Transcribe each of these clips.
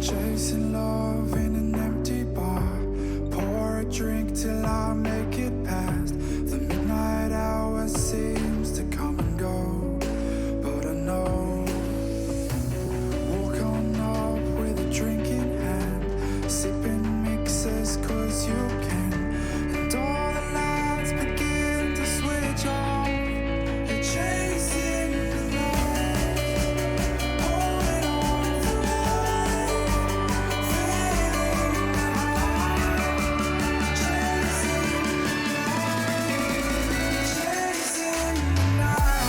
Chasing love in an empty bar. Pour a drink till I make it past. The midnight hour seems to come and go, but I know. Walk on up with a drink in hand, sipping mixers cause you can. And all the lights begin to switch off. You're chasing the light, holding on for life, feeling the high, chasing the light, chasing the night,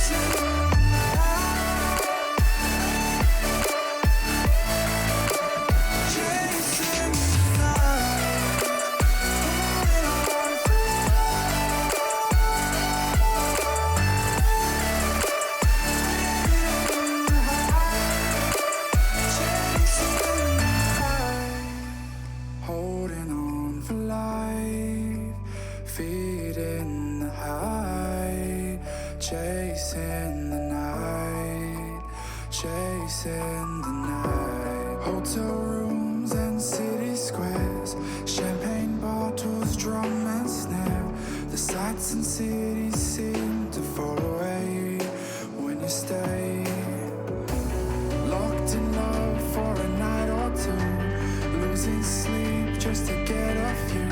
chasing the night, chasing the night, holding on for holding on for life, feeding the high, chasing the night, chasing the night. Hotel rooms and city squares, champagne bottles, drum and snare. The sights and cities seem to fall away when you stay. Locked in love for a night or two, losing sleep just to get off you.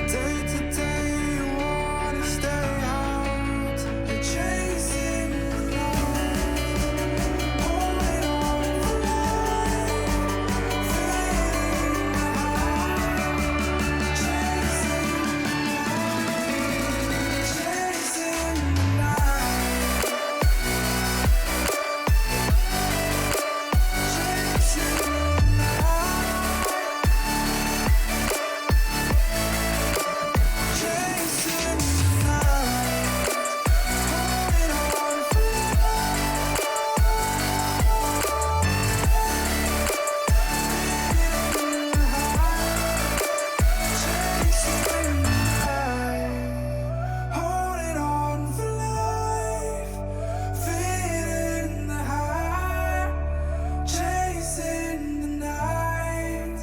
Day to day you wanna stay out. You're chasing the light, holding on for life, feeling the high, chasing the night, chasing the night, chasing the night, chasing the night, holding on for life, feeling the high, chasing the night,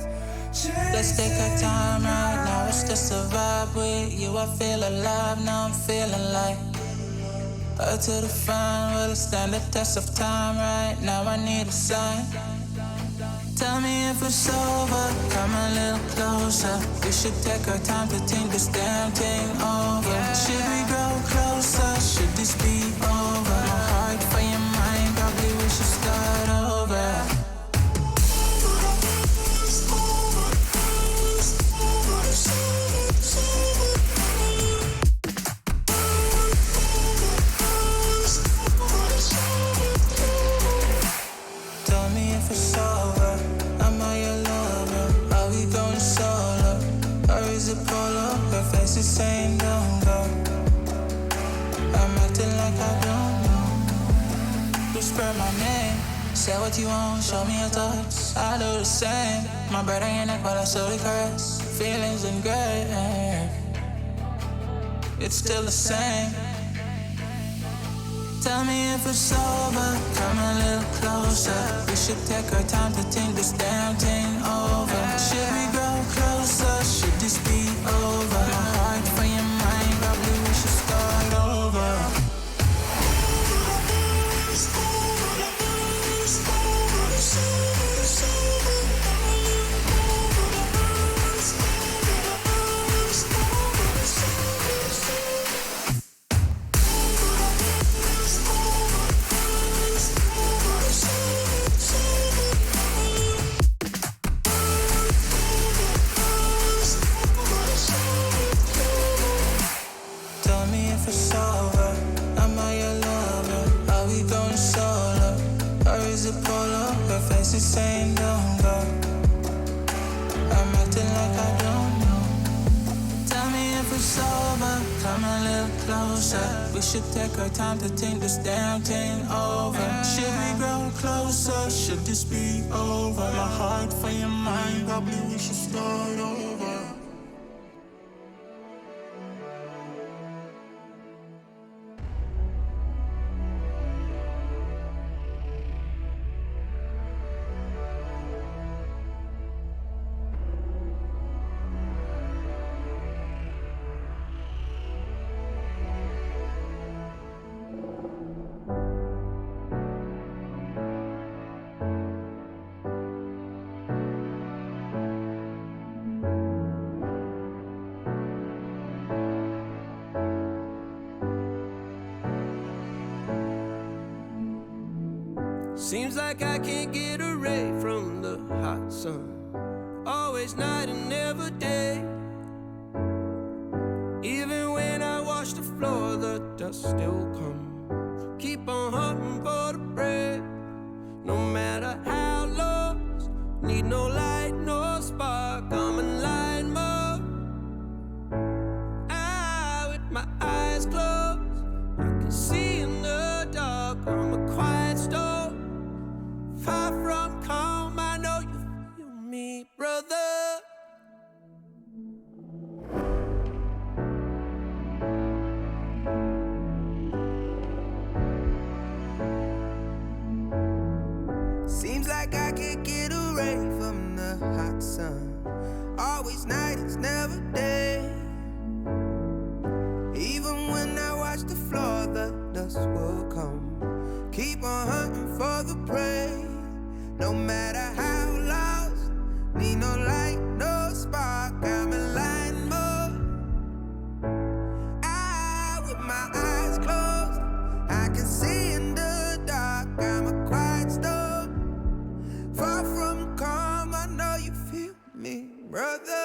Let's take our time right now, it's just a vibe with you. I feel alive, now I'm feeling like up to the front, will it stand the test of time? Right now I need a sign. Tell me if it's over, come a little closer. We should take our time to think this damn thing over. Should we grow closer, should this be over? My heart for your mind, probably we should start over. Tell me if it's over, am I your lover? Are we going solo, or is it polo? Her face is saying don't go. I'm acting like I don't know. Whisper my name, say what you want, show me your thoughts. I do the same, my breath on your neck while I slowly caress. Feelings in gray, it's still the same. Tell me if it's over, come a little closer. We should take our time to think this damn thing over. Should we grow closer, should this be over? My heart for your mind, probably we should start over. Tell me if it's over, am I your lover? Are we going solo, or is it polo? Her face is saying don't go. I'm acting like I don't know. Tell me if it's over, come a little closer. We should take our time to think this damn thing over. Should we grow closer, should this be over? My heart for your mind, probably we should start over. Seems like I can't get away from the hot sun. Always night and never day. Even when I wash the floor, the dust still comes. Keep on hunting for the bread. No matter how lost, need no light, no spark. I'm in line mode. With my eyes closed, I can see in the dark. I'm a quiet storm, far from calm. I know you feel me, brother. Seems like I can't get away from the hot sun. Always night, it's never day. Even when I watch the floor, the dust will come. Keep on hunting for the prey. No matter how lost, need no light, no spark. I'm in line mode. With my eyes closed, I can see in the dark. I'm a quiet storm, far from calm. I know you feel me, brother.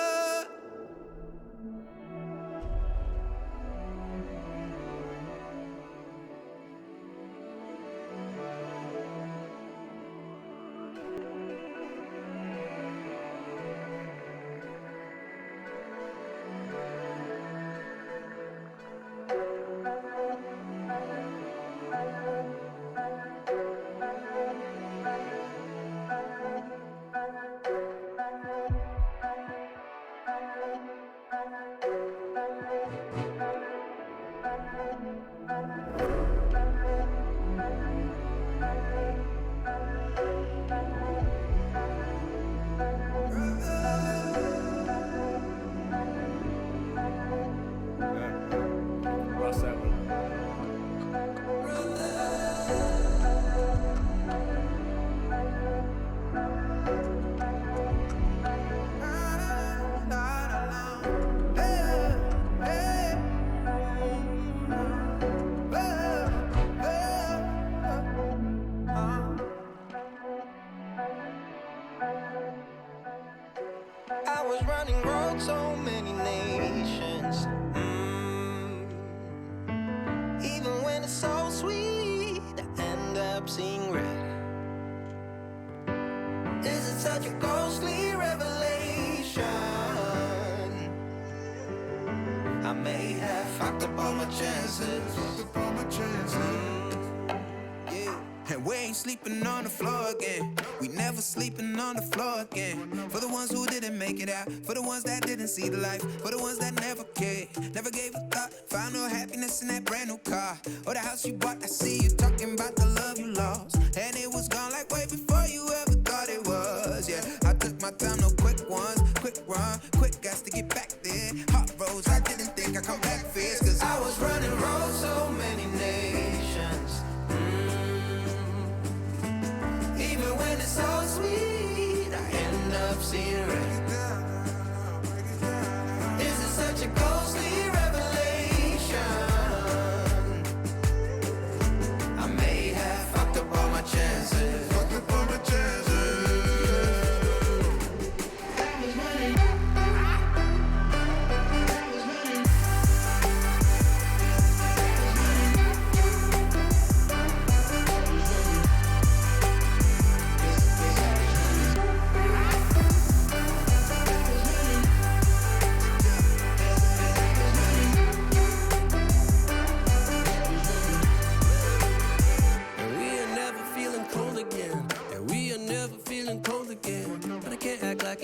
I was running road so many nations. Even when it's so sweet, I end up seeing red. Is it such a ghostly revelation? I may have fucked up all my chances. And we ain't sleeping on the floor again. We never sleeping on the floor again. For the ones who didn't make it out, for the ones that didn't see the life, for the ones that never cared, never gave a thought. Found no happiness in that brand new car or the house you bought. I see you talking about the love you lost, and it was gone like way before you ever thought it was. Yeah, I took my time, no quick ones, quick run, quick gas to get back there. Hot roads, I didn't think I'd come back fierce, cause I was running road so many nations. Even when it's so sweet, I end up seeing red. Is it such a ghostly revelation? I may have fucked up all my chances.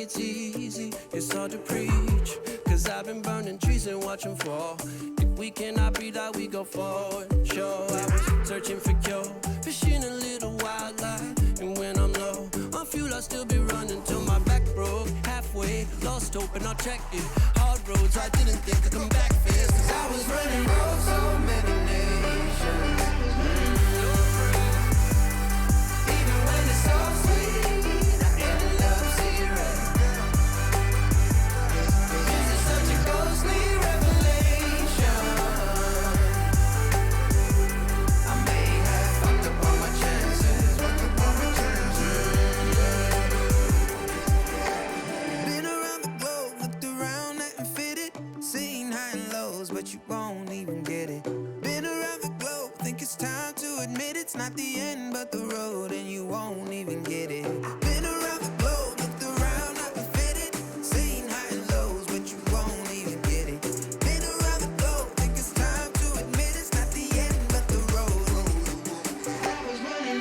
It's easy, it's hard to preach, cause I've been burning trees and watching fall. If we cannot breathe out, we go forward. Sure, I was searching for cure, fishing a little wildlife. And when I'm low on fuel, I'll still be running till my back broke. Halfway, lost hope and I checked it. Hard roads, I didn't think I'd come back fast, cause I was running roads so many nations. Even when it's so sweet, I end up seeing red. but you won't even get it. Been around the globe, think it's time to admit it's not the end, but the road, and you won't even get it. Been around the globe, looked around, not to fit it. Seen high and lows, but you won't even get it. Been around the globe, think it's time to admit it's not the end, but the road. I was running.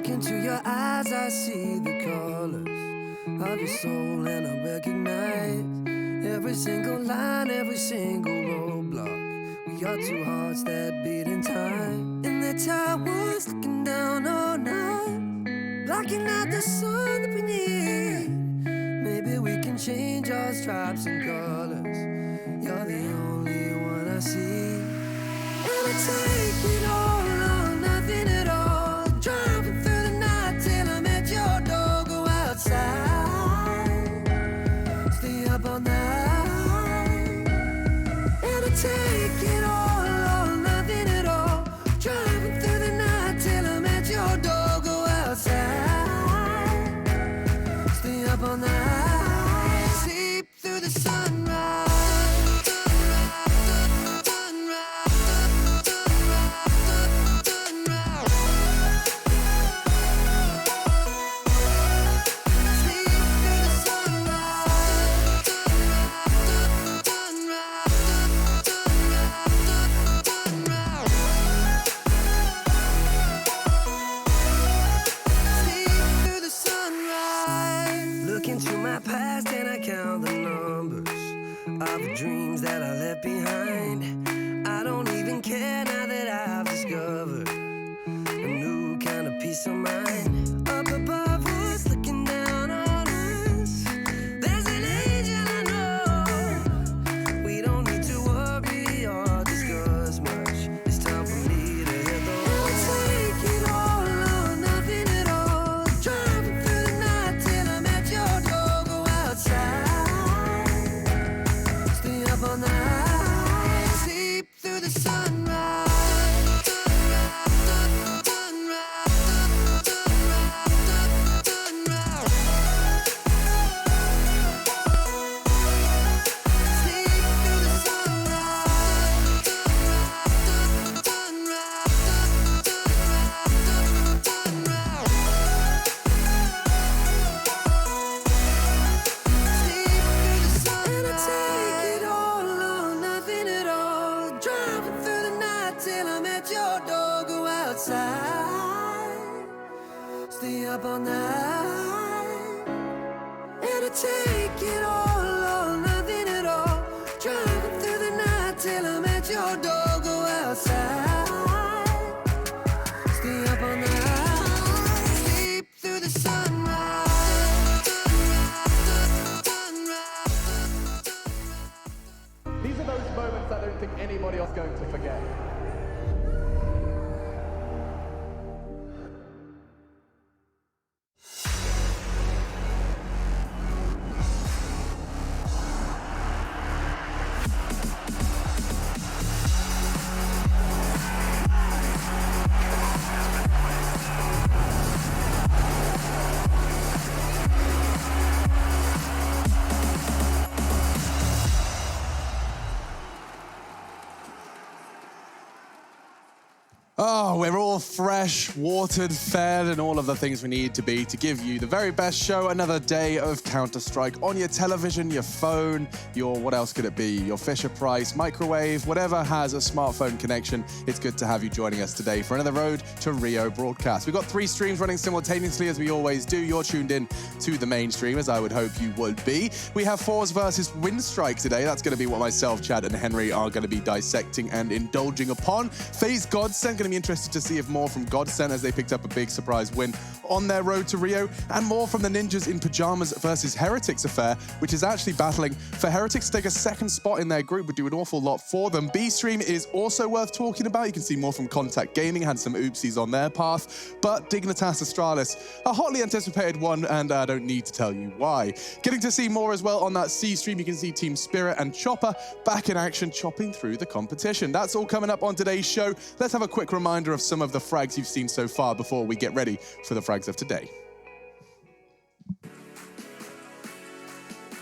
Into your eyes, I see the colors of your soul, and I recognize every single line, every single roadblock. We are two hearts that beat in time. And that's how I was looking down all night, blocking out the sun that we need. Maybe we can change our stripes and colors. You're the only one I see. And I take it all or nothing at all. Driving through the night till I'm at your door. Go outside, stay up all night. And I take it all or nothing at all. Driving through the night till I'm at your door. Go outside, stay up all night. Sleep through the sunrise. Past and I count the numbers of the dreams that I left behind. I don't even care now that I've discovered a new kind of peace of mind. Up above us, looking down on us, there's an angel I know. We don't need to worry or discuss much. It's time for me to hit the road. I'll take it all or nothing at all. Driving through the night till I'm at your door. Stay up all night, sleep through the sunrise. Stay up all night, and I take it all or nothing at all. Driving through the night till I'm at your door. Go outside, stay up all night, sleep through the sunrise. These are those moments I don't think anybody else is going to forget. fresh, watered, fed, and all of the things we need to be to give you the very best show. Another day of Counter-Strike on your television, your phone, your, what else could it be? Your Fisher-Price, microwave, whatever has a smartphone connection. It's good to have you joining us today for another Road to Rio broadcast. We've got 3 streams running simultaneously, as we always do. You're tuned in to the main stream, as I would hope you would be. We have Fours versus Windstrike today. That's going to be what myself, Chad, and Henry are going to be dissecting and indulging upon. FaZe Godsent, going to be interested to see if more from Godsent as they picked up a big surprise win on their road to Rio, and more from the Ninjas in Pyjamas versus Heretics affair, which is actually battling for Heretics to take a second spot in their group. Would do an awful lot for them. B stream is also worth talking about. You can see more from Contact Gaming, had some oopsies on their path, but Dignitas Astralis, a hotly anticipated one, and I don't need to tell you why. Getting to see more as well on that C stream, you can see Team Spirit and Chopper back in action, chopping through the competition. That's all coming up on today's show. Let's have a quick reminder of some of the frags you've seen so far before we get ready for the frags of today.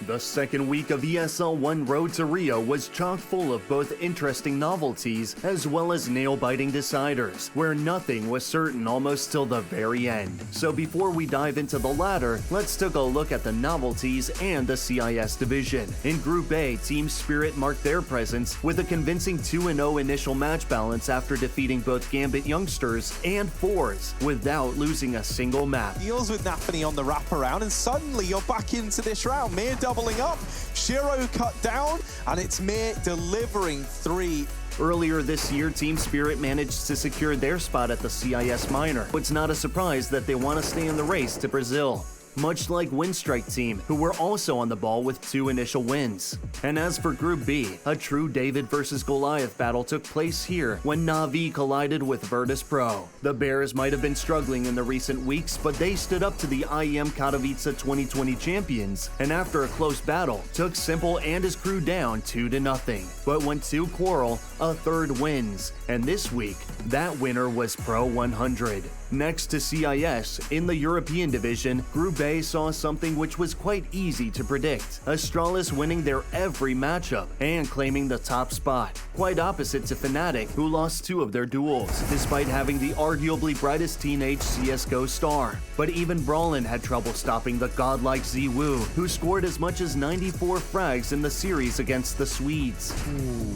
The second week of ESL 1 Road to Rio was chock full of both interesting novelties as well as nail-biting deciders, where nothing was certain almost till the very end. So before we dive into the latter, let's take a look at the novelties and the CIS division. In Group A, Team Spirit marked their presence with a convincing 2-0 initial match balance after defeating both Gambit Youngsters and Fours without losing a single map. Deals with Nafany on the wraparound, and suddenly you're back into this round. Mir doubling up, Shiro cut down, and it's Mir delivering 3. Earlier this year, Team Spirit managed to secure their spot at the CIS Minor. It's not a surprise that they want to stay in the race to Brazil, much like Windstrike team, who were also on the ball with 2 initial wins. And as for Group B, a true David versus Goliath battle took place here when Na'Vi collided with Virtus Pro. The Bears might have been struggling in the recent weeks, but they stood up to the IEM Katowice 2020 champions, and after a close battle, took Simple and his crew down 2-0. But when 2 quarrel, a third wins, and this week, that winner was Pro 100. Next to CIS, in the European division, Group A saw something which was quite easy to predict. Astralis winning their every matchup and claiming the top spot. Quite opposite to Fnatic, who lost 2 of their duels, despite having the arguably brightest teenage CSGO star. But even Brawlin had trouble stopping the godlike ZWoo, who scored as much as 94 frags in the series against the Swedes.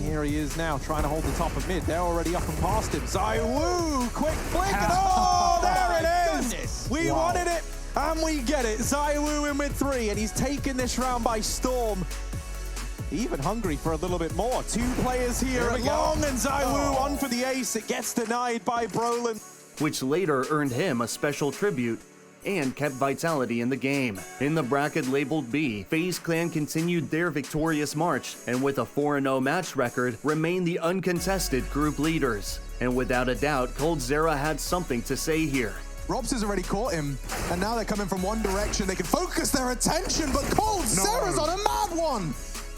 Here he is now, trying to hold the top of mid. They're already up and past him. ZywOo, quick flick, and oh, there it is! Goodness. We wanted it, and we get it. ZywOo in with 3, and he's taken this round by storm. Even hungry for a little bit more. 2 players here at long, and ZywOo on for the ace. It gets denied by Brolin, which later earned him a special tribute and kept vitality in the game. In the bracket labeled B, FaZe Clan continued their victorious march, and with a 4-0 match record, remain the uncontested group leaders. And without a doubt, coldzera had something to say here. Robs has already caught him, and now they're coming from one direction. They can focus their attention, but coldzera's on a mad one!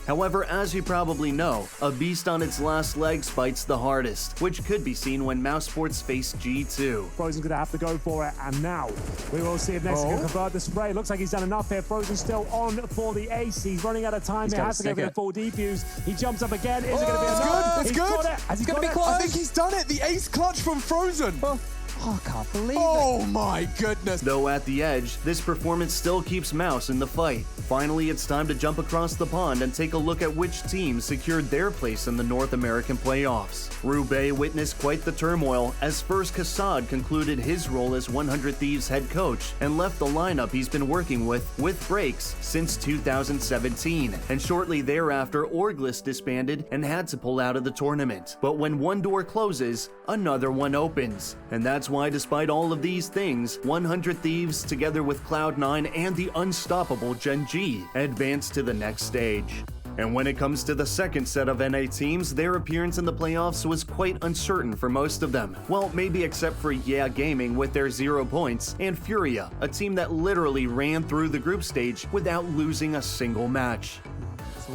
However, as you probably know, a beast on its last legs bites the hardest, which could be seen when Mousesports face G2. Frozen's going to have to go for it, and now we will see if Next can convert the spray. Looks like he's done enough here. Frozen's still on for the ace. He's running out of time. He has to go for the full defuse. He jumps up again. Is it going to be enough? It's good. Has he got it? I think he's done it. The ace clutch from Frozen. Oh, I can't believe it. Oh my goodness. Though at the edge, this performance still keeps Mouse in the fight. Finally, it's time to jump across the pond and take a look at which team secured their place in the North American playoffs. Roubaix witnessed quite the turmoil as first Kassad concluded his role as 100 Thieves head coach and left the lineup he's been working with breaks since 2017. And shortly thereafter, Orglis disbanded and had to pull out of the tournament. But when one door closes, another one opens. And that's why despite all of these things, 100 Thieves together with Cloud9 and the unstoppable Gen G advanced to the next stage. And when it comes to the second set of NA teams, their appearance in the playoffs was quite uncertain for most of them. Well, maybe except for Yeah Gaming with their 0 points, and Furia, a team that literally ran through the group stage without losing a single match.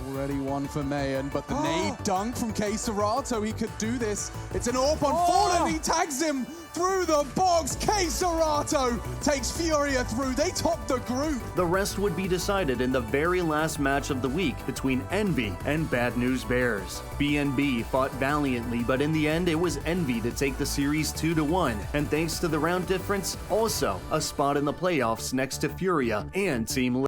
Already one for Mayan, but the nade dunk from K Serato, he could do this. It's an AWP on Fallen, he tags him through the box. K Serato takes Furia through. They top the group. The rest would be decided in the very last match of the week between Envy and Bad News Bears. BNB fought valiantly, but in the end it was Envy to take the series 2-1, and thanks to the round difference, also a spot in the playoffs next to Furia and Team.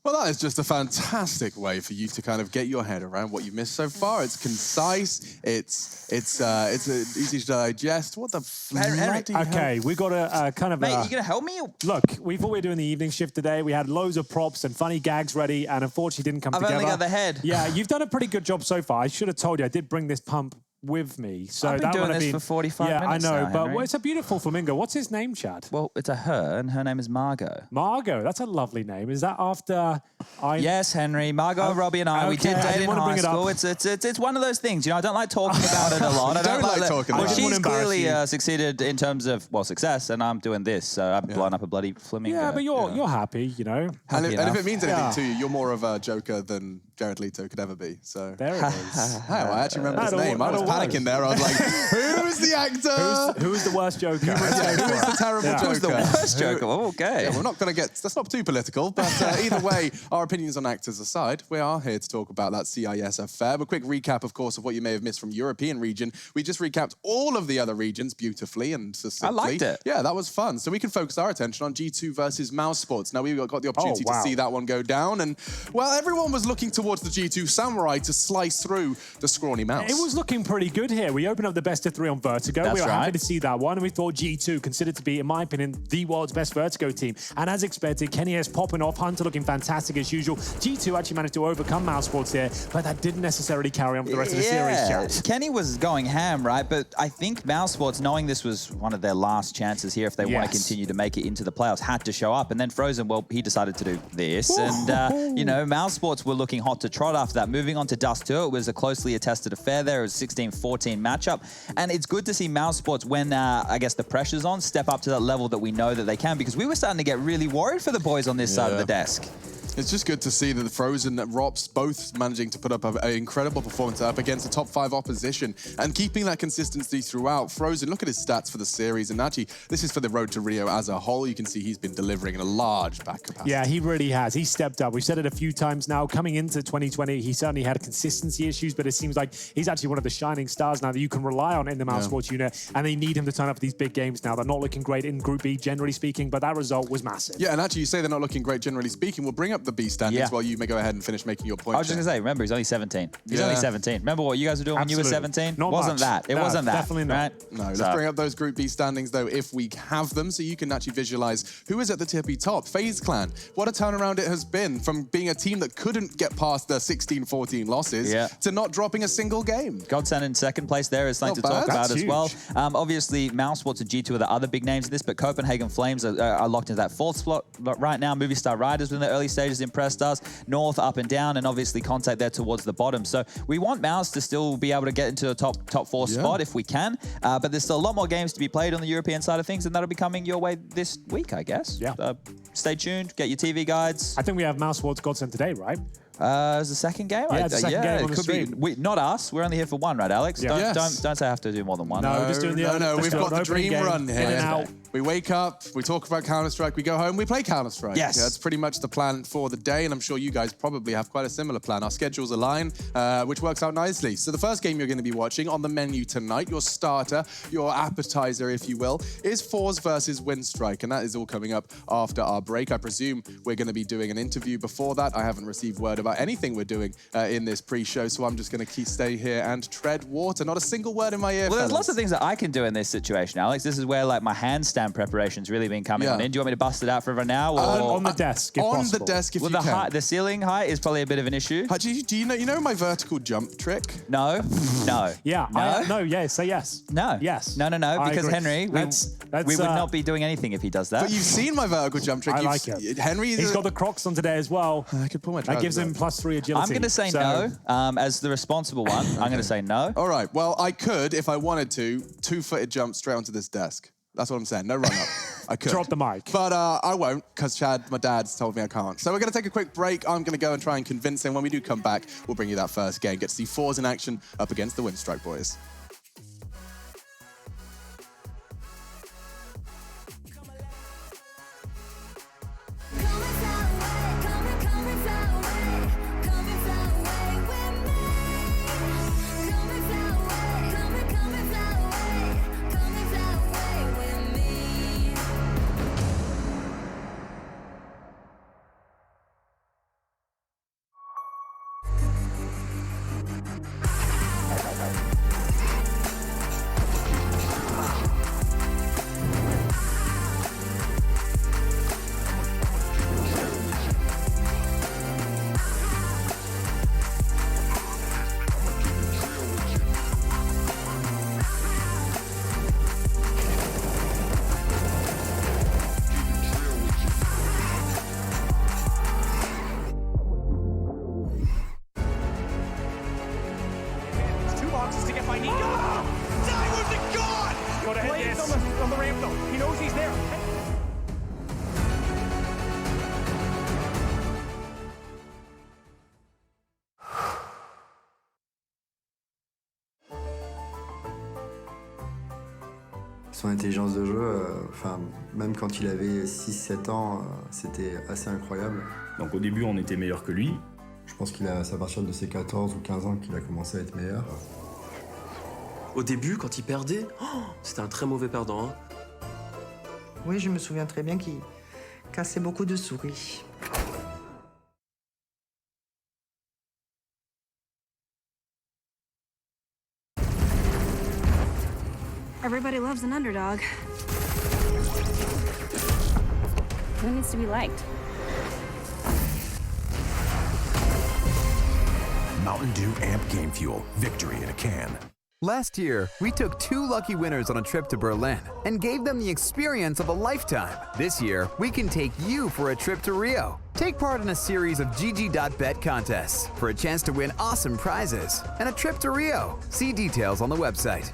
Well, that is just a fantastic way for you to kind of get your head around what you missed so far. It's concise. It's easy to digest. What the bloody hell? Okay, we got a kind of. Mate, you gonna help me? Look, we thought we were doing the evening shift today. We had loads of props and funny gags ready, and unfortunately didn't come together. I've only got the head. Yeah, you've done a pretty good job so far. I should have told you. I did bring this pump with me. So I've been doing this for 45 minutes. Yeah, I know, now, but Henry. it's a beautiful flamingo. What's his name, Chad? Well, it's a her, and her name is Margot. Margot, that's a lovely name. Is that after Yes, Henry. Margot, Robbie, and I, we did date in high school. It's one of those things, you know, I don't like talking about it a lot. I don't like talking about it. She's clearly succeeded in terms of, well, success, and I'm doing this, so I'm blowing up a bloody flamingo. Yeah, but you're happy, you know. And if it means anything to you, you're more of a joker than Jared Leto could ever be. So there it is. Oh, I actually remember his name. I was panicking there. I was like, who's the actor? Who's the worst joker? Who's the terrible joker? Who's the worst joker? Oh, okay. Yeah, we're not going to get, that's not too political, but either way, our opinions on actors aside, we are here to talk about that CIS affair. A quick recap, of course, of what you may have missed from European region. We just recapped all of the other regions beautifully and succinctly. I liked it. Yeah, that was fun. So we can focus our attention on G2 versus Mouse Sports. Now, we got the opportunity to see that one go down, and, well, everyone was looking towards the G2 Samurai to slice through the scrawny Mouse. It was looking pretty good here. We opened up the best of 3 on Vertigo. We were happy to see that one, and we thought G2, considered to be, in my opinion, the world's best Vertigo team. And as expected, Kenny S popping off, Hunter looking fantastic as usual. G2 actually managed to overcome Mouse Sports here, but that didn't necessarily carry on for the rest of the series, Chad. Kenny was going ham, right? But I think Mouse Sports, knowing this was one of their last chances here if they want to continue to make it into the playoffs, had to show up. And then Frozen, well, he decided to do this. And, you know, Mouse Sports were looking hot to trot after that. Moving on to Dust 2, it was a closely attested affair there. It was a 16-14 matchup. And it's good to see Mouse Sports, when, I guess, the pressure's on, step up to that level that we know that they can, because we were starting to get really worried for the boys on this side of the desk. It's just good to see that the Frozen and Rops both managing to put up an incredible performance up against a top 5 opposition and keeping that consistency throughout. Frozen, look at his stats for the series, and actually, this is for the Road to Rio as a whole. You can see he's been delivering in a large back capacity. Yeah, he really has. He stepped up. We've said it a few times now. Coming into 2020, he certainly had consistency issues, but it seems like he's actually one of the shining stars now that you can rely on in the Mouse Sports unit, and they need him to turn up for these big games now. They're not looking great in Group B, generally speaking, but that result was massive. Yeah, and actually, you say they're not looking great, generally speaking. We'll bring up the B standings while you may go ahead and finish making your point. I was just going to say, remember, he's only 17. He's only 17. Remember what you guys were doing when you were 17? Not wasn't much. that. It No, wasn't that. Definitely not. Right? No, let's bring up those Group B standings, though, if we have them, so you can actually visualize who is at the tippy top. FaZe Clan, what a turnaround it has been from being a team that couldn't get past the 16-14 losses to not dropping a single game. Godsend in second place there is something to talk about as well. Obviously, Mouse Sports and G2 are the other big names in this, but Copenhagen Flames are locked into that 4th spot right now. Movistar Riders within the early stages impressed us. North up and down, and obviously Contact there towards the bottom. So we want Mouse to still be able to get into the top 4 spot if we can, but there's still a lot more games to be played on the European side of things, and that'll be coming your way this week, I guess. Yeah. Stay tuned, get your TV guides. I think we have Mouse Sports Godsend today, right? It's the second game? Yeah, it's the second game on the could stream. be. Not us. We're only here for one, right, Alex? Yeah. Don't say I have to do more than one. No, just doing the we've got the dream run here. In and out. We wake up, we talk about Counter-Strike, we go home, we play Counter-Strike. Yes. Yeah, that's pretty much the plan for the day, and I'm sure you guys probably have quite a similar plan. Our schedules align, which works out nicely. So the first game you're going to be watching on the menu tonight, your starter, your appetizer, if you will, is Fours versus Winstrike, and that is all coming up after our break. I presume we're going to be doing an interview before that. I haven't received word about anything we're doing in this pre-show, so I'm just going to stay here and tread water. Not a single word in my ear, Well, there's fellas. lots of things that I can do in this situation, Alex. This is where, like, my handstand preparation's really been coming on in. Do you want me to bust it out for everyone now? Or? On the desk, if on possible. the desk, if Well, you can. the ceiling height is probably a bit of an issue. Do you know my vertical jump trick? No. No. Yeah. Say yes. No. Yes. No, I because agree. Henry, we would not be doing anything if he does that. But you've seen my vertical jump trick. I like it. Henry, He's got the Crocs on today as well. I could pull my That gives him +3 agility. I'm going to say no. As the responsible one, I'm going to say no. All right. Well, I could, if I wanted to, 2-footed jump straight onto this desk. That's what I'm saying. No run-up. I could. Drop the mic. But I won't, because Chad, my dad's told me I can't. So we're going to take a quick break. I'm going to go and try and convince him. When we do come back, we'll bring you that first game. Get to see Fours in action up against the Windstrike boys. Son intelligence de jeu, même quand il avait 6-7 ans, c'était assez incroyable. Donc au début, on était meilleur que lui. Je pense c'est à partir de ses 14 ou 15 ans qu'il a commencé à être meilleur. Au début, quand il perdait, c'était un très mauvais perdant. Hein. Oui, je me souviens très bien qu'il cassait beaucoup de souris. Everybody loves an underdog. Who needs to be liked? Mountain Dew Amp Game Fuel. Victory in a can. Last year, we took 2 lucky winners on a trip to Berlin and gave them the experience of a lifetime. This year, we can take you for a trip to Rio. Take part in a series of GG.bet contests for a chance to win awesome prizes and a trip to Rio. See details on the website.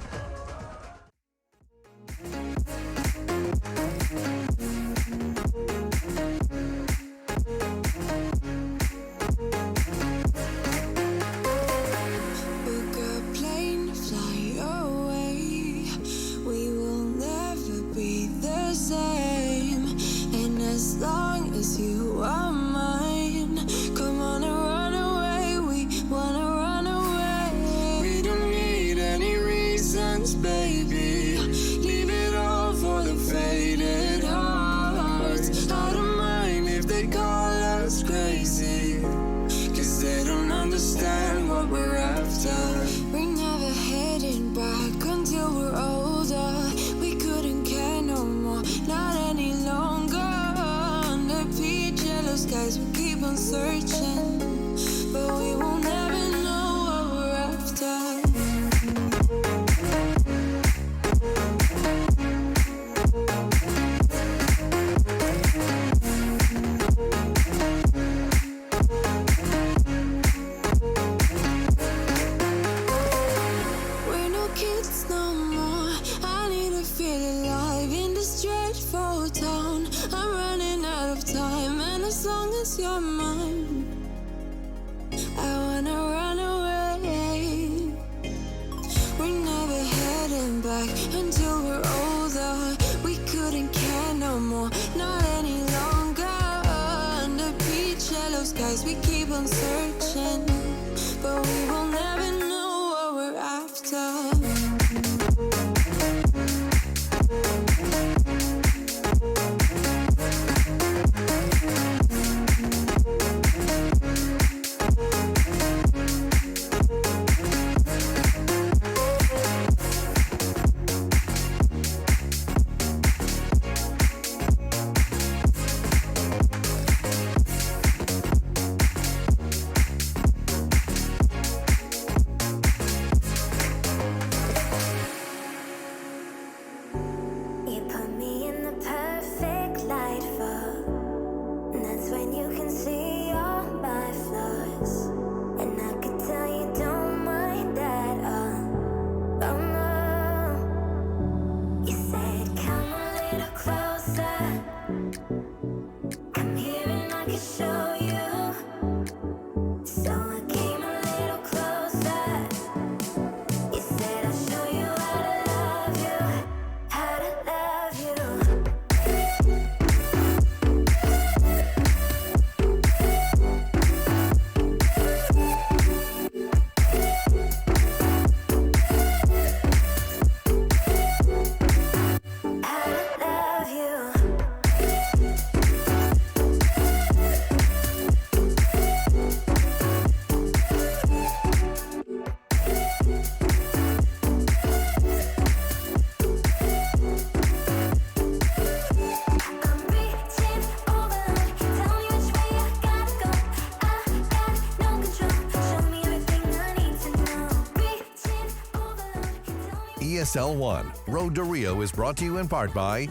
ESL 1 Road to Rio is brought to you in part by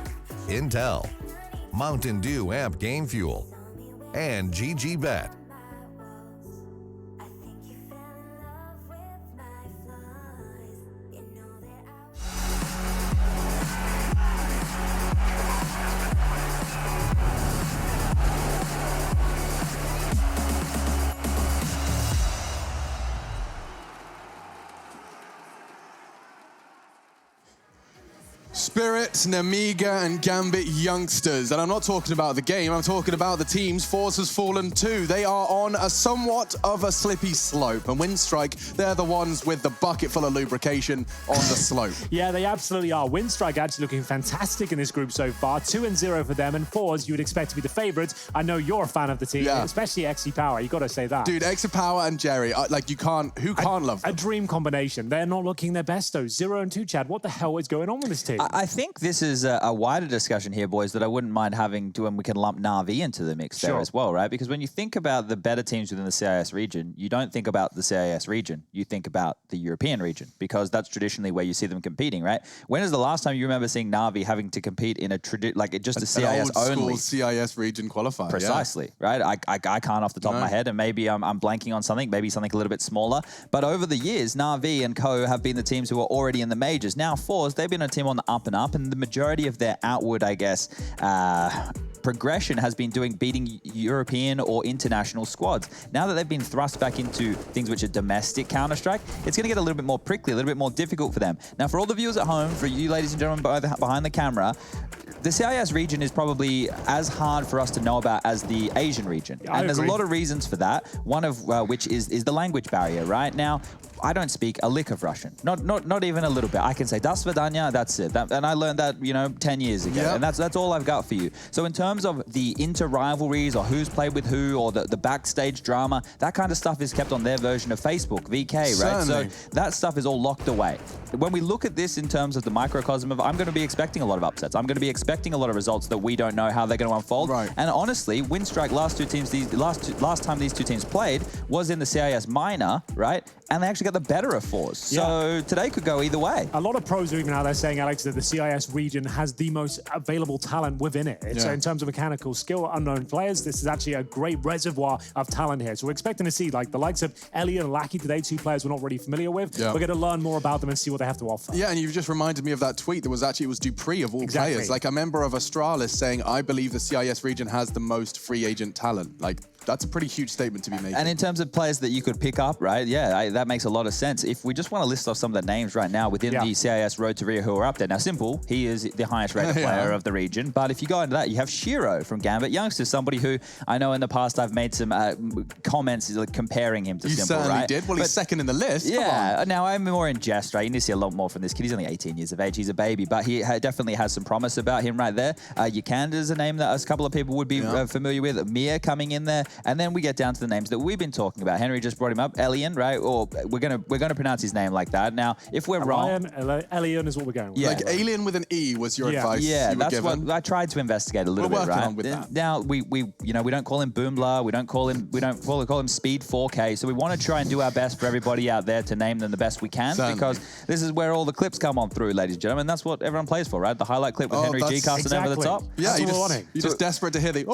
Intel, Mountain Dew Amp Game Fuel, and GGBet. Spirit, Namiga, and Gambit youngsters. And I'm not talking about the game, I'm talking about the teams Force has fallen to. They are on a somewhat of a slippy slope. And Windstrike, they're the ones with the bucket full of lubrication on the slope. Yeah, they absolutely are. Windstrike actually looking fantastic in this group so far. 2-0 for them, and Force, you would expect to be the favorites. I know you're a fan of the team, especially XE Power. You got to say that. Dude, XE Power and Jerry, like who can't love them? A dream combination. They're not looking their best though. 0-2, Chad. What the hell is going on with this team? I think this is a wider discussion here, boys, that I wouldn't mind having when we can lump Na'Vi into the mix there as well, right? Because when you think about the better teams within the CIS region, you don't think about the CIS region. You think about the European region, because that's traditionally where you see them competing, right? When is the last time you remember seeing Na'Vi having to compete in just a CIS only? CIS region qualifier. Precisely, right? I can't off the top of my head, and maybe I'm blanking on something, maybe something a little bit smaller. But over the years, Na'Vi and Co have been the teams who are already in the majors. Now, Force, they've been a team on the up and up, and the majority of their outward, I guess, progression has been beating European or international squads. Now that they've been thrust back into things which are domestic Counter-Strike, it's going to get a little bit more prickly, a little bit more difficult for them. Now, for all the viewers at home, for you ladies and gentlemen behind the camera, the CIS region is probably as hard for us to know about as the Asian region. And there's a lot of reasons for that, one of which is the language barrier, right? Now, I don't speak a lick of Russian, not even a little bit. I can say "Das Vidanya," that's it. And I learned that 10 years ago, and that's all I've got for you. So in terms of the inter-rivalries or who's played with who or the backstage drama, that kind of stuff is kept on their version of Facebook, VK, right? So that stuff is all locked away. When we look at this in terms of the microcosm of, I'm going to be expecting a lot of upsets. I'm going to be expecting a lot of results that we don't know how they're going to unfold. Right. And honestly, Windstrike last time these two teams played was in the CIS minor, right? And they actually got the better of Force. So today could go either way. A lot of pros are even out there saying, Alex, that the CIS region has the most available talent within it. It's, in terms of mechanical skill, unknown players, this is actually a great reservoir of talent here. So we're expecting to see like the likes of Elliot and Lackey today, two players we're not really familiar with. We're going to learn more about them and see what they have to offer. Yeah, and you've just reminded me of that tweet. It was Dupree of all players. Like a member of Astralis saying, I believe the CIS region has the most free agent talent. Like, that's a pretty huge statement to be making. And in terms of players that you could pick up, right? Yeah, that makes a lot of sense. If we just want to list off some of the names right now within the CIS Road to Rio who are up there. Now, Simple, he is the highest rated player of the region. But if you go into that, you have Shiro from Gambit Youngsters, somebody who I know in the past I've made some comments like, comparing him to Simple, right? You certainly did. Well, he's second in the list. Yeah. Now, I'm more in jest, right? You need to see a lot more from this kid. He's only 18 years of age. He's a baby. But he definitely has some promise about him right there. Yakanda's a name that a couple of people would be familiar with. Mia coming in there. And then we get down to the names that we've been talking about. Henry just brought him up, Elian, right? Or we're gonna pronounce his name like that. Now, if we're wrong, Elian is what we're going with. Yeah, like Alien with an E was your advice. Yeah, that's what I tried to investigate a little bit. Right on with that. Now we don't call him Boomla, we don't call him Speed 4K. So we want to try and do our best for everybody out there to name them the best we can, because this is where all the clips come on through, ladies and gentlemen. That's what everyone plays for, right? The highlight clip with Henry G casting over the top. Yeah, you're just desperate to hear the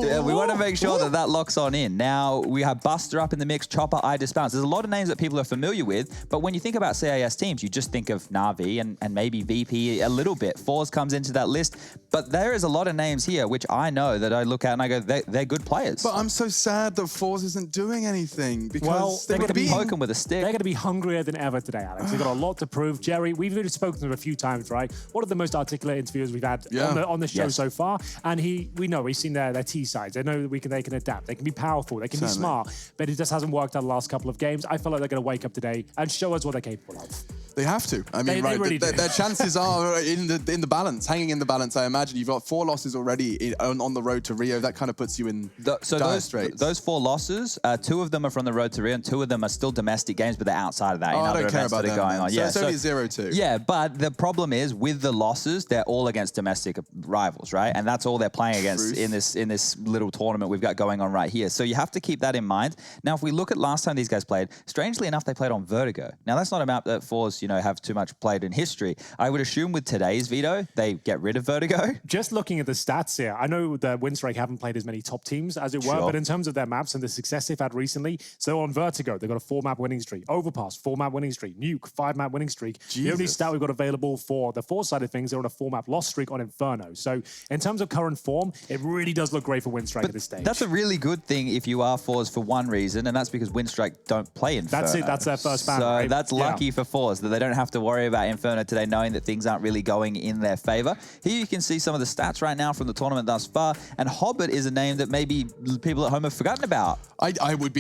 Yeah, we want to make sure that locks on in. Now, we have Buster up in the mix, Chopper, I Disbounce. There's a lot of names that people are familiar with, but when you think about CIS teams, you just think of Na'Vi and maybe VP a little bit. Force comes into that list, but there is a lot of names here which I know that I look at and I go, they're good players. But I'm so sad that Force isn't doing anything, because they're going to be poking with a stick. They're going to be hungrier than ever today, Alex. They've got a lot to prove. Jerry, we've already spoken to him a few times, right? One of the most articulate interviewers we've had on the show so far, and we know we've seen their T sides. They know that they can adapt. They can be powerful. They can be smart. But it just hasn't worked out the last couple of games. I feel like they're going to wake up today and show us what they're capable of. They have to. I mean, they really their chances are in the balance, hanging in the balance. I imagine you've got 4 losses already on the road to Rio. That kind of puts you in dire straits. Those 4 losses, 2 of them are from the road to Rio, and 2 of them are still domestic games, but they're outside of that. I don't care about them. Going on. So it's only 0-2. Yeah, but the problem is with the losses, they're all against domestic rivals, right? And that's all they're playing against in this little tournament we've got going on right here. So you have to keep that in mind. Now, if we look at last time these guys played, strangely enough, they played on Vertigo. Now, that's not a map that Force, you know, have too much played in history. I would assume with today's veto, they get rid of Vertigo. Just looking at the stats here, I know the Windstrike haven't played as many top teams as it were, but in terms of their maps and the success they've had recently, so on Vertigo, they've got a 4-map winning streak. Overpass, 4-map winning streak. Nuke, 5-map winning streak. The only stat we've got available for the Force side of things, they're on a 4-map loss streak on Inferno. So in terms of current form, it really does look great for Windstrike at this stage. That's a really good thing if you are Force for one reason, and that's because Windstrike don't play Inferno. That's it. That's their first ban, So right? that's lucky for Force that they don't have to worry about Inferno today, knowing that things aren't really going in their favor. Here you can see some of the stats right now from the tournament thus far, and Hobbit is a name that maybe people at home have forgotten about. I would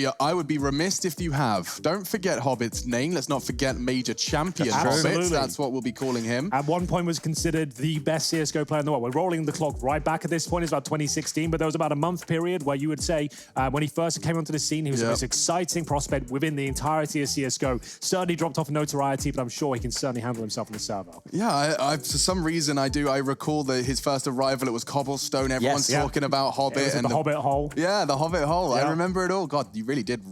be remiss if you have. Don't forget Hobbit's name. Let's not forget Major Champion Hobbit. That's what we'll be calling him. At one point was considered the best CSGO player in the world. We're rolling the clock right back at this point. It's about 2016, but there was about a month period where you would say when he first came onto the scene, he was the most exciting prospect within the entirety of CSGO. Certainly dropped off in notoriety, but I'm sure he can certainly handle himself on the server. Yeah, I for some reason I recall that his first arrival, it was Cobblestone. Everyone's talking about Hobbit. And the Hobbit hole. Yeah, the Hobbit hole. I remember it all. God, you really did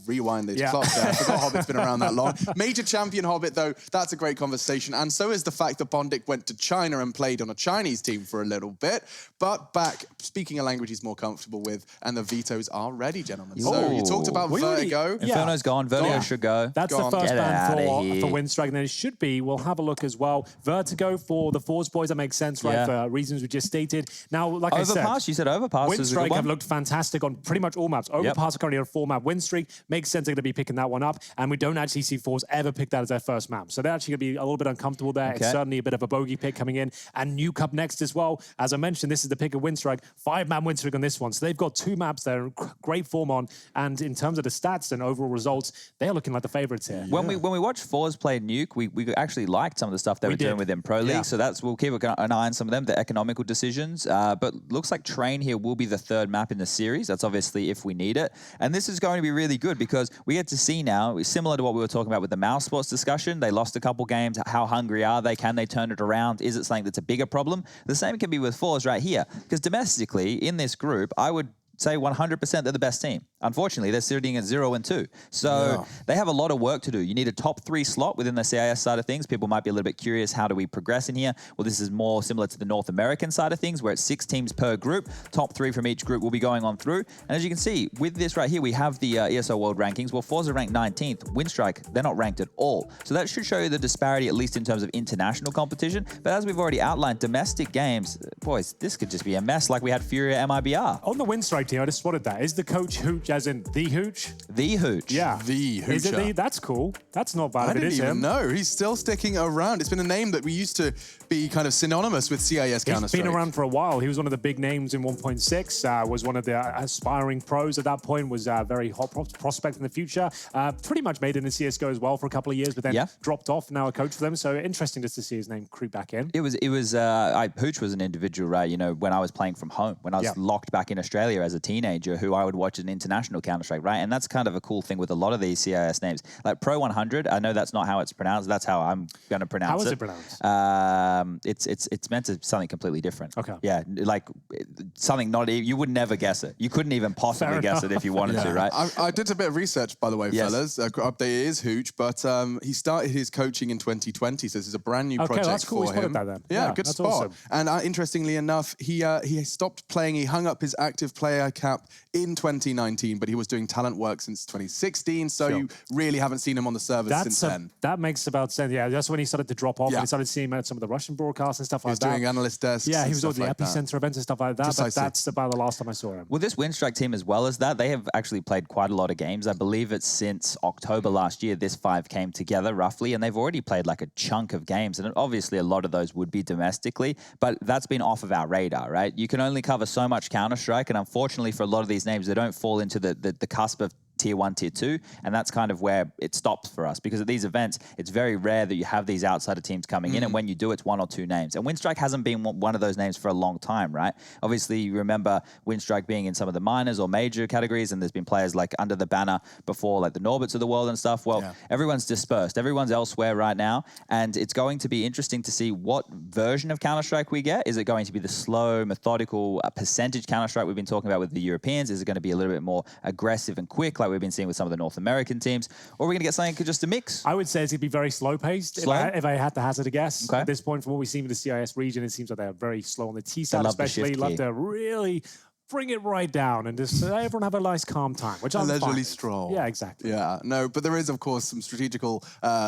rewind the clock there. I forgot Hobbit's been around that long. Major Champion Hobbit, though, that's a great conversation. And so is the fact that Bondic went to China and played on a Chinese team for a little bit. But back, speaking a language he's more comfortable with, and the vetoes are ready, gentlemen. So you talked about Vertigo. Inferno's gone. Vertigo should go. That's the first ban for Windstrike, and then it should be, we'll have a look as well. Vertigo for the Force boys, that makes sense, right, for reasons we just stated. Now, like I said, Overpass, you said Overpass. Windstrike have looked fantastic on pretty much all maps. Overpass are currently on a 4-map win streak. Makes sense they're going to be picking that one up, and we don't actually see Force ever pick that as their first map. So they're actually going to be a little bit uncomfortable there. It's certainly a bit of a bogey pick coming in. And Nuke up next as well. As I mentioned, this is the pick of Windstrike. 5-map win streak on this one. So they've got 2 maps they're in great form on. And in terms of the stats and overall results, they're looking like the favorites here. When we watched Force play Nuke, we actually liked some of the stuff they were doing within Pro League. So we'll keep an eye on some of them, the economical decisions. But looks like Train here will be the 3rd map in the series. That's obviously if we need it. And this is going to be really good because we get to see now, similar to what we were talking about with the Mouse Sports discussion, they lost a couple games. How hungry are they? Can they turn it around? Is it something that's a bigger problem? The same can be with Force right here. Because domestically, in this group, I would say 100% they're the best team. Unfortunately, they're sitting at 0-2. So they have a lot of work to do. You need a top 3 slot within the CIS side of things. People might be a little bit curious, how do we progress in here? Well, this is more similar to the North American side of things, where it's 6 teams per group. Top 3 from each group will be going on through. And as you can see, with this right here, we have the ESL World Rankings. Well, Forza ranked 19th. Windstrike, they're not ranked at all. So that should show you the disparity, at least in terms of international competition. But as we've already outlined, domestic games, boys, this could just be a mess like we had Furia MIBR. On the Windstrike team, I just spotted that. Is the coach Hooch as in the Hooch? The Hooch. Yeah. The Hoocher. Is it the? That's cool. That's not bad. I didn't even know. He's still sticking around. It's been a name that we used to be kind of synonymous with CIS Counter-Strike. He's been around for a while. He was one of the big names in 1.6, was one of the aspiring pros at that point, was a very hot prospect in the future. Pretty much made it in CSGO as well for a couple of years, but then dropped off, now a coach for them. So interesting just to see his name creep back in. Hooch was an individual, right? You know, when I was playing from home, when I was locked back in Australia as a teenager, who I would watch an international Counter-Strike, right? And that's kind of a cool thing with a lot of these CIS names. Like Pro 100, I know that's not how it's pronounced. That's how I'm going to pronounce it. How is it pronounced? It's meant to be something completely different. Okay. Yeah, like something not even, you would never guess it. You couldn't even possibly guess it if you wanted to, right? I did a bit of research, by the way, fellas. Update is Hooch, but he started his coaching in 2020, so this is a brand new project that's cool. for him. That then. Yeah, good spot. Awesome. And interestingly enough, he stopped playing. He hung up his active player cap in 2019, but he was doing talent work since 2016, so you really haven't seen him on the servers since then. That makes about sense. Yeah, that's when he started to drop off, and he started seeing him at some of the Russian broadcasts and stuff like that. He was doing analyst desks. Yeah, he was on the like Epicenter events and stuff like that, but that's about the last time I saw him. Well, this Windstrike team, as well as that, they have actually played quite a lot of games. I believe it's since October last year, this 5 came together roughly, and they've already played like a chunk of games, and obviously a lot of those would be domestically, but that's been off of our radar, right? You can only cover so much Counter-Strike, and unfortunately for a lot of these names, they don't fall into the cusp of Tier 1, Tier 2, and that's kind of where it stops for us, because at these events, it's very rare that you have these outsider teams coming in, and when you do, it's 1 or 2 names. And Windstrike hasn't been one of those names for a long time, right? Obviously, you remember Windstrike being in some of the minors or major categories, and there's been players like under the banner before, like the Norberts of the world and stuff. Well, everyone's dispersed. Everyone's elsewhere right now, and it's going to be interesting to see what version of Counter-Strike we get. Is it going to be the slow, methodical percentage Counter-Strike we've been talking about with the Europeans? Is it going to be a little bit more aggressive and quick like we've been seeing with some of the North American teams? Or are we going to get something just a mix? I would say it's going to be very slow-paced, if I had to hazard a guess. Okay. At this point, from what we've seen with the CIS region, it seems like they're very slow on the T side, love especially. the shift Love key. to really bring it right down and just everyone have a nice calm time, which I'm Allegedly fine. stroll. Yeah, exactly. Yeah, no, but there is, of course, some strategical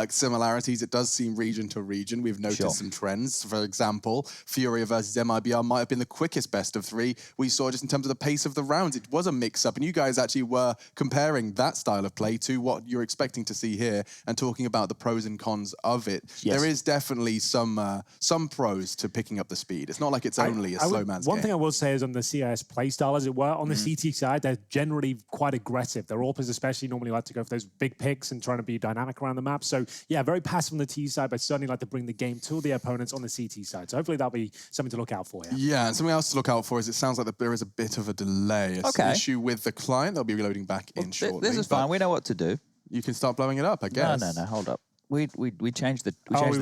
similarities. It does seem region to region. We've noticed some trends. For example, Furia versus MIBR might have been the quickest best of three we saw just in terms of the pace of the rounds. It was a mix-up, and you guys actually were comparing that style of play to what you're expecting to see here and talking about the pros and cons of it. Yes. There is definitely some pros to picking up the speed. It's not like it's only a slow man's One game. thing I will say is on the CIS playstyle, as it were, on the CT side, they're generally quite aggressive. Their AWPers especially normally like to go for those big picks and trying to be dynamic around the map. So, yeah, very passive on the T side, but certainly like to bring the game to the opponents on the CT side. So hopefully that'll be something to look out for. Yeah, and something else to look out for is it sounds like that there is a bit of a delay. It's an issue with the client. They'll be reloading back in shortly. This is fine. We know what to do. You can start blowing it up, I guess. No, hold up. We changed the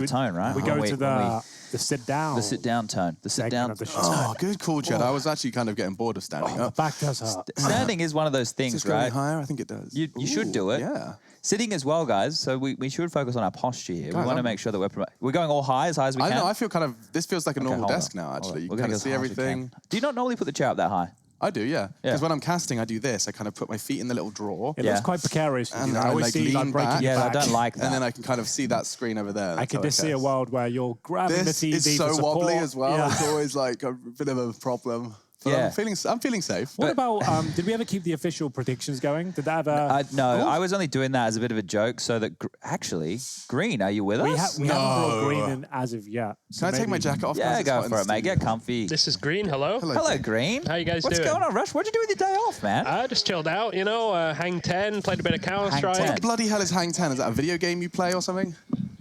tone, right? We go to the sit down. The sit down tone. The sit down. Oh, good call, Jed. I was actually kind of getting bored of standing up. Back does hurt. Standing is one of those things, Does this go right? any higher? I think it does. You should do it. Yeah. Sitting as well, guys. So we should focus on our posture here. Guys, we want to make sure that we're going all high as we I can. don't know. I feel kind of, this feels like a normal hold desk on, now, hold actually. on. You We're can gonna kind of see go as high as we everything. can. Do you not normally put the chair up that high? I do, yeah. Yeah. Because when I'm casting, I do this. I kind of put my feet in the little drawer. It looks quite precarious. And I I always like see lean breaking back. your back. I don't like that. And then I can kind of see that screen over there. I can just see a world where you're grabbing This the TV is for so support. wobbly as well. Yeah. It's always like a bit of a problem. But Yeah. I'm feeling safe. What about, did we ever keep the official predictions going? Did that ever... No, I was only doing that as a bit of a joke so that, actually, Green, are you with us? We haven't brought Green in as of yet. Can I take my jacket off? Yeah, guys? It's go hot in for the it, mate. studio. Get comfy. This is Green. Hello. Hello, Green. How you guys What's doing? going on, Rush? What'd you do with your day off, man? I just chilled out, hang 10, played a bit of Counter-Strike. What the bloody hell is Hang 10? Is that a video game you play or something?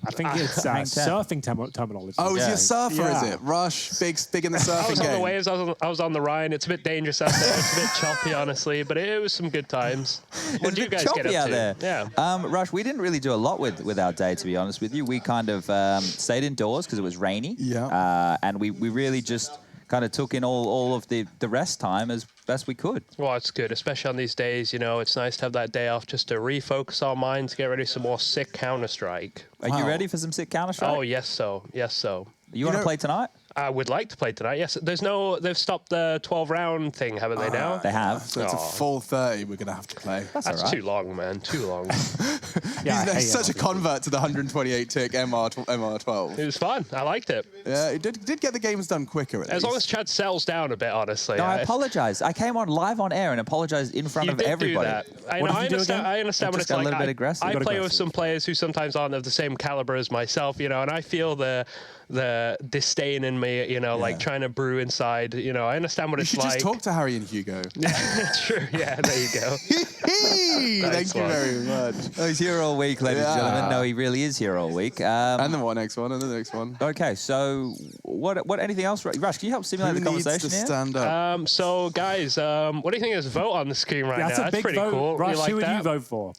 I think it's surfing terminology. Oh, is he a surfer, is it? Rush, big in the surfing I was on game. the waves, I was on the Rhine. It's a bit dangerous out there. It's a bit choppy, honestly, but it was some good times. What did you guys get up out to? there. Yeah. Rush, we didn't really do a lot with our day, to be honest with you. We kind of stayed indoors because it was rainy. Yeah. And we really just kind of took in all of the rest time as best we could. Well, it's good, especially on these days. It's nice to have that day off just to refocus our minds, get ready for some more sick Counter-Strike. Are you ready for some sick Counter-Strike? Oh, yes, so. You want to play tonight? I would like to play tonight, yes. They've stopped the 12-round thing, haven't they now? They have. So it's a full 30 we're going to have to play. That's too long, man. Too long. He's such a convert to the 128-tick MR12. It was fun. I liked it. Yeah, it did get the games done quicker, at As least. long as Chad settles down a bit, honestly. No, I apologize. I came on live on air and apologized in front You of did everybody. do that. I understand what Just it's got like. a little bit aggressive. I play with some players who sometimes aren't of the same caliber as myself, and I feel the disdain in me, like trying to brew inside. I understand what You it's should like. just talk to Harry and Hugo. True. Yeah, there you go. Thank you very much. Oh, he's here all week, ladies and gentlemen. No, he really is here all week. And the next one, and the next one. Okay, so what? Anything else? Rush, can you help stimulate the conversation here? Stand up? So, guys, what do you think of this vote on the screen right now? That's a big pretty vote. cool. Rush, you like who would that? you vote for?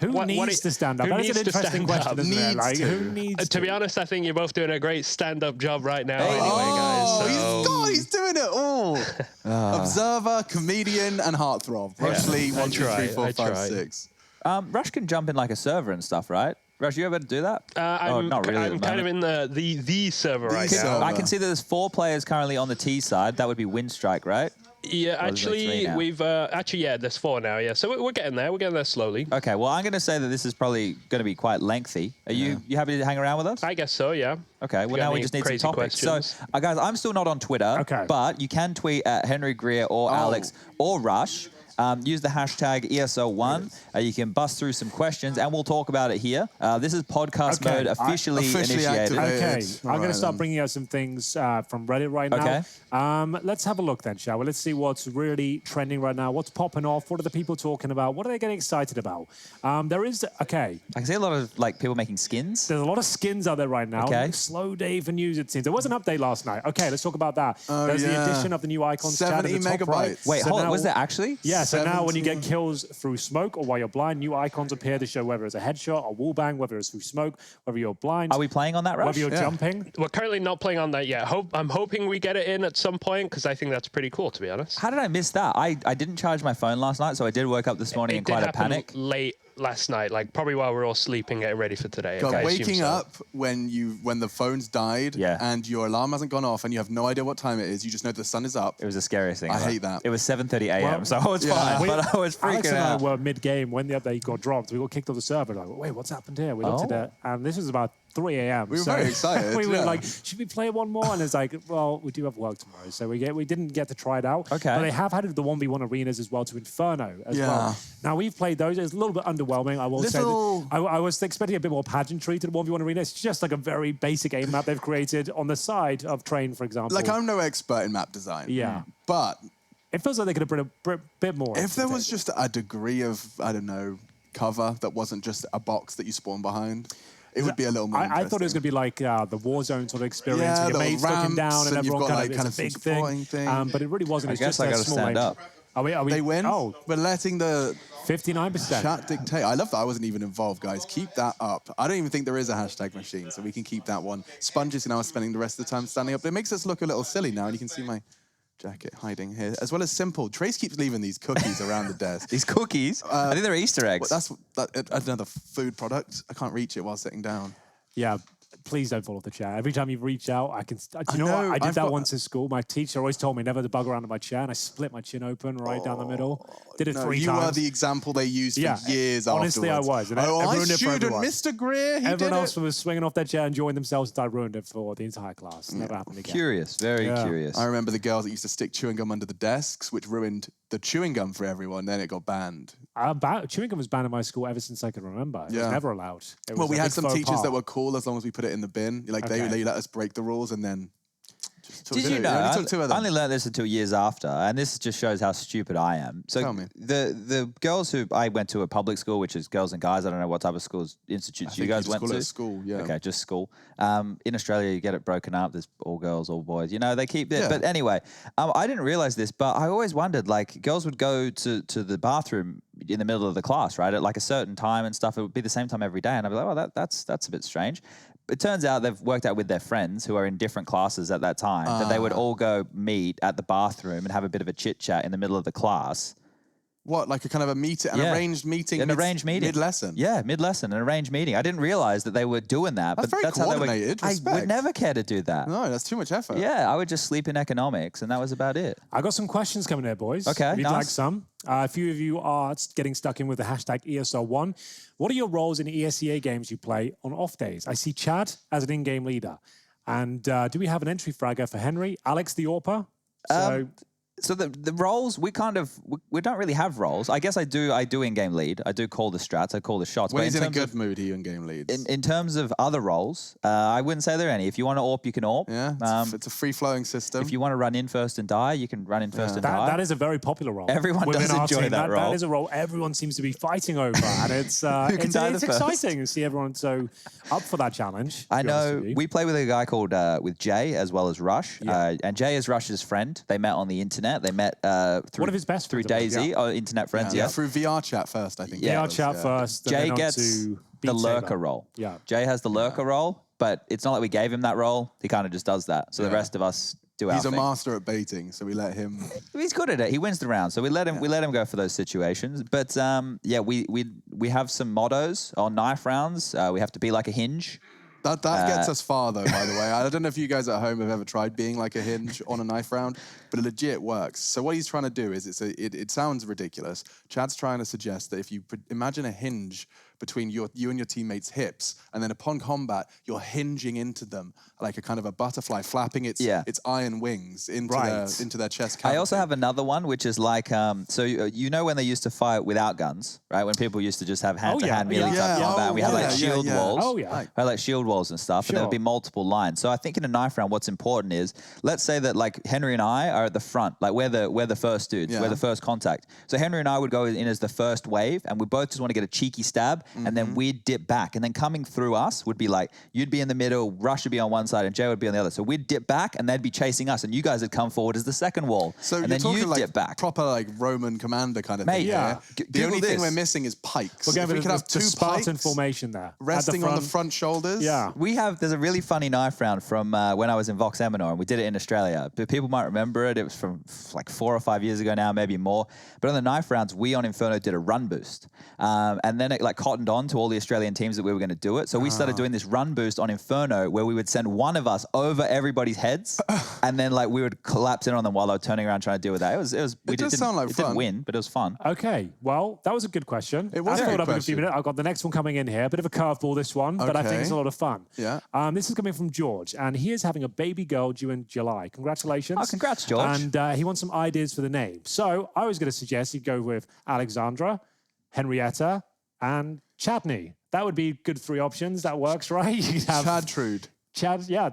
Who needs to stand up? That is an interesting question, isn't it? Like, who needs to be honest, I think you're both doing a great stand-up job right now. Anyway, guys. So. He's doing it all. Observer, comedian, and heartthrob. Rush Lee, 1, 2, 3, 4, 5, 6. Rush can jump in like a server and stuff, right? Rush, you ever do that? Not really. I'm kind of in the server right now. I can see that there's 4 players currently on the T side. That would be Winstrike, right? Yeah, actually, there's 4 now. Yeah, so we're getting there. We're getting there slowly. Okay, well, I'm going to say that this is probably going to be quite lengthy. Are you happy to hang around with us? I guess so. Yeah. Okay, well, now we just need some topics. Questions? So, guys, I'm still not on Twitter, but you can tweet at Henry Greer or Alex or Rush. Use the hashtag ESL1. You can bust through some questions, and we'll talk about it here. This is podcast mode officially initiated. Okay, I'm going to start bringing out some things from Reddit right now. Okay. Let's have a look then, shall we? Let's see what's really trending right now. What's popping off? What are the people talking about? What are they getting excited about? There is, I can see a lot of people making skins. There's a lot of skins out there right now. Okay. Slow day for news, it seems. There was an update last night. Okay, let's talk about that. There's the addition of the new icons. 70 chat at the top megabytes. right. Wait, So hold on. now- Was there actually? Yeah, so now when you get kills through smoke or while you're blind, new icons appear to show whether it's a headshot or wallbang, whether it's through smoke, whether you're blind. Are we playing on that, Rush? Whether you're jumping. We're currently not playing on that yet. I'm hoping we get it in at some point because I think that's pretty cool, to be honest. How did I miss that? I didn't charge my phone last night, so I did wake up this morning in quite a panic. Late last night, like probably while we were all sleeping, getting ready for today. God, waking up when the phone's died and your alarm hasn't gone off and you have no idea what time it is, you just know the sun is up. It was the scariest thing. I hate that. It was 7:30 a.m., so I was fine, but I was freaking Alex and out. I were mid-game when the update got dropped. We got kicked off the server. Like, wait, what's happened here? We looked at it, and this was about 3 a.m. We were very excited. We were like, should we play one more? And it's like, well, we do have work tomorrow, so we didn't get to try it out. Okay. But they have had the 1v1 arenas as well to Inferno as well. Now we've played those. It's a little bit underwhelming, I will say. I was expecting a bit more pageantry to the 1v1 arena. It's just like a very basic aim map they've created on the side of Train, for example. Like, I'm no expert in map design. Yeah. But it feels like they could have put a bit more. If there was just a degree of, I don't know, cover that wasn't just a box that you spawn behind, it would be a little more I thought it was going to be like the Warzone sort of experience where your mate's looking down and everyone kind of, it's a big thing. But it really wasn't. It's just I a got to small stand aim. up. Are we, they win. Oh, we're letting the 59% chat dictate. I love that I wasn't even involved, guys. Keep that up. I don't even think there is a hashtag machine, so we can keep that one. Sponges now are spending the rest of the time standing up. It makes us look a little silly now, and you can see my jacket hiding here, as well as Simple. Trace keeps leaving these cookies around the desk. These cookies? I think they're Easter eggs. That's another food product. I can't reach it while sitting down. Yeah. Please don't fall off the chair. Every time you reach out, I can. You know what? I did that once in school. My teacher always told me never to bug around on my chair, and I split my chin open right down the middle. Did it 3 times. You are the example they used for years honestly, afterwards. I was. And I ruined it for shooted everyone. Mr. Greer. Everyone else was swinging off their chair, enjoying themselves, and I ruined it for the entire class. Never happened again. Curious, very curious. I remember the girls that used to stick chewing gum under the desks, which ruined the chewing gum for everyone. Then it got banned. Chewing gum was banned in my school ever since I could remember. It was never allowed. Well, we had some teachers that were cool as long as we put it in the bin. Like they let us break the rules and then. Did you know? I only learned this until years after, and this just shows how stupid I am. So Tell me. The girls who I went to a public school, which is girls and guys. I don't know what type of schools, institutes you guys went to. School, yeah. Okay, just school. In Australia, you get it broken up. There's all girls, all boys. You know, they keep it. Yeah. But anyway, I didn't realize this, but I always wondered, like, girls would go to the bathroom in the middle of the class, right, at like a certain time and stuff. It would be the same time every day, and I'd be like, oh, that's a bit strange. It turns out they've worked out with their friends who are in different classes at that time that they would all go meet at the bathroom and have a bit of a chit chat in the middle of the class. What, like a kind of arranged meeting? An arranged meeting. Mid-lesson? Yeah, mid-lesson, an arranged meeting. I didn't realize that they were doing that. That's but very that's how they were. coordinated. I Respect. would never care to do that. No, that's too much effort. Yeah, I would just sleep in economics, and that was about it. I got some questions coming here, boys. Okay, if you'd nice. like some. A few of you are getting stuck in with the hashtag ESL1. What are your roles in ESEA games you play on off days? I see Chad as an in-game leader. And do we have an entry fragger for Henry? Alex the AWPer? So the roles, we don't really have roles. I guess I do in-game lead. I do call the strats. I call the shots. When but he's in a good mood, he in-game leads. In terms of other roles, I wouldn't say there are any. If you want to AWP, you can AWP. Yeah, it's a free-flowing system. If you want to run in first and die, you can run in first and die. That is a very popular role. Everyone does enjoy that role. That is a role everyone seems to be fighting over. And it's exciting to see everyone so up for that challenge. I know we play with a guy called with Jay as well as Rush. Yeah. And Jay is Rush's friend. They met on the internet. They met through one of his best through Daisy, or internet friends. Yeah, through VR chat first, I think. VR chat first. Jay gets the lurker role. Yeah, Jay has the lurker role, but it's not like we gave him that role. He kind of just does that. So the rest of us do our He's a thing. master at baiting, so we let him. He's good at it. He wins the round, so we let him. We let him go for those situations. But we have some mottos on knife rounds. We have to be like a hinge. That gets us far, though, by the way. I don't know if you guys at home have ever tried being like a hinge on a knife round, but it legit works. So what he's trying to do is, it sounds ridiculous. Chad's trying to suggest that if you imagine a hinge between you and your teammates' hips, and then upon combat, you're hinging into them like a kind of a butterfly flapping its iron wings into their chest cavity. I also have another one, which is like, so you know when they used to fight without guns, right? When people used to just have hand-to-hand melee type combat, and we had like shield walls. Oh, yeah. We had like shield walls and stuff, and there would be multiple lines. So I think in a knife round, what's important is, let's say that like Henry and I are at the front, like we're the first dudes, we're the first contact. So Henry and I would go in as the first wave, and we both just want to get a cheeky stab, and then we'd dip back. And then coming through us would be like, you'd be in the middle, Rush would be on one side, and Jay would be on the other. So we'd dip back, and they'd be chasing us, and you guys would come forward as the second wall. So and you're then talking you'd like dip back. proper like Roman commander kind of Mate, thing. yeah. The only thing we're missing is pikes. We're If we could have two Spartan pikes formation there. resting on the front shoulders. Yeah. There's a really funny knife round from when I was in Vox Eminor, and we did it in Australia. But people might remember it. It was from like 4 or 5 years ago now, maybe more. But on the knife rounds, we on Inferno did a run boost. And then it like cottoned on to all the Australian teams that we were going to do it. So we started doing this run boost on Inferno where we would send one of us over everybody's heads, and then like we would collapse in on them while they were turning around trying to deal with that. It does sound like fun. Didn't win, but it was fun. Okay, well, that was a good question. It was a good question. I've got the next one coming in here. A bit of a curveball, this one, but I think it's a lot of fun. Yeah. This is coming from George, and he is having a baby girl due in July. Congratulations. Oh, congrats, George. And he wants some ideas for the name. So I was going to suggest you go with Alexandra, Henrietta, and Chadney. That would be good 3 options. That works, right? You have Chadtrude. Chad, yeah,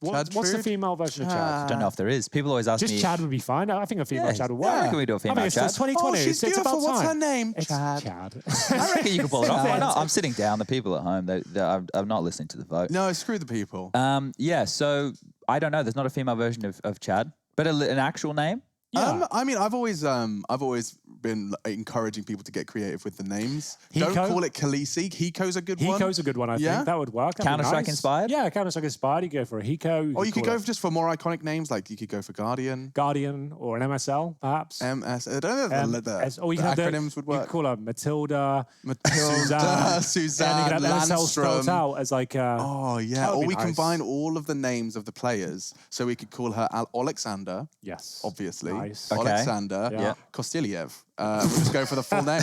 what's the female version of Chad? I don't know if there is. People always ask me. Just Chad would be fine. I think a female Chad would work. I reckon we do a female I mean, Chad. it's 2020. Oh, she's it's beautiful. about time. What's her name? It's Chad. I reckon you can pull it off. Why not? I'm sitting down. The people at home, I'm not listening to the vote. No, screw the people. Yeah, so I don't know. There's not a female version of Chad, but an actual name. Yeah. I mean, I've always been encouraging people to get creative with the names. Hiko? Don't call it Khaleesi. Hiko's a good one. Hiko's a good one, I Yeah? think. That would work. Counter-Strike inspired? Yeah, Counter-Strike inspired. You go for a Hiko. Or you could call go it just for more iconic names, like you could go for Guardian. Guardian or an MSL, perhaps. I don't know if the Or you can have acronyms would You work. could call her Matilda, Suzanne, Suzanne, and you can have MSL spelled Landstrom. out as like... Oh, yeah. that would Or be we nice. combine all of the names of the players. So we could call her Alexander, Yes. obviously. Nice. Okay. Alexander Yeah. Kostiliev. We'll just go for the full name.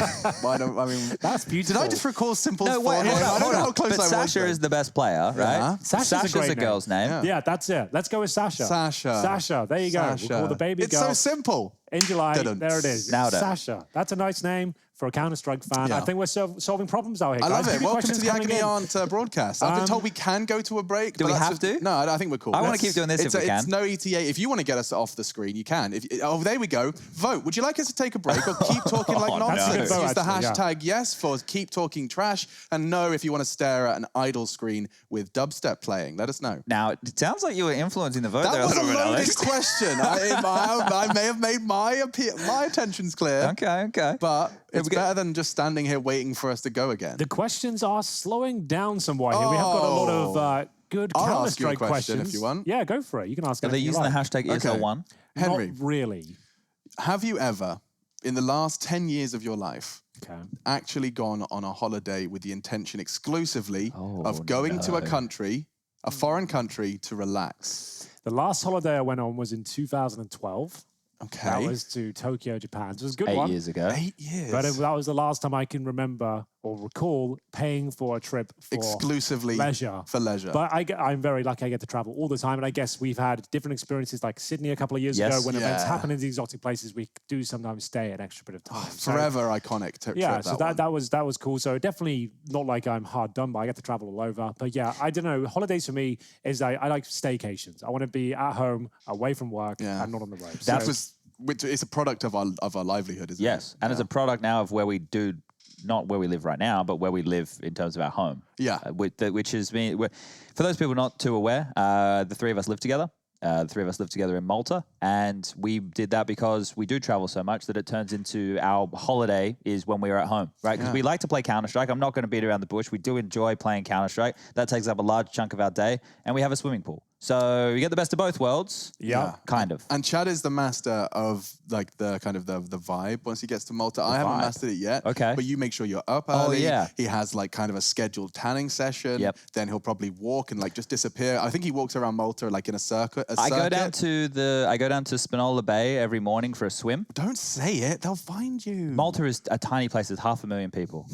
That's beautiful. Did I just recall Simple's No, full wait, name? hold I on, don't hold know on. how close But I was. Sasha is the best player, right? Yeah. Sasha's a great name. girl's name. Yeah, that's it. Let's go with Sasha. Sasha. There you go. We'll call the baby It's girl. so simple. In July, Didn't. there it is. Nailed it. Sasha. That's a nice name for a Counter-Strike fan. Yeah. I think we're solving problems out here. I guys. love Keep it. your Welcome to questions the coming Agony in. Aunt broadcast. I've been told we can go to a break. Do but we that's have to? No, I think we're cool. I wanna keep doing this if we can. It's no ETA. If you want to get us off the screen, you can. There we go. Vote. Would you like us to take a break or keep talking like That's a good nonsense? vote, Use the actually, yeah. hashtag yes for keep talking trash, and no if you want to stare at an idle screen with dubstep playing. Let us know. Now, it sounds like you were influencing the vote That there a was a little bit, loaded Alex. question. I may have made my intentions clear. Okay. But it's better than just standing here waiting for us to go again. The questions are slowing down somewhat here. We have got a lot of good I'll ask you a Counter-Strike question questions. if you want. Yeah, go for it. You can ask Are they anything you using the like. hashtag ESL1? Henry, Not really. have you ever, in the last 10 years of your life, actually gone on a holiday with the intention exclusively of going to a country, a foreign country, to relax? The last holiday I went on was in 2012. Okay. That was to Tokyo, Japan. It was a good 8 one. years ago. 8 years. But that was the last time I can remember or recall paying for a trip for exclusively leisure. For leisure. But I'm very lucky I get to travel all the time. And I guess we've had different experiences like Sydney a couple of years ago when events happen in these exotic places. We do sometimes stay an extra bit of time. Forever iconic trip. Yeah, so one. that was cool. So definitely not like I'm hard done by. I get to travel all over. But yeah, I don't know. Holidays for me is I like staycations. I want to be at home, away from work, and not on the road. It's a product of our livelihood, isn't it? Yes, and it's a product now of where we do, not where we live right now, but where we live in terms of our home. Yeah. Which is me. For those people not too aware, the three of us live together. The three of us live together in Malta, and we did that because we do travel so much that it turns into our holiday is when we are at home, right? Because we like to play Counter-Strike. I'm not going to beat around the bush. We do enjoy playing Counter-Strike. That takes up a large chunk of our day, and we have a swimming pool. So you get the best of both worlds. Yeah. Kind of. And Chad is the master of like the kind of the vibe once he gets to Malta. I haven't mastered it yet. Okay. But you make sure you're up early. Oh, yeah. He has like kind of a scheduled tanning session. Yep. Then he'll probably walk and like just disappear. I think he walks around Malta like in a circuit. I go down to Spinola Bay every morning for a swim. Don't say it. They'll find you. Malta is a tiny place with 500,000 people.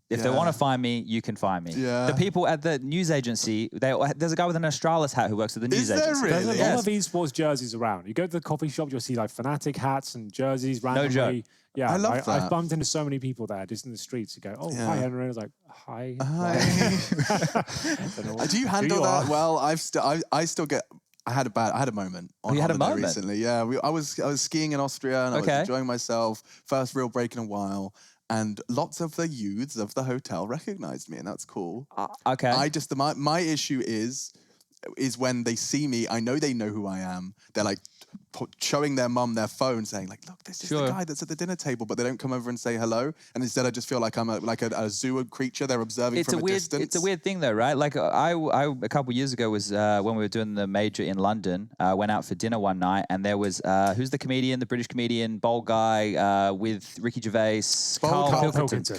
If they want to find me, you can find me. Yeah. The people at the news agency, there's a guy with an Australis hat who works at the news agency. There's a lot of esports jerseys around. You go to the coffee shop, you'll see like Fnatic hats and jerseys randomly. joke. Yeah, I love that. I've bumped into so many people there just in the streets. You go, oh, hi, Henry. I was like, hi. Do you handle that well? I still get. I had a moment on holiday recently. Yeah, I was skiing in Austria and I was enjoying myself. First real break in a while. and lots of the youths of the hotel recognized me, and that's cool. Okay. My issue is when they see me, I know they know who I am. They're like showing their mum their phone, saying like, "Look, this is the guy that's at the dinner table," but they don't come over and say hello. And instead, I just feel like I'm a zoo creature. They're observing from a distance. It's a weird thing, though, right? Like I a couple of years ago was when we were doing the major in London. Went out for dinner one night, and there was who's the comedian, the British comedian, bald guy with Ricky Gervais, Carl Pilkington.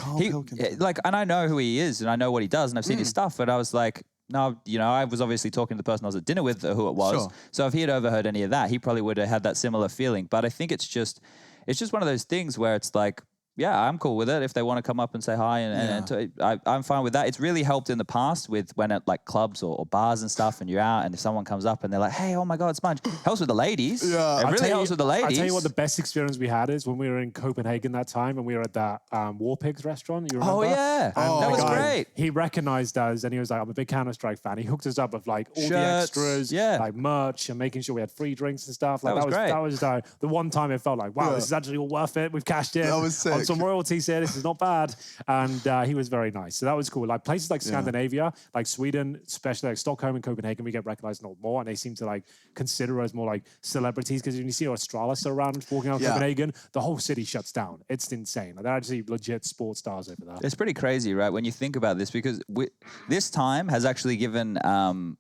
Like, and I know who he is, and I know what he does, and I've seen his stuff. But I was like, no, you know, I was obviously talking to the person I was at dinner with who it was. Sure. So if he had overheard any of that, he probably would have had that similar feeling. But I think it's just one of those things where it's like, yeah, I'm cool with it if they want to come up and say hi, and I'm fine with that. It's really helped in the past with when at like clubs or bars and stuff, and you're out, and if someone comes up and they're like, "Hey, oh my God, Sponge," helps with the ladies. Yeah, it really helps with the ladies. I tell you what, the best experience we had is when we were in Copenhagen that time, and we were at that War Pigs restaurant. You remember? Oh yeah, that was great. He recognized us, and he was like, "I'm a big Counter-Strike fan." He hooked us up with like all Shirts, the extras, like merch, and making sure we had free drinks and stuff. Like, that was great. That was the one time it felt like, wow, this is actually all worth it. We've cashed in. That was sick. On some royalties here. This is not bad. And he was very nice. So that was cool. Like places like Scandinavia, like Sweden, especially like Stockholm and Copenhagen, we get recognized a lot more, and they seem to like consider us more like celebrities, because when you see Australis around walking out of Copenhagen, the whole city shuts down. It's insane. Like, they're actually legit sports stars over there. It's pretty crazy, right, when you think about this, because this time has actually given,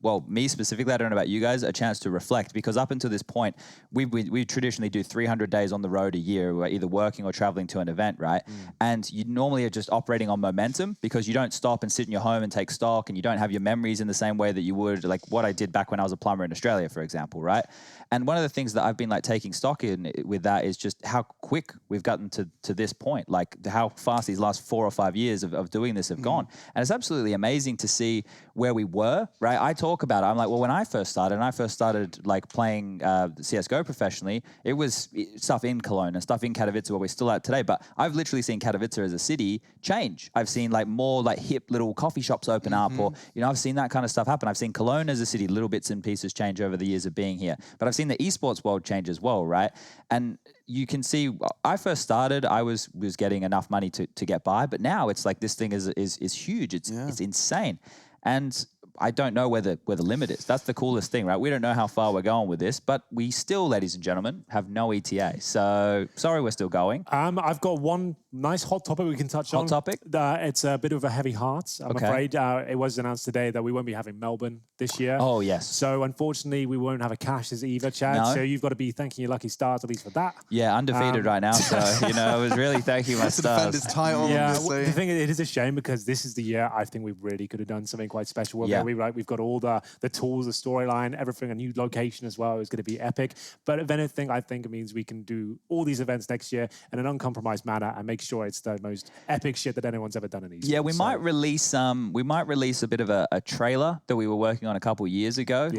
well, me specifically, I don't know about you guys, a chance to reflect, because up until this point, we traditionally do 300 days on the road a year. We're either working or traveling to an event, right? And you normally are just operating on momentum, because you don't stop and sit in your home and take stock, and you don't have your memories in the same way that you would, like what I did back when I was a plumber in Australia, for example, right? And one of the things that I've been like taking stock in with that is just how quick we've gotten to this point, like how fast these last 4 or 5 years of doing this have gone. And it's absolutely amazing to see where we were, right? I talk about it. I'm like, well, when I first started like playing CSGO professionally, it was stuff in Cologne and stuff in Katowice where we're still at today. But I've literally seen Katowice as a city change. I've seen like more like hip little coffee shops open up, or, you know, I've seen that kind of stuff happen. I've seen Cologne as a city, little bits and pieces change over the years of being here. But I've seen the esports world change as well, right? And you can see, I first started, I was getting enough money to get by, but now it's like this thing is huge. It's insane. And I don't know where the limit is. That's the coolest thing, right? We don't know how far we're going with this, but we still, ladies and gentlemen, have no ETA. So sorry, we're still going. I've got one nice hot topic we can touch on. Hot topic? It's a bit of a heavy heart, I'm afraid. It was announced today that we won't be having Melbourne this year. Oh, yes. So unfortunately, we won't have a Caches either, Chad. No. So you've got to be thanking your lucky stars, at least for that. Yeah, undefeated right now. So, you know, I was really thanking my stars. Defend his title. Yeah, the thing is, it is a shame, because this is the year I think we really could have done something quite special with it. We've got all the tools, the storyline, everything, a new location as well. It's going to be epic. But if anything, I think it means we can do all these events next year in an uncompromised manner and make sure it's the most epic shit that anyone's ever done in esports. Yeah, we might release a bit of a trailer that we were working on a couple of years ago,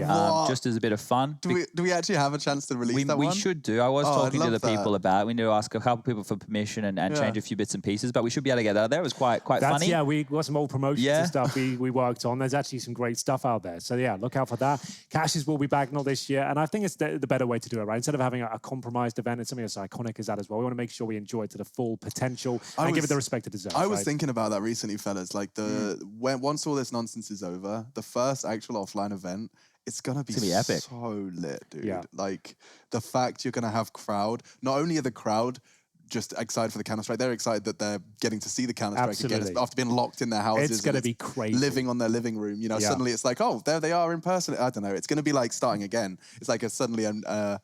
just as a bit of fun. Do we actually have a chance to release that one? We should do. I was talking to the people about it. We need to ask a couple people for permission and change a few bits and pieces, but we should be able to get that out there. It was quite funny. Yeah, we got some old promotions and stuff we worked on. There's actually some great stuff out there. So yeah, look out for that. Caches will be back not this year, and I think it's the better way to do it, right? Instead of having a compromised event, it's something as iconic as that as well. We want to make sure we enjoy it to the full potential and give it the respect it deserves. I was thinking about that recently, fellas. Like once all this nonsense is over, the first actual offline event, it's gonna be epic. So lit, dude. Yeah. Like the fact you're gonna have crowd. Not only are the crowd just excited for the Counter-Strike, they're excited that they're getting to see the Counter-Strike again after being locked in their houses. It's going to be crazy. Living on their living room. You know, suddenly it's like, oh, there they are in person. I don't know. It's going to be like starting again. It's like suddenly the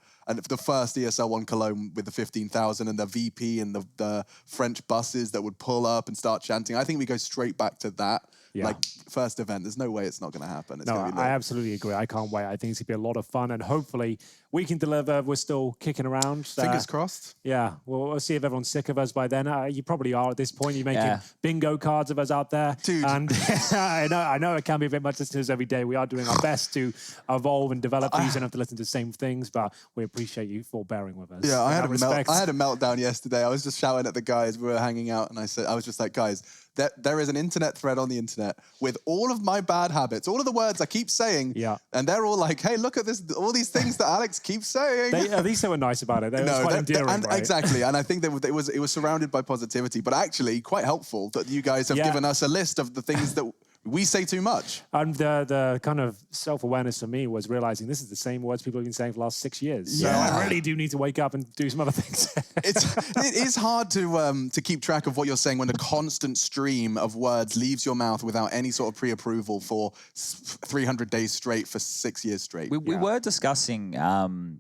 first ESL 1 Cologne with the 15,000 and the VP and the French buses that would pull up and start chanting. I think we go straight back to that. Yeah. Like first event, there's no way it's not going to happen. It's no, I absolutely agree. I can't wait. I think it's going to be a lot of fun, and hopefully we can deliver. We're still kicking around. Fingers crossed. Yeah, we'll see if everyone's sick of us by then. You probably are at this point. You're making bingo cards of us out there. Dude. And I know it can be a bit much listeners every day. We are doing our best to evolve and develop these. You don't have to listen to the same things, but we're appreciate you for bearing with us. Yeah, I had I a meltdown yesterday. I was just shouting at the guys. We were hanging out, and I was just like, guys, there is an internet thread on the internet with all of my bad habits, all of the words I keep saying. Yeah. And they're all like, hey, look at this, all these things that Alex keeps saying. At least they were nice about it. They were quite endearing, right? Exactly. And I think it was surrounded by positivity, but actually quite helpful that you guys have given us a list of the things that we say too much. And the kind of self-awareness for me was realizing this is the same words people have been saying for the last 6 years. So I really do need to wake up and do some other things. It is hard to keep track of what you're saying when a constant stream of words leaves your mouth without any sort of pre-approval for 300 days straight for 6 years straight. We were discussing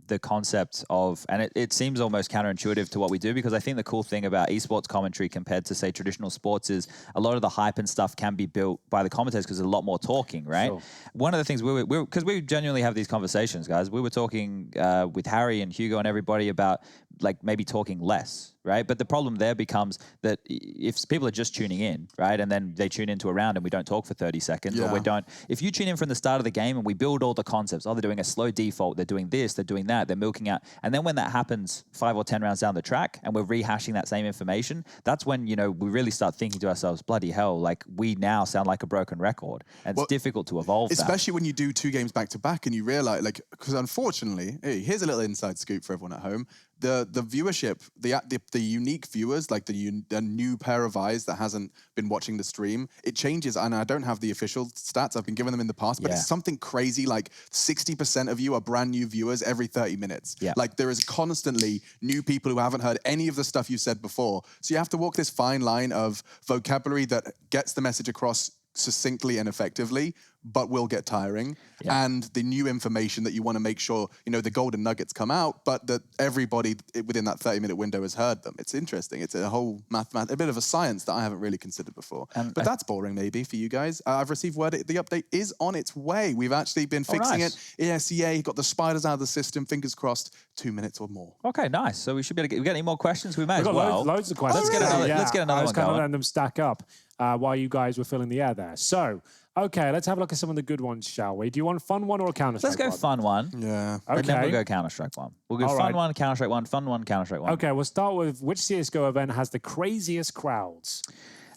the concept of, and it seems almost counterintuitive to what we do, because I think the cool thing about esports commentary compared to, say, traditional sports is a lot of the hype and stuff can be built by the commentators because there's a lot more talking, right? Sure. One of the things because we genuinely have these conversations, guys. We were talking with Harry and Hugo and everybody about like maybe talking less, right? But the problem there becomes that if people are just tuning in, right, and then they tune into a round and we don't talk for 30 seconds, or we don't. If you tune in from the start of the game and we build all the concepts, they're doing a slow default, they're doing this, they're doing that, they're milking out, and then when that happens 5 or 10 rounds down the track and we're rehashing that same information, that's when we really start thinking to ourselves, bloody hell, like we now sound like a broken record, and it's difficult to evolve. Especially when you do 2 games back to back and you realize, like, because unfortunately, hey, here's a little inside scoop for everyone at home. The viewership, the unique viewers, like the new pair of eyes that hasn't been watching the stream, it changes. And I don't have the official stats. I've been given them in the past, but it's something crazy. Like 60% of you are brand new viewers every 30 minutes. Yeah. Like there is constantly new people who haven't heard any of the stuff you said before. So you have to walk this fine line of vocabulary that gets the message across succinctly and effectively, but will get tiring. And the new information that you want to make sure, the golden nuggets come out, but that everybody within that 30-minute window has heard them. It's interesting. It's a whole a bit of a science that I haven't really considered before. But that's boring maybe for you guys. I've received word the update is on its way. We've actually been fixing it. ESEA got the spiders out of the system. Fingers crossed, 2 minutes or more. Okay, nice. So we should be able to we got any more questions? We may as well. Loads of questions. Let's get another I was one kind of going. letting them stack up while you guys were filling the air there. So, okay, let's have a look at some of the good ones, shall we? Do you want a fun one or a Counter-Strike Let's go fun one. Yeah. And then we'll go Counter-Strike one. We'll go fun one, Counter-Strike one, fun one, Counter-Strike one. Okay, we'll start with which CSGO event has the craziest crowds?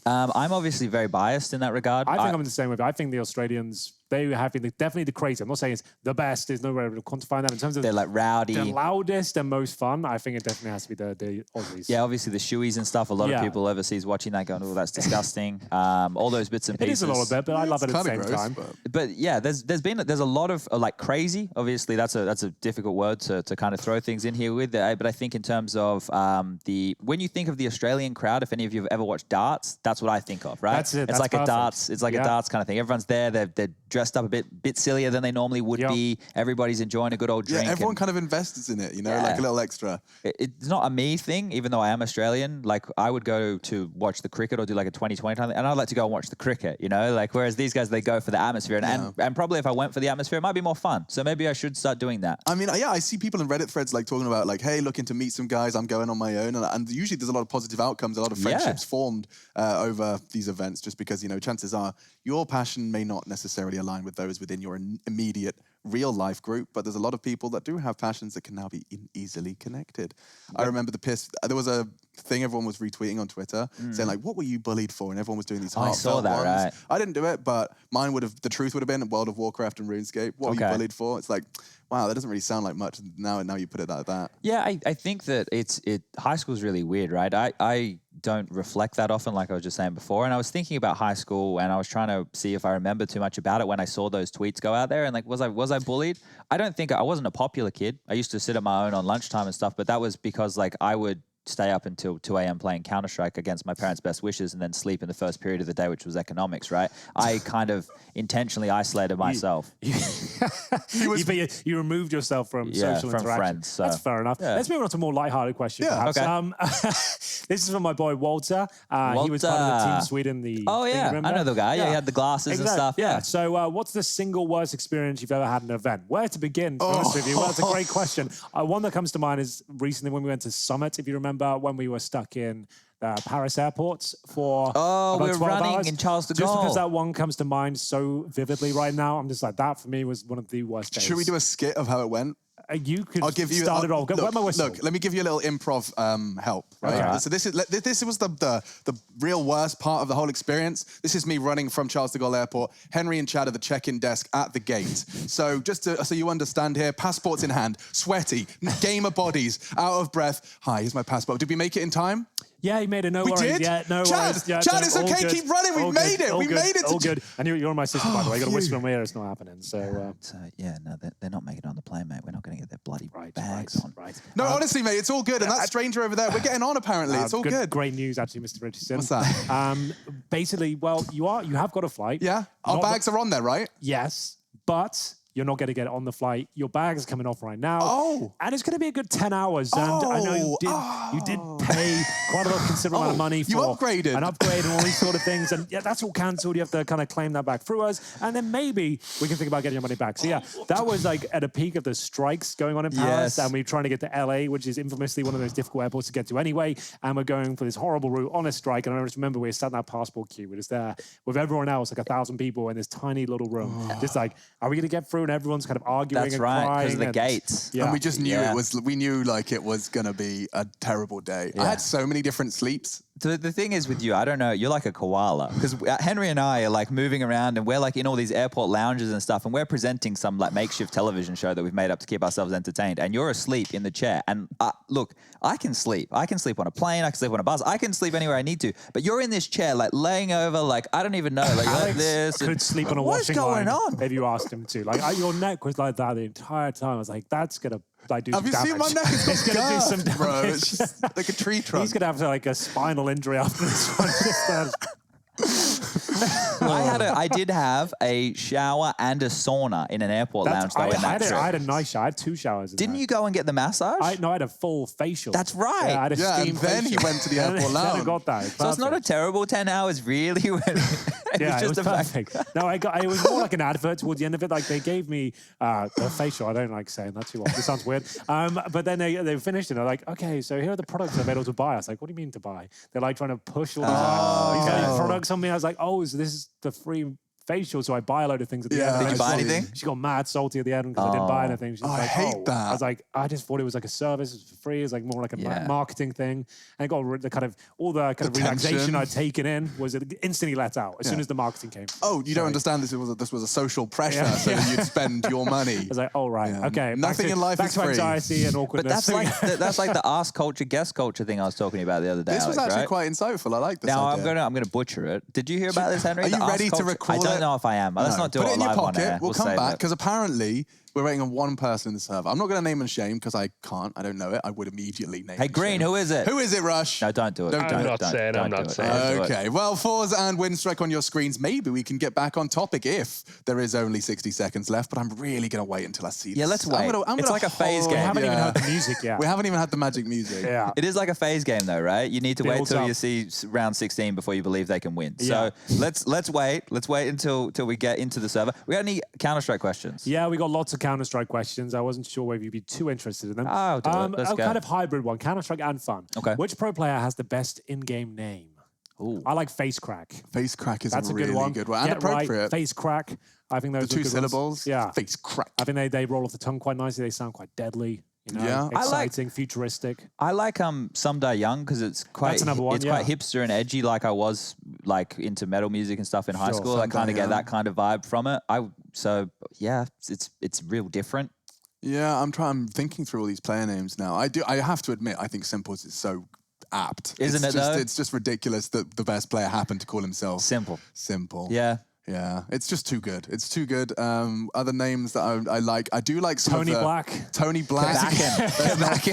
I'm obviously very biased in that regard. I think I'm in the same way. I think the Australians, they have been definitely the craziest. I'm not saying it's the best. There's no way to quantify that in terms of they're like rowdy, the loudest and most fun. I think it definitely has to be the Aussies. Yeah, obviously the shoeies and stuff. A lot of people overseas watching that going, "Oh, that's disgusting." All those bits and pieces. It is a little bit, but I love it at the same time. But yeah, there's a lot of like crazy. Obviously, that's a difficult word to kind of throw things in here with. But I think in terms of when you think of the Australian crowd, if any of you have ever watched darts, that's what I think of, right? That's it. It's That's like perfect. a darts. It's like a darts kind of thing. Everyone's there. They're dressed up a bit sillier than they normally would be. Everybody's enjoying a good old drink. Yeah, everyone kind of invests in it, like a little extra. It's not a me thing, even though I am Australian. Like I would go to watch the cricket or do like a 2020 time, and I'd like to go and watch the cricket, Like whereas these guys, they go for the atmosphere, and probably if I went for the atmosphere, it might be more fun. So maybe I should start doing that. I mean, I see people in Reddit threads like talking about like, hey, looking to meet some guys. I'm going on my own, and usually there's a lot of positive outcomes, a lot of friendships formed over these events, just because chances are your passion may not necessarily align with those within your immediate real life group, but there's a lot of people that do have passions that can now be easily connected. I remember there was a thing everyone was retweeting on Twitter saying like, what were you bullied for? And everyone was doing these heartfelt I saw that, ones. right. I didn't do it, but the truth would have been World of Warcraft and RuneScape. What were you bullied for? It's like, wow, that doesn't really sound like much now you put it like that. Yeah, I think that high school is really weird, right? I don't reflect that often, like I was just saying before. And I was thinking about high school, and I was trying to see if I remember too much about it when I saw those tweets go out there. And like, was I bullied? I don't think I wasn't a popular kid. I used to sit at my own on lunchtime and stuff, but that was because like I would stay up until 2 a.m. playing Counter-Strike against my parents' best wishes and then sleep in the first period of the day, which was economics, right? I kind of intentionally isolated myself. You removed yourself from social from interaction. friends. So. That's fair enough. Yeah. Let's move on to a more lighthearted question. Yeah, perhaps. okay. This is from my boy Walter. He was part of the Team Sweden. Oh yeah, I know the guy. Yeah, he had the glasses and stuff. Yeah. So what's the single worst experience you've ever had at an event? Where to begin, to be honest with you? Well, that's a great question. One that comes to mind is recently when we went to Summit, if you remember, when we were stuck in Paris airports for about we're 12 running hours. in Charles de Gaulle. Just because that one comes to mind so vividly right now, I'm just like, that for me was one of the worst days. Should we do a skit of how it went? You could I'll give you, start it off. Go, where my whistle? Look, let me give you a little improv help. Right? Okay. So this was the real worst part of the whole experience. This is me running from Charles de Gaulle Airport. Henry and Chad at the check-in desk at the gate. So so you understand here, passports in hand, sweaty, gamer bodies, out of breath. Hi, here's my passport. Did we make it in time? Yeah, he made it. No We worries. did? Yeah, no Chad, worries. Yeah, Chad, no, it's all okay. good. Keep running. All We good. made it. All We good. made it. All good. And you're my sister, by the way. You got to whisper in my ear. It's not happening. So yeah, no, they're not making it on the plane, mate. We're not going to get their bloody bags on. Right. No, honestly, mate, it's all good. And that stranger over there, we're getting on apparently. It's all good. Great news, actually, Mr. Richardson. What's that? Basically, well, you have got a flight. Yeah. Our bags are on there, right? Yes, but you're not going to get it on the flight. Your bag is coming off right now. Oh. And it's going to be a good 10 hours. And I know you did pay quite a lot of considerable amount of money for you upgraded. an upgrade and all these sort of things. And yeah, that's all cancelled. You have to kind of claim that back through us. And then maybe we can think about getting your money back. So yeah, that was like at a peak of the strikes going on in Paris. Yes. And we're trying to get to LA, which is infamously one of those difficult airports to get to anyway. And we're going for this horrible route on a strike. And I just remember we were sat in that passport queue. We're just there with everyone else, like 1,000 people in this tiny little room. Just like, are we going to get through? And everyone's kind of arguing That's and right, crying. because of the gates. And we just knew we knew like it was going to be a terrible day. I had so many different sleeps. The thing is with you, I don't know, you're like a koala. Because Henry and I are like moving around and we're like in all these airport lounges and stuff, and we're presenting some like makeshift television show that we've made up to keep ourselves entertained. And you're asleep in the chair. And look, I can sleep. I can sleep on a plane. I can sleep on a bus. I can sleep anywhere I need to. But you're in this chair, like laying over, like, I don't even know. Like, Alex like this. could sleep on a What is washing going line on? if you asked him to. Like your neck was like that the entire time. I was like, that's gonna like do Have some you damage. seen my neck? It's got gonna do girth, some damage. bro. It's just like a tree trunk. He's gonna have like a spinal injury after this one. I did have a shower and a sauna in an airport lounge though. I had a nice shower. I had 2 showers. Didn't you go and get the massage? I had a full facial. That's right. Yeah, I had a steam and then facial. he went to the airport Then lounge. I got that. So it's not a terrible 10 hours, really. Yeah, it was perfect. No, it was more like an advert towards the end of it. Like they gave me a facial. I don't like saying that too often. It sounds weird. But then they finished it. They're like, okay, so here are the products available to buy. I was like, what do you mean to buy? They're like trying to push all these products on me. I was like, oh, so this is the free facial, so I buy a load of things at the end. Did you buy anything? She got mad salty at the end because I didn't buy anything. She's like, I hate that. I was like, I just thought it was like a service, it was for free. It was like more like a marketing thing. And it got the kind of all the kind of relaxation I'd taken in was instantly let out as soon as the marketing came. Oh, you don't understand this was a social pressure so that you'd spend your money. I was like, oh right, okay. Nothing in life back is to free. anxiety and awkwardness. But that's like the ask culture, guest culture thing I was talking about the other day. This was Alex, actually right? quite insightful. I like this Now idea. I'm gonna butcher it. Did you hear about this, Henry? Are you The ask ready to culture? record I don't it? know if I am. Let's not do Put it it in your live on pocket. air. We'll come save back it. because apparently we're waiting on one person in the server. I'm not going to name and shame because I can't. I don't know it. I would immediately name. Hey, and Green, shame. who is it? Who is it, Rush? No, don't do it. Don't do it. I'm not saying. Okay, well, fours and win strike on your screens. Maybe we can get back on topic if there is only 60 seconds left, but I'm really going to wait until I see this. Yeah, let's wait. I'm It's gonna like a phase hold- game. We haven't even Yeah. heard the music yet. We haven't even had the magic music. Yeah. It is like a phase game, though, right? You need to wait Builds till up. you see round 16 before you believe they can win. Yeah. So let's wait. Let's wait until we get into the server. We got any Counter-Strike questions? Yeah, we got lots of Counter-Strike questions. I wasn't sure whether you'd be too interested in them. Oh, do it. Let's a go. kind of hybrid one, Counter-Strike and fun. Okay. Which pro player has the best in-game name? Ooh. I like Face Crack. Face crack is That's a a good really one. good one. And Get appropriate. right, Face Crack. I think those The are two good syllables. Ones. Yeah. Face crack. I think they roll off the tongue quite nicely. They sound quite deadly. You know, Yeah. exciting, futuristic. I like Some Die Young because it's quite That's another one, it's quite hipster and edgy. Like I was like into metal music and stuff in high Sure. school. I Some kind Die of get Young. that kind of vibe from it. It's real different. Yeah, I'm thinking through all these player names now. I have to admit, I think Simples is so apt. Isn't it's it, just, though? It's just ridiculous that the best player happened to call himself Simple. Simple. Yeah. Yeah, it's just too good. It's too good. Other names that I like, I do like some Tony of the, Black. Tony Black.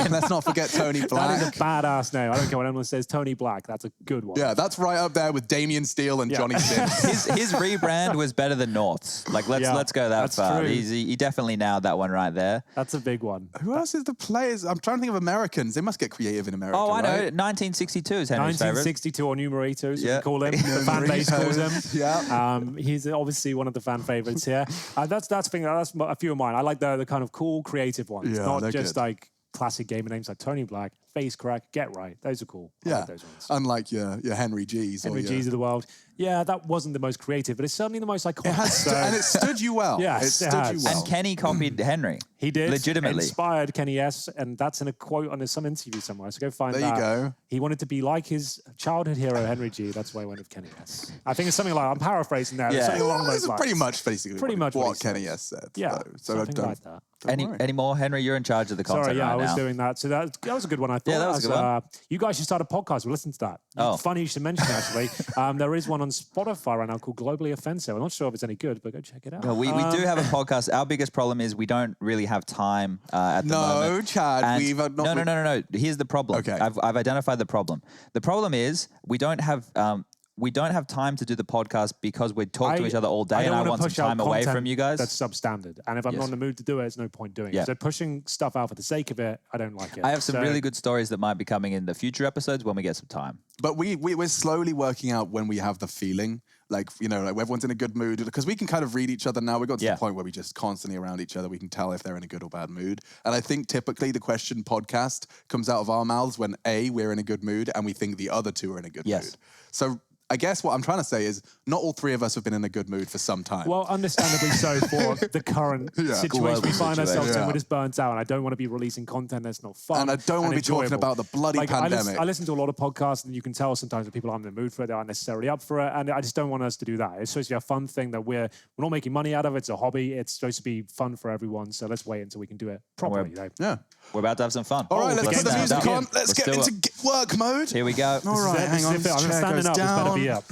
Let's not forget Tony Black. That is a badass name. I don't care what anyone says. Tony Black. That's a good one. Yeah, that's right up there with Damian Steele and Johnny Sins. His rebrand was better than North's. Like let's go that that's far. true. He definitely nailed that one right there. That's a big one. Who else is the players? I'm trying to think of Americans. They must get creative in America. Oh, I know. right? 1962 is Henry's favorite. 1962 or numerators, Yeah. we call him. The fan base calls him. Yeah. He's obviously one of the fan favorites here. That's a few of mine. I like the kind of cool, creative ones. Yeah, Not they're just good. like classic gamer names like Tony Black. Face Crack, Get Right. Those are cool. I Yeah, like those ones. unlike your Henry G's. Henry G's of the world. Yeah, that wasn't the most creative, but it's certainly the most iconic. It has and it stood you well. Yes, it stood you well. And Kenny copied Henry. He did. Legitimately. Inspired Kenny S. And that's in a quote on some interview somewhere. So go find that. There you go. He wanted to be like his childhood hero, Henry G. That's why he went with Kenny S. I think it's something like, I'm paraphrasing there. Yeah. Something along those It's lines. pretty much basically Pretty much what what he Kenny said. S said. Yeah, though. So something don't, like that. Any more, Henry? You're in charge of the content Sorry, yeah, right I was now. doing that. So that was a good one, I thought. Yeah, that was a good one. You guys should start a podcast. We'll listen to that. Oh. Funny you should mention, actually. There is one on Spotify right now called Globally Offensive. I'm not sure if it's any good, but go check it out. No, we do have a podcast. Our biggest problem is we don't really have time at the moment. No, Chad, And we've not... No. Here's the problem. Okay. I've identified the problem. The problem is we don't have time to do the podcast because we talk to each other all day, and I want some time away from you guys. That's substandard. And if I'm not in the mood to do it, there's no point doing it. So pushing stuff out for the sake of it, I don't like it. I have some really good stories that might be coming in the future episodes when we get some time. But we're slowly working out when we have the feeling, like everyone's in a good mood, because we can kind of read each other now. We got to the point where we just constantly around each other. We can tell if they're in a good or bad mood. And I think typically the question podcast comes out of our mouths when A, we're in a good mood, and we think the other two are in a good mood. So I guess what I'm trying to say is not all three of us have been in a good mood for some time. Well, understandably so for the current situation we find ourselves in. We're just burnt out, and I don't want to be releasing content that's not fun. And I don't want to be talking about the bloody pandemic. I listen to a lot of podcasts, and you can tell sometimes when people aren't in the mood for it, they aren't necessarily up for it, and I just don't want us to do that. It's supposed to be a fun thing that we're not making money out of. It's a hobby. It's supposed to be fun for everyone, so let's wait until we can do it properly. Yeah. We're about to have some fun. All right, let's put the music on. Let's get into work mode. Here we go. All right, hang on. I'm standing up. It's better be up.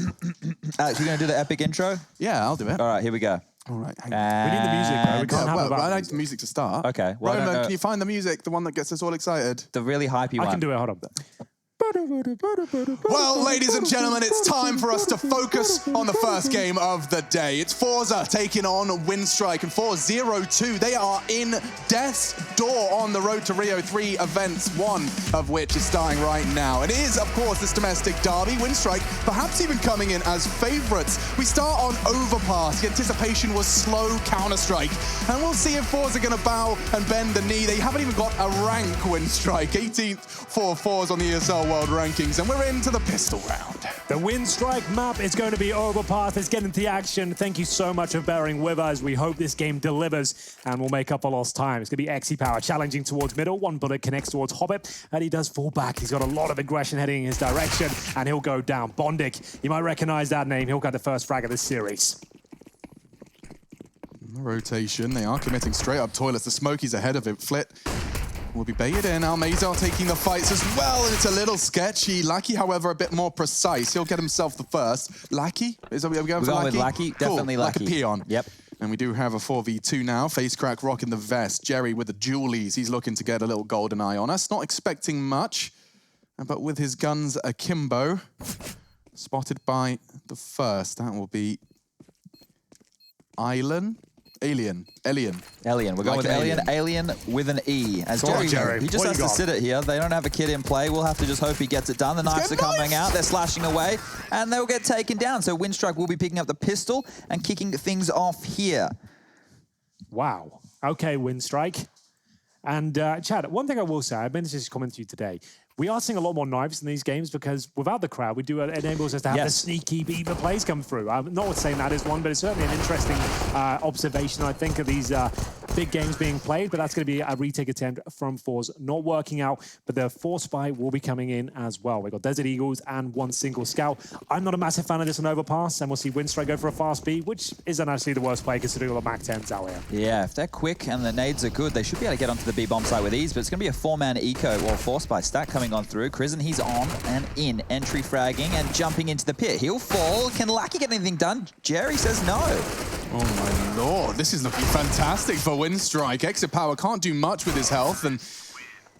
Alex, you going to do the epic intro? Yeah, I'll do it. All right, here we go. All right, hang on. We need the music, though. We can't have I like the music to start. Okay. Well, Roman, can you find the music, the one that gets us all excited? The really hypey one. I can do it. Hold on. Well, ladies and gentlemen, it's time for us to focus on the first game of the day. It's Forza taking on Windstrike, and for 0-2, they are in death's door on the road to Rio 3 events, one of which is starting right now. It is, of course, this domestic derby. Windstrike perhaps even coming in as favourites. We start on Overpass. The anticipation was slow Counter-Strike, and we'll see if Forza are going to bow and bend the knee. They haven't even got a rank, Windstrike. 18th for Forza on the ESL World Rankings, and we're into the pistol round. The Windstrike map is going to be Overpass. Let's get into the action. Thank you so much for bearing with us. We hope this game delivers and will make up for lost time. It's going to be Exy Power challenging towards middle. One bullet connects towards Hobbit, and he does fall back. He's got a lot of aggression heading in his direction, and he'll go down. Bondic, you might recognize that name. He'll get the first frag of this series. Rotation, they are committing straight up toilets. The Smokies ahead of it. Flit will be baited in. Almazar taking the fights as well, and it's a little sketchy. Lackey, however, a bit more precise. He'll get himself the first. Lackey? Are we going for Lackey? With Lackey, definitely cool. Lackey. Like a peon. Yep. And we do have a 4v2 now. Face Crack rocking the vest. Jerry with the Julies. He's looking to get a little golden eye on us. Not expecting much, but with his guns akimbo. Spotted by the first. That will be Alien. We're going with Alien with an E. As Jerry, he just has to sit it here. They don't have a kid in play. We'll have to just hope he gets it done. The knives are coming out. They're slashing away, and they'll get taken down. So Windstrike will be picking up the pistol and kicking things off here. Wow. Okay, Windstrike. And Chad, one thing I will say, I meant to just comment to you today. We are seeing a lot more knives in these games because without the crowd, it enables us to have the sneaky beaver plays come through. I'm not saying that is one, but it's certainly an interesting observation, I think, of these big games being played. But that's going to be a retake attempt from Force not working out. But the Force Spy will be coming in as well. We've got Desert Eagles and one single scout. I'm not a massive fan of this on Overpass, and we'll see Windstrike go for a fast B, which isn't actually the worst play considering all the Mac 10s out here. Yeah, if they're quick and the nades are good, they should be able to get onto the B-bomb site with ease. But it's going to be a four-man eco or Force Spy stack coming on through. Krisen, he's on and in, entry fragging and jumping into the pit. He'll fall. Can Lackey get anything done? Jerry says no. Oh my lord, this is looking fantastic for Windstrike. Exit Power can't do much with his health, and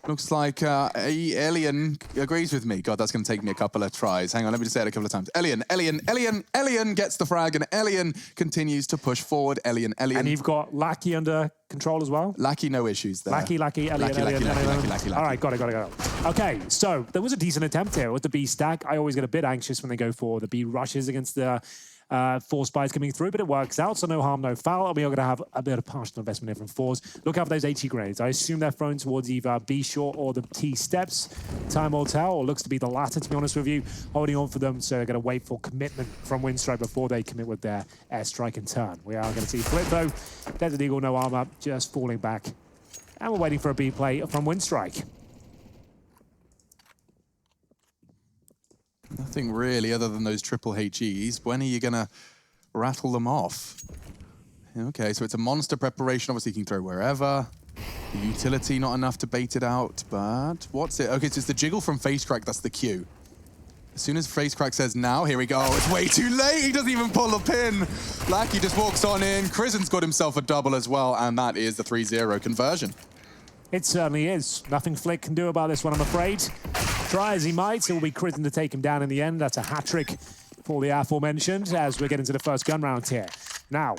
looks like Alien agrees with me. God, that's going to take me a couple of tries. Hang on, let me just say it a couple of times. Alien gets the frag, and Alien continues to push forward. Alien. And you've got Lackey under control as well? Lackey, no issues there. Lackey, Alien. All right, got it. Okay, so there was a decent attempt here with the B stack. I always get a bit anxious when they go for the B rushes against the Force buys coming through, but it works out, so no harm, no foul. And we are going to have a bit of partial investment here from Fours. Look out for those 80 grenades. I assume they're thrown towards either B short or the T steps. Time will tell, or looks to be the latter, to be honest with you. Holding on for them, so they're going to wait for commitment from Winstrike before they commit with their airstrike and turn. We are going to see Flip, though. Desert Eagle, no armor, just falling back. And we're waiting for a B play from Winstrike. Nothing really other than those triple HEs. When are you going to rattle them off? Okay, so it's a monster preparation. Obviously, you can throw wherever. The utility, not enough to bait it out, but what's it? Okay, so it's the jiggle from Facecrack. That's the cue. As soon as Facecrack says now, here we go. It's way too late. He doesn't even pull a pin. Lackey just walks on in. Krizen's got himself a double as well, and that is the 3-0 conversion. It certainly is. Nothing Flick can do about this one, I'm afraid. Try as he might, it will be Krizen to take him down in the end. That's a hat-trick for the aforementioned as we're getting to the first gun round here. Now,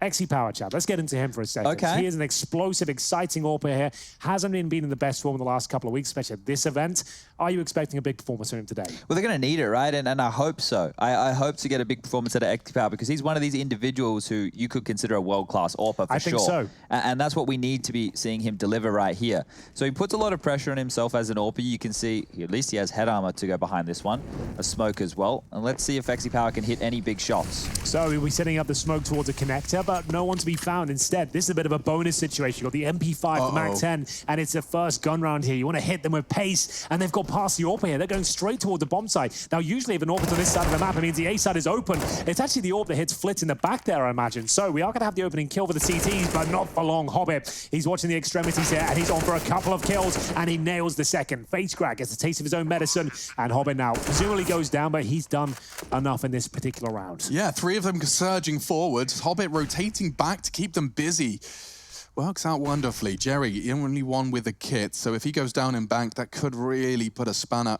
XE Power Chat. Let's get into him for a second. Okay. He is an explosive, exciting AWPer here. Hasn't been in the best form in the last couple of weeks, especially at this event. Are you expecting a big performance from him today? Well, they're going to need it, right? And I hope so. I hope to get a big performance out of XE Power because he's one of these individuals who you could consider a world-class AWPer for sure. I think so. And that's what we need to be seeing him deliver right here. So he puts a lot of pressure on himself as an AWPer. You can see, at least he has head armor to go behind this one. A smoke as well. And let's see if XE Power can hit any big shots. So we'll be setting up the smoke towards a connector, but no one to be found. Instead, this is a bit of a bonus situation. You've got the MP5, the MAC-10, and it's the first gun round here. You want to hit them with pace, and they've got past the AWPer here. They're going straight toward the bomb site. Now, usually if an AWPer's on this side of the map, it means the A side is open. It's actually the AWP that hits Flit in the back there, I imagine. So we are going to have the opening kill for the CTs, but not for long. Hobbit, he's watching the extremities here, and he's on for a couple of kills, and he nails the second. Facecrack gets a taste of his own medicine, and Hobbit now presumably goes down, but he's done enough in this particular round. Yeah, 3 of them surging forward. Hobbit rotating back to keep them busy. Works out wonderfully. Jerry, only one with a kit, so if he goes down in bank, that could really put a spanner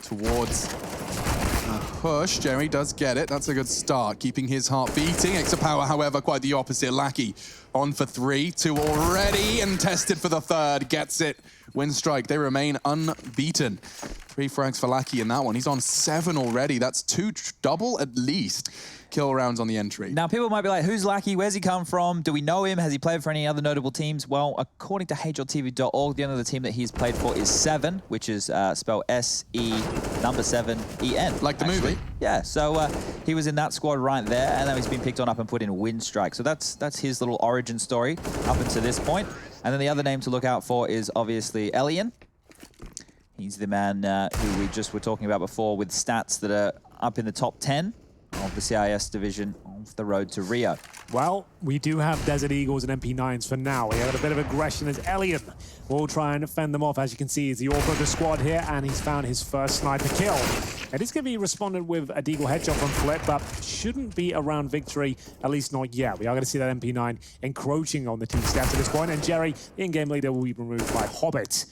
towards a push. Jerry does get it. That's a good start, keeping his heart beating. XE Power, however, quite the opposite. Lackey on for 3, 2 already, and tested for the third. Gets it. Winstrike, they remain unbeaten. 3 frags for Lackey in that one. He's on 7 already. That's 2 double at least kill rounds on the entry. Now, people might be like, who's Lackey? Where's he come from? Do we know him? Has he played for any other notable teams? Well, according to HLTV.org, the only other team that he's played for is Seven, which is spelled S-E-7-E-N. Like the movie? Yeah, so he was in that squad right there, and then he's been picked on up and put in Winstrike. So that's his little origin story up until this point. And then the other name to look out for is obviously Elian. He's the man who we just were talking about before with stats that are up in the top 10 of the CIS division off the road to Rio. Well, we do have Desert Eagles and MP9s for now. We have a bit of aggression as Elian will try and fend them off. As you can see, he's the AWPer of the squad here, and he's found his first sniper kill. It is going to be responded with a Deagle headshot from Flip, but shouldn't be around victory, at least not yet. We are going to see that MP9 encroaching on the team steps at this point, and Jerry, the in-game leader, will be removed by Hobbit.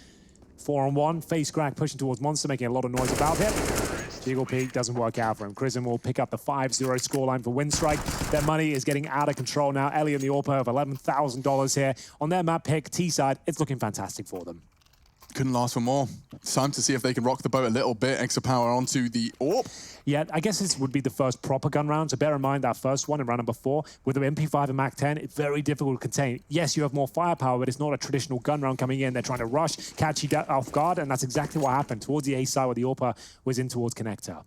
4-on-1, Facecrack pushing towards Monster, making a lot of noise about him. Deagle Peak doesn't work out for him. Krizen will pick up the 5-0 scoreline for Winstrike. Their money is getting out of control now. Ellie and the AWPer of $11,000 here. On their map pick, T-side, it's looking fantastic for them. Couldn't last for more. It's time to see if they can rock the boat a little bit. XE Power onto the AWP. Yeah, I guess this would be the first proper gun round. So bear in mind that first one in round number 4 with the MP5 and MAC-10, it's very difficult to contain. Yes, you have more firepower, but it's not a traditional gun round coming in. They're trying to rush, catch you off guard, and that's exactly what happened towards the A side where the AWPer was in towards connector.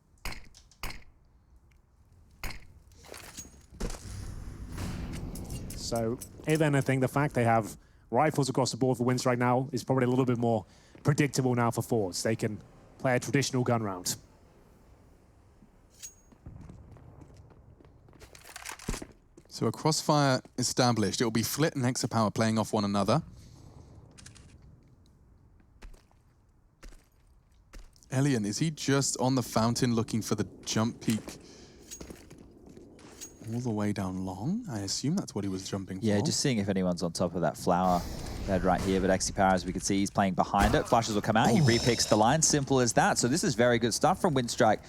So, if anything, the fact they have rifles across the board for Winstrike right now is probably a little bit more predictable now for Fords. They can play a traditional gun round. So a crossfire established. It will be Flit and XE Power playing off one another. Elian, is he just on the fountain looking for the jump peak all the way down long? I assume that's what he was jumping for. Yeah, just seeing if anyone's on top of that flower bed right here. But XE Power, as we can see, he's playing behind it. Flashes will come out. He repicks the line. Simple as that. So this is very good stuff from Winstrike.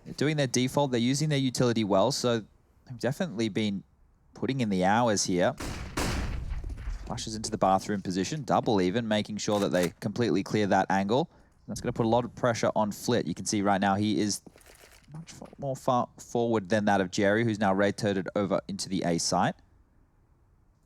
They're doing their default. They're using their utility well. So they've definitely been putting in the hours here. Flashes into the bathroom position. Double even, making sure that they completely clear that angle. That's going to put a lot of pressure on Flit. You can see right now he is much more far forward than that of Jerry, who's now rotated over into the A site.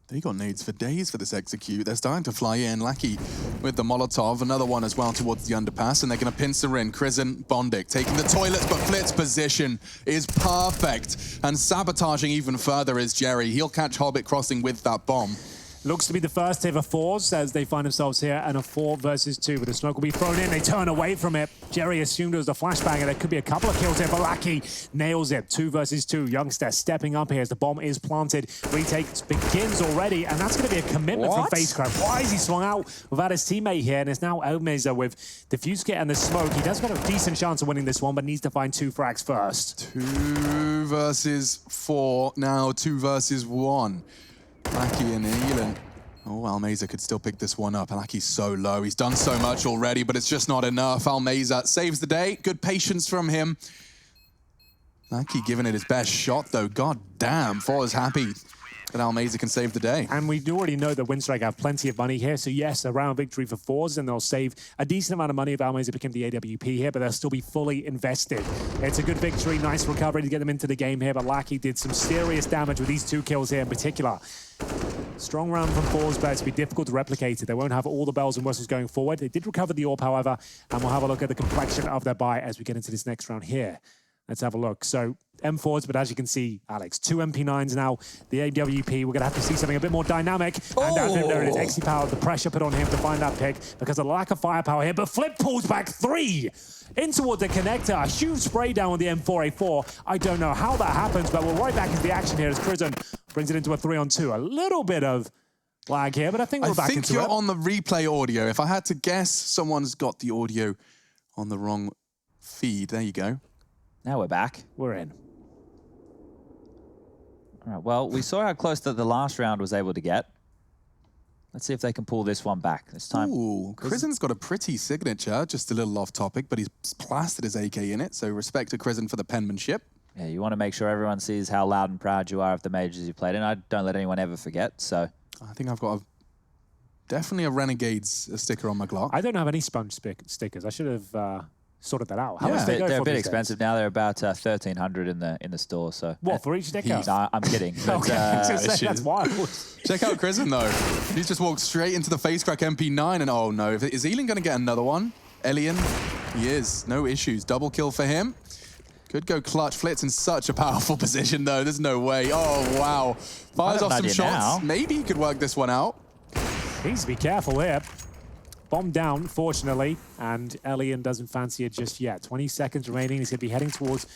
They got nades for days for this execute. They're starting to fly in. Lackey with the Molotov. Another one as well towards the underpass. And they're going to pincer in. Krizen, Bondic taking the toilets, but Flit's position is perfect. And sabotaging even further is Jerry. He'll catch Hobbit crossing with that bomb. Looks to be the first ever fours as they find themselves here in a 4 versus 2, but the smoke will be thrown in. They turn away from it. Jerry assumed it was a flashbang, and there could be a couple of kills here, but Lackey nails it. 2 versus 2. Youngster stepping up here as the bomb is planted. Retake begins already, and that's going to be a commitment from FaceCraft. Why is he swung out without his teammate here? And it's now Elmeza with the fuse kit and the smoke. He does got a decent chance of winning this one, but needs to find 2 frags first. 2 versus 4. Now 2 versus 1. Lackey and Elin. Oh, Almeza could still pick this one up. Lackey's so low. He's done so much already, but it's just not enough. Almeza saves the day. Good patience from him. Lackey giving it his best shot, though. God damn, Four is happy that Almeza can save the day. And we do already know that Winstrike have plenty of money here. So yes, a round victory for Fours, and they'll save a decent amount of money if Almeza become the AWP here, but they'll still be fully invested. It's a good victory, nice recovery to get them into the game here, but Lackey did some serious damage with these 2 kills here in particular. Strong round from Fours, but it's be difficult to replicate it. They won't have all the bells and whistles going forward. They did recover the AWP, however, and we'll have a look at the complexion of their buy as we get into this next round here. Let's have a look. So M4s, but as you can see, Alex, 2 MP9s now. The AWP, we're going to have to see something a bit more dynamic. And there it is, XC Power, the pressure put on him to find that pick because of the lack of firepower here. But Flip pulls back 3 in towards the connector. A huge spray down with the M4A4. I don't know how that happens, but we're right back into the action here as Krizen brings it into a 3-on-2. A little bit of lag here, but I think we're back into it. I think you're on the replay audio. If I had to guess, someone's got the audio on the wrong feed. There you go. Now we're back. We're in. All right, well, we saw how close that the last round was able to get. Let's see if they can pull this one back this time. Ooh, Krizen's got a pretty signature, just a little off topic, but he's plastered his AK in it, so respect to Krizen for the penmanship. Yeah, you want to make sure everyone sees how loud and proud you are of the majors you played in. I don't let anyone ever forget, so. I think I've got definitely a Renegades sticker on my Glock. I don't have any sponge stickers. I should have sorted that out. How much they're for a bit these expensive days? now. They're about 1,300 in the store. So what for each sticker? No, I'm kidding. But, okay, that's wild. Check out Krizen though. He's just walked straight into the face crack MP9, and oh no, is Elin going to get another one? Elian, he is. No issues. Double kill for him. Could go clutch. Flit's in such a powerful position though. There's no way. Oh wow. Fires off some shots. Now. Maybe he could work this one out. Needs to be careful here. Bomb down, fortunately, and Elian doesn't fancy it just yet. 20 seconds remaining. He's going to be heading towards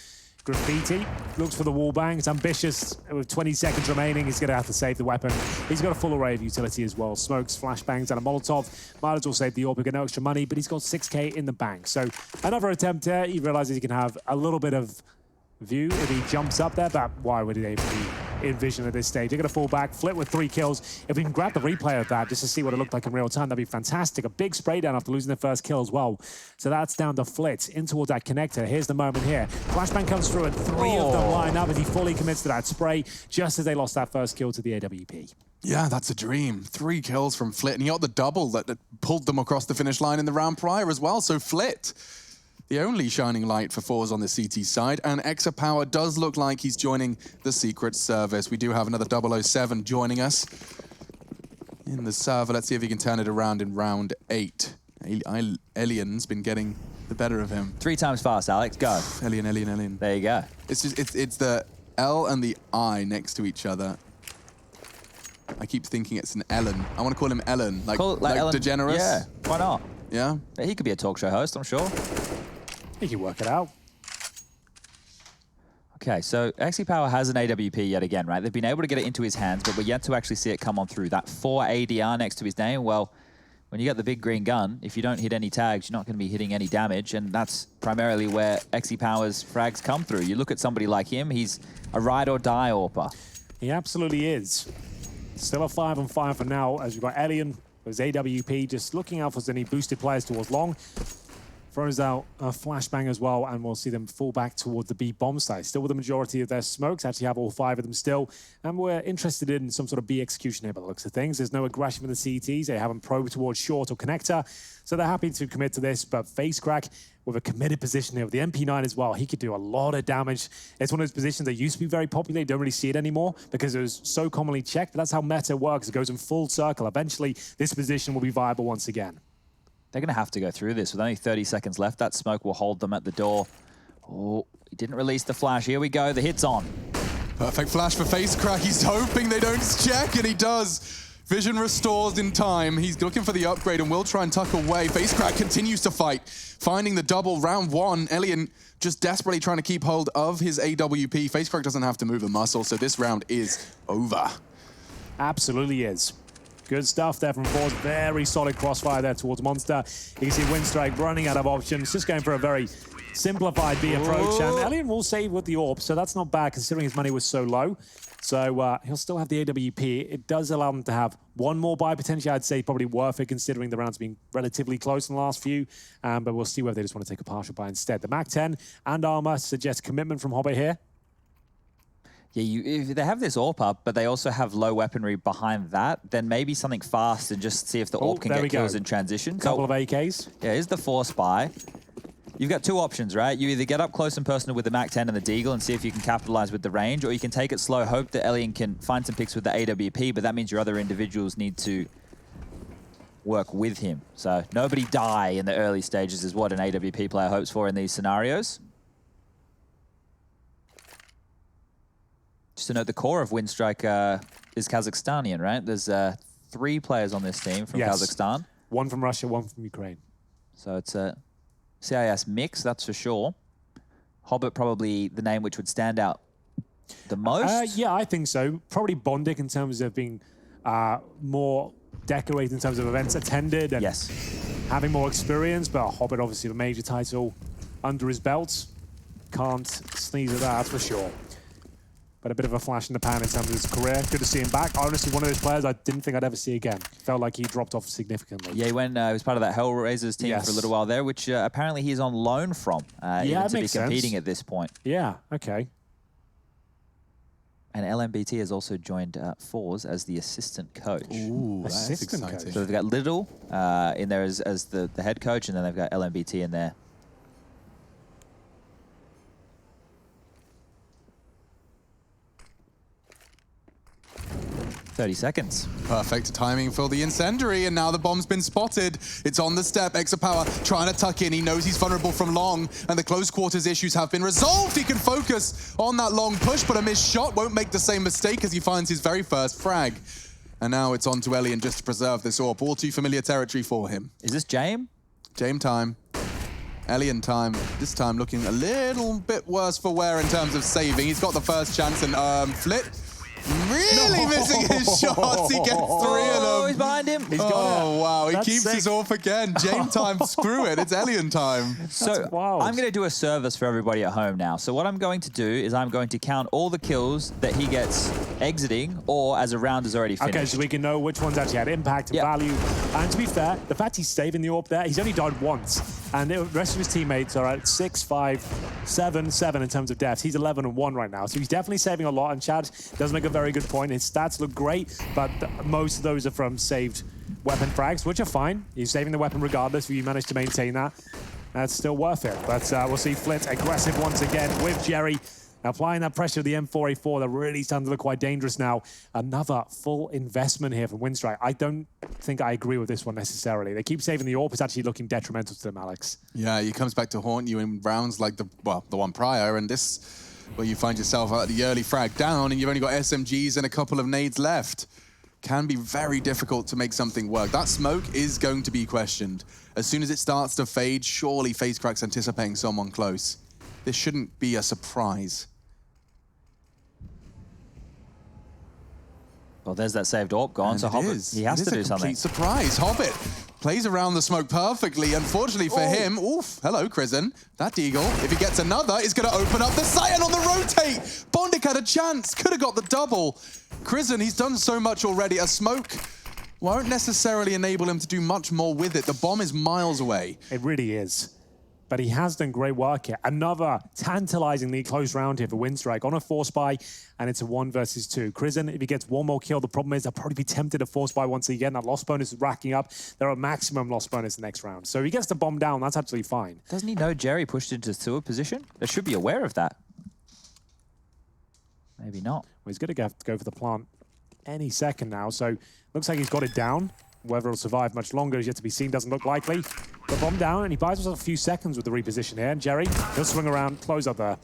Graffiti. Looks for the wall bang. It's ambitious. With 20 seconds remaining, he's going to have to save the weapon. He's got a full array of utility as well. Smokes, flashbangs, and a Molotov. Might as well save the AWP. Get no extra money, but he's got 6K in the bank. So another attempt here. He realizes he can have a little bit of view if he jumps up there, but why would he even be in vision at this stage? They're going to fall back, Flit with 3 kills. If we can grab the replay of that just to see what it looked like in real time, that'd be fantastic. A big spray down after losing their first kill as well. So that's down to Flit in towards that connector. Here's the moment here. Flashbang comes through and 3 of them line up as he fully commits to that spray just as they lost that first kill to the AWP. Yeah, that's a dream. 3 kills from Flit, and he got the double that pulled them across the finish line in the round prior as well. So Flit, the only shining light for Fours on the CT side, and Exa Power does look like he's joining the Secret Service. We do have another 007 joining us in the server. Let's see if he can turn it around in round 8. Elian's been getting the better of him. 3 times fast, Alex. Go. Elian. There you go. It's just it's the L and the I next to each other. I keep thinking it's an Ellen. I want to call him Ellen, like Ellen, DeGeneres. Yeah, why not? Yeah. He could be a talk show host, I'm sure. He can work it out. Okay, so XC Power has an AWP yet again, right? They've been able to get it into his hands, but we're yet to actually see it come on through. That 4 ADR next to his name, well, when you get the big green gun, if you don't hit any tags, you're not going to be hitting any damage, and that's primarily where XC Power's frags come through. You look at somebody like him, he's a ride or die AWPer. He absolutely is. Still a 5-on-5 for now, as we've got Elian with his AWP, just looking out for any boosted players towards long. Throws out a flashbang as well, and we'll see them fall back towards the B bomb site. Still with the majority of their smokes, actually have all 5 of them still. And we're interested in some sort of B execution here by the looks of things. There's no aggression from the CTs. They haven't probed towards short or connector. So they're happy to commit to this, but FaceCrack with a committed position here with the MP9 as well. He could do a lot of damage. It's one of those positions that used to be very popular. You don't really see it anymore because it was so commonly checked. But that's how meta works. It goes in full circle. Eventually, this position will be viable once again. They're going to have to go through this with only 30 seconds left. That smoke will hold them at the door. Oh, he didn't release the flash. Here we go. The hit's on. Perfect flash for FaceCrack. He's hoping they don't check, and he does. Vision restores in time. He's looking for the upgrade and will try and tuck away. FaceCrack continues to fight, finding the double. Round 1. Elian just desperately trying to keep hold of his AWP. FaceCrack doesn't have to move a muscle, so this round is over. Absolutely is. Good stuff there from Force. Very solid crossfire there towards Monster. You can see Windstrike running out of options, just going for a very simplified B approach. And Elian will save with the AWP, so that's not bad considering his money was so low. So he'll still have the AWP. It does allow them to have one more buy potentially. I'd say probably worth it considering the rounds being relatively close in the last few. But we'll see whether they just want to take a partial buy instead. The MAC-10 and armor suggest commitment from Hobbit here. Yeah, if they have this AWP up, but they also have low weaponry behind that, then maybe something fast and just see if the AWP can get kills in transition. Couple of AKs. Yeah, here's the force buy. You've got 2 options, right? You either get up close and personal with the MAC-10 and the Deagle and see if you can capitalize with the range, or you can take it slow, hope that Elian can find some picks with the AWP, but that means your other individuals need to work with him. So nobody die in the early stages is what an AWP player hopes for in these scenarios. Just to note, the core of Windstrike is Kazakhstanian, right? There's 3 players on this team from Kazakhstan. 1 from Russia, 1 from Ukraine. So it's a CIS mix, that's for sure. Hobbit probably the name which would stand out the most? Yeah, I think so. Probably Bondic in terms of being more decorated in terms of events attended and having more experience, but Hobbit obviously the major title under his belt. Can't sneeze at that, that's for sure. But a bit of a flash in the pan in terms of his career. Good to see him back. Honestly, one of those players I didn't think I'd ever see again. Felt like he dropped off significantly. Yeah, he was part of that Hellraisers team for a little while there, which apparently he's on loan from, even to be competing at this point. Yeah, okay. And LMBT has also joined Fours as the assistant coach. Ooh, that's exciting. So they've got Little in there as the head coach, and then they've got LMBT in there. 30 seconds. Perfect timing for the incendiary, and now the bomb's been spotted. It's on the step. Exapower trying to tuck in. He knows he's vulnerable from long, and the close quarters issues have been resolved. He can focus on that long push, but a missed shot won't make the same mistake as he finds his very first frag. And now it's on to Elian just to preserve this AWP. All too familiar territory for him. Is this Jame? Jame time. Elian time. This time looking a little bit worse for wear in terms of saving. He's got the first chance, and Flit really missing his shots. He gets 3 of them. Oh, he's behind him. He's got it. Wow. He keeps his AWP again. Jame time. Screw it. It's Elian time. So I'm going to do a service for everybody at home now. So what I'm going to do is I'm going to count all the kills that he gets exiting or as a round is already finished. Okay, so we can know which ones actually had impact and value. And to be fair, the fact he's saving the AWP there, he's only died once. And the rest of his teammates are at 6, 5, 7, 7 in terms of deaths. He's 11 and 1 right now. So he's definitely saving a lot. And Chad does make a very good point. His stats look great, but most of those are from saved weapon frags, which are fine. He's saving the weapon regardless if you manage to maintain that. That's still worth it. But we'll see Flit aggressive once again with Jerry. Applying that pressure of the M4A4, they're really starting to look quite dangerous now. Another full investment here from Windstrike. I don't think I agree with this one necessarily. They keep saving the AWP. It's actually looking detrimental to them, Alex. Yeah, he comes back to haunt you in rounds like the one prior, and this, where you find yourself at the early frag down and you've only got SMGs and a couple of nades left. Can be very difficult to make something work. That smoke is going to be questioned. As soon as it starts to fade, surely FaceCrack's anticipating someone close. This shouldn't be a surprise. Well, there's that saved AWP gone, so Hobbit, he has to do something. Complete surprise. Hobbit plays around the smoke perfectly. Unfortunately for him, oof, hello, Krisen. That Deagle, if he gets another, is going to open up the site, and on the rotate. Bondic had a chance, could have got the double. Krisen, he's done so much already. A smoke won't necessarily enable him to do much more with it. The bomb is miles away. It really is. but he has done great work here. Another tantalizingly close round here for Winstrike on a force buy, and it's a 1 versus 2. Krizen, if he gets one more kill, the problem is they'll probably be tempted to force buy once again. That loss bonus is racking up. They're at maximum loss bonus the next round. So if he gets the bomb down, that's absolutely fine. Doesn't he know Jerry pushed into sewer position? They should be aware of that. Maybe not. Well, he's going to have to go for the plant any second now, so looks like he's got it down. Whether it'll survive much longer is yet to be seen, doesn't look likely. The bomb down, and he buys himself a few seconds with the reposition here. And Jerry, he'll swing around, close up the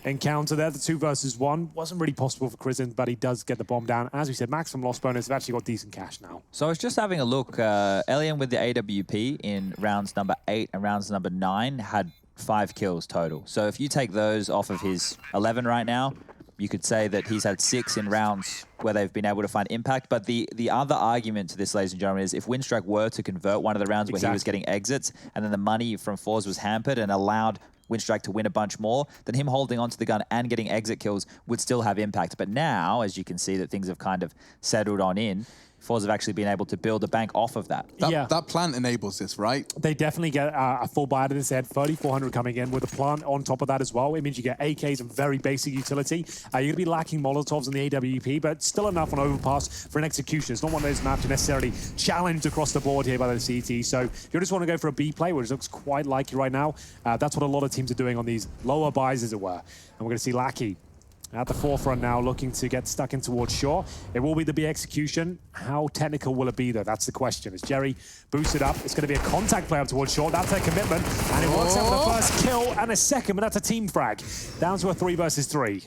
encounter there. The 2 versus 1 wasn't really possible for Krizen, but he does get the bomb down. As we said, maximum loss bonus. They've actually got decent cash now. So I was just having a look. Elian with the AWP in rounds number 8 and rounds number 9 had 5 kills total. So if you take those off of his 11 right now, you could say that he's had 6 in rounds where they've been able to find impact. But the other argument to this, ladies and gentlemen, is if Winstrike were to convert one of the rounds where he was getting exits and then the money from fours was hampered and allowed Winstrike to win a bunch more, then him holding onto the gun and getting exit kills would still have impact. But now, as you can see, that things have kind of settled on in, Fours have actually been able to build a bank off of that. That plant enables this, right? They definitely get a full buy out of this. They had 3,400 coming in with a plant on top of that as well. It means you get AKs and very basic utility. You're going to be lacking Molotovs in the AWP, but still enough on Overpass for an execution. It's not one of those maps to necessarily challenge across the board here by the CT. So if you just want to go for a B play, which looks quite likely right now, that's what a lot of teams are doing on these lower buys, as it were. And we're going to see Lackey at the forefront now, looking to get stuck in towards Shore. It will be the B execution. How technical will it be, though? That's the question. As Jerry boosts it up, it's going to be a contact play up towards Shore. That's their commitment. And it works out with the first kill and a second, but that's a team frag. Down to a 3 versus 3.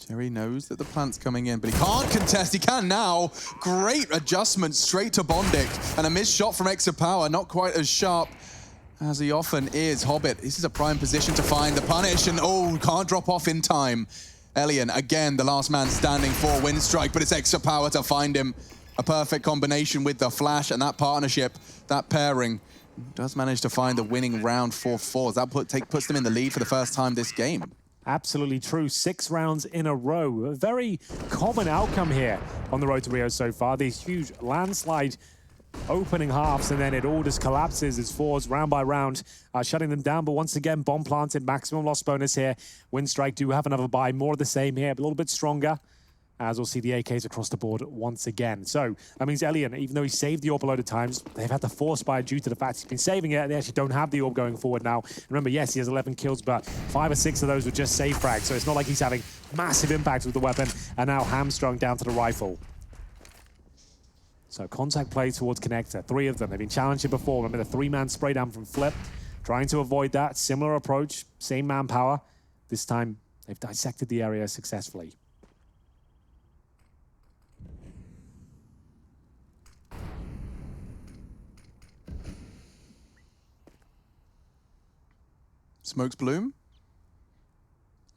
Jerry knows that the plant's coming in, but he can't contest. He can now. Great adjustment straight to Bondic. And a missed shot from Extra Power, not quite as sharp as he often is. Hobbit, this is a prime position to find the punish, and can't drop off in time. Elian, again, the last man standing for Winstrike, but it's Extra Power to find him. A perfect combination with the flash, and that partnership, that pairing, does manage to find the winning round for Fours. That puts them in the lead for the first time this game. Absolutely true. 6 rounds in a row. A very common outcome here on the road to Rio so far. These huge landslide opening halves, and then it all just collapses as Fours round by round shutting them down. But once again, bomb planted, maximum loss bonus here. Winstrike do have another buy, more of the same here, but a little bit stronger, as we'll see the AKs across the board once again. So that means Elian, even though he saved the orb a load of times, they've had to force buy due to the fact he's been saving it. They actually don't have the orb going forward now. Remember, yes, he has 11 kills, but 5 or 6 of those were just save frags, so it's not like he's having massive impact with the weapon, and now hamstrung down to the rifle. So contact play towards Connector. 3 of them. They've been challenged before. Remember the 3-man spray down from Flip. Trying to avoid that. Similar approach. Same manpower. This time, they've dissected the area successfully. Smokes bloom.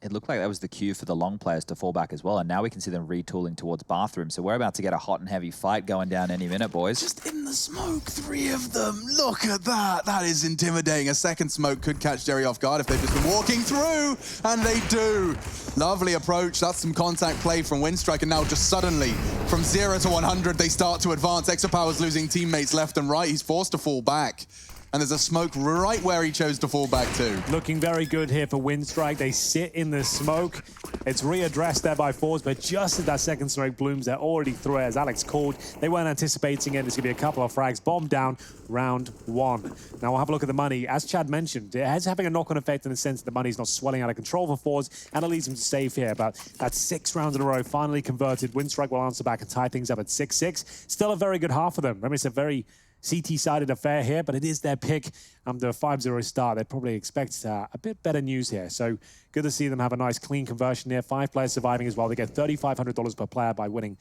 It looked like that was the cue for the long players to fall back as well, and now we can see them retooling towards bathroom. So we're about to get a hot and heavy fight going down any minute, boys. Just in the smoke, 3 of them. Look at that. That is intimidating. A second smoke could catch Jerry off guard if they've just been walking through, and they do. Lovely approach. That's some contact play from Winstrike, and now just suddenly, from 0 to 100, they start to advance. Extra Power's losing teammates left and right. He's forced to fall back. And there's a smoke right where he chose to fall back to. Looking very good here for Winstrike. They sit in the smoke. It's readdressed there by Fours, but just as that second smoke blooms, they're already through it, as Alex called. They weren't anticipating it. There's going to be a couple of frags. Bomb down, round 1. Now we'll have a look at the money. As Chad mentioned, it is having a knock-on effect in the sense that the money's not swelling out of control for Fours, and it leads them to save here. But that's 6 rounds in a row, finally converted. Winstrike will answer back and tie things up at 6-6. Still a very good half of them. Remember, it's a very CT-sided affair here, but it is their pick. The 5-0 start, they probably expect a bit better news here. So good to see them have a nice clean conversion here. 5 players surviving as well. They get $3,500 per player by winning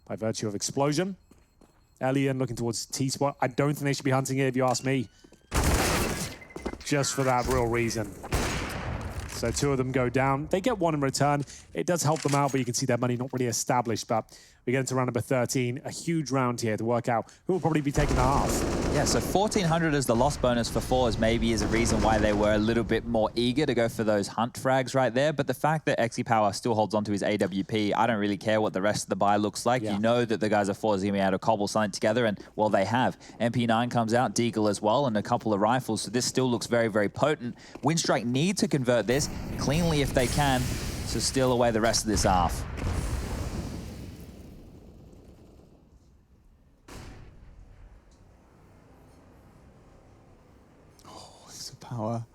by virtue of Explosion. Elian looking towards T-spot. I don't think they should be hunting it, if you ask me. Just for that real reason. So 2 of them go down. They get 1 in return. It does help them out, but you can see their money not really established. But we get into round number 13. A huge round here to work out who will probably be taking the half. Yeah, so 1,400 as the loss bonus for fours maybe is a reason why they were a little bit more eager to go for those hunt frags right there. But the fact that Power still holds on to his AWP, I don't really care what the rest of the buy looks like. Yeah. You know that the guys at fours are going to be able to cobble something together, and, well, they have. MP9 comes out, Deagle as well, and a couple of rifles. So this still looks very, very potent. Winstrike need to convert this cleanly if they can to steal away the rest of this half. Power.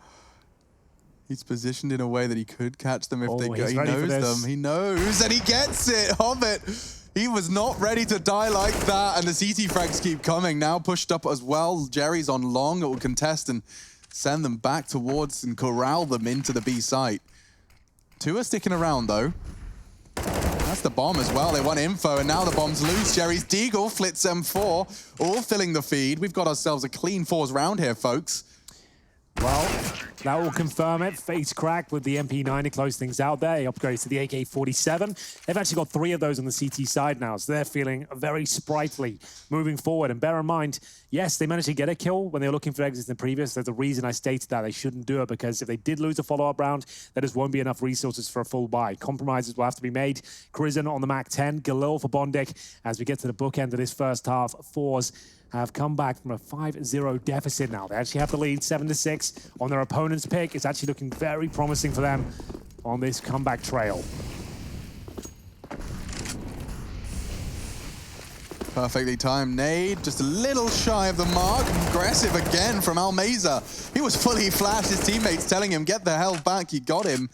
He's positioned in a way that he could catch them if they go. He knows them. He knows, and he gets it. Hobbit. He was not ready to die like that, and the CT frags keep coming. Now pushed up as well. Jerry's on long. It will contest and send them back towards and corral them into the B site. Two are sticking around though. That's the bomb as well. They want info, and now the bomb's loose. Jerry's Deagle, Flitz M4, all filling the feed. We've got ourselves a clean fours round here, folks. Well, that will confirm it. Face cracked with the MP9 to close things out there. He upgrades to the AK-47. They've actually got 3 of those on the CT side now, so they're feeling very sprightly moving forward. And bear in mind, yes, they managed to get a kill when they were looking for exits in the previous. There's a reason I stated that. They shouldn't do it, because if they did lose a follow-up round, there just won't be enough resources for a full buy. Compromises will have to be made. Crizzen on the MAC-10, Galil for Bondik. As we get to the bookend of this first half, fours have come back from a 5-0 deficit now. They actually have the lead 7-6 on their opponent's pick. It's actually looking very promising for them on this comeback trail. Perfectly timed nade, just a little shy of the mark. Aggressive again from Almeza. He was fully flashed, his teammates telling him, get the hell back, you got him.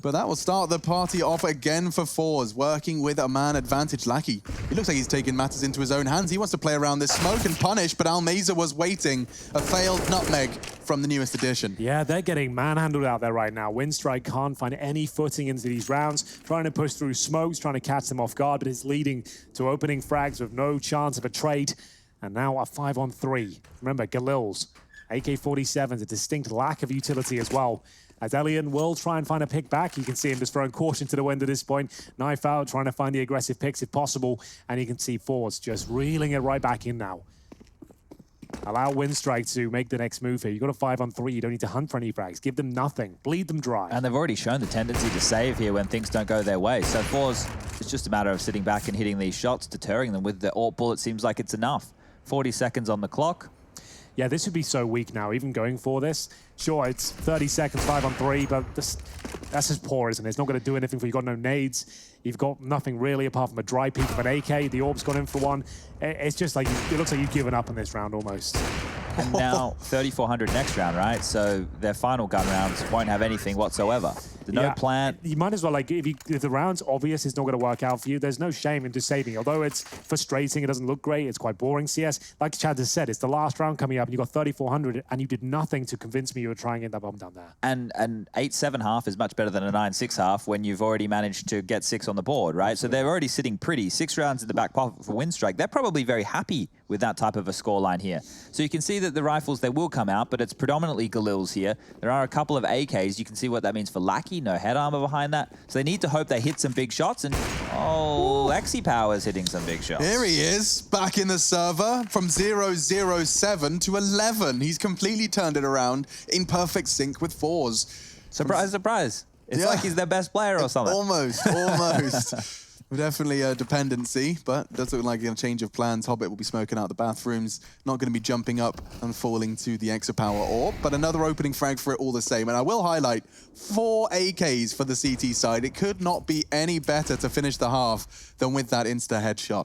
But that will start the party off again for fours, working with a man advantage. Lackey, he looks like he's taking matters into his own hands. He wants to play around this smoke and punish, but Almeza was waiting. A failed nutmeg from the newest edition. Yeah, they're getting manhandled out there right now. Winstrike can't find any footing into these rounds, trying to push through smokes, trying to catch them off guard, but it's leading to opening frags with no chance of a trade. And now a 5-on-3. Remember, Galil's AK-47's a distinct lack of utility as well. As Elian will try and find a pick back. You can see him just throwing caution to the wind at this point. Knife out, trying to find the aggressive picks if possible. And you can see Force just reeling it right back in now. Allow Winstrike to make the next move here. You've got a 5-on-3. You don't need to hunt for any frags. Give them nothing. Bleed them dry. And they've already shown the tendency to save here when things don't go their way. So Force, it's just a matter of sitting back and hitting these shots, deterring them with the AWP bullet. Seems like it's enough. 40 seconds on the clock. Yeah, this would be so weak now, even going for this. Sure, it's 30 seconds, 5-on-3, but that's just poor, isn't it? It's not going to do anything for you. You've got no nades. You've got nothing really apart from a dry peek of an AK. The AWP's gone in for one. It's just like, it looks like you've given up on this round almost. And now 3,400 next round, right? So their final gun rounds won't have anything whatsoever. No plan. You might as well, like, if the round's obvious it's not going to work out for you, there's no shame in just saving. Although it's frustrating, it doesn't look great, it's quite boring CS. Like Chad has said, it's the last round coming up, and you got 3,400, and you did nothing to convince me you were trying to get that bomb down there. And an 8-7 half is much better than a 9-6 half when you've already managed to get 6 on the board, right? So they're already sitting pretty. 6 rounds in the back pocket for Winstrike. They're probably very happy with that type of a scoreline here. So you can see that the rifles, they will come out, but it's predominantly Galil's here. There are a couple of AKs. You can see what that means for Lackey. No head armor behind that. So they need to hope they hit some big shots. And, oh, Power's hitting some big shots. Here he is, back in the server from 0-0-7 to 11. He's completely turned it around in perfect sync with fours. Surprise, surprise. It's like he's their best player or something. Almost, almost. Definitely a dependency, but does look like a change of plans. Hobbit will be smoking out the bathrooms, not going to be jumping up and falling to the Exopower AWP, but another opening frag for it all the same. And I will highlight 4 AKs for the CT side. It could not be any better to finish the half than with that insta headshot.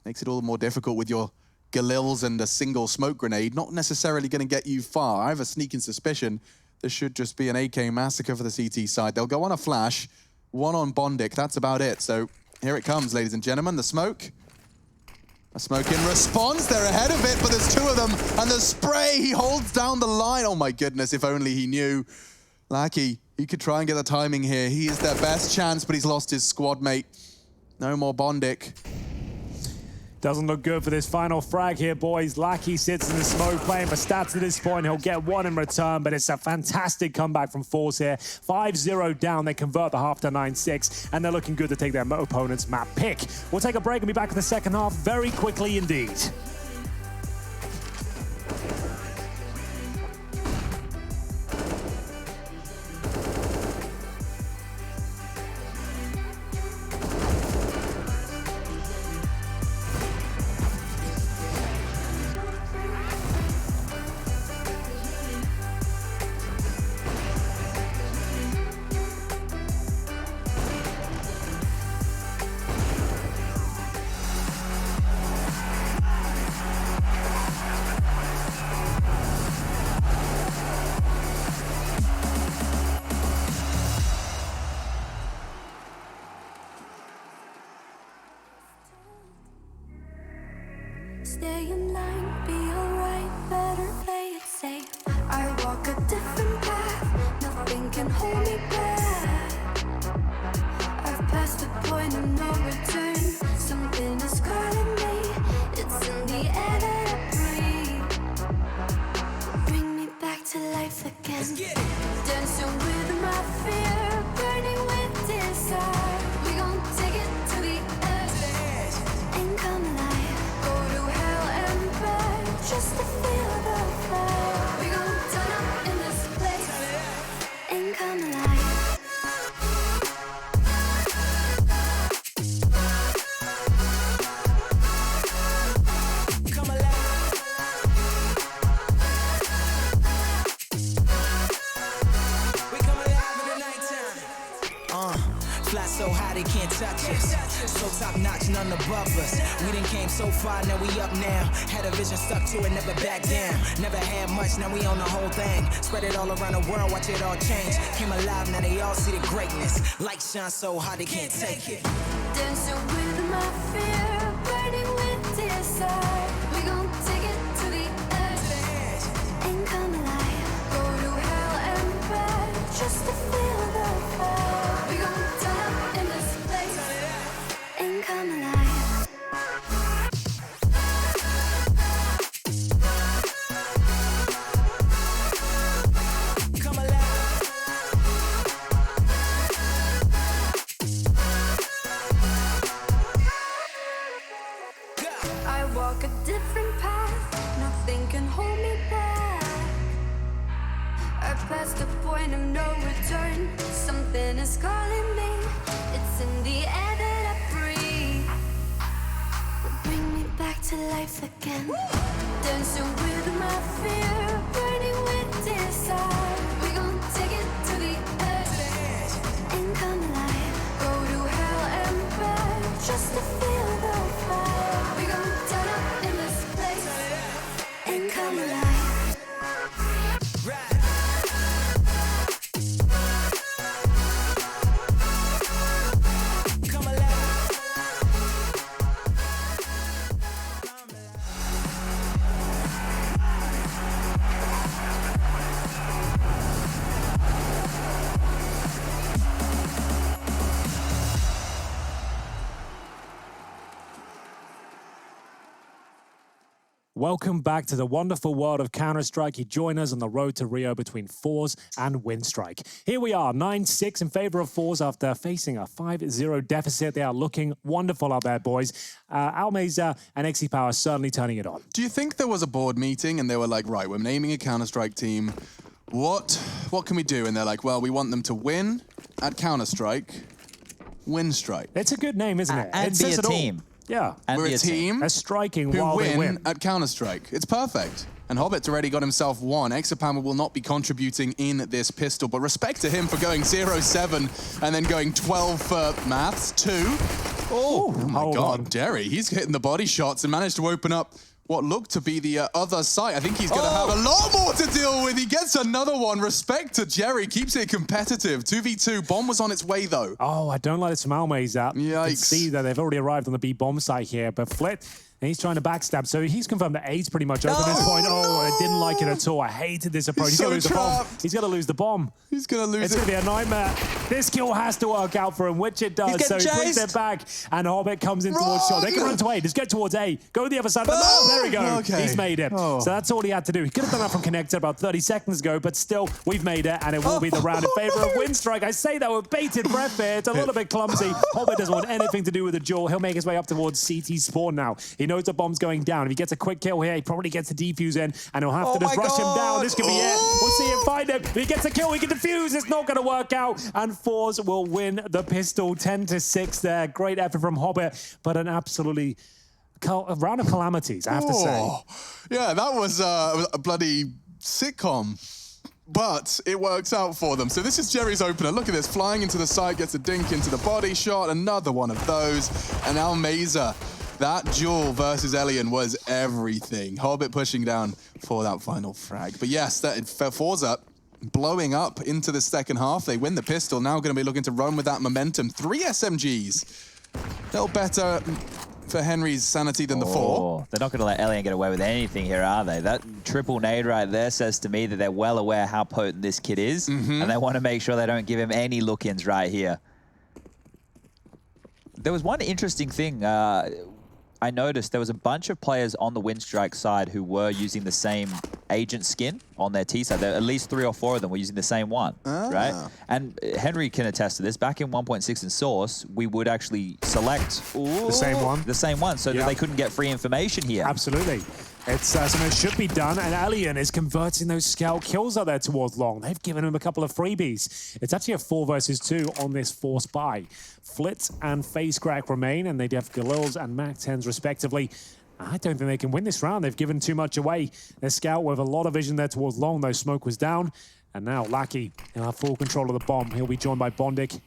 Makes it all the more difficult with your Galils and a single smoke grenade. Not necessarily going to get you far. I have a sneaking suspicion this should just be an AK massacre for the CT side. They'll go on a flash, one on Bondik. That's about it. So here it comes, ladies and gentlemen, the smoke. A smoke in response, they're ahead of it, but there's 2 of them, and the spray, he holds down the line. Oh my goodness, if only he knew. Lackey, he could try and get the timing here. He is their best chance, but he's lost his squad mate. No more Bondik. Doesn't look good for this final frag here, boys. Lackey sits in the smoke playing for stats at this point. He'll get 1 in return, but it's a fantastic comeback from Force here. 5-0 down. They convert the half to 9-6, and they're looking good to take their opponent's map pick. We'll take a break and be back in the second half very quickly indeed. stay in line, be alright, better play it safe. I walk a different path, nothing can hold me back. I've passed the point of no return, something is calling me, it's in the air that I breathe. Bring me back to life again, dancing with my fear, burning with desire. We gon' take it to the edge and come alive. Go to hell and back just to feel the fire. We gon' turn up in this place and come alive. Come alive. We come alive in the nighttime. Fly so high they can't touch us. So top notch, none above us. We done came so far, now we up now. Had a vision, stuck to it, never back down. Never had much, now we on the whole thing. Spread it all around the world, watch it all change. Came alive, now they all see the greatness. Light shine so hard they can't take it. Dancing with my fear, burning with desire. We gon' take it to the edge and come alive. Go to hell and back just to feel the fire. We gon' turn up in this place and come alive. Come alive. I walk a different path, nothing can hold me back. I passed the point of no return, something is calling me, it's in the air that I breathe. Bring me back to life again, dancing with my fear, burning with desire. We gon' take it to the edge and come alive. Go to hell and back just to feel the fire. We gon' turn up in this place and come alive. Come alive. Welcome back to the wonderful world of Counter-Strike. You join us on the road to Rio between Force and Winstrike. Here we are, 9-6 in favor of Force after facing a 5-0 deficit. They are looking wonderful out there, boys. Almeza and XE Power certainly turning it on. Do you think there was a board meeting and they were like, right, we're naming a Counter-Strike team. What can we do? And they're like, well, we want them to win at Counter-Strike, Winstrike. It's a good name, isn't it? And It be says a it all. team. Yeah. And We're be a team They're striking who while they win. at Counter-Strike. It's perfect. And Hobbit's already got himself one. Exapama will not be contributing in this pistol, but respect to him for going 0-7 and then going 12 for maths, 2. Oh my God, Derry, he's hitting the body shots and managed to open up what looked to be the other side. I think he's going to have a lot more to deal with. He gets another one. Respect to Jerry. Keeps it competitive. 2v2. Bomb was on its way, though. Oh, I don't like this from Almeza. You can Yikes. see that they've already arrived on the B bomb site here, but Flit, and he's trying to backstab. So he's confirmed that A's pretty much open at this point. Oh, I didn't like it at all. I hated this approach. He's so going to lose the bomb. trapped. He's going to lose the bomb. He's going to lose It's it. going to be a nightmare. This kill has to work out for him, which it does. He's So getting he brings chased. it back, and Hobbit comes in towards shot. They can run to A. Just get towards A. Go to the other side. Oh, there we go. Okay. He's made it. Oh. So that's all he had to do. He could have done that from Connector about 30 seconds ago, but still, we've made it, and it will be the round in favor of Winstrike. I say that with bated breath here. It's a little bit clumsy. Hobbit doesn't want anything to do with the duel. He'll make his way up towards CT spawn now. He knows the bomb's going down. If he gets a quick kill here, he probably gets a defuse in, and he'll have to just rush him down. This could be it. We'll see him find him. If he gets a kill, he can defuse. It's not going to work out, and Force will win the pistol 10-6 there. Great effort from Hobbit, but an absolutely a round of calamities, I have to say. Yeah, that was a bloody sitcom. But it works out for them. So this is Jerry's opener. Look at this, flying into the side, gets a dink into the body shot, another one of those. And Almeza, that duel versus Elian was everything. Hobbit pushing down for that final frag. But yes, that Forza blowing up into the second half. They win the pistol, now going to be looking to run with that momentum. 3 SMGs. Little better for Henry's sanity than the 4. They're not going to let Elian get away with anything here, are they? That triple nade right there says to me that they're well aware how potent this kid is, and they want to make sure they don't give him any look-ins right here. There was one interesting thing. I noticed there was a bunch of players on the Windstrike side who were using the same agent skin on their T side. At least 3 or 4 of them were using the same one, right? And Henry can attest to this. Back in 1.6 in Source, we would actually select the same one. The same one, so that they couldn't get free information here. Absolutely. It's something that should be done, and Elian is converting those scout kills out there towards Long. They've given him a couple of freebies. It's actually a 4 versus 2 on this force buy. Flit and Face Crack remain, and they have Galils and Mac 10s respectively. I don't think they can win this round. They've given too much away. Their scout with a lot of vision there towards Long, though smoke was down. And now Lackey, he'll have full control of the bomb. He'll be joined by Bondic.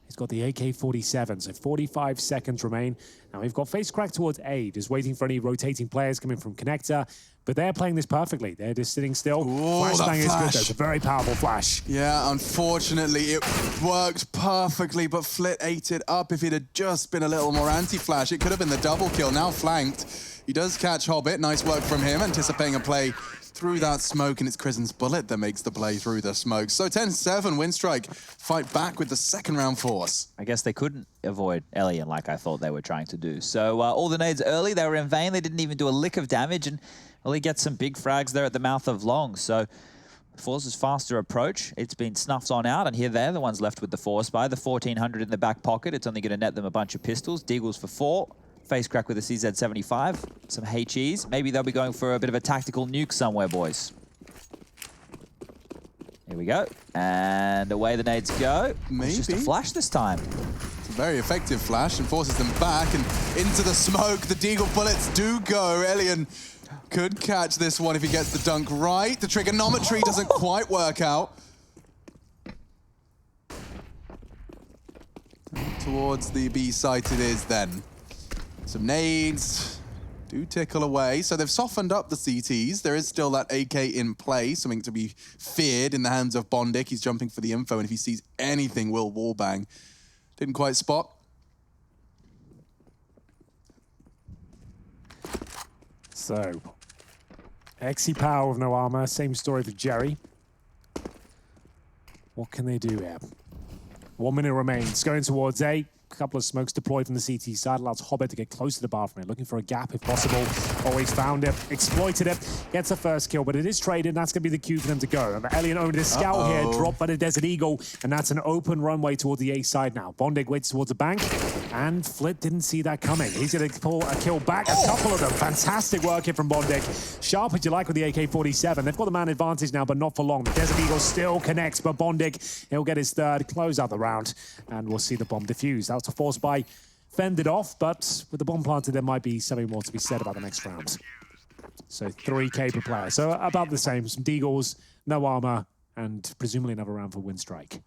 He's got the AK-47, so 45 seconds remain. Now we've got Face Crack towards A, just waiting for any rotating players coming from Connector, but they're playing this perfectly. They're just sitting still. Flashbang is good, that's a very powerful flash. Yeah, unfortunately, it worked perfectly, but Flit ate it up. If it had just been a little more anti-flash, it could have been the double kill. Now flanked. He does catch Hobbit. Nice work from him, anticipating a play through that smoke, and it's Krisen's bullet that makes the play through the smoke. So 10-7, Windstrike fight back with the second round force. I guess they couldn't avoid Elian like I thought they were trying to do. So all the nades early, they were in vain. They didn't even do a lick of damage, and he gets some big frags there at the mouth of Long. So Force's faster approach, it's been snuffed on out, and here they're the ones left with the force buy. The 1400 in the back pocket, it's only going to net them a bunch of pistols. Deagles for 4. Face Crack with a CZ75, some HEs. Maybe they'll be going for a bit of a tactical nuke somewhere, boys. Here we go. And away the nades go. Maybe. It's just a flash this time. It's a very effective flash and forces them back and into the smoke. The Deagle bullets do go. Elian could catch this one if he gets the dunk right. The trigonometry doesn't quite work out. Towards the B site it is then. Some nades do tickle away. So they've softened up the CTs. There is still that AK in play, something to be feared in the hands of Bondic. He's jumping for the info, and if he sees anything, will wallbang. Didn't quite spot. So, Exy Power with no armor. Same story for Jerry. What can they do here? 1 minute remains. Going towards A. A couple of smokes deployed from the CT side, allows Hobbit to get close to the bar from it, looking for a gap if possible. Always found it, exploited it, gets the first kill, but it is traded, and that's going to be the cue for them to go. And Elian owned his scout here, dropped by the Desert Eagle, and that's an open runway towards the A side now. Bondig waits towards the bank, and Flit didn't see that coming. He's going to pull a kill back, a couple of them. Fantastic work here from Bondig. Sharp as you like with the AK-47. They've got the man advantage now, but not for long. The Desert Eagle still connects, but Bondig, he'll get his third, close out the round, and we'll see the bomb defuse. That's a force by fended off, but with the bomb planted, there might be something more to be said about the next round. So 3K per player. So about the same. Some Deagles, no armor, and presumably another round for Windstrike.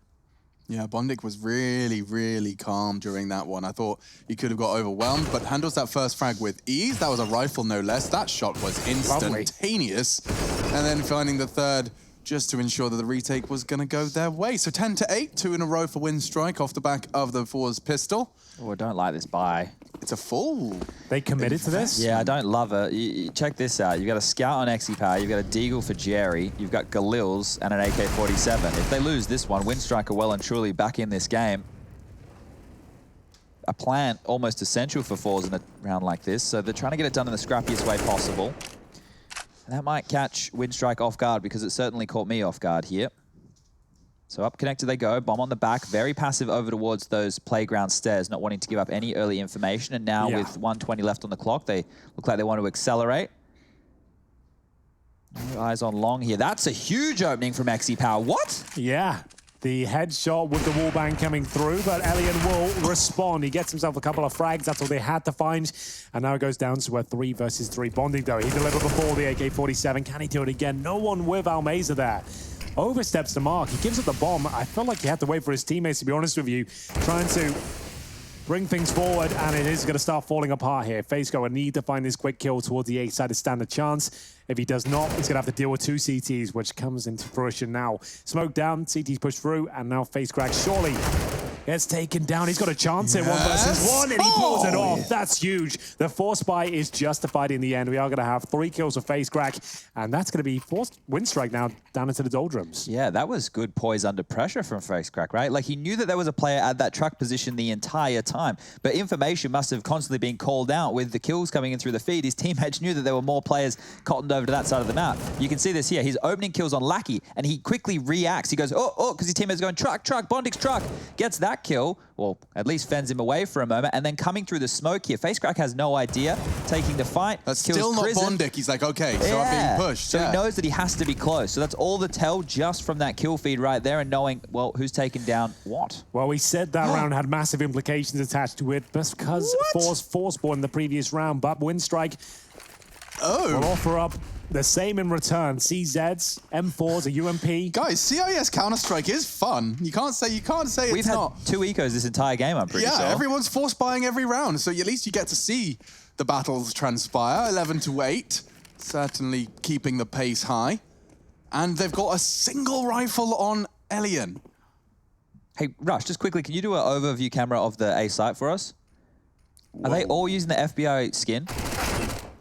Yeah, Bondic was really, really calm during that one. I thought he could have got overwhelmed, but handles that first frag with ease. That was a rifle, no less. That shot was instantaneous. Lovely. And then finding the third just to ensure that the retake was going to go their way. So 10-8, 2 in a row for Windstrike off the back of the Fours pistol. Oh, I don't like this buy. It's a full. They committed to this? Yeah, I don't love it. Check this out. You've got a Scout on Exy Power, you've got a Deagle for Jerry, you've got Galils and an AK-47. If they lose this one, Windstrike are well and truly back in this game. A plant almost essential for Fours in a round like this, so they're trying to get it done in the scrappiest way possible. And that might catch Windstrike off guard, because it certainly caught me off guard here. So up connected they go, bomb on the back, very passive over towards those playground stairs, not wanting to give up any early information. And now with 1:20 left on the clock, they look like they want to accelerate. Eyes on Long here. That's a huge opening from Exy Power. What? Yeah. The headshot with the wallbang coming through, but Elian will respond. He gets himself a couple of frags. That's all they had to find. And now it goes down to a 3 versus 3 bonding, though. He delivered before the AK-47. Can he do it again? No one with Almeza there. Oversteps the mark. He gives up the bomb. I felt like he had to wait for his teammates, to be honest with you, trying to bring things forward, and it is going to start falling apart here. FaZe going to need to find this quick kill towards the A side to stand a chance. If he does not, he's going to have to deal with 2 CTs, which comes into fruition now. Smoke down, CTs push through, and now FaZe Crack surely gets taken down. He's got a chance at 1 versus 1, and he pulls it off. That's huge. The force buy is justified in the end. We are going to have 3 kills for Face Crack, and that's going to be forced win strike now down into the doldrums. Yeah, that was good poise under pressure from Face Crack, right? Like, he knew that there was a player at that truck position the entire time, but information must have constantly been called out with the kills coming in through the feed. His teammates knew that there were more players cottoned over to that side of the map. You can see this here. He's opening kills on Lackey, and he quickly reacts. He goes, oh, because his teammate's going, truck, Bondix, truck. Gets that kill, well, at least fends him away for a moment, and then coming through the smoke here. Face Crack has no idea, taking the fight. That's still not Bondic. He's like, okay, so I'm being pushed. So he knows that he has to be close. So that's all the tell just from that kill feed right there and knowing, well, who's taken down what. Well, we said that round had massive implications attached to it, just because Force Spawn in the previous round, but Windstrike will offer up the same in return. CZs, M4s, a UMP. Guys, CIS Counter-Strike is fun. You can't say it's not. We've had 2 ecos this entire game, I'm pretty sure. Yeah, everyone's force buying every round, so at least you get to see the battles transpire. 11-8, certainly keeping the pace high. And they've got a single rifle on Elian. Hey, Rush, just quickly, can you do an overview camera of the A site for us? Are they all using the FBI skin?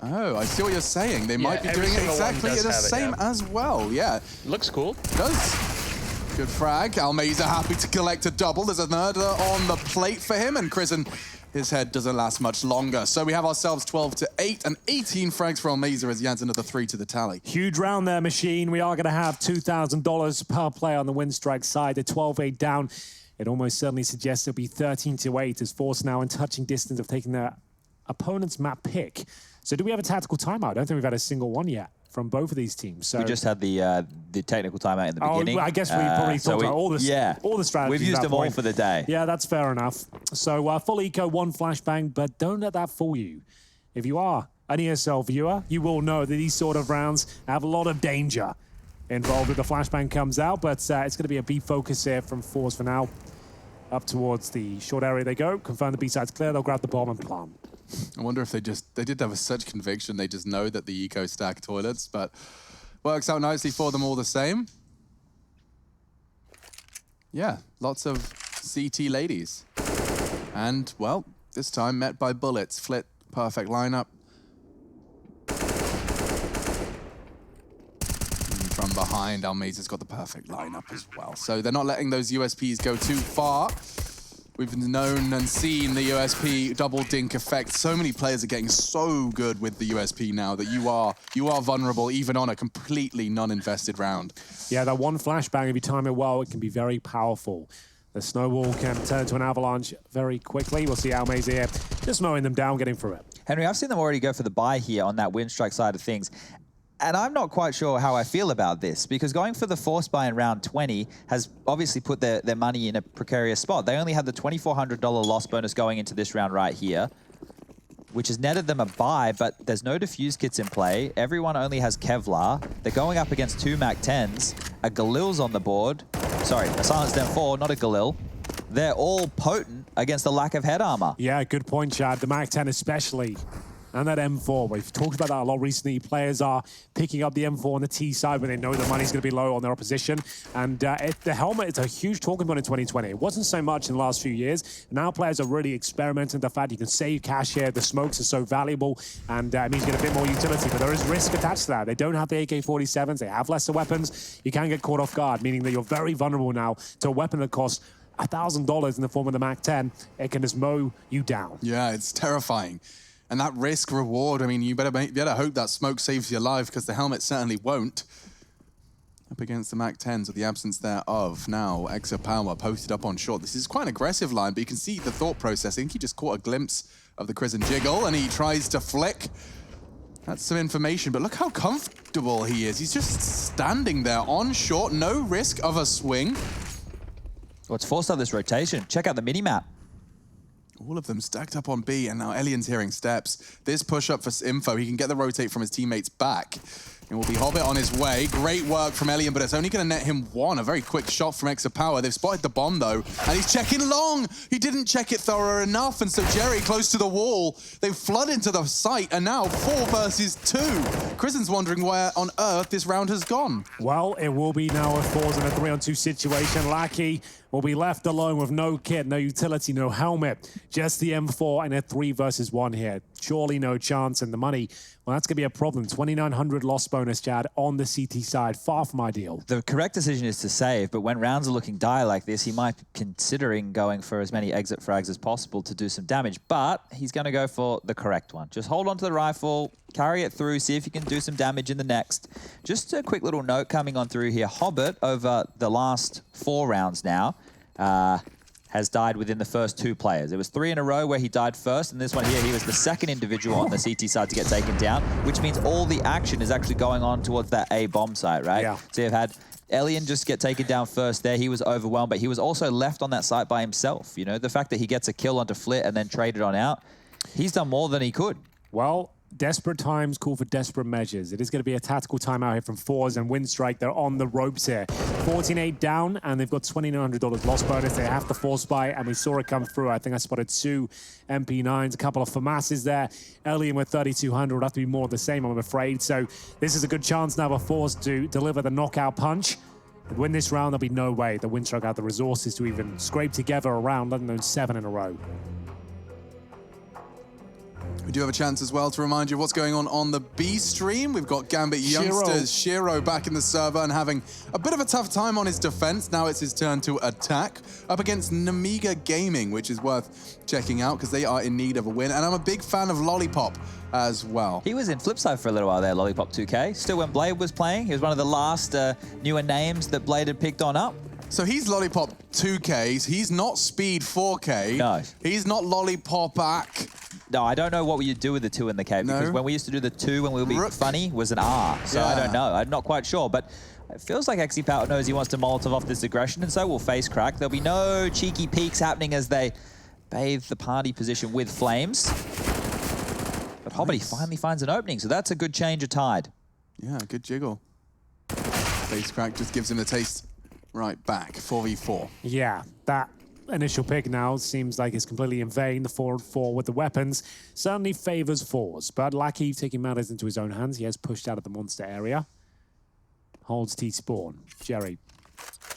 Oh, I see what you're saying. They might be doing it exactly the same as well. Yeah. Looks cool. Does. Good frag. Almeza happy to collect a double. There's a murder on the plate for him, and Krisen, his head doesn't last much longer. So we have ourselves 12-8 and 18 frags for Almeza as he adds another 3 to the tally. Huge round there, Machine. We are going to have $2,000 per play on the Windstrike side. They're 12-8 down. It almost certainly suggests it'll be 13-8 as Force now in touching distance of taking their opponent's map pick. So do we have a tactical timeout? I don't think we've had a single one yet from both of these teams. So we just had the technical timeout in the beginning. I guess we probably thought about all the strategies. We've used them all for the day. Yeah, that's fair enough. So full eco, 1 flashbang, but don't let that fool you. If you are an ESL viewer, you will know that these sort of rounds have a lot of danger involved if the flashbang comes out, but it's going to be a B focus here from Force for now. Up towards the short area they go. Confirm the B-side's clear. They'll grab the bomb and plant. I wonder if they did have such conviction, they just know that the eco stack toilets, but works out nicely for them all the same. Yeah, lots of CT ladies. And, well, this time met by bullets. Flit, perfect lineup. And from behind, Almeza's got the perfect lineup as well. So they're not letting those USPs go too far. We've known and seen the USP double dink effect. So many players are getting so good with the USP now that you are vulnerable even on a completely non-invested round. Yeah, that 1 flashbang, if you time it well, it can be very powerful. The snowball can turn into an avalanche very quickly. We'll see Almeza here just mowing them down, getting through it. Henry, I've seen them already go for the buy here on that Windstrike side of things. And I'm not quite sure how I feel about this, because going for the force buy in round 20 has obviously put their money in a precarious spot. They only had the $2,400 loss bonus going into this round right here, which has netted them a buy, but there's no defuse kits in play. Everyone only has Kevlar. They're going up against 2 MAC-10s. A Galil's on the board. Sorry, a Silenced M4, not a Galil. They're all potent against the lack of head armor. Yeah, good point, Chad. The MAC-10 especially. And that M4, we've talked about that a lot recently. Players are picking up the M4 on the T side when they know the money's going to be low on their opposition. And the helmet, it's a huge talking point in 2020. It wasn't so much in the last few years. Now players are really experimenting with the fact you can save cash here. The smokes are so valuable, and it means you get a bit more utility. But there is risk attached to that. They don't have the AK-47s. They have lesser weapons. You can get caught off guard, meaning that you're very vulnerable now to a weapon that costs $1,000 in the form of the MAC-10. It can just mow you down. Yeah, it's terrifying. And that risk reward, I mean, you better hope that smoke saves your life, because the helmet certainly won't. Up against the MAC-10s, or the absence thereof. Now, Exa Palmer posted up on short. This is quite an aggressive line, but you can see the thought process. I think he just caught a glimpse of the Krisen jiggle, and he tries to flick. That's some information, but look how comfortable he is. He's just standing there on short, no risk of a swing. Well, it's forced out this rotation. Check out the mini-map. All of them stacked up on B, and now Elian's hearing steps. This push-up for info, he can get the rotate from his teammates back. It will be Hobbit on his way. Great work from Elian, but it's only going to net him one. A very quick shot from Exa Power. They've spotted the bomb, though, and he's checking long. He didn't check it thorough enough, and so Jerry, close to the wall, they flood into the site, and now 4 versus 2. Krisen's wondering where on earth this round has gone. Well, it will be now a 4s and a 3-on-2 situation. Lackey will be left alone with no kit, no utility, no helmet. Just the M4 and a 3 versus 1 here. Surely no chance, and the money, well, that's going to be a problem. 2,900 loss bonus, Chad, on the CT side. Far from ideal. The correct decision is to save, but when rounds are looking dire like this, he might be considering going for as many exit frags as possible to do some damage, but he's going to go for the correct one. Just hold on to the rifle, carry it through, see if you can do some damage in the next. Just a quick little note coming on through here. Hobbit, over the last 4 rounds now, has died within the first 2 players. It was 3 in a row where he died first, and this one here, he was the second individual on the CT side to get taken down, which means all the action is actually going on towards that A bomb site, right? Yeah. So you've had Elian just get taken down first there. He was overwhelmed, but he was also left on that site by himself. You know, the fact that he gets a kill onto Flit and then traded on out, he's done more than he could. Well, desperate times call for desperate measures. It is going to be a tactical timeout here from 4s and Windstrike. They're on the ropes here. 14-8 down, and they've got $2,900 loss bonus. They have to force buy, and we saw it come through. I think I spotted 2 MP9s, a couple of FAMASs there. Elian with 3,200 would have to be more of the same, I'm afraid. So this is a good chance now for Force to deliver the knockout punch. And win this round, there'll be no way the Windstrike have the resources to even scrape together a round, let alone 7 in a row. We do have a chance as well to remind you of what's going on the B stream. We've got Gambit Youngsters, Shiro back in the server and having a bit of a tough time on his defense. Now it's his turn to attack up against Namiga Gaming, which is worth checking out because they are in need of a win. And I'm a big fan of Lollipop as well. He was in Flipside for a little while there, Lollipop 2K. Still when Blade was playing, he was one of the last newer names that Blade had picked on up. So he's Lollipop 2Ks. He's not Speed 4K. No. He's not Lollipop-ack. No, I don't know what you do with the 2 in the K, because when we used to do the 2 when we were being funny was an R. So I don't know. I'm not quite sure, but it feels like XE Power knows he wants to Molotov off this aggression, and so will Face Crack. There'll be no cheeky peeks happening as they bathe the party position with flames. But Hobbity finally finds an opening, so that's a good change of tide. Yeah, good jiggle. Face Crack just gives him the taste right back. 4v4. Yeah, that initial pick now seems like it's completely in vain. The 4-4 with the weapons certainly favors 4s, but Lackey taking matters into his own hands. He has pushed out of the monster area. Holds T-Spawn. Jerry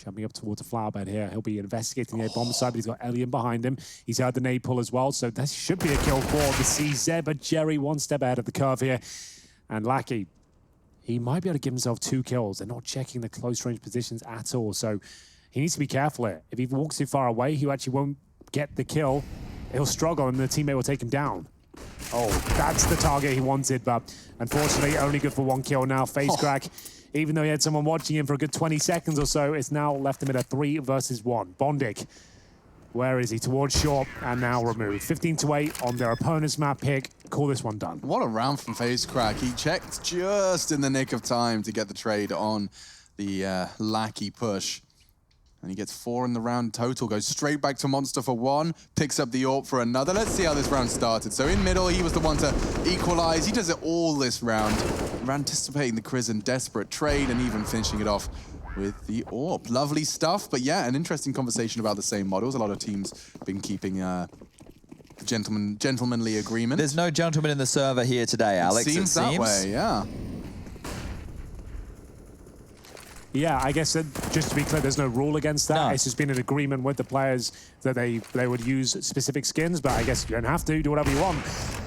jumping up towards the flower bed here. He'll be investigating the A-bomb side, but he's got Elian behind him. He's heard the nade pull as well, so that should be a kill for the CZ, but Jerry 1 step ahead of the curve here. And Lackey, he might be able to give himself 2 kills. They're not checking the close range positions at all, so he needs to be careful here. If he walks too far away, he actually won't get the kill. He'll struggle, and the teammate will take him down. Oh, that's the target he wanted, but unfortunately, only good for 1 kill now. Face Crack, even though he had someone watching him for a good 20 seconds or so, it's now left him at a 3 versus 1. Bondic, where is he? Towards short, and now removed. 15-8 on their opponent's map pick. Call this one done. What a round from Face Crack. He checked just in the nick of time to get the trade on the Lackey push. And he gets 4 in the round total, goes straight back to Monster for 1, picks up the AWP for another. Let's see how this round started. So in middle, he was the one to equalize. He does it all this round. We're anticipating the Krisen desperate trade and even finishing it off with the AWP. Lovely stuff, but yeah, an interesting conversation about the same models. A lot of teams been keeping the gentlemanly agreement. There's no gentleman in the server here today, Alex. It seems that way, yeah. Yeah, I guess that, just to be clear, there's no rule against that. No. It's just been an agreement with the players that they would use specific skins, but I guess you don't have to. Do whatever you want.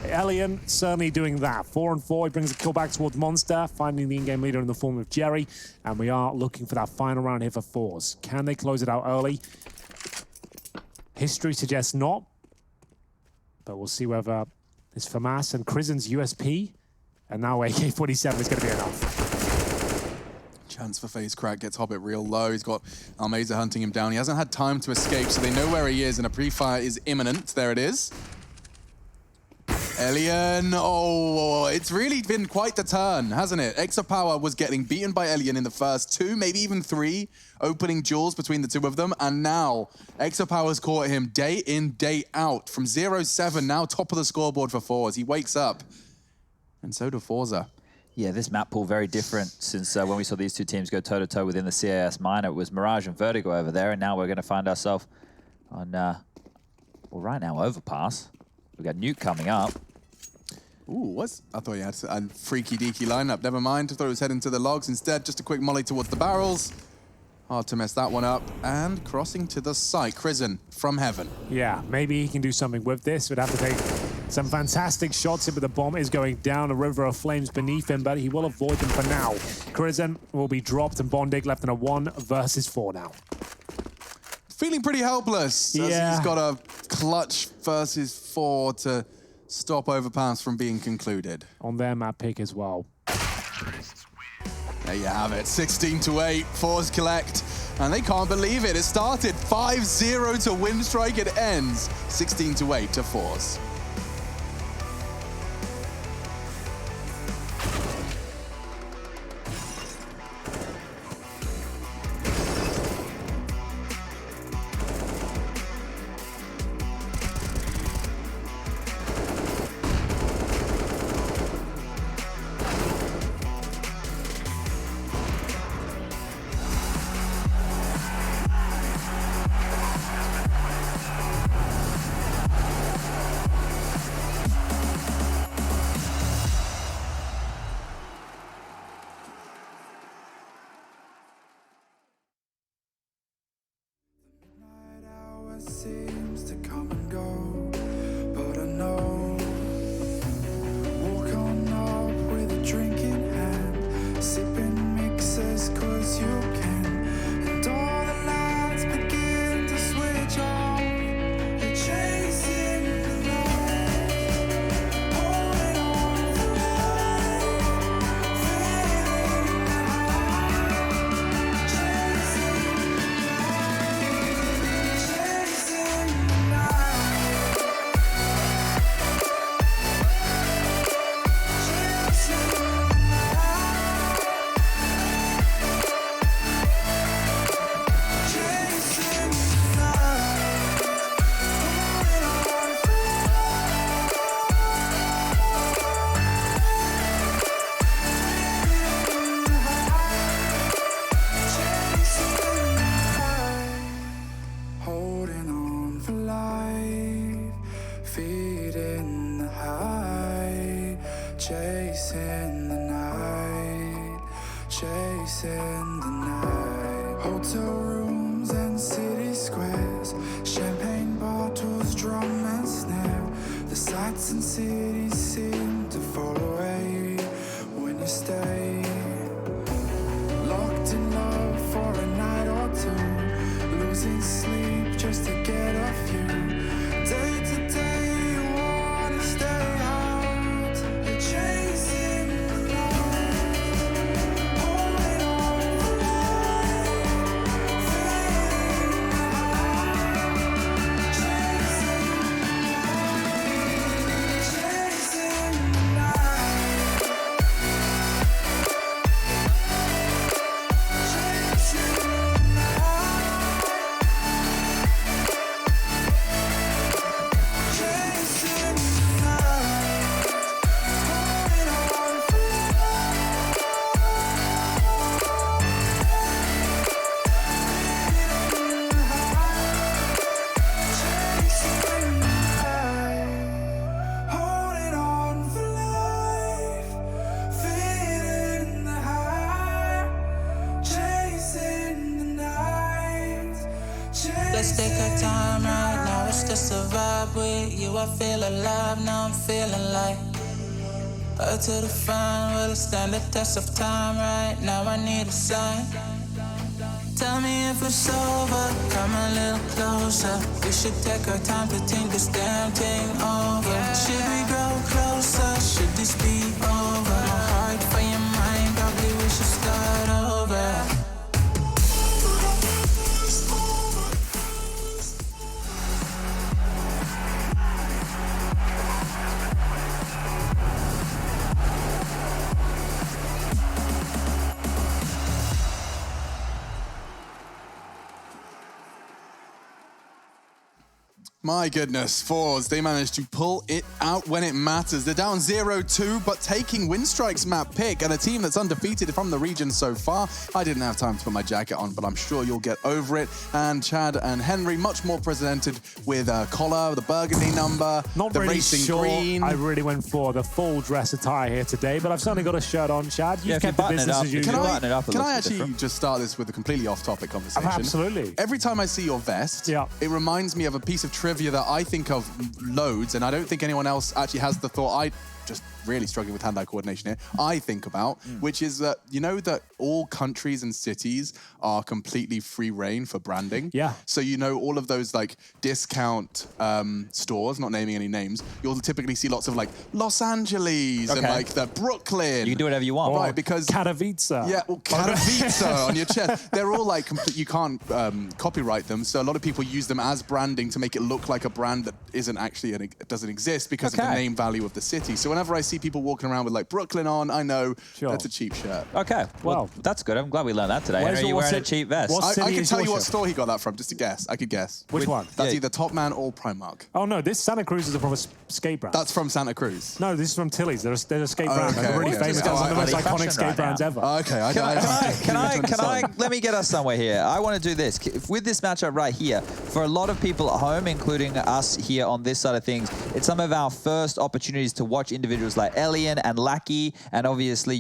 Elian certainly doing that. 4-4, he brings a kill back towards Monster, finding the in-game leader in the form of Jerry, and we are looking for that final round here for 4s. Can they close it out early? History suggests not, but we'll see whether this FAMAS and Krisen's USP, and now AK-47 is going to be enough. Chance for Face Crack, gets Hobbit real low. He's got Almeza hunting him down. He hasn't had time to escape, so they know where he is, and a pre-fire is imminent. There it is. Elian, oh, it's really been quite the turn, hasn't it? Exa Power was getting beaten by Elian in the first 2, maybe even 3 opening duels between the 2 of them, and now Exa Power's caught him day in, day out. From 0-7, now top of the scoreboard for 4s. He wakes up, and so do Forza. Yeah, this map pool very different since when we saw these two teams go toe-to-toe within the CIS minor. It was Mirage and Vertigo over there, and now we're going to find ourselves on, well, right now, Overpass. We've got Nuke coming up. Ooh, I thought you had a freaky deaky lineup. Never mind. I thought it was heading to the logs. Instead, just a quick molly towards the barrels. Hard to mess that one up. And crossing to the site, Crizzen from heaven. Yeah, maybe he can do something with this. Would have to take some fantastic shots here, but the bomb is going down. A river of flames beneath him, but he will avoid them for now. Crizzen will be dropped, and Bondig left in a 1 versus 4 now. Feeling pretty helpless. Yeah. As he's got a clutch versus 4 to stop Overpass from being concluded. On their map pick as well. There you have it, 16-8, Fours collect, and they can't believe it. It started 5-0 to Winstrike, it ends 16-8 to Fours. Seems to come and go, but I know. Walk on up with a drink in hand, sipping mixers 'cause you can, and all the lights begin to switch off. You're chasing the light, holding on for life, feeling the high, chasing the holding on for life, feeding the high, chasing the night, chasing the night. Hotel rooms and city squares, champagne bottles, drum and snare. The sights and cities seem to fall away when you stay. Locked in love for a night or two, losing sleep just to get off you. Day to day, you wanna stay out. You're chasing the light, holding on for life, feeling the high, chasing the night, chasing the night, chasing the night. Let's take our time right now, it's just a vibe with you. I feel alive, now I'm feeling like up to the fine, will it stand the test of time? Right now I need a sign. Tell me if it's over, come a little closer. We should take our time to think this damn thing over. Should we grow closer, should this be over? My heart for your mind, probably we should start over. My goodness, Fours, they managed to pull it out when it matters. They're down 0-2, but taking Winstrike's map pick and a team that's undefeated from the region so far. I didn't have time to put my jacket on, but I'm sure you'll get over it. And Chad and Henry, much more presented with a collar, the burgundy number, Not the really racing sure. green. I really went for the full dress attire here today, but I've certainly got a shirt on, Chad. You've kept the business as usual. Can I actually just start this with a completely off-topic conversation? Absolutely. Every time I see your vest, it reminds me of a piece of trivia that I think of loads, and I don't think anyone else actually has the thought. I just really struggling with hand-eye coordination here. I think about, which is that, you know that all countries and cities are completely free reign for branding. Yeah. So you know all of those like discount stores, not naming any names, you'll typically see lots of like Los Angeles and like the Brooklyn. You can do whatever you want. Right, because Katowice. Yeah, well, Katowice on your chest. They're all like you can't copyright them, so a lot of people use them as branding to make it look like a brand that isn't actually doesn't exist because of the name value of the city. So whenever I see people walking around with like Brooklyn on, I know that's a cheap shirt. Okay, well, that's good. I'm glad we learned that today. Henry, you're wearing a cheap vest. I can tell you what store he got that from, just to guess. I could guess. Which one? That's either Top Man or Primark. Oh no, this Santa Cruz is from a skate brand. That's from Santa Cruz. No, this is from Tilly's. They're a skate brand. Okay, They're really famous. One of the most iconic skate brands ever. Okay, Can I let me get us somewhere here. I want to do this. With this matchup right here, for a lot of people at home, including us here on this side of things, it's some of our first opportunities to watch individuals like Elian and Lackey, and obviously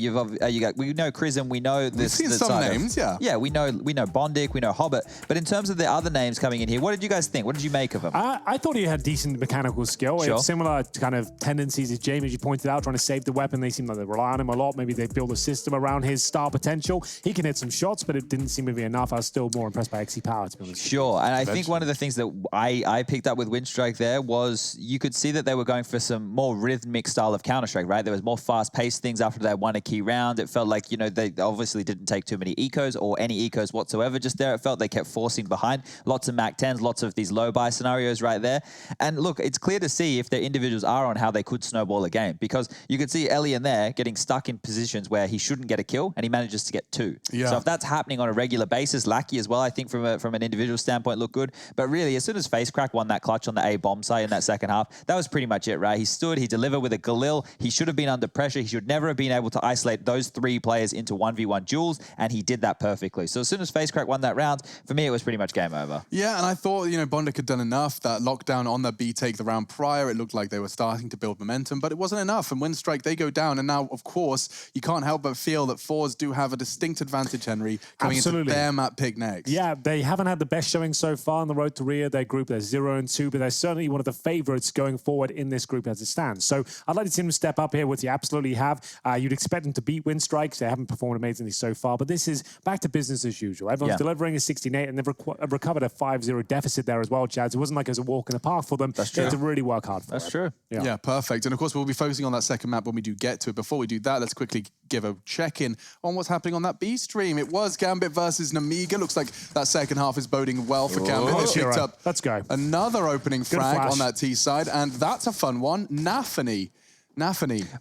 we know Chrism, we know this. We've seen some names, yeah. We know Bondic, we know Hobbit, but in terms of the other names coming in here, what did you guys think? What did you make of them? I thought he had decent mechanical skill. He had similar kind of tendencies as Jamie, as you pointed out, trying to save the weapon. They seem like they rely on him a lot. Maybe they build a system around his star potential. He can hit some shots, but it didn't seem to be enough. I was still more impressed by XC Power, to be honest. Sure, and I think one of the things that I picked up with Winstrike there was you could see that they were going for some more rhythmic style of Counter-Strike, right? There was more fast-paced things after they won a key round. It felt like, they obviously didn't take too many ecos or any ecos whatsoever just there. It felt they kept forcing behind. Lots of Mac 10s, lots of these low-buy scenarios right there. And look, it's clear to see if their individuals are on how they could snowball a game, because you could see Elian there getting stuck in positions where he shouldn't get a kill, and he manages to get 2. Yeah. So if that's happening on a regular basis, Lackey as well, I think from an individual standpoint, looked good. But really, as soon as FaceCrack won that clutch on the A bomb site in that second half, that was pretty much it, right? He stood, he delivered with a Galil. He should have been under pressure. He should never have been able to isolate those 3 players into 1v1 duels, and he did that perfectly. So as soon as FaceCrack won that round, for me, it was pretty much game over. Yeah, and I thought, Bondic had done enough. That lockdown on the B take the round prior, it looked like they were starting to build momentum, but it wasn't enough. And Winstrike, they go down, and now, of course, you can't help but feel that Fours do have a distinct advantage, Henry, coming into their map pick next. Yeah, they haven't had the best showing so far on the road to Rio. Their group, they're 0-2, but they're certainly one of the favorites going forward in this group as it stands. So I'd like to see them step up here, which you absolutely have. You'd expect them to beat Winstrike. They haven't performed amazingly so far, but this is back to business as usual. Everyone's delivering a 16-8, and they've recovered a 5-0 deficit there as well, Chad. It wasn't like it was a walk in the park for them. That's They had true. to really work hard for That's it. true. Yeah, perfect. And of course, we'll be focusing on that second map when we do get to it. Before we do that, let's quickly give a check-in on what's happening on that B stream. It was Gambit versus Namiga. Looks like that second half is boding well for Gambit. They picked up Let's go. another opening frag flash. on that T side, and that's a fun one. Nafany.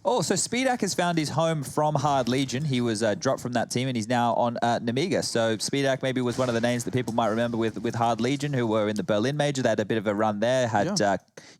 Oh, so Speedak has found his home from Hard Legion. He was dropped from that team, and he's now on Namiga. So Speedak maybe was one of the names that people might remember with Hard Legion, who were in the Berlin Major. They had a bit of a run there.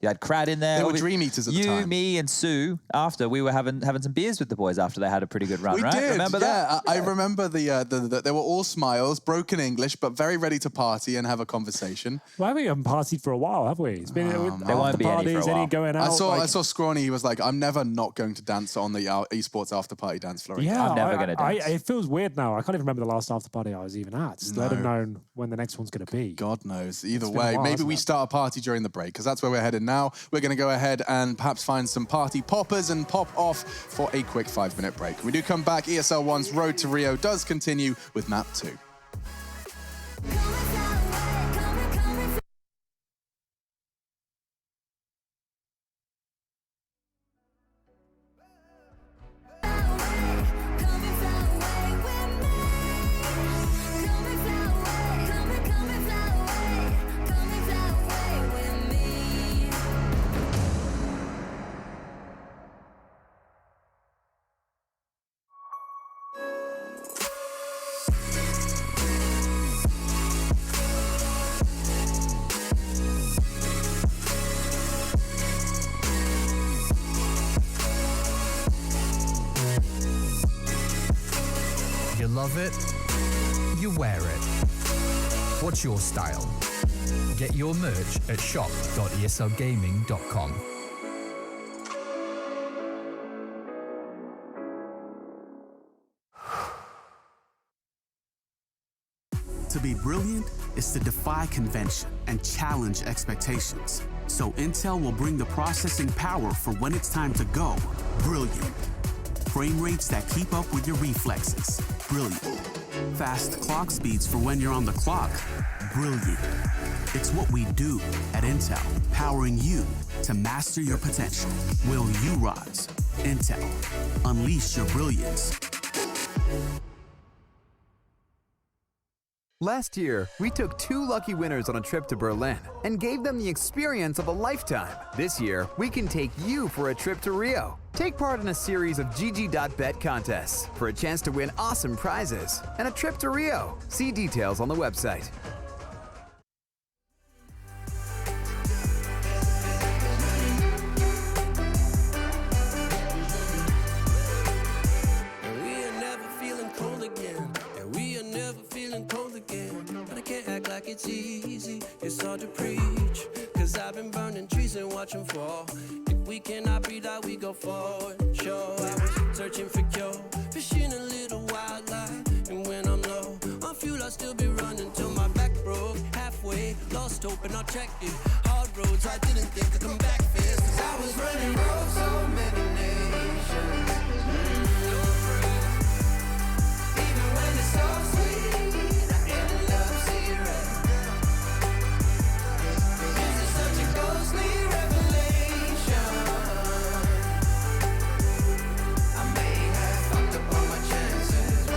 You had Crad in there. They were Dream Eaters at the time. You, me, and Sue, after we were having some beers with the boys after they had a pretty good run, We right? did, Remember that? I remember they were all smiles, broken English, but very ready to party and have a conversation. Well, we haven't partied for a while, have we? It's been there won't be any for a while. Any going out. I saw Scrawny. He was like, "I'm never not going to dance on the esports after party dance floor." Yeah, I'm never going to dance. It feels weird now. I can't even remember the last after party I was even at. Just let them know when the next one's going to be. God knows. Either It's been a way, while, maybe hasn't we it? start a party during the break, because that's where we're headed now. We're going to go ahead and perhaps find some party poppers and pop off for a quick 5-minute break. When we do come back, ESL 1's Road to Rio does continue with map 2. love it, you wear it. What's your style? Get your merch at shop.eslgaming.com. To be brilliant is to defy convention and challenge expectations. So Intel will bring the processing power for when it's time to go brilliant. Frame rates that keep up with your reflexes. Brilliant. Fast clock speeds for when you're on the clock. Brilliant. It's what we do at Intel, powering you to master your potential. Will you rise? Intel. Unleash your brilliance. Last year, we took 2 lucky winners on a trip to Berlin and gave them the experience of a lifetime. This year, we can take you for a trip to Rio. Take part in a series of GG.bet contests for a chance to win awesome prizes and a trip to Rio. See details on the website. It's easy, it's hard to preach, cause I've been burning trees and watch them fall. If we cannot breathe out, we go forward. Sure, I was searching for cure, fishing a little wildlife, and when I'm low on fuel, I'll still be running till my back broke. Halfway, lost hope and I checked it. Hard roads, I didn't think I'd come back fast, cause I was running roads so many nations. Even when it's so sweet, I ended up zero. Ghostly revelation. I may have fucked up all my chances.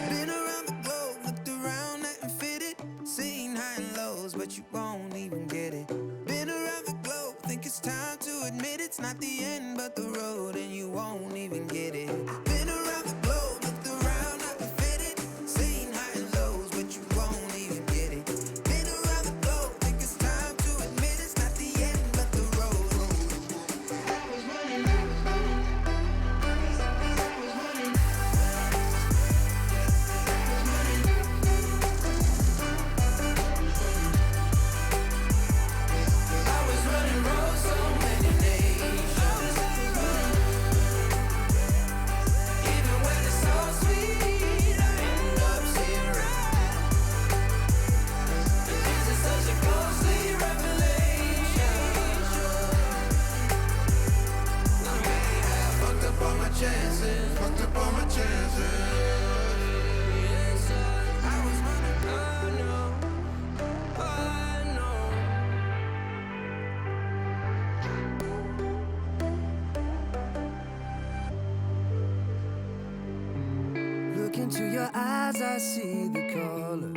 Been around the globe, looked around, nothing fitted. Seen high and lows, but you won't even get it. Been around the globe, think it's time to admit it's not the end, but the road, and you won't even get it. Been around the globe, looked around, nothing fitted. Seen high and lows, but you won't. Into your eyes, I see the colors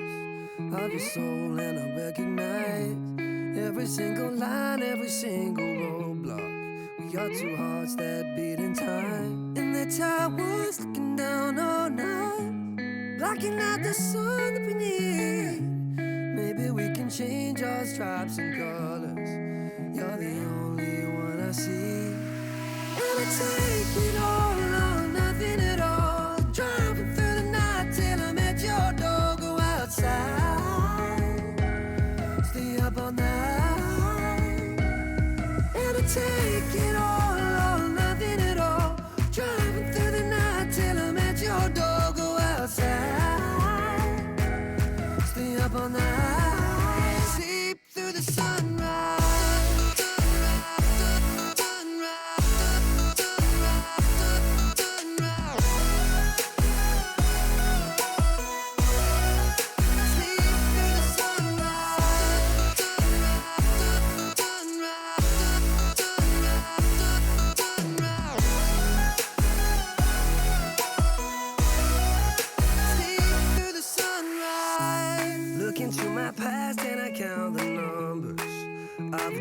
of your soul, and I recognize every single line, every single roadblock. We got 2 hearts that beat in time, and the towers looking down all night, blocking out the sun that we need. Maybe we can change our stripes and colors. You're the only one I see, and I take it all or nothing at all. Driving through the night till I met your door. Go outside, stay up all night, and I take it all or nothing at all. Driving through the night till I met your door. Go outside, stay up all night, sleep through the sunrise.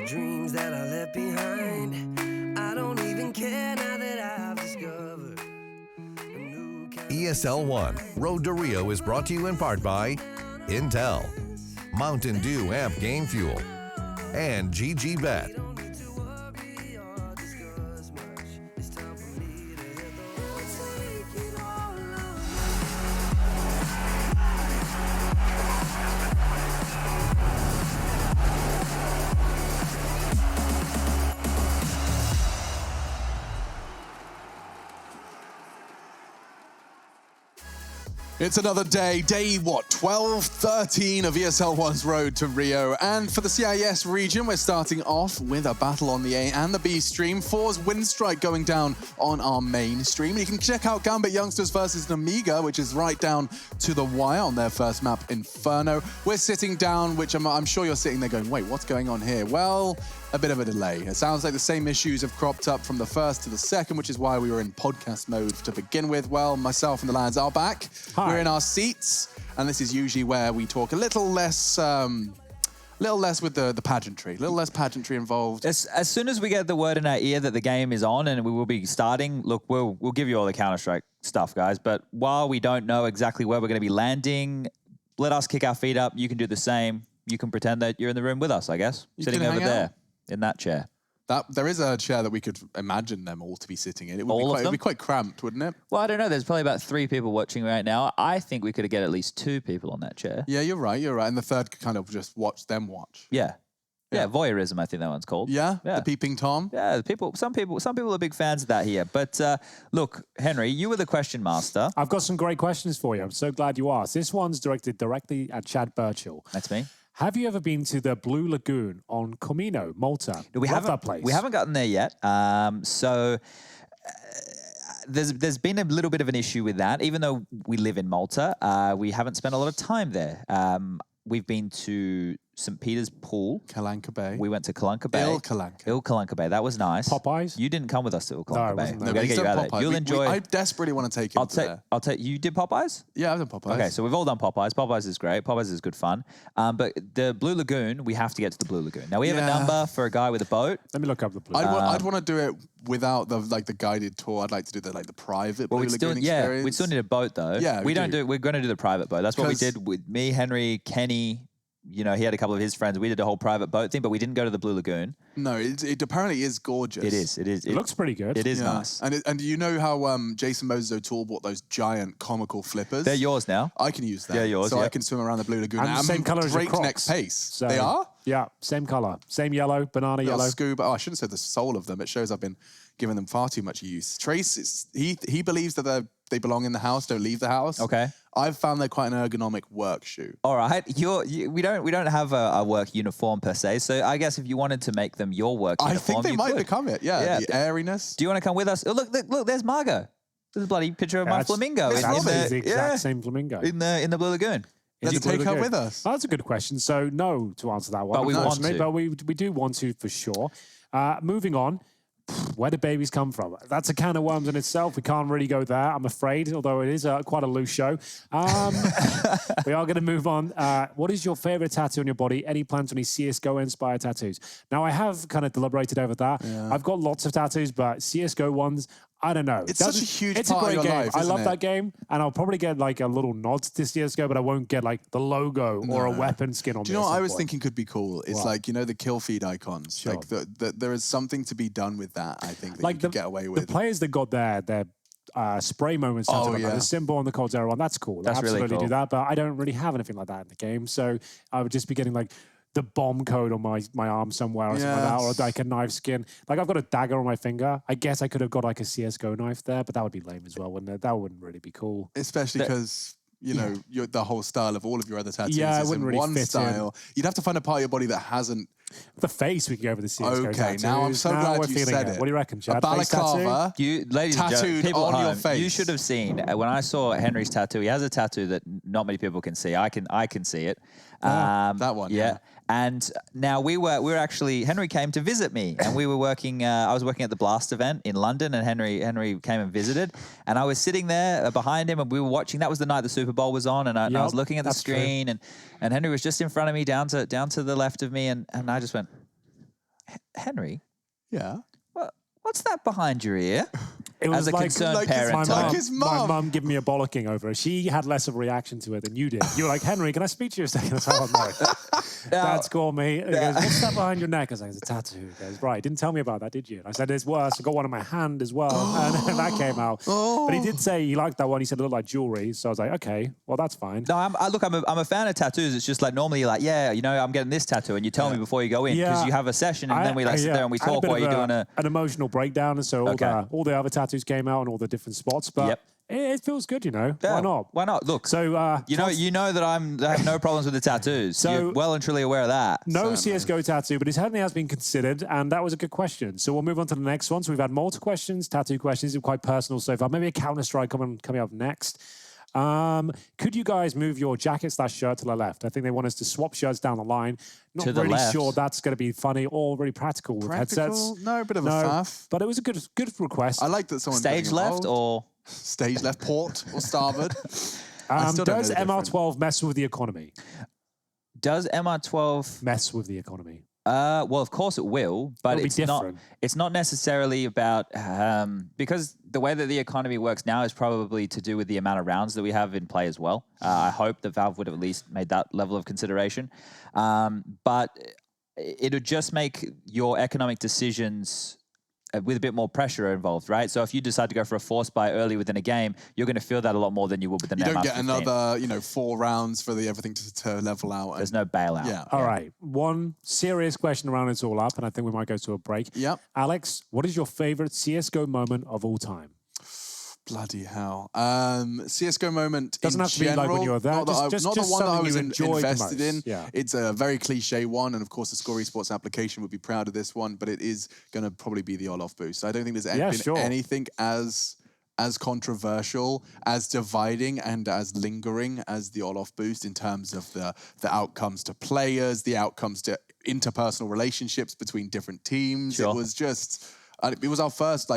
Dreams that I left behind. I don't even care now that I've discovered a new kind. ESL 1 Road to Rio is brought to you in part by Intel, Mountain Dew Amp Game Fuel, and GG Bet. It's another day, what, 12, 13 of ESL 1's road to Rio. And for the CIS region, we're starting off with a battle on the A and the B stream. 4's Windstrike going down on our main stream. And you can check out Gambit Youngsters versus Namiga, which is right down to the wire on their first map, Inferno. We're sitting down, which I'm sure you're sitting there going, wait, what's going on here? Well, a bit of a delay. It sounds like the same issues have cropped up from the first to the second, which is why we were in podcast mode to begin with. Well, myself and the lads are back. Hi. We're in our seats, and this is usually where we talk a little less with the pageantry, a little less pageantry involved. As soon as we get the word in our ear that the game is on and we will be starting, look, we'll give you all the Counter-Strike stuff, guys. But while we don't know exactly where we're going to be landing, let us kick our feet up. You can do the same. You can pretend that you're in the room with us, I guess, sitting over there in that chair. There is a chair that we could imagine them all to be sitting in. It would be quite cramped, wouldn't it? Well, I don't know. There's probably about 3 people watching right now. I think we could get at least 2 people on that chair. Yeah, you're right. And the third could kind of just watch them watch. Yeah, voyeurism, I think that one's called. Yeah, the peeping Tom. Yeah, some people are big fans of that here. But look, Henry, you were the question master. I've got some great questions for you. I'm so glad you asked. This one's directed directly at Chad Birchall. That's me. Have you ever been to the Blue Lagoon on Comino, Malta? We haven't, that place. We haven't gotten there yet. There's been a little bit of an issue with that. Even though we live in Malta, we haven't spent a lot of time there. We've been to St. Peter's Pool. Kalanka Bay. We went to Kalanka Bay. Il Kalanka Bay. That was nice. Popeyes? You didn't come with us to Il Kalanka Bay. No, We've got to get you out there. You'll enjoy. I desperately want to take him there. I'll take. You did Popeyes? Yeah, I've done Popeyes. Okay, so we've all done Popeyes. Popeyes is great. Popeyes is good fun. But the Blue Lagoon, we have to get to the Blue Lagoon. Now we have a number for a guy with a boat. Let me look up the Blue. I'd want to do it without the guided tour. I'd like to do the private Blue Lagoon experience. Yeah, we still need a boat though. Yeah, we don't do. We're going to do the private boat. That's what we did with me, Henry, Kenny. You know, he had a couple of his friends. We did a whole private boat thing, but we didn't go to the Blue Lagoon. No, it apparently is gorgeous. It is. It looks pretty good. It is nice. And do you know how Jason Moses O'Toole bought those giant comical flippers? They're yours now. I can use them. They're yours. So I can swim around the Blue Lagoon. And the same colour as your breakneck Crocs. pace. So, they are? Yeah, same colour. Same yellow, banana yellow. Scuba. Oh, I shouldn't have said the sole of them. It shows I've been giving them far too much use. Trace, he believes that they belong in the house, don't leave the house. Okay. I've found they're quite an ergonomic work shoe. All right. We don't have a work uniform per se, so I guess if you wanted to make them your work uniform, I think they might become it. Yeah, the airiness. Do you want to come with us? Oh, look, there's Margot. There's a bloody picture of my flamingo. That's the exact same flamingo. In the Blue Lagoon. Let's take her with us. That's a good question. So no to answer that one. But we want to. But we do want to for sure. Moving on. Where do babies come from? That's a can of worms in itself. We can't really go there, I'm afraid, although it is quite a loose show. We are going to move on. What is your favorite tattoo on your body? Any plans on any CSGO-inspired tattoos? Now, I have kind of deliberated over that. Yeah. I've got lots of tattoos, but CSGO ones, I don't know. It's such a huge part of your game. life, I love isn't it? that game, and I'll probably get like a little nod to CSGO, but I won't get like the logo or a weapon skin on me. Do you know what I was thinking could be cool? It's like, the kill feed icons. Sure. Like there is something to be done with that, I think, that you could get away with. The players that got their spray moments, the symbol on the Cold Zero one, that's cool. That's absolutely really cool. do that, but I don't really have anything like that in the game, so I would just be getting like the bomb code on my arm somewhere or something like that, or like a knife skin. Like I've got a dagger on my finger. I guess I could have got like a CSGO knife there, but that would be lame as well, wouldn't it? That wouldn't really be cool. Especially because the whole style of all of your other tattoos it is wouldn't in really one fit style. You'd have to find a part of your body that hasn't. The face, we could go over the CSGO Okay, tattoos. now I'm so glad we're you feeling said it. What do you reckon, Chad? A balaclava, ladies and tattooed people on at your home, face. You should have seen when I saw Henry's tattoo. He has a tattoo that not many people can see. I can see it. That one, yeah. And now we were actually, Henry came to visit me, and we were working. I was working at the Blast event in London, and Henry came and visited, and I was sitting there behind him, and we were watching. That was the night the Super Bowl was on, and I was looking at the screen, and Henry was just in front of me, down to the left of me, and I just went, Henry, yeah, what's that behind your ear? It was as a concerned parent. My mum gave me a bollocking over it. She had less of a reaction to it than you did. You were like, Henry, can I speak to you a second? I was like, oh, no. Dad's called me. He goes, what's that behind your neck? I was like, it's a tattoo. He goes, right, didn't tell me about that, did you? And I said, it's worse. I got one on my hand as well. And that came out. But he did say he liked that one. He said it looked like jewelry. So I was like, okay, well, that's fine. No, I'm a fan of tattoos. It's just like normally you're like, I'm getting this tattoo. And you tell me before you go in because you have a session and then we sit there and we talk while you're doing an emotional breakdown. And so all the other tattoos came out and all the different spots. But It feels good, you know. Yeah, Why not? Why not? Look, so you know that I have no problems with the tattoos. So you're well and truly aware of that. No CS:GO tattoo, but it certainly has been considered, and that was a good question. So we'll move on to the next one. So we've had multiple questions, tattoo questions, quite personal so far. Maybe a Counter-Strike coming up next. Could you guys move your jacket/shirt to the left? I think they want us to swap shirts down the line. Not to the really left. sure that's going to be funny or really practical with headsets. No, a bit of a faff. But it was a good request. I like that someone stage left or stage left, port or starboard. Does MR12 mess with the economy? Does MR12 mess with the economy? Well, of course it will, but It'll be it's not. different. It's not necessarily about because the way that the economy works now is probably to do with the amount of rounds that we have in play as well. I hope that Valve would have at least made that level of consideration, but it would just make your economic decisions with a bit more pressure involved, right? So if you decide to go for a force buy early within a game, you're going to feel that a lot more than you would with an MR15. You don't get another, 4 rounds for everything to level out. There's no bailout. Yeah. All right. One serious question around it's all up, and I think we might go to a break. Yep. Alex, what is your favorite CS:GO moment of all time? Bloody hell. CS:GO moment Doesn't in have to be general, like when you're there. not the one that I was invested in. Yeah. It's a very cliche one, and of course the Score Esports application would be proud of this one, but it is going to probably be the Olof boost. I don't think there's been anything as controversial, as dividing, and as lingering as the Olof boost in terms of the outcomes to players, the outcomes to interpersonal relationships between different teams. Sure. It was just... It was our first,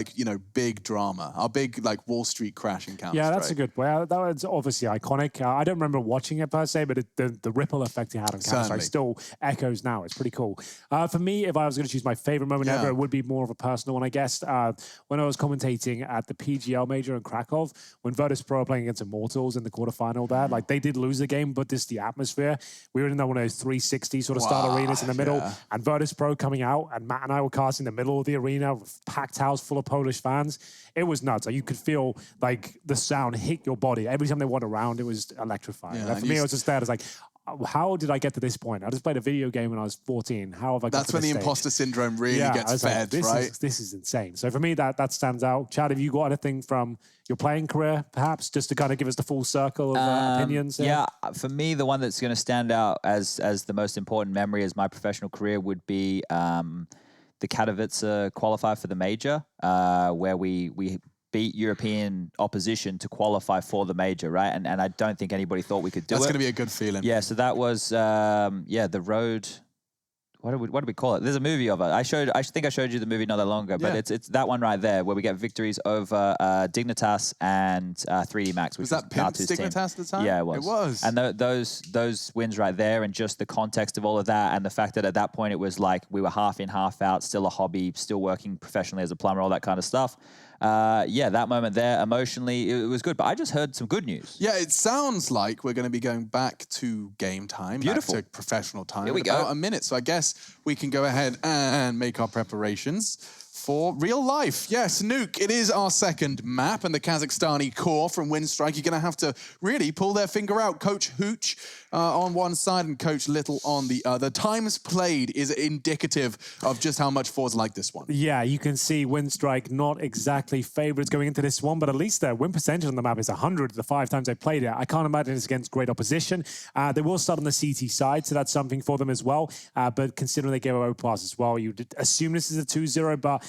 big drama, our big, Wall Street crash in Counter-Strike. Yeah, that's a good way. That was obviously iconic. I don't remember watching it per se, but the ripple effect it had on Counter-Strike still echoes now. It's pretty cool. For me, if I was going to choose my favorite moment ever, it would be more of a personal one, I guess. When I was commentating at the PGL Major in Krakow, when Virtus Pro were playing against Immortals in the quarterfinal there, they did lose the game, but the atmosphere, we were in one of those 360 sort of style arenas in the middle, and Virtus Pro coming out, and Matt and I were casting the middle of the arena with packed house full of Polish fans. It was nuts. You could feel the sound hit your body every time they went around. It was electrifying. Yeah, for me, it was just that. It's how did I get to this point? I just played a video game when I was 14. How have I got to this That's when the stage? imposter syndrome really gets fed, right? This is insane. So for me, that stands out. Chad, have you got anything from your playing career, perhaps, just to kind of give us the full circle of opinions? Yeah, for me, the one that's going to stand out as the most important memory as my professional career would be the Katowice qualifier for the major, where we beat European opposition to qualify for the major, right? And I don't think anybody thought we could do it. That's going to be a good feeling. Yeah, so that was, the road... What do we call it? There's a movie of it. I think I showed you the movie not that long ago, but it's that one right there where we get victories over Dignitas and 3D Max, which was that Pimp's Natu's team. Dignitas at the time? Yeah, it was. It was. And those wins right there, and just the context of all of that, and the fact that at that point it was like we were half in, half out, still a hobby, still working professionally as a plumber, all that kind of stuff. That moment there, emotionally, it was good. But I just heard some good news. Yeah, it sounds like we're going to be going back to game time. Beautiful. Back to professional time. Here we in go. about a minute. So I guess we can go ahead and make our preparations for real life. Yes, Nuke, it is our second map, and the Kazakhstani core from Winstrike are going to have to really pull their finger out. Coach Hooch on one side and Coach Little on the other. Times played is indicative of just how much Forza like this one. Yeah, you can see Winstrike not exactly favorites going into this one, but at least their win percentage on the map is 100 the 5 times they played it. I can't imagine it's against great opposition. They will start on the CT side, so that's something for them as well. But considering they gave away pass as well, you'd assume this is a 2-0, but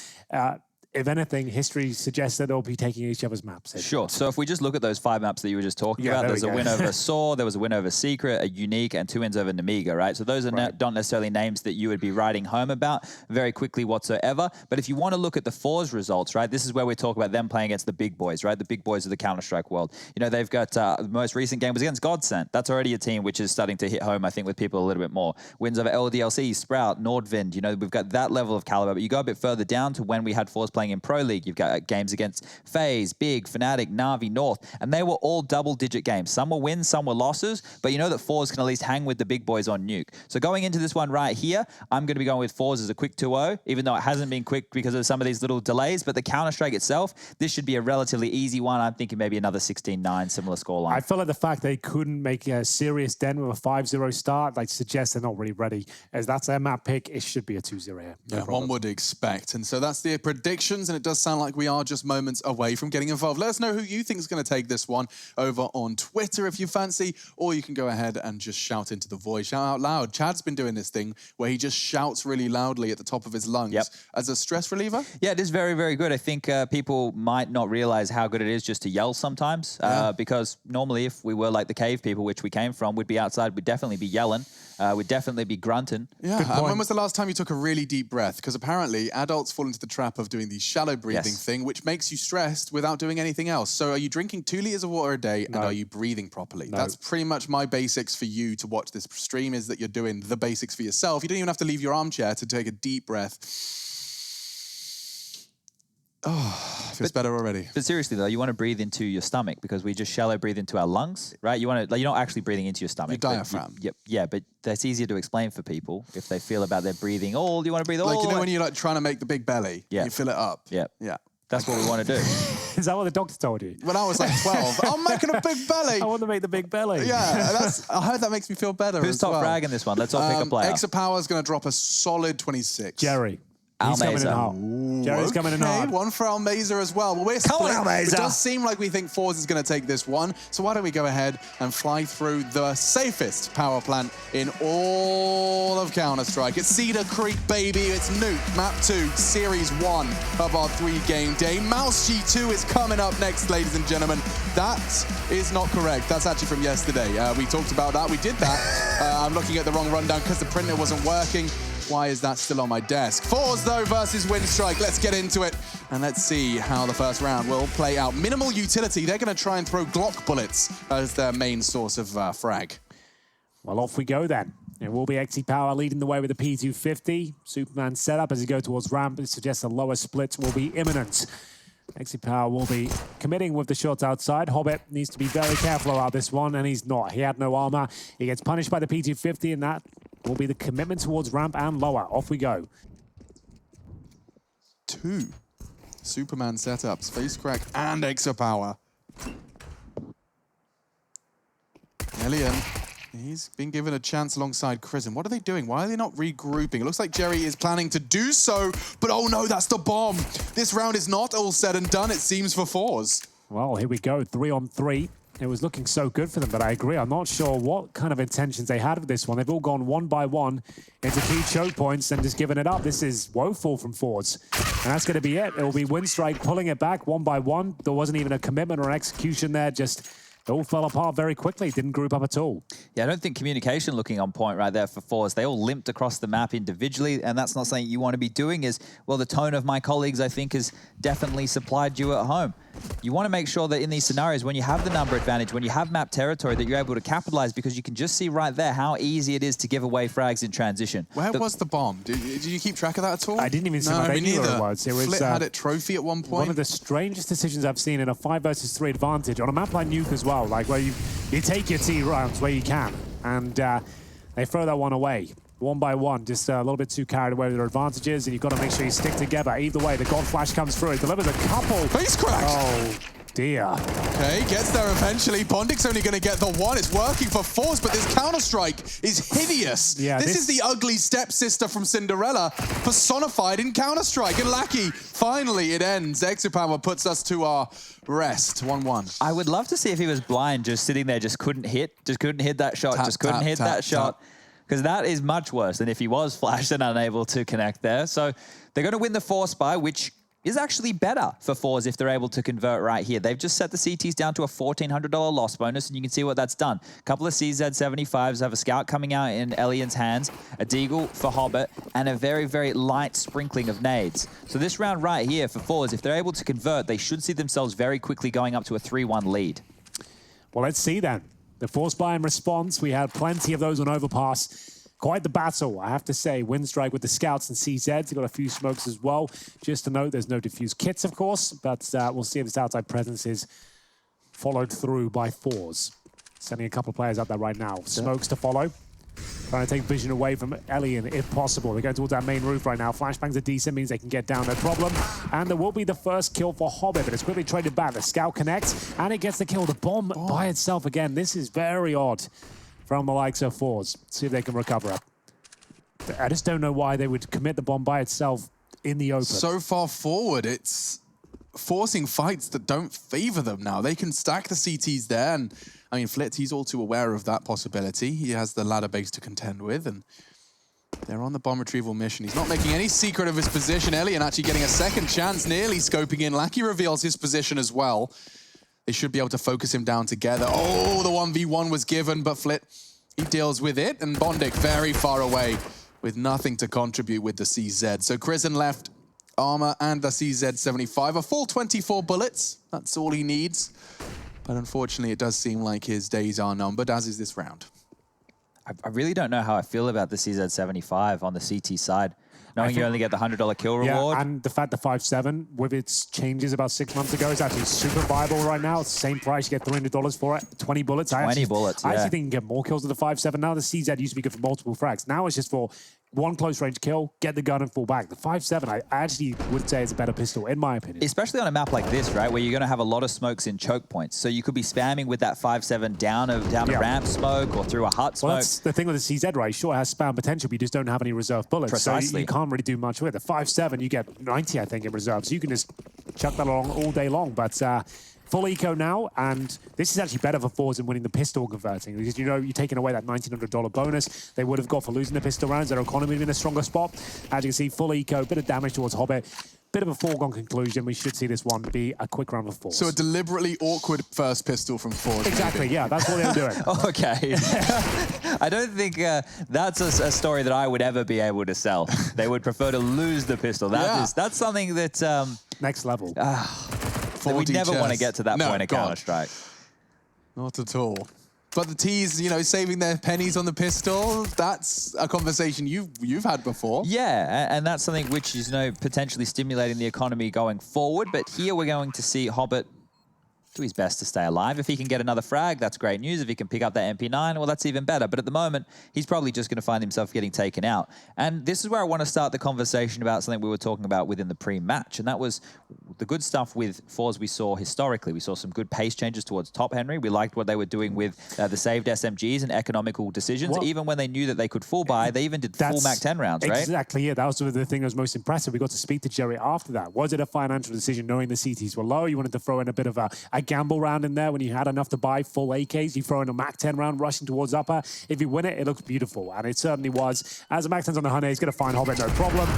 if anything, history suggests that they'll be taking each other's maps. Sure. So if we just look at those 5 maps that you were just talking about, there's a win over Saw, there was a win over Secret, a Unique, and 2 wins over Namiga, right? So those are not necessarily names that you would be writing home about very quickly whatsoever. But if you want to look at the For's results, right, this is where we talk about them playing against the big boys, right? The big boys of the Counter-Strike world. You know, they've got the most recent game was against Godsent. That's already a team which is starting to hit home, I think, with people a little bit more. Wins over LDLC, Sprout, Nordvind. You know, we've got that level of caliber. But you go a bit further down to when we had For's playing in Pro League. You've got games against FaZe, Big, Fnatic, Na'Vi, North, and they were all double-digit games. Some were wins, some were losses, but you know that Force can at least hang with the big boys on Nuke. So going into this one right here, I'm going to be going with Force as a quick 2-0, even though it hasn't been quick because of some of these little delays, but the Counter-Strike itself, this should be a relatively easy one. I'm thinking maybe another 16-9, similar scoreline. I feel like the fact they couldn't make a serious dent with a 5-0 start, like, suggests they're not really ready. As that's their map pick, it should be a 2-0 here. Yeah, one would expect. And so that's the prediction options, and it does sound like we are just moments away from getting involved. Let us know who you think is going to take this one over on Twitter if you fancy, or you can go ahead and just shout into the void, shout out loud. Chad's been doing this thing where he just shouts really loudly at the top of his lungs as a stress reliever. Yeah, it is very, very good. I think people might not realize how good it is just to yell sometimes, because normally if we were like the cave people, which we came from, we'd be outside, we'd definitely be yelling, we'd definitely be grunting. Yeah, and when was the last time you took a really deep breath? Because apparently adults fall into the trap of doing the shallow breathing thing, which makes you stressed without doing anything else. So are you drinking 2 liters of water a day, and are you breathing properly? That's pretty much my basics for you to watch this stream, is that you're doing the basics for yourself. You don't even have to leave your armchair to take a deep breath. Oh, feels better already. But seriously though, you want to breathe into your stomach, because we just shallow breathe into our lungs, right? You want to, you're not actually breathing into your stomach. Your diaphragm. Yeah, but that's easier to explain for people if they feel about their breathing. Oh, you want to breathe all like, you know, the way. when you're like trying to make the big belly, you fill it up. Yeah. Yeah. That's what we want to do. Is that what the doctor told you? When I was like 12, I'm making a big belly. I want to make the big belly. Yeah, I heard that makes me feel better. Who's top frag in this one? Let's all pick a player. Extra Power is going to drop a solid 26. Jerry. He's coming in hard. Jerry's coming in hard. One for Almeza as well. Well, we're Come on, split. Almeza. It does seem like we think Forz is going to take this one. So why don't we go ahead and fly through the safest power plant in all of Counter-Strike. It's Cedar Creek, baby. It's Nuke, Map 2, Series 1 of our 3-game day. Mouse G2 is coming up next, ladies and gentlemen. That is not correct. That's actually from yesterday. We talked about that. We did that. I'm looking at the wrong rundown because the printer wasn't working. Why is that still on my desk? Forz, though, versus Windstrike. Let's get into it, and let's see how the first round will play out. Minimal utility. They're going to try and throw Glock bullets as their main source of frag. Well, off we go then. It will be XE Power leading the way with the P250. Superman setup as he goes towards ramp. It suggests a lower split will be imminent. XE Power will be committing with the shots outside. Hobbit needs to be very careful about this one, and he's not. He had no armor. He gets punished by the P250, and that will be the commitment towards ramp and lower. Off we go. 2 Superman setups, Face Crack and Exo Power. Elian, he's been given a chance alongside Chrism. What are they doing? Why are they not regrouping? It looks like Jerry is planning to do so, but oh no, that's the bomb. This round is not all said and done, it seems, for Forz. Well, here we go, 3-on-3. It was looking so good for them, but I agree. I'm not sure what kind of intentions they had with this one. They've all gone one by one into key choke points and just given it up. This is woeful from Forz. And that's going to be it. It will be Windstrike pulling it back one by one. There wasn't even a commitment or an execution there. Just it all fell apart very quickly. Didn't group up at all. Yeah, I don't think communication looking on point right there for Forz. They all limped across the map individually, and that's not something you want to be doing. Is, well, the tone of my colleagues, I think, has definitely supplied you at home. You want to make sure that in these scenarios, when you have the number advantage, when you have map territory, that you're able to capitalize, because you can just see right there how easy it is to give away frags in transition. Where was the bomb? Did you keep track of that at all? I didn't even see what they knew where it was. It was Flit had it trophy at one point. One of the strangest decisions I've seen in a 5 versus 3 advantage on a map like Nuke as well, like where you take your T rounds where you can, and they throw that one away. One by one, just a little bit too carried away with their advantages, and you've got to make sure you stick together. Either way, the God Flash comes through. It delivers a couple. Face Crack! Oh, dear. Okay, gets there eventually. Bondik's only going to get the one. It's working for Forz, but this Counter-Strike is hideous. Yeah, this is the ugly stepsister from Cinderella personified in Counter-Strike. And Lackey, finally it ends. Exopower puts us to our rest. 1-1. I would love to see if he was blind, just sitting there, just couldn't hit that shot, just couldn't hit that shot. Because that is much worse than if he was flashed and unable to connect there. So they're going to win the Force buy, which is actually better for Forz if they're able to convert right here. They've just set the CTs down to a $1,400 loss bonus, and you can see what that's done. A couple of CZ75s, have a Scout coming out in Elian's hands, a Deagle for Hobbit, and a very, very light sprinkling of nades. So this round right here for Forz, if they're able to convert, they should see themselves very quickly going up to a 3-1 lead. Well, let's see then. The Force buy in response, we had plenty of those on Overpass. Quite the battle, I have to say. Windstrike with the Scouts and CZs. They've got a few smokes as well. Just to note, there's no diffuse kits, of course, but we'll see if this outside presence is followed through by Forz. Sending a couple of players out there right now. Smokes to follow. Trying to take vision away from Elian, if possible. They're going towards that main roof right now. Flashbangs are decent, means they can get down, no problem. And there will be the first kill for Hobbit, but it's quickly traded back. The Scout connects, and it gets the kill. The bomb by itself again. This is very odd from the likes of Forz. See if they can recover it. I just don't know why they would commit the bomb by itself in the open. So far forward, it's forcing fights that don't favor them now. They can stack the CTs there, and I mean, Flit, he's all too aware of that possibility. He has the ladder base to contend with, and they're on the bomb retrieval mission. He's not making any secret of his position. Elian actually getting a second chance, nearly scoping in. Lackey reveals his position as well. They should be able to focus him down together. Oh, the 1v1 was given, but Flit, he deals with it, and Bondik very far away with nothing to contribute with the CZ. So Krizen left armor and the CZ-75, a full 24 bullets. That's all he needs. But unfortunately, it does seem like his days are numbered, as is this round. I really don't know how I feel about the CZ-75 on the CT side. Knowing you only get the $100 kill reward. Yeah, and the fact the 5.7, with its changes about 6 months ago, is actually super viable right now. It's the same price, you get $300 for it, 20 bullets. 20 bullets, yeah. I actually think you can get more kills with the 5.7 now. The CZ used to be good for multiple frags. Now it's just for one close range kill, get the gun and fall back. The 5.7, I actually would say is a better pistol, in my opinion. Especially on a map like this, right, where you're going to have a lot of smokes in choke points. So you could be spamming with that 5.7 down a ramp smoke or through a hut smoke. Well, that's the thing with the CZ, right? Sure, it has spam potential, but you just don't have any reserve bullets. Precisely. So you can't really do much with it. The 5.7, you get 90, I think, in reserve. So you can just chuck that along all day long. But full eco now, and this is actually better for Force than winning the pistol converting, because, you know, you're taking away that $1,900 bonus they would have got for losing the pistol rounds. Their economy would be in a stronger spot. As you can see, full eco, bit of damage towards Hobbit. Bit of a foregone conclusion. We should see this one be a quick round of Force. So a deliberately awkward first pistol from Force. Exactly, maybe. yeah, that's what they're doing. Okay. I don't think that's a story that I would ever be able to sell. They would prefer to lose the pistol. That's something that... next level. We never want to get to that point of Counter-Strike. Not at all. But the T's, you know, saving their pennies on the pistol, that's a conversation you've had before. Yeah, and that's something which is, you know, potentially stimulating the economy going forward. But here we're going to see Hobbit do his best to stay alive. If he can get another frag, that's great news. If he can pick up that MP9, well, that's even better. But at the moment, he's probably just going to find himself getting taken out. And this is where I want to start the conversation about something we were talking about within the pre-match, and that was the good stuff with Force we saw historically. We saw some good pace changes towards top Henry. We liked what they were doing with the saved SMGs and economical decisions. Well, even when they knew that they could full buy, they even did full MAC-10 rounds, right? Exactly, yeah. That was the thing that was most impressive. We got to speak to Jerry after that. Was it a financial decision knowing the CTs were low? You wanted to throw in a bit of a gamble round in there when you had enough to buy full AKs. You throw in a MAC-10 round rushing towards upper. If you win it, it looks beautiful. And it certainly was. As a MAC-10's on the Honey, he's going to find Hobbit no problem.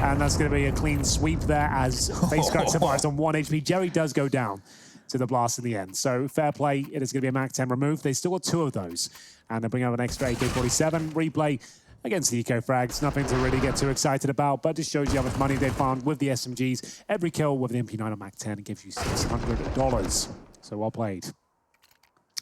And that's going to be a clean sweep there as Face Crack survives on 1 HP. Jerry does go down to the blast in the end. So fair play. It is going to be a MAC-10 remove. They still got 2 of those. And they bring out an extra AK-47. Replay against the eco frags. Nothing to really get too excited about, but just shows you how much money they found with the SMGs. Every kill with an MP9 on MAC-10 gives you $600. So well played.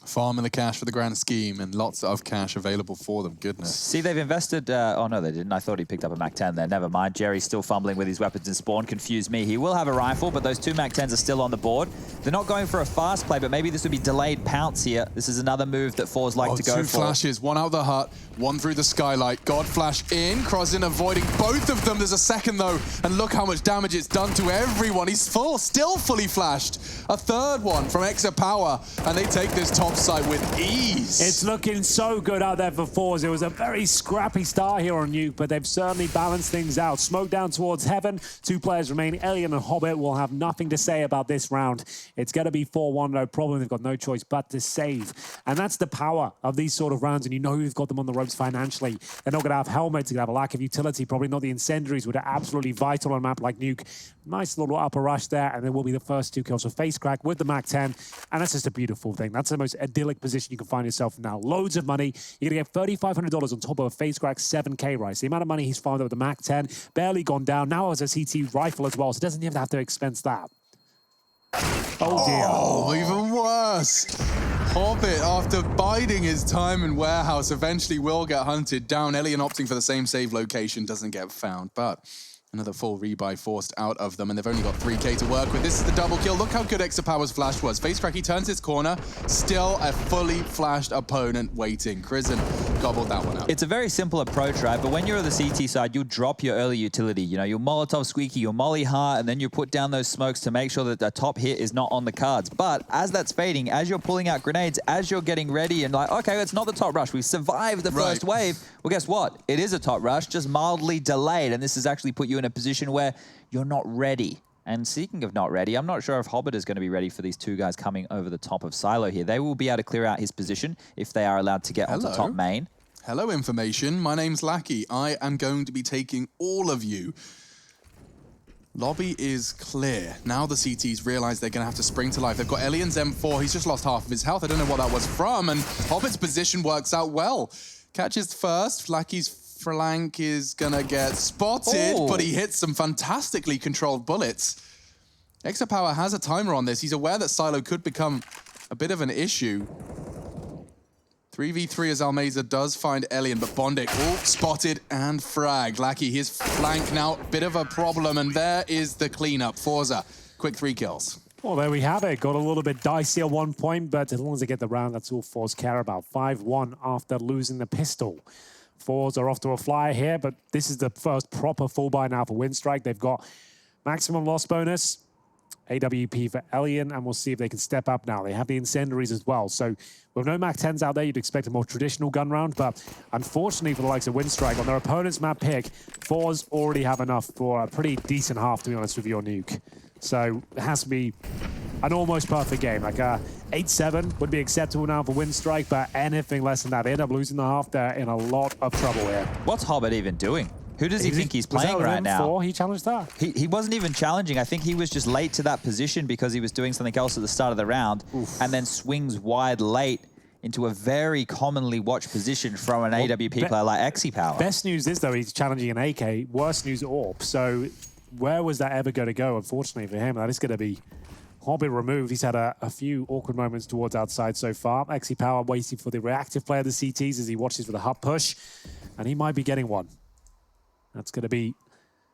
Farming the cash for the grand scheme and lots of cash available for them. Goodness. See, they've invested... oh, no, they didn't. I thought he picked up a MAC-10 there. Never mind. Jerry's still fumbling with his weapons in spawn. Confused me. He will have a rifle, but those 2 MAC-10s are still on the board. They're not going for a fast play, but maybe this would be delayed pounce here. This is another move that Fours like to go for. 2 flashes. One out the hut, one through the skylight. God flash in. Krosin avoiding both of them. There's a second, though, and look how much damage it's done to everyone. He's still fully flashed. A third one from Exa Power, and they take this top side with ease. It's looking so good out there for Force. It was a very scrappy start here on Nuke, but they've certainly balanced things out. Smoke down towards Heaven. 2 players remain. Elian and Hobbit will have nothing to say about this round. It's going to be 4-1, no problem. They've got no choice but to save. And that's the power of these sort of rounds, and you know you've got them on the ropes financially. They're not going to have helmets. They're going to have a lack of utility. Probably not the incendiaries, which are absolutely vital on a map like Nuke. Nice little upper rush there, and there will be the first 2 kills for Face Crack with the MAC-10. And that's just a beautiful thing. That's the most idyllic position you can find yourself now. Loads of money. You're going to get $3,500 on top of a Face Crack 7K rise. The amount of money he's farmed with the MAC-10, barely gone down. Now has a CT rifle as well, so doesn't even have to expense that. Oh, dear. Oh, even worse. Hobbit, after biding his time in warehouse, eventually will get hunted down. Elian opting for the same save location, doesn't get found, but another full rebuy forced out of them, and they've only got 3K to work with. This is the double kill. Look how good Exa Power's flash was. Face Crack, he turns his corner. Still a fully flashed opponent waiting. Krizen gobbled that one up. It's a very simple approach, right? But when you're on the CT side, you'll drop your early utility. You know, your Molotov Squeaky, your Molly Heart, and then you put down those smokes to make sure that the top hit is not on the cards. But as that's fading, as you're pulling out grenades, as you're getting ready and like, okay, it's not the top rush. We survived the first wave. Well, guess what? It is a top rush, just mildly delayed. And this has actually put you in a position where you're not ready. And speaking of not ready, I'm not sure if Hobbit is going to be ready for these two guys coming over the top of Silo here. They will be able to clear out his position if they are allowed to get onto top main. Hello, information. My name's Lackey. I am going to be taking all of you. Lobby is clear. Now the CTs realize they're going to have to spring to life. They've got Elian's M4. He's just lost half of his health. I don't know what that was from. And Hobbit's position works out well. Catches first. Lackey's flank is going to get spotted, but he hits some fantastically controlled bullets. Exapower has a timer on this. He's aware that Silo could become a bit of an issue. 3v3 as Almeza does find Elian, but Bondic, spotted and fragged. Lackey, his flank now, bit of a problem, and there is the cleanup. Forza, quick 3 kills. Well, there we have it. Got a little bit dicey at one point, but as long as they get the round, that's all Forza care about. 5-1 after losing the pistol. Forza are off to a flyer here, but this is the first proper full buy now for Winstrike. They've got maximum loss bonus, AWP for Elian, and we'll see if they can step up now. They have the incendiaries as well. So with no MAC-10s out there, you'd expect a more traditional gun round, but unfortunately for the likes of Winstrike, on their opponent's map pick, Forza already have enough for a pretty decent half, to be honest with you, on Nuke. So it has to be an almost perfect game. Like 8-7 would be acceptable now for Winstrike, but anything less than that, they end up losing the half. They're in a lot of trouble here. What's Hobbit even doing? Who does he think he's playing right now? He challenged that. He wasn't even challenging. I think he was just late to that position because he was doing something else at the start of the round, and then swings wide late into a very commonly watched position from an AWP player like Exapower. Best news is, though, he's challenging an AK. Worst news, AWP. So where was that ever going to go, unfortunately, for him? That is going to be Hobbit removed. He's had a few awkward moments towards outside so far. Exapower waiting for the reactive player of the CTs as he watches for the hub push, and he might be getting one. That's going to be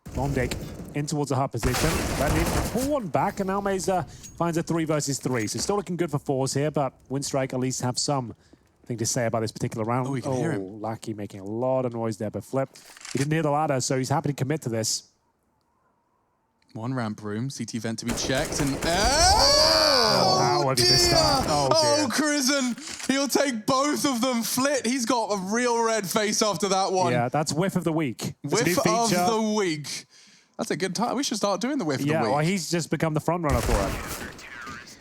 Bondic in towards the hub position. Let me pull one back, and Almeza finds a 3 versus 3. So still looking good for Forza here, but Winstrike at least have something to say about this particular round. Oh, you can hear him. Lackey making a lot of noise there, but Flip, he didn't hear the ladder, so he's happy to commit to this. One ramp room, CT vent to be checked, and Oh, dear! Oh, Crizzen! He'll take both of them. Flit, he's got a real red face after that one. Yeah, that's whiff of the week. Whiff of the week. That's a good time. We should start doing the whiff of the week. Yeah, well, he's just become the front runner for it.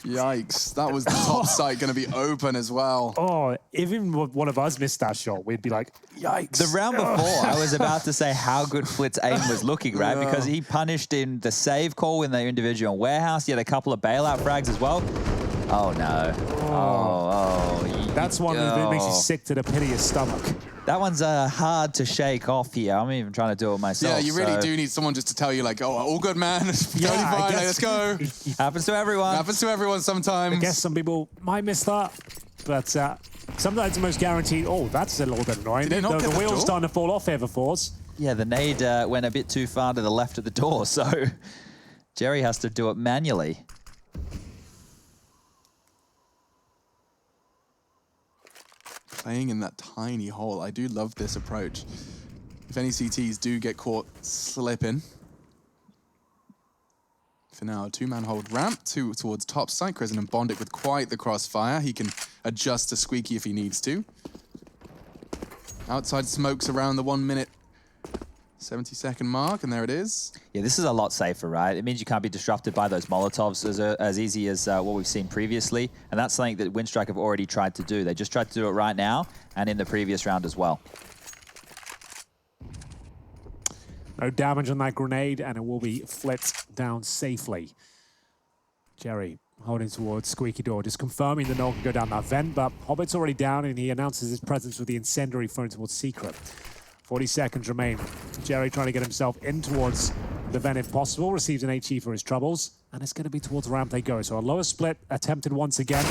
Yikes, that was the top site going to be open as well. Oh, even one of us missed that shot, we'd be like, yikes. The round before, I was about to say how good Flit's aim was looking, right? Yeah. Because he punished in the save call in the individual warehouse. He had a couple of bailout frags as well. Oh, no. That's one that makes you sick to the pit of your stomach. That one's hard to shake off here. I'm even trying to do it myself. Yeah, you really do need someone just to tell you, like, oh, all good, man. It's totally fine. Let's go. Happens to everyone. Happens to everyone sometimes. I guess some people might miss that, but sometimes the most guaranteed. Oh, that's a little bit annoying. The wheel's starting to fall off here for Force. Yeah, the nade went a bit too far to the left of the door, so Jerry has to do it manually. Playing in that tiny hole. I do love this approach. If any CTs do get caught slipping. For now, 2-man hold ramp, 2 towards top side. Crizzen and Bondic with quite the crossfire. He can adjust to Squeaky if he needs to. Outside smokes around the 1 minute 70-second mark, and there it is. Yeah, this is a lot safer, right? It means you can't be disrupted by those Molotovs as easy as what we've seen previously, and that's something that Winstrike have already tried to do. They just tried to do it right now, and in the previous round as well. No damage on that grenade, and it will be flipped down safely. Jerry holding towards Squeaky Door, just confirming that no one can go down that vent, but Hobbit's already down, and he announces his presence with the incendiary thrown towards Secret. 40 seconds remain. Jerry trying to get himself in towards the vent if possible. Receives an HE for his troubles. And it's going to be towards ramp they go. So a lower split attempted once again.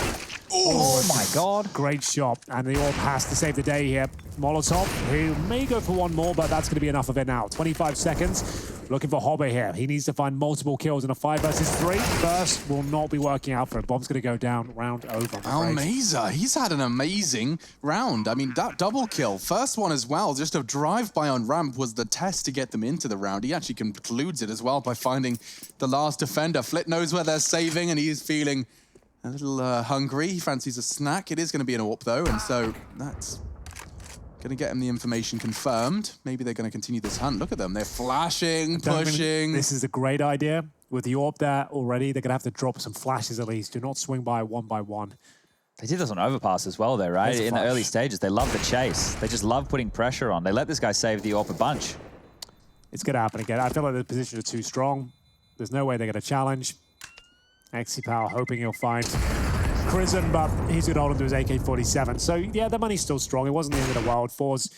Oh my God. Great shot. And the AWP has to save the day here. Molotov, who may go for one more, but that's going to be enough of it now. 25 seconds. looking for Hobbit here. He needs to find multiple kills in a 5 versus 3. Burst will not be working out for him. Bomb's going to go down, round over. Almeza, he's had an amazing round. I mean, that double kill, first one as well, just a drive-by on ramp was the test to get them into the round. He actually concludes it as well by finding the last defender. Flit knows where they're saving, and he's feeling a little hungry. He fancies a snack. It is going to be an AWP, though, and so that's going to get him the information confirmed. Maybe they're going to continue this hunt. Look at them. They're flashing, pushing. This is a great idea. With the AWP there already, they're going to have to drop some flashes at least. Do not swing by one by one. They did this on overpass as well, though, right? In the early stages, they love the chase. They just love putting pressure on. They let this guy save the AWP a bunch. It's going to happen again. I feel like the position are too strong. There's no way they're going to challenge. XCPower hoping he'll find Prison, but he's going to hold on to his AK-47. So, yeah, the money's still strong. It wasn't the end of the world. Fours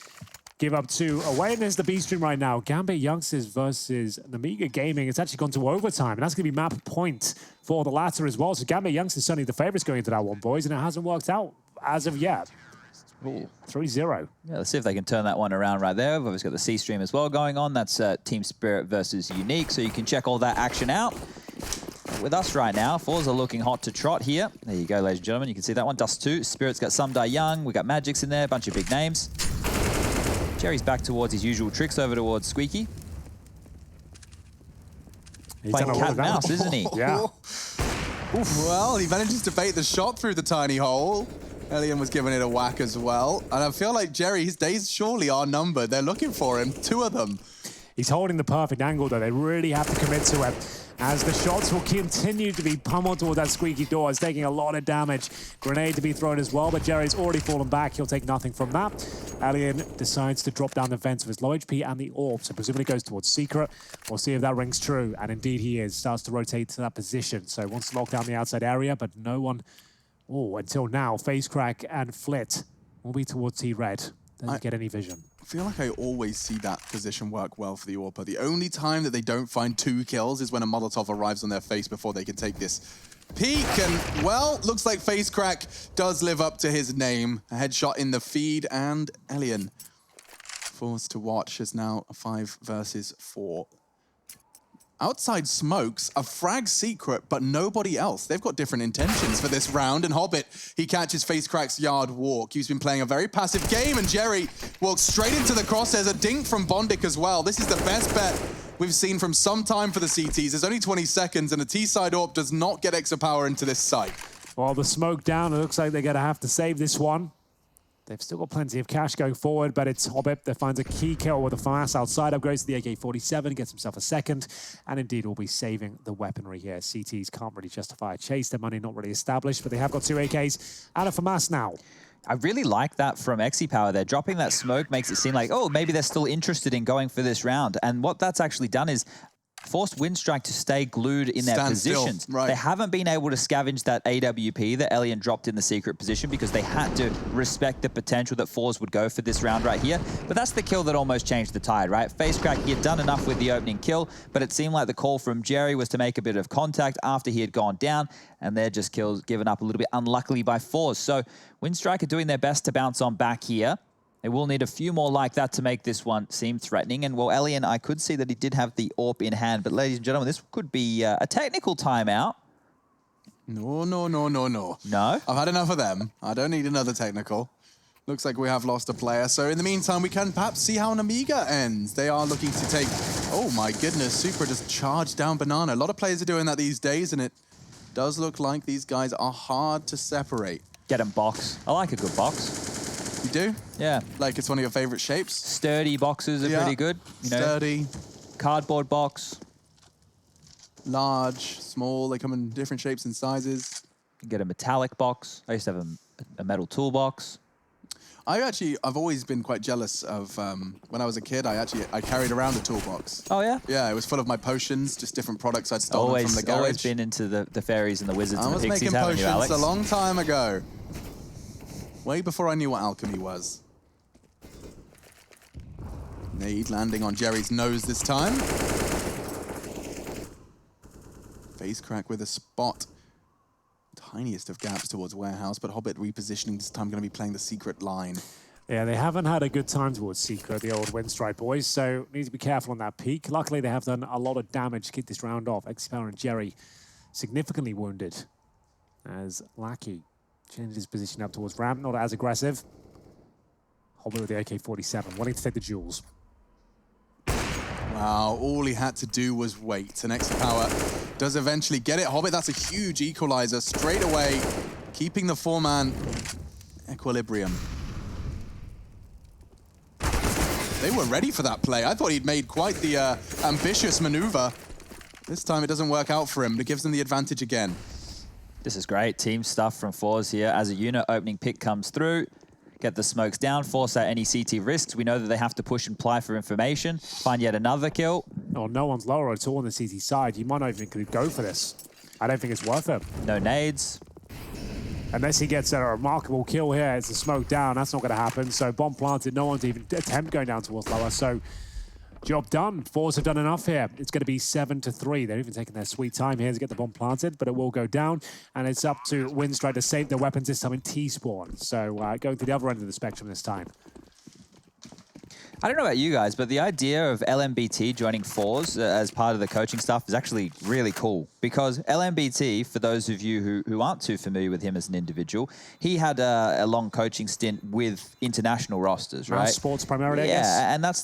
give up 2 away, and there's the B stream right now. Gambit Youngsters versus Namiga Gaming. It's actually gone to overtime, and that's going to be map point for the latter as well. So Gambit Youngsters certainly the favorites going into that one, boys, and it hasn't worked out as of yet. 3-0. Yeah, let's see if they can turn that one around right there. We've got the C stream as well going on. That's Team Spirit versus Unique, so you can check all that action out. With us right now, Fours are looking hot to trot here. There you go, ladies and gentlemen. You can see that one. Dust 2. Spirit's got Some Die Young. We got Magic's in there. A bunch of big names. Jerry's back towards his usual tricks over towards Squeaky. Playing cat and mouse, isn't he? Yeah. Oof. Well, he manages to bait the shot through the tiny hole. Elian was giving it a whack as well. And I feel like Jerry, his days surely are numbered. They're looking for him, 2 of them. He's holding the perfect angle, though. They really have to commit to it, as the shots will continue to be pummeled towards that squeaky door. It's taking a lot of damage. Grenade to be thrown as well, but Jerry's already fallen back. He'll take nothing from that. Alien decides to drop down the fence with his low HP and the AWP, so presumably goes towards Secret. We'll see if that rings true, and indeed he is. Starts to rotate to that position, so wants to lock down the outside area, but no one, until now, Face Crack and Flit will be towards T-Red. Doesn't get any vision. I feel like I always see that position work well for the AWPer. The only time that they don't find 2 kills is when a Molotov arrives on their face before they can take this peek. And, well, looks like Face Crack does live up to his name. A headshot in the feed, and Elian, forced to watch, is now a 5 versus 4. Outside smokes, a frag Secret, but nobody else. They've got different intentions for this round, and Hobbit, he catches Face Crack's yard walk. He's been playing a very passive game, and Jerry walks straight into the crosshairs. A dink from Bondic as well. This is the best bet we've seen from some time for the CTs. There's only 20 seconds, and a T-side AWP does not get Exa Power into this site. Well, the smoke down, it looks like they're going to have to save this one. They've still got plenty of cash going forward, but it's Hobbit that finds a key kill with a FAMAS outside. Upgrades to the AK-47, gets himself a second, and indeed will be saving the weaponry here. CTs can't really justify a chase. Their money not really established, but they have got 2 AKs and a FAMAS now. I really like that from XCPower there. Dropping that smoke makes it seem like, oh, maybe they're still interested in going for this round. And what that's actually done is forced Windstrike to stay glued in their positions. Right. They haven't been able to scavenge that AWP that Elian dropped in the secret position because they had to respect the potential that Fours would go for this round right here. But that's the kill that almost changed the tide, right? Face Crack, he had done enough with the opening kill, but it seemed like the call from Jerry was to make a bit of contact after he had gone down, and they're just given up a little bit unluckily by Fours. So Windstrike are doing their best to bounce on back here. They will need a few more like that to make this one seem threatening. And, well, Elian, I could see that he did have the AWP in hand. But, ladies and gentlemen, this could be a technical timeout. No. No? I've had enough of them. I don't need another technical. Looks like we have lost a player. So, in the meantime, we can perhaps see how an Amiga ends. They are looking to take... Oh, my goodness. Super just charged down Banana. A lot of players are doing that these days, and it does look like these guys are hard to separate. Get them box. I like a good box. You do? Yeah. Like it's one of your favorite shapes? Sturdy boxes are pretty good. You know, sturdy. Cardboard box. Large, small, they come in different shapes and sizes. You can get a metallic box. I used to have a metal toolbox. I've always been quite jealous of, when I was a kid, I carried around a toolbox. Oh, yeah? Yeah, it was full of my potions, just different products I'd stolen from the garage. Always been into the fairies and the wizards and the pixies, I was haven't making you, potions Alex? a long time ago. Way before I knew what alchemy was. Nade landing on Jerry's nose this time. Face Crack with a spot. Tiniest of gaps towards Warehouse, but Hobbit repositioning this time going to be playing the secret line. Yeah, they haven't had a good time towards Secret, the old Windstrike boys, so need to be careful on that peak. Luckily, they have done a lot of damage to kick this round off. XPower and Jerry significantly wounded as Lackey changes his position up towards ramp, not as aggressive. Hobbit with the AK-47, wanting to take the jewels. Wow, all he had to do was wait, and XPower does eventually get it. Hobbit, that's a huge equalizer straight away, keeping the four-man equilibrium. They were ready for that play. I thought he'd made quite the ambitious maneuver. This time it doesn't work out for him, but it gives them the advantage again. This is great. Team stuff from Fours here. As a unit, opening pick comes through. Get the smokes down, force out any CT risks. We know that they have to push and ply for information. Find yet another kill. Oh, no one's lower at all on the CT side. You might not even go for this. I don't think it's worth it. No nades. Unless he gets a remarkable kill here, it's a smoke down. That's not going to happen. So bomb planted, no one's even attempt going down towards lower. So job done. Fours have done enough here. It's going to be 7-3. They're even taking their sweet time here to get the bomb planted, but it will go down. And it's up to Windstrike to save their weapons this time in T-spawn. So going to the other end of the spectrum this time. I don't know about you guys, but the idea of LMBT joining Fours as part of the coaching staff is actually really cool. Because LMBT, for those of you who aren't too familiar with him as an individual, he had a long coaching stint with international rosters, right? Mouse Sports primarily, I guess. Yeah, and that's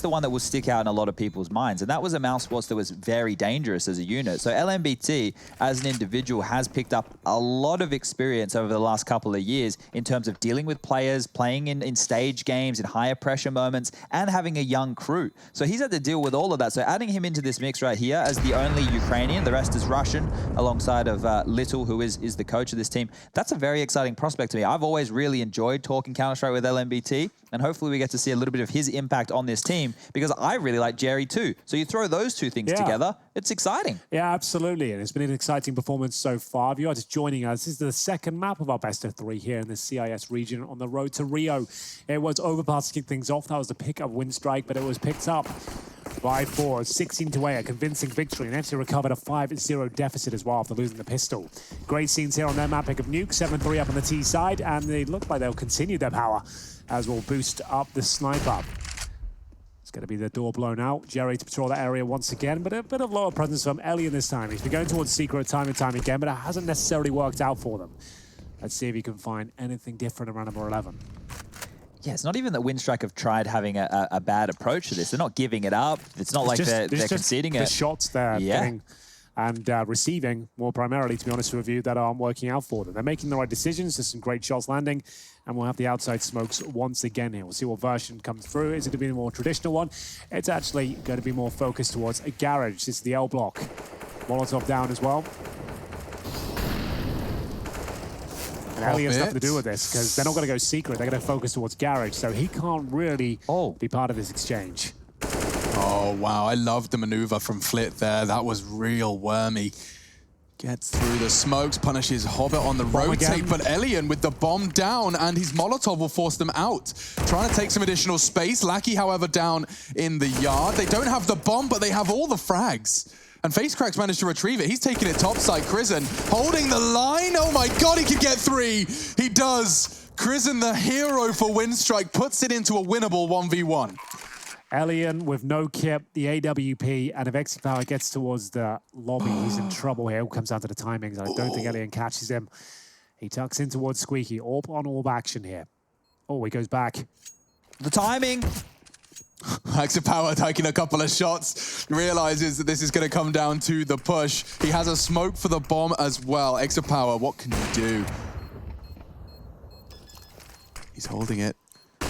the one that will stick out in a lot of people's minds. And that was a Mouse Sports that was very dangerous as a unit. So LMBT, as an individual, has picked up a lot of experience over the last couple of years in terms of dealing with players, playing in stage games, in higher pressure moments, and having a young crew. So he's had to deal with all of that. So adding him into this mix right here as the only Ukrainian, the rest is Russian, alongside of Little, who is the coach of this team. That's a very exciting prospect to me. I've always really enjoyed talking Counter-Strike with LMBT, and hopefully we get to see a little bit of his impact on this team, because I really like Jerry too. So you throw those two things together, it's exciting. Yeah, absolutely. And it's been an exciting performance so far. If you are just joining us, this is the second map of our best of 3 here in the CIS region on the road to Rio. It was Overpass to kick things off. That was the pick of Windstrike, but it was picked up by Fours, 16-8, a convincing victory, and actually recovered a 5-0 deficit as well after losing the pistol. Great scenes here on their map pick of Nuke, 7-3 up on the T side, and they look like they'll continue their power as we'll boost up the sniper. It's going to be the door blown out. Jerry to patrol that area once again, but a bit of lower presence from Elian this time. He's been going towards Secret time and time again, but it hasn't necessarily worked out for them. Let's see if he can find anything different around number 11. Yeah, it's not even that Windstrike have tried having a bad approach to this. They're not giving it up. It's not like they're conceding it. The shots they're getting and receiving, more primarily, to be honest with you, that aren't working out for them. They're making the right decisions. There's some great shots landing, and we'll have the outside smokes once again here. We'll see what version comes through. Is it going to be the more traditional one? It's actually going to be more focused towards a garage. This is the L block. Molotov down as well. And Ellie has nothing to do with this, because they're not going to go Secret. They're going to focus towards garage, so he can't really be part of this exchange. Oh, wow. I love the maneuver from Flit there. That was real wormy. Gets through the smokes, punishes Hobbit on the rotate, but Elian with the bomb down, and his Molotov will force them out. Trying to take some additional space. Lackey, however, down in the yard. They don't have the bomb, but they have all the frags. And FaceCrack's managed to retrieve it. He's taking it topside. Krisen holding the line. Oh my God, he could get 3. He does. Krisen, the hero for Windstrike, puts it into a winnable 1v1. Elian with no kip, the AWP, and if XPower gets towards the lobby, he's in trouble here. It comes down to the timings. I don't think Elian catches him. He tucks in towards Squeaky. Orb on orb action here. Oh, he goes back. The timing. XPower taking a couple of shots, realizes that this is going to come down to the push. He has a smoke for the bomb as well. XPower, what can you do? He's holding it.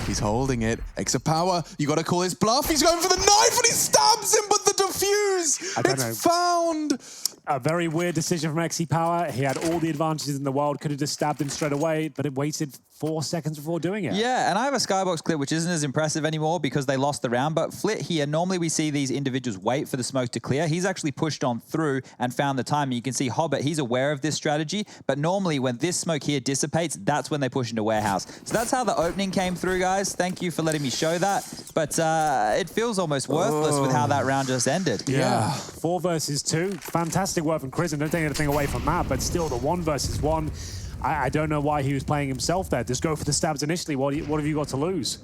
He's holding it. XPower, you got to call his bluff. He's going for the knife and he stabs him, but the defuse, it's found. A very weird decision from XPower. He had all the advantages in the world, could have just stabbed him straight away, but it waited 4 seconds before doing it. Yeah, and I have a skybox clip which isn't as impressive anymore because they lost the round, but Flit here, normally we see these individuals wait for the smoke to clear. He's actually pushed on through and found the time. You can see Hobbit, he's aware of this strategy, but normally when this smoke here dissipates, that's when they push into warehouse. So that's how the opening came through, guys. Thank you for letting me show that, but it feels almost worthless with how that round just ended. Yeah. 4 versus 2. Fantastic work from Krisen. Don't take anything away from that, but still the 1 versus 1. I don't know why he was playing himself there. Just go for the stabs initially. What have you got to lose?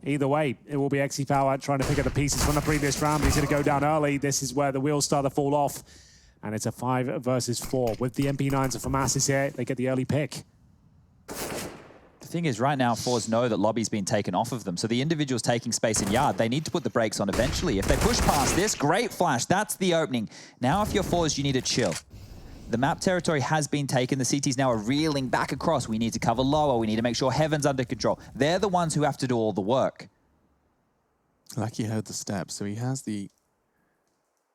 Either way, it will be XE Power trying to pick up the pieces from the previous round. He's going to go down early. This is where the wheels start to fall off. And it's a 5 versus 4. With the MP9s and FAMAS's here, they get the early pick. The thing is, right now, Fours know that lobby's been taken off of them. So the individuals taking space in yard, they need to put the brakes on eventually. If they push past this, great flash. That's the opening. Now, if you're Fours, you need to chill. The map territory has been taken. The CTs now are reeling back across. We need to cover lower. We need to make sure Heaven's under control. They're the ones who have to do all the work. Like he heard the steps, so he has the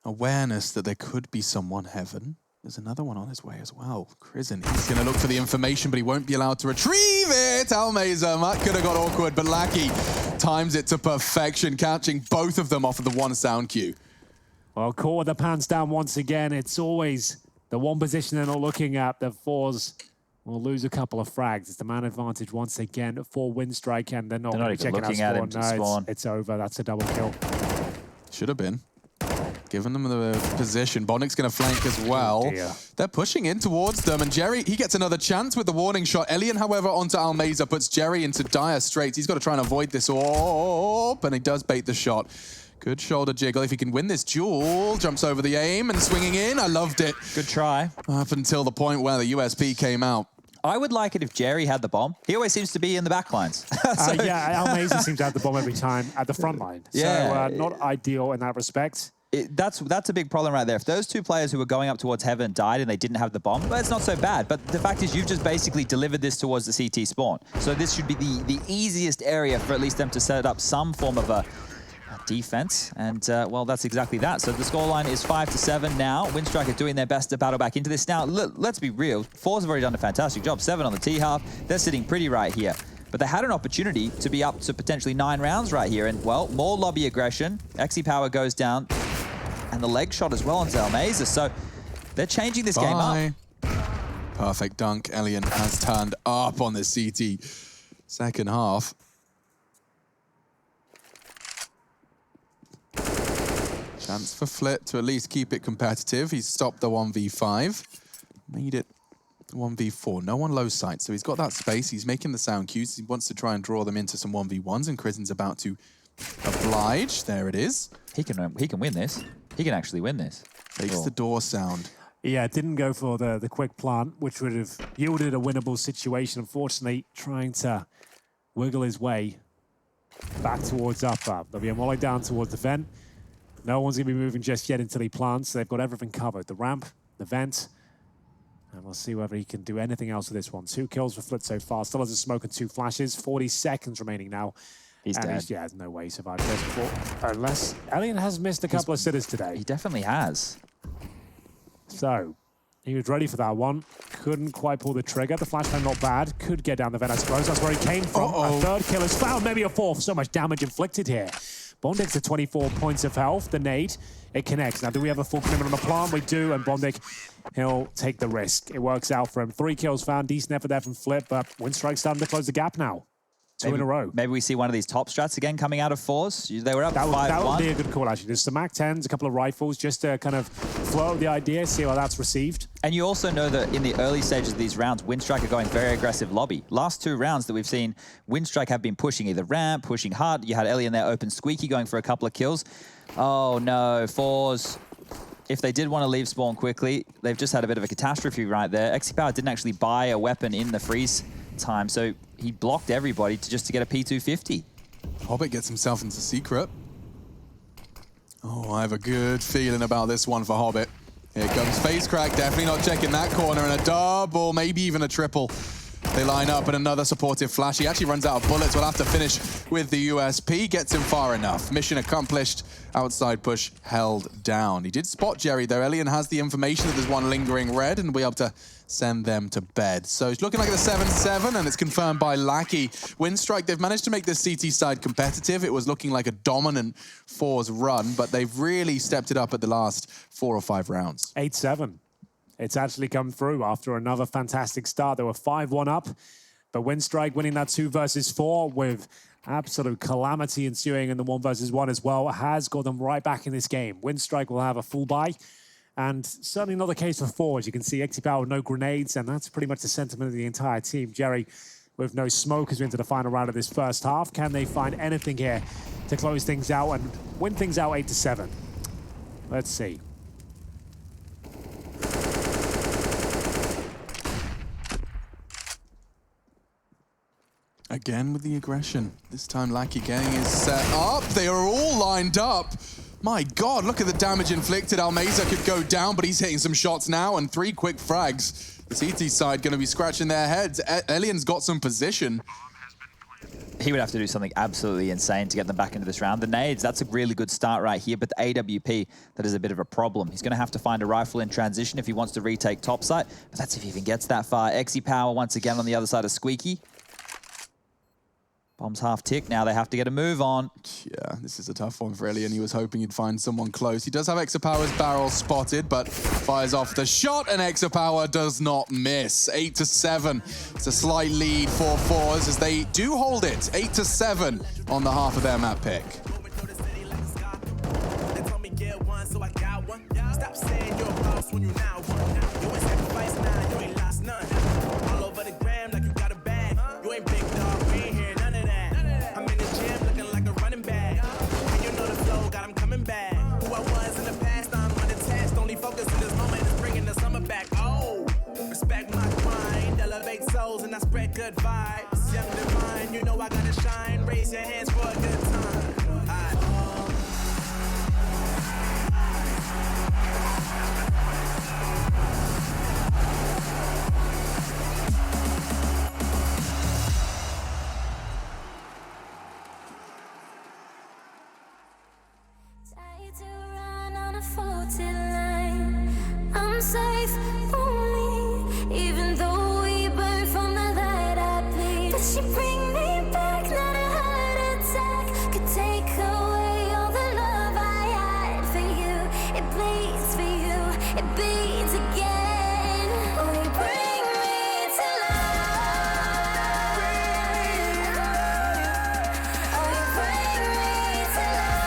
awareness that there could be someone Heaven. There's another one on his way as well. Crizin, he's going to look for the information, but he won't be allowed to retrieve it. Almeza, that could have got awkward, but Lackey times it to perfection, catching both of them off of the one sound cue. Well, caught with the pants down once again. It's always the one position they're not looking at. The Fours will lose a couple of frags. It's the man advantage once again for Winstrike, and they're not even checking looking at him to spawn. It's over. That's a double kill. Should have been. Giving them the position. Bondik's going to flank as well. Oh, they're pushing in towards them, and Jerry, he gets another chance with the warning shot. Elian, however, onto Almeza, puts Jerry into dire straits. He's got to try and avoid this orb, and he does bait the shot. Good shoulder jiggle. If he can win this duel, jumps over the aim and swinging in. I loved it. Good try. Up until the point where the USP came out. I would like it if Jerry had the bomb. He always seems to be in the back lines. Yeah, Almeza seems to have the bomb every time at the front line. Yeah. So not ideal in that respect. That's a big problem right there. If those two players who were going up towards Heaven died and they didn't have the bomb, well, it's not so bad. But the fact is you've just basically delivered this towards the CT spawn. So this should be the easiest area for at least them to set up some form of a defense. And, well, that's exactly that. So the scoreline is 5-7 now. Winstrike are doing their best to battle back into this. Now, let's be real. Fours have already done a fantastic job. 7 on the T-half. They're sitting pretty right here. But they had an opportunity to be up to potentially 9 rounds right here. And, well, more lobby aggression. XE Power goes down. And the leg shot as well onto Almeza. So they're changing this game up. Perfect dunk. Elian has turned up on the CT second half. Chance for Flit to at least keep it competitive. He's stopped the 1v5. Made it 1v4. No one low sight, so he's got that space. He's making the sound cues. He wants to try and draw them into some 1v1s, and Crisen's about to oblige. There it is. He can win this. He can actually win this. Takes the door sound. Yeah, didn't go for the quick plant, which would have yielded a winnable situation. Unfortunately, trying to wiggle his way back towards up. There'll be a volley down towards the vent. No one's going to be moving just yet until he plants. They've got everything covered. The ramp, the vent. And we'll see whether he can do anything else with this one. 2 kills for Flit so far. Still has a smoke and 2 flashes. 40 seconds remaining now. He's dead. Yeah, there's no way he survived this before. Unless Elian has missed a couple of sitters today. He definitely has. So, he was ready for that one. Couldn't quite pull the trigger. The flashbang not bad. Could get down the vent, I suppose. That's where he came from. A third kill is found. Maybe a fourth. So much damage inflicted here. Bondik's at 24 points of health. The nade, it connects. Now, do we have a full commitment on the plant? We do, and Bondik, he'll take the risk. It works out for him. 3 kills found. Decent effort there from Flip, but Winstrike's starting to close the gap now. 2 in a row. Maybe we see one of these top strats again coming out of Fours. They were up 5-1. That would be a good call, actually. There's some MAC-10s, a couple of rifles, just to kind of float the idea, see how that's received. And you also know that in the early stages of these rounds, Winstrike are going very aggressive lobby. Last 2 rounds that we've seen, Winstrike have been pushing either ramp, pushing hard. You had Ellie in there open squeaky going for a couple of kills. Oh no, Fours. If they did want to leave spawn quickly, they've just had a bit of a catastrophe right there. XE Power didn't actually buy a weapon in the freeze time, so he blocked everybody just to get a P250. Hobbit gets himself into secret. Oh, I have a good feeling about this one for Hobbit. Here comes Face Crack, definitely not checking that corner, and a double, maybe even a triple. They line up, and another supportive flash. He actually runs out of bullets. We'll have to finish with the USP. Gets him far enough. Mission accomplished. Outside push held down. He did spot Jerry, though. Elian has the information that there's one lingering red, and we'll be able to send them to bed. So it's looking like a 7-7, and it's confirmed by Lackey. Winstrike, they've managed to make the CT side competitive. It was looking like a dominant Fours run, but they've really stepped it up at the last 4 or 5 rounds. 8-7. It's actually come through after another fantastic start. They were 5-1 up, but Winstrike winning that 2 versus 4 with absolute calamity ensuing in the 1 versus 1 as well has got them right back in this game. Winstrike will have a full buy, And certainly not the case for 4. As you can see, XP with no grenades, and that's pretty much the sentiment of the entire team. Jerry, with no smoke as we enter the final round of this first half. Can they find anything here to close things out and win things out 8-7? Let's see. Again with the aggression. This time Lackey Gang is set up. They are all lined up. My God, look at the damage inflicted. Almeza could go down, but he's hitting some shots now, and 3 quick frags. The CT side going to be scratching their heads. Elian's got some position. He would have to do something absolutely insane to get them back into this round. The nades, that's a really good start right here, but the AWP, that is a bit of a problem. He's going to have to find a rifle in transition if he wants to retake topside, but that's if he even gets that far. Exy Power once again on the other side of Squeaky. Bomb's half tick, now they have to get a move on. Yeah, this is a tough one for Elian. He was hoping he'd find someone close. He does have Exapower's barrel spotted, but fires off the shot, and Exapower does not miss. 8-7. It's a slight lead for Fours as they do hold it. 8-7 on the half of their map pick. Stop saying you're a boss when you now one. You ain't sacrificed now, you ain't lost none. All over the gram like you got a bag. You ain't big dog, we ain't hear none of that. I'm in the gym looking like a running back. And you know the flow, got him coming back. Who I was in the past, I'm unattached. Only focus in this moment is bringing the summer back. Oh, respect my grind, elevate souls and I spread good vibes. Young divine, you know I gotta shine. Raise your hands for a good time. I'm safe only, even though we burn from the light I bleed. But she bring me back, not a heart attack could take away all the love I had for you. It bleeds for you, it bleeds again. Oh, you bring me to life. Oh, you bring me to life.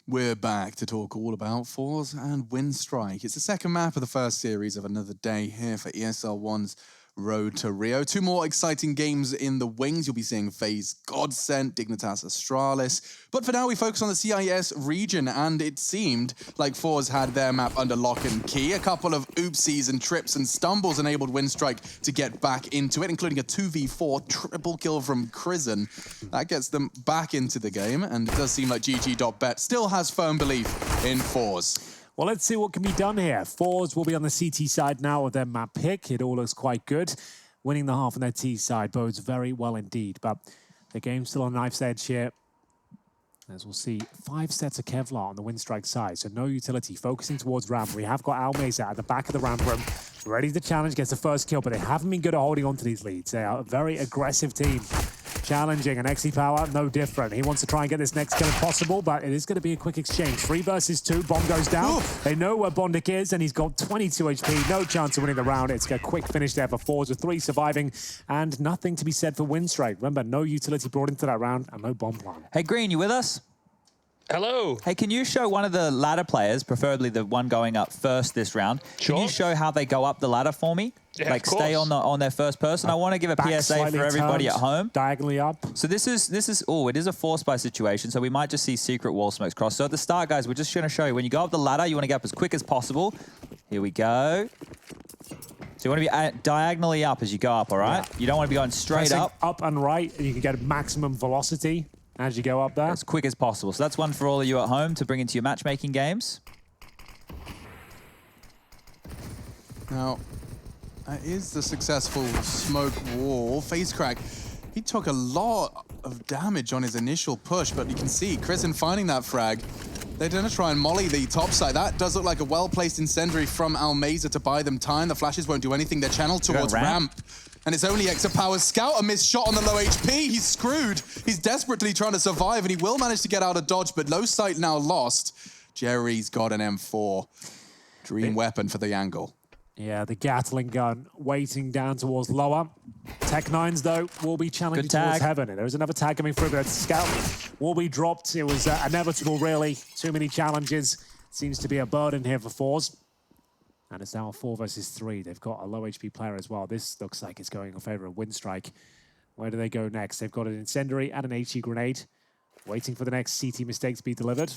We're back to talk all about Fours and Windstrike. It's the second map of the first series of another day here for ESL One's road to Rio. 2 more exciting games in the wings. You'll be seeing FaZe Godsent, Dignitas Astralis. But for now, we focus on the CIS region, and it seemed like FaZe had their map under lock and key. A couple of oopsies and trips and stumbles enabled Winstrike to get back into it, including a 2v4 triple kill from Crizzen. That gets them back into the game, and it does seem like GG.bet still has firm belief in FaZe. Well, let's see what can be done here. FaZe will be on the CT side now with their map pick. It all looks quite good. Winning the half on their T side bodes very well indeed, but the game's still on knife's edge here. As we'll see, 5 sets of Kevlar on the Winstrike side, so no utility, focusing towards ramp. We have got Almeza at the back of the ramp room, ready to challenge, gets the first kill, but they haven't been good at holding on to these leads. They are a very aggressive team. Challenging, and XE Power, no different. He wants to try and get this next kill if possible, but it is going to be a quick exchange. 3 versus 2, Bomb goes down. They know where Bondik is, and he's got 22 HP, no chance of winning the round. It's a quick finish there for FaZe with 3 surviving, and nothing to be said for Winstrike. Remember, no utility brought into that round, and no bomb plan. Hey, Green, you with us? Hello. Hey, can you show one of the ladder players, preferably the one going up first this round, Sure. can you show how they go up the ladder for me? Yeah, like of stay course. on their first person. I want to give a Back PSA slightly for everybody turned, at home. Diagonally up. So this is oh, it is a force by situation, so we might just see secret wall smokes cross. So at the start, guys, we're just going to show you when you go up the ladder, you want to get up as quick as possible. Here we go. So you want to be diagonally up as you go up, all right? Yeah. You don't want to be going straight Pressing up. Up and right, and you can get maximum velocity as you go up there. As quick as possible. So that's one for all of you at home to bring into your matchmaking games. Now, that is the successful smoke wall. FaZeCrack, he took a lot of damage on his initial push, but you can see Crizzen finding that frag. They're going to try and molly the top side. That does look like a well-placed incendiary from Almeza to buy them time. The flashes won't do anything. They're channeled towards ramp. And it's only Extra Power's Scout, a missed shot on the low HP. He's screwed. He's desperately trying to survive, and he will manage to get out of dodge, but low sight now lost. Jerry's got an M4. Dream weapon for the angle. Yeah, the Gatling gun waiting down towards lower. Tech9s, though, will be challenging towards heaven. And there's another tag coming through, but Scout will be dropped. It was inevitable, really. Too many challenges. Seems to be a burden here for FaZe. And it's now a 4 versus 3. They've got a low HP player as well. This looks like it's going in favor of Winstrike. Where do they go next? They've got an incendiary and an HE grenade. Waiting for the next CT mistake to be delivered.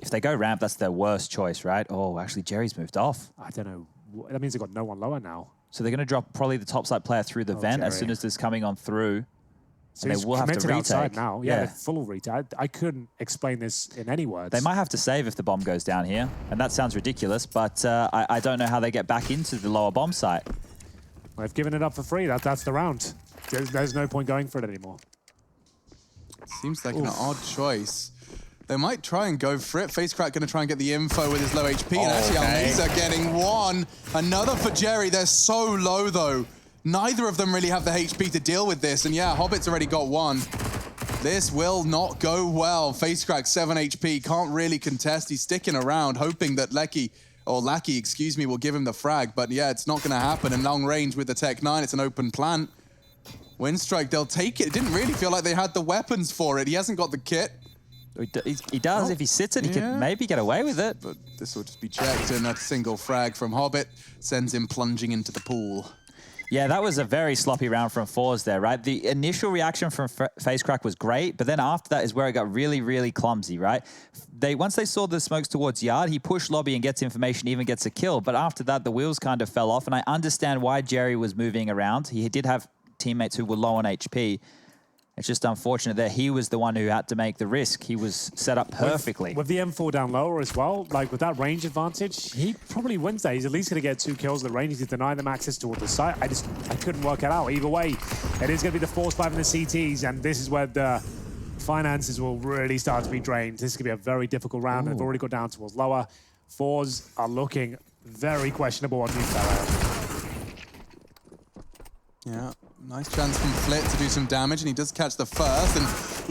If they go ramp, that's their worst choice, right? Oh, actually, Jerry's moved off. I don't know. That means they've got no one lower now. So they're going to drop probably the topside player through the vent as soon as this coming on through. So and they will have to retake outside now. Yeah, full retake. I couldn't explain this in any words. They might have to save if the bomb goes down here. And that sounds ridiculous, but I don't know how they get back into the lower bomb site. Well, they've given it up for free. That's the round. There's no point going for it anymore. Seems like an odd choice. They might try and go for it. FaceCrack going to try and get the info with his low HP. And actually, Almeza getting one. Another for Jerry. They're so low, though. Neither of them really have the HP to deal with this. And yeah, Hobbit's already got one. This will not go well. FaceCrack, 7 HP. Can't really contest. He's sticking around, hoping that Lackey, excuse me, will give him the frag. But yeah, it's not going to happen. In long range with the Tech-9, it's an open plant. Winstrike, they'll take it. It didn't really feel like they had the weapons for it. He hasn't got the kit. He does. If he sits it, he can maybe get away with it. But this will just be checked, and a single frag from Hobbit sends him plunging into the pool. Yeah, that was a very sloppy round from FaZe there, right? The initial reaction from FaceCrack was great, but then after that is where it got really, really clumsy, right? Once they saw the smokes towards Yard, he pushed lobby and gets information, even gets a kill. But after that, the wheels kind of fell off, and I understand why Jerry was moving around. He did have teammates who were low on HP. It's just unfortunate that he was the one who had to make the risk. He was set up perfectly. With the M4 down lower as well, like with that range advantage, he probably wins that. He's at least going to get 2 kills at the range. He's denying them access toward the site. I couldn't work it out. Either way, it is going to be the force 5 in the CTs, and this is where the finances will really start to be drained. This is going to be a very difficult round. They've already got down towards lower. FaZe are looking very questionable on New Pharaoh. Yeah. Nice chance from Flit to do some damage, and he does catch the first, and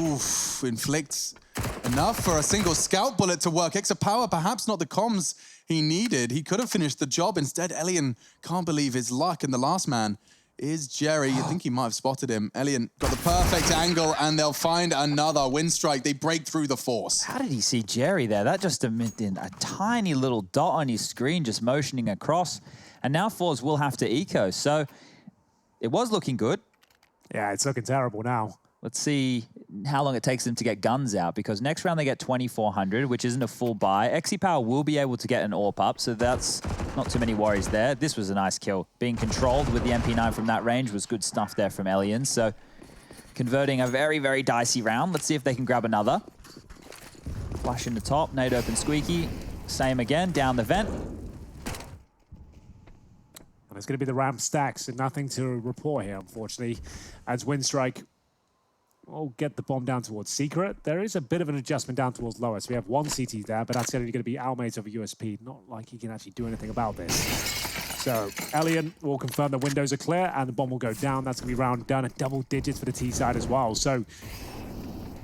oof, inflicts enough for a single scout bullet to work. Extra Power, perhaps not the comms he needed. He could have finished the job. Instead, Elian can't believe his luck, and the last man is Jerry. You think he might have spotted him. Elian got the perfect angle, and they'll find another Windstrike. They break through the force. How did he see Jerry there? That just emitted a tiny little dot on his screen, just motioning across. And now Forz will have to eco. So it was looking good. Yeah, it's looking terrible now. Let's see how long it takes them to get guns out, because next round they get 2,400, which isn't a full buy. Power will be able to get an AWP up, so that's not too many worries there. This was a nice kill. Being controlled with the MP9 from that range was good stuff there from Elian. So converting a very, very dicey round. Let's see if they can grab another. Flash in the top, nade open squeaky. Same again, down the vent. And it's going to be the ramp stacks, and nothing to report here, unfortunately, as Windstrike will get the bomb down towards Secret. There is a bit of an adjustment down towards lower, so we have one CT there, but that's only going to be outmates over USP. Not like he can actually do anything about this. So Elian will confirm the windows are clear, and the bomb will go down. That's going to be round done at double digits for the T side as well. So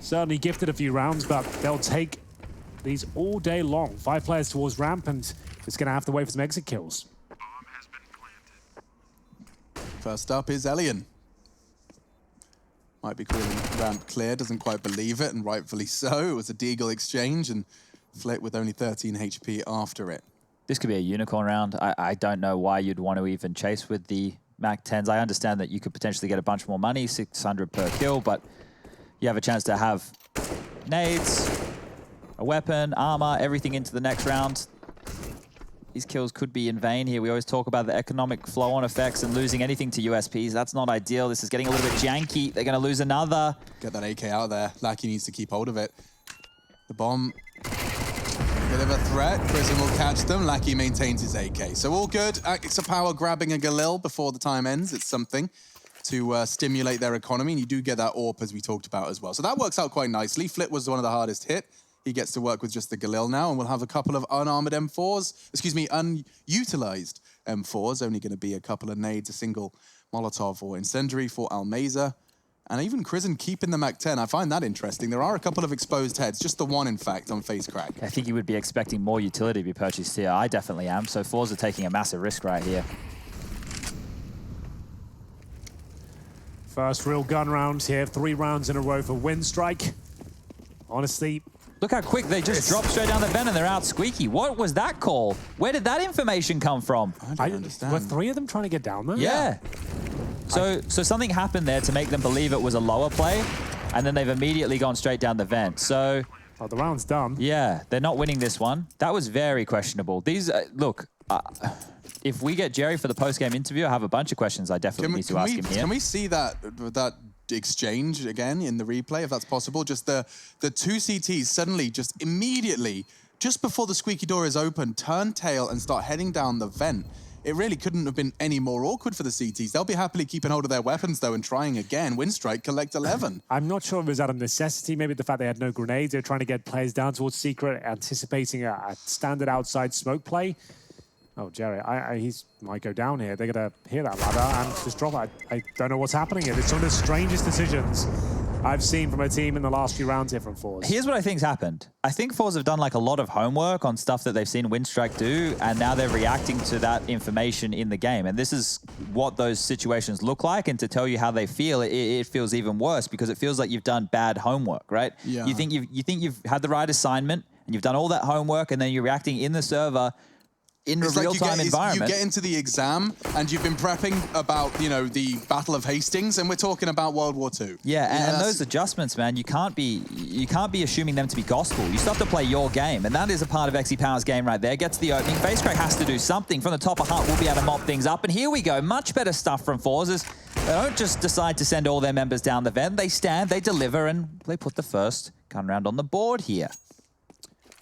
certainly gifted a few rounds, but they'll take these all day long. 5 players towards ramp, and it's going to have to wait for some exit kills. First up is Elian. Might be calling ramp clear, doesn't quite believe it, and rightfully so. It was a Deagle exchange, and Flit with only 13 HP after it. This could be a unicorn round. I don't know why you'd want to even chase with the MAC-10s. I understand that you could potentially get a bunch more money, 600 per kill, but you have a chance to have nades, a weapon, armor, everything into the next round. These kills could be in vain here. We always talk about the economic flow-on effects and losing anything to USPs. That's not ideal. This is getting a little bit janky. They're going to lose another. Get that AK out there. Lackey needs to keep hold of it. The bomb, bit of a threat. Prison will catch them. Lackey maintains his AK. So all good. Power grabbing a Galil before the time ends. It's something to stimulate their economy. And you do get that AWP, as we talked about as well. So that works out quite nicely. Flit was one of the hardest hit. He gets to work with just the Galil now, and we'll have a couple of unarmored M4s, excuse me, unutilized M4s, only going to be a couple of nades, a single Molotov or Incendiary for Almeza, and even Krizen keeping the MAC-10. I find that interesting. There are a couple of exposed heads, just the one, in fact, on face crack. I think you would be expecting more utility to be purchased here. I definitely am, so Forza are taking a massive risk right here. First real gun round here, 3 rounds in a row for Windstrike. Honestly, look how quick they just dropped straight down the vent and they're out squeaky. What was that call? Where did that information come from? I don't understand. Were 3 of them trying to get down there? Yeah. So something happened there to make them believe it was a lower play, and then they've immediately gone straight down the vent. So, oh, the round's done. Yeah, they're not winning this one. That was very questionable. These, look, if we get Jerry for the post-game interview, I have a bunch of questions I definitely need to ask him here. Can we see that exchange again in the replay, if that's possible? Just the 2 CTs suddenly, just immediately, just before the squeaky door is open, turn tail and start heading down the vent. It really couldn't have been any more awkward for the CTs. They'll be happily keeping hold of their weapons, though, and trying again. Windstrike collect 11. I'm not sure if it was out of necessity. Maybe the fact they had no grenades. They're trying to get players down towards Secret, anticipating a standard outside smoke play. Oh, Jerry, he might go down here. They're going to hear that ladder and just drop it. I don't know what's happening here. It's one of the strangest decisions I've seen from a team in the last few rounds here from Forz. Here's what I think's happened. I think Forz have done like a lot of homework on stuff that they've seen Windstrike do, and now they're reacting to that information in the game. And this is what those situations look like. And to tell you how they feel, it feels even worse, because it feels like you've done bad homework, right? Yeah. You think you've had the right assignment, and you've done all that homework, and then you're reacting in the server in a real-time environment. You get into the exam and you've been prepping about, the Battle of Hastings, and we're talking about World War II. Yeah, and those adjustments, man, you can't be assuming them to be gospel. You still have to play your game, and that is a part of Power's game right there. Gets the opening. Facecrack has to do something. From the top of Hut, we'll be able to mop things up, and here we go. Much better stuff from Forza. They don't just decide to send all their members down the vent. They stand, they deliver, and they put the first gun round on the board here.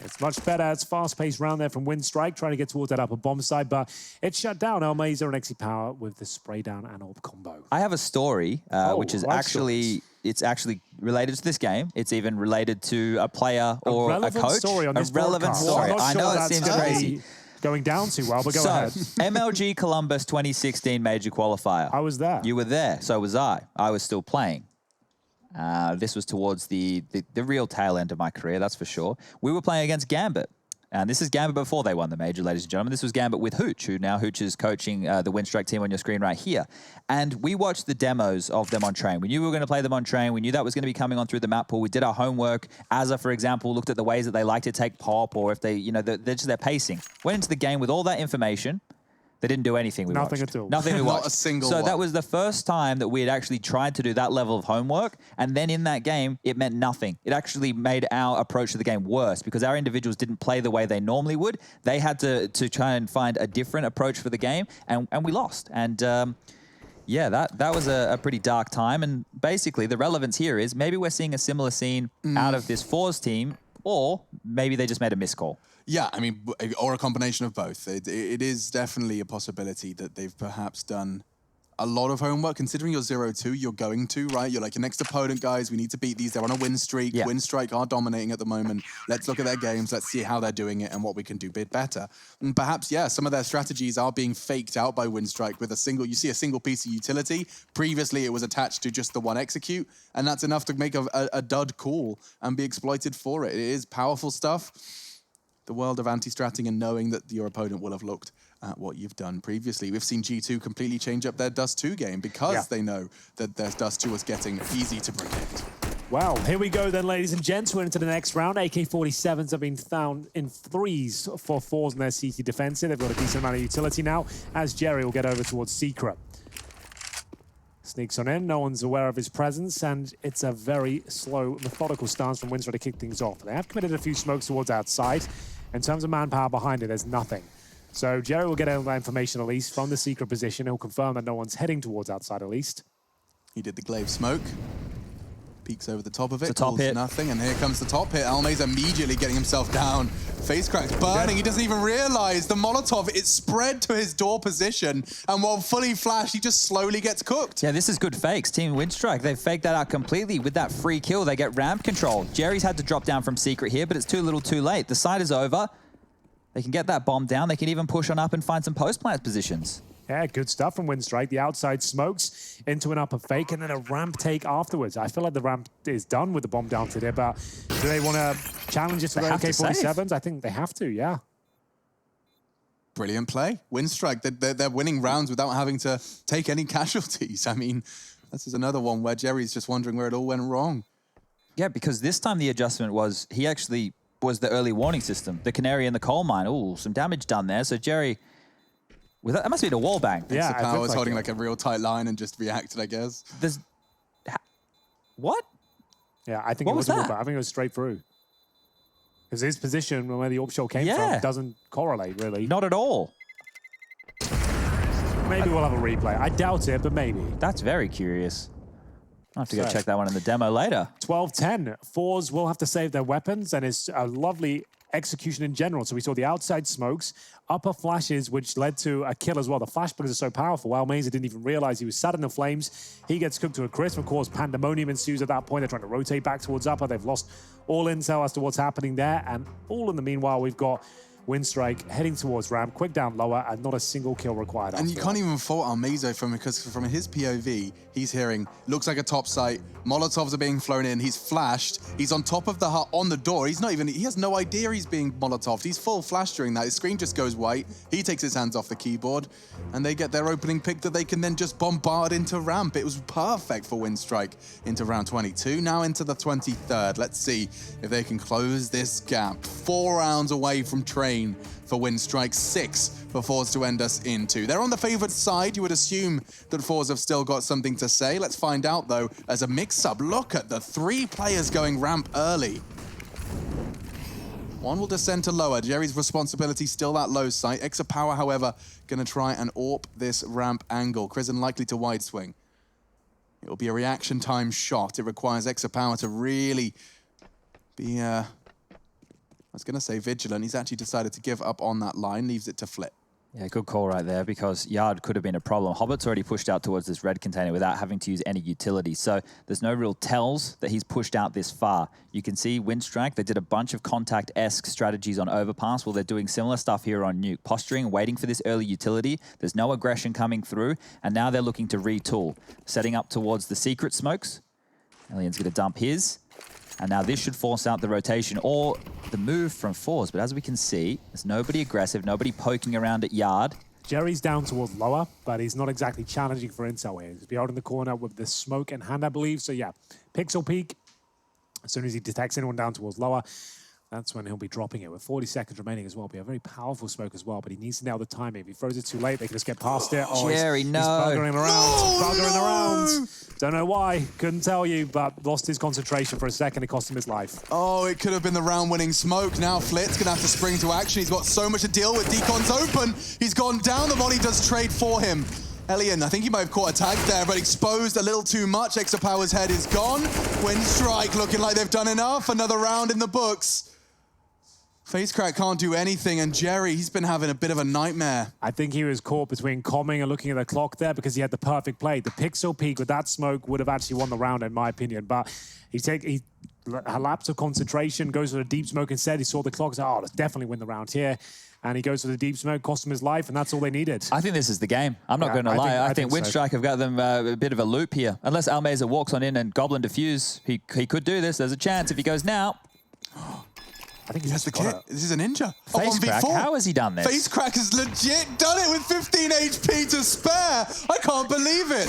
It's much better. It's fast-paced round there from Windstrike, trying to get towards that upper bomb side, but it's shut down. Almeza and Power with the spray down and AWP combo. I have a story, which is actually related to this game. It's even related to a player or a coach. Story on this relevant story. I know it seems crazy. Going down too well, but go ahead. MLG Columbus 2016 major qualifier. I was there. You were there. So was I. I was still playing. This was towards the real tail end of my career, that's for sure. We were playing against Gambit. And this is Gambit before they won the major, ladies and gentlemen. This was Gambit with Hooch, who now Hooch is coaching the Winstrike team on your screen right here. And we watched the demos of them on train. We knew we were going to play them on train. We knew that was going to be coming on through the map pool. We did our homework. Azza, for example, looked at the ways that they like to take pop, or if they, you know, they're just their pacing. Went into the game with all that information. They didn't do anything we Nothing watched. at all. Nothing we watched. Not a single So one. that was the first time that we had actually tried to do that level of homework. And then in that game, it meant nothing. It actually made our approach to the game worse because our individuals didn't play the way they normally would. They had to try and find a different approach for the game, and we lost. And yeah, that was a pretty dark time. And basically, the relevance here is maybe we're seeing a similar scene out of this Fours team, or maybe they just made a miscall. Yeah, I mean, or a combination of both. It is definitely a possibility that they've perhaps done a lot of homework. Considering you're 0-2, you're going to, right? You're like, your next opponent, guys, we need to beat these. They're on a win streak. Yeah. Winstrike are dominating at the moment. Let's look at their games. Let's see how they're doing it and what we can do a bit better. And perhaps, yeah, some of their strategies are being faked out by Winstrike with you see a single piece of utility. Previously, it was attached to just the one execute, and that's enough to make a dud call and be exploited for it. It is powerful stuff. The world of anti-stratting and knowing that your opponent will have looked at what you've done previously. We've seen G2 completely change up their Dust 2 game because they know that their Dust 2 was getting easy to predict. Well, here we go then, ladies and gents. We're into the next round. AK-47s have been found in threes for Fours in their CT defensive. They've got a decent amount of utility now, as Jerry will get over towards Secret. Sneaks on in, no one's aware of his presence, and it's a very slow, methodical stance from Windsor to kick things off. They have committed a few smokes towards outside. In terms of manpower behind it, there's nothing. So Jerry will get all that information at least from the Secret position. He'll confirm that no one's heading towards outside at least. He did the glaive smoke. Peeks over the top of it. It's a top calls hit. Nothing, and here comes the top hit. Almay's immediately getting himself down. Face cracks burning. He doesn't even realize the Molotov, it's spread to his door position, and while fully flashed, he just slowly gets cooked. Yeah, this is good fakes. Team Winstrike, they've faked that out completely. With that free kill, they get ramp control. Jerry's had to drop down from Secret here, but it's too little too late. The side is over. They can get that bomb down. They can even push on up and find some post-plant positions. Yeah, good stuff from Winstrike. The outside smokes into an upper fake and then a ramp take afterwards. I feel like the ramp is done with the bomb down today, but do they want to challenge this with AK-47s? I think they have to, yeah. Brilliant play. Winstrike, they're winning rounds without having to take any casualties. I mean, this is another one where Jerry's just wondering where it all went wrong. Yeah, because this time the adjustment was, he actually was the early warning system. The canary in the coal mine. Ooh, some damage done there. So Jerry, that must be a wall bang. Yeah, Power was holding like a real tight line and just reacted, I guess. What? Yeah, I think it was a wall bang. I think it was straight through. Because his position where the AWP shot came from doesn't correlate, really. Not at all. Maybe we'll have a replay. I doubt it, but maybe. That's very curious. I'll have to go check that one in the demo later. 12-10. Fours will have to save their weapons, and it's a lovely execution in general. So we saw the outside smokes, upper flashes, which led to a kill as well. The flashbangs are so powerful. Almayza didn't even realize he was sat in the flames. He gets cooked to a crisp. Of course, pandemonium ensues at that point. They're trying to rotate back towards upper. They've lost all intel as to what's happening there. And all in the meanwhile, we've got Winstrike heading towards ramp, quick down lower, and not a single kill required. And you can't even fault Almayza because from his POV, he's hearing, looks like a top site, Molotovs are being flown in, he's flashed, he's on top of the hut on the door, he has no idea he's being Molotoved, he's full flash during that, his screen just goes white, he takes his hands off the keyboard, and they get their opening pick that they can then just bombard into ramp. It was perfect for Winstrike into round 22, now into the 23rd. Let's see if they can close this gap. 4 rounds away from train for Winstrike, 6 for Fours to end us into. They're on the favored side. You would assume that Fours have still got something to say. Let's find out, though, as a mix-up. Look at the 3 players going ramp early. One will descend to lower. Jerry's responsibility still that low site. Exa Power, however, going to try and AWP this ramp angle. Krisen likely to wide swing. It will be a reaction time shot. It requires Exa Power to really be, I was going to say vigilant. He's actually decided to give up on that line, leaves it to Flip. Yeah, good call right there, because Yard could have been a problem. Hobbitt's already pushed out towards this red container without having to use any utility, so there's no real tells that he's pushed out this far. You can see Winstrike, they did a bunch of contact-esque strategies on overpass. Well, they're doing similar stuff here on Nuke. Posturing, waiting for this early utility. There's no aggression coming through, and now they're looking to retool. Setting up towards the secret smokes. Alien's going to dump his. And now this should force out the rotation or the move from Fours. But as we can see, there's nobody aggressive, nobody poking around at yard. Jerry's down towards lower, but he's not exactly challenging for intel here. He's behind in the corner with the smoke in hand, I believe. So yeah, Pixel peek. As soon as he detects anyone down towards lower, that's when he'll be dropping it with 40 seconds remaining as well. Be a very powerful smoke as well, but he needs to nail the timing. If he throws it too late, they can just get past it. Oh, Jerry, no. He's buggering around, buggering around. Don't know why, couldn't tell you, but lost his concentration for a second. It cost him his life. Oh, it could have been the round-winning smoke. Now Flit's gonna have to spring to action. He's got so much to deal with. Deacon's open. He's gone down. The volley does trade for him. Elian, I think he might have caught a tag there, but exposed a little too much. Exapower's head is gone. Windstrike looking like they've done enough. Another round in the books. FaceCrack can't do anything, and Jerry, he's been having a bit of a nightmare. I think he was caught between calming and looking at the clock there because he had the perfect play. The pixel peek with that smoke would have actually won the round, in my opinion, but a lapse of concentration, goes for the deep smoke instead. He saw the clock, said, oh, let's definitely win the round here. And he goes for the deep smoke, cost him his life, and that's all they needed. I think this is the game. I'm not going to lie. I think Windstrike have got them a bit of a loop here. Unless Almeza walks on in and Goblin Diffuse, he could do this. There's a chance if he goes now. I think he has the kit. This is a ninja. FaceCrack, how has he done this? FaceCrack has legit done it with 15 HP to spare. I can't believe it.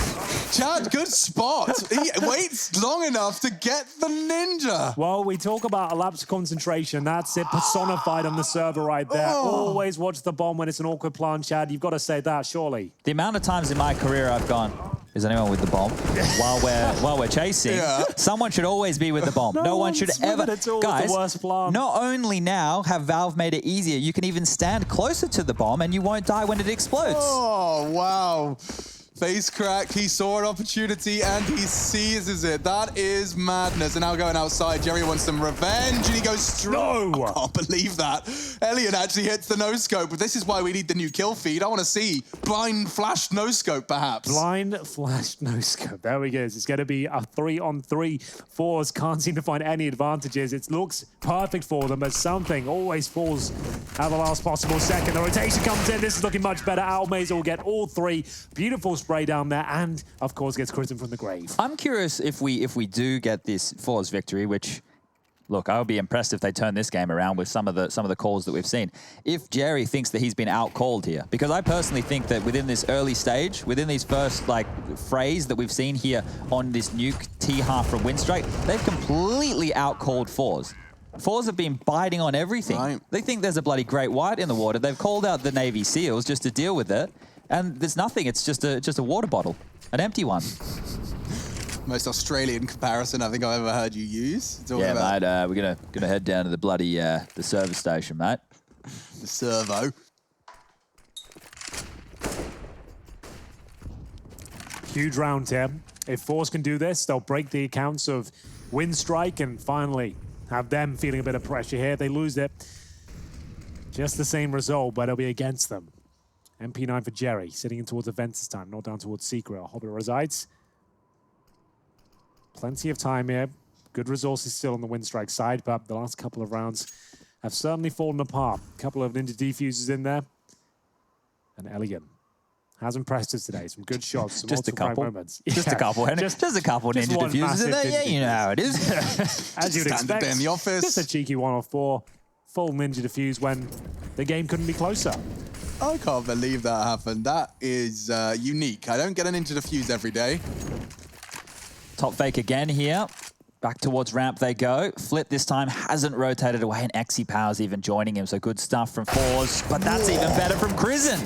Chad, good spot. He waits long enough to get the ninja. Well, we talk about a lapse of concentration. That's it, personified on the server right there. Oh. Always watch the bomb when it's an awkward plan, Chad. You've got to say that, surely. The amount of times in my career I've gone, is anyone with the bomb? while we're chasing, someone should always be with the bomb. No one should ever. Guys, the worst plan. Not only now have Valve made it easier, you can even stand closer to the bomb and you won't die when it explodes. Oh, wow. FaceCrack, he saw an opportunity and he seizes it. That is madness. And now going outside, Jerry wants some revenge and he goes strong. No! I can't believe that. Elian actually hits the no-scope, but this is why we need the new kill feed. I want to see blind flash no-scope, perhaps. Blind flash no-scope. There we go. It's going to be a 3-on-3. Fours can't seem to find any advantages. It looks perfect for them, but something always falls at the last possible second. The rotation comes in. This is looking much better. Almeza will get all three. Beautiful spray down there, and of course gets Christen from the grave. I'm curious if we do get this Fours victory, which, look, I would be impressed if they turn this game around with some of the calls that we've seen. If Jerry thinks that he's been out-called here, because I personally think that within this early stage, within these first phrase that we've seen here on this nuke T-half from Windstrike, they've completely out-called Fours. Fours have been biting on everything. Right. They think there's a bloody great white in the water. They've called out the Navy SEALs just to deal with it. And there's nothing. It's just a water bottle, an empty one. Most Australian comparison I think I've ever heard you use. Yeah, mate. We're gonna head down to the bloody the service station, mate. The servo. Huge round here. If Fours can do this, they'll break the accounts of Windstrike and finally have them feeling a bit of pressure here. If they lose it, just the same result, but it'll be against them. MP9 for Jerry, sitting in towards events this time, not down towards Secret. Hobbit resides. Plenty of time here. Good resources still on the Windstrike side, but the last couple of rounds have certainly fallen apart. A couple of ninja defusers in there. And Elian has impressed us today. Some good shots, some just a couple moments. Just a couple, Henry. Just a couple ninja defusers in there. Yeah, you know how it is. As you'd expect. In the office. Just a cheeky 1-4. Full ninja defuse when the game couldn't be closer. I can't believe that happened. That is unique. I don't get an ninja defuse every day. Top fake again here. Back towards ramp they go. Flit this time hasn't rotated away, and Exapower's even joining him, so good stuff from Fours, but that's even better from Christen.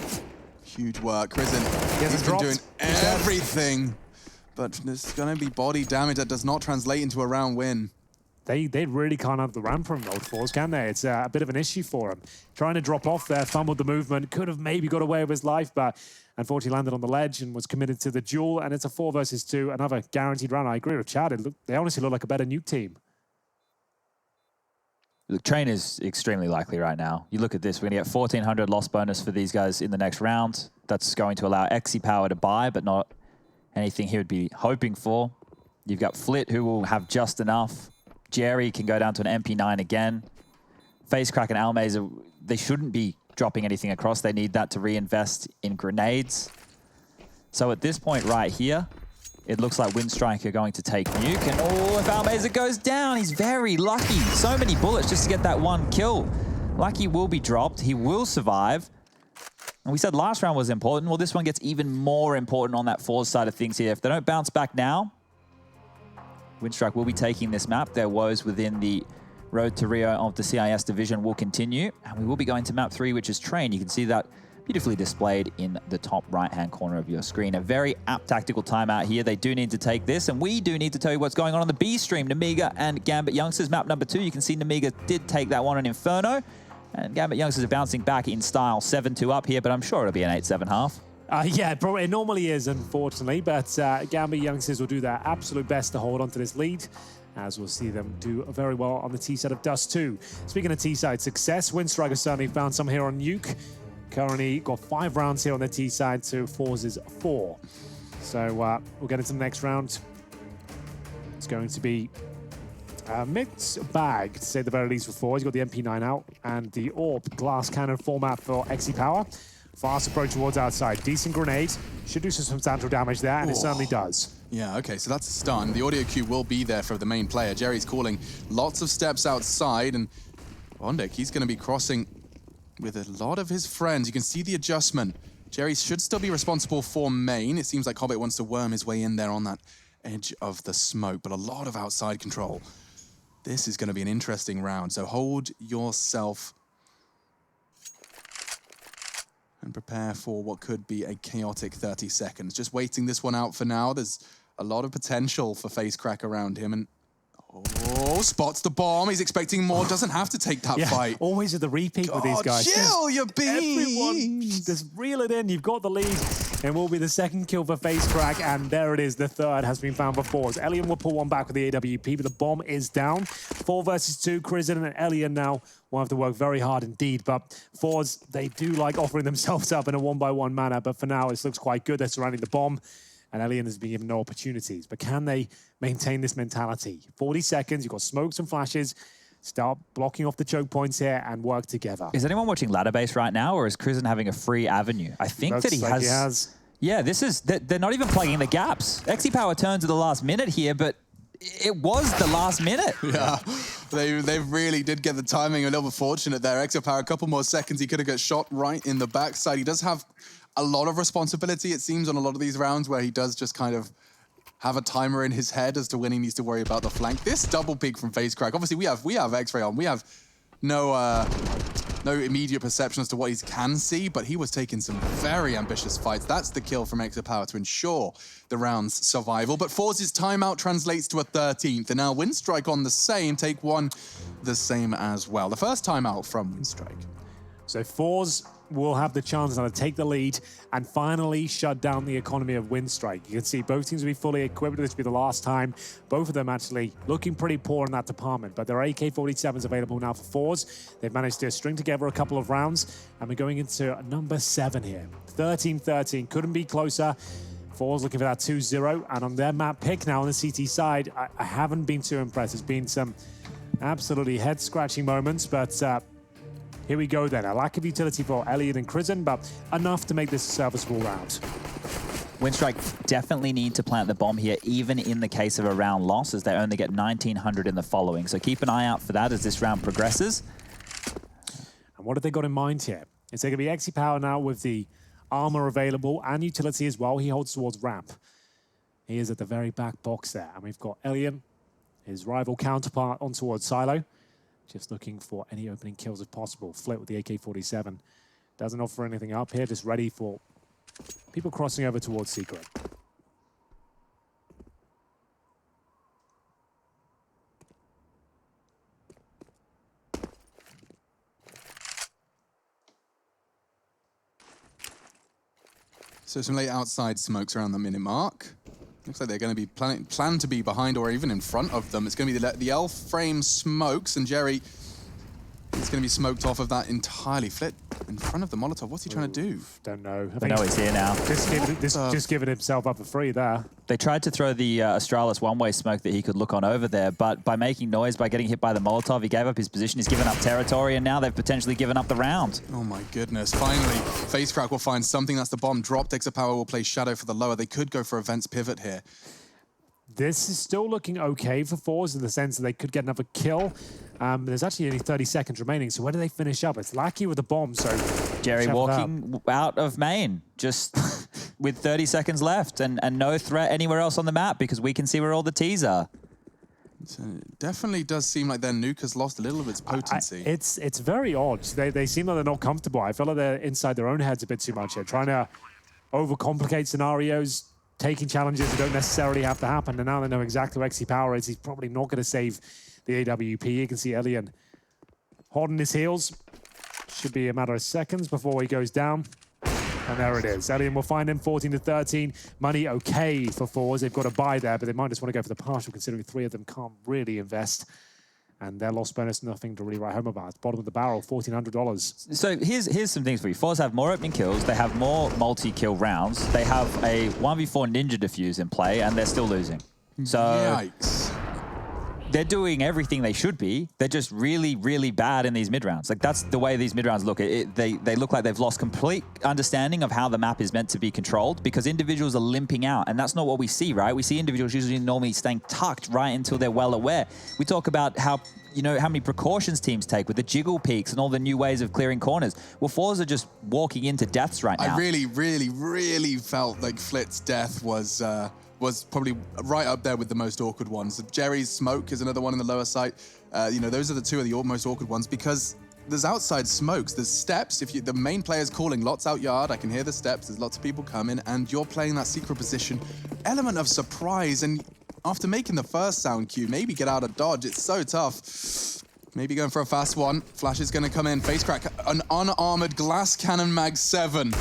Huge work, Christen. He's been doing everything, but there's going to be body damage that does not translate into a round win. They really can't have the ramp from Mode 4s, can they? It's a bit of an issue for him. Trying to drop off there, fumbled the movement, could have maybe got away with his life, but unfortunately landed on the ledge and was committed to the duel, and it's a 4 versus 2, another guaranteed round. I agree with Chad. They honestly look like a better nuke team. The train is extremely likely right now. You look at this, we're going to get 1,400 loss bonus for these guys in the next round. That's going to allow Exapower to buy, but not anything he would be hoping for. You've got Flit, who will have just enough. Jerry can go down to an MP9 again. FaceCrack and Almeza, they shouldn't be dropping anything across. They need that to reinvest in grenades. So at this point right here, it looks like Windstrike are going to take Nuke. And oh, if Almeza goes down, he's very lucky. So many bullets just to get that one kill. Lucky will be dropped. He will survive. And we said last round was important. Well, this one gets even more important on that Force side of things here. If they don't bounce back now, Windstrike will be taking this map. Their woes within the road to Rio of the CIS division will continue. And we will be going to map 3, which is Train. You can see that beautifully displayed in the top right-hand corner of your screen. A very apt tactical timeout here. They do need to take this, and we do need to tell you what's going on the B stream. Namiga and Gambit Youngsters, map number 2. You can see Namiga did take that one in Inferno, and Gambit Youngsters are bouncing back in style. 7-2 up here, but I'm sure it'll be an 8-7 half. Yeah, probably, it normally is, unfortunately, but Gambit Youngsters will do their absolute best to hold on to this lead, as we'll see them do very well on the T side of Dust 2. Speaking of T side success, Windstrike has certainly found some here on Nuke. Currently got 5 rounds here on the T side to Force's 4. So we'll get into the next round. It's going to be a mixed bag, to say the very least, for Force. You've got the MP9 out and the AWP glass cannon format for XE Power. Fast approach towards outside. Decent grenade. Should do some substantial damage there, and it certainly does. Yeah, okay, so that's a stun. The audio cue will be there for the main player. Jerry's calling lots of steps outside, and Bondek, he's going to be crossing with a lot of his friends. You can see the adjustment. Jerry should still be responsible for main. It seems like Hobbit wants to worm his way in there on that edge of the smoke, but a lot of outside control. This is going to be an interesting round, so hold yourself and prepare for what could be a chaotic 30 seconds. Just waiting this one out for now. There's a lot of potential for face crack around him, and oh, spots the bomb. He's expecting more. Doesn't have to take that fight. Always at the repeat with these guys. Chill your beans. Everyone just reel it in. You've got the lead. And will be the second kill for face crack. And there it is. The third has been found for Force. Elian will pull one back with the AWP, but the bomb is down. 4 versus 2. Crizin and Elian now will have to work very hard indeed. But Force, they do like offering themselves up in a 1-by-1 manner. But for now, this looks quite good. They're surrounding the bomb. And Elian has been given no opportunities. But can they maintain this mentality? 40 seconds, you've got smokes and flashes. Start blocking off the choke points here and work together. Is anyone watching Ladder Base right now, or is Crizin having a free avenue? I think Looks that he like has. Yeah, this is, they're not even plugging the gaps. XE Power turns at the last minute here, but it was the last minute. Yeah, they really did get the timing a little bit fortunate there. XE Power, a couple more seconds, he could have got shot right in the backside. He does have a lot of responsibility, it seems, on a lot of these rounds where he does just kind of have a timer in his head as to when he needs to worry about the flank. This double peek from face crack. Obviously, we have X-ray on. We have no immediate perception as to what he can see, but he was taking some very ambitious fights. That's the kill from XE Power to ensure the round's survival. But Force's timeout translates to a 13th, and now Windstrike on the same, take 1 the same as well. The first timeout from Windstrike. So Force will have the chance now to take the lead and finally shut down the economy of Windstrike. You can see both teams will be fully equipped. This will be the last time. Both of them actually looking pretty poor in that department, but their AK-47s available now for Force. They've managed to string together a couple of rounds, and we're going into number 7 here. 13-13, couldn't be closer. Force looking for that 2-0, and on their map pick now on the CT side, I haven't been too impressed. There's been some absolutely head-scratching moments, but here we go then. A lack of utility for Elliot and Crizin, but enough to make this a serviceable round. Windstrike definitely need to plant the bomb here, even in the case of a round loss, as they only get 1,900 in the following. So keep an eye out for that as this round progresses. And what have they got in mind here? It's going to be XE Power now with the armor available and utility as well. He holds towards ramp. He is at the very back box there. And we've got Elian, his rival counterpart, on towards Silo. Just looking for any opening kills if possible. Flit with the AK-47. Doesn't offer anything up here, just ready for people crossing over towards Secret. So some late outside smokes around the minute mark. Looks like they're going to be plan to be behind or even in front of them. It's going to be the L-frame smokes, and Jerry is going to be smoked off of that entirely. Flit in front of the Molotov. What's he trying to do? Don't know. I know he's here now. Just giving himself up for free there. They tried to throw the Astralis one-way smoke that he could look on over there, but by making noise, by getting hit by the Molotov, he gave up his position. He's given up territory, and now they've potentially given up the round. Oh my goodness. Finally, Face Crack will find something. That's the bomb dropped. XE Power will play Shadow for the lower. They could go for a Vents pivot here. This is still looking okay for Force in the sense that they could get another kill. There's actually only 30 seconds remaining, so where do they finish up? It's Lackey with the bomb, so... Jerry walking out of main, just with 30 seconds left and no threat anywhere else on the map because we can see where all the T's are. It definitely does seem like their nuke has lost a little of its potency. It's very odd. They seem like they're not comfortable. I feel like they're inside their own heads a bit too much here, trying to overcomplicate scenarios, taking challenges that don't necessarily have to happen. And now they know exactly where XC Power is. He's probably not going to save the AWP. You can see Elian holding his heels. Should be a matter of seconds before he goes down. And there it is. Elian will find him 14-13. Money okay for Fours. They've got to buy there, but they might just want to go for the partial, considering 3 of them can't really invest. And their loss bonus, nothing to really write home about. It's bottom of the barrel, $1,400. So here's some things for you. Fours have more opening kills. They have more multi-kill rounds. They have a 1v4 ninja defuse in play, and they're still losing. So Yikes. They're doing everything they should be. They're just really, really bad in these mid-rounds. Like, that's the way these mid-rounds look. They look like they've lost complete understanding of how the map is meant to be controlled because individuals are limping out, and that's not what we see, right? We see individuals usually normally staying tucked right until they're well aware. We talk about how, you know, how many precautions teams take with the jiggle peaks and all the new ways of clearing corners. Well, Fours are just walking into deaths right now. I really, really, really felt like Flit's death was probably right up there with the most awkward ones. Jerry's smoke is another one in the lower site. You know, those are the two of the most awkward ones because there's outside smokes, there's steps. If the main player's calling lots out yard, I can hear the steps, there's lots of people coming, and you're playing that secret position. Element of surprise, and after making the first sound cue, maybe get out of dodge, it's so tough. Maybe going for a fast one. Flash is going to come in. Face crack, an unarmored glass cannon mag 7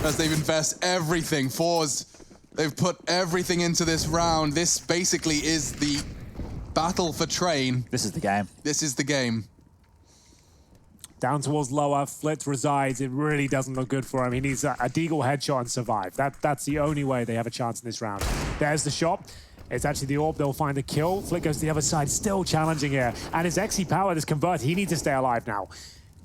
as they've invested everything. Fours. They've put everything into this round. This basically is the battle for train. This is the game. This is the game. Down towards lower, Flit resides. It really doesn't look good for him. He needs a deagle headshot and survive. That's the only way they have a chance in this round. There's the shot. It's actually the orb. They'll find the kill. Flit goes to the other side, still challenging here. And his XE power that's converted. He needs to stay alive now.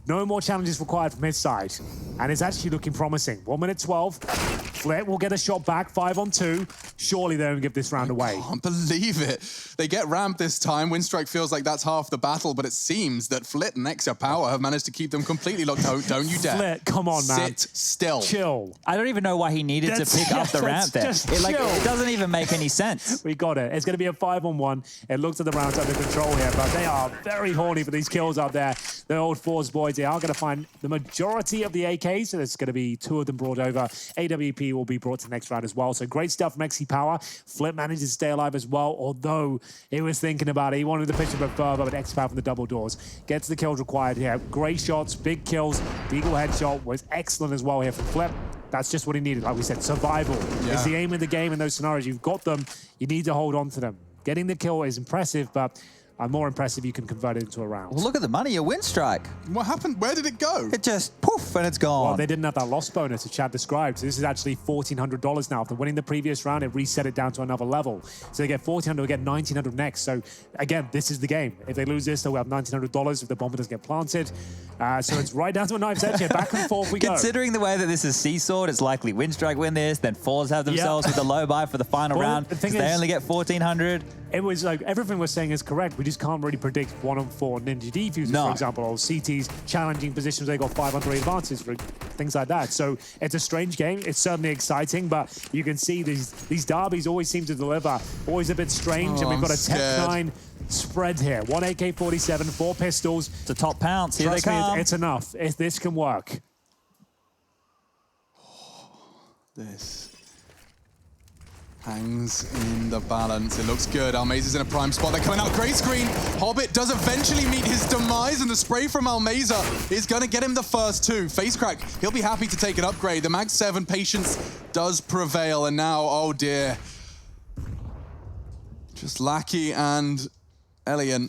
No more challenges required from his side. And it's actually looking promising. 1 minute 12. Flit will get a shot back, 5-on-2. Surely they don't give this round away. I can't believe it. They get ramped this time. Windstrike feels like that's half the battle, but it seems that Flit and Exia Power have managed to keep them completely locked out. Don't you dare. Flit, come on, man. Sit still. Chill. I don't even know why he needed to pick up the ramp there. It doesn't even make any sense. We got it. It's going to be a 5-on-1. It looks like the round's under control here, but they are very horny for these kills out there. The old Fours boys, they are going to find the majority of the AKs, so there's going to be 2 of them brought over. AWP will be brought to the next round as well. So great stuff from XC Power. Flip manages to stay alive as well, although he was thinking about it. He wanted to pitch a bit further, but XC Power from the double doors gets the kills required here. Great shots, big kills. The eagle headshot was excellent as well here from Flip. That's just what he needed. Like we said, survival is the aim of the game in those scenarios. You've got them. You need to hold on to them. Getting the kill is impressive, but more impressive, you can convert it into a round. Well, look at the money, a win strike. What happened? Where did it go? It just poof, and it's gone. Well, they didn't have that loss bonus, as Chad described. So this is actually $1,400 now. After winning the previous round, it reset it down to another level. So they get $1,400, they get $1,900 next. So again, this is the game. If they lose this, they'll have $1,900 if the bomber doesn't get planted. So it's right down to a knife's edge here. Back and forth we go. Considering the way that this is seesawed, it's likely Windstrike win this, then Fours have themselves with the low buy for the final round. They only get $1,400. It was like everything we're saying is correct. We just can't really predict 1-on-4 ninja defusers, for example, or CT's challenging positions. They got 5-on-3 advances for things like that. So it's a strange game. It's certainly exciting, but you can see these derbies always seem to deliver. Always a bit strange, and we've got a Tech-9 spread here. 1 AK-47, 4 pistols. It's a top pounce. Here Trust they come. Me, it's enough. If this can work. This hangs in the balance. It looks good. Almaze is in a prime spot. They're coming out. Great screen. Hobbit does eventually meet his demise, and the spray from Almeza is going to get him the first 2. Face crack. He'll be happy to take an upgrade. The Mag 7 patience does prevail, and now, oh dear. Just Lackey and Elian.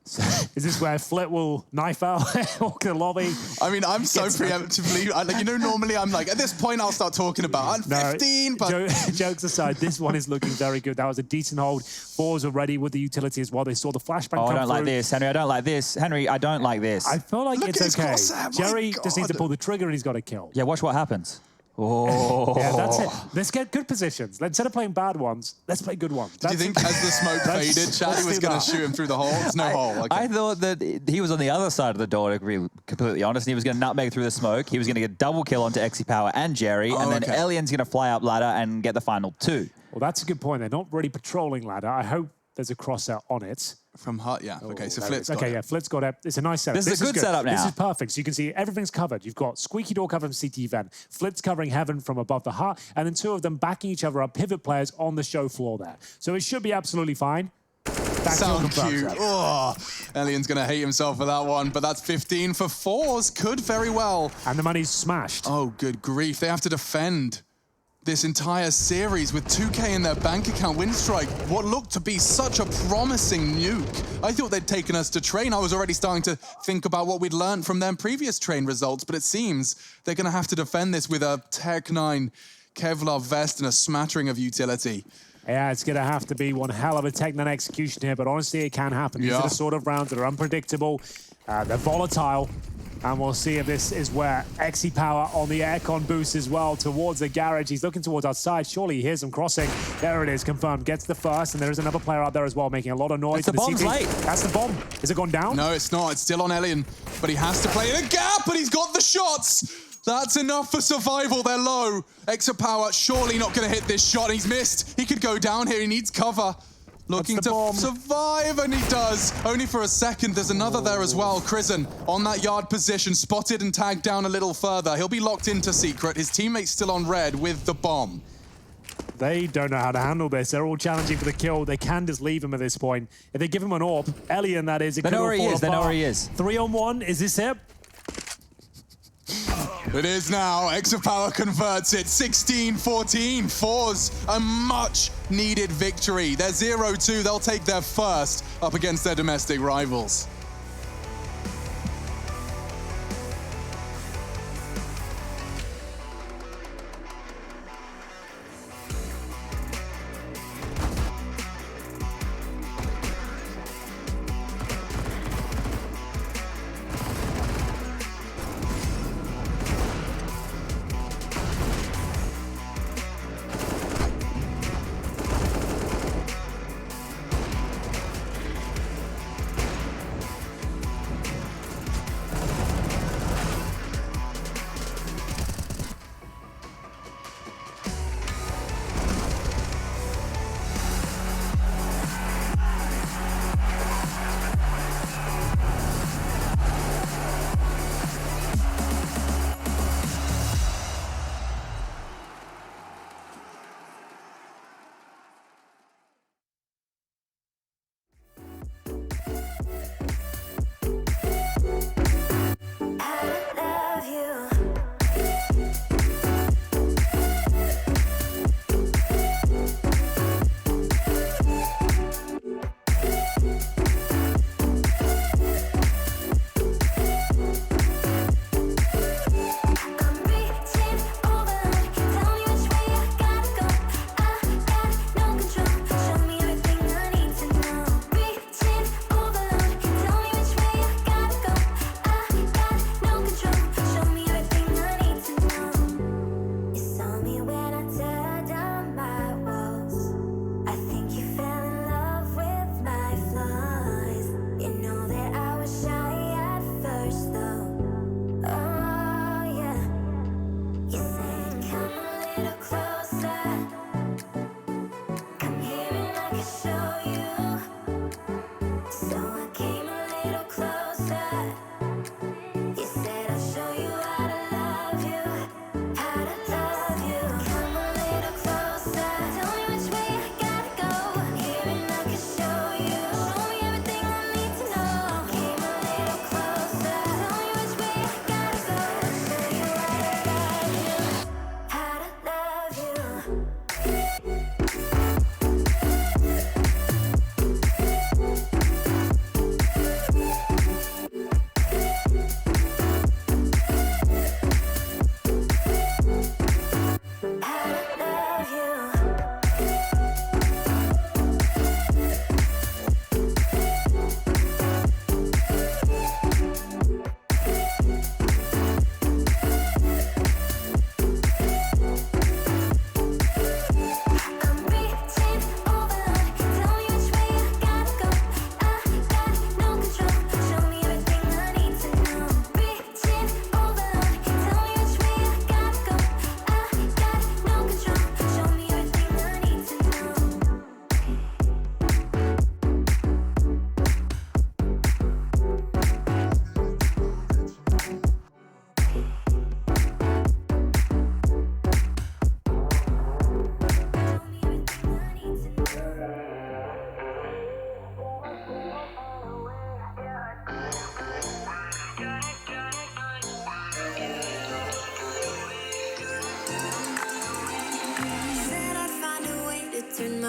Is this where Flit will knife out, walk in the lobby? I mean, I'm so preemptively, normally I'm like, at this point, I'll start talking about, I'm 15, but... Jokes aside, this one is looking very good. That was a decent hold. Fours are ready with the utility as well. They saw the flashbang come through. I don't like this, Henry. I don't like this. Henry, I don't like this. I feel like it's okay. Jerry just needs to pull the trigger and he's got a kill. Yeah, watch what happens. Oh. Yeah, that's it. Let's get good positions. Instead of playing bad ones, let's play good ones. Do you think as the smoke faded, Chaddy was going to shoot him through the hole? There's no hole. Okay. I thought that he was on the other side of the door, to be completely honest. And he was going to nutmeg through the smoke. He was going to get double kill onto Power and Jerry. and then Elian's going to fly up ladder and get the final 2. Well, that's a good point. They're not really patrolling ladder. I hope there's a crosser on it. From Hut, yeah. Okay, so Flit's got it. Okay, yeah, Flit's got it. It's a nice setup. This is a good setup now. This is perfect. So you can see everything's covered. You've got Squeaky Door covering CT vent, Flit's covering Heaven from above the Hut, and then 2 of them backing each other up, pivot players on the show floor there. So it should be absolutely fine. Sound cute. Oh, Elian's going to hate himself for that one, but that's 15 for 4s. Could very well. And the money's smashed. Oh, good grief. They have to defend this entire series with 2K in their bank account. Winstrike, what looked to be such a promising nuke. I thought they'd taken us to train. I was already starting to think about what we'd learned from their previous train results, but it seems they're going to have to defend this with a Tech 9 Kevlar vest and a smattering of utility. Yeah, it's going to have to be one hell of a Tech 9 execution here, but honestly, it can happen. These are the sort of rounds that are unpredictable. They're volatile. And we'll see if this is where Power on the aircon boost as well towards the garage. He's looking towards outside. Surely he hears him crossing. There it is, confirmed. Gets the first, and there is another player out there as well making a lot of noise. The bomb's late. That's the bomb. Is it gone down? No, it's not. It's still on Elian, but he has to play in a gap, but he's got the shots. That's enough for survival. They're low. Power surely not going to hit this shot. He's missed. He could go down here. He needs cover. Looking to survive, and he does. Only for a second. There's another there as well. Krisen on that yard position, spotted and tagged down a little further. He'll be locked into secret. His teammate's still on red with the bomb. They don't know how to handle this. They're all challenging for the kill. They can just leave him at this point. If they give him an AWP, Elian, that is. They know where he is. They know where he is. 3-on-1. Is this it? It is now. Power converts it. 16-14. 4s a much needed victory. They're 0-2. They'll take their first up against their domestic rivals.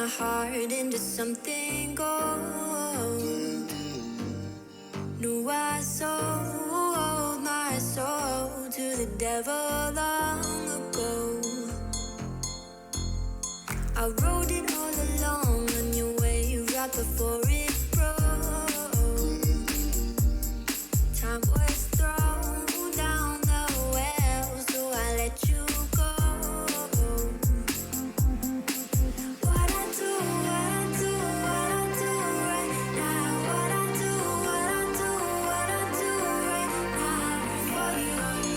my heart into something gold. Knew I sold my soul to the devil long ago. I rode it all along on your wave right before it broke. Time was thrown down the well, so I let you go. What I do right now. What I do right now for you, for you.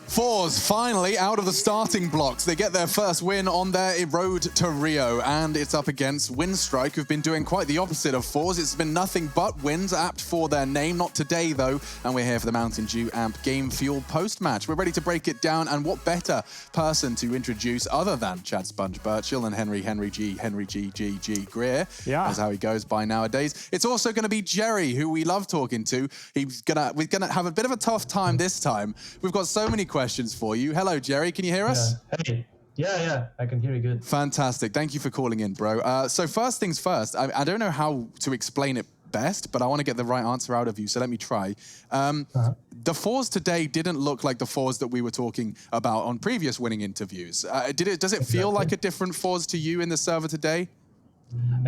Fours finally out of the starting blocks. They get their first win on their road to Rio, and it's up against Windstrike, who've been doing quite the opposite of Fours. It's been nothing but wins, apt for their name. Not today, though, and we're here for the Mountain Dew Amp Game Fuel post-match. We're ready to break it down, and what better person to introduce other than Chad Sponge Birchill and Henry G Greer. Yeah. That's how he goes by nowadays. It's also going to be Jerry, who we love talking to. We're gonna have a bit of a tough time this time. We've got so many questions for you. Hello, Jerry. Can you hear us? Hey. Yeah, I can hear you good. Fantastic. Thank you for calling in, bro. So first things first, I don't know how to explain it best, but I want to get the right answer out of you, so let me try. The fours today didn't look like the fours that we were talking about on previous winning interviews. Does it feel like a different fours to you in the server today?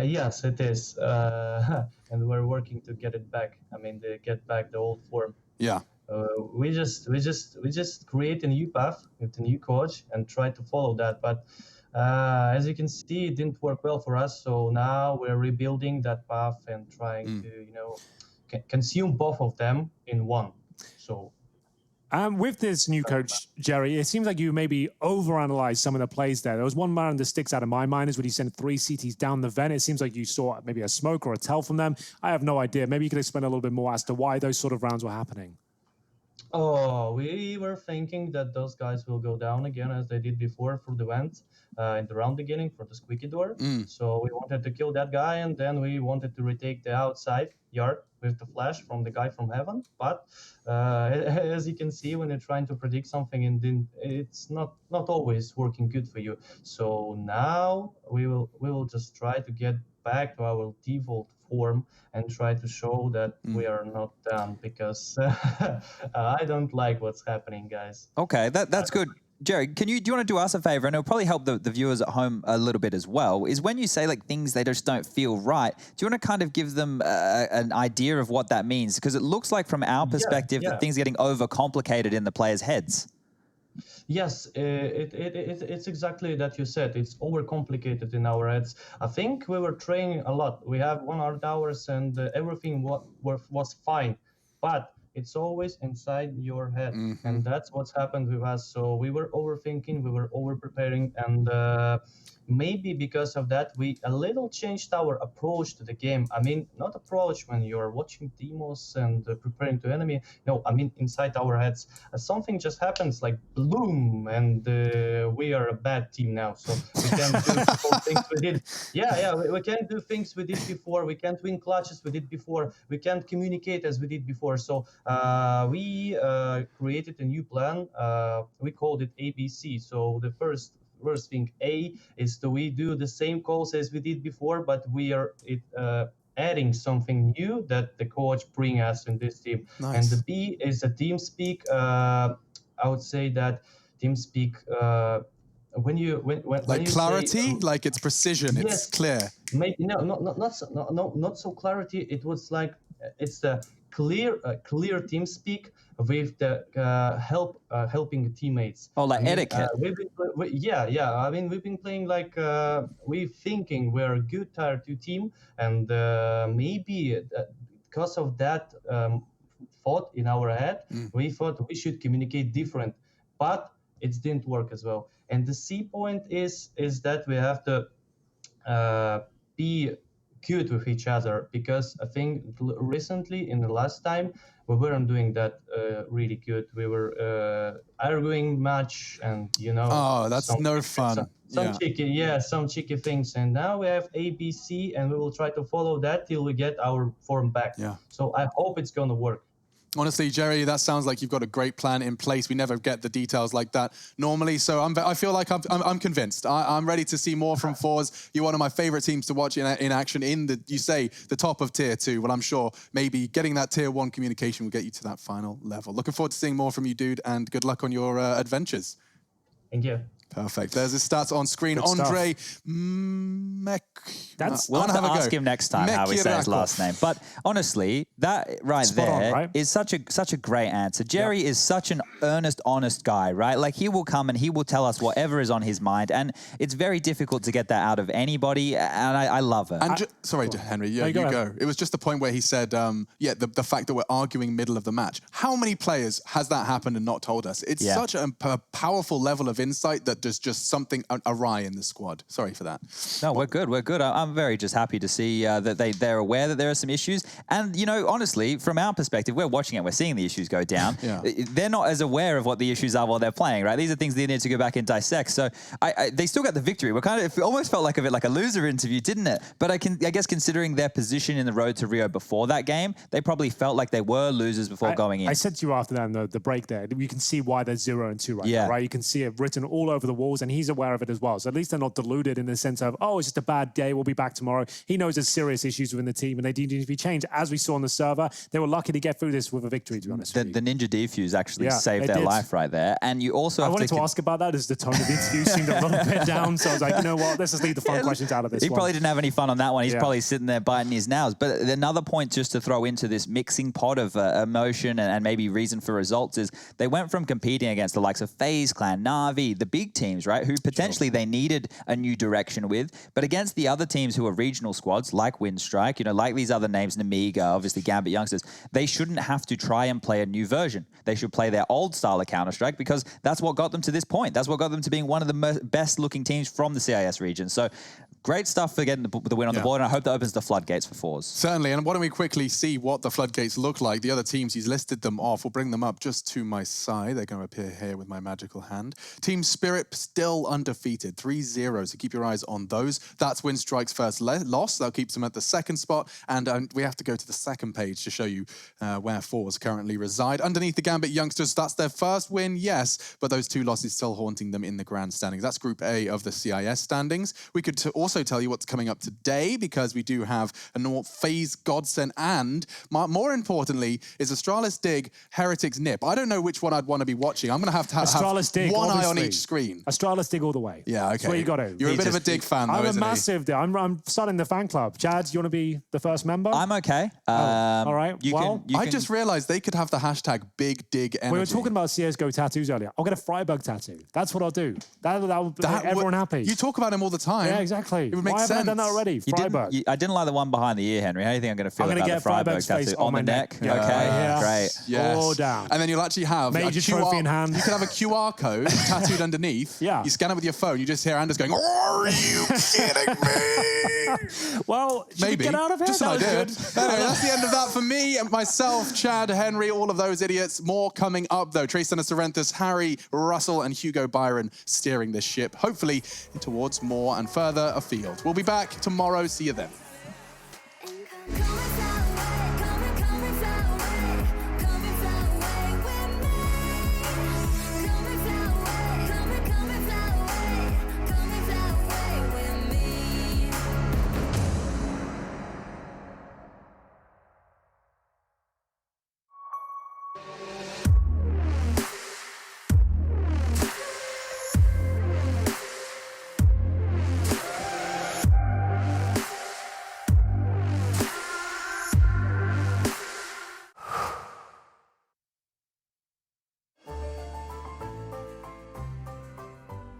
Yes, it is. And we're working to get it back. I mean, to get back the old form. Yeah. We just create a new path with a new coach and try to follow that. But as you can see, it didn't work well for us. So now we're rebuilding that path and trying to, consume both of them in one. So. With this new coach, Jerry, it seems like you maybe overanalyzed some of the plays there. There was one man that sticks out of my mind is when he sent 3 CTs down the vent. It seems like you saw maybe a smoke or a tell from them. I have no idea. Maybe you could explain a little bit more as to why those sort of rounds were happening. Oh, we were thinking that those guys will go down again as they did before for the vent in the round beginning for the squeaky door. So we wanted to kill that guy, and then we wanted to retake the outside yard with the flash from the guy from heaven. But as you can see, when you're trying to predict something, and it's not always working good for you. So now we will just try to get back to our default form and try to show that we are not done, because I don't like what's happening, guys. Okay, that's good. Jerry, do you want to do us a favor, and it'll probably help the viewers at home a little bit as well, is when you say like things they just don't feel right, do you want to kind of give them an idea of what that means? Because it looks like from our perspective that things are getting overcomplicated in the players' heads. Yes, it's exactly that you said. It's overcomplicated in our heads. I think we were training a lot. We have 100 hours and everything was fine. But it's always inside your head. And that's what's happened with us. So we were overthinking, we were over-preparing, and maybe because of that, we a little changed our approach to the game. I mean, not approach when you're watching demos and preparing to enemy. No, I mean, inside our heads. Something just happens like bloom, and we are a bad team now. So we can't do things we did. We can't do things we did before. We can't win clutches we did before. We can't communicate as we did before. So we created a new plan. We called it ABC. So the first thing A is that we do the same calls as we did before, but we are adding something new that the coach bring us in this team. Nice. And the B is a team speak. I would say that team speak when like you clarity, say, like it's precision, it's clear. Maybe not so clarity. It was like it's the clear team speak with the helping teammates. Oh, like etiquette. I mean, we've been playing like we thinking we're a good tier 2 team, and maybe because of that thought in our head, we thought we should communicate different, but it didn't work as well. And the C point is that we have to be cute with each other, because I think recently in the last time we weren't doing that really cute. We were arguing much, and Oh, that's no fun. Some cheeky things, and now we have ABC, and we will try to follow that till we get our form back. Yeah. So I hope it's gonna work. Honestly, Jerry, that sounds like you've got a great plan in place. We never get the details like that normally, so I feel like I'm convinced. I'm ready to see more from Fours. You're one of my favorite teams to watch in action in the top of Tier 2. Well, I'm sure maybe getting that Tier 1 communication will get you to that final level. Looking forward to seeing more from you, dude, and good luck on your adventures. Thank you. Perfect. There's his stats on screen. Good Andre We'll have to ask him next time how we say his last name. But honestly, that is such a great answer. Jerry is such an earnest, honest guy, right? Like, he will come and he will tell us whatever is on his mind, and it's very difficult to get that out of anybody, and I love it. And sorry, Henry, you go. It was just the point where he said, the fact that we're arguing middle of the match. How many players has that happened and not told us? It's such a powerful level of insight that there's just something awry in the squad. Sorry for that. No, we're good. We're good. I'm very just happy to see that they're aware that there are some issues. And, honestly, from our perspective, we're watching it. We're seeing the issues go down. They're not as aware of what the issues are while they're playing, right? These are things they need to go back and dissect. So they still got the victory. It almost felt like a bit like a loser interview, didn't it? But I guess considering their position in the road to Rio before that game, they probably felt like they were losers before going in. I said to you after that, the break there, you can see why they're 0-2 right now, right? You can see it written all over the walls, and he's aware of it as well. So at least they're not deluded in the sense of, it's just a bad day, we'll be back tomorrow. He knows there's serious issues within the team, and they need to be changed. As we saw on the server, they were lucky to get through this with a victory, to be honest. The Ninja Defuse actually saved their life right there. And you also have I wanted to ask about that, as the tone of the interview seemed a little bit down. So I was like, you know what, let's just leave the fun questions out of this He probably didn't have any fun on that one. He's probably sitting there biting his nails. But another point just to throw into this mixing pot of emotion and maybe reason for results is they went from competing against the likes of FaZe Clan, Na'Vi, the big teams, right, who potentially they needed a new direction with, but against the other teams who are regional squads like Winstrike, like these other names, Namiga, obviously Gambit Youngsters, they shouldn't have to try and play a new version. They should play their old style of Counter-Strike, because that's what got them to this point. That's what got them to being one of the best looking teams from the CIS region. So great stuff for getting the win on the board, and I hope that opens the floodgates for Fours. Certainly, and why don't we quickly see what the floodgates look like? The other teams, he's listed them off. We'll bring them up just to my side. They're going to appear here with my magical hand. Team Spirit still undefeated, 3-0, so keep your eyes on those. That's Winstrike's first loss. That keeps them at the second spot, and we have to go to the second page to show you where Fours currently reside. Underneath the Gambit Youngsters, that's their first win, yes, but those 2 losses still haunting them in the grand standings. That's Group A of the CIS standings. We could also tell you what's coming up today, because we do have a FaZe Godsend, and more importantly is Astralis Dig, Heretics Nip. I don't know which one I'd want to be watching. I'm going to have Astralis Dig, one obviously. eye on each screen. Astralis Dig all the way. Yeah, okay. That's where you got to. You're a bit of a Dig fan, though, I'm isn't a massive Dig. I'm starting the fan club. Chad, do you want to be the first member? I'm okay. All right. I just realized they could have the hashtag Big Dig Energy. We were talking about CSGO tattoos earlier. I'll get a Freiburg tattoo. That's what I'll do. That would make everyone happy. You talk about him all the time. Yeah, exactly. It would make Why sense. haven't I done that already? Freiburg. I didn't like the one behind the ear, Henry. How do you think I'm going to feel I'm about gonna the Freiburg tattoo on the neck? Yeah, Okay, great. Yes. All down. And then you'll actually have major trophy in hand. You can have a QR code tattooed underneath. Yeah. You scan it with your phone. You just hear Anders going, "Are you kidding me?" Well, maybe. Get out of here. Just an idea. Anyway, that's the end of that for me and myself, Chad, Henry, all of those idiots. More coming up, though. Tristan Sorrenthus, Harry, Russell, and Hugo Byron steering this ship, hopefully towards more and further afield. We'll be back tomorrow. See you then.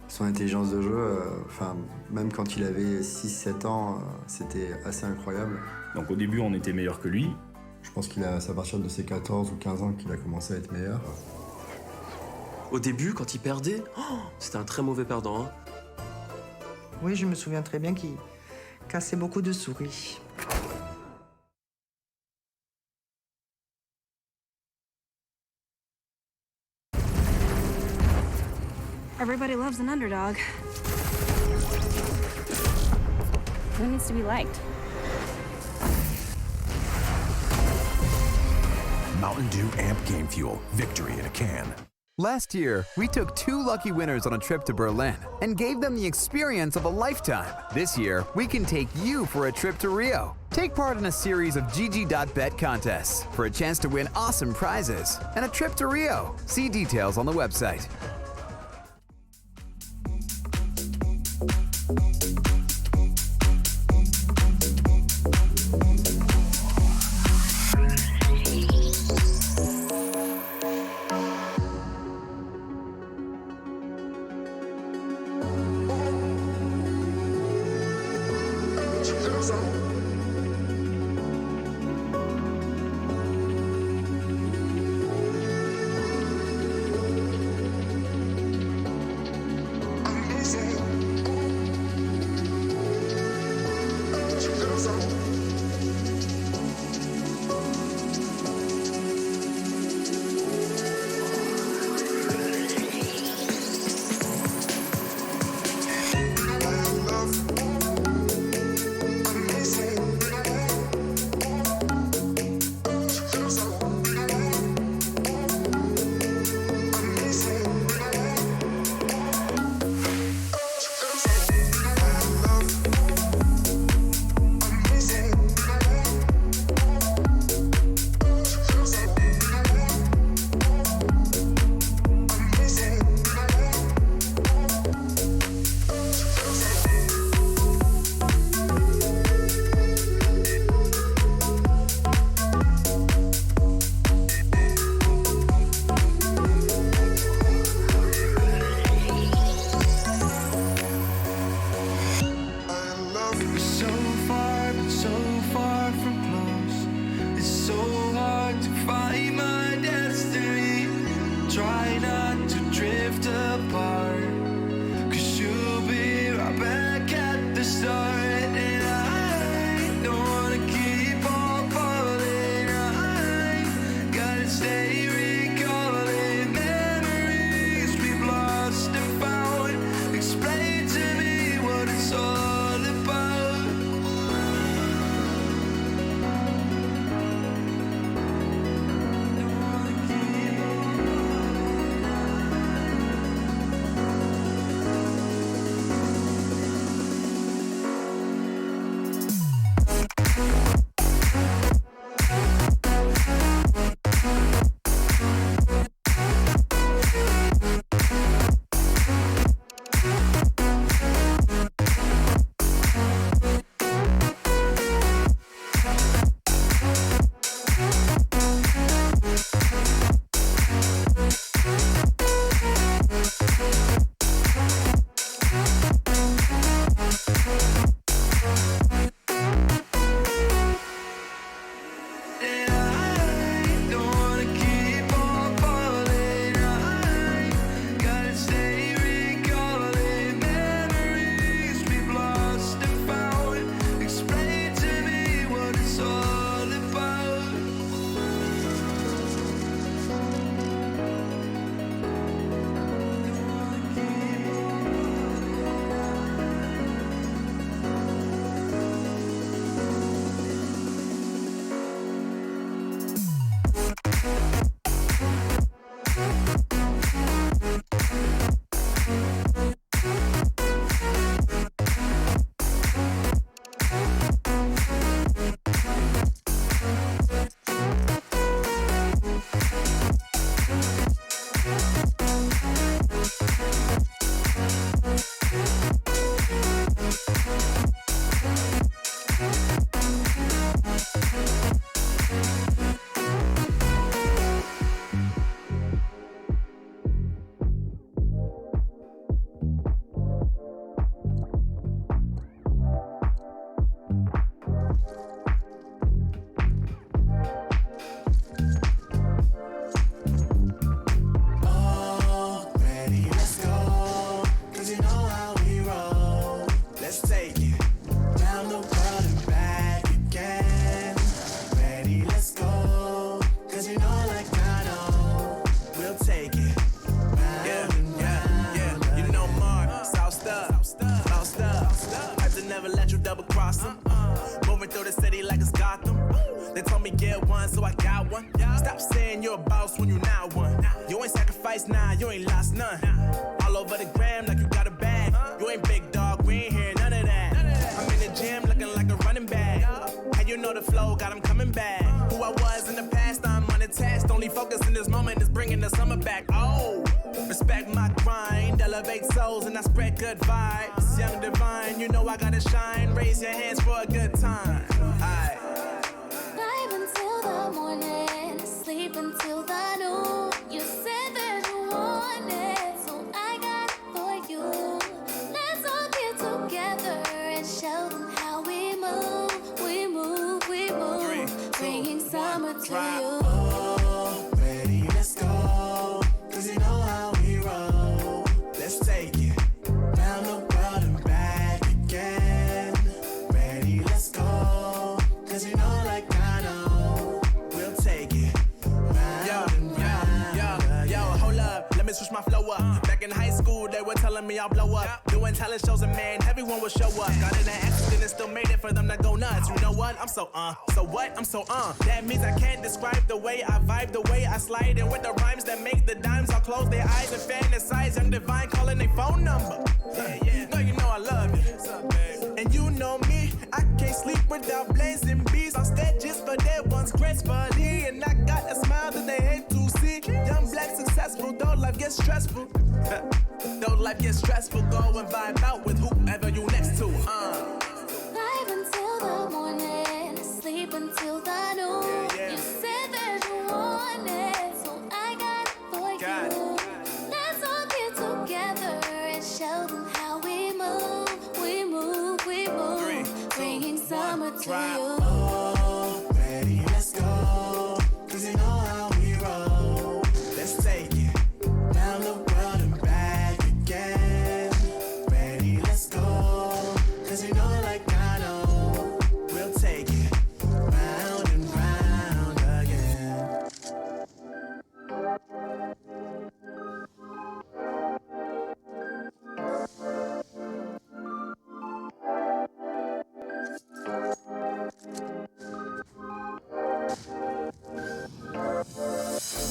Son intelligence de jeu, même quand il avait 6-7 ans, c'était assez incroyable. Donc au début, on était meilleur que lui. Je pense c'est à partir de ses 14 ou 15 ans qu'il a commencé à être meilleur. Au début, quand il perdait, c'était un très mauvais perdant. Oui, je me souviens très bien qu'il cassait beaucoup de souris. Everybody loves an underdog. Who needs to be liked? Mountain Dew Amp Game Fuel. Victory in a can. Last year, we took 2 lucky winners on a trip to Berlin and gave them the experience of a lifetime. This year, we can take you for a trip to Rio. Take part in a series of GG.bet contests for a chance to win awesome prizes and a trip to Rio. See details on the website. awesome. Moving through the city like it's Gotham. They told me get one, so I got one. Stop saying you're a boss when you not one. You ain't sacrificed, nah, you ain't lost none. All over the gram like you got a bag. You ain't big dog, we ain't hearing none of that. I'm in the gym looking like a running back. And you know the flow, got him coming back. Who I was in the past, I'm unattached. Only focus in this moment is bringing the summer back. Oh, respect my grind, elevate souls and I spread good vibes. Young divine, you know I gotta shine. Raise your hands for a good time. Aight. Live until the morning, sleep until the noon. You said that you want it, so I got it for you. Let's all get together and show them how we move. We move, we move. Bringing summer to you. Oh, ready, let's go. Cause you know how we roll. Let's take it round the world and back again. Ready, let's go. Cause you know like I know. We'll take it round and round. Yo, hold up, let me switch my flow up. Back in high school, they were telling me I'll blow up. Doing talent shows and man, everyone would show up. Got in an accident and still made it for them to go nuts. You know what? I'm so what? I'm so That means I can't describe the way I vibe, the way I slide in with the rhymes that make the dimes all close their eyes and fantasize. Young divine calling their phone number. Yeah. No, you know I love you. And you know me, I can't sleep without blazing beats on stages for their ones gracefully. And I got a smile that they hate to see. Young black successful, though life gets stressful. Though life gets stressful, go and vibe out with whoever you next to. Live until the morning, sleep until the noon. You said that you want it, so I got it for you. Let's all get together and show them how we move. We move, we move. Bringing summer to you. Oh, ready, let's go. Cause you know how we roll. Let's take it round the world and back again. Ready, let's go. Cause you know like I know. We'll take it round and round again.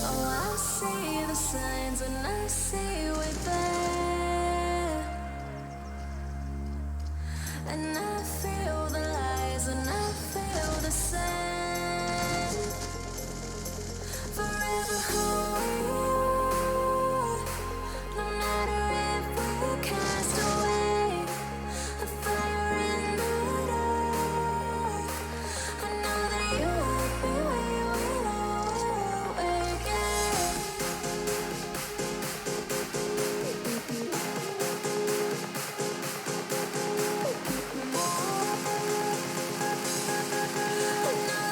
Oh, I see the signs and I see we're there. And I feel the lies and I feel the same. Forever who we are. No matter if we cast away a fire in the dark. I know that you will be where we know we're again. I know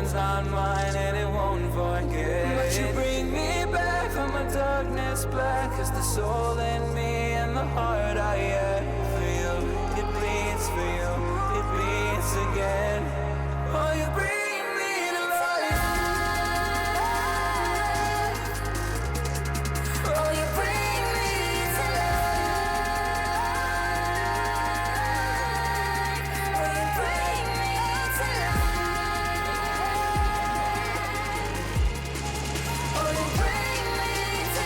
one's on mine and it won't forget. But you bring me back from my darkness black. Cause the soul in me and the heart I have for you, it bleeds for you, it beats again. Oh, you bring me to life. Oh, you bring me to life. Oh, you bring me to life. Oh, you bring me to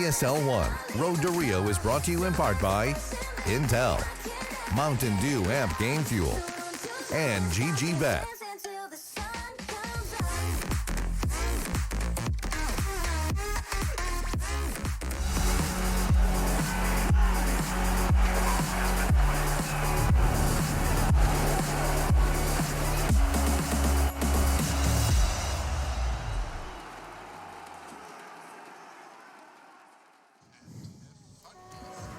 ESL 1 Road to Rio is brought to you in part by Intel, Mountain Dew Amp Game Fuel, and GG Bet.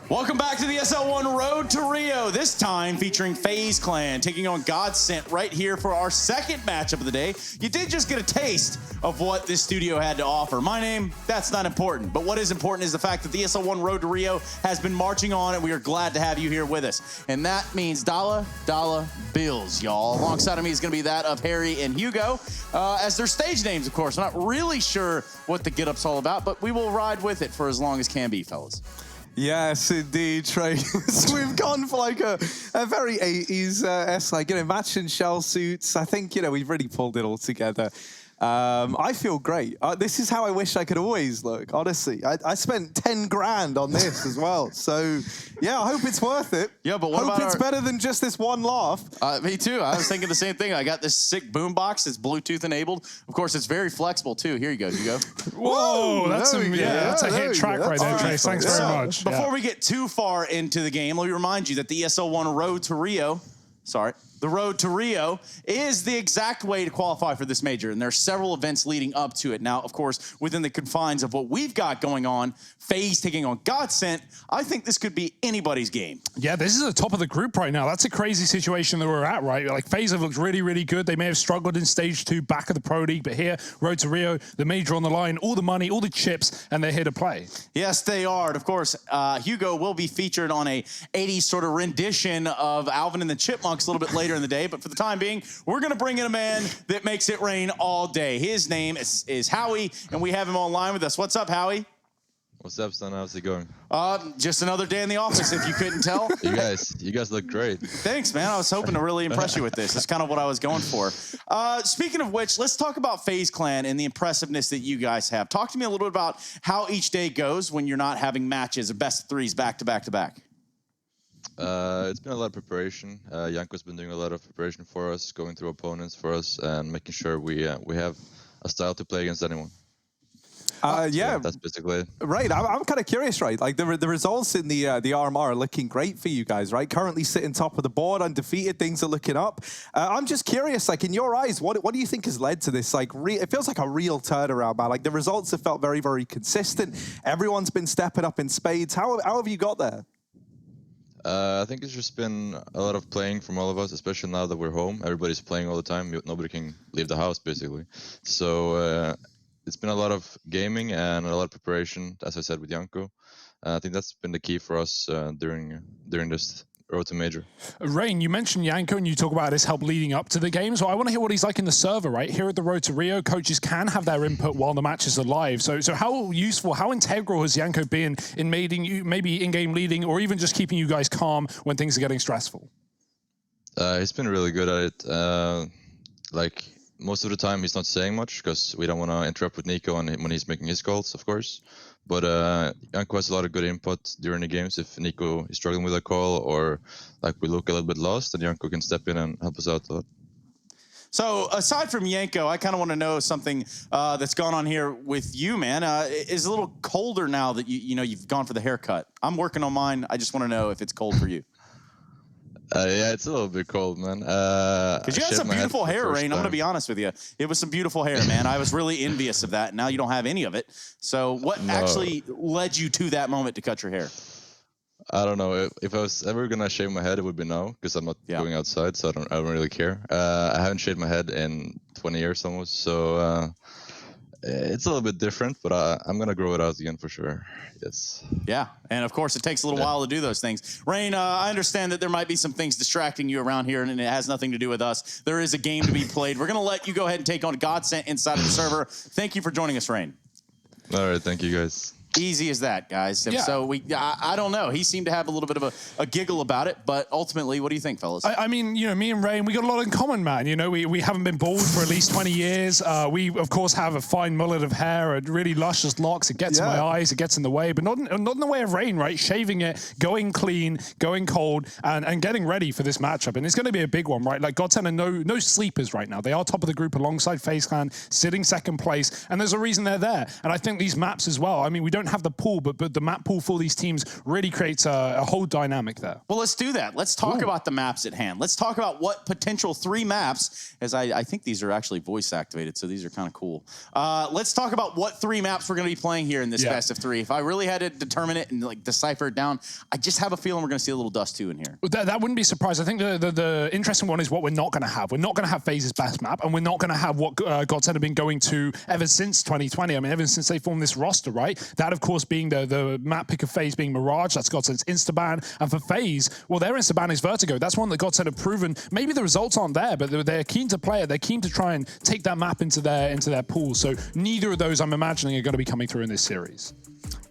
Welcome back to the ESL1 Road to Rio, this time featuring FaZe Clan taking on Godsent right here for our second matchup of the day. You did just get a taste of what this studio had to offer. My name, that's not important, but what is important is the fact that the ESL1 Road to Rio has been marching on, and we are glad to have you here with us. And that means dollar bills, y'all. Alongside of me is going to be that of Harry and Hugo, as their stage names, of course. I'm not really sure what the get-up's all about, but we will ride with it for as long as can be, fellas. Yes, indeed, Trey. So we've gone for like a very 80s-esque, like, matching shell suits. I think, we've really pulled it all together. I feel great. This is how I wish I could always look, honestly. I spent 10 grand on this as well. So, yeah, I hope it's worth it. Yeah, but what hope about it's better than just this one laugh. Me too. I was thinking the same thing. I got this sick boombox. It's Bluetooth enabled. Of course, it's very flexible too. Here you go. You go. Whoa, that's a hit track right there, Trace. Thanks very much. Before we get too far into the game, let me remind you that the ESL One Road to Rio, the Road to Rio is the exact way to qualify for this major, and there are several events leading up to it. Now, of course, within the confines of what we've got going on, FaZe taking on Godsent, I think this could be anybody's game. Yeah, this is the top of the group right now. That's a crazy situation that we're at, right? Like, FaZe have looked really, really good. They may have struggled in stage 2, back of the Pro League, but here, Road to Rio, the major on the line, all the money, all the chips, and they're here to play. Yes, they are. And of course, Hugo will be featured on a 80s sort of rendition of Alvin and the Chipmunks a little bit later in the day, but for the time being, we're going to bring in a man that makes it rain all day. His name is Howie, and we have him online with us. What's up, Howie? What's up, son? How's it going? Just another day in the office, if you couldn't tell. You guys look great. Thanks, man. I was hoping to really impress you with this. That's kind of what I was going for. Speaking of which, let's talk about FaZe Clan and the impressiveness that you guys have. Talk to me a little bit about how each day goes when you're not having matches or best of threes back to back to back. It's been a lot of preparation. Janko's been doing a lot of preparation for us, going through opponents for us, and making sure we have a style to play against anyone. Yeah, that's basically it. Right, I'm kind of curious, right? Like the results in the RMR are looking great for you guys, right? Currently sitting top of the board, undefeated, things are looking up. I'm just curious, like in your eyes, what do you think has led to this? Like, it feels like a real turnaround, man. Like the results have felt very, very consistent. Everyone's been stepping up in spades. How have you got there? I think it's just been a lot of playing from all of us, especially now that we're home. Everybody's playing all the time. Nobody can leave the house, basically. So it's been a lot of gaming and a lot of preparation, as I said, with Janko. I think that's been the key for us during this Road to Major. Rain, you mentioned Janko and you talk about his help leading up to the game. So I want to hear what he's like in the server, right? Here at the Road to Rio, coaches can have their input while the matches are live. So how useful, how integral has Janko been in making you maybe in-game leading or even just keeping you guys calm when things are getting stressful? He's been really good at it. Like most of the time, he's not saying much because we don't want to interrupt with Nico when he's making his calls, of course. But Janko has a lot of good input during the games. If Nico is struggling with a call or like we look a little bit lost, then Janko can step in and help us out a lot. So aside from Janko, I kind of want to know something that's gone on here with you, man. It's a little colder now that you've gone for the haircut. I'm working on mine. I just want to know if it's cold for you. Yeah, it's a little bit cold, man. Because you had some beautiful hair, Rain. I'm going to be honest with you. It was some beautiful hair, man. I was really envious of that. Now you don't have any of it. So what actually led you to that moment to cut your hair? I don't know. If I was ever going to shave my head, it would be now because I'm not going outside, so I don't really care. I haven't shaved my head in 20 years almost, so it's a little bit different, but I'm going to grow it out again for sure. Yes. Yeah, and of course, it takes a little while to do those things. Rain, I understand that there might be some things distracting you around here, and it has nothing to do with us. There is a game to be played. We're going to let you go ahead and take on Godsent inside of the server. Thank you for joining us, Rain. All right, thank you, guys. Easy as that, guys. Yeah. So I don't know. He seemed to have a little bit of a giggle about it, but ultimately, what do you think, fellas? I mean, me and Rain, we got a lot in common, man. We haven't been bald for at least 20 years. We, of course, have a fine mullet of hair, a really luscious locks. It gets in my eyes, it gets in the way, but not in the way of Rain, right? Shaving it, going clean, going cold, and getting ready for this matchup. And it's going to be a big one, right? Like, Godsent are no sleepers right now. They are top of the group alongside FaZe Clan, sitting second place, and there's a reason they're there. And I think these maps as well, I mean, we don't have the pool, but the map pool for these teams really creates a whole dynamic there. Well, let's do that. Let's talk about the maps at hand. Let's talk about what potential 3 maps, as I think these are actually voice activated, so these are kind of cool. Let's talk about what 3 maps we're going to be playing here in this best of 3. If I really had to determine it and like decipher it down, I just have a feeling we're going to see a little Dust 2 in here. That wouldn't be surprised. I think the interesting one is what we're not going to have. We're not going to have FaZe's best map, and we're not going to have what Godsent have been going to ever since 2020. I mean, ever since they formed this roster, right? That, of course, being the map pick of FaZe being Mirage. That's Godsent's Instaban. And for FaZe, well, their Instaban is Vertigo. That's one that Godsent have proven. Maybe the results aren't there, but they're keen to play it. They're keen to try and take that map into their pool. So neither of those, I'm imagining, are going to be coming through in this series.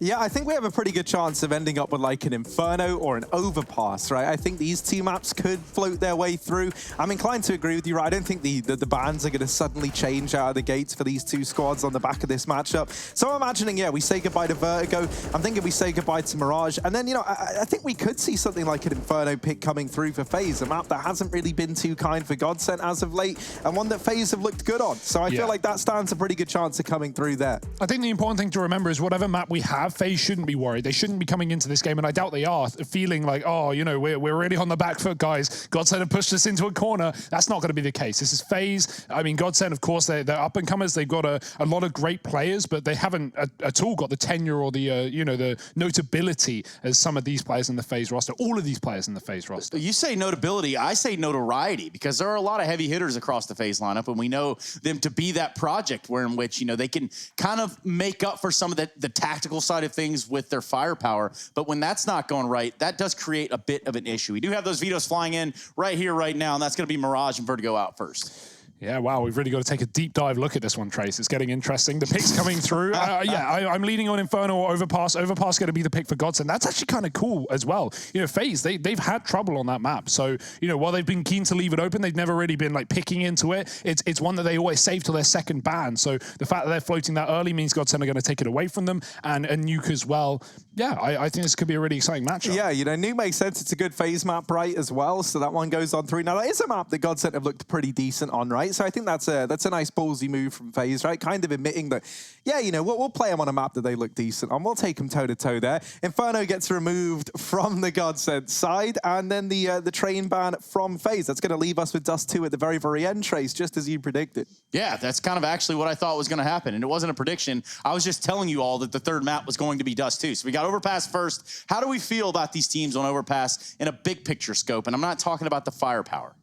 Yeah, I think we have a pretty good chance of ending up with like an Inferno or an Overpass, right? I think these two maps could float their way through. I'm inclined to agree with you, right? I don't think the bans are going to suddenly change out of the gates for these two squads on the back of this matchup. So I'm imagining, yeah, we say goodbye to Vertigo. I'm thinking we say goodbye to Mirage. And then, you know, I think we could see something like an Inferno pick coming through for FaZe, a map that hasn't really been too kind for Godsent as of late, and one that FaZe have looked good on. So I feel like that stands a pretty good chance of coming through there. I think the important thing to remember is whatever map we have, FaZe shouldn't be worried. They shouldn't be coming into this game, and I doubt they are, feeling like, oh, you know, we're really on the back foot, guys. Godsent have pushed us into a corner. That's not going to be the case. This is FaZe. I mean, Godsent, of course, they're up-and-comers. They've got a lot of great players, but they haven't at all got the tenure or the, you know, the notability as some of these players in the FaZe roster, all of these players in the FaZe roster. You say notability, I say notoriety, because there are a lot of heavy hitters across the FaZe lineup, and we know them to be that project where in which, you know, they can kind of make up for some of the tactical side of things with their firepower. But when that's not going right, that does create a bit of an issue. We do have those vetoes flying in right here, right now, and that's going to be Mirage and Vertigo out first. Yeah, wow, we've really got to take a deep dive look at this one, Trace. It's getting interesting. The picks coming through. I'm leaning on Inferno or Overpass. Overpass going to be the pick for Godsent. That's actually kind of cool as well. You know, FaZe, they've had trouble on that map. So, you know, while they've been keen to leave it open, they've never really been, like, picking into it. It's one that they always save till their second ban. So the fact that they're floating that early means Godsent are going to take it away from them. And Nuke as well. Yeah, I think this could be a really exciting matchup. Yeah, you know, Nuke makes sense. It's a good FaZe map, right, as well. So that one goes on through. Now, that is a map that Godsent have looked pretty decent on, right? So I think that's a nice ballsy move from FaZe, right? Kind of admitting that, yeah, you know, we'll play them on a map that they look decent on. We'll take them toe-to-toe there. Inferno gets removed from the Godsent side, and then the train ban from FaZe. That's going to leave us with Dust 2 at the very, very end, Trace, just as you predicted. Yeah, that's kind of actually what I thought was going to happen, and it wasn't a prediction. I was just telling you all that the third map was going to be Dust 2. So we got Overpass first. How do we feel about these teams on Overpass in a big picture scope? And I'm not talking about the firepower.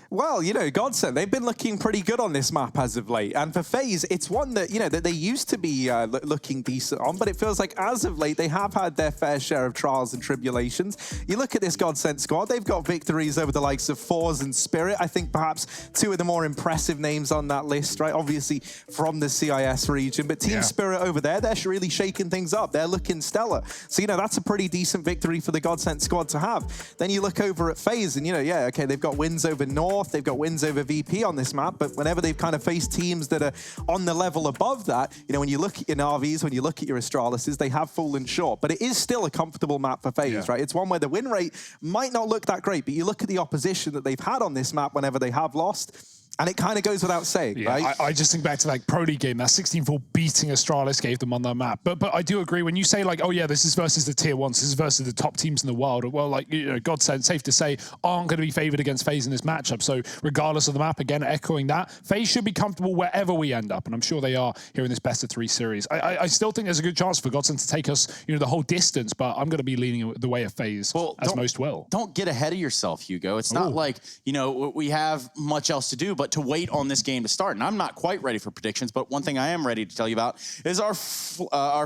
Well, you know, Godsent, they've been looking pretty good on this map as of late. And for FaZe, it's one that, you know, that they used to be looking decent on, but it feels like as of late, they have had their fair share of trials and tribulations. You look at this Godsent squad, they've got victories over the likes of Force and Spirit. I think perhaps two of the more impressive names on that list, right? Obviously from the CIS region, but Team Spirit over there, they're really shaking things up. They're looking stellar. So, you know, that's a pretty decent victory for the Godsent squad to have. Then you look over at FaZe and, you know, yeah, okay, they've got wins over North, they've got wins over VP on this map, but whenever they've kind of faced teams that are on the level above that, you know, when you look at your Na'Vis, when you look at your Astralises, they have fallen short. But it is still a comfortable map for FaZe, right? It's one where the win rate might not look that great, but you look at the opposition that they've had on this map whenever they have lost, and it kind of goes without saying, right? I just think back to like Pro League game, that 16-4 beating Astralis gave them on that map. But I do agree when you say like, oh yeah, this is versus the tier ones, this is versus the top teams in the world. Well, like, you know, Godsent, safe to say, aren't going to be favored against FaZe in this matchup. So regardless of the map, again, echoing that, FaZe should be comfortable wherever we end up. And I'm sure they are here in this best of 3 series. I still think there's a good chance for Godsent to take us, you know, the whole distance, but I'm going to be leaning the way of FaZe, as most will. Don't get ahead of yourself, Hugo. It's not like, you know, we have much else to do, but to wait on this game to start. And I'm not quite ready for predictions, but one thing I am ready to tell you about is our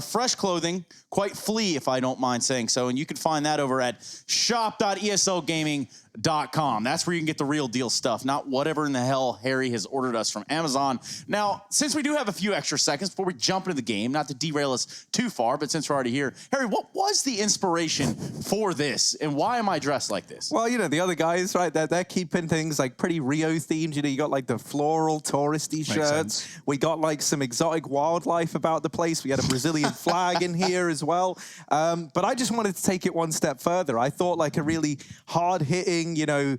fresh clothing, quite flea, if I don't mind saying so. And you can find that over at shop.eslgaming.com. That's where you can get the real deal stuff, not whatever in the hell Harry has ordered us from Amazon. Now, since we do have a few extra seconds before we jump into the game, not to derail us too far, but since we're already here, Harry, what was the inspiration for this, and why am I dressed like this? Well, you know, the other guys, right, they're keeping things like pretty Rio themed. You know, you got like the floral touristy shirts. We got like some exotic wildlife about the place. We had a Brazilian flag in here as well. But I just wanted to take it one step further. I thought like a really hard-hitting, you know,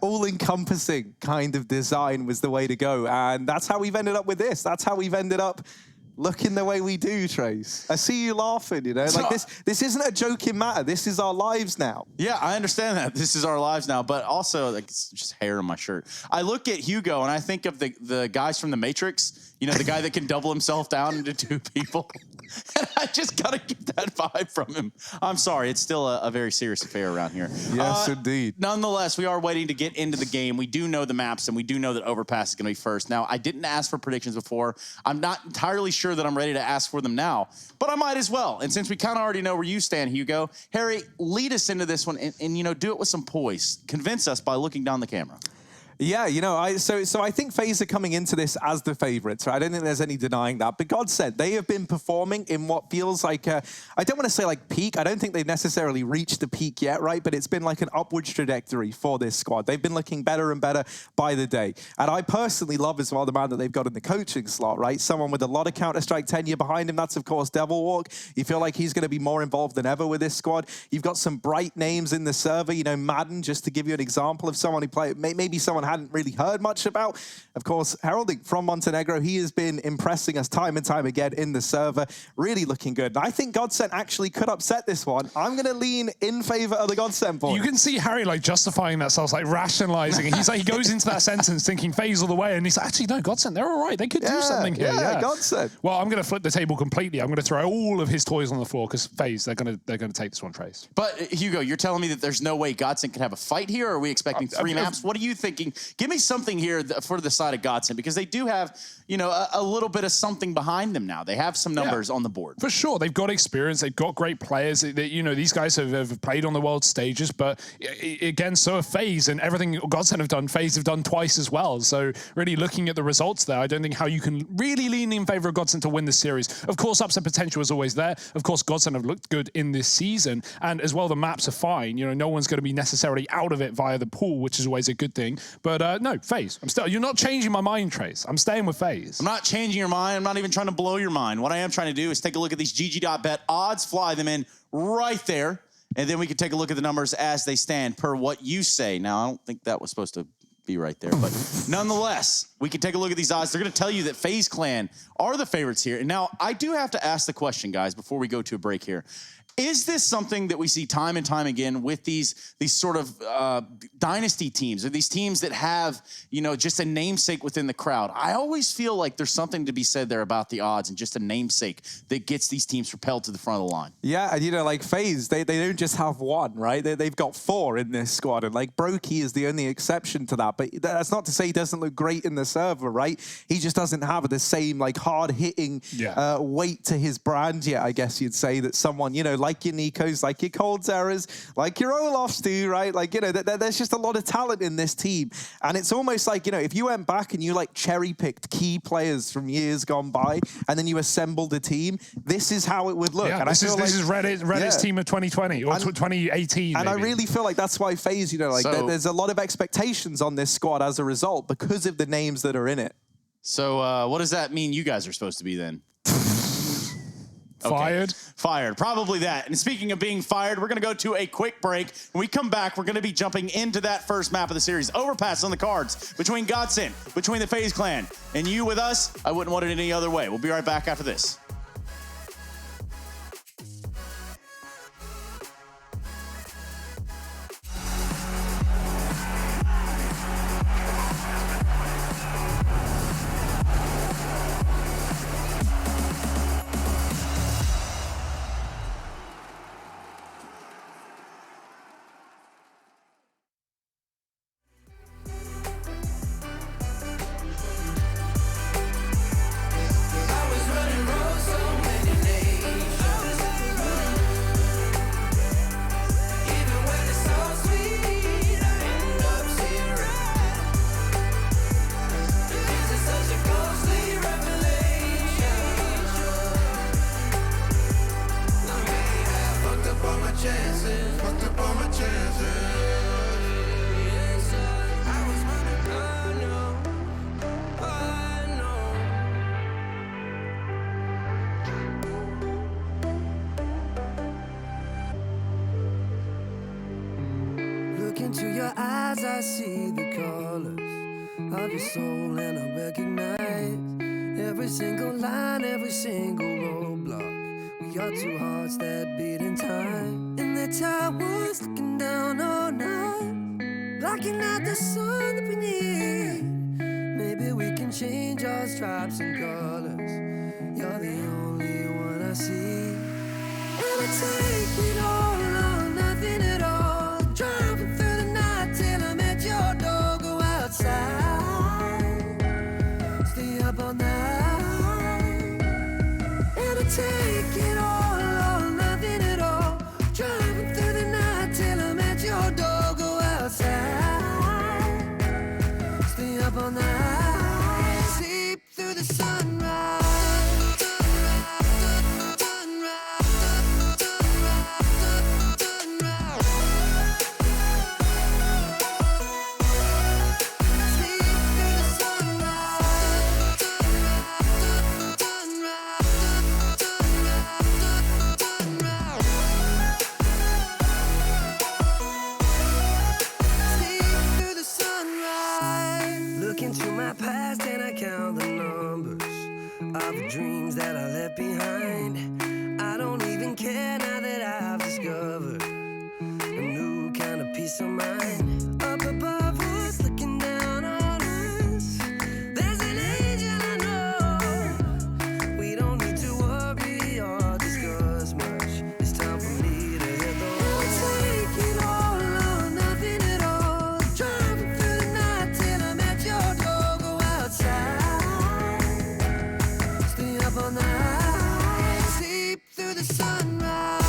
all-encompassing kind of design was the way to go. And that's how we've ended up with this. That's how we've ended up looking the way we do, Trace. I see you laughing, you know? Like this isn't a joking matter. This is our lives now. Yeah, I understand that. This is our lives now, but also like it's just hair on my shirt. I look at Hugo and I think of the guys from The Matrix, you know, the guy that can double himself down into 2 people. And I just gotta get that vibe from him. I'm sorry, it's still a very serious affair around here. Yes, indeed. Nonetheless, we are waiting to get into the game. We do know the maps, and we do know that Overpass is gonna be first. Now, I didn't ask for predictions before. I'm not entirely sure that I'm ready to ask for them now, but I might as well. And since we kind of already know where you stand, Hugo, Harry, lead us into this one and you know, do it with some poise. Convince us by looking down the camera. Yeah, you know, so I think FaZe are coming into this as the favorites, right? I don't think there's any denying that. But God said, they have been performing in what feels like I don't want to say like peak. I don't think they've necessarily reached the peak yet, right? But it's been like an upwards trajectory for this squad. They've been looking better and better by the day. And I personally love as well the man that they've got in the coaching slot, right? Someone with a lot of Counter-Strike tenure behind him. That's, of course, Devilwalk. You feel like he's going to be more involved than ever with this squad. You've got some bright names in the server, you know, Madden, just to give you an example of someone who played, maybe someone hadn't really heard much about. Of course, Heralding from Montenegro, he has been impressing us time and time again in the server, really looking good. And I think Godsent actually could upset this one. I'm going to lean in favor of the Godsent boy. You can see Harry like justifying that stuff, like rationalizing it. He's like, he goes into that sentence thinking FaZe all the way, and he's like, actually, no, Godsent, they're all right. They could do something here. Yeah, Godsent. Well, I'm going to flip the table completely. I'm going to throw all of his toys on the floor because FaZe, they're going to take this one, Trace. But Hugo, you're telling me that there's no way Godsent can have a fight here, or are we expecting 3 maps? What are you thinking? Give me something here for the side of Godsent, because they do have, you know, a little bit of something behind them now. They have some numbers on the board. For sure. They've got experience. They've got great players. You know, these guys have played on the world stages, but again, so have FaZe, and everything Godsent have done, FaZe have done twice as well. So really looking at the results there, I don't think how you can really lean in favor of Godsent to win this series. Of course, upset potential is always there. Of course, Godsent have looked good in this season, and as well, the maps are fine. You know, no one's going to be necessarily out of it via the pool, which is always a good thing. But no, FaZe. You're not changing my mind, Trace. I'm staying with FaZe. I'm not changing your mind. I'm not even trying to blow your mind. What I am trying to do is take a look at these GG.bet odds, fly them in right there, and then we can take a look at the numbers as they stand per what you say. Now, I don't think that was supposed to be right there, but nonetheless, we can take a look at these odds. They're going to tell you that FaZe Clan are the favorites here. And now, I do have to ask the question, guys, before we go to a break here. Is this something that we see time and time again with these sort of dynasty teams, or these teams that have, you know, just a namesake within the crowd? I always feel like there's something to be said there about the odds and just a namesake that gets these teams propelled to the front of the line. Yeah, and you know, like FaZe, they don't just have one, right? They've got 4 in this squad, and like Brokey is the only exception to that. But that's not to say he doesn't look great in the server, right? He just doesn't have the same like hard-hitting weight to his brand yet, I guess you'd say, that someone, you know, like your Nikos, like your Cold Terrors, like your Olafs do, right? Like, you know, there's just a lot of talent in this team. And it's almost like, you know, if you went back and you like cherry-picked key players from years gone by, and then you assembled a team, this is how it would look. Yeah, and this is Reddit's team of 2020 or 2018. And maybe. I really feel like that's why FaZe, you know, like there's a lot of expectations on this squad as a result because of the names that are in it. So what does that mean you guys are supposed to be then? Fired? Fired. Probably that. And speaking of being fired, we're going to go to a quick break. When we come back, we're going to be jumping into that first map of the series. Overpass on the cards between Godsent, between the FaZe Clan, and you with us. I wouldn't want it any other way. We'll be right back after this. Look into your eyes, I see the colors of your soul, and I recognize every single line, every single roadblock. We are 2 hearts that beat in time, and the towers looking down all night, blocking out the sun that we need. Maybe we can change our stripes and colors. You're the only one I see, and I take it all or nothing at all. Driving through the night till I'm at your door. Go outside, stay up all night, and I take it all or nothing at all. Driving through the night till I'm at your door. Go outside, up all night, sleep through the sunrise. Past and I count the numbers of the dreams that I left behind. I don't even care now that I've discovered a new kind of peace of mind. Up above us, looking down on us, there's an angel I know. We don't need to worry or discuss much. It's time for me to hit the road. Take it all or nothing at all. Driving through the night till I'm at your door. Stay up all night, sleep through the sunrise.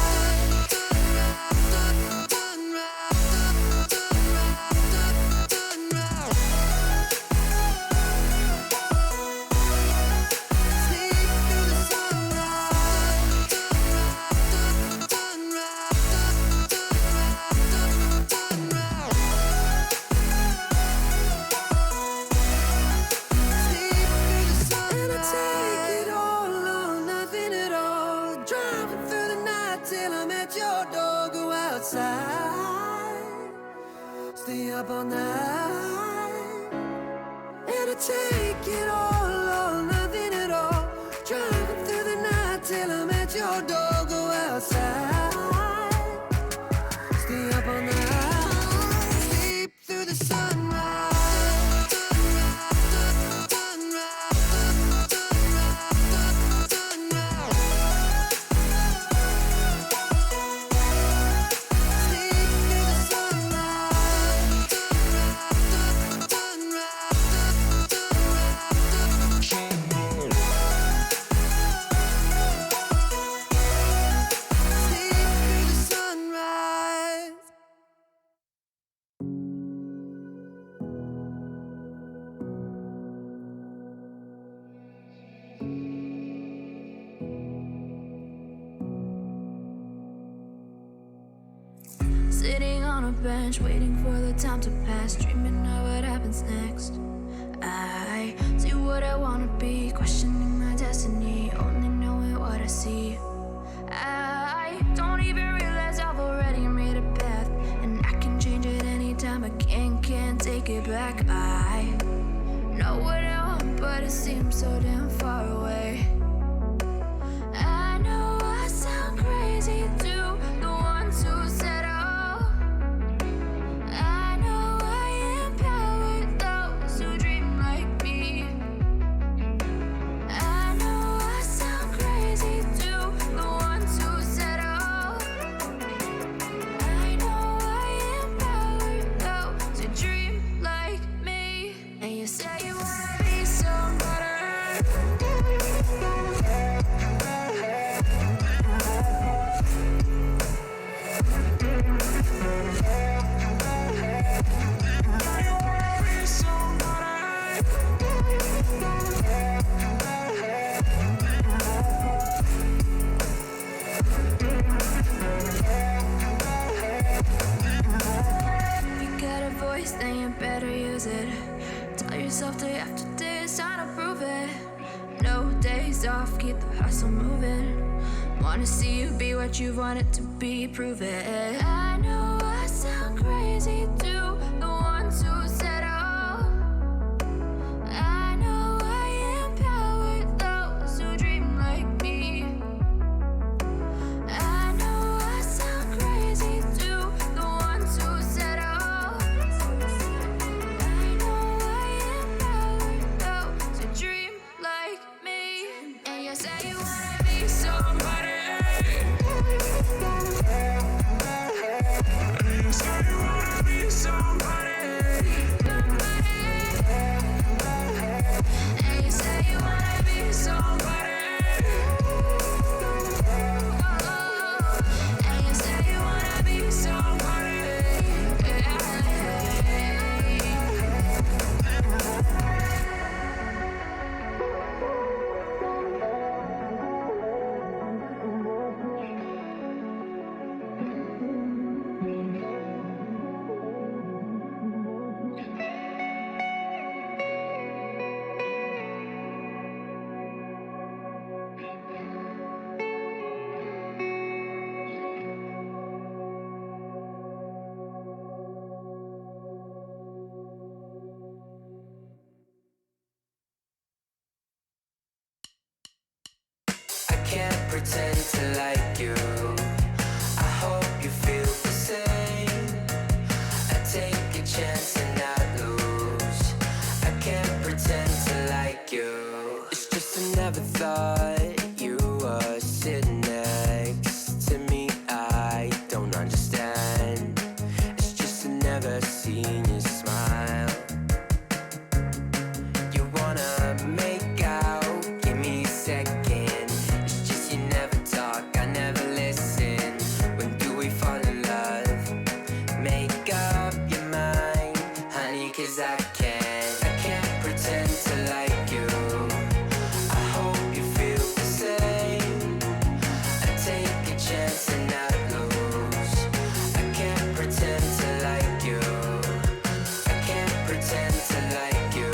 Stay up all night, and I take it all or nothing at all. Driving through the night till I'm at your door. Go outside, stay up all night, sleep through the sunrise. Sitting on a bench, waiting for the time to pass, dreaming of what happens next. I see what I wanna be, questioning my destiny, only knowing what I see. I don't even realize I've already made a path, and I can change it anytime. I can't take it back. I know what I want, but it seems so damn far away. I know I sound crazy to the ones who said then you better use it. Tell yourself day after day it's time to prove it. No days off, keep the hustle moving. Wanna see you be what you wanted to be, prove it. I know I sound crazy to the ones who said oh. I know I empower those who dream like me. I know I sound crazy to the ones who said oh. Say you wanna be somebody. to like you. I hope you feel the same. I take a chance and not lose. I can't pretend to like you. It's just I never thought you were sitting next to me. I don't understand. It's just I never seen you smile. You wanna make out, give me a second. It's just you never talk, I never listen. When do we fall in love? Make up your mind, honey, 'cause I can't pretend to like you. I hope you feel the same. I take a chance and not lose. I can't pretend to like you. I can't pretend to like you.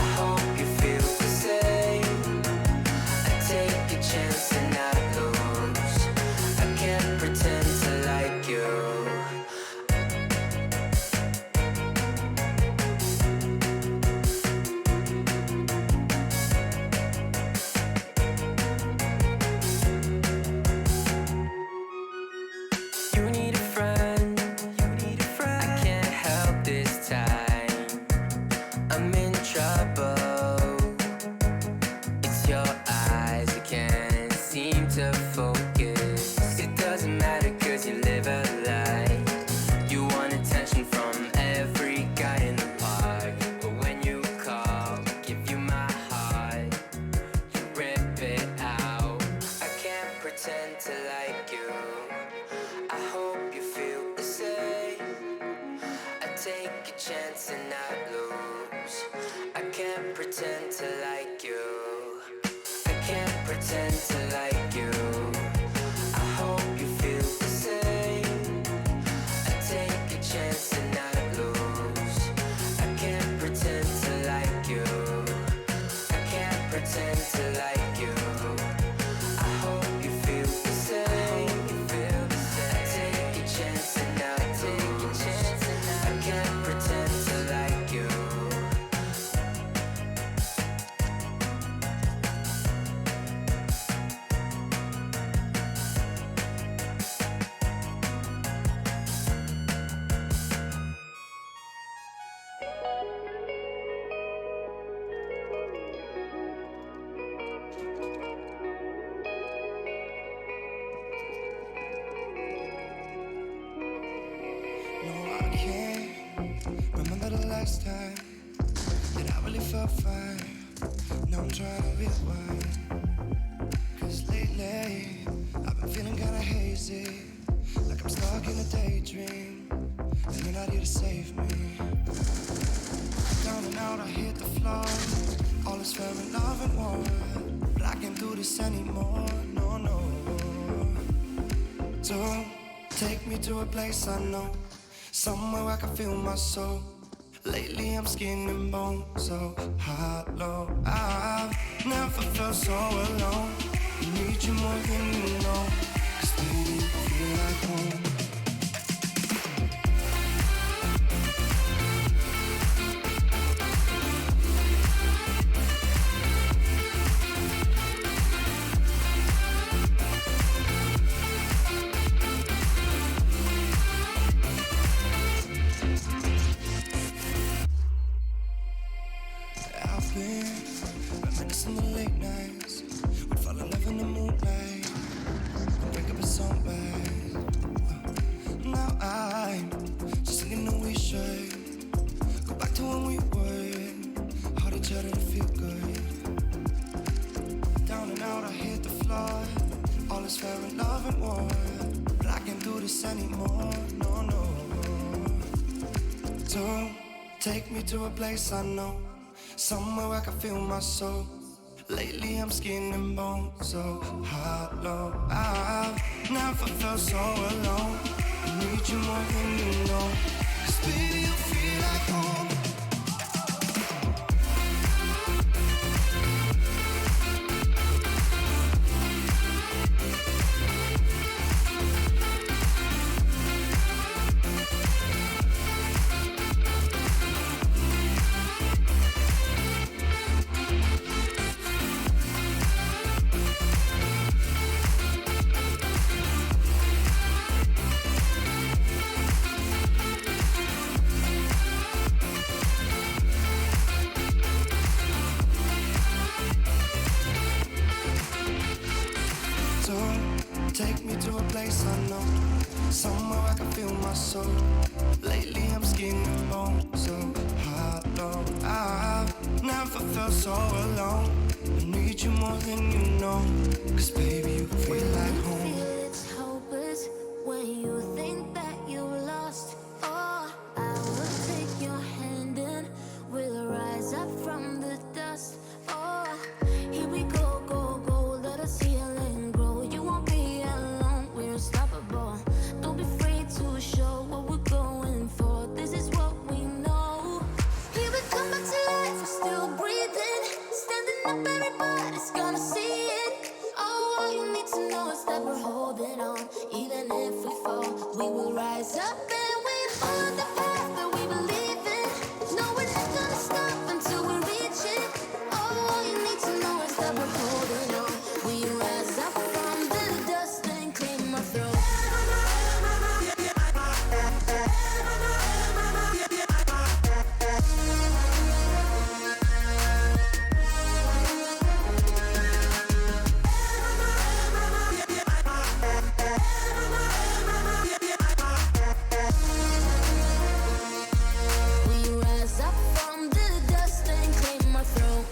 I hope you feel the same. I take a chance and not lose. I can't pretend to like you. You need a friend. I can't help this time. I'm in trouble. It's your eyes, I can't seem to focus. It doesn't matter 'cause you live a lie. You want attention from every guy in the park. But when you call, I give you my heart. You rip it out. I can't pretend to like you. I hope you feel the same. I take a chance and not lose. I can't pretend to like you. I can't pretend to like you. I hope you feel the same. I take a chance and not lose. I can't pretend to like you. I can't pretend to like you. I hope you feel the same. I take a chance and not take a chance and I can't pretend to like you. No, I can't remember the last time that I really felt fine. Now I'm trying to rewind. 'Cause lately, I've been feeling kinda hazy. Like I'm stuck in a daydream. And you're not here to save me. Down and out, I hit the floor. All is fair in love and war. But I can't do this anymore. No, no. So take me to a place I know. Somewhere I can feel my soul. Lately I'm skin and bone, so hollow. I've never felt so alone. I need you more than you know. 'Cause baby, you feel like home. I've been reminiscing the late nights. We'd fall in love in the moonlight and wake up at sunrise. Now I'm just thinking that we should go back to when we were. Hold each other to feel good. Down and out, I hit the floor. All is fair in love and war. But I can't do this anymore. No, no. So take me to a place I know. Somewhere I can feel my soul. Lately I'm skin and bone, so hollow. I've never felt so alone. I need you more than you know. 'Cause baby, you feel like home. so lately I'm scheming oh so hollow. I've never felt so alone. I need you more than you know. Cause baby, you feel like home. It's hopeless when you think that you lost. Oh, I will take your hand and we'll rise up from the dust. Oh, here we go, go, go. Let us heal and grow. You won't be alone. We're unstoppable. Don't be afraid to show what we're going for. This is what we know. Here we come back to life. We're still breathing. Standing up, everybody's gonna see it. Oh, all you need to know is that we're holding on. Even if we fall, we will rise up and we follow the path that we believe in. No, we're not gonna stop until we reach it. Oh, all you need to know is that we're holding on. We rise up from the dust and claim our throne. We rise up from the dust and claim our throne.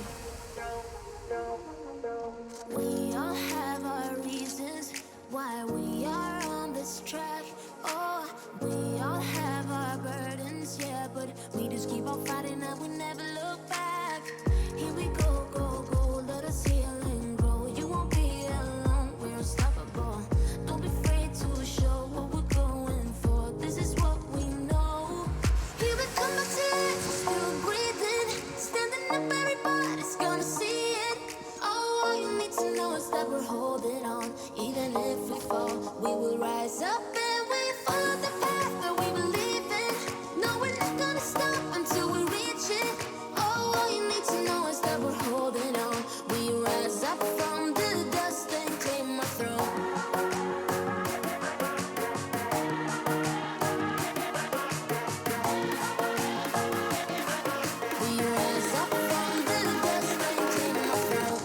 We all have our reasons why we are on this track. Oh, we all have our burdens, yeah, but we just keep on fighting and we never look back. Here we go, go, go, let us heal and grow. You won't be alone, we're unstoppable. Don't be afraid to show what we're going for. This is what we know. Here we come back to life, we're still breathing. Standing up, everybody's gonna see it. Oh, all you need to know is that we're holding on. Even if we fall, we will rise up and we follow the path that we believe in. No, we're not gonna stop until we reach it. Oh, all you need to know is that we're holding on. We rise up from the dust and claim our throne. We rise up from the dust and claim our throne.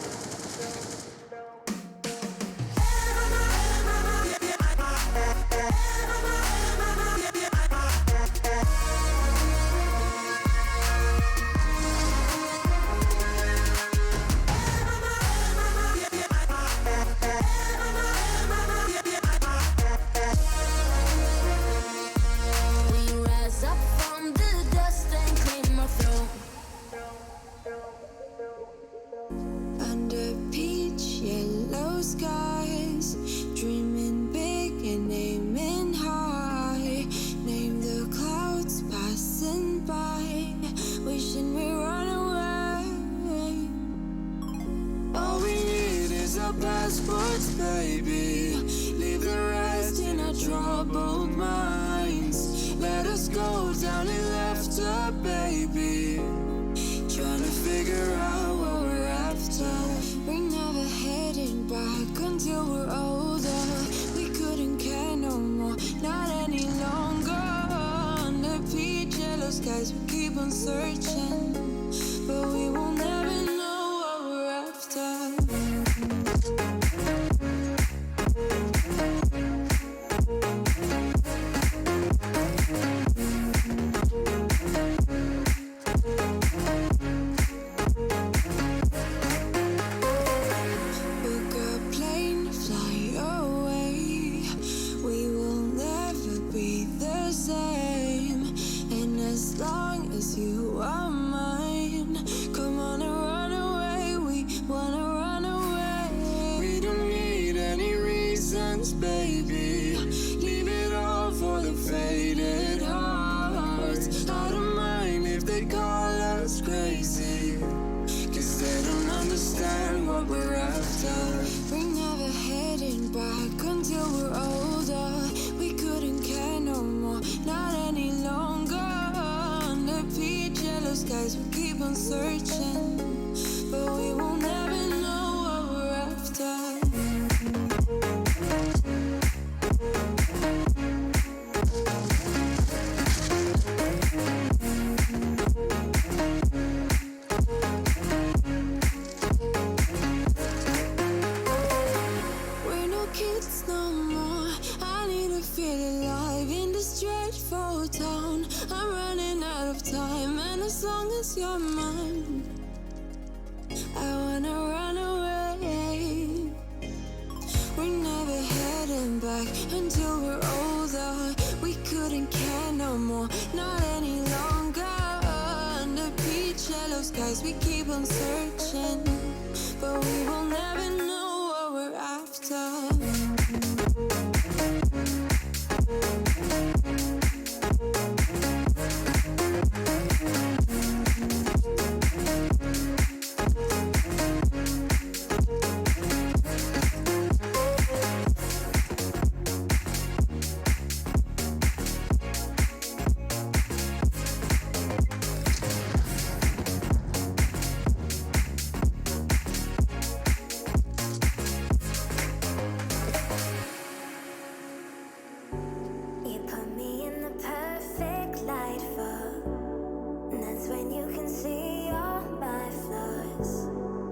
We rise up from the dust and claim our throne. Under peach yellow skies, dreaming big and aiming high. Name the clouds passing by, wishing we run away. All we need is our passports, baby. Leave the rest in our troubled minds. Let us go down in laughter, baby. Trying to figure out what we're after. We're never heading back until we're older. We couldn't care no more, not any longer. Under peach yellow skies, we keep on searching, but we will never know what we're after. Book a plane, fly away. We will never be the same. And as long as you are mine, come on and run away. We wanna run away. We don't need any reasons, baby. Leave it all for the faded hearts. I don't mind if they call us crazy, cause they don't understand what we're after. We're never heading back until we're older. We couldn't care no more, not any longer. Under peach yellow skies, we keep on searching, but we will never know what we're after. We're no kids no more. I need to feel alive in the stretch. cause you're mine. I wanna run away. We're never heading back until we're older. We couldn't care no more, not any longer. Under peach yellow skies we keep on searching, but we will never know what we're after. You put me in the perfect light for, and that's when you can see all my flaws.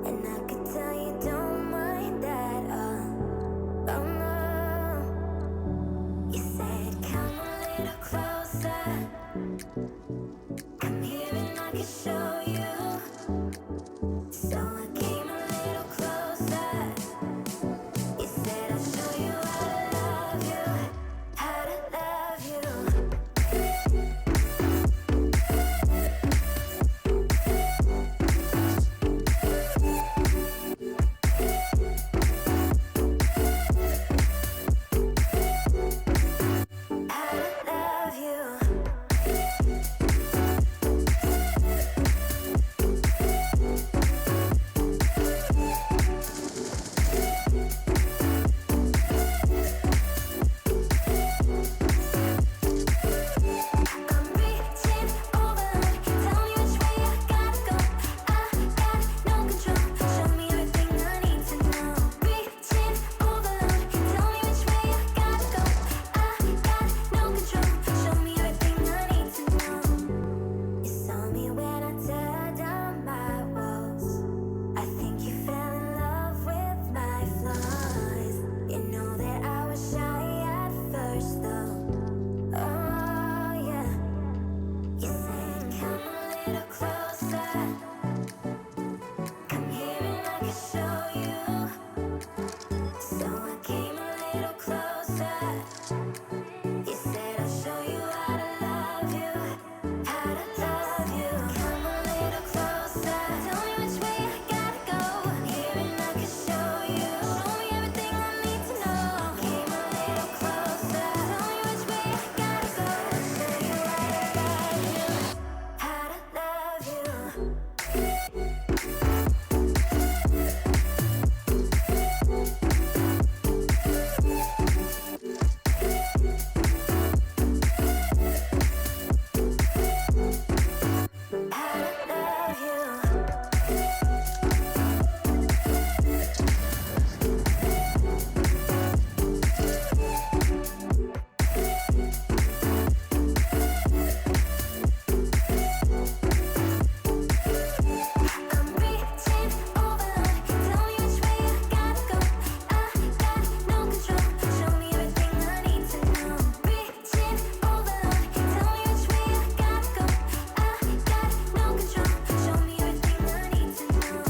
And I could tell you don't mind that, oh no. You said come a little closer, come here and I can show you. So I came a little closer. You said I'll show you how to love you, how to love you. How to love you. I'm reaching over, tell me which way I gotta go. I got no control, show me everything I need to know. Reaching over, tell me which way I gotta go. I got no control, show me everything I need to know. You saw me when I tear down my walls. I think you fell in love with my flaws. You know that I was shy at first though. Oh yeah. You said come a little closer, come here and I can show you. So I came a little closer. You said I'll show you how to love you, how to love you. Come a little closer, tell me which way I gotta go. Here and I can show you, show me everything I need to know. Came a little closer, tell me which way I gotta go. Show you how to love you, how to love you. How to love you. I'm reaching over, tell me which way I gotta go. I got no control, show me everything I need to know. Reaching over, tell me which way I gotta go. I got no control, show me everything I need to know.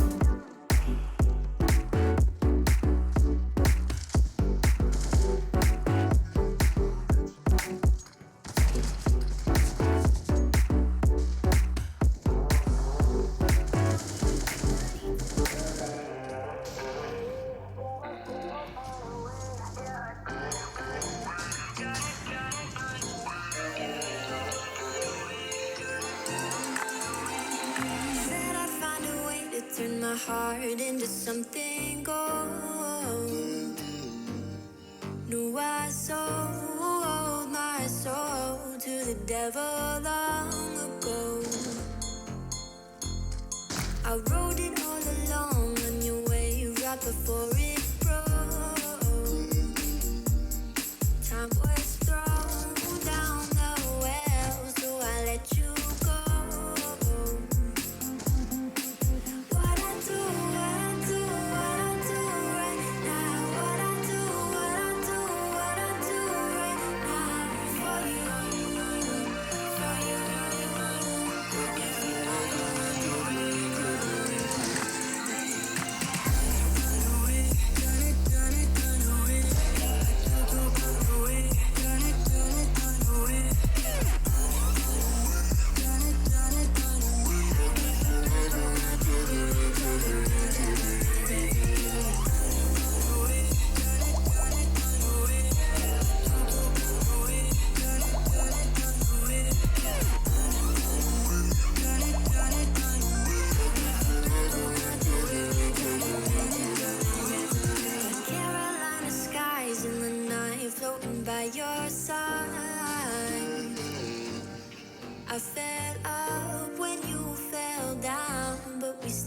Said I'd find a way to turn my heart into something gold. Knew I sold my soul to the devil long ago. I rode it all along on your wave right before it broke. Time was thrown down the well, so I let you go. What I do right now. What I do right now for you, for you.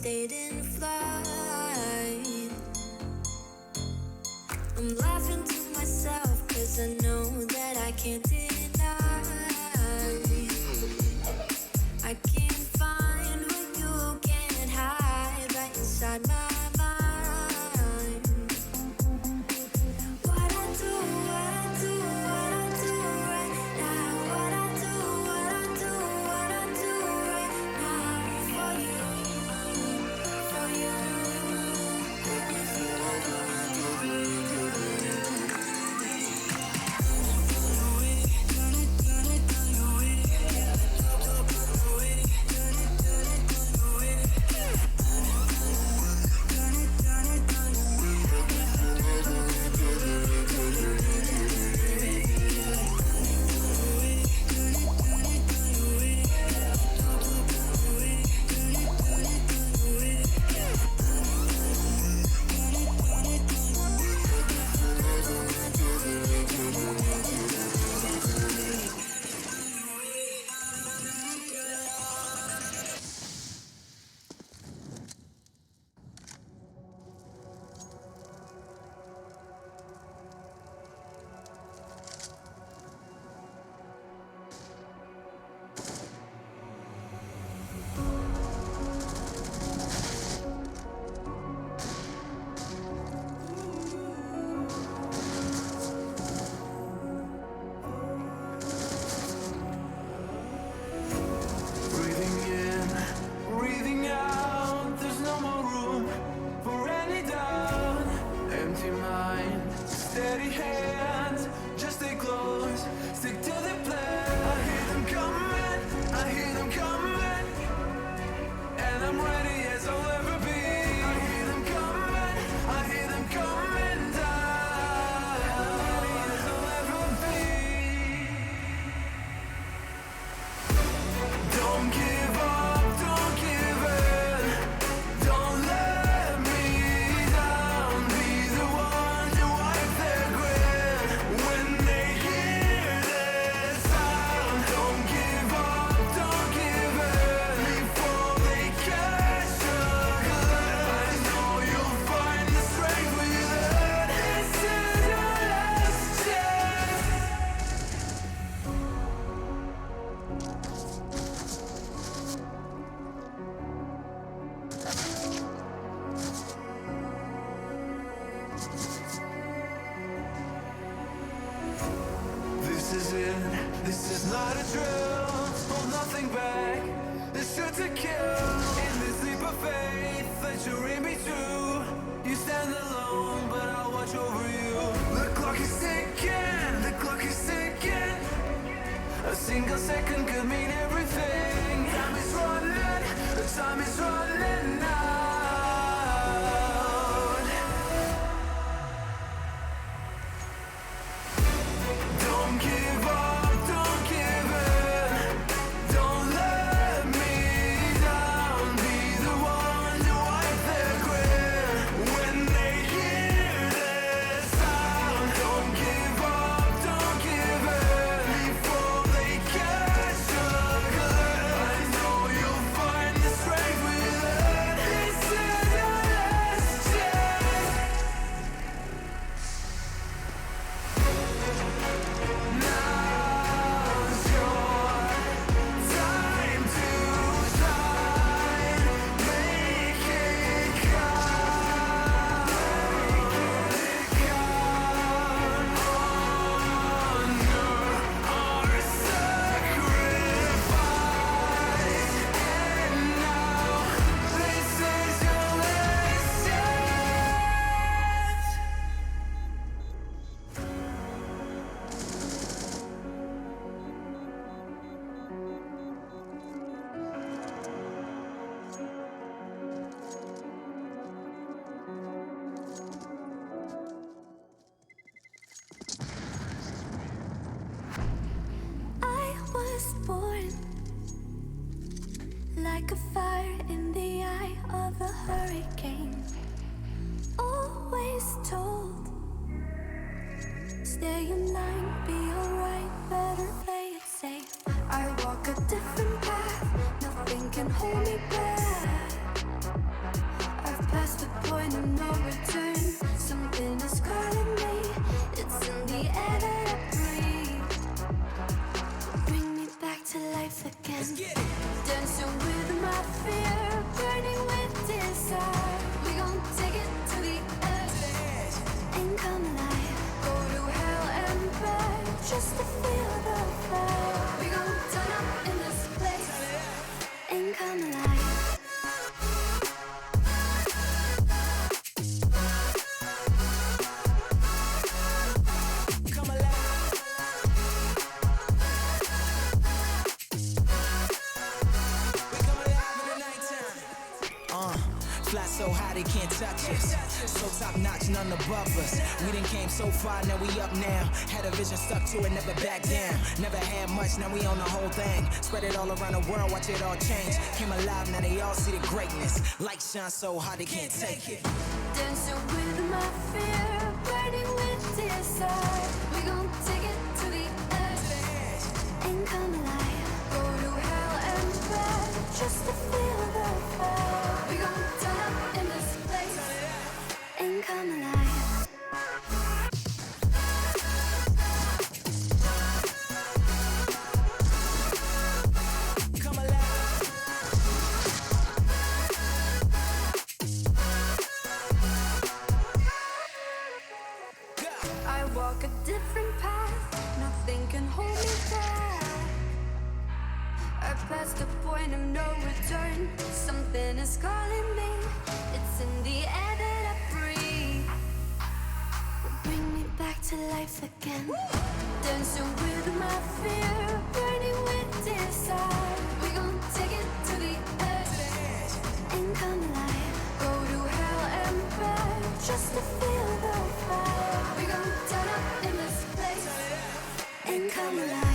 they didn't fly. I'm laughing to myself, cause I know that I can't deny. I can't find what you can't hide right inside my mind. What I do right now. What I do right now for you. Breathing in, breathing out, there's no more room for any doubt. Empty mind, steady hands, just stay close, stick to the plan. I hear them coming, and I'm ready as I'll ever be. I hear them coming down, and I'm ready as I'll ever be. Don't give up, don't give in. Don't let me down. Be the one to wipe their grin when they hear this sound. Don't give up, don't give in before they catch a glimpse. I know you'll find the strength within. This is your last chance. This is it, this is not a drill. Hold nothing back, this shoot to kill. In this leap of faith that you're in me too. You stand alone, but I'll watch over you. The clock is ticking, the clock is ticking. A single second could mean everything. Time is running, the time is running out. Don't give up, don't give in. Don't let me down. Be the one to wipe their grin when they hear this sound. Don't give up, don't give in before they catch a glimpse. I know you'll find the strength within. This is your last chance. Now's your time to shine. Make it count. Honor our sacrifice. And now this is your last chance. I was born like a fire in the eye of a hurricane. Always told, stay in line, be alright, better play it safe. I walk a different path, nothing can hold me back. past the point of no return. Something is calling me. It's in the air that I breathe. Bring me back to life again. Dancing with my fear, burning with desire. We gon' take it to the edge and come alive. Go to hell and back just to feel the fire. We gon' turn up in this place and come alive. Fly so high they can't touch us. So top notch, none above us. We done came so far, now we up now. Had a vision, stuck to it, never back down. Never had much, now we on the whole thing. Spread it all around the world, watch it all change. Came alive, now they all see the greatness. Light shine so hard they can't take it. Dancing with my fear, burning with desire. We gon' take it to the edge and come alive. Go to hell and back just to feel the fire. We gon' turn up in this place and come alive. I walk a different path, nothing can hold me back. I passed the point of no return. Something is calling me. It's in the air that I breathe. Bring me back to life again. Dancing with my fear, burning with desire. We gon' take it to the edge and come alive. Go to hell and back just to feel the fire. We gon' turn up in this place and come alive.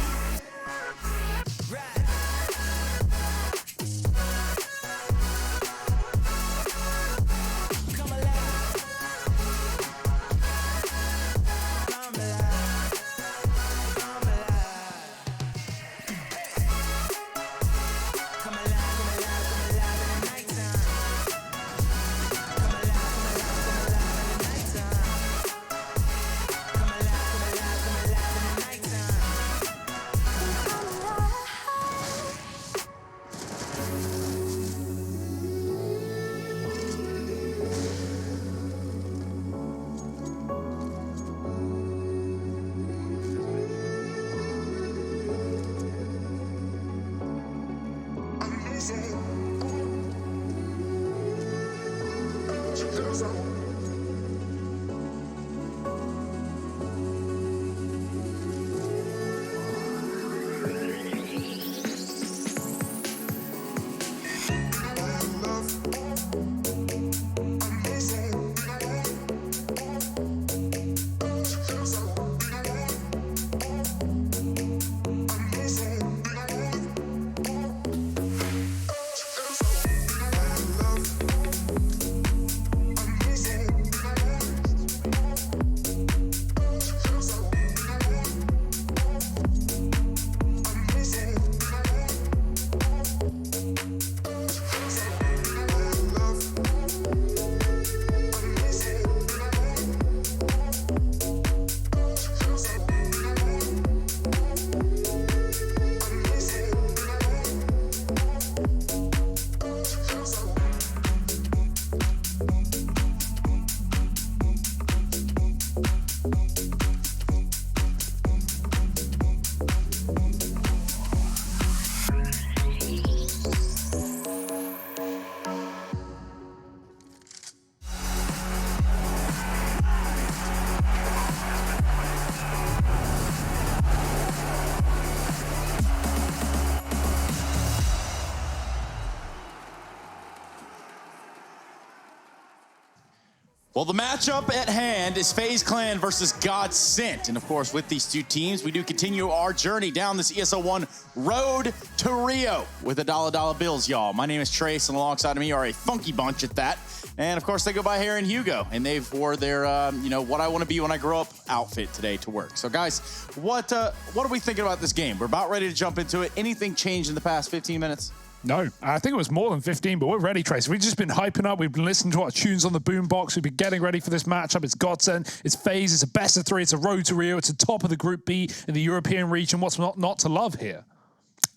Well, the matchup at hand is FaZe Clan versus God Sent. And of course, with these two teams, we do continue our journey down this ESL 1 road to Rio with the dollar bills, y'all. My name is Trace, and alongside of me are a funky bunch at that. And of course, they go by Harry and Hugo, and they've wore their, what I want to be when I grow up outfit today to work. So guys, what are we thinking about this game? We're about ready to jump into it. Anything changed in the past 15 minutes? No, I think it was more than 15, but we're ready, Trace. We've just been hyping up. We've been listening to our tunes on the boombox. We've been getting ready for this matchup. It's Godsend, it's FaZe, it's a best of 3, it's a road to Rio, it's a top of the Group B in the European region. What's not to love here?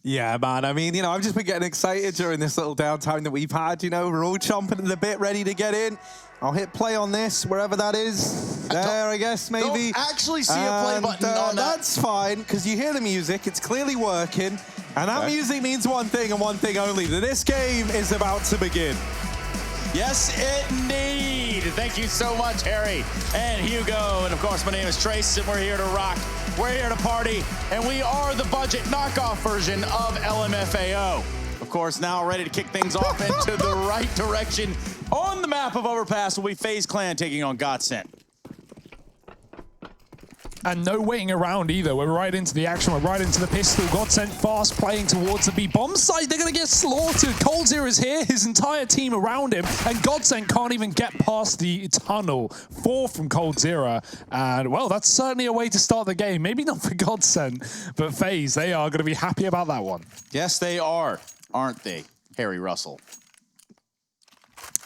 Yeah, man. I mean, I've just been getting excited during this little downtime that we've had. We're all chomping at the bit, ready to get in. I'll hit play on this, wherever that is. There, I guess, maybe. Don't actually see a play button on that. That's fine, because you hear the music. It's clearly working. And that music means one thing and one thing only, that this game is about to begin. Yes, indeed. Thank you so much, Harry and Hugo. And of course, my name is Trace, and we're here to rock. We're here to party, and we are the budget knockoff version of LMFAO. Of course, now ready to kick things off into the right direction. On the map of Overpass will be FaZe Clan taking on Godsend. And no waiting around either. We're right into the action. We're right into the pistol. Godsend fast playing towards the B bomb site. They're going to get slaughtered. coldzera is here. His entire team around him. And Godsend can't even get past the tunnel. 4 from coldzera. And, well, that's certainly a way to start the game. Maybe not for Godsend, but FaZe, they are going to be happy about that one. Yes, they are, aren't they, Harry Russell?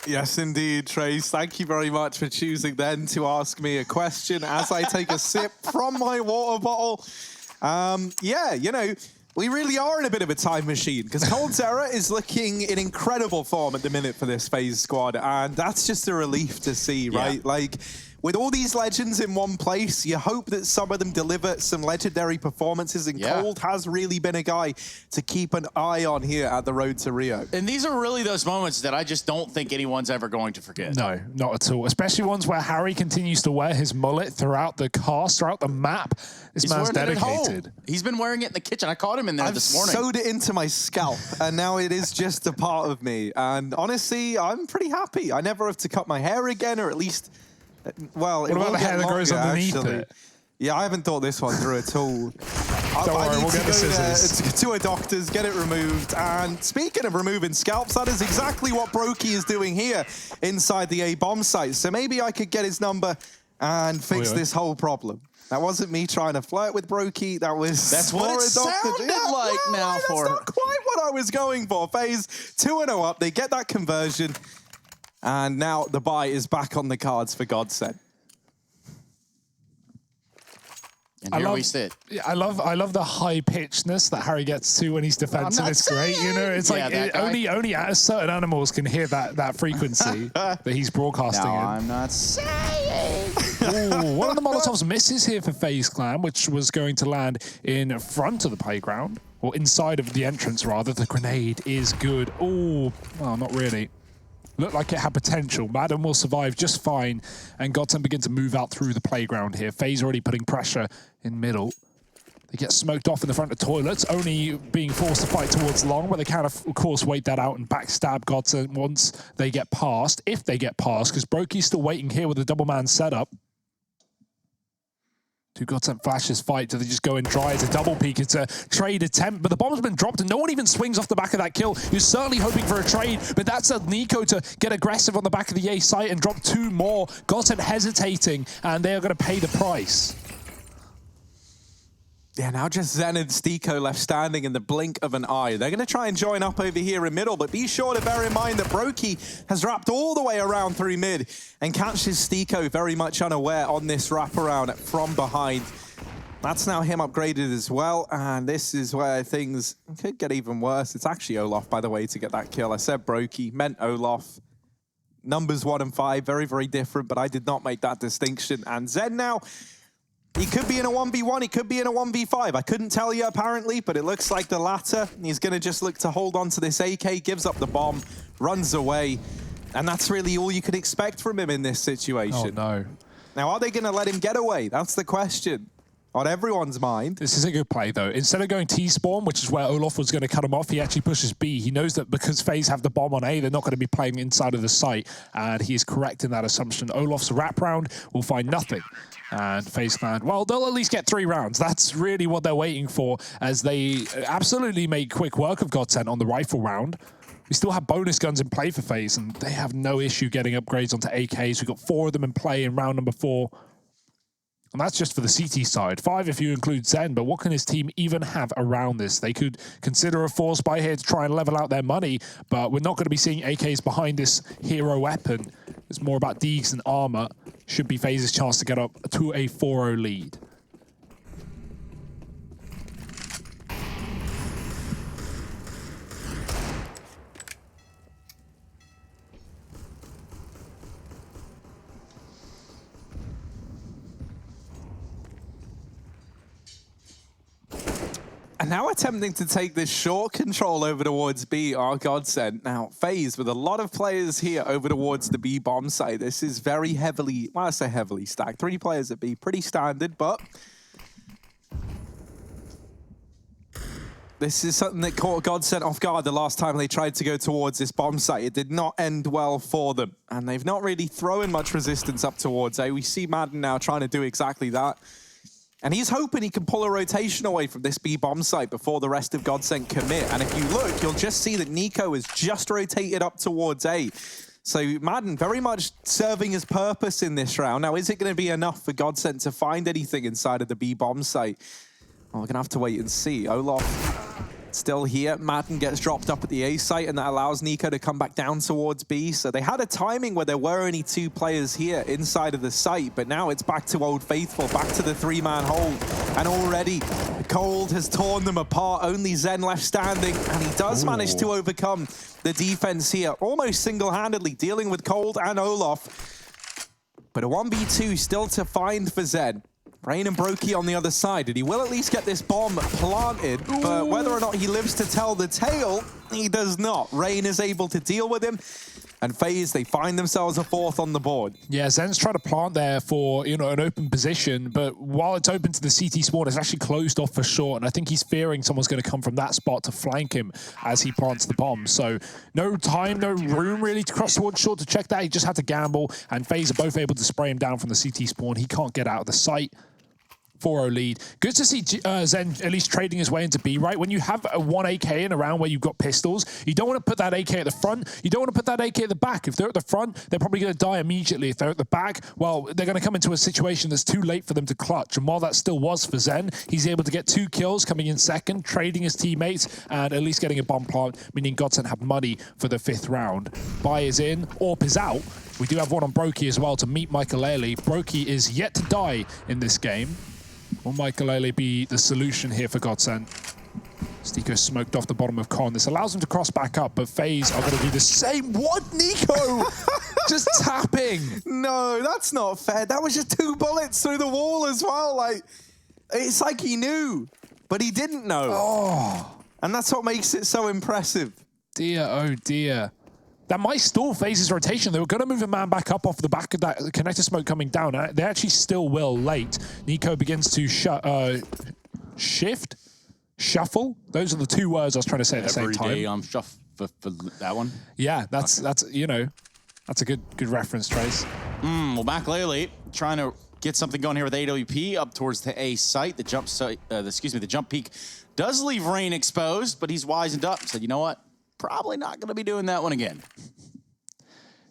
Yes, indeed, Trace. Thank you very much for choosing then to ask me a question as I take a sip from my water bottle. Yeah, we really are in a bit of a time machine because coldzera is looking in incredible form at the minute for this FaZe squad, and that's just a relief to see, right? Yeah. Like, with all these legends in one place, you hope that some of them deliver some legendary performances, and Cold has really been a guy to keep an eye on here at the road to Rio. And these are really those moments that I just don't think anyone's ever going to forget. No, not at all. Especially ones where Harry continues to wear his mullet throughout the cast, throughout the map. This man's dedicated. He's been wearing it in the kitchen. I caught him in there this morning. I've sewed it into my scalp, and now it is just a part of me. And honestly, I'm pretty happy. I never have to cut my hair again, or at least... Well, what about the hair that grows underneath it? Yeah, I haven't thought this one through at all. Don't worry, we'll get the scissors. To a doctor's, get it removed. And speaking of removing scalps, that is exactly what Brokey is doing here inside the A bomb site. So maybe I could get his number and fix this whole problem. That wasn't me trying to flirt with Brokey. That's what it sounded like now for. That's not quite what I was going for. FaZe 2-0 up. They get that conversion. And now the buy is back on the cards for Godsend. And here we sit. I love the high pitchedness that Harry gets to when he's defensive. It's great, It's like only certain animals can hear that frequency that he's broadcasting in. I'm not saying. Ooh, one of the Molotovs misses here for FaZe Clan, which was going to land in front of the playground, or inside of the entrance rather. The grenade is good. Ooh, well, not really. Looked like it had potential. Madden will survive just fine, and Godsend begin to move out through the playground here. FaZe already putting pressure in middle. They get smoked off in the front of toilets, only being forced to fight towards long, but they can, of course, wait that out and backstab Godsend once they get past, if they get past, because Brokey's still waiting here with a double-man setup. Do Godsend flashes fight? Do they just go in dry? It's a double peek. It's a trade attempt, but the bomb's been dropped and no one even swings off the back of that kill. You're certainly hoping for a trade, but that's a Nico to get aggressive on the back of the A site and drop 2 more. Godsend hesitating, and they are going to pay the price. Yeah, now just Zen and Stiko left standing in the blink of an eye. They're going to try and join up over here in middle, but be sure to bear in mind that Brokey has wrapped all the way around through mid and catches Stiko very much unaware on this wraparound from behind. That's now him upgraded as well, and this is where things could get even worse. It's actually Olaf, by the way, to get that kill. I said Brokey, meant Olaf. Numbers 1 and 5, very, very different, but I did not make that distinction. And Zen now... he could be in a 1v1, he could be in a 1v5. I couldn't tell you, apparently, but it looks like the latter. He's going to just look to hold on to this AK, gives up the bomb, runs away. And that's really all you can expect from him in this situation. Oh, no. Now, are they going to let him get away? That's the question on everyone's mind. This is a good play, though. Instead of going T-spawn, which is where Olaf was going to cut him off, he actually pushes B. He knows that because FaZe have the bomb on A, they're not going to be playing inside of the site, and he is correct in that assumption. Olaf's wraparound will find nothing. And FaZe Clan, well, they'll at least get 3 rounds. That's really what they're waiting for, as they absolutely make quick work of Godsend on the rifle round. We still have bonus guns in play for FaZe, and they have no issue getting upgrades onto AKs. We've got 4 of them in play in round number 4. And that's just for the CT side. 5 if you include Zen, but what can his team even have around this? They could consider a force buy here to try and level out their money, but we're not going to be seeing AKs behind this hero weapon. It's more about Deegs and armor. Should be FaZe's chance to get up to a 4-0 lead. And now attempting to take this short control over towards B are Godsent. Now, FaZe with a lot of players here over towards the B bomb site. This is very heavily, well, I say heavily stacked. 3 players at B, pretty standard, but this is something that caught Godsent off guard the last time they tried to go towards this bomb site. It did not end well for them, and they've not really thrown much resistance up towards A. We see Madden now trying to do exactly that. And he's hoping he can pull a rotation away from this B bomb site before the rest of Godsent commit. And if you look, you'll just see that Nico has just rotated up towards A. So Madden very much serving his purpose in this round. Now, is it going to be enough for Godsent to find anything inside of the B bomb site? Well, we're going to have to wait and see. Olaf still here. Madden gets dropped up at the A site, and that allows Nico to come back down towards B. So they had a timing where there were only 2 players here inside of the site, but now it's back to Old Faithful, back to the 3-man hold. And already, Cold has torn them apart. Only Zen left standing, and he does manage to overcome the defense here, almost single-handedly, dealing with Cold and Olaf. But a 1v2 still to find for Zen. Rain and Brokey on the other side, and he will at least get this bomb planted, but whether or not he lives to tell the tale, he does not. Rain is able to deal with him, and FaZe, they find themselves a 4th on the board. Yeah, Zen's trying to plant there for, you know, an open position, but while it's open to the CT spawn, it's actually closed off for short, and I think he's fearing someone's going to come from that spot to flank him as he plants the bomb. So no time, no room really to cross towards short to check that. He just had to gamble, and FaZe are both able to spray him down from the CT spawn. He can't get out of the site. 4-0 lead. Good to see Zen at least trading his way into B, right? When you have a 1 AK in a round where you've got pistols, you don't want to put that AK at the front. You don't want to put that AK at the back. If they're at the front, they're probably going to die immediately. If they're at the back, well, they're going to come into a situation that's too late for them to clutch. And while that still was for Zen, he's able to get 2 kills, coming in second, trading his teammates, and at least getting a bomb plant, meaning Godsent have money for the 5th round. Buy is in, AWP is out. We do have one on Brokey as well to meet Michaelele. Brokey is yet to die in this game. Will Michaelele be the solution here for Godsent? Stico smoked off the bottom of Con. This allows him to cross back up, but FaZe are going to do the same. What, Nico? Just tapping. No, that's not fair. That was just 2 bullets through the wall as well. Like, it's like he knew, but he didn't know. Oh. And that's what makes it so impressive. Dear, oh dear. That might stall FaZe's rotation. They were going to move a man back up off the back of that connector smoke coming down. They actually still will late. Nico begins to shift, shuffle. Those are the 2 words I was trying to say at the same time. Every day I'm shuffle for that one. Yeah, that's you know, that's a good reference, Trace. Well, Michaelele trying to get something going here with AWP up towards the A site. The jump site, the jump peak does leave Rain exposed, but he's wisened up and said, you know what? Probably not going to be doing that one again.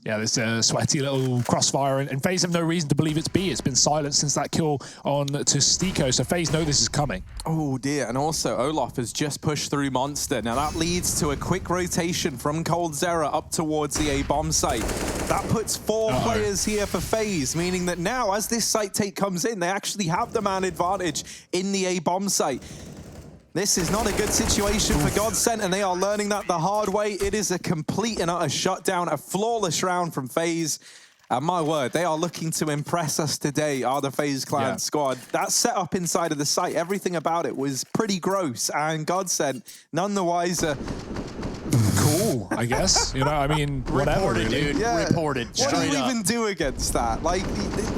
Yeah, this sweaty little crossfire, and FaZe have no reason to believe it's B. It's been silent since that kill on to Stico, so FaZe know this is coming. Oh dear, and also Olaf has just pushed through Monster. Now that leads to a quick rotation from Cold Zera up towards the A bomb site. That puts 4 players here for FaZe, meaning that now as this site take comes in, they actually have the man advantage in the A bomb site. This is not a good situation for Godsent, and they are learning that the hard way. It is a complete and utter shutdown, a flawless round from FaZe. And my word, they are looking to impress us today, are the FaZe Clan squad. That setup inside of the site, everything about it was pretty gross, and Godsent, none the wiser. Cool, I guess. You know, I mean, whatever. Reported, really. dude. Yeah. Reported. What do you even do against that? Like,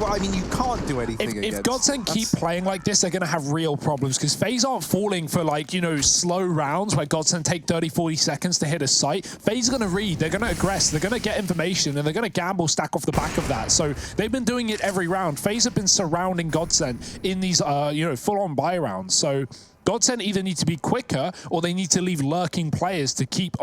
well, I mean, you can't do anything against. If Godsent keep playing like this, they're going to have real problems, because FaZe aren't falling for, like, you know, slow rounds where Godsent take 30, 40 seconds to hit a site. FaZe are going to read, they're going to aggress, they're going to get information, and they're going to gamble stack off the back of that. So they've been doing it every round. FaZe have been surrounding Godsent in these, you know, full-on buy rounds. So Godsend either need to be quicker or they need to leave lurking players to keep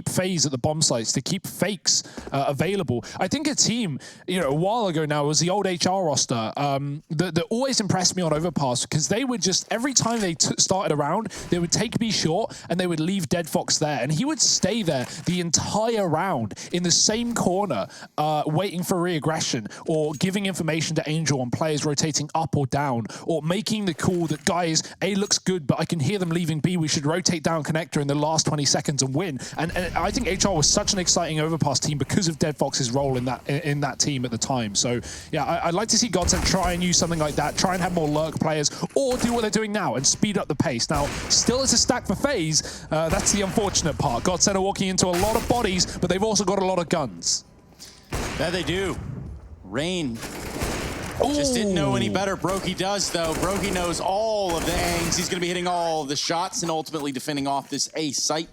FaZe at the bomb sites, to keep fakes available. I think a team, a while ago now, was the old HR roster that always impressed me on Overpass, because they would just, every time they started a round, they would take B short and they would leave Dead Fox there, and he would stay there the entire round in the same corner, waiting for re-aggression or giving information to Angel on players rotating up or down, or making the call that, guys, A looks good, but I can hear them leaving B. We should rotate down connector in the last 20 seconds and win. And I think HR was such an exciting Overpass team because of Dead Fox's role in that team at the time. So yeah, I'd like to see Godsend try and use something like that, try and have more lurk players, or do what they're doing now and speed up the pace. Now, still it's a stack for FaZe. That's the unfortunate part. Godsend are walking into a lot of bodies, but they've also got a lot of guns. That they do. Rain just didn't know any better. Brokey does, though. Brokey knows all of the angles. He's going to be hitting all of the shots and ultimately defending off this A site.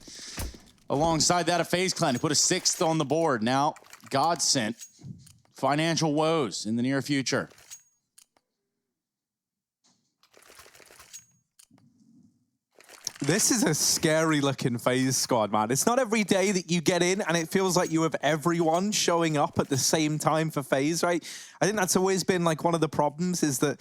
Alongside that, a FaZe Clan to put a 6th on the board. Now, Godsend, financial woes in the near future. This is a scary looking FaZe squad, man. It's not every day that you get in and it feels like you have everyone showing up at the same time for FaZe, right? I think that's always been like one of the problems, is that,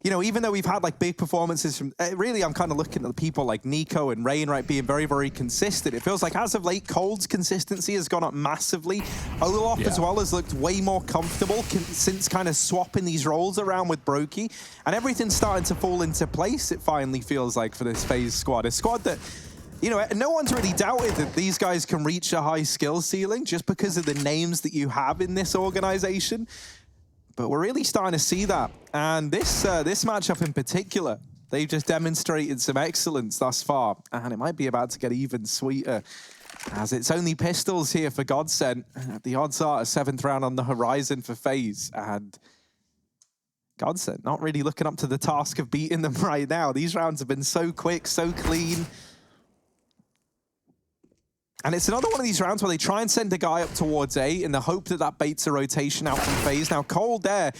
even though we've had like big performances from, really, I'm kind of looking at the people like Nico and Rain, right, being very, very consistent. It feels like as of late, Cold's consistency has gone up massively. Olaf as well has looked way more comfortable since kind of swapping these roles around with Brokey, and everything's starting to fall into place, it finally feels like, for this FaZe squad. A squad that, no one's really doubted that these guys can reach a high skill ceiling just because of the names that you have in this organization. But we're really starting to see that. And this matchup in particular, they've just demonstrated some excellence thus far. And it might be about to get even sweeter, as it's only pistols here for Godsend. The odds are a 7th round on the horizon for FaZe. And Godsend not really looking up to the task of beating them right now. These rounds have been so quick, so clean. And it's another one of these rounds where they try and send a guy up towards A in the hope that that baits a rotation out from FaZe. Now, Cold there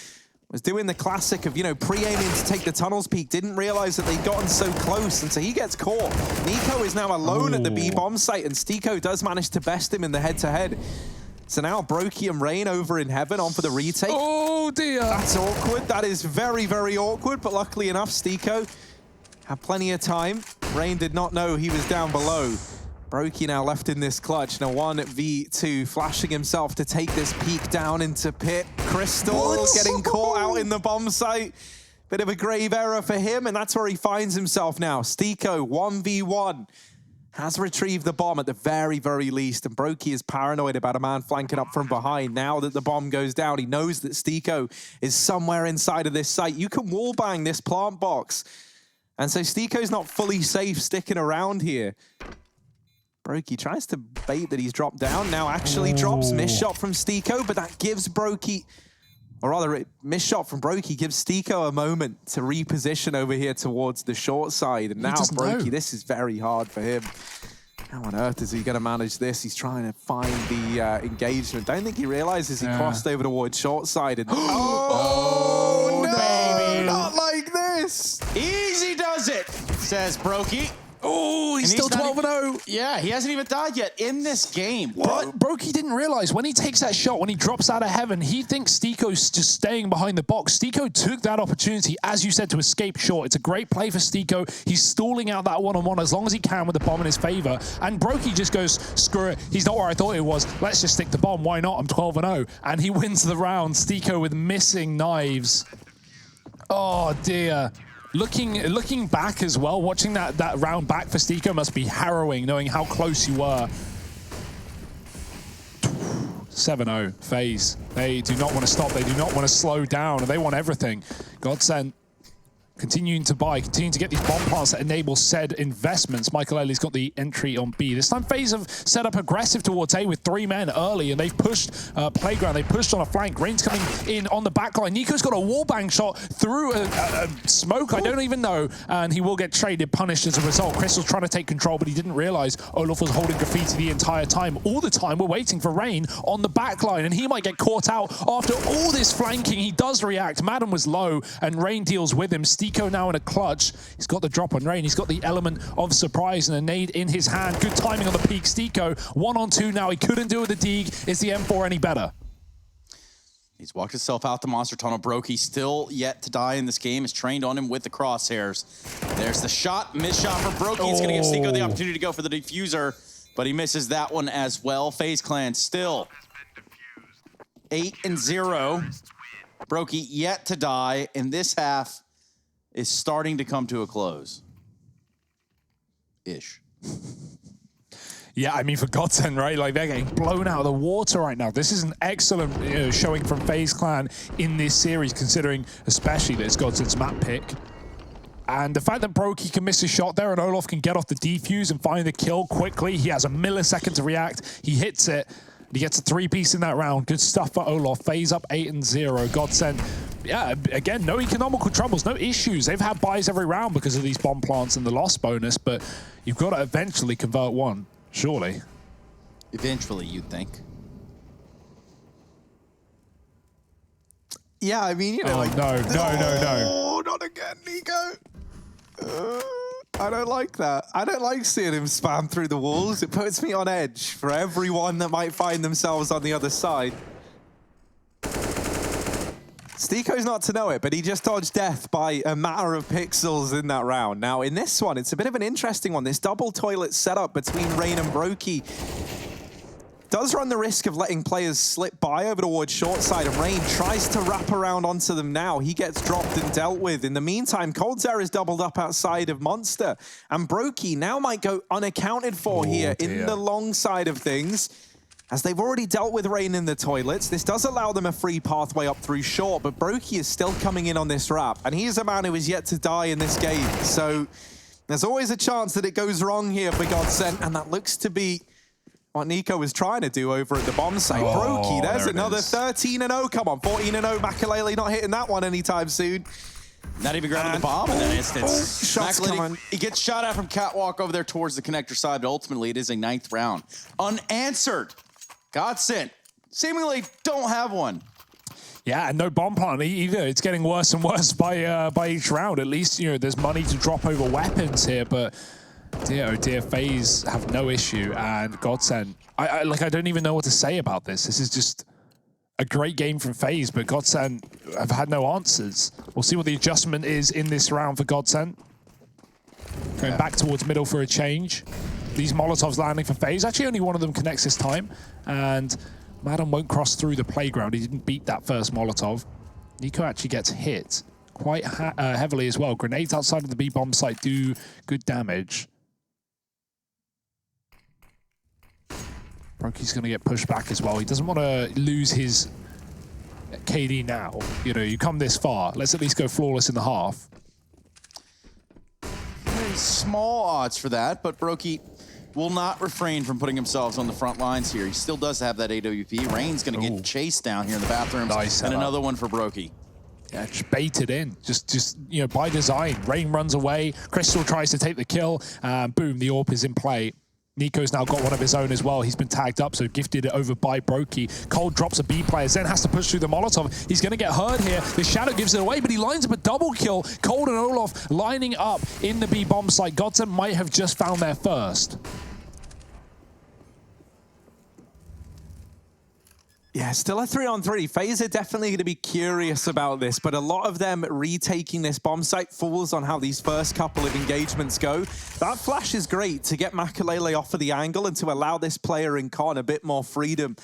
was doing the classic of, pre-aiming to take the tunnels peak, didn't realize that they'd gotten so close, and so he gets caught. Nico is now alone at the B bomb site, and Stiko does manage to best him in the head-to-head. So now Brokey and Rain over in heaven on for the retake. Oh, dear. That's awkward. That is very, very awkward, but luckily enough, Stiko had plenty of time. Rain did not know he was down below. Brokey now left in this clutch. Now 1v2, flashing himself to take this peek down into pit. Crystal getting caught out in the bomb site. Bit of a grave error for him, and that's where he finds himself now. Stiko, 1v1. Has retrieved the bomb at the very, very least, and Brokey is paranoid about a man flanking up from behind. Now that the bomb goes down, he knows that Stiko is somewhere inside of this site. You can wallbang this plant box. And so Stiko's not fully safe sticking around here. Brokey tries to bait that he's dropped down. Now actually drops. Miss shot from Stiko, but that gives Brokey, or rather, miss shot from Brokey gives Stiko a moment to reposition over here towards the short side. And now Brokey, this is very hard for him. How on earth is he going to manage this? He's trying to find the engagement. Don't think he realizes he crossed over towards short side. And oh, no, baby. Not like this. Easy does it, says Brokey. Oh, he's still 12-0. Yeah, he hasn't even died yet in this game. But Brokey didn't realize when he takes that shot, when he drops out of heaven, he thinks Stiko's just staying behind the box. Stiko took that opportunity, as you said, to escape short. It's a great play for Stiko. He's stalling out that one-on-one as long as he can with the bomb in his favor. And Brokey just goes, screw it. He's not where I thought it was. Let's just stick the bomb. Why not? I'm 12-0. And he wins the round. Stiko with missing knives. Oh, dear. Looking back as well, watching that round back for Stiko must be harrowing, knowing how close you were. 7-0, FaZe. They do not want to stop. They do not want to slow down. They want everything. Godsend continuing to buy, continuing to get these bomb plants that enable said investments. Michael Ellie's got the entry on B. This time FaZe have set up aggressive towards A with 3 men early, and they've pushed Playground. They pushed on a flank. Rain's coming in on the back line. Nico's got a wallbang shot through a smoke. I don't even know, and he will get traded, punished as a result. Crystal's trying to take control, but he didn't realize Olaf was holding graffiti the entire time. All the time, we're waiting for Rain on the back line, and he might get caught out after all this flanking. He does react. Madden was low, and Rain deals with him. Steve Nico now in a clutch. He's got the drop on Rain. He's got the element of surprise and a nade in his hand. Good timing on the peak. Stico 1-on-2 now. He couldn't do it with the Deeg. Is the M4 any better? He's walked himself out the monster tunnel. Brokey still yet to die in this game. Is trained on him with the crosshairs. There's the shot. Miss shot for Brokey. It's going to give Stico the opportunity to go for the diffuser, but he misses that one as well. FaZe Clan still 8-0. Brokey yet to die, and this half is starting to come to a close. Ish. Yeah, I mean, for Godsend, right? Like, they're getting blown out of the water right now. This is an excellent showing from FaZe Clan in this series, considering especially that it's Godsend's map pick. And the fact that Brokey can miss a shot there and Olof can get off the defuse and find the kill quickly. He has a millisecond to react. He hits it. He gets a 3-piece in that round. Good stuff for Olof. FaZe up 8-0. Godsend, yeah, again, no economical troubles, no issues. They've had buys every round because of these bomb plants and the loss bonus, but you've got to eventually convert one, surely. Eventually, you'd think. Yeah, I mean, you know, like... No. Oh, not again, Nico. I don't like that. I don't like seeing him spam through the walls. It puts me on edge for everyone that might find themselves on the other side. Stico's not to know it, but he just dodged death by a matter of pixels in that round. Now, in this one, it's a bit of an interesting one. This double toilet setup between Rain and Brokey does run the risk of letting players slip by over towards short side, and Rain tries to wrap around onto them now. He gets dropped and dealt with. In the meantime, Coldzair is doubled up outside of Monster, and Brokey now might go unaccounted for here in the long side of things, as they've already dealt with Rain in the toilets. This does allow them a free pathway up through short, but Brokey is still coming in on this wrap, and he is a man who is yet to die in this game. So there's always a chance that it goes wrong here for Godsend, and that looks to be what Nico was trying to do over at the bomb site. Brokey, there's another 13-0. Come on, 14-0. Makalele not hitting that one anytime soon. Not even grabbing the bomb in that instance. Shots coming. He gets shot at from catwalk over there towards the connector side, but ultimately it is a 9th round. Unanswered. Godsend seemingly don't have one. Yeah, and no bomb plant either. It's getting worse and worse by each round. At least, you know, there's money to drop over weapons here, but dear, oh dear, FaZe have no issue, and Godsend, I don't even know what to say about this. This is just a great game from FaZe, but Godsend have had no answers. We'll see what the adjustment is in this round for Godsend. Going back towards middle for a change. These Molotovs landing for FaZe. Actually, only one of them connects this time, and Madden won't cross through the playground. He didn't beat that first Molotov. Nico actually gets hit quite heavily as well. Grenades outside of the B-bomb site do good damage. Brokey's going to get pushed back as well. He doesn't want to lose his KD now. You know, you come this far. Let's at least go flawless in the half. Very small odds for that, but Brokey will not refrain from putting himself on the front lines here. He still does have that AWP. Rain's going to get chased down here in the bathrooms. Nice and another one for Brokey. Yeah, just baited in. Just you know, by design. Rain runs away. Crystal tries to take the kill. Boom, the AWP is in play. Nico's now got one of his own as well. He's been tagged up, so gifted it over by Brokey. Cold drops a B player, Zen has to push through the Molotov. He's going to get hurt here. The Shadow gives it away, but he lines up a double kill. Cold and Olof lining up in the B bomb site. Godsend might have just found their first. Yeah, still a 3-on-3. FaZe are definitely going to be curious about this, but a lot of them retaking this bomb site falls on how these first couple of engagements go. That flash is great to get Makalele off of the angle and to allow this player in Con a bit more freedom.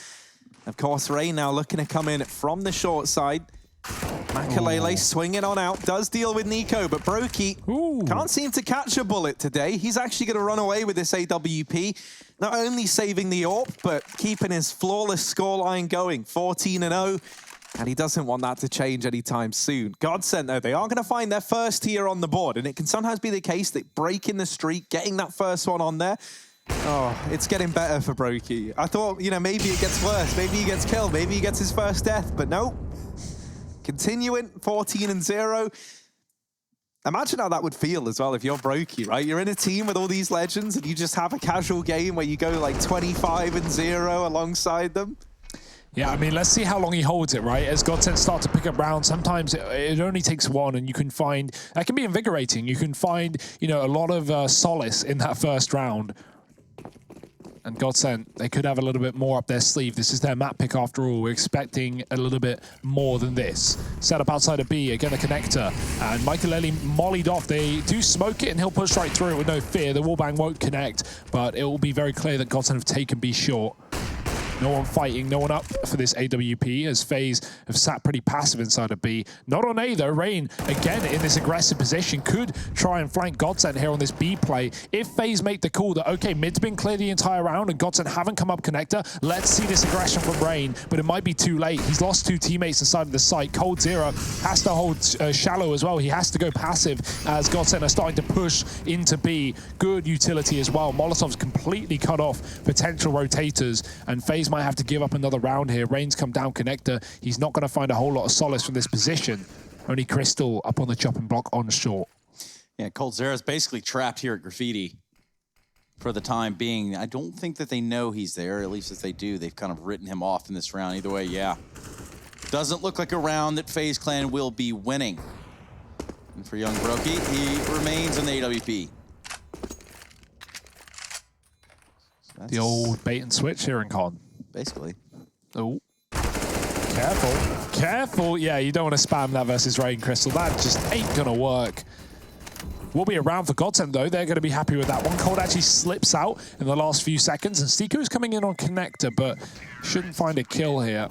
Of course, Rain now looking to come in from the short side. Makalele swinging on out, does deal with Nico, but Brokey can't seem to catch a bullet today. He's actually going to run away with this AWP. Not only saving the AWP, but keeping his flawless scoreline going, 14-0. And he doesn't want that to change anytime soon. Godsend, though, they are going to find their first here on the board. And it can sometimes be the case that breaking the streak, getting that first one on there, oh, it's getting better for Brokey. I thought, you know, maybe it gets worse. Maybe he gets killed. Maybe he gets his first death. But no. Continuing, 14-0. Imagine how that would feel as well if you're Brokey, right? You're in a team with all these legends and you just have a casual game where you go like 25-0 alongside them. Yeah, I mean, let's see how long he holds it, right? As Godsend start to pick up rounds, sometimes it only takes one, and you can find, that can be invigorating. You can find, you know, a lot of solace in that first round. And Godsend, they could have a little bit more up their sleeve. This is their map pick after all. We're expecting a little bit more than this. Set up outside of B, again a connector. And Michaelelli mollied off. They do smoke it and he'll push right through it with no fear. The wallbang won't connect, but it will be very clear that Godsend have taken B short. No one fighting, no one up for this AWP as FaZe have sat pretty passive inside of B. Not on A though. Rain, again in this aggressive position, could try and flank Godsend here on this B play. If FaZe make the call that, okay, mid's been clear the entire round and Godsend haven't come up connector, let's see this aggression from Rain, but it might be too late. He's lost 2 teammates inside of the site. Cold Zero has to hold shallow as well. He has to go passive as Godsend are starting to push into B. Good utility as well. Molotov's completely cut off potential rotators, and FaZe might have to give up another round here. Rain's come down connector. He's not going to find a whole lot of solace from this position. Only Crystal up on the chopping block on short. Yeah, Cold Zera's basically trapped here at Graffiti for the time being. I don't think that they know he's there. At least if they do, they've kind of written him off in this round. Either way, yeah. Doesn't look like a round that FaZe Clan will be winning. And for young Brokey, he remains in the AWP. So the old bait and switch here in Con. Basically. Oh. Careful. Careful. Yeah, you don't want to spam that versus Rain Crystal. That just ain't going to work. Will be around for Godsend, though. They're going to be happy with that one. Cold actually slips out in the last few seconds, and Stiko's coming in on connector, but shouldn't find a kill here.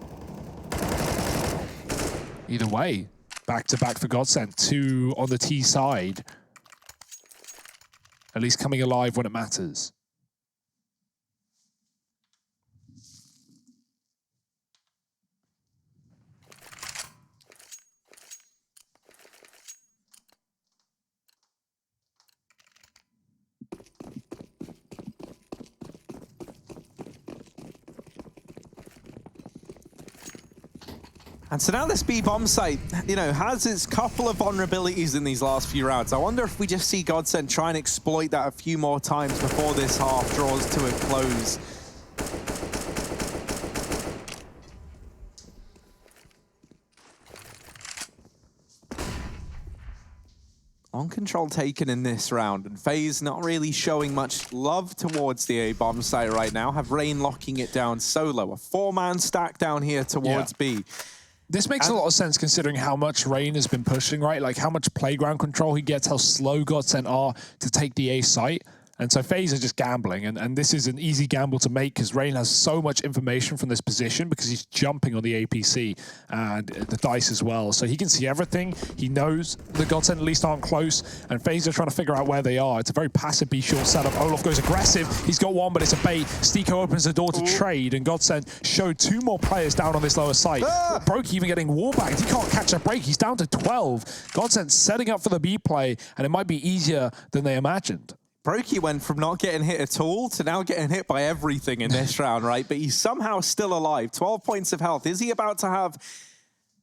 Either way, back-to-back for Godsend. 2 on the T side. At least coming alive when it matters. And so now this B bomb site, you know, has its couple of vulnerabilities in these last few rounds. I wonder if we just see Godsend try and exploit that a few more times before this half draws to a close. On control taken in this round, and FaZe not really showing much love towards the A bomb site right now. Have Rain locking it down solo. A 4-man stack down here towards B. This makes a lot of sense considering how much Rain has been pushing, right? Like how much playground control he gets, how slow Godsend are to take the A site. And so FaZe are just gambling, and this is an easy gamble to make because Rain has so much information from this position because he's jumping on the APC and the dice as well. So he can see everything. He knows the Godsend at least aren't close, and FaZe are trying to figure out where they are. It's a very passive B-short setup. Olaf goes aggressive. He's got one, but it's a bait. Stiko opens the door to trade, and Godsend showed 2 more players down on this lower site. Broke even getting wallbanged. He can't catch a break. He's down to 12. Godsend setting up for the B play, and it might be easier than they imagined. Brokey went from not getting hit at all to now getting hit by everything in this round, right? But he's somehow still alive. 12 points of health. Is he about to have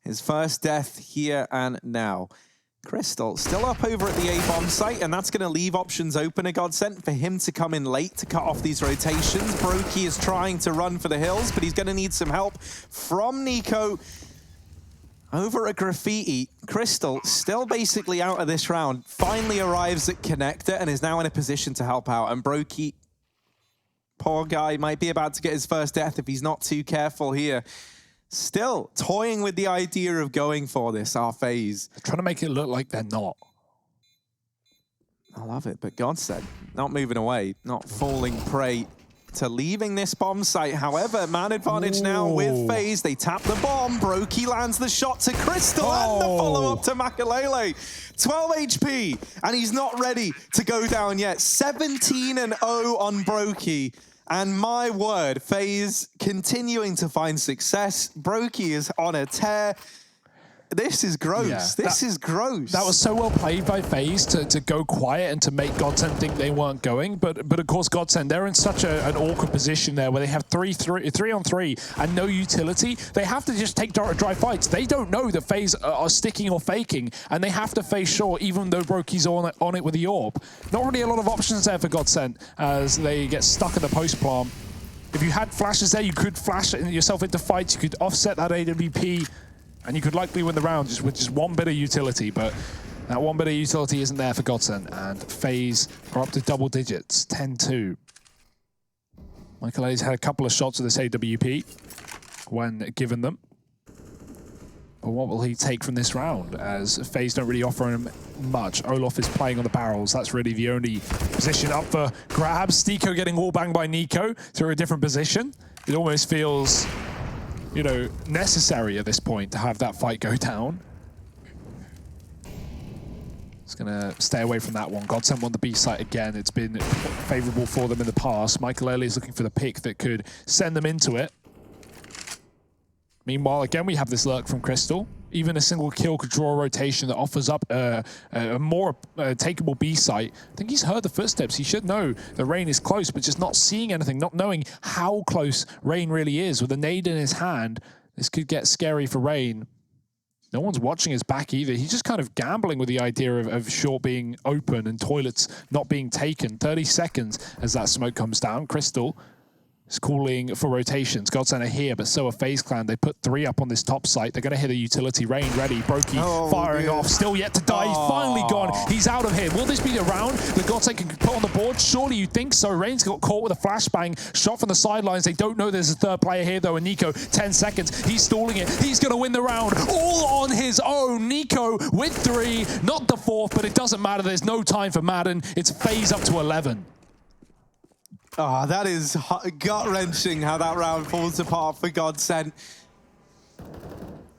his first death here and now? Crystal still up over at the A-bomb site, and that's going to leave options open at Godsend for him to come in late to cut off these rotations. Brokey is trying to run for the hills, but he's going to need some help from Nico. Over at Graffiti, Crystal, still basically out of this round, finally arrives at Connector and is now in a position to help out. And Brokey, poor guy, might be about to get his first death if he's not too careful here. Still toying with the idea of going for this, our FaZe. They're trying to make it look like they're not. I love it, but Godsend not moving away, not falling prey to leaving this bomb site. However, man advantage now with FaZe. They tap the bomb. Brokey lands the shot to Crystal and the follow-up to Makalele. 12 HP, and he's not ready to go down yet. 17-0 on Brokey. And my word, FaZe continuing to find success. Brokey is on a tear. This is gross. Yeah, this is gross. That was so well played by FaZe to go quiet and to make Godsend think they weren't going. But of course, Godsend, they're in such an awkward position there where they have 3-on-3 and no utility. They have to just take dry fights. They don't know that FaZe are sticking or faking, and they have to face short even though Brokey's on it with the orb. Not really a lot of options there for Godsend as they get stuck in the post plant. If you had flashes there, you could flash yourself into fights. You could offset that AWP, and you could likely win the round just with just one bit of utility. But that one bit of utility isn't there for Godsend, and FaZe are up to double digits, 10-2. Michael A's had a couple of shots with this AWP when given them. But what will he take from this round, as FaZe don't really offer him much? Olof is playing on the barrels. That's really the only position up for grabs. Stiko getting wallbanged by Nico through a different position. It almost feels, you know, necessary at this point to have that fight go down. It's going to stay away from that one. Godsend won the B site again. It's been favorable for them in the past. Michael Early is looking for the pick that could send them into it. Meanwhile, again, we have this lurk from Crystal. Even a single kill could draw a rotation that offers up a more takeable B site. I think he's heard the footsteps. He should know that Rain is close, but just not seeing anything, not knowing how close Rain really is. With a nade in his hand, this could get scary for Rain. No one's watching his back either. He's just kind of gambling with the idea of short being open and toilets not being taken. 30 seconds as that smoke comes down. Crystal is calling for rotations. Godsend are here, but so are FaZe Clan. They put 3 up on this top site. They're going to hit a utility. Rain ready. Brokey firing off. Still yet to die. He's finally gone. He's out of here. Will this be the round that Godsend can put on the board? Surely you think so. Rain's got caught with a flashbang. Shot from the sidelines. They don't know there's a third player here, though. And Nico, 10 seconds. He's stalling it. He's going to win the round all on his own. Nico with 3. Not the 4th, but it doesn't matter. There's no time for Madden. It's FaZe up to 11. Oh, that is gut-wrenching how that round falls apart for Godsend.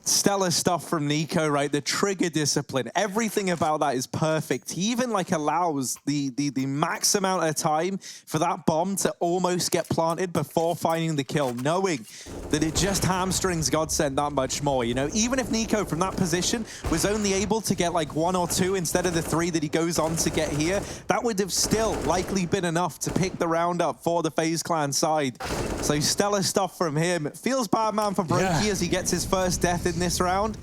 Stellar stuff from Nico, right? The trigger discipline, everything about that is perfect. He even like allows the max amount of time for that bomb to almost get planted before finding the kill, knowing that it just hamstrings Godsend that much more. You know, even if Nico from that position was only able to get like 1 or 2 instead of the 3 that he goes on to get here, that would have still likely been enough to pick the round up for the FaZe Clan side. So stellar stuff from him. It feels bad, man, for Brokey as he gets his first death in this round.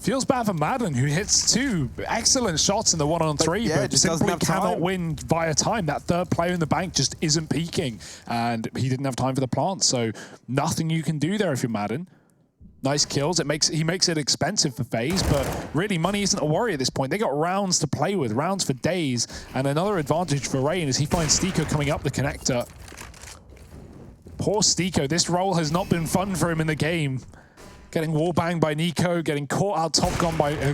Feels bad for Madden, who hits 2 excellent shots in the 1-on-3, but simply cannot win via time. That third player in the bank just isn't peaking, and he didn't have time for the plant, so nothing you can do there if you're Madden. Nice kills. He makes it expensive for FaZe, but really money isn't a worry at this point. They got rounds to play with, rounds for days, and another advantage for Rain as he finds Stiko coming up the connector. Poor Stiko, this role has not been fun for him in the game. Getting wallbanged by Nico, getting caught out top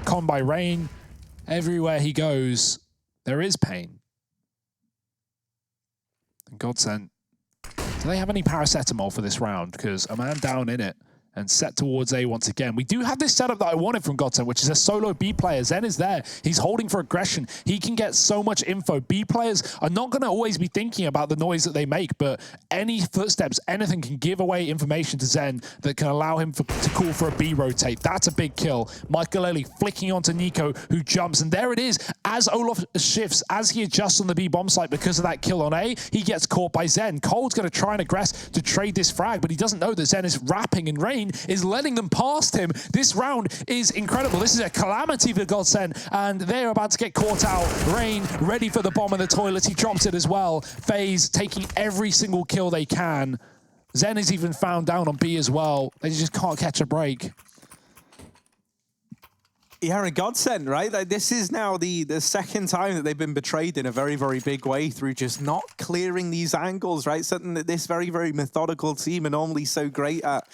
con by Rain. Everywhere he goes, there is pain. And Godsend, do they have any paracetamol for this round? Because a man down in it and set towards A once again. We do have this setup that I wanted from Godsend, which is a solo B player. Zen is there. He's holding for aggression. He can get so much info. B players are not going to always be thinking about the noise that they make, but any footsteps, anything can give away information to Zen that can allow him to call for a B rotate. That's a big kill. Michael Ellie flicking onto Nico, who jumps, and there it is. As Olof shifts, as he adjusts on the B bomb site because of that kill on A, he gets caught by Zen. Cole's going to try and aggress to trade this frag, but he doesn't know that Zen is rapping, and Rain is letting them past him. This round is incredible. This is a calamity for Godsend, and they're about to get caught out. Rain ready for the bomb in the toilet. He drops it as well. FaZe taking every single kill they can. Zen is even found down on B as well. They just can't catch a break. Yeah, and Godsend, right? Like, this is now the second time that they've been betrayed in a very, very big way through just not clearing these angles, right? Something that this very, very methodical team are normally so great at.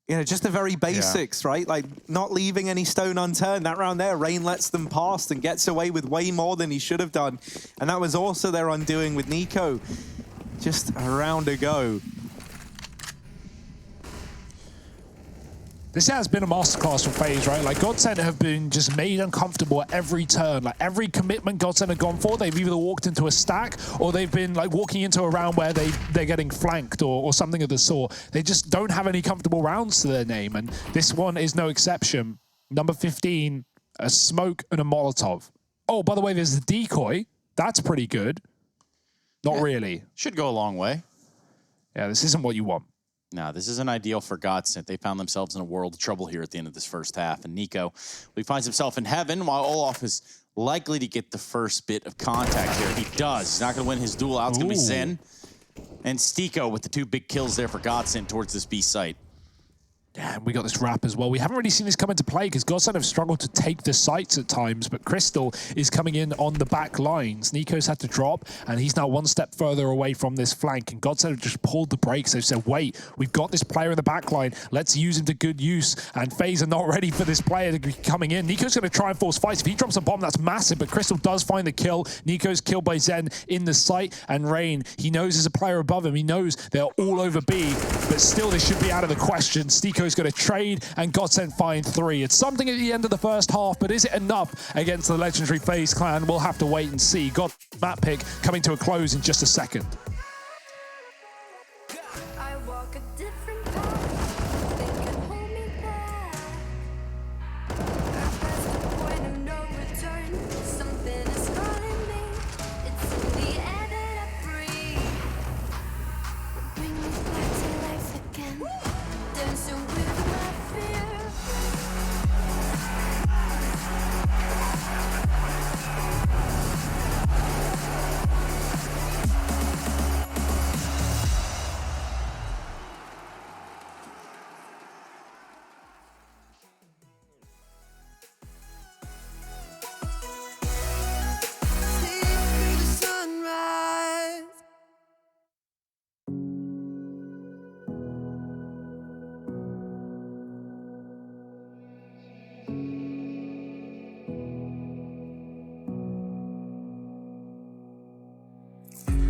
You know, just the very basics, right? Like, not leaving any stone unturned. That round there, Rain lets them past and gets away with way more than he should have done. And that was also their undoing with Nico. Just a round ago. This has been a masterclass for FaZe, right? Like, Godsend have been just made uncomfortable at every turn. Like, every commitment Godsend have gone for, they've either walked into a stack or they've been, like, walking into a round where they're getting flanked or something of the sort. They just don't have any comfortable rounds to their name, and this one is no exception. Number 15, a smoke and a Molotov. Oh, by the way, there's the decoy. That's pretty good. Not really. Should go a long way. Yeah, this isn't what you want. No, this isn't ideal for Godsend. They found themselves in a world of trouble here at the end of this first half. And Nico, he finds himself in heaven while Olof is likely to get the first bit of contact here. He does. He's not going to win his duel out. It's going to be Zen. And Stiko with the 2 big kills there for Godsent towards this B site. Damn, we got this wrap as well. We haven't really seen this come into play because Godsent have struggled to take the sites at times, but Crystal is coming in on the back lines. Nico's had to drop, and he's now 1 step further away from this flank, and Godsent have just pulled the brakes. They've said, wait, we've got this player in the back line. Let's use him to good use, and FaZe are not ready for this player to be coming in. Nico's going to try and force fights. If he drops a bomb, that's massive, but Crystal does find the kill. Nico's killed by Zen in the site, and Rain, he knows there's a player above him. He knows they're all over B, but still this should be out of the question. Stiko is going to trade, and Godsent find 3. It's something at the end of the first half, but is it enough against the legendary FaZe clan? We'll have to wait and see. Got map pick coming to a close in just a second. I walk a different path. They can hold me back. I passed the point of no return. Something is calling me. It's in the air that I breathe. Bring me back to life again. Dancing with my fear.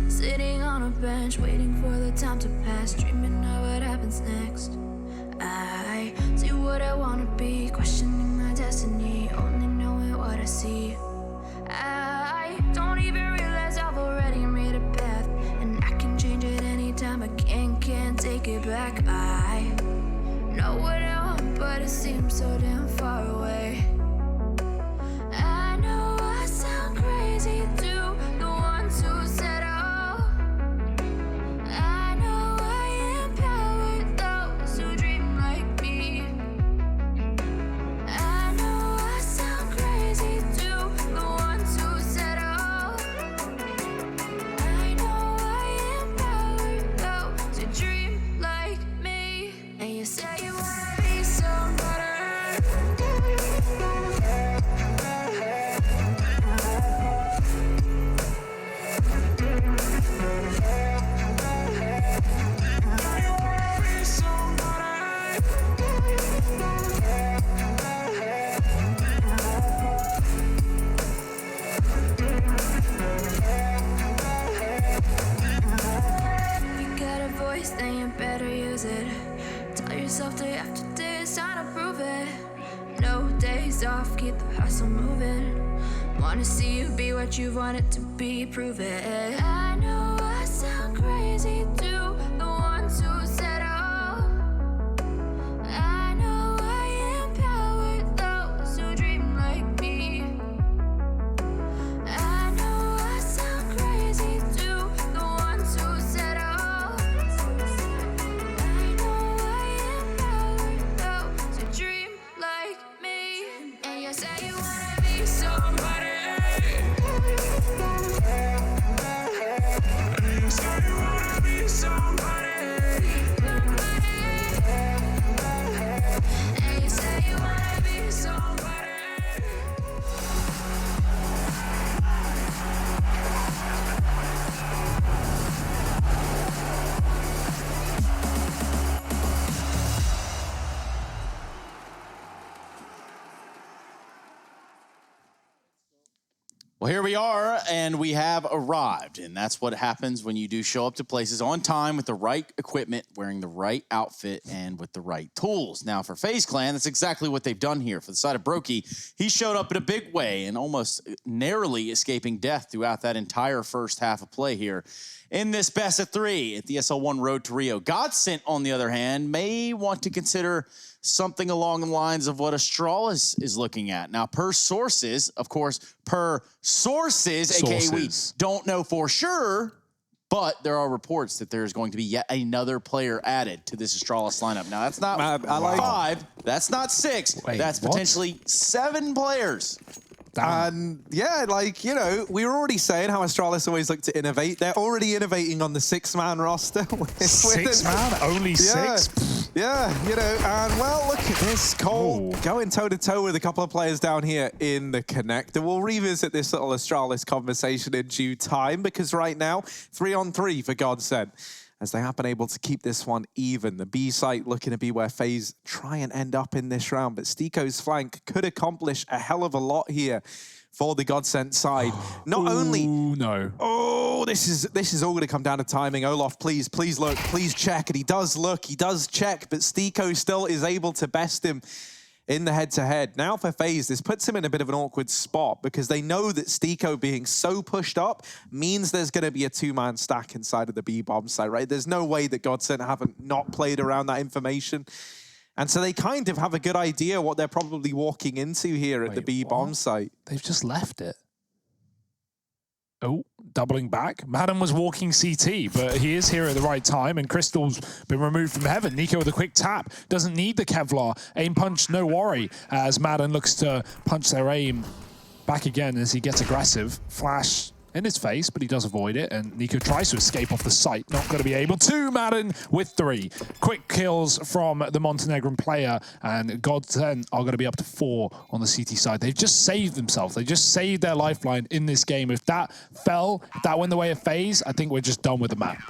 Sitting on a bench, waiting for the time to pass, dreaming of what happens next. I see what I wanna be, questioning my destiny, only knowing what I see. I don't even realize I've already made a path, and I can change it anytime. I can't take it back. I know what I want, but it seems so damn far away. I know I sound crazy to the ones who said then you better use it. Tell yourself day after day it's time to prove it. No days off, keep the hustle moving. Wanna see you be what you want it to be, prove it. I know I sound crazy to the ones who said I know I empower those who dream like me. I know I sound crazy to the ones who said Well, here we are, and we have arrived, and that's what happens when you do show up to places on time with the right equipment, wearing the right outfit, and with the right tools. Now, for FaZe Clan, that's exactly what they've done here. For the side of Brokey, he showed up in a big way and almost narrowly escaping death throughout that entire first half of play here in this best of 3 at the ESL1 Road to Rio. Godsent, on the other hand, may want to consider something along the lines of what Astralis is looking at. Now, per sources, of course, aka we don't know for sure, but there are reports that there's going to be yet another player added to this Astralis lineup. Now, that's not 5, that's not 6, that's potentially 7 players And yeah, like, you know, we were already saying how Astralis always look to innovate. They're already innovating on the 6-man roster. Six-man? Only six? Yeah, you know, and well, look at this. Cole going toe-to-toe with a couple of players down here in the connector. We'll revisit this little Astralis conversation in due time, because right now, 3-on-3 for Godsend, as they have been able to keep this one even. The B site looking to be where FaZe try and end up in this round, but Stiko's flank could accomplish a hell of a lot here for the Godsend side. Not only... no. Oh, this is all going to come down to timing. Olaf, please look, please check. And he does look, he does check, but Stiko still is able to best him in the head-to-head. Now for FaZe, this puts him in a bit of an awkward spot because they know that Stiko being so pushed up means there's going to be a 2-man stack inside of the B-bomb site, right? There's no way that Godsend haven't not played around that information. And so they kind of have a good idea what they're probably walking into here at the B-bomb site. They've just left it. Oh, doubling back. Madden was walking CT, but he is here at the right time, and Crystal's been removed from heaven. Nico with a quick tap. Doesn't need the Kevlar. Aim punch, no worry, as Madden looks to punch their aim back again as he gets aggressive. Flash in his face, but he does avoid it, and Nico tries to escape off the site. Not going to be able to. Madden with 3. Quick kills from the Montenegrin player, and Godsend are going to be up to 4 on the CT side. They've just saved themselves. They just saved their lifeline in this game. If that fell, if that went the way of FaZe, I think we're just done with the map.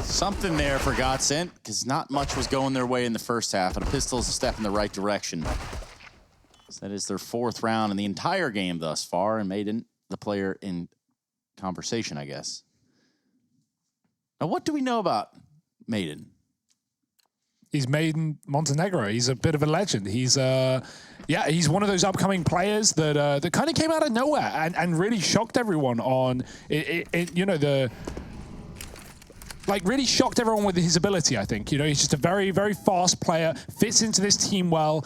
Something there for Godsend, because not much was going their way in the first half, and a pistol is a step in the right direction. That is their 4th round in the entire game thus far, and Maiden, the player in conversation, I guess. Now, what do we know about Maiden? He's Maiden Montenegro. He's a bit of a legend. He's he's one of those upcoming players that that kind of came out of nowhere and really shocked everyone on you know, really shocked everyone with his ability, I think. You know, he's just a very, very fast player, fits into this team well.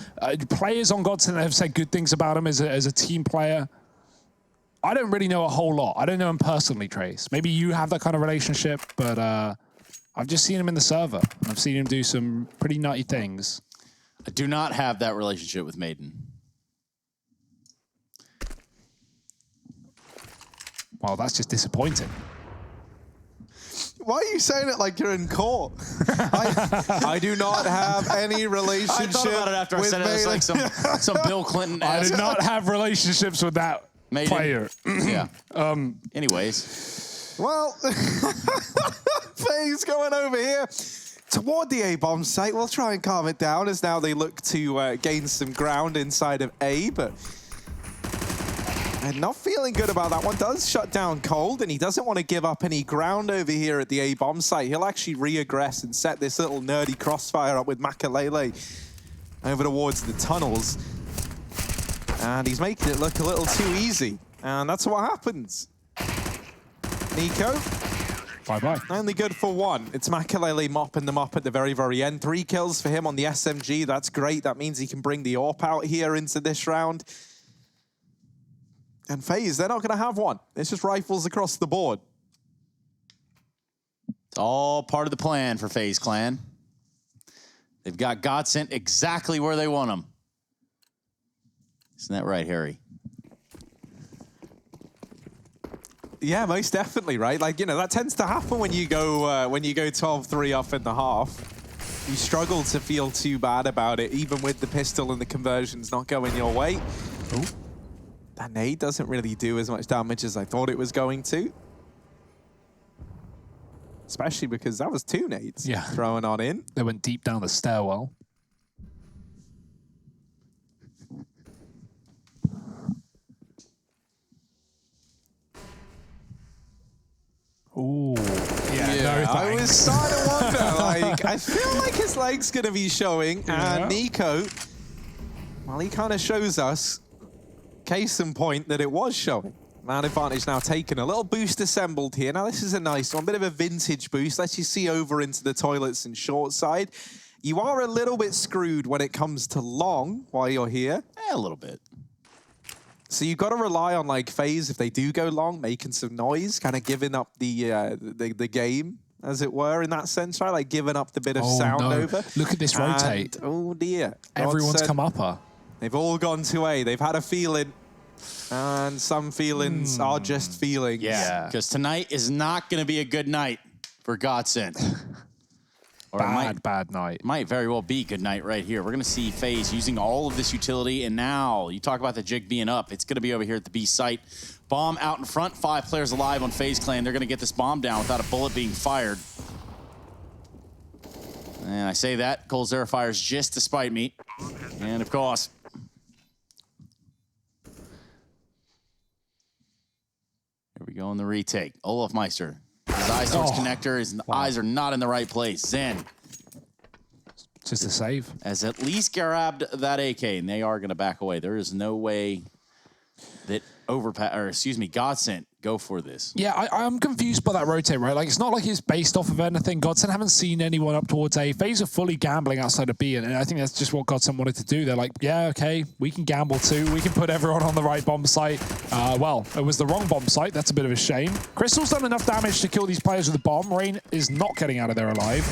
Players on Godsend have said good things about him as a team player. I don't really know a whole lot. I don't know him personally, Trace. Maybe you have that kind of relationship, but I've just seen him in the server. I've seen him do some pretty nutty things. I do not have that relationship with Maiden. Well, that's just disappointing. Why are you saying it like you're in court? I do not have any relationship. I thought about it after I said it. It's like some Bill Clinton. I did not have relationships with that player. Yeah. Anyways. Well, FaZe going over here toward the A-bomb site. We'll try and calm it down as now they look to gain some ground inside of A, but... And not feeling good about that one. Does shut down Cold, and he doesn't want to give up any ground over here at the A-bomb site. He'll actually re-aggress and set this little nerdy crossfire up with Makalele over towards the tunnels. And he's making it look a little too easy. And that's what happens. Nico. Bye-bye. Only good for 1. It's Makalele mopping them up at the very, very end. 3 kills for him on the SMG. That's great. That means he can bring the AWP out here into this round. And FaZe, they're not going to have one. It's just rifles across the board. It's all part of the plan for FaZe Clan. They've got Godsend exactly where they want them. Isn't that right, Harry? Yeah, most definitely, right? Like, you know, that tends to happen when you go 12-3 up in the half. You struggle to feel too bad about it, even with the pistol and the conversions not going your way. Ooh. That nade doesn't really do as much damage as I thought it was going to. Especially because that was 2 nades thrown on in. They went deep down the stairwell. Ooh. Yeah, no I was starting to wonder, like, I feel like his leg's going to be showing. And Nico, well, he kind of shows us, case in point, that it was showing. Man advantage now taken. A little boost assembled here. Now, this is a nice one. Bit of a vintage boost. Lets you see over into the toilets and short side. You are a little bit screwed when it comes to long while you're here. A little bit. So you've got to rely on, like, FaZe, if they do go long, making some noise, kind of giving up the game as it were, in that sense, right? Like giving up the bit of sound over. Look at this rotate. Oh dear. Everyone's come upper. They've all gone to A. They've had a feeling. And some feelings are just feelings. Yeah, because tonight is not going to be a good night for Godsent. Or bad night. Might very well be good night right here. We're going to see FaZe using all of this utility, and now you talk about the jig being up. It's going to be over here at the B site. Bomb out in front, 5 players alive on FaZe Clan. They're going to get this bomb down without a bullet being fired. And I say that, coldzera fires just to spite me. And of course, here we go in the retake. Olaf Meister. His eyes towards connector. His eyes are not in the right place. Zen. Just a save. Has at least grabbed that AK, and they are going to back away. There is no way that Godsent go for this. Yeah, I'm confused by that rotate, right? Like, it's not like it's based off of anything. Godsent haven't seen anyone up towards A. FaZe are fully gambling outside of B, and I think that's just what Godsent wanted to do. They're like, yeah, okay, we can gamble too. We can put everyone on the right bomb site. Well, it was the wrong bomb site. That's a bit of a shame. Crystal's done enough damage to kill these players with the bomb. Rain is not getting out of there alive.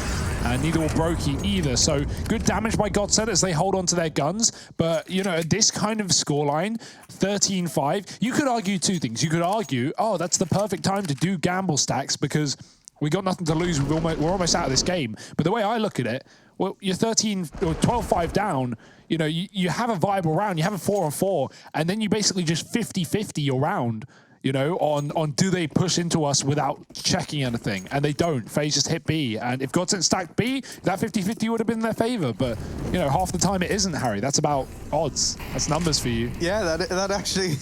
And neither will Brokey either. So good damage by Godsent as they hold on to their guns. But, you know, at this kind of scoreline, 13-5, you could argue two things. You could argue, oh, that's the perfect time to do gamble stacks because we got nothing to lose. We're almost out of this game. But the way I look at it, well, you're 13 or 12-5 down. You know, you have a viable round. You have a 4-on-4. And then you basically just 50-50 your round. You know, on do they push into us without checking anything? And they don't. FaZe just hit B. And if Godsent stacked B, that 50-50 would have been in their favor. But, you know, half the time it isn't, Harry. That's about odds. That's numbers for you. Yeah, that actually,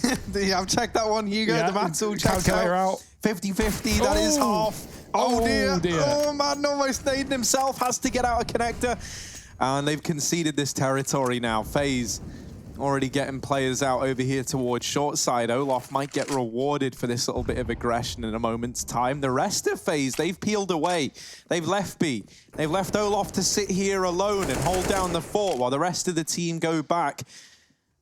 I've checked that one. Hugo, the maths all checks out. 50-50, that is half. Oh, dear. Oh, man, almost naded himself. Has to get out of connector. And they've conceded this territory now. FaZe already getting players out over here towards short side. Olaf might get rewarded for this little bit of aggression in a moment's time. The rest of FaZe, they've peeled away. They've left B. They've left Olaf to sit here alone and hold down the fort while the rest of the team go back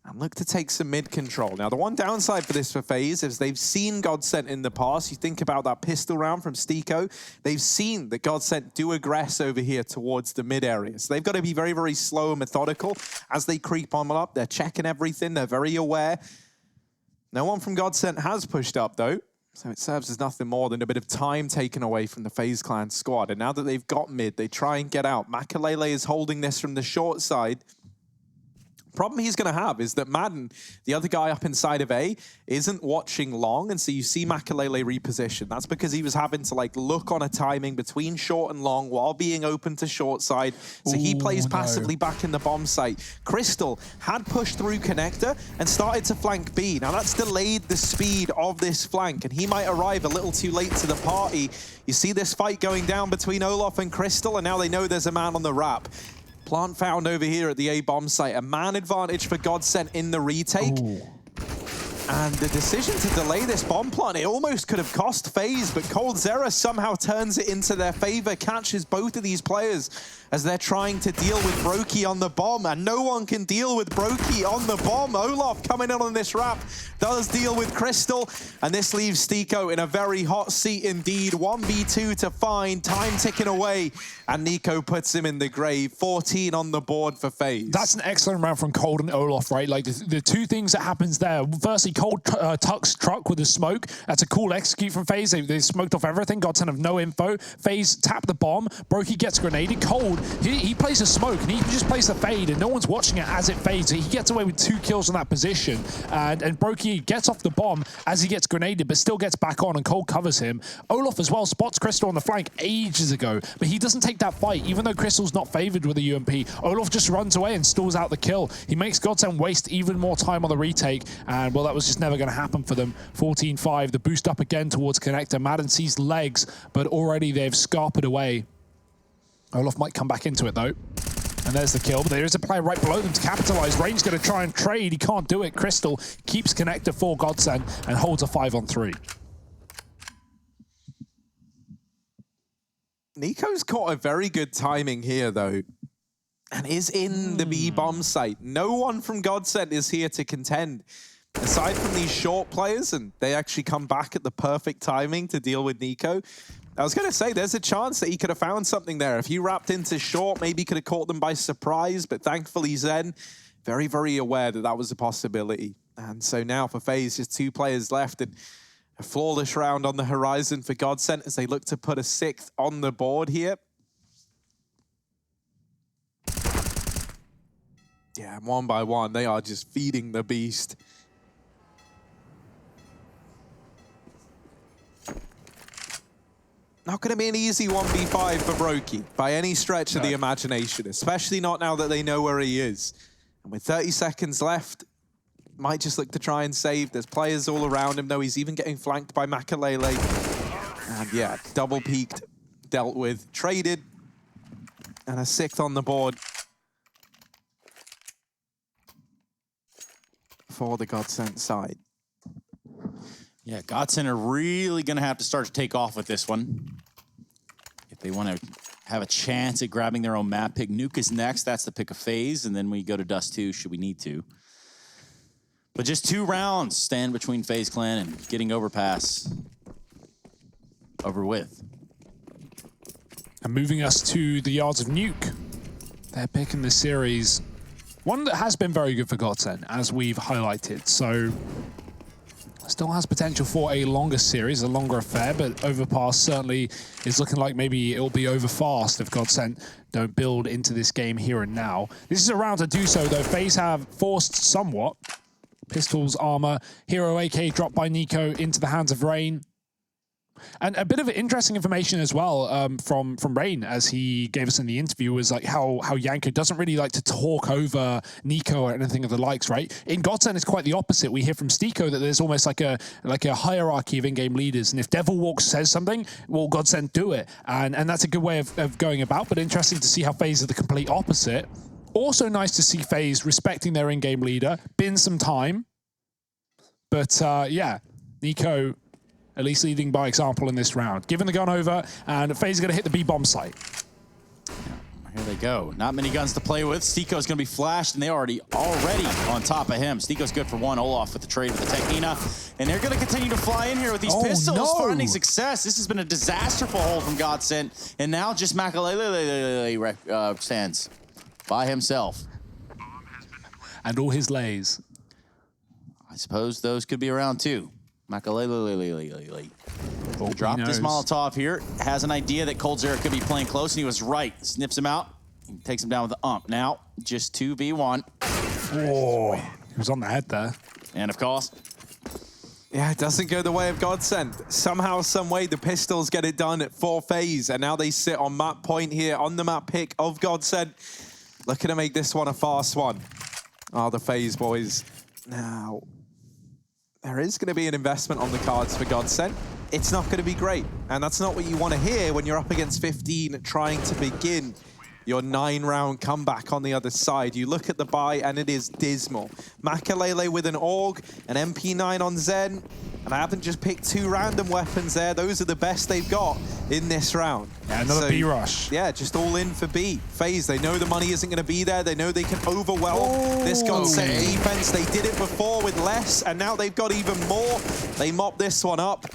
and look to take some mid control. Now, the one downside for this for FaZe is they've seen Godsent in the past. You think about that pistol round from Stiko. They've seen that Godsent do aggress over here towards the mid area. So they've got to be very, very slow and methodical as they creep on up. They're checking everything. They're very aware. No one from Godsent has pushed up, though. So it serves as nothing more than a bit of time taken away from the FaZe Clan squad. And now that they've got mid, they try and get out. Makalele is holding this from the short side. Problem he's going to have is that Madden, the other guy up inside of A, isn't watching long, and so you see Makalele reposition. That's because he was having to like look on a timing between short and long while being open to short side. So he plays passively back in the bomb site. Crystal had pushed through connector and started to flank B. Now that's delayed the speed of this flank, and he might arrive a little too late to the party. You see this fight going down between Olaf and Crystal, and now they know there's a man on the wrap. Plant found over here at the A bomb site. A man advantage for Godsent in the retake. Ooh. And the decision to delay this bomb plant, it almost could have cost FaZe, but coldzera somehow turns it into their favor, catches both of these players as they're trying to deal with Brokey on the bomb, and no one can deal with Brokey on the bomb. Olaf coming in on this wrap does deal with Crystal, and this leaves Stiko in a very hot seat indeed. 1v2 to find, time ticking away, and Nico puts him in the grave. 14 on the board for FaZe. That's an excellent round from Cold and Olaf, right? Like the two things that happens there. Firstly, Cold tucks truck with a smoke. That's a cool execute from FaZe. They smoked off everything, got ton of no info. FaZe tap the bomb. Brokey gets grenaded. Cold, he plays a smoke, and he just plays the fade, and no one's watching it as it fades. So he gets away with 2 kills in that position, and Brokey gets off the bomb as he gets grenaded, but still gets back on, and Cold covers him. Olaf as well spots Crystal on the flank ages ago, but he doesn't take that fight, even though Crystal's not favored with a UMP. Olaf just runs away and stalls out the kill. He makes Godsent waste even more time on the retake, and well, that was just never going to happen for them. 14-5, the boost up again towards connector. Madden sees legs, but already they've scarpered away. Olaf might come back into it though. And there's the kill, but there is a player right below them to capitalize. Rain's going to try and trade. He can't do it. Crystal keeps connector for Godsent and holds a 5-on-3. Nico's caught a very good timing here though, and is in the B bomb site. No one from Godsent is here to contend. Aside from these short players, and they actually come back at the perfect timing to deal with Nico. I was going to say, there's a chance that he could have found something there. If he wrapped into short, maybe he could have caught them by surprise, but thankfully Zen, very, very aware that that was a possibility. And so now for FaZe, just 2 players left, and a flawless round on the horizon for Godsent as they look to put a 6th on the board here. Yeah, one by one, they are just feeding the beast. Not going to be an easy 1v5 for Brokey by any stretch of the imagination, especially not now that they know where he is. And with 30 seconds left, might just look to try and save. There's players all around him, though. He's even getting flanked by Makalele. And yeah, double peaked, dealt with, traded, and a 6th on the board for the Godsent side. Yeah, Godsent are really going to have to start to take off with this one if they want to have a chance at grabbing their own map pick. Nuke is next. That's the pick of FaZe, and then we go to Dust 2 should we need to. But just 2 rounds stand between FaZe Clan and getting Overpass over with. And moving us to the yards of Nuke. They're picking the series. One that has been very good for Godsent, as we've highlighted. So still has potential for a longer series, a longer affair, but Overpass certainly is looking like maybe it'll be over fast if Godsent don't build into this game here and now. This is a round to do so, though. FaZe have forced somewhat. Pistols, armor, Hero AK dropped by Nico into the hands of Rain. And a bit of interesting information as well from Rain, as he gave us in the interview, was like how Yanko doesn't really like to talk over Nico or anything of the likes, right? In Godsent, it's quite the opposite. We hear from Stiko that there's almost like a hierarchy of in-game leaders, and if Devilwalk says something, well, Godsent do it. And that's a good way of going about, but interesting to see how FaZe are the complete opposite. Also nice to see FaZe respecting their in-game leader. Been some time. But yeah, Nico at least leading by example in this round. Giving the gun over, and FaZe is going to hit the B-bomb site. Here they go. Not many guns to play with. Stiko's going to be flashed, and they're already on top of him. Stiko's good for 1. Olaf with the trade with the Technina. And they're going to continue to fly in here with these pistols, finding success. This has been a disaster for hold from Godsent. And now just Makalele stands by himself. And all his lays. I suppose those could be around too. Makalele. Dropped his Molotov here. Has an idea that Coldzera could be playing close, and he was right. Snips him out. Takes him down with the ump. Now, just 2v1. Oh, he was on the head there. And of course. Yeah, it doesn't go the way of Godsent. Somehow, some way, the Pistols get it done for FaZe, and now they sit on map point here on the map pick of Godsent. Looking to make this one a fast one. Oh, the FaZe boys. Now, there is going to be an investment on the cards for Godsent. It's not going to be great, and that's not what you want to hear when you're up against 15 trying to begin your 9-round comeback on the other side. You look at the buy, and it is dismal. Makalele with an AUG, an MP9 on Zen, and I haven't just picked 2 random weapons there. Those are the best they've got in this round. Yeah, another B rush. Yeah, just all in for B. FaZe, they know the money isn't going to be there. They know they can overwhelm this Godsent defense. They did it before with less, and now they've got even more. They mop this one up.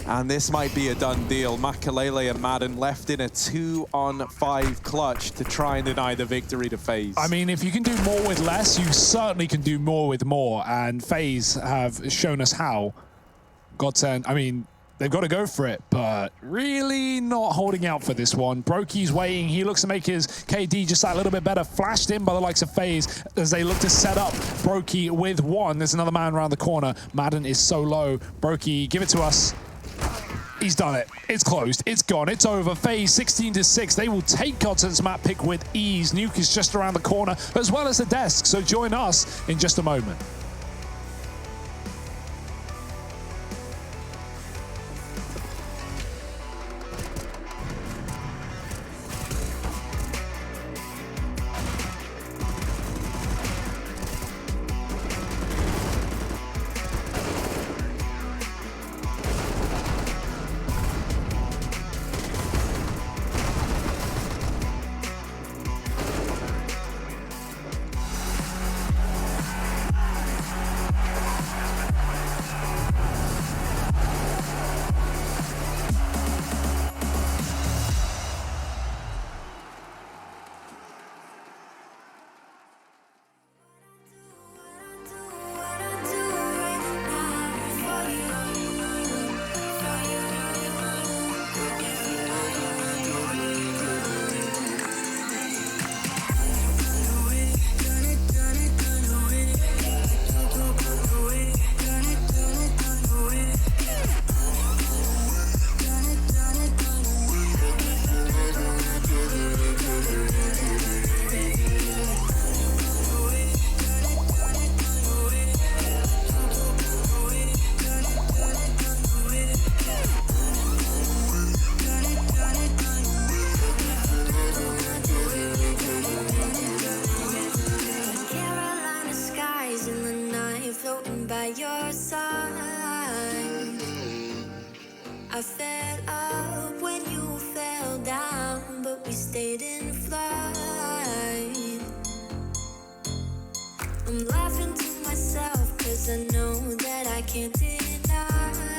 And this might be a done deal. Makalele and Madden left in a 2-on-5 clutch to try and deny the victory to FaZe. I mean, if you can do more with less, you certainly can do more with more. And FaZe have shown us how. Godsent, I mean, they've got to go for it, but really not holding out for this one. Brokey's waiting. He looks to make his KD just that little bit better. Flashed in by the likes of FaZe as they look to set up Brokey with 1. There's another man around the corner. Madden is so low. Brokey, give it to us. He's done it. It's closed. It's gone. It's over. FaZe 16-6. They will take Godsent's map pick with ease. Nuke is just around the corner, as well as the desk. So join us in just a moment. we stayed in flight. I'm laughing to myself, cause I know that I can't deny.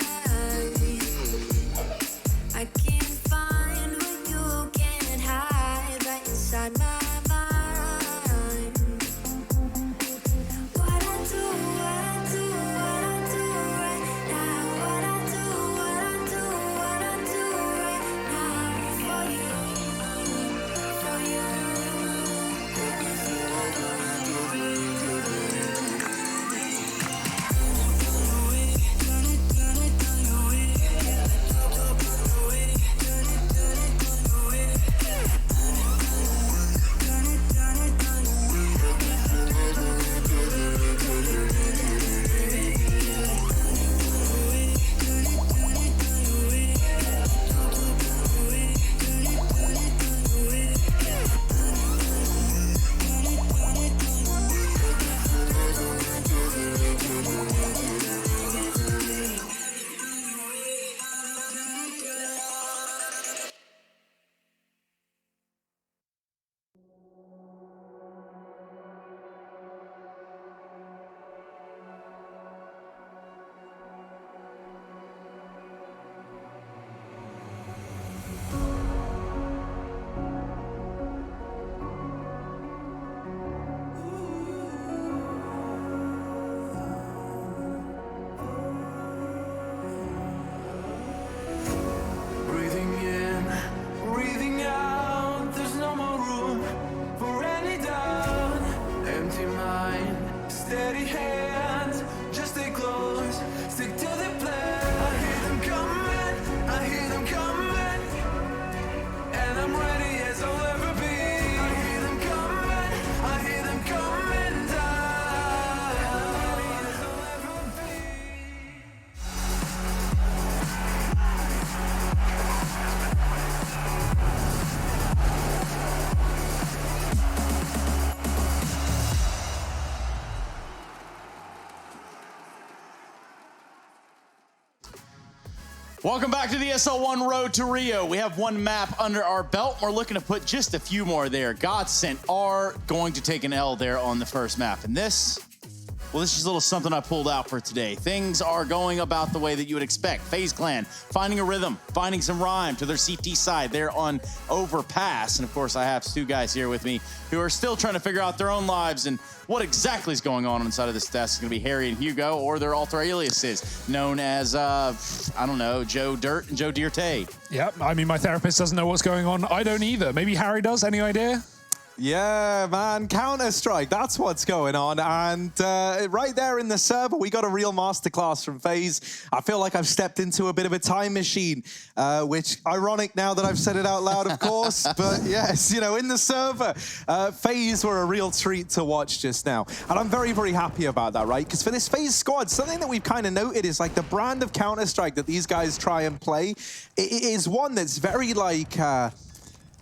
I can't find what you can't hide right inside my mind. What I do right now. What I do right now for you, for Breathing in, breathing out. There's no more room for any doubt. Empty mind, steady hands. Just stay close, stick to the plan. I hear them coming, I hear them coming, and I'm ready as I'll ever be. I hear them coming, I hear them coming down. And I'm ready as I'll ever be. Welcome back to the ESL1 Road to Rio. We have one map under our belt. We're looking to put just a few more there. Godsent are going to take an L there on the first map. And this, well, this is a little something I pulled out for today. Things are going about the way that you would expect. FaZe Clan finding a rhythm, finding some rhyme to their CT side there on Overpass. And of course, I have two guys here with me who are still trying to figure out their own lives and what exactly is going on inside of this desk. It's going to be Harry and Hugo, or their alter aliases, known as, I don't know, Joe Dirt and Joe Dirte. Yep, I mean, my therapist doesn't know what's going on. I don't either. Maybe Harry does. Any idea? Yeah, man, Counter-Strike, that's what's going on. And right there in the server, we got a real masterclass from FaZe. I feel like I've stepped into a bit of a time machine, which ironic now that I've said it out loud, of course. But yes, you know, in the server, FaZe were a real treat to watch just now. And I'm very, very happy about that, right? Because for this FaZe squad, something that we've kind of noted is like the brand of Counter-Strike that these guys try and play is one that's very like...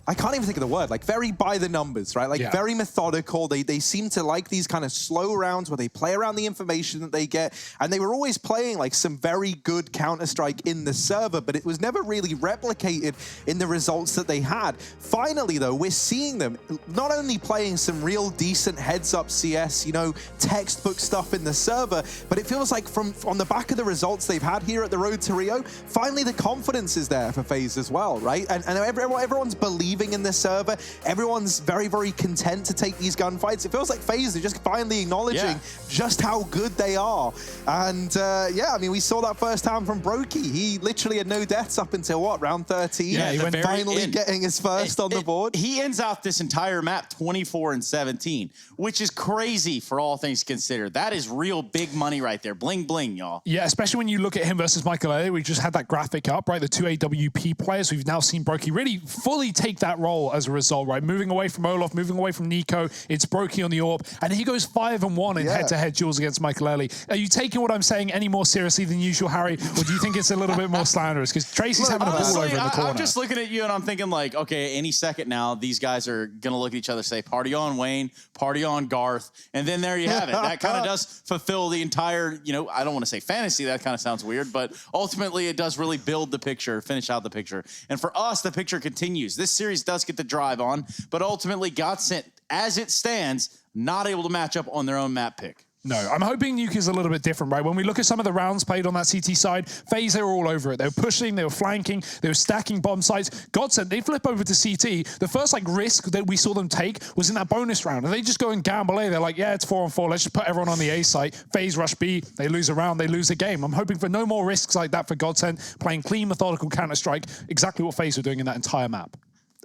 I can't even think of the word, like very by the numbers, right? Like very methodical. They seem to like these kind of slow rounds where they play around the information that they get. And they were always playing like some very good Counter-Strike in the server, but it was never really replicated in the results that they had. Finally, though, we're seeing them not only playing some real decent heads-up CS, you know, textbook stuff in the server, but it feels like on the back of the results they've had here at the Road to Rio, finally the confidence is there for FaZe as well, right? And everyone's believing in the server. Everyone's very, very content to take these gunfights. It feels like FaZe are just finally acknowledging just how good they are. And yeah, I mean, we saw that firsthand from Brokey. He literally had no deaths up until what, round 13? Yeah, he went finally getting his first on the board. He ends out this entire map 24-17, which is crazy for all things considered. That is real big money right there. Bling, bling, y'all. Yeah, especially when you look at him versus Michael Elliott. We just had that graphic up, right? The two AWP players. We've now seen Brokey really fully take that role as a result, right? Moving away from Olaf, moving away from Nico. It's Brokey on the AWP, and he goes 5-1 in head-to-head duels against Michael Elliott. Are you taking what I'm saying any more seriously than usual, Harry, or do you think it's a little bit more slanderous? Because Tracy's having a ball over in the corner. I'm just looking at you and I'm thinking like, okay, any second now, these guys are going to look at each other and say, party on Wayne, party on Garth, and then there you have it. That kind of does fulfill the entire, you know, I don't want to say fantasy, that kind of sounds weird, but ultimately it does really build the picture, finish out the picture. And for us, the picture continues. This series series does get the drive on, but ultimately Godsent, as it stands, not able to match up on their own map pick. No, I'm hoping Nuke is a little bit different, right? When we look at some of the rounds played on that CT side, FaZe, they were all over it. They were pushing, they were flanking, they were stacking bomb sites. Godsent, they flip over to CT. The first risk that we saw them take was in that bonus round. And they just go and gamble A. They're like, yeah, it's 4-on-4. Let's just put everyone on the A site. FaZe rush B. They lose a round. They lose a game. I'm hoping for no more risks like that for Godsent, playing clean, methodical Counter-Strike, exactly what FaZe were doing in that entire map.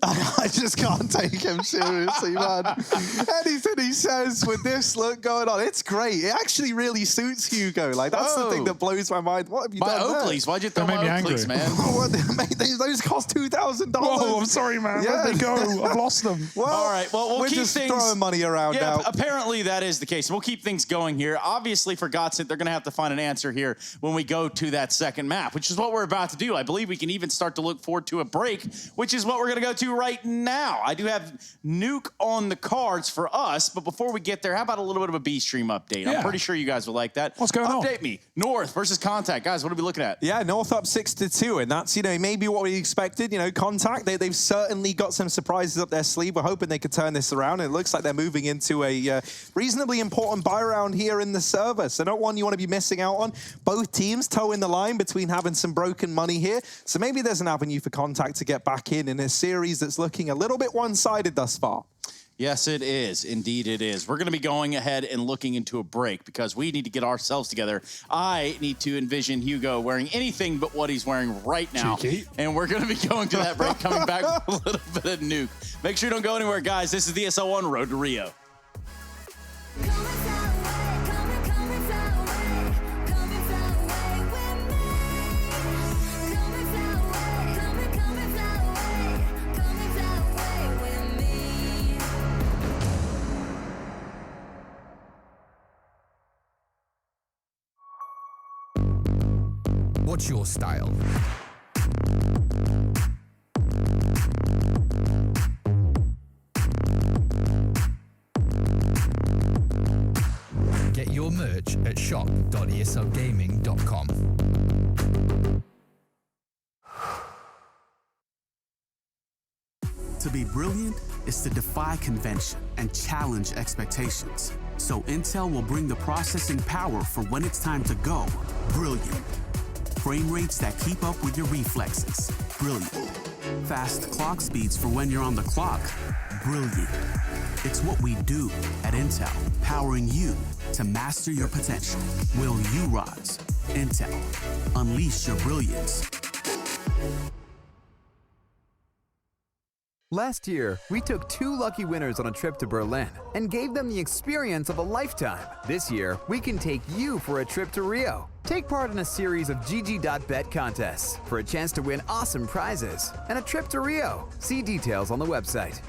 I just can't take him seriously, man. Anything he says with this look going on, it's great. It actually really suits Hugo. Like, that's the thing that blows my mind. What have you done Oakleys. Why'd you throw my Oakleys, man? Those cost $2,000. Whoa, I'm sorry, man. Where'd they go? I've lost them. Well, all right. Well, we're keep just things throwing money around now. Apparently that is the case. We'll keep things going here. Obviously, for Godsent, they're going to have to find an answer here when we go to that second map, which is what we're about to do. I believe we can even start to look forward to a break, which is what we're going to go to right now. I do have Nuke on the cards for us, but before we get there, how about a little bit of a B-Stream update? I'm pretty sure you guys will like that. What's going on? Update me. North versus Contact. Guys, what are we looking at? Yeah, North up 6-2, and that's, maybe what we expected. Contact, they've certainly got some surprises up their sleeve. We're hoping they could turn this around. It looks like they're moving into a reasonably important buy round here in the server, so not one you want to be missing out on. Both teams toeing the line between having some broken money here, so maybe there's an avenue for Contact to get back in a series that's looking a little bit one-sided thus far. Yes, it is. Indeed, it is. We're going to be going ahead and looking into a break because we need to get ourselves together. I need to envision Hugo wearing anything but what he's wearing right now. Cheeky. And we're going to be going to that break, coming back with a little bit of Nuke. Make sure you don't go anywhere, guys. This is the ESL1 Road to Rio. What's your style? Get your merch at shop.eslgaming.com. To be brilliant is to defy convention and challenge expectations. So Intel will bring the processing power for when it's time to go brilliant. Frame rates that keep up with your reflexes. Brilliant. Fast clock speeds for when you're on the clock. Brilliant. It's what we do at Intel, powering you to master your potential. Will you rise? Intel. Unleash your brilliance. Last year, we took 2 lucky winners on a trip to Berlin and gave them the experience of a lifetime. This year, we can take you for a trip to Rio. Take part in a series of GG.bet contests for a chance to win awesome prizes and a trip to Rio. See details on the website.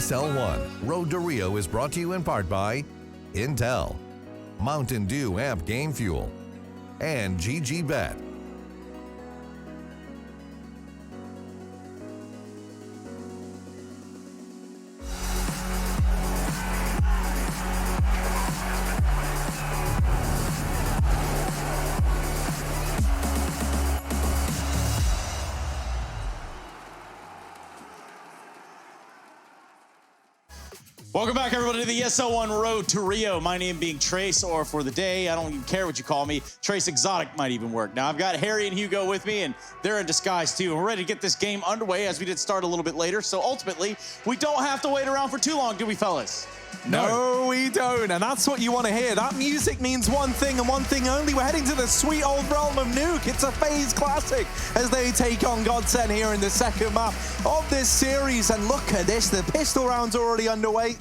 ESL 1 Road to Rio is brought to you in part by Intel, Mountain Dew Amp Game Fuel, and GGBet. Welcome back, everybody, to the ESL 1 Road to Rio. My name being Trace, or for the day, I don't even care what you call me. Trace Exotic might even work. Now, I've got Harry and Hugo with me, and they're in disguise, too. And we're ready to get this game underway, as we did start a little bit later. So, ultimately, we don't have to wait around for too long, do we, fellas? No, we don't, and that's what you want to hear. That music means one thing and one thing only. We're heading to the sweet old realm of Nuke. It's a FaZe classic as they take on Godsend here in the second map of this series. And look at this, the pistol round's already underway.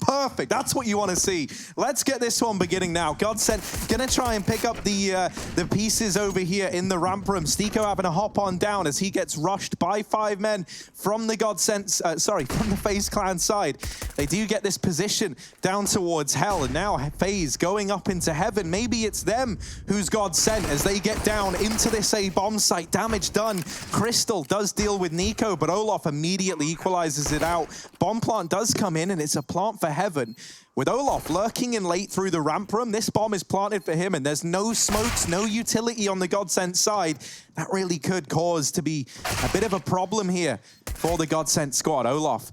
Perfect, that's what you want to see. Let's get this one beginning now. Godsend gonna try and pick up the pieces over here in the ramp room. Stiko having a hop on down as he gets rushed by 5 men from the Godsend, from the FaZe clan side. They do get this position down towards Hell, and now FaZe going up into Heaven. Maybe it's them who's Godsend as they get down into this A bomb site. Damage done. Crystal does deal with Nico, but Olaf immediately equalizes it out. Bomb plant does come in, and it's a plant for Heaven. With Olaf lurking in late through the ramp room, this bomb is planted for him, and there's no smokes, no utility on the Godsend side. That really could cause to be a bit of a problem here for the Godsend squad. Olaf,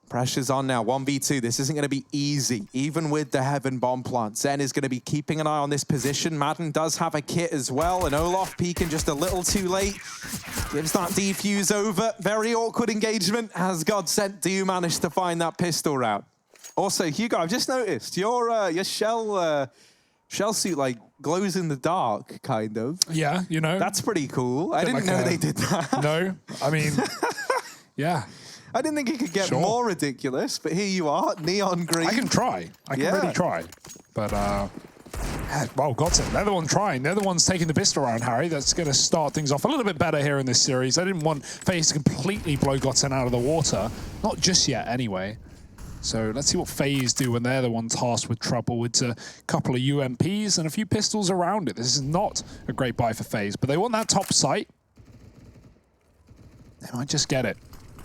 pressure's on now, 1v2. This isn't going to be easy, even with the Heaven bomb plant. Zen is going to be keeping an eye on this position. Madden does have a kit as well, and Olaf peeking just a little too late. Gives that defuse over. Very awkward engagement as Godsend do manage to find that pistol route. Also, Hugo, I've just noticed your shell suit like glows in the dark, kind of. Yeah, you know. That's pretty cool. I didn't know they did that. No, I mean, yeah. I didn't think it could get more ridiculous, but here you are, neon green. I can try. I can really try. But, well, Godsend, they're the one trying. They're the ones taking the pistol around, Harry. That's going to start things off a little bit better here in this series. I didn't want FaZe to completely blow Godsend out of the water. Not just yet, anyway. So let's see what FaZe do when they're the one tasked with trouble. It's a couple of UMPs and a few pistols around it. This is not a great buy for FaZe, but they want that top site. They might just get it.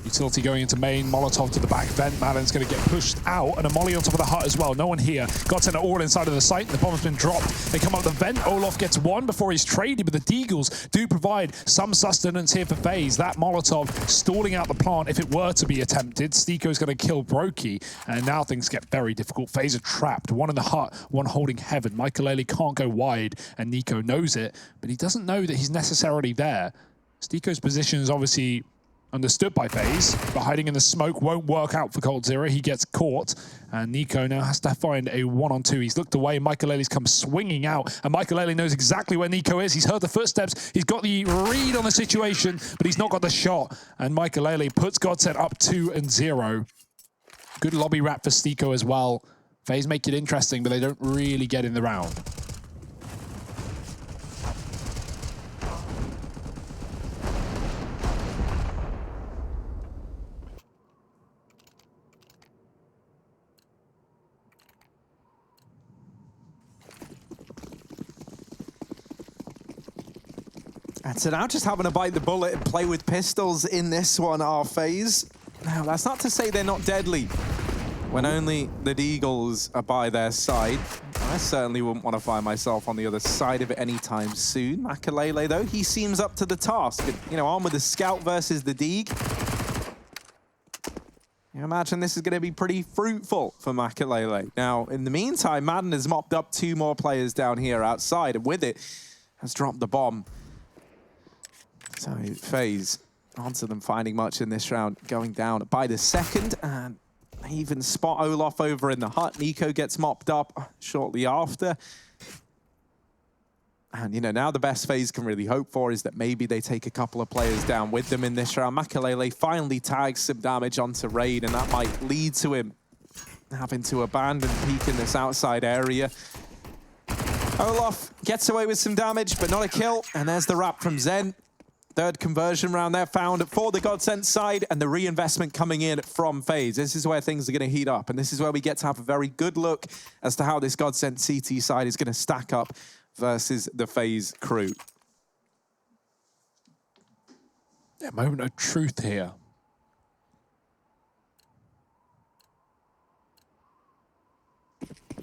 Utility going into main, Molotov to the back vent. Madden's going to get pushed out, and a molly on top of the hut as well. No one here. Godsend are all inside of the site. The bomb's been dropped. They come up the vent. Olaf gets one before he's traded, but the Deagles do provide some sustenance here for FaZe. That Molotov stalling out the plant if it were to be attempted. Stiko's going to kill Brokey, and now things get very difficult. FaZe are trapped. One in the hut, one holding Heaven. Michael can't go wide, and Nico knows it, but he doesn't know that he's necessarily there. Stiko's position is obviously understood by FaZe, but hiding in the smoke won't work out for coldzera. He gets caught, and Nico now has to find a 1-on-2. He's looked away. Michael come swinging out, and Michael knows exactly where Nico is. He's heard the footsteps. He's got the read on the situation, but he's not got the shot, and Michael puts Godsend up 2-0. Good lobby wrap for Stiko as well. FaZe make it interesting, but they don't really get in the round. And so now just having to bite the bullet and play with pistols in this one are FaZe. Now, that's not to say they're not deadly when only the Deagles are by their side. I certainly wouldn't want to find myself on the other side of it anytime soon. Makalele, though, he seems up to the task. You know, on with the Scout versus the Deag. You imagine this is going to be pretty fruitful for Makalele. Now, in the meantime, Madden has mopped up 2 more players down here outside, and with it, has dropped the bomb. So FaZe, onto them finding much in this round, going down by the second, and they even spot Olaf over in the hut. Nico gets mopped up shortly after. And, you know, now the best FaZe can really hope for is that maybe they take a couple of players down with them in this round. Makalele finally tags some damage onto Raid, and that might lead to him having to abandon peek in this outside area. Olaf gets away with some damage, but not a kill. And there's the wrap from Zen. Third conversion round there found for the Godsent side, and the reinvestment coming in from FaZe. This is where things are going to heat up, and this is where we get to have a very good look as to how this Godsent CT side is going to stack up versus the FaZe crew. Yeah, moment of truth here.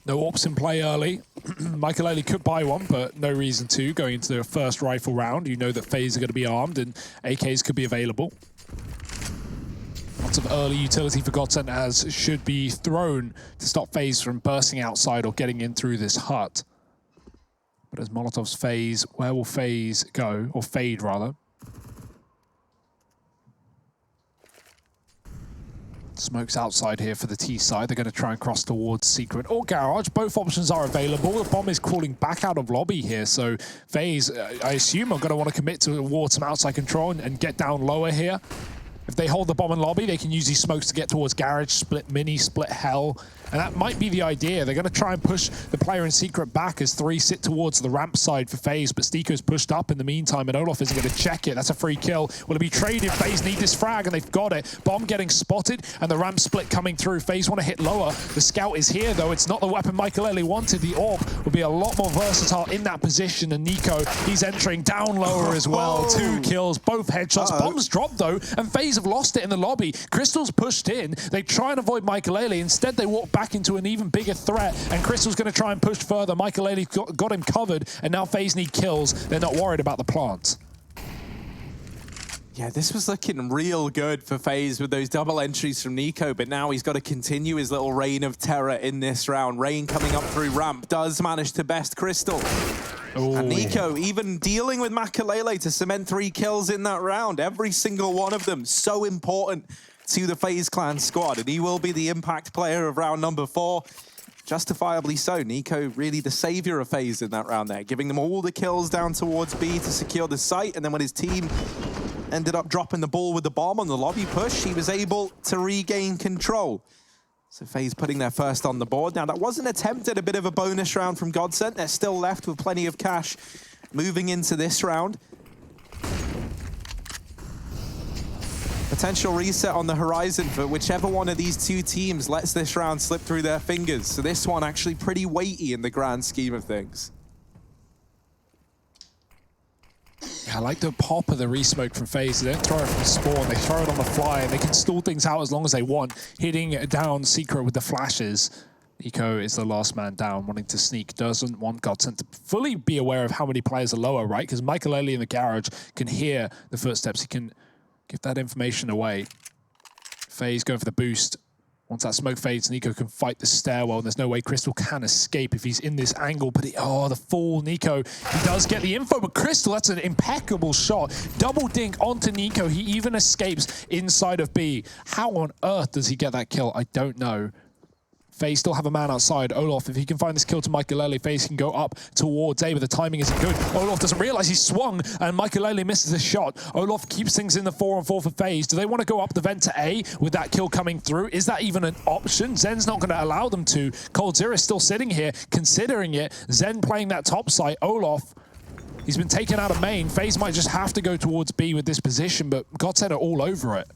No ops in play early. Michael could buy one, but no reason to. Going into the first rifle round, you know that FaZe are going to be armed and AKs could be available. Lots of early utility for Godsent as should be thrown to stop FaZe from bursting outside or getting in through this hut. But as Molotov's FaZe, where will FaZe go? Or fade, rather. Smoke's outside here for the T side. They're going to try and cross towards Secret or Garage. Both options are available. The bomb is crawling back out of lobby here, so FaZe, I assume, are going to want to commit towards some outside control and get down lower here. If they hold the bomb in lobby, they can use these smokes to get towards Garage, split Mini, split Hell. And that might be the idea. They're going to try and push the player in Secret back as 3 sit towards the ramp side for FaZe, but Stiko's pushed up in the meantime, and Olof isn't going to check it. That's a free kill. Will it be traded? FaZe need this frag, and they've got it. Bomb getting spotted, and the ramp split coming through. FaZe want to hit lower. The scout is here, though. It's not the weapon Michael wanted. The orb will be a lot more versatile in that position, and Nico, he's entering down lower as well. 2 kills, both headshots. Bomb's dropped, though, and FaZe have lost it in the lobby. Crystal's pushed in. They try and avoid Michael. Instead, they walk back into an even bigger threat, and Crystal's going to try and push further. Michael got him covered, and now FaZe need kills. They're not worried about the plant. Yeah, this was looking real good for FaZe with those double entries from Nico, but now he's got to continue his little reign of terror in this round. Rain coming up through ramp does manage to best Crystal. Ooh. And Nico even dealing with Makalele to cement 3 kills in that round. Every single one of them so important to the FaZe Clan squad, and he will be the impact player of round number 4. Justifiably so. Nico really the savior of FaZe in that round there, giving them all the kills down towards B to secure the site, and then when his team ended up dropping the ball with the bomb on the lobby push, he was able to regain control. So FaZe putting their first on the board. Now that was an attempt at a bit of a bonus round from Godsent. They're still left with plenty of cash moving into this round. Potential reset on the horizon for whichever one of these 2 teams lets this round slip through their fingers. So this one actually pretty weighty in the grand scheme of things. I like the pop of the resmoke from FaZe. They don't throw it from spawn, they throw it on the fly, and they can stall things out as long as they want, hitting down Secret with the flashes. Nico is the last man down, wanting to sneak, doesn't want Godsent to fully be aware of how many players are lower, right? Because Michael in the garage can hear the footsteps, he can give that information away. FaZe going for the boost. Once that smoke fades, Nico can fight the stairwell, and there's no way Crystal can escape if he's in this angle, but the fall, Nico, he does get the info, but Crystal, that's an impeccable shot. Double dink onto Nico, he even escapes inside of B. How on earth does he get that kill? I don't know. FaZe still have a man outside. Olof, if he can find this kill to Michael, FaZe can go up towards A, but the timing isn't good. Olof doesn't realize he's swung, and Michael misses a shot. Olof keeps things in the 4-on-4 for FaZe. Do they want to go up the vent to A with that kill coming through? Is that even an option? Zen's not going to allow them to. Cold Zero is still sitting here, considering it. Zen playing that top site. Olof, he's been taken out of main. FaZe might just have to go towards B with this position, but Godsent are all over it.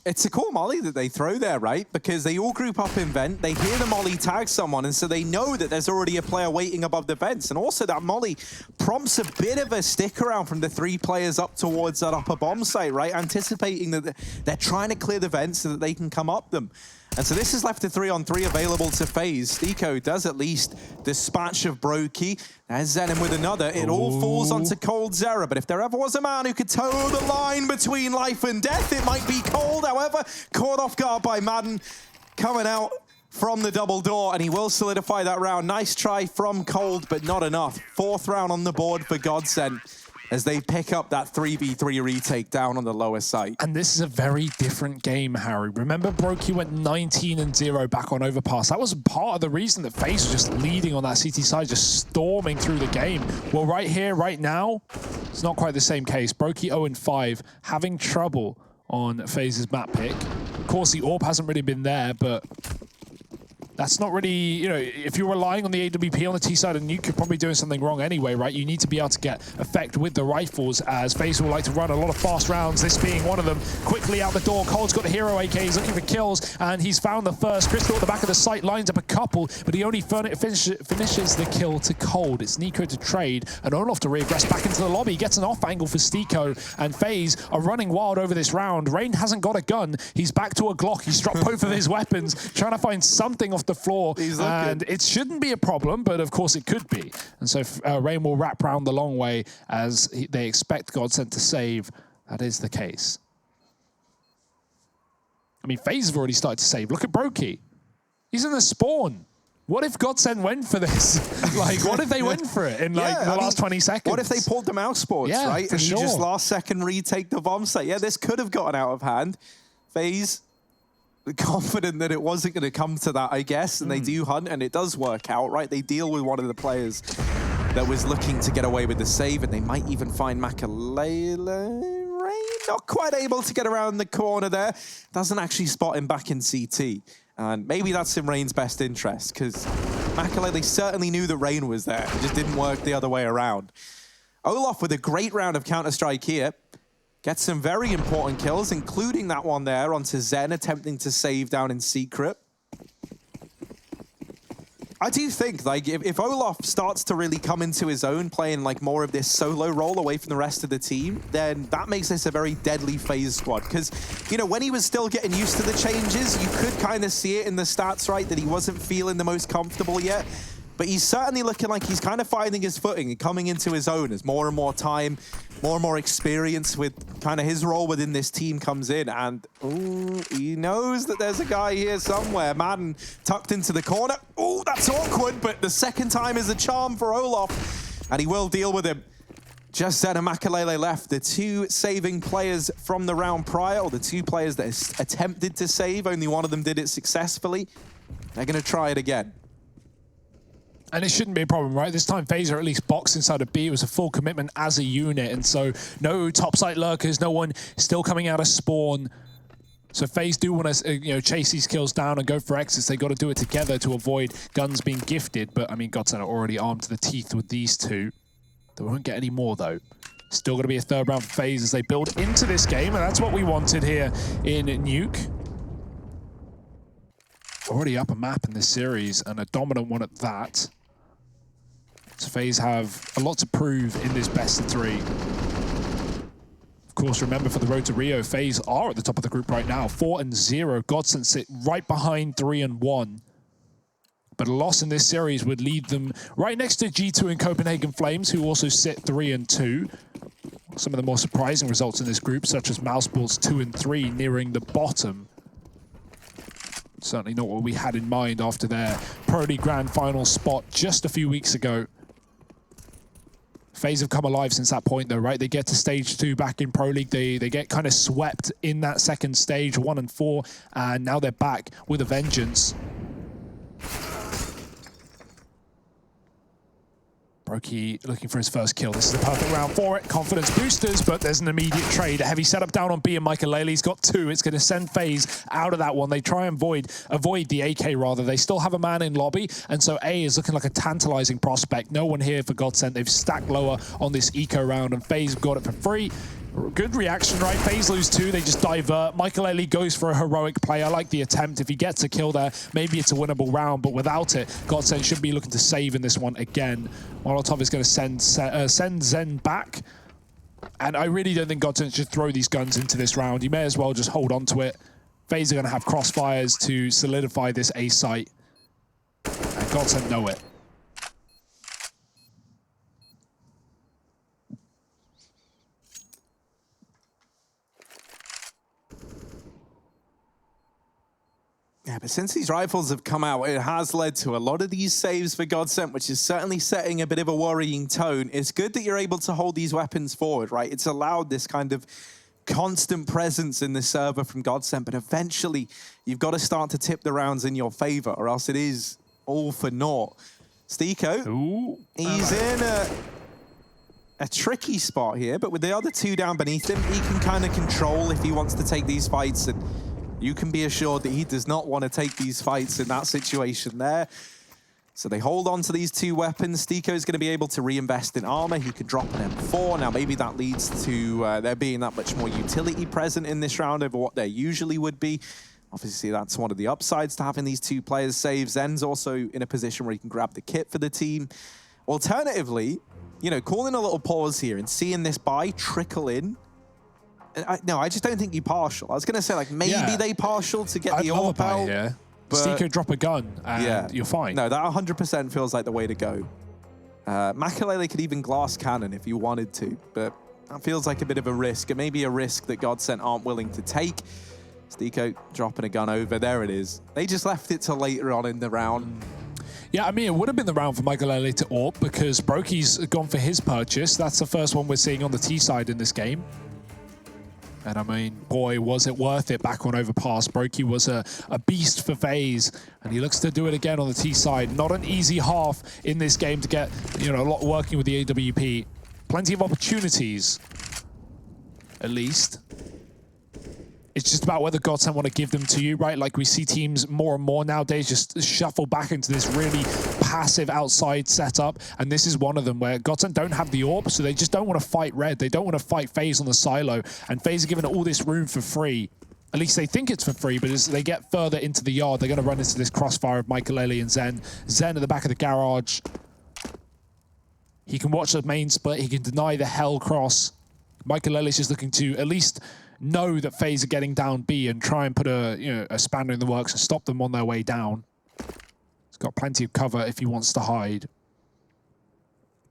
It's a cool molly that they throw there, right? Because they all group up in vent, they hear the molly tag someone, and so they know that there's already a player waiting above the vents. And also that molly prompts a bit of a stick around from the 3 players up towards that upper bomb site, right? Anticipating that they're trying to clear the vents so that they can come up them. And so this is left a 3-on-3 available to FaZe. Stiko does at least dispatch of Brokey. There's Zenin with another. It all falls onto Cold Zera. But if there ever was a man who could toe the line between life and death, it might be Cold. However, caught off guard by Madden, coming out from the double door, and he will solidify that round. Nice try from Cold, but not enough. 4th round on the board for Godsent as they pick up that 3v3 retake down on the lower site. And this is a very different game, Harry. Remember, Brokey went 19-0 back on Overpass. That was part of the reason that FaZe was just leading on that CT side, just storming through the game. Well, right here, right now, it's not quite the same case. Brokey 0-5, having trouble on FaZe's map pick. Of course, the AWP hasn't really been there, but That's not really, you know, if you're relying on the AWP on the T side of Nuke, you're probably doing something wrong anyway, right? You need to be able to get effect with the rifles, as FaZe will like to run a lot of fast rounds, this being one of them. Quickly out the door, Cole's got the hero AK, he's looking for kills, and he's found the first. Crystal at the back of the site lines up a couple, but he only finishes the kill to Cold. It's Nico to trade, and Olaf to regress back into the lobby, gets an off angle for Stiko, and FaZe are running wild over this round. Rain hasn't got a gun, he's back to a Glock, he's dropped both of his weapons, trying to find something off the floor, and it shouldn't be a problem, but of course it could be. And so Rain will wrap around the long way as they expect Godsent to save. That is the case. I mean, FaZe have already started to save. Look at Brokey. He's in the spawn. What if Godsent went for this? Like, what if they went for it in like the last 20 seconds? What if they pulled the mouse sports, right? And you just last second retake the bomb site. Yeah, this could have gotten out of hand. FaZe confident that it wasn't going to come to that, I guess, and they do hunt, and it does work out, right? They deal with one of the players that was looking to get away with the save, and they might even find Makalele. Rain not quite able to get around the corner there. Doesn't actually spot him back in CT. And maybe that's in Rain's best interest, because Makalele certainly knew that Rain was there. It just didn't work the other way around. Olaf with a great round of Counter-Strike here. Gets some very important kills, including that one there onto Zen, attempting to save down in secret. I do think, like, if Olaf starts to really come into his own, playing like more of this solo role away from the rest of the team, then that makes this a very deadly FaZe squad. Because, you know, when he was still getting used to the changes, you could kind of see it in the stats, right, that he wasn't feeling the most comfortable yet. But he's certainly looking like he's kind of finding his footing and coming into his own as more and more time, more and more experience with kind of his role within this team comes in. And ooh, he knows that there's a guy here somewhere. Madden tucked into the corner. Oh, that's awkward, but the second time is a charm for Olaf, and he will deal with him. Just Zen and Makalele left, the two saving players from the round prior, or the two players that attempted to save. Only one of them did it successfully. They're going to try it again. And it shouldn't be a problem, right? This time FaZe are at least boxed inside of B. It was a full commitment as a unit, and so no topside lurkers, no one still coming out of spawn. So FaZe do want to, chase these kills down and go for exits. They got to do it together to avoid guns being gifted. But I mean, Godsent are already armed to the teeth with these two. They won't get any more though. Still going to be a third round for FaZe as they build into this game, and that's what we wanted here in Nuke. Already up a map in this series, and a dominant one at that. So FaZe have a lot to prove in this best of three. Of course, remember, for the road to Rio, FaZe are at the top of the group right now, 4-0. Godsent sit right behind 3-1. But a loss in this series would lead them right next to G2 and Copenhagen Flames, who also sit 3-2. Some of the more surprising results in this group, such as Mousesports 2-3, nearing the bottom. Certainly not what we had in mind after their Pro League Grand Final spot just a few weeks ago. FaZe have come alive since that point though, right? They get to stage 2 back in Pro League. They get kind of swept in that second stage, 1 and 4, and now they're back with a vengeance. Brokey looking for his first kill. This is the perfect round for it. Confidence boosters, but there's an immediate trade. A heavy setup down on B, and Makalele's got 2. It's going to send FaZe out of that one. They try and avoid the AK rather. They still have a man in lobby, and so A is looking like a tantalizing prospect. No one here for Godsent. They've stacked lower on this eco round, and FaZe got it for free. Good reaction, right? FaZe lose 2, they just divert. Makalele goes for a heroic play. I like the attempt. If he gets a kill there, maybe it's a winnable round, but without it, Godsent should be looking to save in this one again. Molotov is going to send Zen back, and I really don't think Godsent should throw these guns into this round. You may as well just hold on to it. FaZe are going to have crossfires to solidify this A site, and Godsent know it. Yeah, but since these rifles have come out, it has led to a lot of these saves for Godsent, which is certainly setting a bit of a worrying tone. It's good that you're able to hold these weapons forward, right? It's allowed this kind of constant presence in the server from Godsent, but eventually you've got to start to tip the rounds in your favor, or else it is all for naught. Stiko, he's in a tricky spot here, but with the other 2 down beneath him, he can kind of control if he wants to take these fights and You can be assured that he does not want to take these fights in that situation there. So they hold on to these two weapons. Stiko is going to be able to reinvest in armor. He can drop an M4. Now, maybe that leads to there being that much more utility present in this round over what there usually would be. Obviously, that's one of the upsides to having these two players save. Zen's also in a position where he can grab the kit for the team. Alternatively, you know, calling a little pause here and seeing this buy trickle in. No, I just don't think you partial. I was going to say, like, maybe they partial to get the AWP out. Yeah. Stiko drop a gun and you're fine. No, that 100% feels like the way to go. Makalele could even glass cannon if you wanted to, but that feels like a bit of a risk, and maybe a risk that Godsent aren't willing to take. Stiko dropping a gun over. There it is. They just left it till later on in the round. Yeah, I mean, it would have been the round for Makalele to AWP because Brokey's gone for his purchase. That's the first one we're seeing on the T side in this game. And I mean, boy, was it worth it back on Overpass. Brokey was a beast for FaZe, and he looks to do it again on the T side. Not an easy half in this game to get, you know, a lot working with the AWP. Plenty of opportunities, at least. It's just about whether Godsent want to give them to you, right? Like we see teams more and more nowadays just shuffle back into this really passive outside setup. And this is one of them where Godsent don't have the AWP, so they just don't want to fight red. They don't want to fight FaZe on the silo. And FaZe are given all this room for free. At least they think it's for free, but as they get further into the yard, they're going to run into this crossfire of Makalele and Zen. Zen at the back of the garage. He can watch the main split. He can deny the hell cross. Makalele is just looking to at least know that FaZe are getting down B and try and put a spanner in the works and stop them on their way down. He's got plenty of cover if he wants to hide.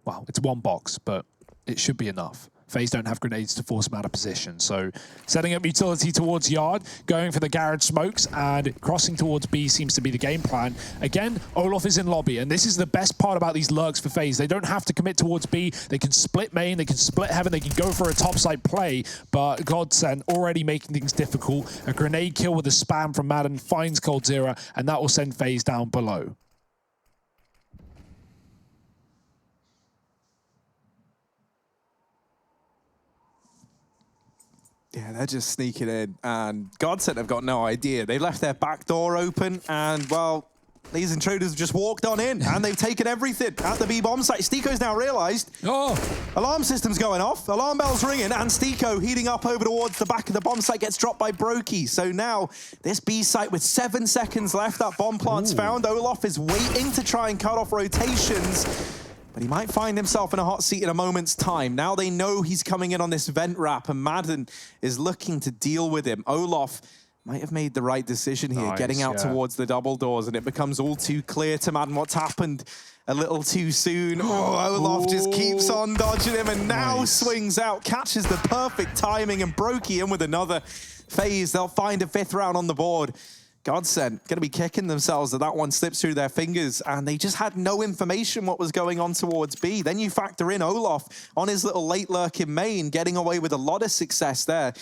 Well, it's one box, but it should be enough. FaZe don't have grenades to force him out of position. So setting up utility towards yard, going for the garage smokes, and crossing towards B seems to be the game plan. Again, Olof is in lobby, and this is the best part about these lurks for FaZe. They don't have to commit towards B. They can split main, they can split heaven, they can go for a topside play, but Godsent already making things difficult. A grenade kill with a spam from Madden finds Coldzera, and that will send FaZe down below. Yeah, they're just sneaking in, and Godsent have got no idea. They left their back door open, and, well, these intruders have just walked on in, and they've taken everything at the B bomb site. Stiko's now realized, alarm system's going off, alarm bell's ringing, and Stiko heating up over towards the back of the bomb site gets dropped by Brokey. So now, this B site with 7 seconds left, that bomb plant's found. Olof is waiting to try and cut off rotations, but he might find himself in a hot seat in a moment's time. Now they know he's coming in on this vent wrap, and Madden is looking to deal with him. Olof might have made the right decision here, getting out towards the double doors, and it becomes all too clear to Madden what's happened a little too soon. Oh, Olof just keeps on dodging him, and now swings out, catches the perfect timing, and Brokey in with another. FaZe, they'll find a 5th round on the board. Godsent going to be kicking themselves that one slips through their fingers, and they just had no information what was going on towards B. Then you factor in Olof on his little late lurk in main, getting away with a lot of success there.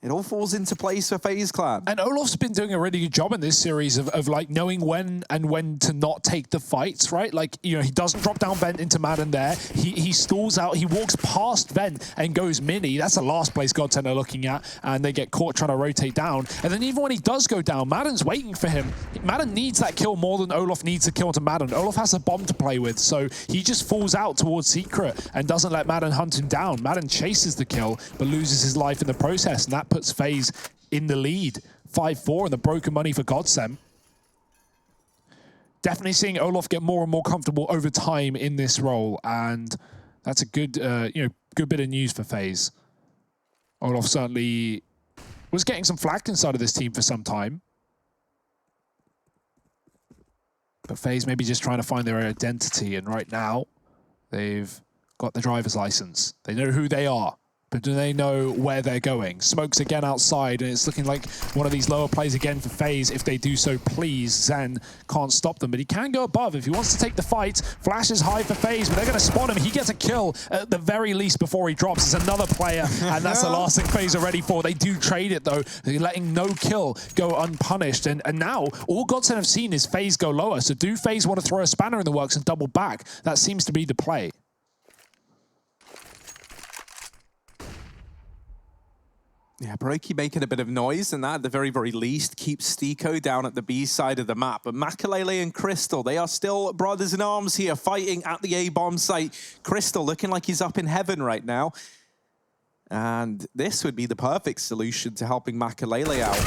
It all falls into place for FaZe Clan. And Olof's been doing a really good job in this series of like knowing when and when to not take the fights, right? Like, you know, he doesn't drop down vent into Madden there. He stalls out, he walks past vent and goes mini. That's the last place Godsent are looking at, and they get caught trying to rotate down. And then even when he does go down, Madden's waiting for him. Madden needs that kill more than Olof needs a kill to Madden. Olof has a bomb to play with, so he just falls out towards Secret and doesn't let Madden hunt him down. Madden chases the kill, but loses his life in the process, and that puts FaZe in the lead. 5-4 and the broken money for Godsent. Definitely seeing Olof get more and more comfortable over time in this role, and that's a good, good bit of news for FaZe. Olof certainly was getting some flack inside of this team for some time, but FaZe maybe just trying to find their identity, and right now they've got the driver's license. They know who they are, but do they know where they're going? Smokes again outside, and it's looking like one of these lower plays again for FaZe. If they do so, please, Zen can't stop them, but he can go above if he wants to take the fight. Flash is high for FaZe, but they're going to spot him. He gets a kill at the very least before he drops. It's another player, and that's the last thing FaZe are ready for. They do trade it, though. They're letting no kill go unpunished, and now all Godsent have seen is FaZe go lower, so do FaZe want to throw a spanner in the works and double back? That seems to be the play. Yeah, Brokey making a bit of noise, and that, at the very, very least, keeps Stiko down at the B side of the map. But Makalele and Crystal, they are still brothers in arms here, fighting at the A-bomb site. Crystal looking like he's up in heaven right now. And this would be the perfect solution to helping Makalele out.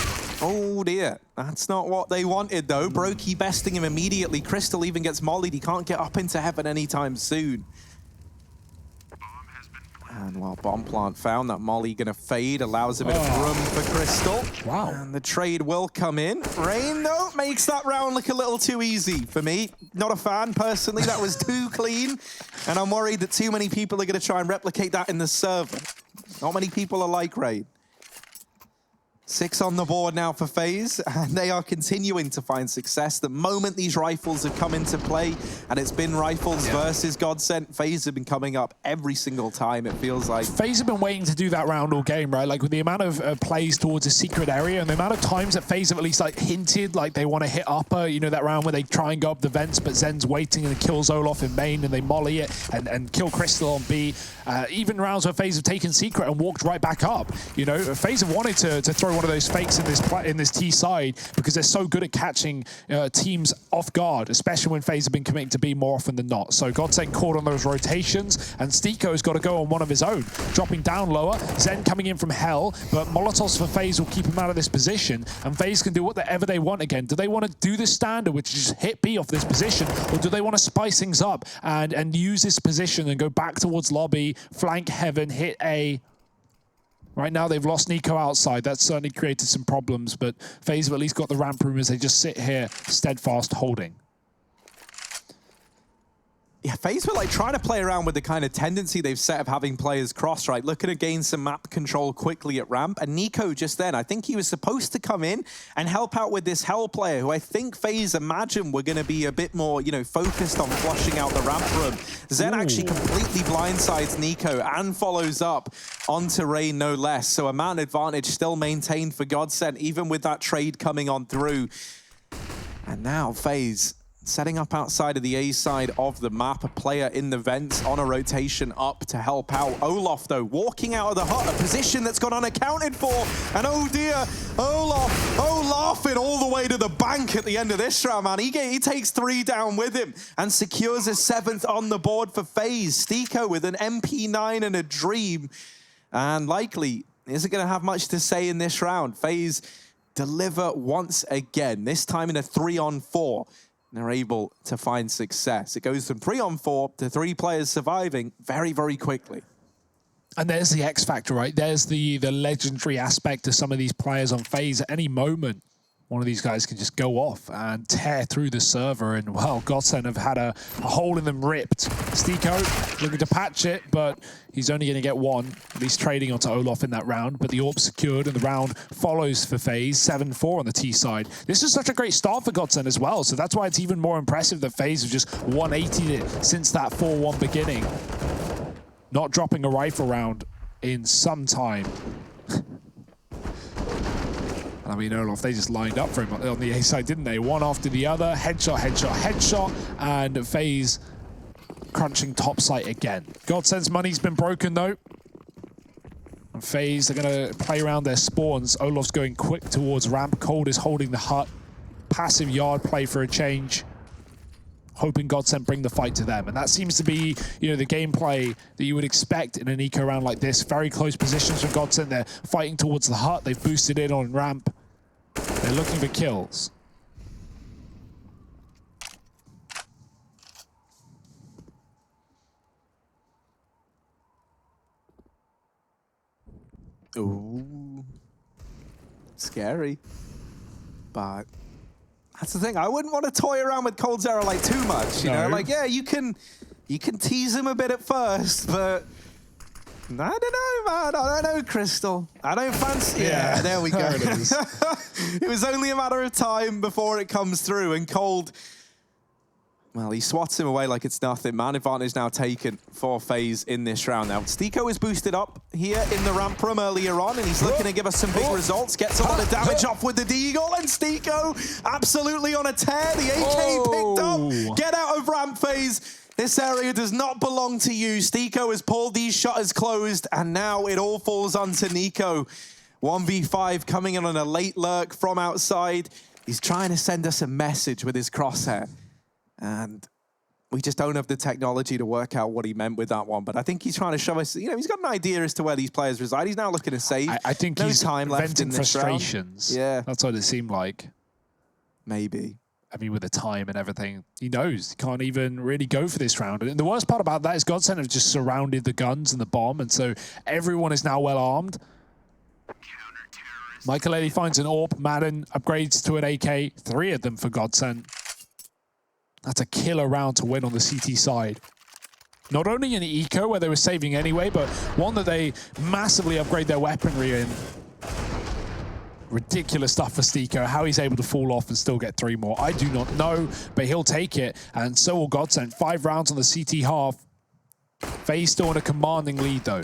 Oh dear, that's not what they wanted though. Brokey besting him immediately. Crystal even gets mollied. He can't get up into heaven anytime soon. And while Bomb Plant found that molly gonna fade, allows a bit of room for Crystal. Wow. And the trade will come in. Rain, though, makes that round look a little too easy for me. Not a fan, personally. That was too clean. And I'm worried that too many people are gonna try and replicate that in the server. Not many people are like Rain. 6 on the board now for FaZe, and they are continuing to find success. The moment these rifles have come into play, and it's been rifles versus Godsent, FaZe have been coming up every single time, it feels like. FaZe have been waiting to do that round all game, right? Like with the amount of plays towards a secret area and the amount of times that FaZe have at least like hinted like they want to hit upper, you know, that round where they try and go up the vents, but Zen's waiting and kills Olaf in main and they molly it and kill Crystal on B. Even rounds where FaZe have taken secret and walked right back up. You know, FaZe have wanted to throw one of those fakes in this T side because they're so good at catching teams off guard, especially when FaZe have been committing to B more often than not. So Godsent caught on those rotations, and Stiko's got to go on one of his own, dropping down lower. Zen coming in from hell, but Molotovs for FaZe will keep him out of this position, and FaZe can do whatever they want again. Do they want to do the standard, which is just hit B off this position, or do they want to spice things up and use this position and go back towards lobby, flank heaven, hit A? Right now, they've lost Nico outside. That's certainly created some problems, but FaZe have at least got the ramp room as they just sit here, steadfast, holding. Yeah, FaZe were like trying to play around with the kind of tendency they've set of having players cross, right? Looking to gain some map control quickly at ramp. And Nico just then, I think he was supposed to come in and help out with this Hell player, who I think FaZe imagine were going to be a bit more, you know, focused on flushing out the ramp room. Zen actually completely blindsides Nico and follows up onto Rain, no less. So a man advantage still maintained for Godsent, even with that trade coming on through. And now FaZe setting up outside of the A side of the map, a player in the vents on a rotation up to help out. Olaf, though, walking out of the hut, a position that's gone unaccounted for. And oh dear, Olaf laughing all the way to the bank at the end of this round, man. He takes 3 down with him and secures a 7th on the board for FaZe. Stiko with an MP9 and a dream. And likely isn't going to have much to say in this round. FaZe deliver once again, this time in a 3-on-4. They're able to find success. It goes from 3-on-4 to 3 players surviving very, very quickly. And there's the X factor, right? There's the legendary aspect to some of these players on FaZe. At any moment, one of these guys can just go off and tear through the server. And, well, Godsent have had a hole in them ripped. Stiko looking to patch it, but he's only going to get 1, at least trading onto Olaf in that round. But the AWP secured, and the round follows for FaZe, 7-4 on the T side. This is such a great start for Godsent as well, so that's why it's even more impressive that FaZe have just 180'd it since that 4-1 beginning. Not dropping a rifle round in some time. I mean, Olaf, they just lined up for him on the A side, didn't they? One after the other, headshot, headshot, headshot, and FaZe crunching top site again. Godsent's money's been broken, though. And FaZe are going to play around their spawns. Olaf's going quick towards ramp. Cold is holding the hut. Passive yard play for a change. Hoping Godsent bring the fight to them. And that seems to be, you know, the gameplay that you would expect in an eco round like this. Very close positions from Godsent. They're fighting towards the hut. They've boosted in on ramp. They're looking for kills. Ooh. Scary. But that's the thing. I wouldn't want to toy around with Cold Zero like too much, you know? Like, yeah, you can tease him a bit at first, but I don't know, man. I don't know, Crystal. I don't fancy. Yeah, there we go. There it is. It was only a matter of time before it comes through, and Cold, well, he swats him away like it's nothing. Man advantage now taken for FaZe in this round. Now, Stiko is boosted up here in the ramp room earlier on, and he's looking to give us some big results. Gets a lot of damage off with the Deagle, and Stiko absolutely on a tear. The AK picked up. Get out of ramp, FaZe. This area does not belong to you. Stiko has pulled these shutters closed, and now it all falls onto Nico. 1v5 coming in on a late lurk from outside. He's trying to send us a message with his crosshair. And we just don't have the technology to work out what he meant with that one. But I think he's trying to show us, you know, he's got an idea as to where these players reside. He's now looking to save. I think no he's time left in venting this frustrations. round. Yeah. That's what it seemed like. Maybe. I mean, with the time and everything, he knows he can't even really go for this round. And the worst part about that is Godsend have just surrounded the guns and the bomb, and so everyone is now well armed. Michael finds an AWP. Madden upgrades to an AK. 3 of them for Godsend. That's a killer round to win on the CT side. Not only in the eco, where they were saving anyway, but one that they massively upgrade their weaponry in. Ridiculous stuff for Stiko. How he's able to fall off and still get 3 more, I do not know, but he'll take it, and so will Godsend. 5 rounds on the CT half. FaZe still in a commanding lead, though.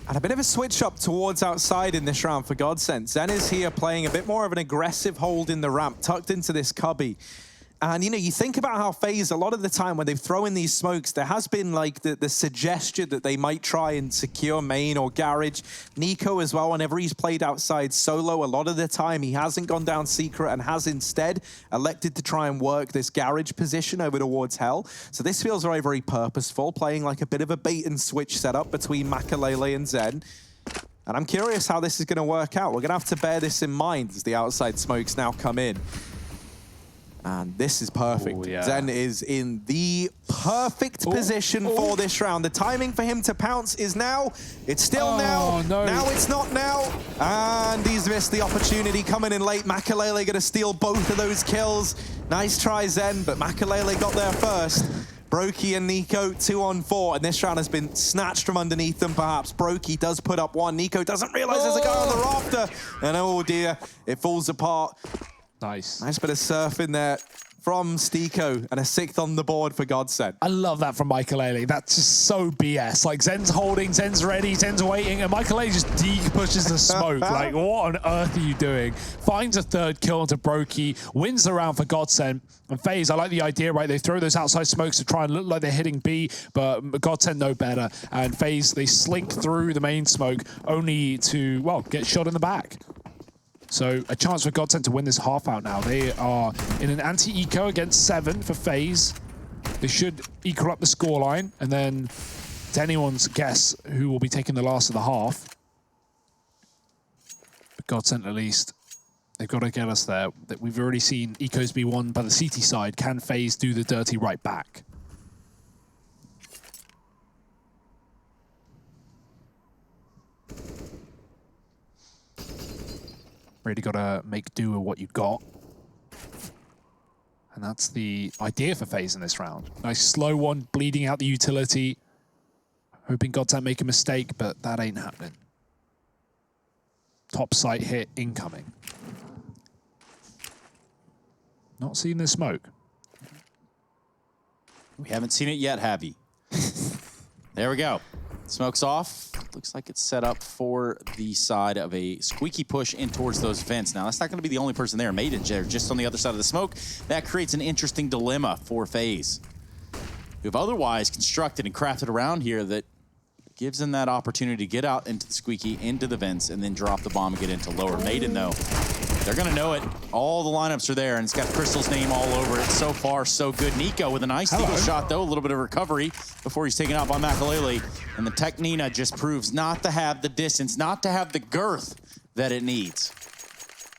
And a bit of a switch up towards outside in this round for Godsend. Zen is here playing a bit more of an aggressive hold in the ramp, tucked into this cubby. And, you know, you think about how FaZe, a lot of the time when they've thrown these smokes, there has been, like, the suggestion that they might try and secure main or garage. Nico as well, whenever he's played outside solo, a lot of the time he hasn't gone down secret and has instead elected to try and work this garage position over towards Hell. So this feels very, very purposeful, playing like a bit of a bait and switch setup between Makalele and Zen. And I'm curious how this is going to work out. We're going to have to bear this in mind as the outside smokes now come in. And this is perfect. Ooh, yeah. Zen is in the perfect position for this round. The timing for him to pounce is now. It's still now. No. Now it's not now. And he's missed the opportunity coming in late. Makalele going to steal both of those kills. Nice try, Zen, but Makalele got there first. Brokey and Nico 2-on-4, and this round has been snatched from underneath them, perhaps. Brokey does put up 1. Nico doesn't realize there's a guy on the rafter. And oh dear, it falls apart. Nice. Nice bit of surf in there from Stiko, and a 6th on the board for Godsend. I love that from Michael. That's just so BS. Like, Zen's holding, Zen's ready, Zen's waiting, and Michael just pushes the smoke. Like, what on earth are you doing? Finds a 3rd kill into Brokey, wins the round for Godsend. And FaZe, I like the idea, right? They throw those outside smokes to try and look like they're hitting B, but Godsend know better. And FaZe, they slink through the main smoke only to, well, get shot in the back. So a chance for Godsend to win this half out now. They are in an anti-eco against 7 for FaZe. They should equal up the scoreline, and then it's anyone's guess who will be taking the last of the half. But Godsend, at least, they've got to get us there. We've already seen ecos be won by the CT side. Can FaZe do the dirty right back? Really got to make do with what you got. And that's the idea for FaZe in this round. Nice slow one, bleeding out the utility. Hoping Godsend make a mistake, but that ain't happening. Top site hit incoming. Not seeing the smoke. We haven't seen it yet, have you? There we go. Smoke's off. Looks like it's set up for the side of a squeaky push in towards those vents. Now, that's not going to be the only person there. Maiden's there just on the other side of the smoke. That creates an interesting dilemma for FaZe, who've otherwise constructed and crafted around here that gives them that opportunity to get out into the squeaky, into the vents, and then drop the bomb and get into lower. Maiden, though, they're going to know it. All the lineups are there, and it's got Crystal's name all over it. So far, so good. Nico with a nice eagle shot, though. A little bit of recovery before he's taken out by Makalele. And the Technina just proves not to have the distance, not to have the girth that it needs.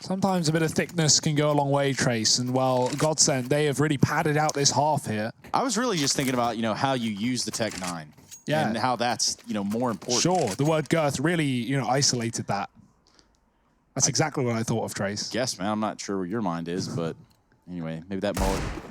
Sometimes a bit of thickness can go a long way, Trace. And, well, Godsend, they have really padded out this half here. I was really just thinking about, you know, how you use the Tech 9. Yeah. And how that's, you know, more important. Sure, the word girth really, you know, isolated that. That's exactly what I thought of, Trace. Guess, man. I'm not sure where your mind is, but anyway, maybe that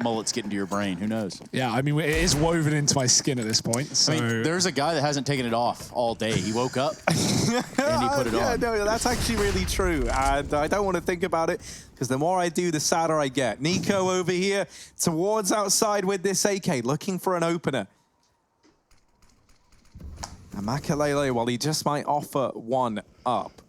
mullet's getting to your brain. Who knows? Yeah, I mean, it is woven into my skin at this point. So. I mean, there's a guy that hasn't taken it off all day. He woke up and he put it on. No, that's actually really true. And I don't want to think about it because the more I do, the sadder I get. Nico over here towards outside with this AK, looking for an opener. And Makalele, well, he just might offer one up.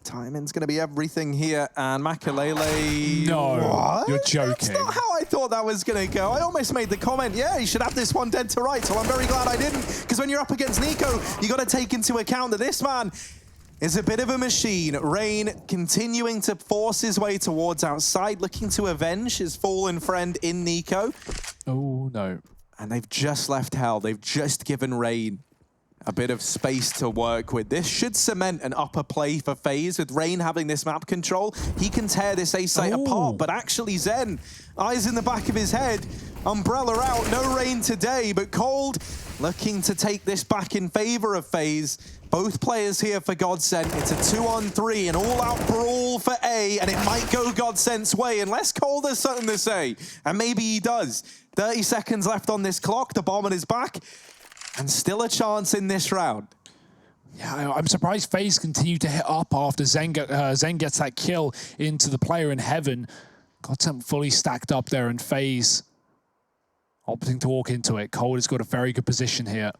Timing's going to be everything here, and Makalele... No, what? you're joking. That's not how I thought that was going to go. I almost made the comment, yeah, you should have this one dead to rights. Well, I'm very glad I didn't, because when you're up against Nico, you got to take into account that this man is a bit of a machine. Rain continuing to force his way towards outside, looking to avenge his fallen friend in Nico. Oh, no. And they've just left Hell. They've just given Rain a bit of space to work with. This should cement an upper play for FaZe. With Rain having this map control, he can tear this A site apart. But actually, Zen, eyes in the back of his head, Umbrella out, no Rain today, but Cold looking to take this back in favor of FaZe. Both players here for Godsent. It's a 2-on-3, an all-out brawl for A, and it might go Godsent's way unless Cold has something to say. And maybe he does. 30 seconds left on this clock. The bomb on his back. And still a chance in this round. Yeah, I'm surprised FaZe continue to hit up after Zen gets that kill into the player in heaven. Godsent fully stacked up there, and FaZe opting to walk into it. Cold has got a very good position here.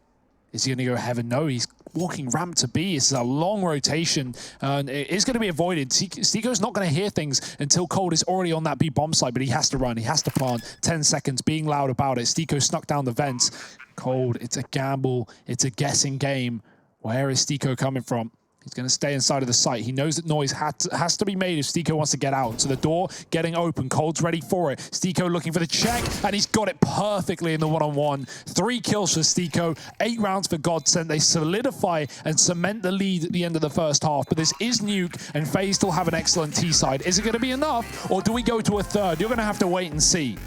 Is he going to go heaven? No, he's walking ramp to B. This is a long rotation, and it is going to be avoided. Stico's not going to hear things until Cold is already on that B bomb site, but he has to run. He has to plant. 10 seconds, being loud about it. Stico snuck down the vents. Cold, it's a gamble. It's a guessing game. Where is Stico coming from? He's going to stay inside of the site. He knows that noise has to be made if Stico wants to get out. So the door getting open. Cold's ready for it. Stico looking for the check, and he's got it perfectly in the one-on-one. 3 kills for Stico, 8 rounds for Godsent. They solidify and cement the lead at the end of the first half. But this is Nuke, and FaZe still have an excellent T side. Is it going to be enough, or do we go to a third? You're going to have to wait and see.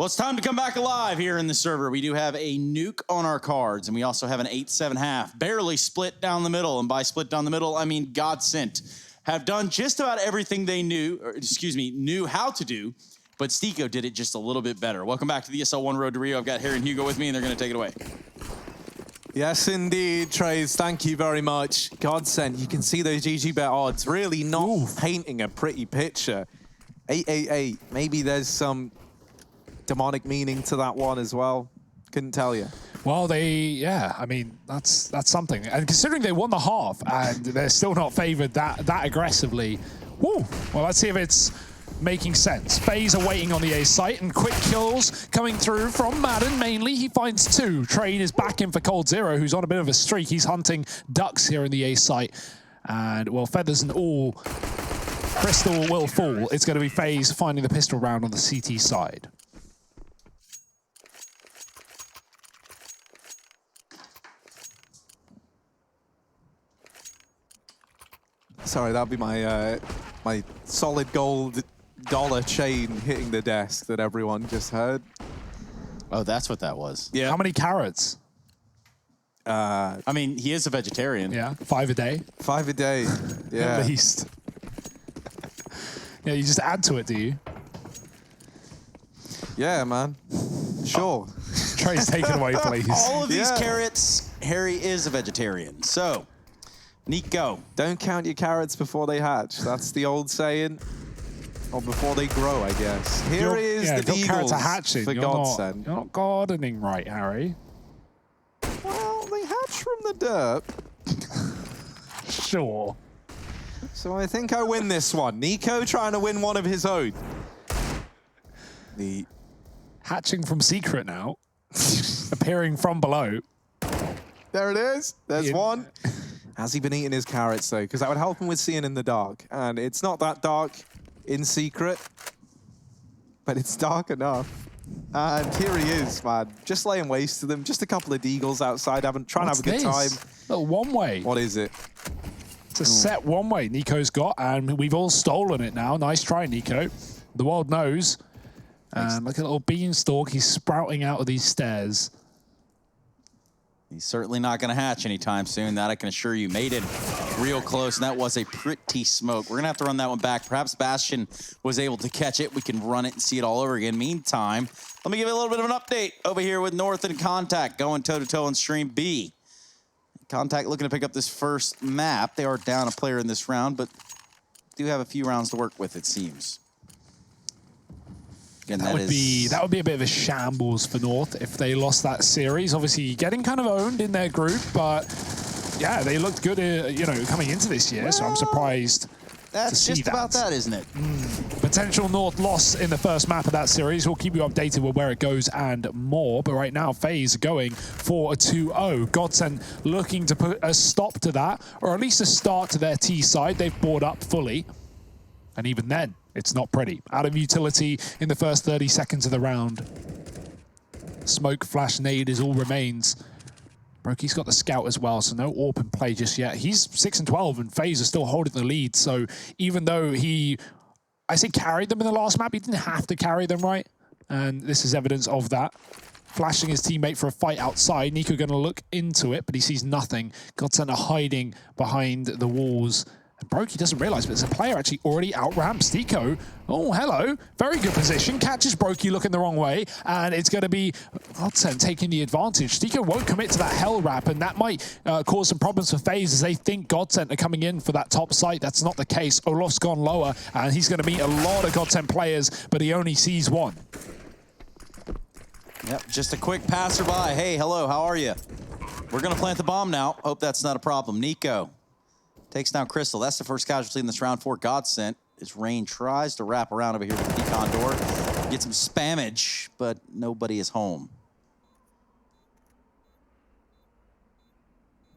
Well, it's time to come back alive here in the server. We do have a nuke on our cards, and we also have an 8-7 half. Barely split down the middle, and by split down the middle, I mean Godsent. Have done just about everything they knew how to do, but Stiko did it just a little bit better. Welcome back to the ESL 1 Road to Rio. I've got Harry and Hugo with me, and they're going to take it away. Yes, indeed, Trace. Thank you very much. Godsent, you can see those GG bet odds really not painting a pretty picture. 888. Maybe there's some demonic meaning to that one as well. Couldn't tell you. Well, I mean, that's something. And considering they won the half and they're still not favored that aggressively, woo. Well, let's see if it's making sense. FaZe are waiting on the A site, and quick kills coming through from Madden mainly. He finds 2. Train is back in for Cold Zero, who's on a bit of a streak. He's hunting ducks here in the A site. And, well, feathers and all, Crystal will fall. It's going to be FaZe finding the pistol round on the CT side. Sorry, that'll be my my solid gold dollar chain hitting the desk that everyone just heard. Oh, that's what that was. Yeah. How many carrots? I mean, he is a vegetarian. Yeah, 5 a day. 5 a day. Yeah. At least. Yeah, you just add to it, do you? Yeah, man. Sure. Trey's taken away, please. All of these carrots, Harry is a vegetarian. So, Nico. Don't count your carrots before they hatch. That's the old saying. Or before they grow, I guess. Here is the Eagles carrots are hatching. For Godsent. You're not gardening right, Harry. Well, they hatch from the dirt. Sure. So I think I win this one. Nico trying to win one of his own. The hatching from secret now. Appearing from below. There it is. There's one. Has he been eating his carrots, though? Because that would help him with seeing in the dark. And it's not that dark in secret, but it's dark enough. And here he is, man. Just laying waste to them. Just a couple of deagles outside, trying to have a good time. Little one-way. What is it? It's a set one-way Nico's got, and we've all stolen it now. Nice try, Nico. The world knows. And like a little beanstalk, he's sprouting out of these stairs. He's certainly not going to hatch anytime soon. That I can assure you. Made it real close, and that was a pretty smoke. We're going to have to run that one back. Perhaps Bastion was able to catch it. We can run it and see it all over again. Meantime, let me give you a little bit of an update over here with North and Contact going toe-to-toe on Stream B. Contact looking to pick up this first map. They are down a player in this round, but do have a few rounds to work with, it seems. Again, that would be a bit of a shambles for North if they lost that series. Obviously, getting kind of owned in their group, but yeah, they looked good, coming into this year. So I'm surprised. That's just about that, isn't it? Potential North loss in the first map of that series. We'll keep you updated with where it goes and more. But right now, FaZe going for a 2-0. Godsent looking to put a stop to that, or at least a start to their T side. They've bought up fully. And even then, it's not pretty. Out of utility in the first 30 seconds of the round. Smoke, flash, nade is all remains. Brokey's got the scout as well, so no AWP in play just yet. He's 6-12, and FaZe are still holding the lead. So even though I say carried them in the last map, he didn't have to carry them, right? And this is evidence of that. Flashing his teammate for a fight outside. Nico going to look into it, but he sees nothing. Godsent are hiding behind the walls. And Brokey doesn't realize, but there's a player actually already out-ramps Stiko. Oh, hello. Very good position. Catches Brokey looking the wrong way, and it's going to be Godsent taking the advantage. Stiko won't commit to that hell wrap, and that might cause some problems for FaZe as they think Godsent are coming in for that top site. That's not the case. Olof's gone lower, and he's going to meet a lot of Godsent players, but he only sees one. Yep, just a quick passerby. Hey, hello, how are you? We're going to plant the bomb now. Hope that's not a problem. Nico takes down Crystal. That's the first casualty in this round for Godsent. As Rain tries to wrap around over here to the decon door. Get some spammage, but nobody is home.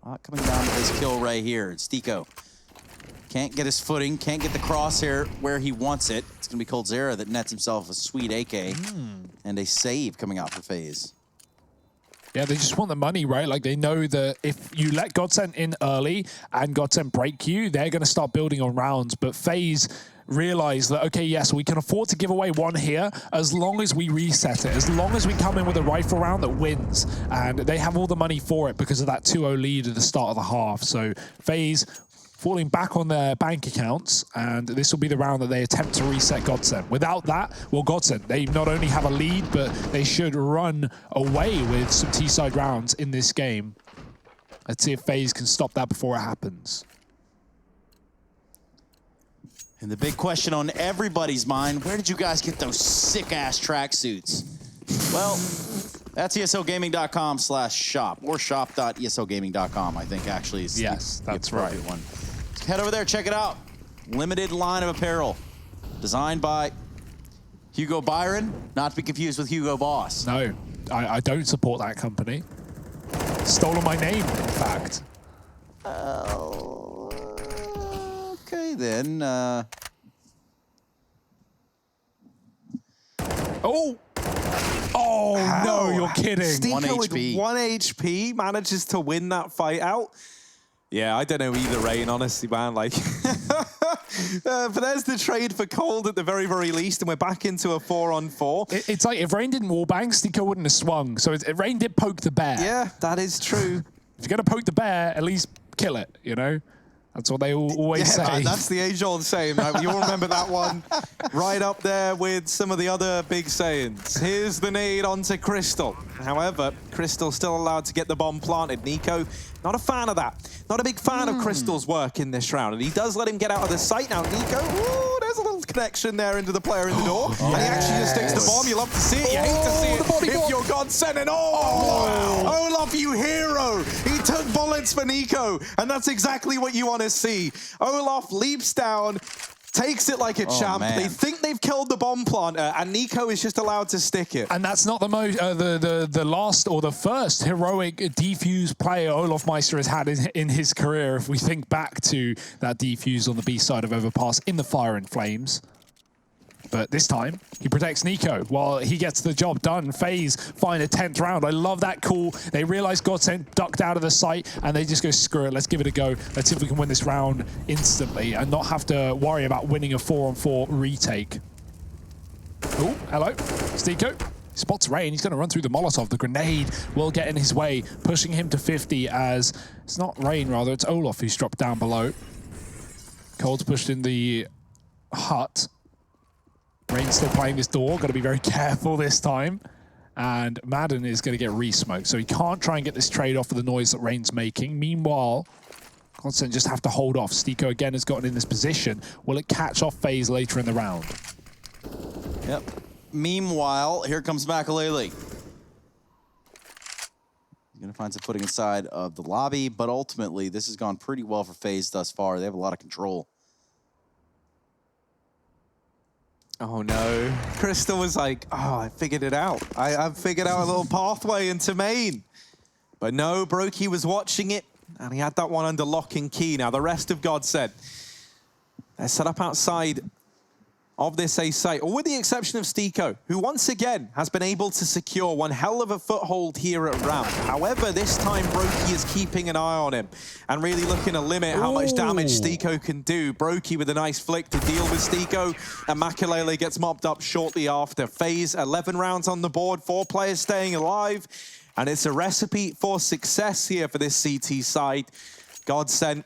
Coming down to this kill right here. It's Stiko. Can't get his footing, can't get the crosshair where he wants it. It's going to be Cold Zera that nets himself a sweet AK. And a save coming out for FaZe. Yeah, they just want the money, right? Like, they know that if you let Godsent in early and Godsent break you, they're going to start building on rounds. But FaZe, realize that, okay, yes, we can afford to give away one here as long as we reset it, as long as we come in with a rifle round that wins. And they have all the money for it because of that 2-0 lead at the start of the half. So FaZe falling back on their bank accounts, and this will be the round that they attempt to reset Godsend. Without that, well, Godsend, they not only have a lead, but they should run away with some T-side rounds in this game. Let's see if FaZe can stop that before it happens. And the big question on everybody's mind, where did you guys get those sick-ass tracksuits? Well, that's ESLgaming.com/shop or shop.eslgaming.com, I think actually is that's the appropriate one. So head over there, check it out. Limited line of apparel designed by Hugo Byron, not to be confused with Hugo Boss. No, I don't support that company. Stolen my name, in fact. Okay, then. Oh! Oh, no, you're kidding. Stiko with 1 HP manages to win that fight out. Yeah, I don't know either, Rain, honestly, man. Like, but there's the trade for Cold at the very, very least, and we're back into a 4-on-4. It's like if Rain didn't wallbang, Stiko wouldn't have swung. So Rain did poke the bear. Yeah, that is true. If you're going to poke the bear, at least kill it, you know? That's what they always say. That's the age-old saying. You'll remember that one right up there with some of the other big sayings. Here's the nade onto Crystal. However, Crystal still allowed to get the bomb planted. Nico, not a fan of that. Not a big fan of Crystal's work in this round. And he does let him get out of the sight now. Nico, ooh, there's a little connection there into the player in the door. And he actually just sticks the bomb. You love to see it. You hate to see it if you're Godsend. And Olaf, you hero. He took bullets for Nico. And that's exactly what you want to see. Olaf leaps down, takes it like a champ. Man. They think they've killed the bomb planter, and Nico is just allowed to stick it. And that's not the most, the last or the first heroic defuse player Olaf Meister has had in his career. If we think back to that defuse on the B side of Overpass in the Fire and Flames. But this time, he protects Nico while he gets the job done. FaZe find a 10th round. I love that call. They realize Godsend ducked out of the sight, and they just go, screw it, let's give it a go. Let's see if we can win this round instantly and not have to worry about winning a 4-on-4 retake. Oh, hello. Stiko spots Rain. He's going to run through the Molotov. The grenade will get in his way, pushing him to 50 as it's not Rain, rather. It's Olaf who's dropped down below. Cold's pushed in the hut. Rain's still playing this door. Got to be very careful this time. And Madden is going to get re-smoked. So he can't try and get this trade off of the noise that Rain's making. Meanwhile, Constant just have to hold off. Stiko again has gotten in this position. Will it catch off FaZe later in the round? Yep. Meanwhile, here comes Makalele. He's going to find some footing inside of the lobby, but ultimately, this has gone pretty well for FaZe thus far. They have a lot of control. Oh no, Crystal was like, oh, I figured it out. I've figured out a little pathway into main. But no, Brokey was watching it, and he had that one under lock and key. Now the rest of Godsend, they're set up outside of this A site, or with the exception of Stiko, who once again has been able to secure one hell of a foothold here at ramp. However, this time Brokey is keeping an eye on him and really looking to limit how much damage Stiko can do. Brokey with a nice flick to deal with Stiko, and Makalele gets mopped up shortly after. FaZe, 11 rounds on the board, 4 players staying alive, and it's a recipe for success here for this CT side. Godsend,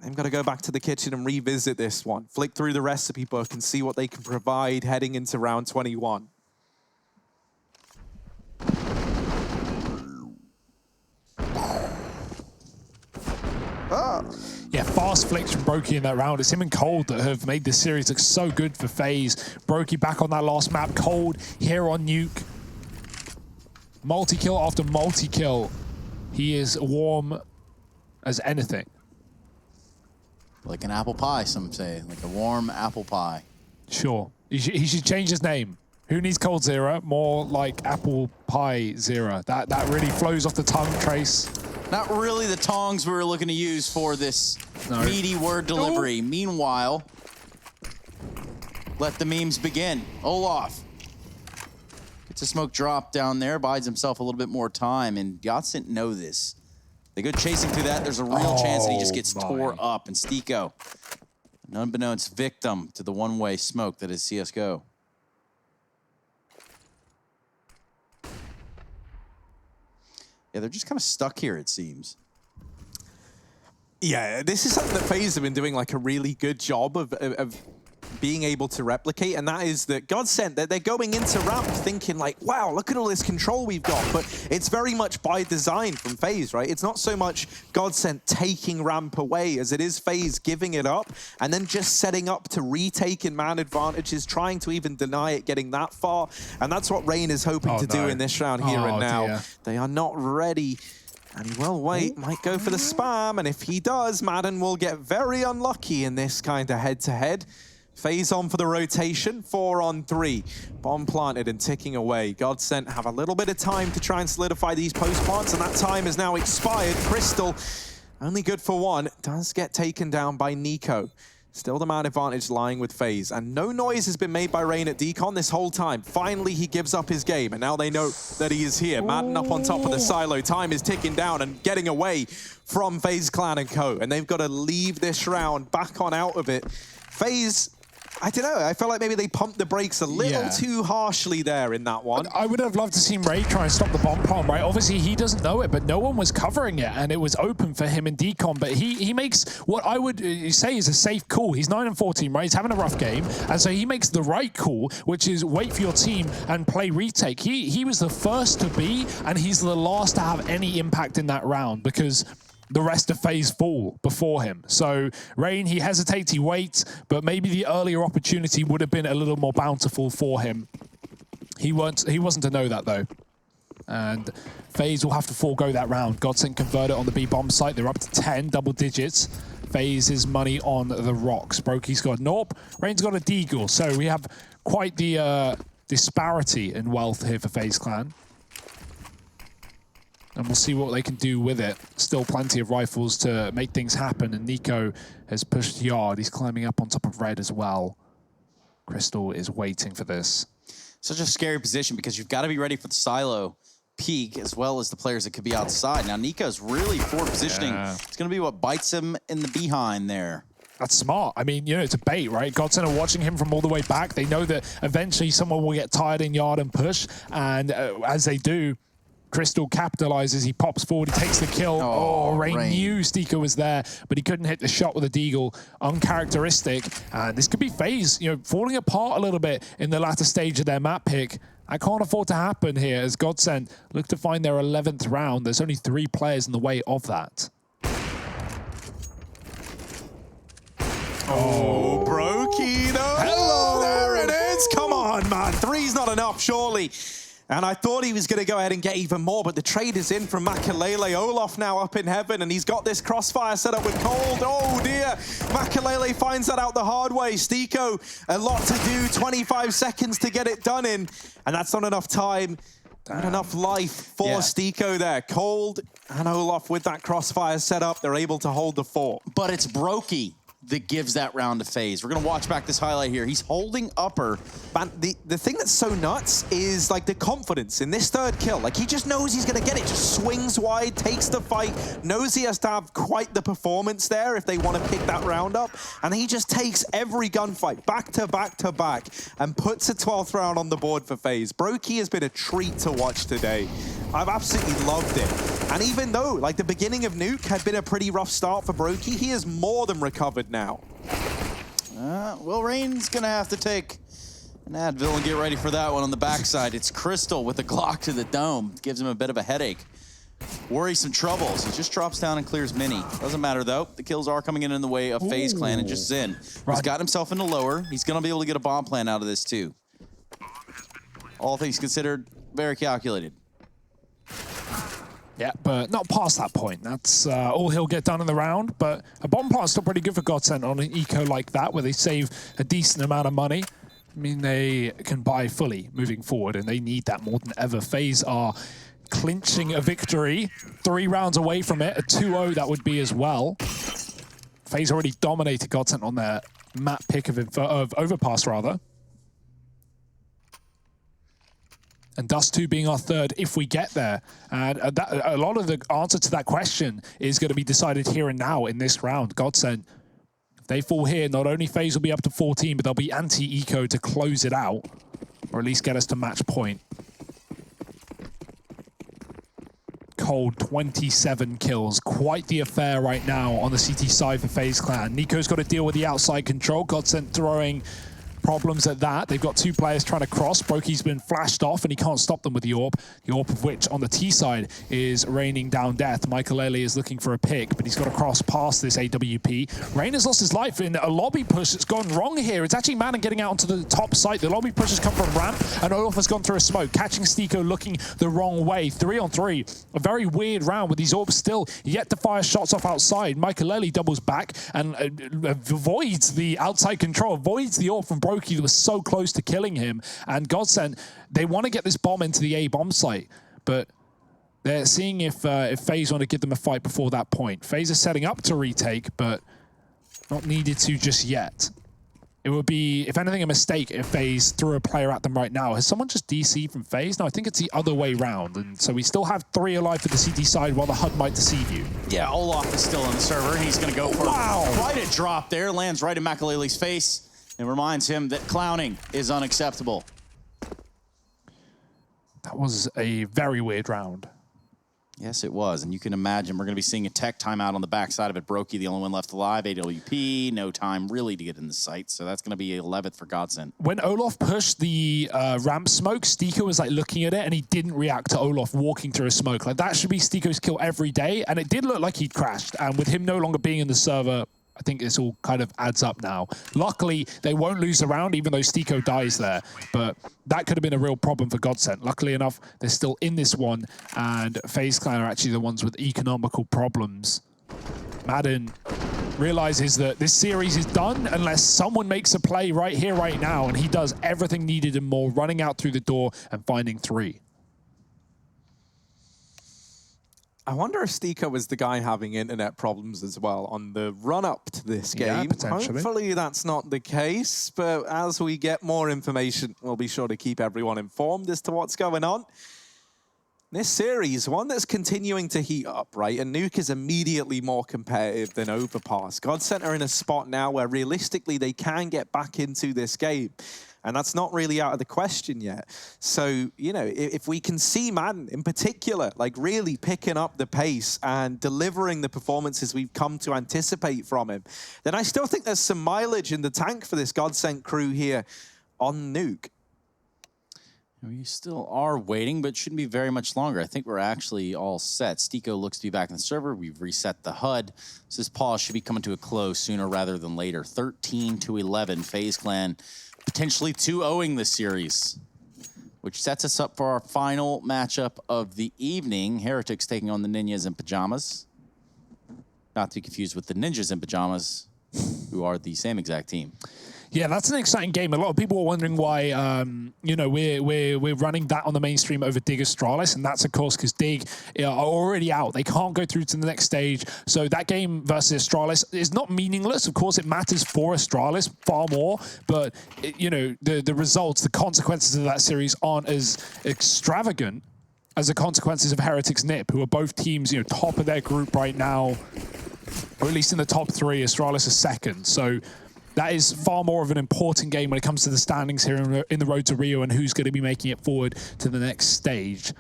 they've got to go back to the kitchen and revisit this one. Flick through the recipe book and see what they can provide heading into round 21. Yeah, fast flicks from Brokey in that round. It's him and Cold that have made this series look so good for FaZe. Brokey back on that last map. Cold here on Nuke. Multi-kill after multi-kill. He is warm as anything. Like an apple pie, some say. Like a warm apple pie. Sure. He should change his name. Who needs Cold Zero? More like Apple Pie Zero. That really flows off the tongue, Trace. Not really the tongs we were looking to use for this meaty word delivery. Oh. Meanwhile, let the memes begin. Olaf gets a smoke drop down there, buys himself a little bit more time, and Gods didn't know this. They go chasing through that. There's a real chance that he just gets tore up. And Stiko An unbeknownst victim to the one-way smoke that is CSGO. Yeah, they're just kind of stuck here, it seems. Yeah, this is something that FaZe have been doing like a really good job of being able to replicate, and that is that Godsent, that they're going into ramp thinking like, wow, look at all this control we've got, but it's very much by design from FaZe, right? It's not so much Godsent taking ramp away as it is FaZe giving it up and then just setting up to retake in man advantages, trying to even deny it getting that far, and that's what Rain is hoping to do in this round here and now. Dear. They are not ready. And he will wait, might go for the spam, and if he does, Madden will get very unlucky in this kind of head-to-head. FaZe on for the rotation, 4-on-3. Bomb planted and ticking away. Godsent have a little bit of time to try and solidify these post plants, and that time is now expired. Crystal, only good for one, does get taken down by Nico. Still the man advantage lying with FaZe, and no noise has been made by Rain at Decon this whole time. Finally, he gives up his game, and now they know that he is here. Madden up on top of the silo. Time is ticking down and getting away from FaZe Clan and Co. And they've got to leave this round back on out of it. FaZe, I don't know, I feel like maybe they pumped the brakes a little too harshly there in that one. I would have loved to see Ray try and stop the bomb plant, right? Obviously, he doesn't know it, but no one was covering it, and it was open for him in Decon. But he makes what I would say is a safe call. He's 9-14, right? He's having a rough game, and so he makes the right call, which is wait for your team and play retake. He was the first to be, and he's the last to have any impact in that round because the rest of FaZe fall before him. So Rain, he hesitates, he waits, but maybe the earlier opportunity would have been a little more bountiful for him. He wasn't to know that though. And FaZe will have to forego that round. Godsent converted on the B bomb site. They're up to 10, double digits. FaZe's money on the rocks. Brokey's got Norp. Rain's got a Deagle. So we have quite the disparity in wealth here for FaZe Clan. And we'll see what they can do with it. Still plenty of rifles to make things happen. And Nico has pushed Yard. He's climbing up on top of Red as well. Crystal is waiting for this. Such a scary position because you've got to be ready for the silo peak as well as the players that could be outside. Now, Nico's really forward positioning. Yeah. It's going to be what bites him in the behind there. That's smart. I mean, you know, it's a bait, right? Godsent are watching him from all the way back. They know that eventually someone will get tired in Yard and push. And as they do, Crystal capitalizes, he pops forward, he takes the kill. Oh, Rain knew Stika was there, but he couldn't hit the shot with a Deagle. Uncharacteristic. And this could be FaZe, you know, falling apart a little bit in the latter stage of their map pick. That can't afford to happen here as Godsent look to find their 11th round. There's only 3 players in the way of that. Oh, Brokey, no. Hello, there it is. Come on, man. 3's not enough, surely. And I thought he was going to go ahead and get even more, but the trade is in from Makalele. Olaf now up in heaven, and he's got this crossfire set up with Cold. Oh, dear. Makalele finds that out the hard way. Stiko, a lot to do, 25 seconds to get it done in, and that's not enough time. Not enough life for Stiko there. Cold and Olaf with that crossfire set up, they're able to hold the fort. But it's Brokey that gives that round to FaZe. We're going to watch back this highlight here. He's holding upper. Man, the thing that's so nuts is like the confidence in this third kill. Like he just knows he's going to get it. Just swings wide, takes the fight, knows he has to have quite the performance there if they want to pick that round up. And he just takes every gunfight back to back to back and puts a 12th round on the board for FaZe. Brokey has been a treat to watch today. I've absolutely loved it. And even though like the beginning of Nuke had been a pretty rough start for Brokey, he is more than recovered now. Well, Rain's going to have to take an Advil and get ready for that one on the backside. It's Crystal with the Glock to the dome. Gives him a bit of a headache. Worrisome troubles. He just drops down and clears Mini. Doesn't matter, though. The kills are coming in the way of FaZe Clan and just Zen. He's got himself into lower. He's going to be able to get a bomb plan out of this, too. All things considered, very calculated. Yeah, but not past that point. That's all he'll get done in the round. But a bomb plant's still pretty good for Godsent on an eco like that, where they save a decent amount of money. I mean, they can buy fully moving forward, and they need that more than ever. FaZe are clinching a victory, 3 rounds away from it. A 2-0 that would be as well. FaZe already dominated Godsent on their map pick of Overpass, rather. And Dust 2 being our third if we get there. And a lot of the answer to that question is going to be decided here and now in this round. Godsent, if they fall here, not only FaZe will be up to 14, but they'll be anti-eco to close it out, or at least get us to match point. Cold, 27 kills. Quite the affair right now on the CT side for FaZe Clan. Nico's got to deal with the outside control. Godsent throwing problems at that. They've got 2 players trying to cross. Broky's been flashed off and he can't stop them with the AWP. The AWP of which on the T side is raining down death. Michael Ellie is looking for a pick, but he's got to cross past this AWP. Rain has lost his life in a lobby push that's gone wrong here. It's actually Madden getting out onto the top site. The lobby push has come from ramp and Olaf has gone through a smoke, catching Stiko looking the wrong way. 3-on-3. A very weird round with these AWPs still yet to fire shots off outside. Michael Ellie doubles back and avoids the outside control, avoids the AWP from Broky that was so close to killing him. And Godsent, they want to get this bomb into the A bomb site, but they're seeing if FaZe want to give them a fight before that point. FaZe is setting up to retake, but not needed to just yet. It would be, if anything, a mistake if FaZe threw a player at them right now. Has someone just DC'd from FaZe? No, I think it's the other way round. And so we still have 3 alive for the CT side while the HUD might deceive you. Yeah, Olaf is still on the server. He's going to go for quite a drop there. Lands right in Makalele's face. It reminds him that clowning is unacceptable. That was a very weird round. Yes, it was. And you can imagine we're going to be seeing a tech timeout on the backside of it. Brokey, the only one left alive. AWP, no time really to get in the site. So that's going to be 11th for Godsent. When Olaf pushed the ramp smoke, Stiko was like looking at it and he didn't react to Olaf walking through a smoke. Like that should be Stiko's kill every day. And it did look like he'd crashed. And with him no longer being in the server, I think this all kind of adds up now. Luckily, they won't lose the round, even though Stiko dies there. But that could have been a real problem for Godsent. Luckily enough, they're still in this one, and FaZe Clan are actually the ones with economical problems. Madden realizes that this series is done unless someone makes a play right here, right now, and he does everything needed and more, running out through the door and finding 3. I wonder if Stiko was the guy having internet problems as well on the run-up to this game. Yeah, potentially. Hopefully that's not the case, but as we get more information, we'll be sure to keep everyone informed as to what's going on. This series, one that's continuing to heat up, right? And Nuke is immediately more competitive than Overpass. Godsent are in a spot now where realistically they can get back into this game. And that's not really out of the question yet. So, you know, if we can see Madden in particular, like really picking up the pace and delivering the performances we've come to anticipate from him, then I still think there's some mileage in the tank for this Godsent crew here on Nuke. We still are waiting, but shouldn't be very much longer. I think we're actually all set. Stiko looks to be back in the server. We've reset the HUD. So this pause should be coming to a close sooner rather than later. 13-11, FaZe Clan potentially 2-0ing this series, which sets us up for our final matchup of the evening. Heretics taking on the Ninjas in Pyjamas. Not to be confused with the Ninjas in Pyjamas, who are the same exact team. Yeah, that's an exciting game. A lot of people are wondering why, you know, we're running that on the mainstream over Dig Astralis, and that's of course because Dig are already out. They can't go through to the next stage. So that game versus Astralis is not meaningless. Of course, it matters for Astralis far more, but you know, the results, the consequences of that series aren't as extravagant as the consequences of Heretics Nip, who are both teams, you know, top of their group right now, or at least in the top 3. Astralis is second. So that is far more of an important game when it comes to the standings here in the road to Rio and who's going to be making it forward to the next stage.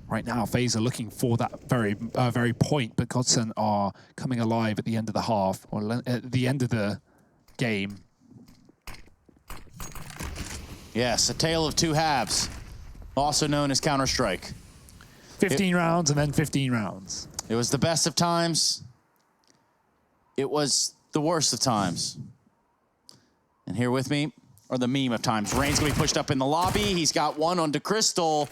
Right now, FaZe are looking for that very point, but Godsent are coming alive at the end of the half, or at the end of the game. Yes, a tale of 2 halves, also known as Counter-Strike. 15 rounds and then 15 rounds. It was the best of times. It was the worst of times. And here with me are the meme of times. Rain's gonna be pushed up in the lobby. He's got one onto Crystal.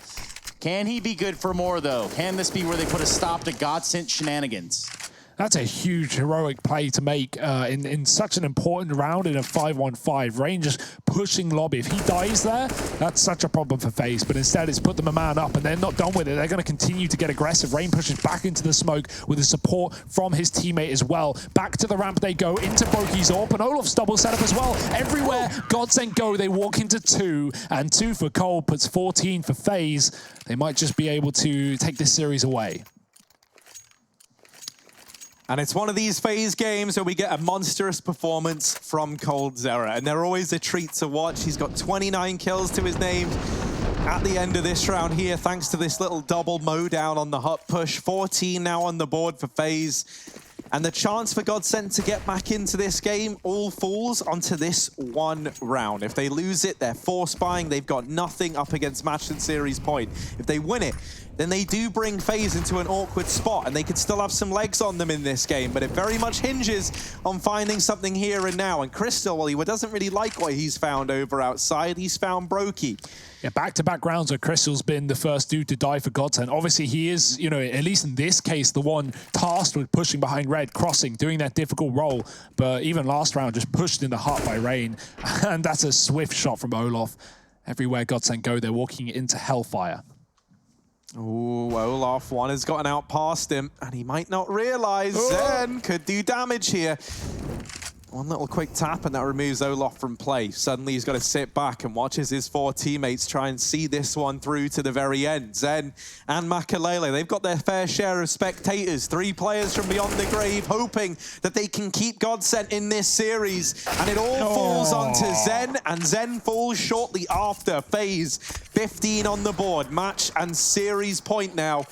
Can he be good for more though? Can this be where they put a stop to Godsent shenanigans? That's a huge heroic play to make in such an important round in a 5-1-5. Rain just pushing lobby. If he dies there, that's such a problem for FaZe. But instead, it's put them a man up, and they're not done with it. They're going to continue to get aggressive. Rain pushes back into the smoke with the support from his teammate as well. Back to the ramp they go, into Brokey's AWP, and Olaf's double setup as well. Everywhere Godsent go, they walk into 2, and 2 for Cole puts 14 for FaZe. They might just be able to take this series away. And it's one of these phase games where we get a monstrous performance from coldzera, and they're always a treat to watch. He's got 29 kills to his name at the end of this round here, thanks to this little double mow down on the hut push. 14 now on the board for FaZe. And the chance for Godsent to get back into this game all falls onto this one round. If they lose it, they're force buying. They've got nothing up against Match and Series Point. If they win it, then they do bring FaZe into an awkward spot, and they could still have some legs on them in this game, but it very much hinges on finding something here and now. And Crystal, well, he doesn't really like what he's found over outside. He's found Brokey. Yeah, back-to-back rounds where Crystal's been the first dude to die for Godsent. Obviously, he is, you know, at least in this case, the one tasked with pushing behind Red, crossing, doing that difficult role. But even last round, just pushed in the hut by Rain. And that's a swift shot from Olaf. Everywhere Godsent go, they're walking into Hellfire. Ooh, Olaf, one has gotten out past him, and he might not realize Zen could do damage here. One little quick tap, and that removes Olaf from play. Suddenly, he's got to sit back and watch as his 4 teammates try and see this one through to the very end. Zen and Makalele, they've got their fair share of spectators. 3 players from beyond the grave, hoping that they can keep Godsent in this series. And it all falls onto Zen, and Zen falls shortly after. FaZe, 15 on the board. Match and Series Point now.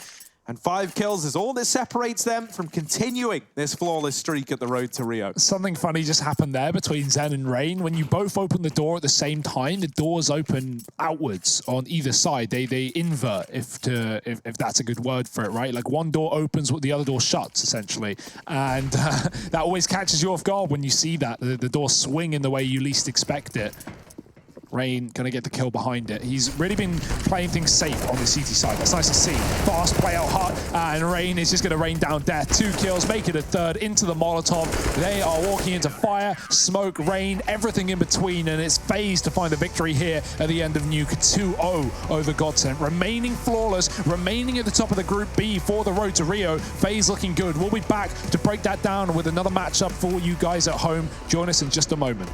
And 5 kills is all that separates them from continuing this flawless streak at the road to Rio. Something funny just happened there between Zen and Rain. When you both open the door at the same time, the doors open outwards on either side. They invert, if that's a good word for it, right? Like one door opens, the other door shuts, essentially. And that always catches you off guard when you see that. The doors swing in the way you least expect it. Rain gonna get the kill behind it. He's really been playing things safe on the CT side. That's nice to see. Fast play out hot, and Rain is just gonna rain down death. 2 kills, make it a 3rd into the Molotov. They are walking into fire, smoke, rain, everything in between, and it's FaZe to find the victory here at the end of Nuke. 2-0 over Godsent. Remaining flawless, remaining at the top of the Group B for the road to Rio. FaZe looking good. We'll be back to break that down with another matchup for you guys at home. Join us in just a moment.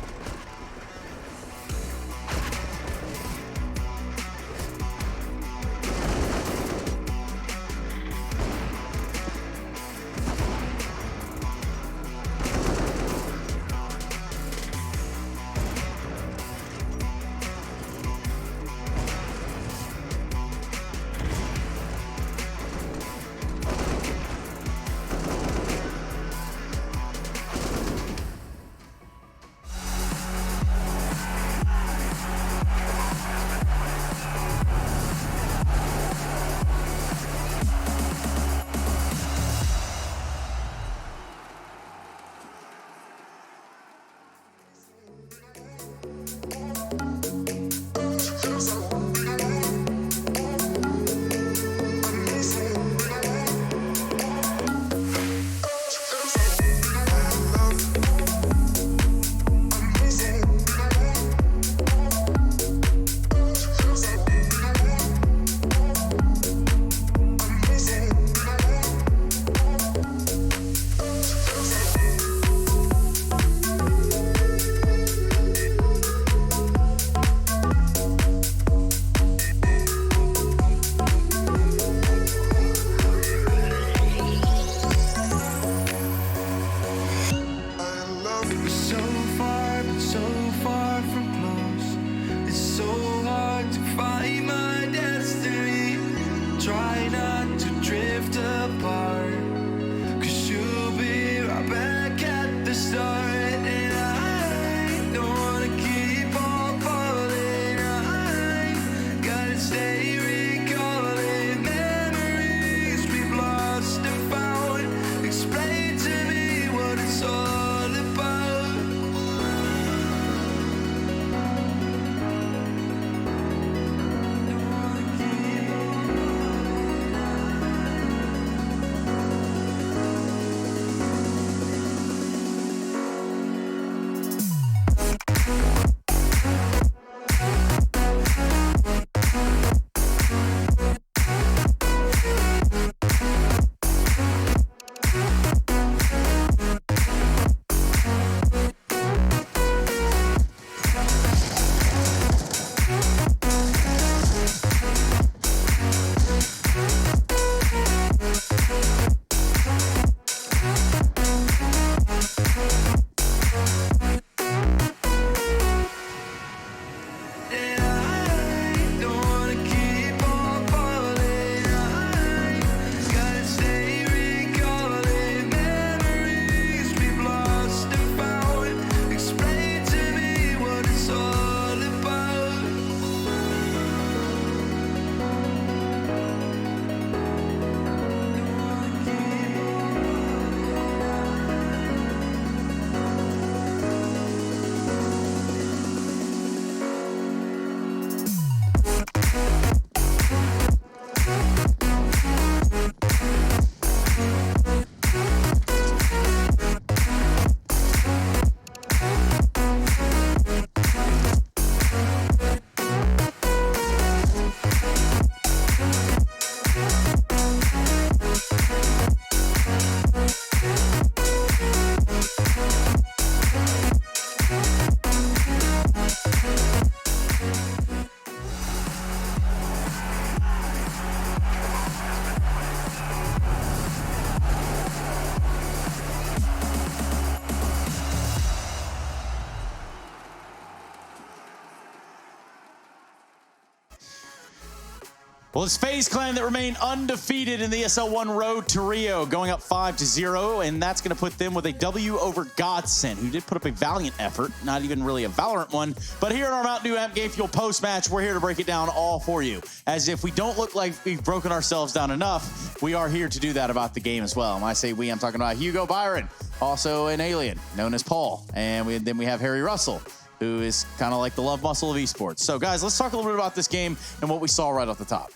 Well, it's FaZe Clan that remain undefeated in the ESL 1 road to Rio, going up 5-0, and that's going to put them with a W over Godsent, who did put up a valiant effort, not even really a Valorant one. But here in our Mountain Dew Amp Game Fuel post-match, we're here to break it down all for you. As if we don't look like we've broken ourselves down enough, we are here to do that about the game as well. When I say we, I'm talking about Hugo Byron, also an alien known as Paul, and then we have Harry Russell, who is kind of like the love muscle of esports. So, guys, let's talk a little bit about this game and what we saw right off the top.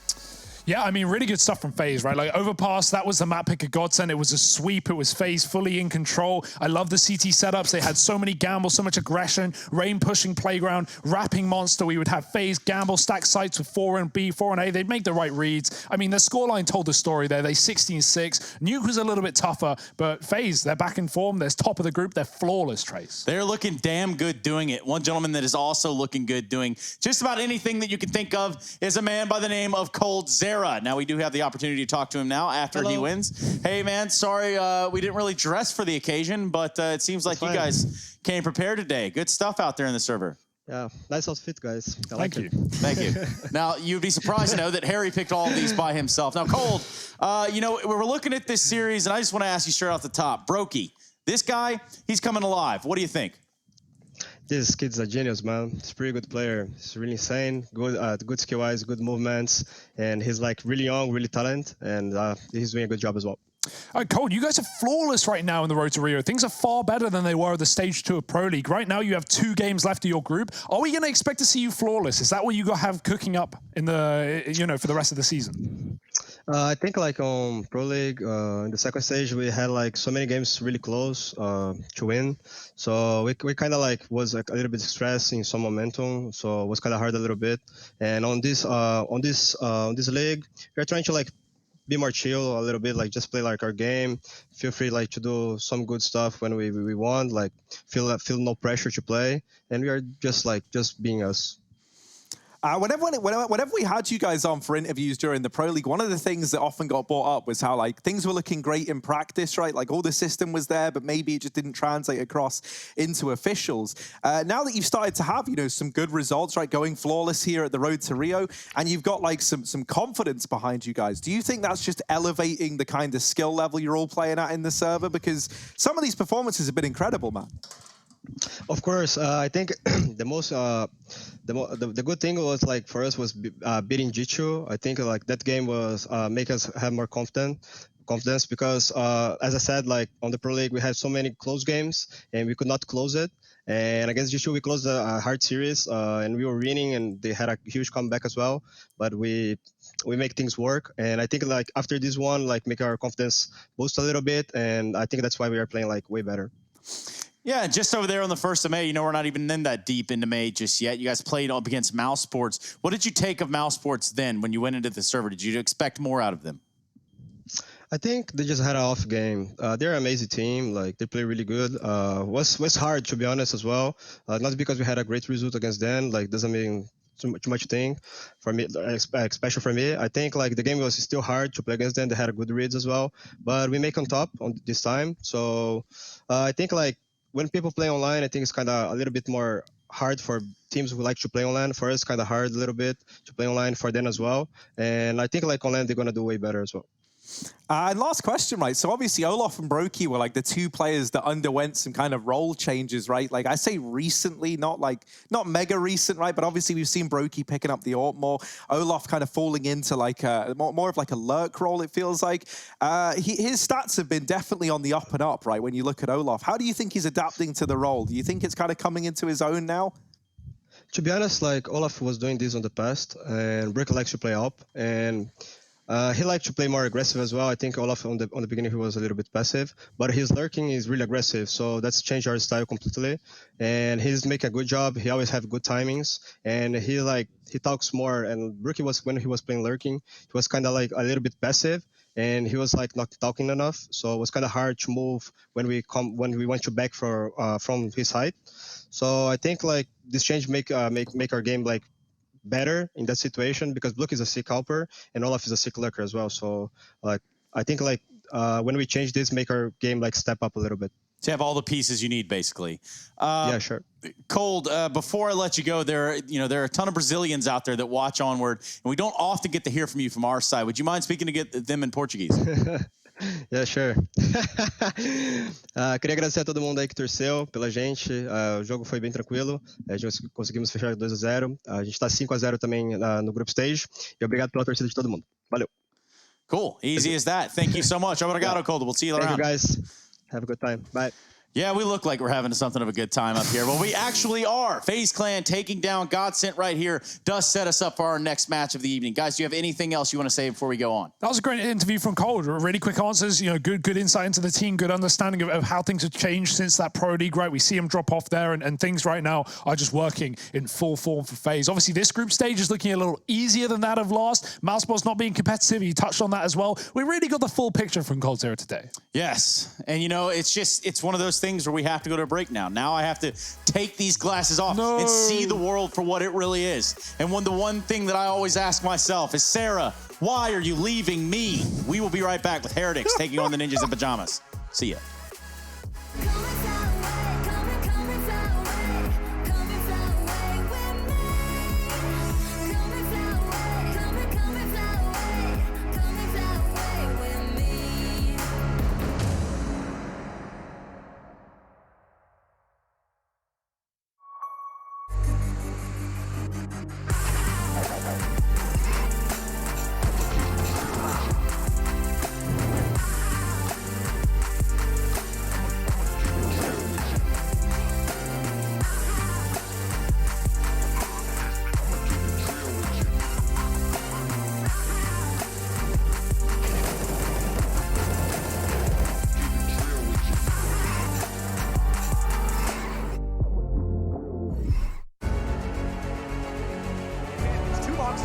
Yeah, I mean, really good stuff from FaZe, right? Like, Overpass, that was the map pick of Godsent. It was a sweep. It was FaZe fully in control. I love the CT setups. They had so many gambles, so much aggression, rain pushing playground, wrapping monster. We would have FaZe gamble, stack sites with 4 and B, 4 and A. They'd make the right reads. I mean, the scoreline told the story there. They 16-6. Nuke was a little bit tougher, but FaZe, they're back in form. They're top of the group. They're flawless, Trace. They're looking damn good doing it. One gentleman that is also looking good doing just about anything that you can think of is a man by the name of Cold Zera. Now, we do have the opportunity to talk to him now after he wins. Hey, man, sorry we didn't really dress for the occasion, but it seems like you guys came prepared today. Good stuff out there in the server. Yeah, nice outfit, guys. Thank you. Thank you. Now, you'd be surprised to know that Harry picked all of these by himself. Now, Cold, you know, we're looking at this series, and I just want to ask you straight off the top. Brokey, this guy, he's coming alive. What do you think? This kid's a genius, man. He's a pretty good player. He's really insane. Good skill-wise, good movements, and he's like really young, really talented, and he's doing a good job as well. All right, Cole, you guys are flawless right now in the road to Rio. Things are far better than they were at the stage 2 of Pro League. Right now, you have 2 games left of your group. Are we going to expect to see you flawless? Is that what you have cooking up in the, for the rest of the season? I think like on Pro League, in the second stage, we had like so many games really close to win. So we kind of like was like a little bit stressed in some momentum. So it was kind of hard a little bit. And on this league, we're trying to like be more chill a little bit, like just play like our game. Feel free like to do some good stuff when we want. Like feel no pressure to play, and we are just being us. Whenever we had you guys on for interviews during the Pro League, one of the things that often got brought up was how like things were looking great in practice, right? Like all the system was there, but maybe it just didn't translate across into officials. Now that you've started to have, some good results, right? Going flawless here at the road to Rio, and you've got like some confidence behind you guys. Do you think that's just elevating the kind of skill level you're all playing at in the server? Because some of these performances have been incredible, man. Of course, I think the good thing was like for us was beating Jichu. I think like that game was make us have more confidence because as I said, like on the Pro League we had so many close games and we could not close it. And against Jichu we closed a hard series and we were winning and they had a huge comeback as well. But we make things work, and I think like after this one like make our confidence boost a little bit, and I think that's why we are playing like way better. Yeah, just over there on the 1st of May, we're not even in that deep into May just yet. You guys played up against Mouse Sports. What did you take of Mouse Sports then when you went into the server? Did you expect more out of them? I think they just had an off game. They're an amazing team. Like they play really good. Was hard to be honest as well. Not because we had a great result against them. Like doesn't mean too much thing for me, especially for me. I think like the game was still hard to play against them. They had a good reads as well, but we make on top on this time. So I think like when people play online, I think it's kind of a little bit more hard for teams who like to play online. For us, kind of hard a little bit to play online for them as well. And I think like online, they're going to do way better as well. And last question, right? So obviously Olaf and Brokey were like the 2 players that underwent some kind of role changes, right? Like I say recently, not mega recent, right? But obviously we've seen Brokey picking up the AWP more. Olaf kind of falling into like more of like a lurk role, it feels like. His stats have been definitely on the up and up, right? When you look at Olaf, how do you think he's adapting to the role? Do you think it's kind of coming into his own now? To be honest, like Olaf was doing this in the past, and Brokey likes to play up, and he liked to play more aggressive as well. I think Olaf on the beginning he was a little bit passive, but his lurking is really aggressive. So that's changed our style completely. And he's making a good job. He always have good timings, and he talks more. And Brokey was when he was playing lurking, he was kind of like a little bit passive, and he was like not talking enough. So it was kind of hard to move when we went to back from his height. So I think like this change make our game like better in that situation because Bluk is a sick helper and Olaf is a sick lurker as well. So like I think like when we change this, make our game like step up a little bit. So you have all the pieces you need, basically. Yeah, sure. Cold, before I let you go, there are a ton of Brazilians out there that watch Onward, and we don't often get to hear from you from our side. Would you mind speaking to them in Portuguese? Yeah, sure. Queria agradecer a todo mundo aí que torceu pela gente. O jogo foi bem tranquilo. A gente conseguimos fechar 2-0. A gente está 5-0 também no group stage. E obrigado pela torcida de todo mundo. Valeu. Cool. Easy as that. Thank you so much. Obrigado, Cold. We'll see you around. Thank you, guys. Have a good time. Bye. Yeah, we look like we're having something of a good time up here. Well, we actually are. FaZe Clan taking down Godsent right here does set us up for our next match of the evening. Guys, do you have anything else you want to say before we go on? That was a great interview from Cold. Really quick answers, good insight into the team, good understanding of how things have changed since that Pro League, right? We see him drop off there, and things right now are just working in full form for FaZe. Obviously, this group stage is looking a little easier than that of last. Mouseball's not being competitive. He touched on that as well. We really got the full picture from Cold here today. Yes. And, it's one of those things where we have to go to a break now. Now I have to take these glasses off and see the world for what it really is. And the one thing that I always ask myself is, Sarah, why are you leaving me? We will be right back with Heretics taking on the Ninjas in Pyjamas. See ya.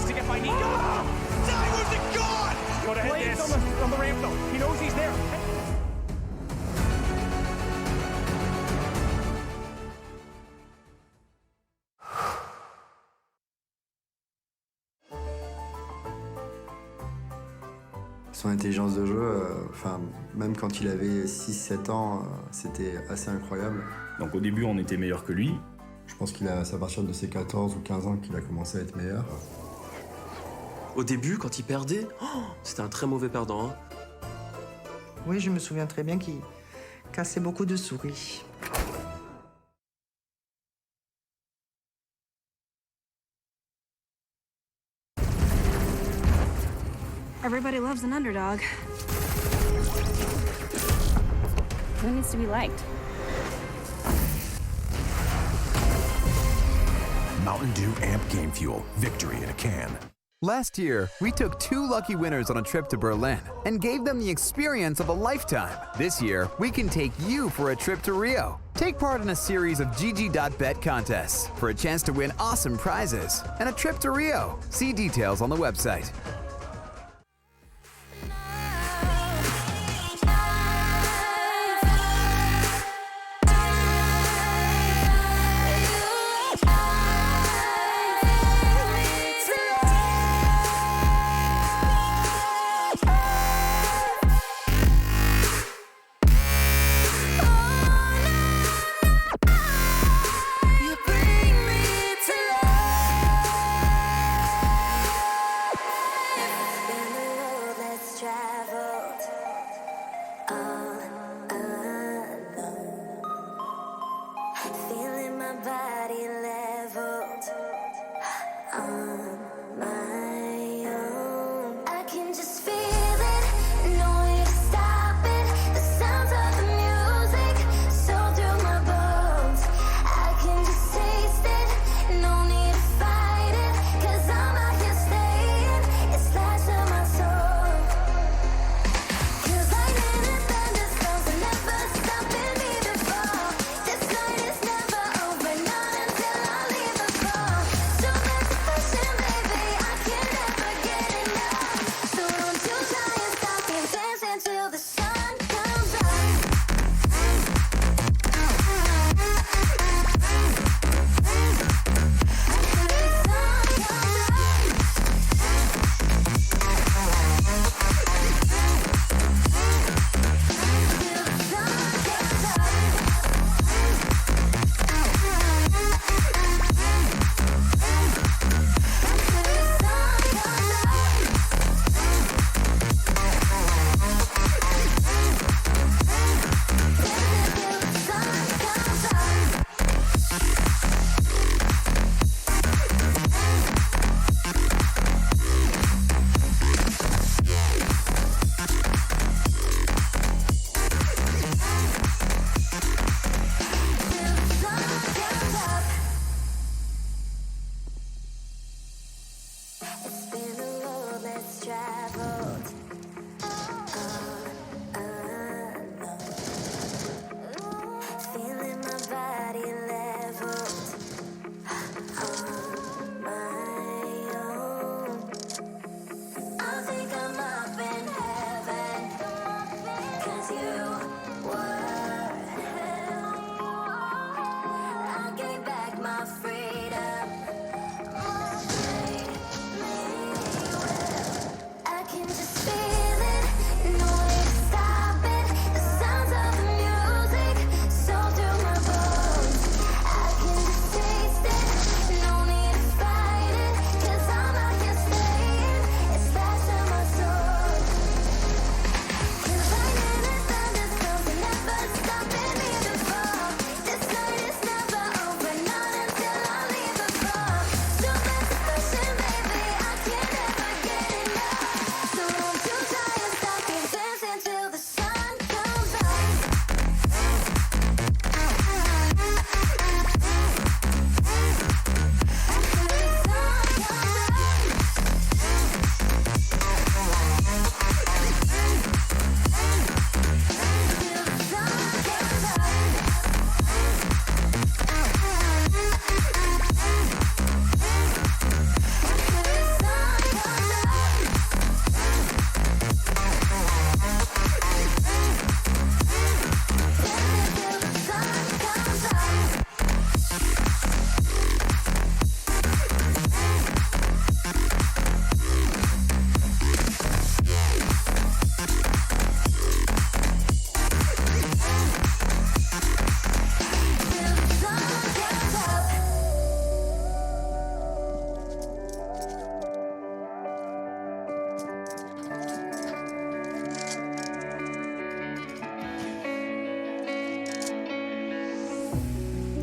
To get my knee. Where's it gone? Go to hit this. On the ramp, though. He knows he's there. Son intelligence de jeu, même quand il avait 6-7 ans, c'était assez incroyable. Donc au début, on était meilleur que lui. Je pense c'est à partir de ses 14 ou 15 ans qu'il a commencé à être meilleur. Au début, quand il perdait, c'était un très mauvais perdant. Hein. Oui, je me souviens très bien qu'il cassait beaucoup de souris. Everybody loves an underdog. Who needs to be liked? Mountain Dew Amp Game Fuel. Victory in a can. Last year, we took 2 lucky winners on a trip to Berlin and gave them the experience of a lifetime. This year, we can take you for a trip to Rio. Take part in a series of GG.bet contests for a chance to win awesome prizes and a trip to Rio. See details on the website.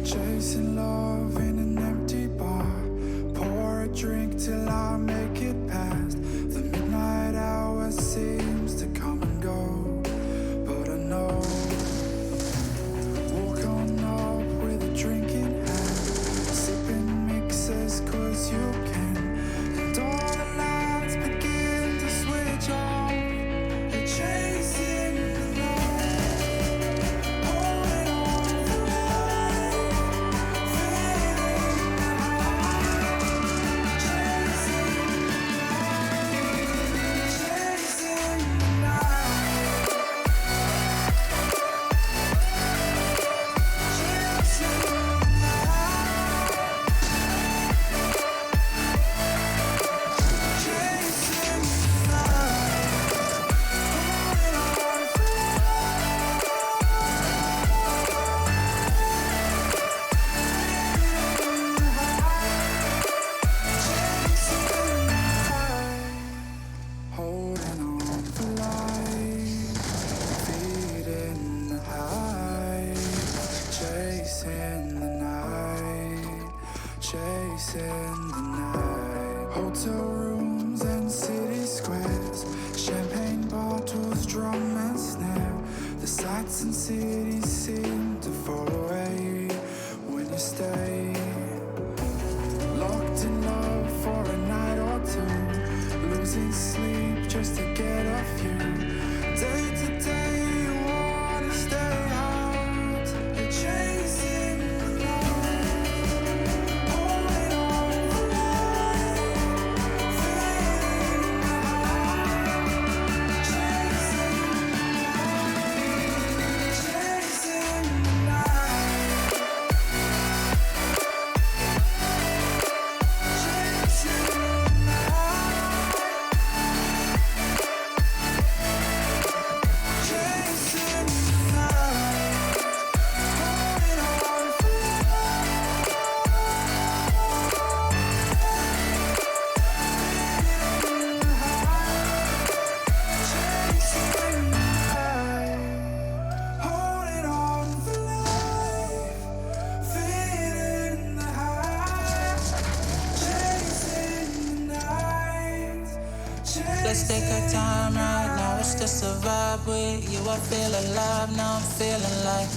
Chasing love in an empty bar. Pour a drink till I make it past. The midnight hour seems to come and go, but I know. Walk on up with a drink in hand, sipping mixes 'cause you can. And all the lights begin to switch off. You're chasing the light, holding on for life, feeling the high, chasing the night, chasing the night, chasing the holding on for life, feeding the high, chasing the night, chasing the night. Hotel rooms and city squares, champagne bottles, drum and snare. The sights and cities seem to fall away when you stay. Locked in love for a night or two, losing sleep just to get off you. Day to day you wanna stay out. You're chasing the light, holding on for life, feeling the high, chasing the night, chasing the night, chasing the Let's take our time right now, it's just a vibe with you. I feel alive, now I'm feeling like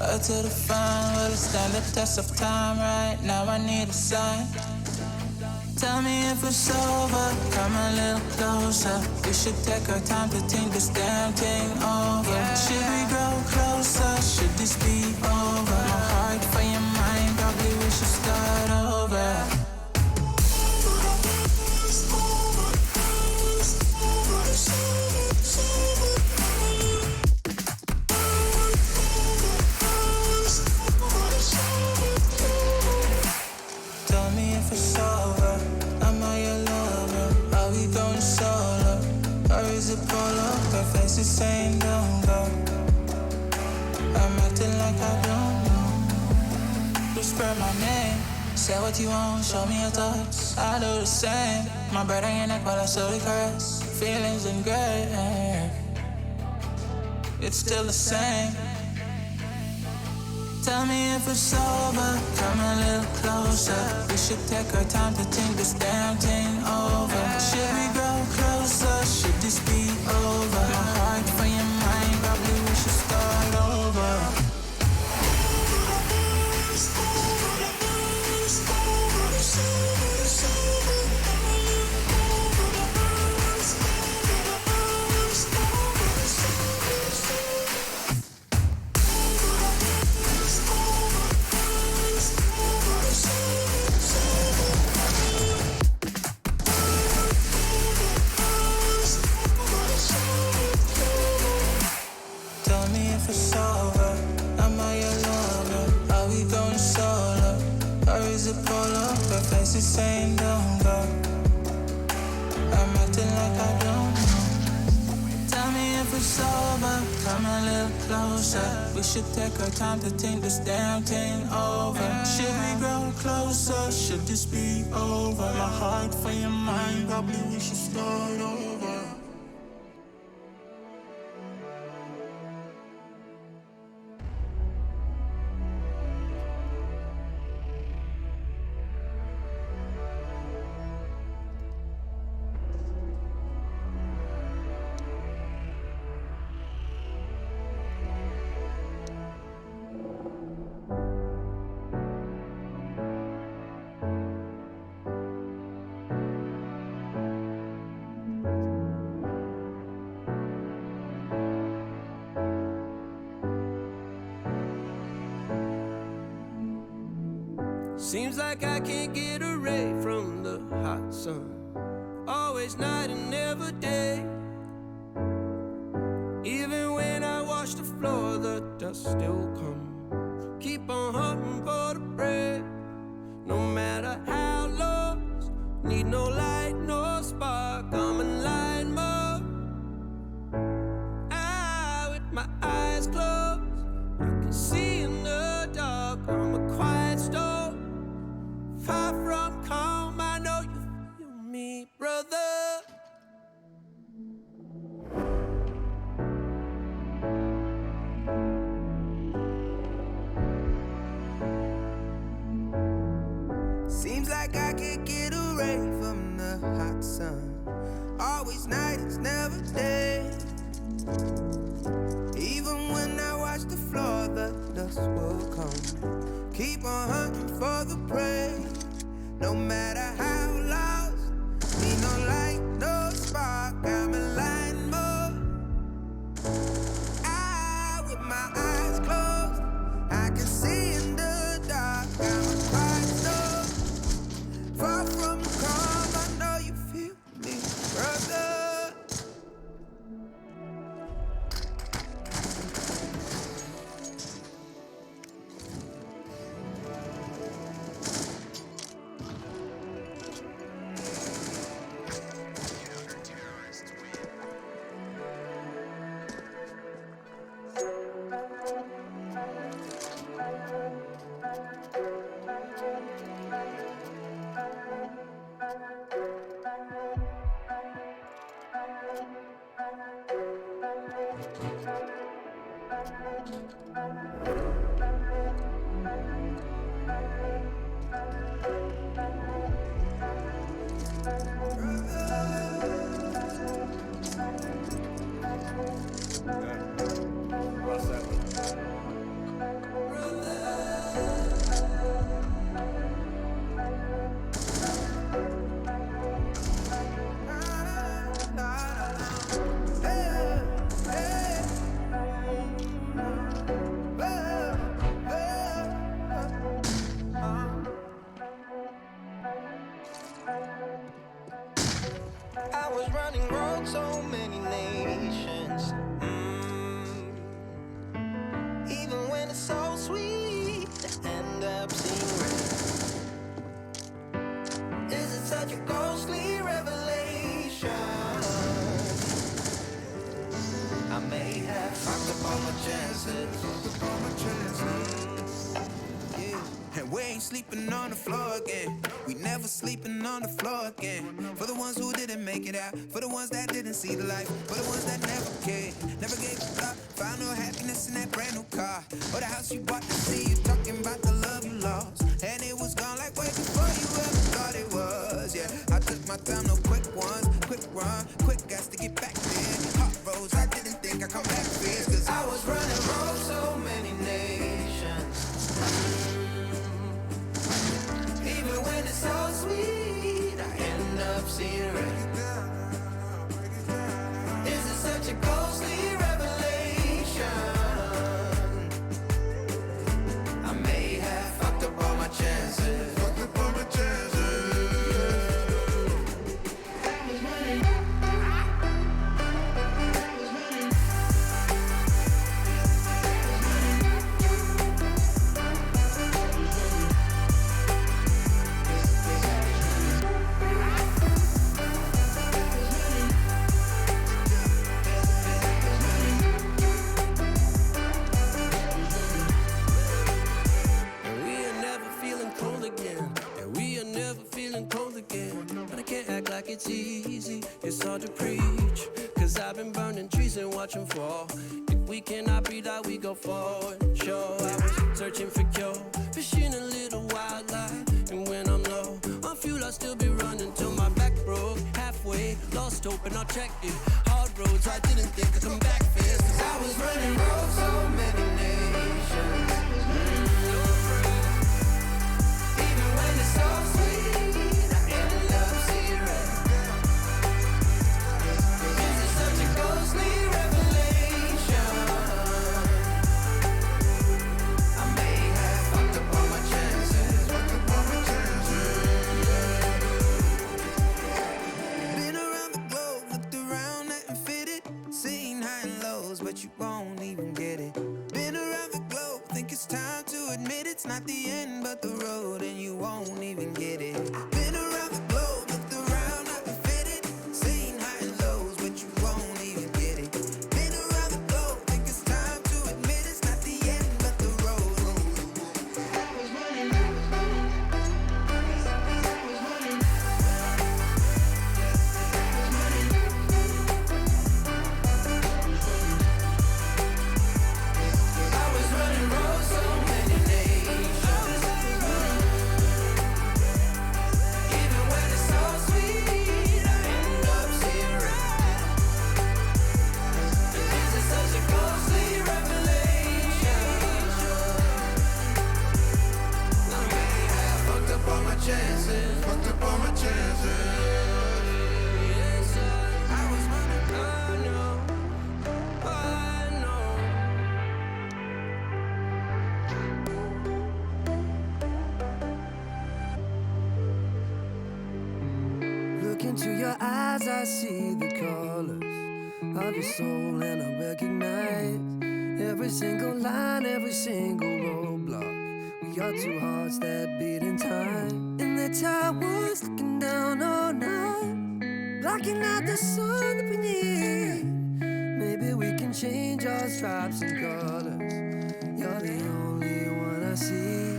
up to the fine, will it stand the test of time right now? I need a sign. Tell me if it's over, come a little closer. We should take our time to think this damn thing over. Should we grow closer? Should this be over? My heart for your mind, probably we should start over. Tell me if it's over, am I your lover? Are we going solo? Or is it polo? Her face is saying don't go. I'm acting like I don't know. Whisper my name, say what you want, show me your thoughts. I do the same, my breath on your neck while I slowly caress. Feelings in gray, it's still the same. Tell me if it's over, come a little closer. We should take our time to think this damn thing over. Should we grow closer? Should this be over? My heart for your mind, probably we should start over. Tell me if it's over, am I your lover? Are we going solo? Or is it polo? Her face is saying don't go. I'm acting like I don't know. Tell me if it's over, come a little closer. We should take our time to think this damn thing over. Should we grow closer? Should this be over? My heart for your mind, probably we should start over. Seems like I can't get away from the hot sun. Always night and never day. Even when I wash the floor, the dust still comes. Keep on hunting for the bread. No matter how lost, need no light, no spark. I'm a light mode. With my eyes closed, I can see in the dark. I'm a quiet storm, far from calm. I know you feel me, brother. Seems like I can't get away from the hot sun. Always night, it's never day. Even when I watch the floor, the dust will come. Keep on hunting for the prey. No matter how lost, need no light, no spark. I'm in line mode. With my eyes closed, I can see in the dark. I'm a quiet storm, far from calm. I know you feel me, brother. I was running road so many nations. Even when it's so sweet to end up seeing red. Is it such a ghostly revelation? I may have fucked up all my chances. And we ain't sleeping on the floor again. We never sleeping on the floor again. For the ones who didn't make it out, for the ones that didn't see the light, for the ones that never cared, never gave a thought, found no happiness in that brand new car, or the house you bought to see. You talking about the love you lost, and it was gone like way before you ever thought it was. Yeah, I took my time, no quick ones, quick run, quick gas to get back there. Hot roads, I didn't think I'd come back fierce, cause I was running road so many nations. Even when it's so sweet, I end up seeing red. Is it such a ghostly revelation? I may have fucked up all my chances. Fucked up all my chances. It's easy, it's hard to preach, cause I've been burning trees and watching fall. If we cannot breathe out, we go forward. Sure, I was searching for cure, fishing a little wildlife. And when I'm low on fuel, I'll still be running till my back broke. Halfway, lost hope and I checked it. Hard roads, I didn't think I'd come back fast, cause I was running roads so many nations. Even when it's so sweet, I ended up seeing red. Ghostly revelation. I may have fucked up all my chances. lows, but you won't even get it. Been around the globe, think it's time to admit it's not the end, but the road, and you won't even get it. Been around the globe, looked around, not been fitted. Seen high and lows, but you won't even get it. Been around the globe, think it's time to admit it's not the end, but the road. I was running. Look into your eyes, I see the colors of your soul, and I recognize every single line, every single roadblock. We are two hearts that beat in time. In the towers, looking down all night, blocking out the sun that we need. Maybe we can change our stripes and colors. You're the only one I see.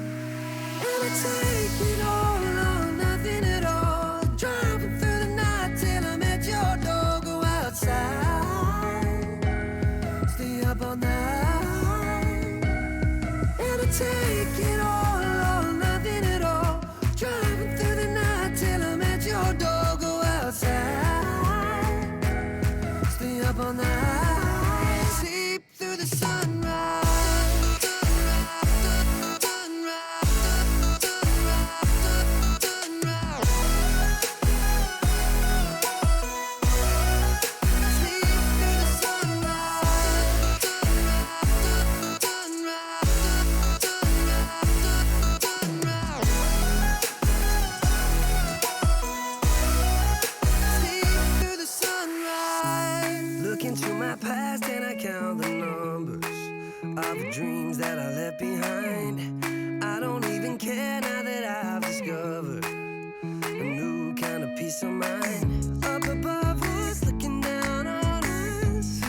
And I take it all or nothing at all. Driving through the night till I'm at your door. Go outside, stay up all night. And I take it all or nothing at all. Driving through the night till I'm at your door. Go outside, stay up all night. Sleep through the sunrise. Into my past and I count the numbers of the dreams that I left behind. I don't even care now that I've discovered a new kind of peace of mind. Up above us, looking down on us,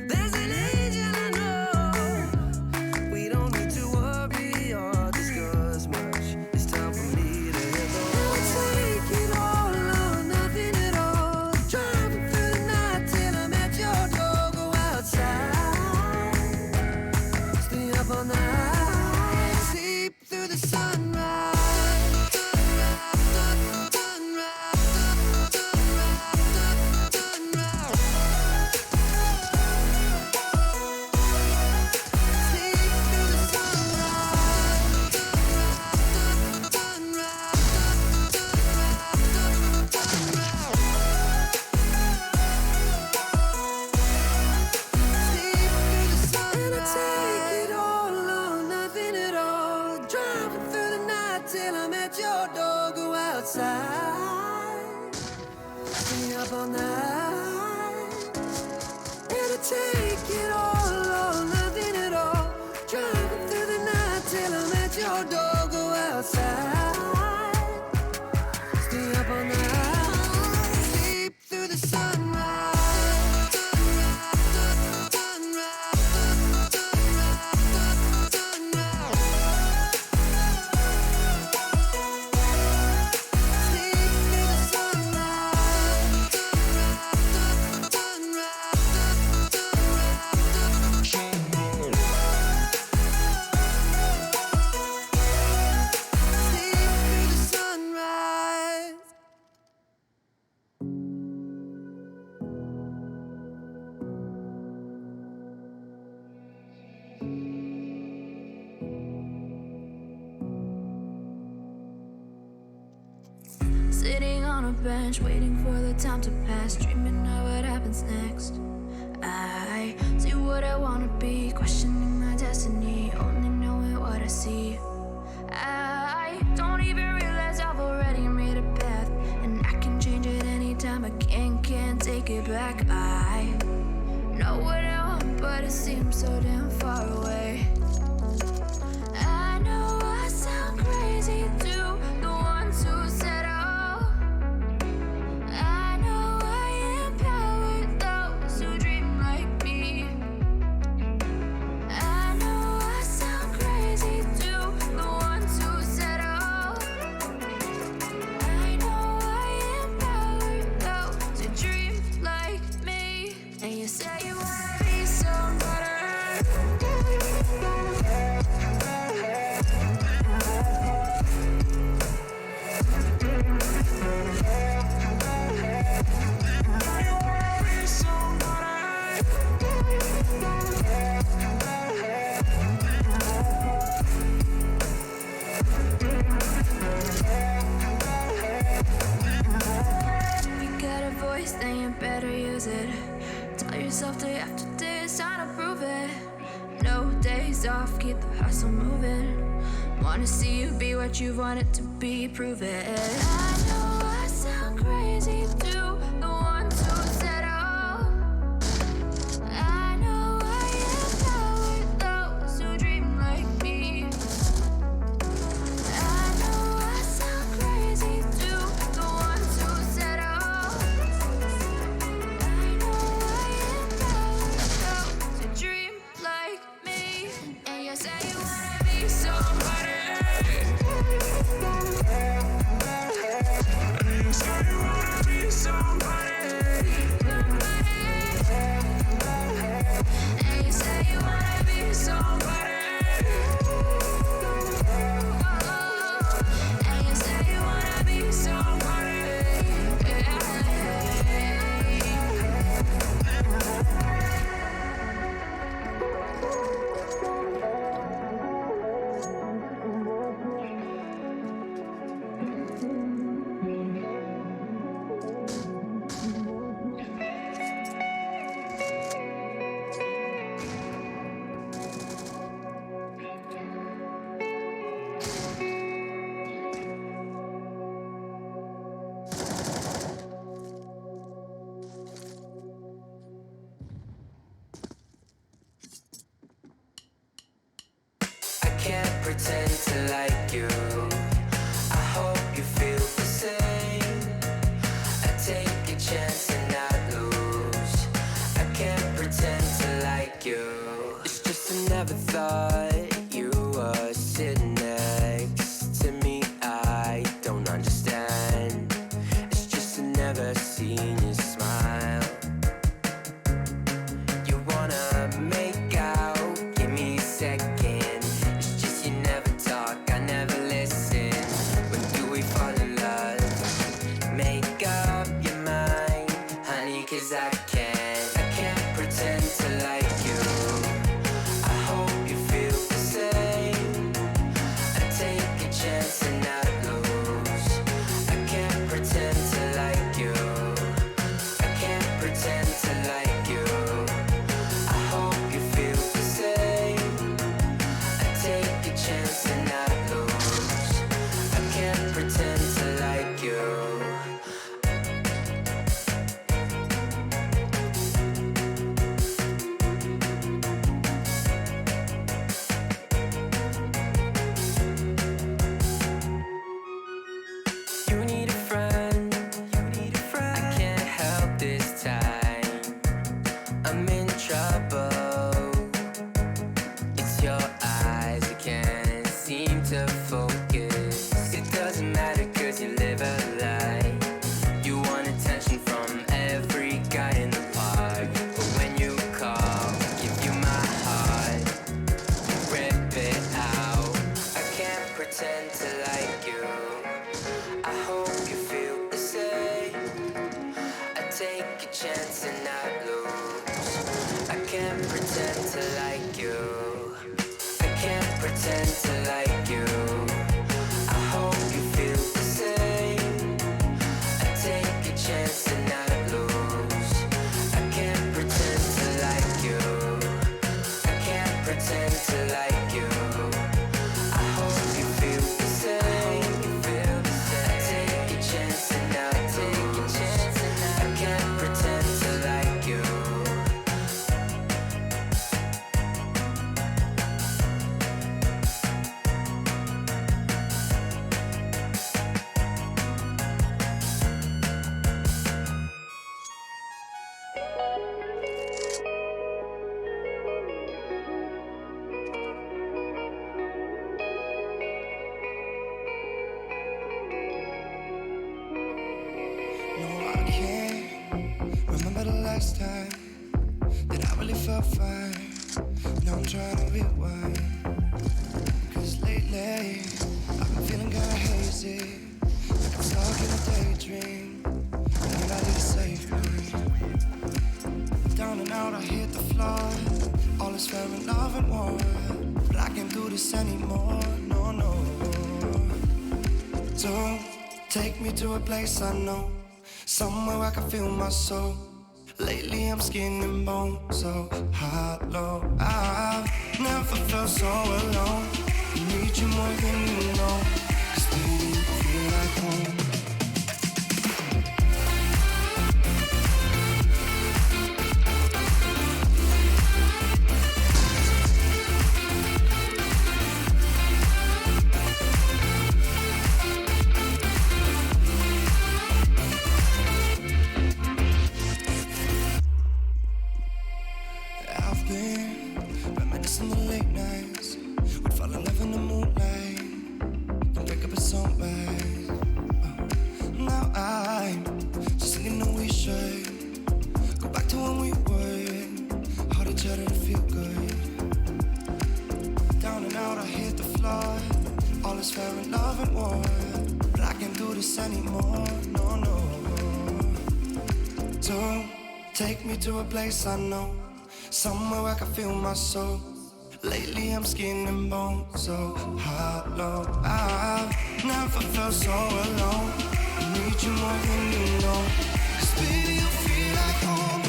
there's an angel I know. We don't need to worry or discuss much. It's time for me to let go. I'll take it all or nothing at all. Driving through the night till I'm at your door. Go outside, stay up all night, sleep through the sunrise. All night, and I take it all or nothing at all. Driving through the night till I'm at your door. Go outside, stay up all night, sleep through the sunrise. Sitting on a bench, waiting for the time to pass, dreaming of what happens next. I see what I wanna be, questioning my destiny, only knowing what I see. I don't even realize I've already made a path, and I can change it anytime. I can't take it back. I know what I want, but it seems so damn far away. I know I sound crazy to the ones who said oh. I know I empower those who dream like me. I know I sound crazy to the ones who said oh. I know I empower those who dream like me. And you say you wanna be somebody. You got a voice, then you better use it. Tell yourself day after day it's time to prove it. No days off, keep the hustle moving. Wanna see you be what you want it to be, prove it. I know I sound crazy to the ones who said oh. I know I empower those who dream like me. I know I sound crazy to the ones who said oh. I know I empower those who dream like me. And you say you wanna be somebody. And you say you wanna be somebody. And you say you wanna be somebody. And you say you wanna be somebody. I can't pretend to like you. I hope you feel the same. I take a chance and not lose. I can't pretend to like you. It's just I never thought you were sitting next to me. I don't understand. It's just I never seen you smile. You wanna make out, give me a second. It's just you never talk, I never listen. When do we fall in love? Make up your mind, honey, 'cause I can't pretend to like you. I hope you feel the same. I take a chance and not lose. I can't pretend to like you. I can't pretend to like you. I hope you feel the same. I take a chance and not lose. I can't pretend to like you. You need a friend. I can't help this time. I'm in trouble. It's your eyes, I can't seem to focus. It doesn't matter 'cause you live a lie. You want attention from every guy in the park. But when you call, give you my heart, rip it out. I can't pretend to like you. I hope you feel the same. I take a chance and not lose. I can't pretend to like you. I can't pretend to like you. I hope you feel the same. I take a chance and not lose. I can't pretend to like you. I can't pretend to like you. I hope you feel the same. I take a chance and not lose. I can't pretend to like you. felt fine. Now I'm trying to rewind. Cause lately, I've been feeling kinda hazy. Like I'm stuck in a daydream. And you're not here to save me. Down and out, I hit the floor. All is fair in love and war. But I can't do this anymore, no, no. Don't take me to a place I know. Somewhere I can feel my soul. Lately I'm skin and bone, so hollow. I've never felt so alone. Need you more than you know. Cause baby, you feel like home. In the late nights, we'd fall in love in the moonlight, and wake up at sunrise. Now I'm just thinking that we should go back to when we were. Hold each other to feel good. Down and out, I hit the floor. All is fair in love and war, but I can't do this anymore. No, no. Don't take me to a place I know. Somewhere I can feel my soul. Lately I'm skin and bone, so hollow. I've never felt so alone. I need you more than you know. Cause baby, you feel like home.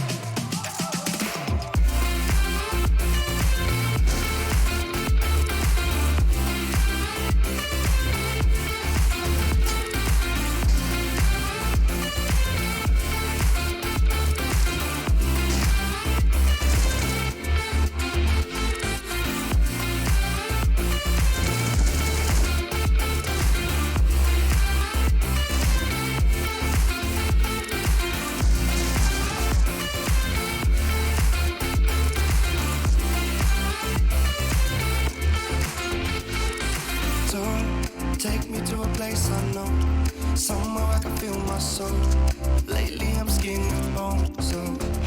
Take me to a place I know. Somewhere I can feel my soul. Lately I'm skin and bone, so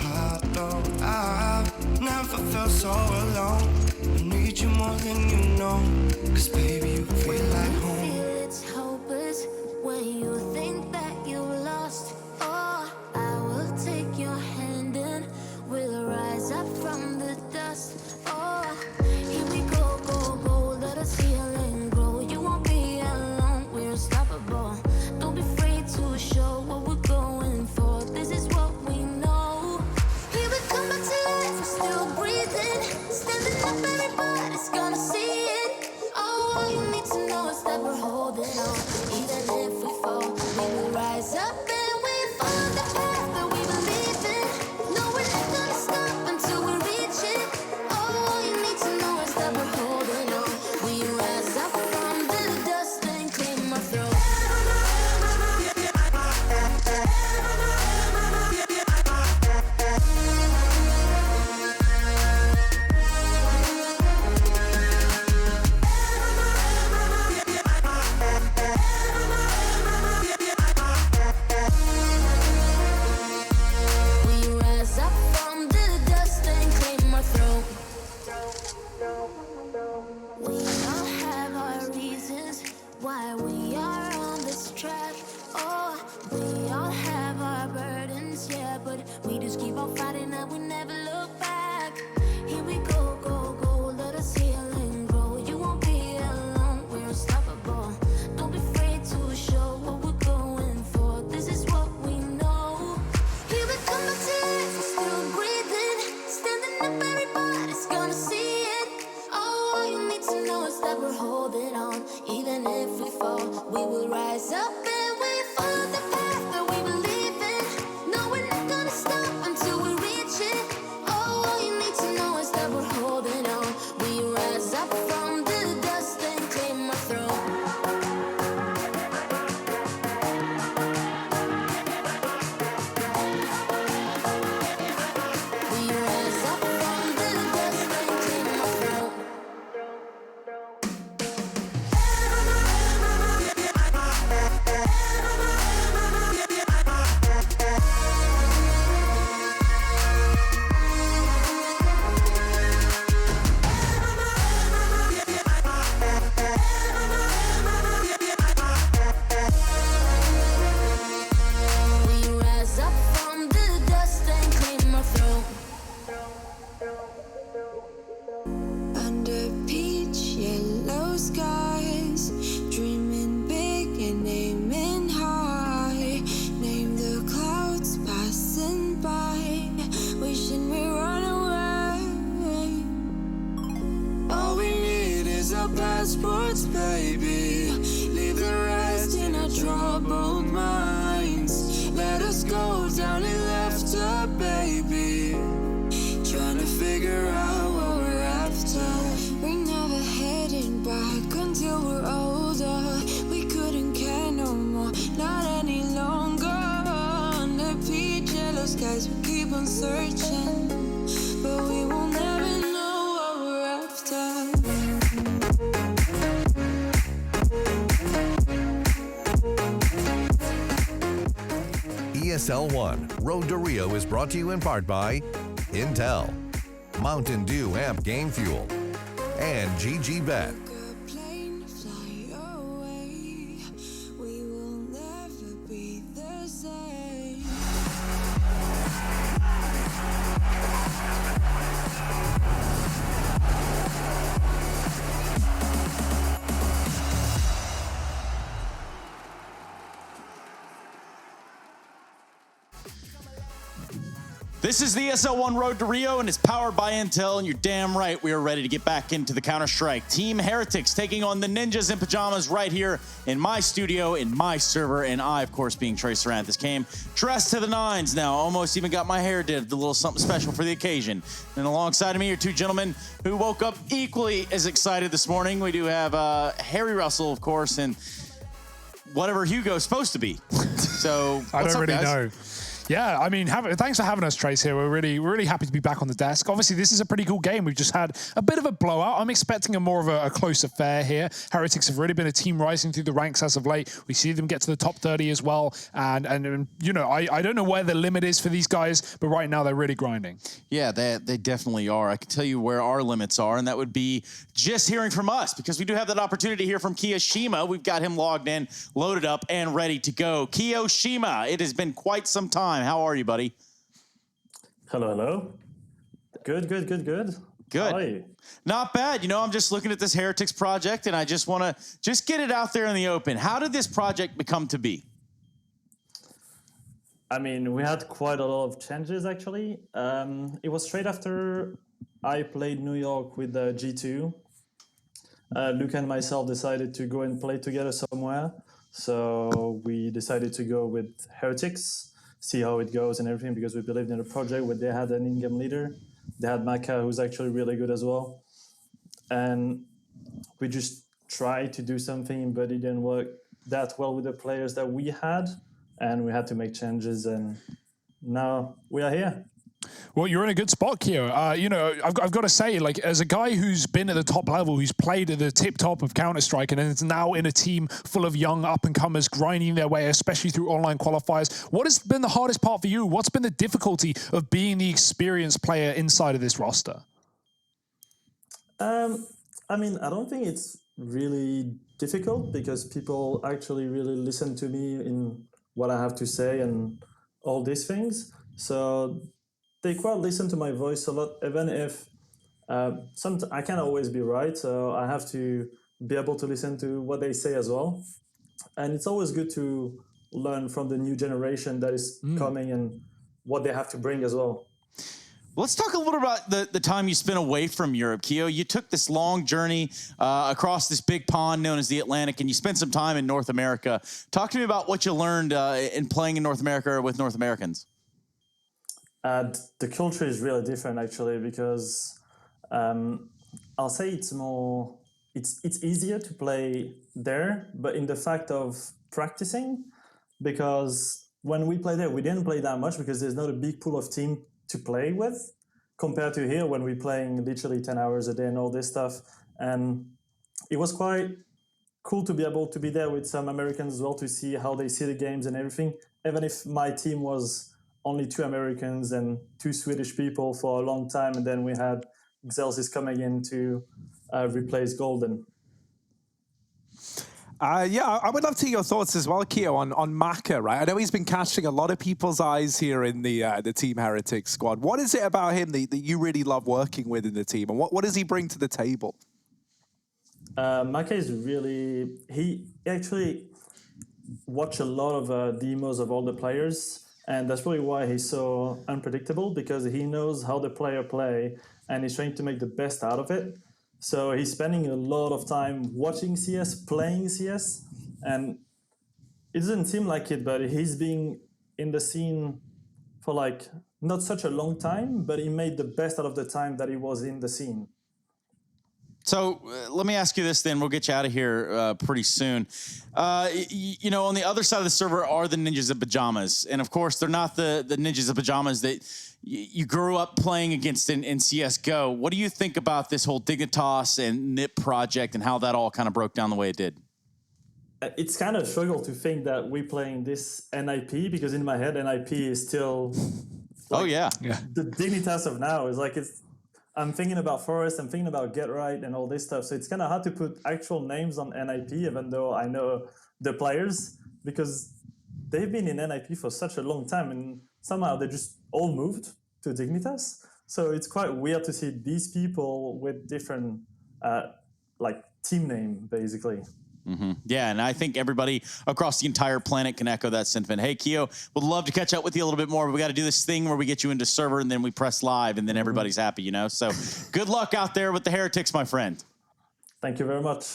hollow. I've never felt so alone. I need you more than you know. Cause baby, you feel like home. It's hopeless when you think that you lost. Oh, I will take your hand and we'll rise up from the dust. Oh, here we go, go, go. Let us heal and grow. You won't be alone, we're unstoppable. Don't be afraid to show what we're going for. This is what we know. Here we come back to life, we're still breathing. Standing up, everybody's gonna see it. Oh, passports, baby. Leave the rest in our troubled minds. Let us go down in laughter, baby. Trying to figure out what we're after. We never heading back until we're older. We couldn't care no more, not any longer. Under peach yellow skies, we keep on searching, but we will never know what we're after. ESL 1 Road to Rio is brought to you in part by Intel, Mountain Dew Amp Game Fuel, and GG Bet. Plane fly away. We will never be the same. This is the ESL1 Road to Rio, and it's powered by Intel, and you're damn right we are ready to get back into the Counter-Strike. Team Heretics taking on the Ninjas in Pyjamas right here in my studio, in my server, and I, of course, being Trey Saranthus, came dressed to the nines now. Almost even got my hair did, a little something special for the occasion. And alongside of me are two gentlemen who woke up equally as excited this morning. We do have Harry Russell, of course, and whatever Hugo's supposed to be. So, I what's don't up, really guys? know. Yeah, I mean, thanks for having us, Trace, here. We're really happy to be back on the desk. Obviously, this is a pretty cool game. We've just had a bit of a blowout. I'm expecting more of a close affair here. Heretics have really been a team rising through the ranks as of late. We see them get to the top 30 as well. And you know, I don't know where the limit is for these guys, but right now they're really grinding. Yeah, they definitely are. I can tell you where our limits are, and that would be just hearing from us, because we do have that opportunity to hear from Kiyoshima. We've got him logged in, loaded up, and ready to go. Kiyoshima, it has been quite some time. How are you, buddy? Hello. Good. Good. How are you? Not bad. You know, I'm just looking at this Heretics project, and I just want to get it out there in the open. How did this project become to be? I mean, we had quite a lot of changes, actually. It was straight after I played New York with G2. Luke and myself decided to go and play together somewhere. So we decided to go with Heretics, see how it goes and everything, because we believed in the project where they had an in-game leader. They had Maka, who's actually really good as well. And we just tried to do something, but it didn't work that well with the players that we had. And we had to make changes, and now we are here. Well, you're in a good spot, Kyo. You know, I've got to say, like, as a guy who's been at the top level, who's played at the tip-top of Counter-Strike, and is now in a team full of young up-and-comers grinding their way, especially through online qualifiers, what has been the hardest part for you? What's been the difficulty of being the experienced player inside of this roster? I mean, I don't think it's really difficult, because people actually really listen to me in what I have to say and all these things. So they quite listen to my voice a lot, even if I can't always be right. So I have to be able to listen to what they say as well. And it's always good to learn from the new generation that is coming and what they have to bring as well. Let's talk a little about the time you spent away from Europe, Kyo. You took this long journey across this big pond known as the Atlantic, and you spent some time in North America. Talk to me about what you learned in playing in North America or with North Americans. The culture is really different, actually, because I'll say it's easier to play there, but in the fact of practicing, because when we play there, we didn't play that much because there's not a big pool of team to play with compared to here when we're playing literally 10 hours a day and all this stuff. And it was quite cool to be able to be there with some Americans as well, to see how they see the games and everything, even if my team was only 2 Americans and 2 Swedish people for a long time, and then we had Xelsis coming in to replace Golden. Yeah, I would love to hear your thoughts as well, Kyo, on Maka, right? I know he's been catching a lot of people's eyes here in the Team Heretics squad. What is it about him that you really love working with in the team, and what does he bring to the table? Maka is really... He actually watched a lot of demos of all the players, and that's really why he's so unpredictable, because he knows how the player play, and he's trying to make the best out of it. So he's spending a lot of time watching CS, playing CS, and it doesn't seem like it, but he's been in the scene for like not such a long time, but he made the best out of the time that he was in the scene. So let me ask you this then. We'll get you out of here pretty soon. You know, on the other side of the server are the Ninjas of Pyjamas. And, of course, they're not the Ninjas of Pyjamas that you grew up playing against in CSGO. What do you think about this whole Dignitas and NIP project and how that all kind of broke down the way it did? It's kind of a struggle to think that we're playing this NIP, because in my head, NIP is still... Like, the Dignitas of now is like I'm thinking about Forest, I'm thinking about Get Right and all this stuff. So it's kind of hard to put actual names on NIP, even though I know the players, because they've been in NIP for such a long time and somehow they just all moved to Dignitas. So it's quite weird to see these people with different like team name, basically. Mm-hmm. Yeah, and I think everybody across the entire planet can echo that sentiment. Hey, Keo, would love to catch up with you a little bit more, but we got to do this thing where we get you into server and then we press live and then everybody's happy, you know? So good luck out there with the Heretics, my friend. Thank you very much.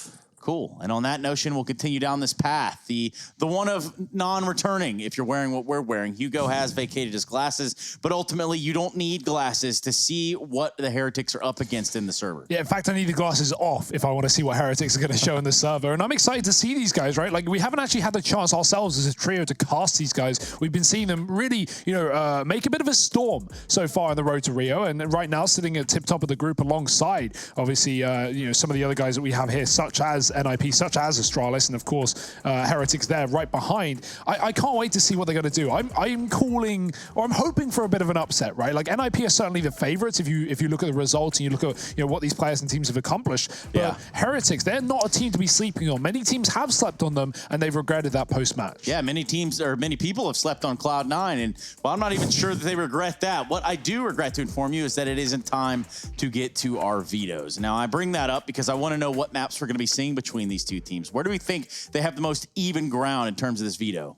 Cool. And on that notion, we'll continue down this path. The one of non-returning, if you're wearing what we're wearing. Hugo has vacated his glasses, but ultimately you don't need glasses to see what the Heretics are up against in the server. Yeah, in fact, I need the glasses off if I want to see what Heretics are going to show in the server. And I'm excited to see these guys, right? Like, we haven't actually had the chance ourselves as a trio to cast these guys. We've been seeing them really, you know, make a bit of a storm so far in the road to Rio. And right now, sitting at tip top of the group alongside, obviously, you know, some of the other guys that we have here, such as NIP, such as Astralis, and of course Heretics there right behind. I can't wait to see what they're going to do. I'm calling, or I'm hoping for a bit of an upset, right? Like, NIP are certainly the favorites if you look at the results and you look at, you know, what these players and teams have accomplished. But Heretics, they're not a team to be sleeping on. Many teams have slept on them and they've regretted that post-match. Yeah, many teams or many people have slept on Cloud9, and well, I'm not even sure that they regret that. What I do regret to inform you is that it isn't time to get to our vetoes. Now, I bring that up because I want to know what maps we're going to be seeing between these two teams. Where do we think they have the most even ground in terms of this veto?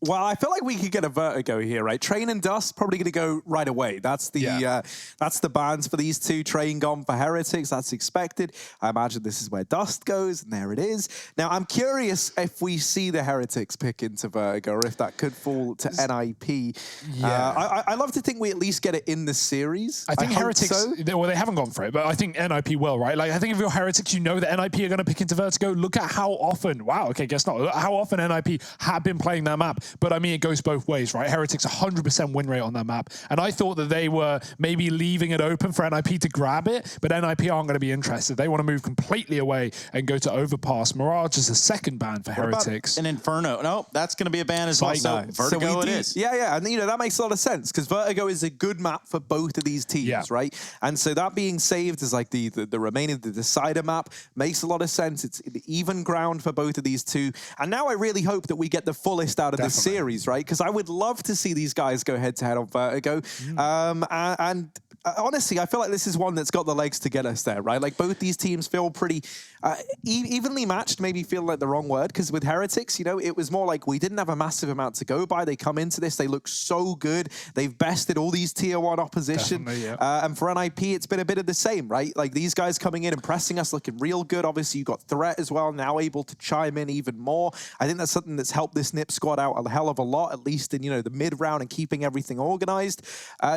Well, I feel like we could get a Vertigo here, right? Train and Dust probably going to go right away. That's the bans for these two. Train gone for Heretics. That's expected. I imagine this is where Dust goes, and there it is. Now, I'm curious if we see the Heretics pick into Vertigo, or if that could fall to NIP. Yeah. I love to think we at least get it in the series. I think Heretics, well, they haven't gone for it, but I think NIP will, right? Like, I think if you're Heretics, you know that NIP are going to pick into Vertigo. Look at how often, wow, okay, guess not, how often NIP have been playing that map. But I mean, it goes both ways, right? Heretics 100% win rate on that map. And I thought that they were maybe leaving it open for NIP to grab it, but NIP aren't going to be interested. They want to move completely away and go to Overpass. Mirage is a second ban for Heretics. An Inferno. No, that's going to be a ban as well. So Vertigo it is. Yeah. And, you know, that makes a lot of sense because Vertigo is a good map for both of these teams, right? And so that being saved as like the remaining, the decider map makes a lot of sense. It's the even ground for both of these two. And now I really hope that we get the fullest out of this series, right? Because I would love to see these guys go head-to-head on Vertigo. And honestly, I feel like this is one that's got the legs to get us there, right? Like, both these teams feel pretty evenly matched, maybe feel like the wrong word, because with Heretics, you know, it was more like we didn't have a massive amount to go by. They come into this, they look so good. They've bested all these tier 1 opposition. And for NIP, it's been a bit of the same, right? Like, these guys coming in and pressing us, looking real good. Obviously, you got Threat as well, now able to chime in even more. I think that's something that's helped this NIP squad out a hell of a lot, at least in, you know, the mid-round and keeping everything organized.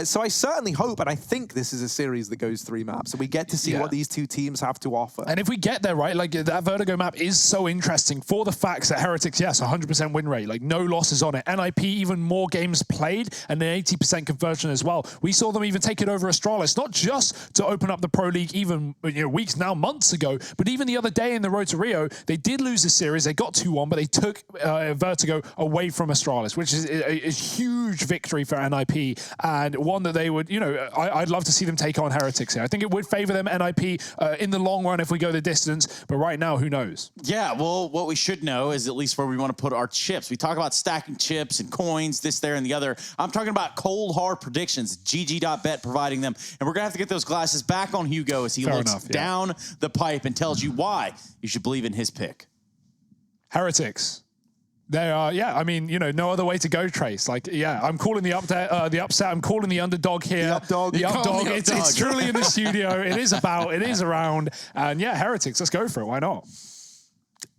So I certainly hope, and I think this is a series that goes 3 maps, and we get to see what these two teams have to offer. And if we get there, right, like, that Vertigo map is so interesting for the facts that Heretics, yes, 100% win rate, like, no losses on it. NIP, even more games played, and an 80% conversion as well. We saw them even take it over Astralis, not just to open up the Pro League even, you know, weeks, now months ago, but even the other day in the road to Rio, they did lose the series. They got 2-1, but they took Vertigo away from Astralis, which is a huge victory for NIP, and one that they would, you know, I'd love to see them take on Heretics here. I think it would favor them, NIP, in the long run if we go the distance, but right now, who knows? Yeah, well, what we should know is at least where we want to put our chips. We talk about stacking chips and coins, this, there, and the other. I'm talking about cold, hard predictions, GG.bet providing them, and we're going to have to get those glasses back on Hugo as he looks down the pipe and tells you why you should believe in his pick. Heretics. They are, yeah. I mean, you know, no other way to go, Trace. Like, yeah, I'm calling the upset. I'm calling the underdog here. The updog. The updog. The It's updog. truly in the studio. It is about. It is around. And yeah, Heretics. Let's go for it. Why not?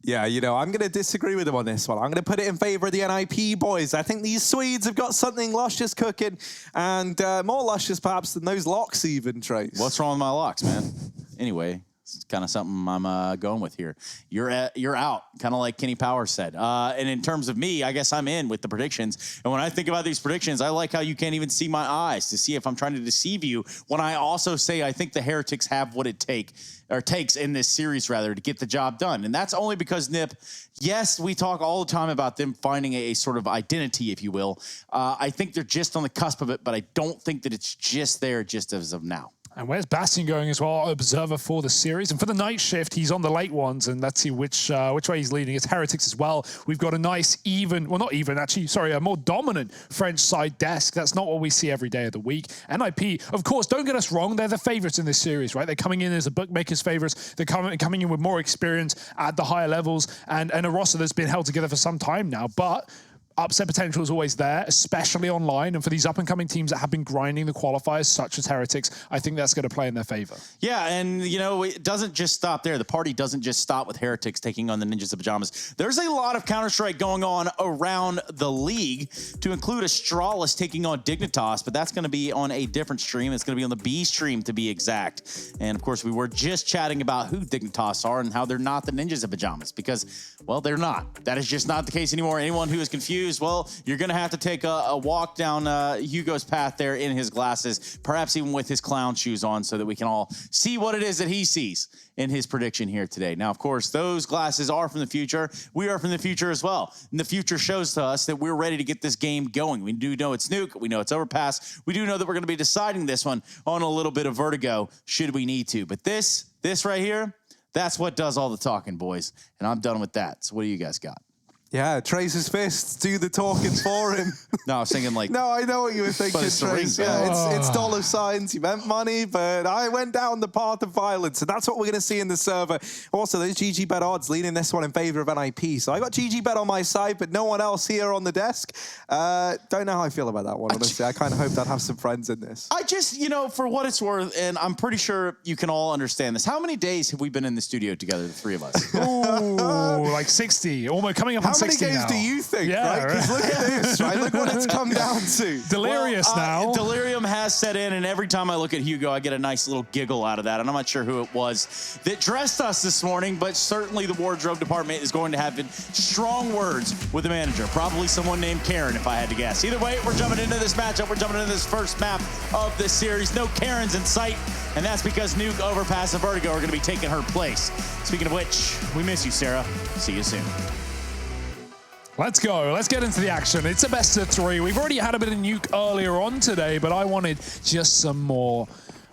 Yeah, you know, I'm going to disagree with him on this one. I'm going to put it in favor of the NIP boys. I think these Swedes have got something luscious cooking, and more luscious perhaps than those locks even, Trace. What's wrong with my locks, man? Anyway, it's kind of something I'm going with here. You're out, kind of like Kenny Powers said. And in terms of me, I guess I'm in with the predictions. And when I think about these predictions, I like how you can't even see my eyes to see if I'm trying to deceive you. When I also say I think the Heretics have what it takes in this series, rather, to get the job done. And that's only because, Nip, yes, we talk all the time about them finding a sort of identity, if you will. I think they're just on the cusp of it, but I don't think that it's just there just as of now. And where's Bastion going as well? Observer for the series. And for the night shift, he's on the late ones. And let's see which way he's leading. It's Heretics as well. We've got a nice a more dominant French side desk. That's not what we see every day of the week. NIP, of course, don't get us wrong. They're the favorites in this series, right? They're coming in as the bookmakers' favorites. They're coming in with more experience at the higher levels and a roster that's been held together for some time now. But upset potential is always there, especially online. And for these up-and-coming teams that have been grinding the qualifiers, such as Heretics, I think that's going to play in their favor. Yeah, and, you know, it doesn't just stop there. The party doesn't just stop with Heretics taking on the Ninjas of Pyjamas. There's a lot of Counter-Strike going on around the league, to include Astralis taking on Dignitas, but that's going to be on a different stream. It's going to be on the B stream, to be exact. And, of course, we were just chatting about who Dignitas are and how they're not the Ninjas of Pyjamas because, well, they're not. That is just not the case anymore. Anyone who is confused, well, you're going to have to take a walk down Hugo's path there in his glasses, perhaps even with his clown shoes on, so that we can all see what it is that he sees in his prediction here today. Now, of course, those glasses are from the future. We are from the future as well. And the future shows to us that we're ready to get this game going. We do know it's Nuke. We know it's Overpass. We do know that we're going to be deciding this one on a little bit of vertigo, should we need to. But this right here, that's what does all the talking, boys. And I'm done with that. So what do you guys got? Yeah, Trace's fists do the talking for him. No, I was thinking like... No, I know what you were thinking, Trace. Yeah, it's dollar signs. You meant money, but I went down the path of violence, and that's what we're going to see in the server. Also, those GG bet odds leading this one in favor of NIP. So I got GG bet on my side, but no one else here on the desk. Don't know how I feel about that one, honestly. I kind of hope I'd have some friends in this. I just, you know, for what it's worth, and I'm pretty sure you can all understand this. How many days have we been in the studio together, the three of us? Ooh, like 60. Almost coming up on 60 now. How many games do you think, yeah, right? Because look at this, right? Look what it's come down to. Delirious now. Delirium has set in, and every time I look at Hugo, I get a nice little giggle out of that. And I'm not sure who it was that dressed us this morning, but certainly the wardrobe department is going to have strong words with the manager. Probably someone named Karen, if I had to guess. Either way, we're jumping into this matchup. We're jumping into this first map of this series. No Karens in sight, and that's because Nuke, Overpass, and Vertigo are going to be taking her place. Speaking of which, we miss you, Sarah. See you soon. Let's go. Let's get into the action. It's a best of three. We've already had a bit of Nuke earlier on today, but I wanted just some more.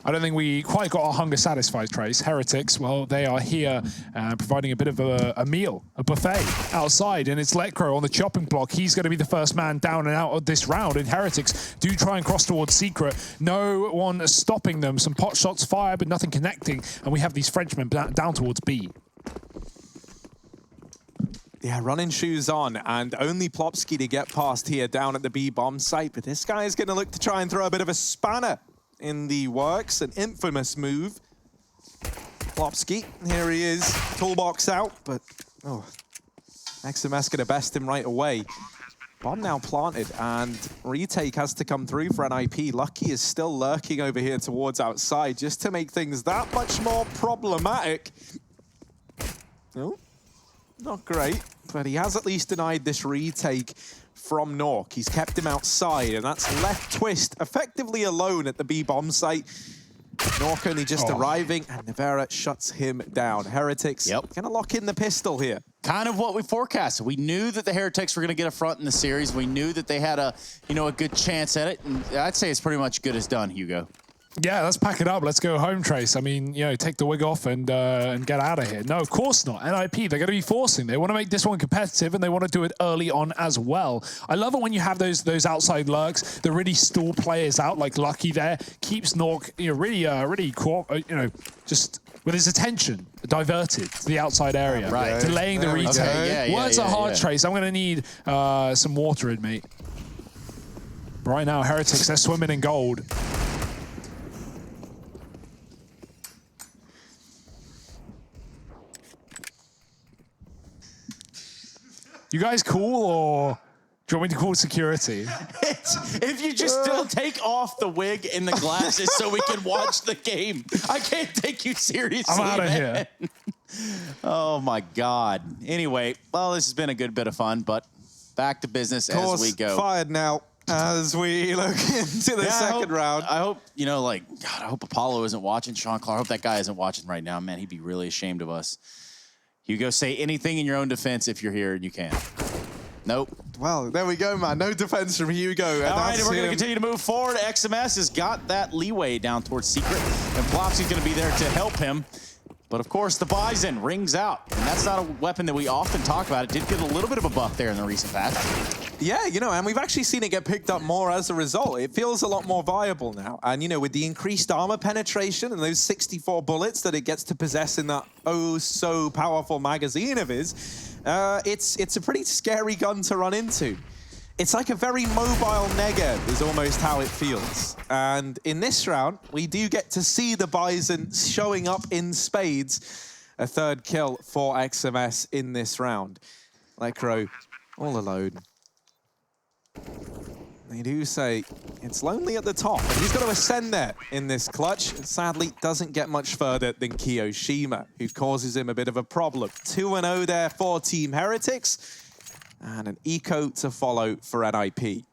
I don't think we quite got our hunger satisfied, Trace. Heretics, well, they are here providing a bit of a meal, a buffet outside, and it's Letcro on the chopping block. He's going to be the first man down and out of this round, and Heretics do try and cross towards Secret. No one stopping them. Some pot shots fired, but nothing connecting, and we have these Frenchmen down towards B. Yeah, running shoes on, and only Plopsky to get past here down at the B bomb site. But this guy is going to look to try and throw a bit of a spanner in the works, an infamous Plopsky, here he is, toolbox out, but XMS going to best him right away. Bomb now planted, and retake has to come through for NIP. Lucky is still lurking over here towards outside, just to make things that much more problematic. No. Not great, but he has at least denied this retake from Nork. He's kept him outside, and that's left Twist effectively alone at the B bomb site. Nork only just arriving, and Nevera shuts him down. Heretics gonna lock in the pistol here. Kind of what we forecasted. We knew that the Heretics were going to get a front in the series. We knew that they had a good chance at it, and I'd say it's pretty much good as done, Hugo. Yeah, let's pack it up. Let's go home, Trace. I mean, you know, take the wig off and get out of here. No, of course not. NIP, they're going to be forcing. They want to make this one competitive, and they want to do it early on as well. I love it when you have those outside lurks that really stall players out, like Lucky there. Keeps Nork, you know, really, you know, just with his attention diverted to the outside area, Right. delaying the retake. Okay. Words are hard, Trace. I'm going to need some water in me. Right now, Heretics, they're swimming in gold. You guys cool, or do you want me to call security? If you just still take off the wig and the glasses so we can watch the game. I can't take you seriously. I'm out of here. Oh, my God. Anyway, well, this has been a good bit of fun, but back to business as we go. Fired now as we look into the second round. I hope, you know, like, God, I hope Apollo isn't watching. Sean Clark, I hope that guy isn't watching right now. Man, he'd be really ashamed of us. Hugo, say anything in your own defense if you're here and you can. Nope. Well, there we go, man. No defense from Hugo. All right, and we're going to continue to move forward. XMS has got that leeway down towards Secret, and Plopsy's going to be there to help him. But, of course, the Bison rings out, and that's not a weapon that we often talk about. It did get a little bit of a buff there in the recent patch. Yeah, you know, and we've actually seen it get picked up more as a result. It feels a lot more viable now. And, you know, with the increased armor penetration and those 64 bullets that it gets to possess in that oh-so-powerful magazine of his, it's a pretty scary gun to run into. It's like a very mobile Negev is almost how it feels. And in this round, we do get to see the Bison showing up in spades. A third kill for XMS in this round. Lecro all alone. They do say it's lonely at the top. And he's got to ascend there in this clutch. Sadly, doesn't get much further than Kiyoshima, who causes him a bit of a problem. 2-0 there for Team Heretics. And an eco to follow for NIP.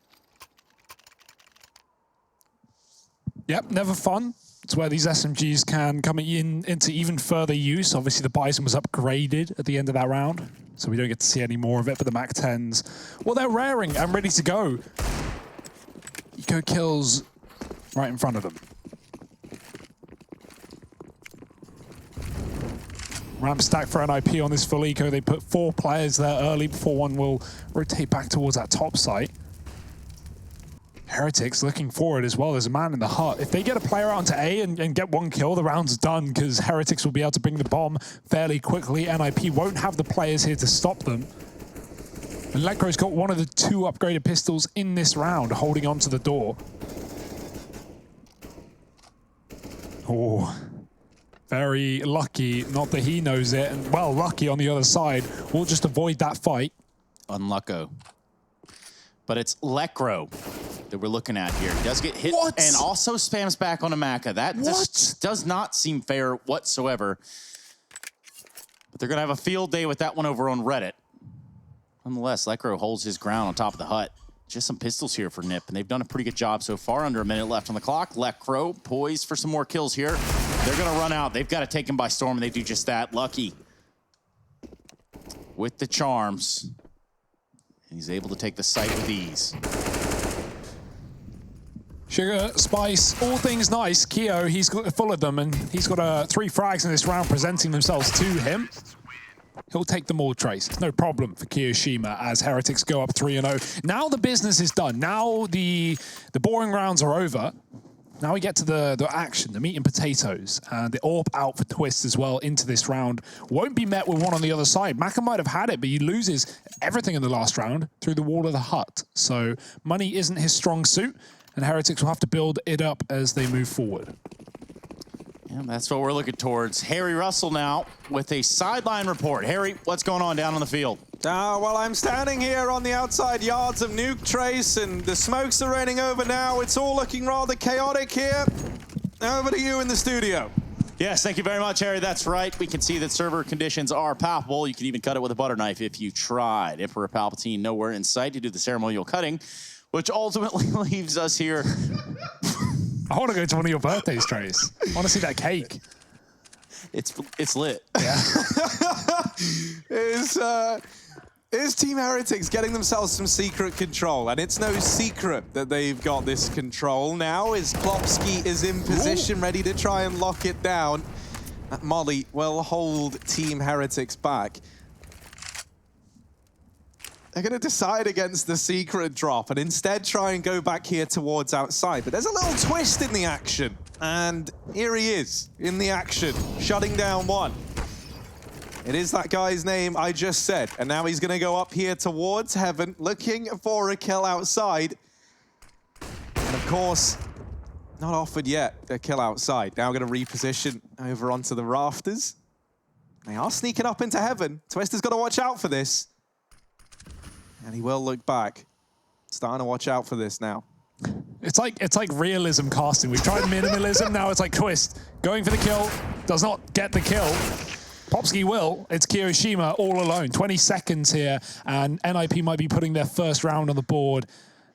Yep, never fun. It's where these SMGs can come into even further use. Obviously, the Bison was upgraded at the end of that round, so we don't get to see any more of it. But the MAC-10s, well, they're raring and ready to go. Eco kills right in front of them. Ramp stack for NIP on this full eco. They put 4 players there early before one will rotate back towards that top site. Heretics looking forward as well. There's a man in the hut. If they get a player out into A and get 1 kill, the round's done because Heretics will be able to bring the bomb fairly quickly. NIP won't have the players here to stop them. And Lecro's got one of the 2 upgraded pistols in this round, holding onto the door. Oh. Very lucky, not that he knows it, and well, lucky on the other side. We'll just avoid that fight. Unlucko. But it's Lecro that we're looking at here. He does get hit and also spams back on Amaka. That just does not seem fair whatsoever. But they're going to have a field day with that one over on Reddit. Nonetheless, Lecro holds his ground on top of the hut. Just some pistols here for NIP, and they've done a pretty good job so far. Under a minute left on the clock. Lecro poised for some more kills here. They're going to run out. They've got to take him by storm, and they do just that. Lucky with the charms. And he's able to take the site with ease. Sugar, Spice, all things nice. Keo, he's got full of them, and he's got 3 frags in this round presenting themselves to him. He'll take them all, Trace. It's no problem for Kiyoshima as Heretics go up 3-0. Now the business is done. Now the boring rounds are over. Now we get to the action, the meat and potatoes, and the AWP out for Twist as well into this round. Won't be met with one on the other side. Maka might have had it, but he loses everything in the last round through the wall of the hut. So money isn't his strong suit, and Heretics will have to build it up as they move forward. Yeah, that's what we're looking towards. Harry Russell now with a sideline report. Harry, what's going on down on the field? Well, I'm standing here on the outside yards of Nuke Trace, and the smokes are raining over now. It's all looking rather chaotic here. Over to you in the studio. Yes, thank you very much, Harry. That's right. We can see that server conditions are palpable. You can even cut it with a butter knife if you tried. Emperor Palpatine nowhere in sight to do the ceremonial cutting, which ultimately leaves us here. I want to go to one of your birthdays, Trace. I want to see that cake. It's lit. Yeah. Is Team Heretics getting themselves some secret control? And it's no secret that they've got this control now, as Plopsky is in position, ready to try and lock it down. That Molly will hold Team Heretics back. They're going to decide against the secret drop and instead try and go back here towards outside. But there's a little twist in the action. And here he is in the action, shutting down one. It is that guy's name I just said. And now he's going to go up here towards Heaven, looking for a kill outside. And of course, not offered yet a kill outside. Now going to reposition over onto the rafters. They are sneaking up into Heaven. Twister's got to watch out for this. And he will look back. Starting to watch out for this now. It's like realism casting. We've tried minimalism, now it's like Twist. Going for the kill, does not get the kill. Popsky will. It's Kiyoshima all alone. 20 seconds here, and NIP might be putting their first round on the board.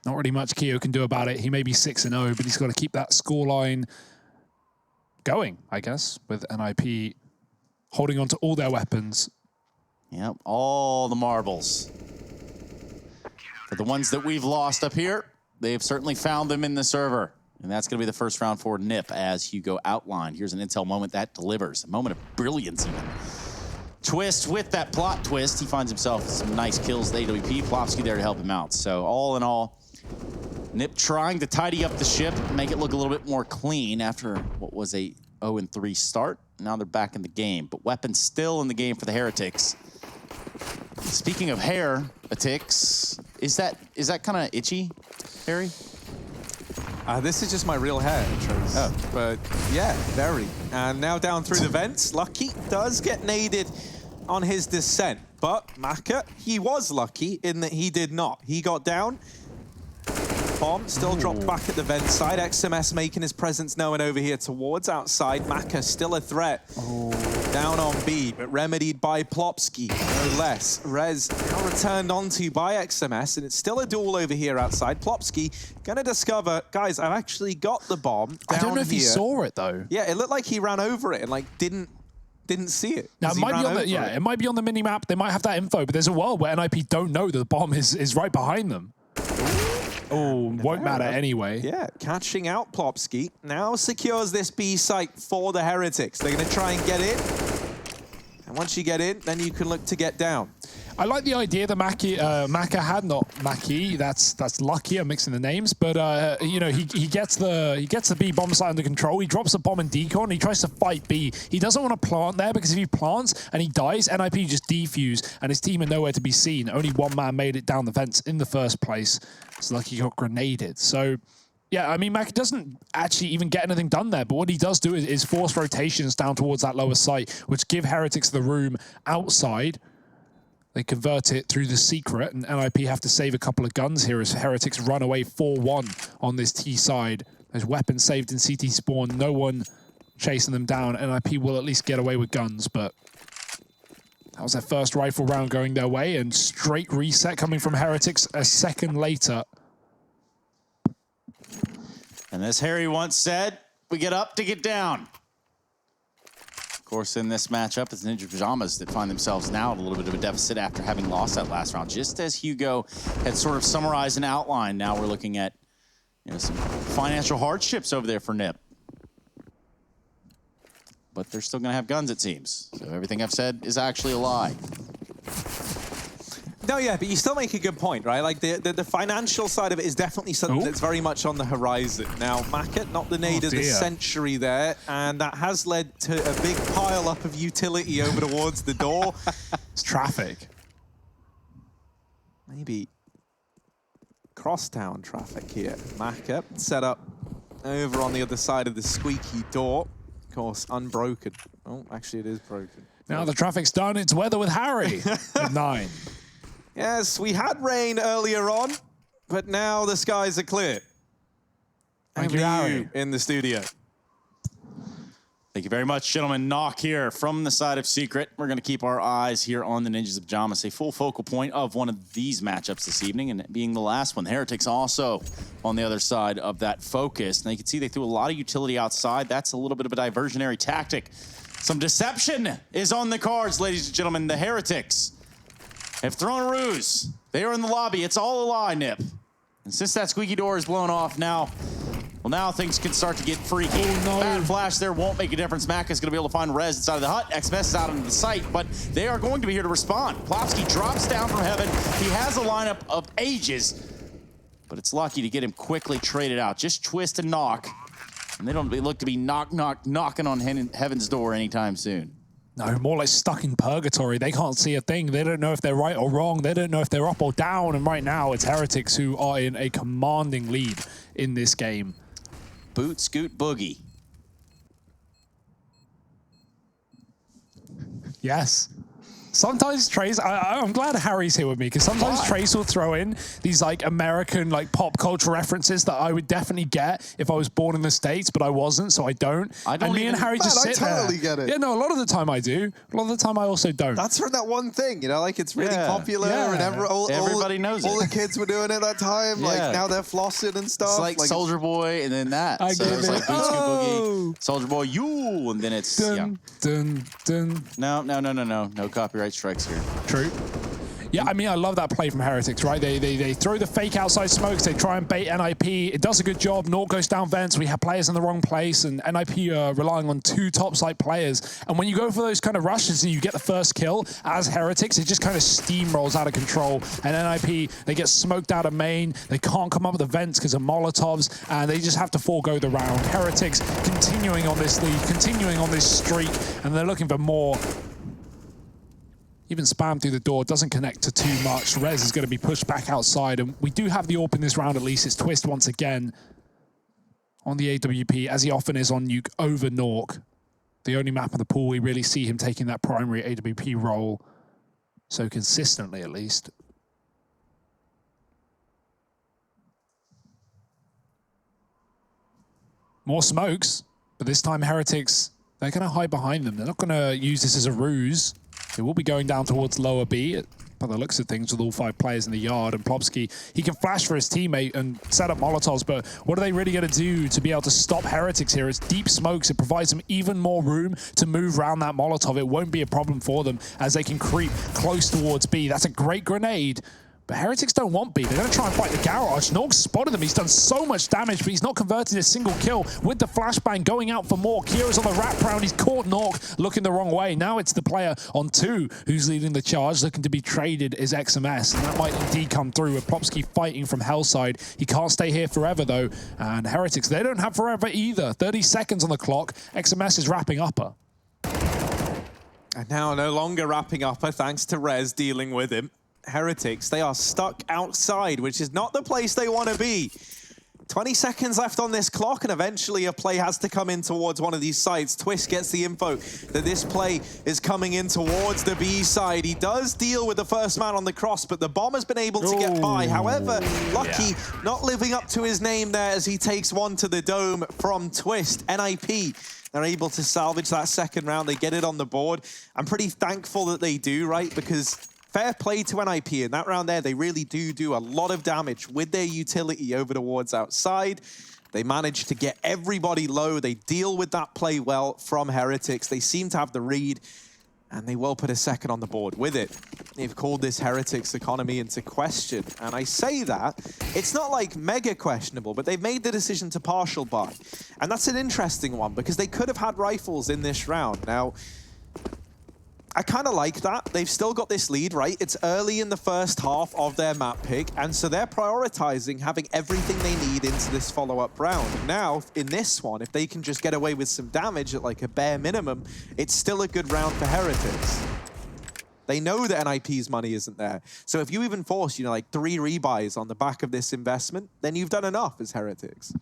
Not really much Kiyo can do about it. He may be 6-0, but he's got to keep that scoreline going, I guess, with NIP holding on to all their weapons. Yep, all the marbles. For the ones that we've lost up here, they've certainly found them in the server. And that's going to be the first round for NIP, as Hugo outlined. Here's an intel moment that delivers. A moment of brilliance, even. Twist with that plot twist. He finds himself with some nice kills. The AWP, Plopsky there to help him out. So all in all, NIP trying to tidy up the ship, make it look a little bit more clean after what was a 0-3 start. Now they're back in the game. But weapons still in the game for the Heretics. Speaking of Heretics, is that kind of itchy, Harry? This is just my real hair, Trace. Oh. But yeah, very. And now down through the vents. Lucky does get naded on his descent. But Maka, he was lucky in that he did not. He got down. Bomb still dropped back at the vent side. XMS making his presence known over here towards outside. Maka still a threat. Down on B, but remedied by Plopsky, no less. Rez now returned onto by XMS, and it's still a duel over here outside. Plopsky gonna discover, guys, I've actually got the bomb down I don't know if here. he saw it though. Yeah, it looked like he ran over it and like didn't see it. Now it might be on the it might be on the mini map. They might have that info, but there's a world where NIP don't know that the bomb is right behind them. Oh, won't matter anyway. Yeah, catching out Plopsky. Now secures this B site for the Heretics. They're going to try and get in. And once you get in, then you can look to get down. I like the idea that Maka had, not Maki. That's lucky. I'm mixing the names, but you know, he gets the B bomb site under control. He drops a bomb in decon. He tries to fight B. He doesn't want to plant there because if he plants and he dies, NIP just defuse and his team are nowhere to be seen. Only one man made it down the fence in the first place. It's like he got grenaded. So. Yeah, I mean, Mac doesn't actually even get anything done there, but what he does do is force rotations down towards that lower site, which give Heretics the room outside. They convert it through the secret, and NIP have to save a couple of guns here as Heretics run away 4-1 on this T side. There's weapons saved in CT spawn, no one chasing them down. NIP will at least get away with guns, but that was their first rifle round going their way, and straight reset coming from Heretics a second later. And as Harry once said, we get up to get down. Of course, in this matchup, it's Ninja Pyjamas that find themselves now at a little bit of a deficit after having lost that last round. Just as Hugo had sort of summarized and outlined, now we're looking at some financial hardships over there for NIP. But they're still going to have guns, it seems. So everything I've said is actually a lie. No, yeah, but you still make a good point, right? Like, the financial side of it is definitely something that's very much on the horizon. Now, Maka, not the nade of the century there, and that has led to a big pile-up of utility over towards the door. It's traffic. Maybe crosstown traffic here. Maka set up over on the other side of the squeaky door. Of course, unbroken. Oh, actually, it is broken. Now the traffic's done. It's weather with Harry at 9. Yes, we had rain earlier on, but now the skies are clear. Thank you, Harry. In the studio. Thank you very much, gentlemen. Knock here from the side of Secret. We're going to keep our eyes here on the Ninjas of Pyjamas, a full focal point of one of these matchups this evening, and being the last one. Heretics also on the other side of that focus. Now you can see they threw a lot of utility outside. That's a little bit of a diversionary tactic. Some deception is on the cards, ladies and gentlemen. The Heretics have thrown a ruse. They are in the lobby. It's all a lie, Nip. And since that squeaky door is blown off now, well, now things can start to get freaky. Oh, no. Bad flash there won't make a difference. Mac is going to be able to find Rez inside of the hut. XMS is out into the site, but they are going to be here to respond. Plopsky drops down from heaven. He has a lineup of ages, but it's lucky to get him quickly traded out. Just twist and knock, and they don't look to be knocking on heaven's door anytime soon. No, more like stuck in purgatory. They can't see a thing. They don't know if they're right or wrong. They don't know if they're up or down. And right now, it's Heretics who are in a commanding lead in this game. Boot, scoot, boogie. Yes. Sometimes Trace, I'm glad Harry's here with me, because sometimes Trace will throw in these like American like pop culture references that I would definitely get if I was born in the States, but I wasn't, so I don't. And me and Harry just sit there. I totally get it. Yeah, no, a lot of the time I do. A lot of the time I also don't. That's from that one thing, you know, like it's really popular and everybody knows it. All the kids were doing it at that time. Like now they're flossing and stuff. It's like Soldier Boy and then that. I so get it's it. like Boot Scoot Boogie, Soldier Boy, you, and then it's dun, dun, dun. No copyright strikes here. True. Yeah, I mean, I love that play from Heretics, right? They throw the fake outside smokes. They try and bait NIP. It does a good job. Naught goes down vents. We have players in the wrong place, and NIP are relying on 2 top-side players. And when you go for those kind of rushes and you get the first kill, as Heretics, it just kind of steamrolls out of control. And NIP, they get smoked out of main. They can't come up with the vents because of Molotovs, and they just have to forego the round. Heretics continuing on this lead, continuing on this streak, and they're looking for more. Even spam through the door, doesn't connect to too much. Rez is going to be pushed back outside, and we do have the AWP in this round at least. It's Twist once again on the AWP, as he often is on Nuke over Nork. The only map in the pool we really see him taking that primary AWP role so consistently, at least. More smokes, but this time Heretics, they're going to hide behind them. They're not going to use this as a ruse. They will be going down towards lower B, by the looks of things, with all 5 players in the yard. And Plopsky, he can flash for his teammate and set up Molotovs, but what are they really going to do to be able to stop Heretics here? It's deep smokes. It provides them even more room to move around that Molotov. It won't be a problem for them as they can creep close towards B. That's a great grenade. But Heretics don't want B. They're going to try and fight the garage. Nork spotted them. He's done so much damage, but he's not converted a single kill with the flashbang going out for more. Kira's on the wraparound. He's caught Nork looking the wrong way. Now it's the player on 2 who's leading the charge, looking to be traded is XMS. And that might indeed come through with Plopsky fighting from Hellside. He can't stay here forever, though. And Heretics, they don't have forever either. 30 seconds on the clock. XMS is wrapping upper. And now no longer wrapping upper, thanks to Rez dealing with him. Heretics, they are stuck outside, which is not the place they want to be. 20 seconds left on this clock, and eventually a play has to come in towards one of these sides. Twist gets the info that this play is coming in towards the B side. He does deal with the first man on the cross, but the bomb has been able to get by. However, Lucky not living up to his name there as he takes one to the dome from Twist. NIP, they're able to salvage that second round. They get it on the board. I'm pretty thankful that they do, right? Because fair play to NIP. In that round there, they really do a lot of damage with their utility over the wards outside. They manage to get everybody low. They deal with that play well from Heretics. They seem to have the read, and they will put a second on the board with it. They've called this Heretics economy into question. And I say that, it's not like mega questionable, but they've made the decision to partial buy. And that's an interesting one, because they could have had rifles in this round. Now, I kind of like that. They've still got this lead, right? It's early in the first half of their map pick, and so they're prioritizing having everything they need into this follow-up round. Now, in this one, if they can just get away with some damage at like a bare minimum, it's still a good round for Heretics. They know that NIP's money isn't there. So if you even force, you know, like 3 rebuys on the back of this investment, then you've done enough as Heretics.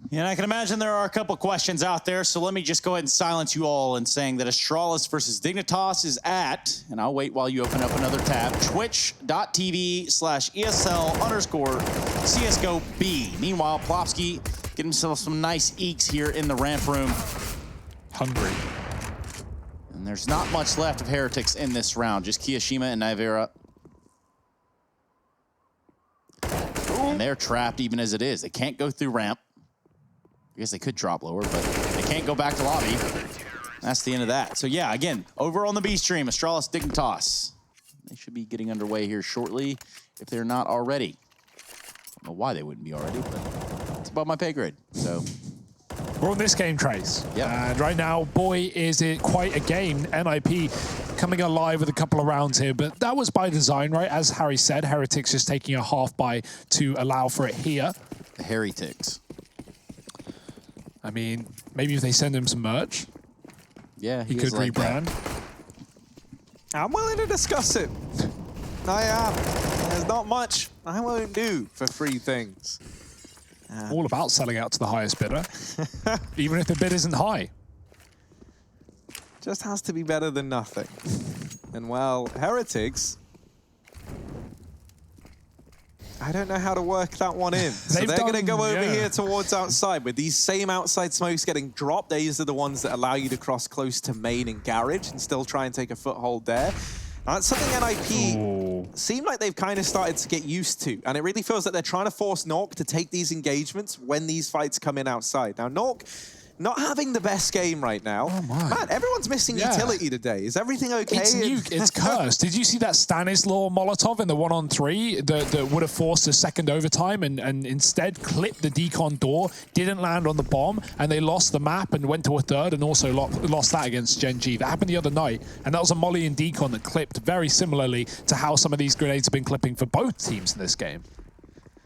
Yeah, and I can imagine there are a couple questions out there, so let me just go ahead and silence you all in saying that Astralis versus Dignitas is at, and I'll wait while you open up another tab, twitch.tv/ESL_CSGO-B. Meanwhile, Plopsky getting himself some nice eeks here in the ramp room. Hungry. And there's not much left of Heretics in this round, just Kiyashima and Naivera. And they're trapped even as it is. They can't go through ramp. I guess they could drop lower, but they can't go back to lobby. That's the end of that. So yeah, again, over on the B stream, Astralis Dignitas. They should be getting underway here shortly, if they're not already. I don't know why they wouldn't be already, but it's above my pay grade. So we're on this game, Trace. Yeah. And right now, boy, is it quite a game. NIP coming alive with a couple of rounds here, but that was by design, right? As Harry said, Heretics just taking a half buy to allow for it here. The Heretics. I mean, maybe if they send him some merch, yeah, he could like rebrand. I'm willing to discuss it. I am. There's not much I won't do for free things. All about selling out to the highest bidder, even if the bid isn't high. Just has to be better than nothing. And well, Heretics, I don't know how to work that one in. So they're going to go over here towards outside with these same outside smokes getting dropped. These are the ones that allow you to cross close to main and garage and still try and take a foothold there. That's something NIP seem like they've kind of started to get used to. And it really feels like they're trying to force Nork to take these engagements when these fights come in outside. Now, Nork not having the best game right now. Oh my. Man, everyone's missing utility today. Is everything okay? It's nuke. It's cursed. Did you see that Stanislaw Molotov in the 1-on-3 that would have forced a second overtime and instead clipped the decon door, didn't land on the bomb, and they lost the map and went to a third and also lost that against Gen G. That happened the other night, and that was a Molly and decon that clipped very similarly to how some of these grenades have been clipping for both teams in this game.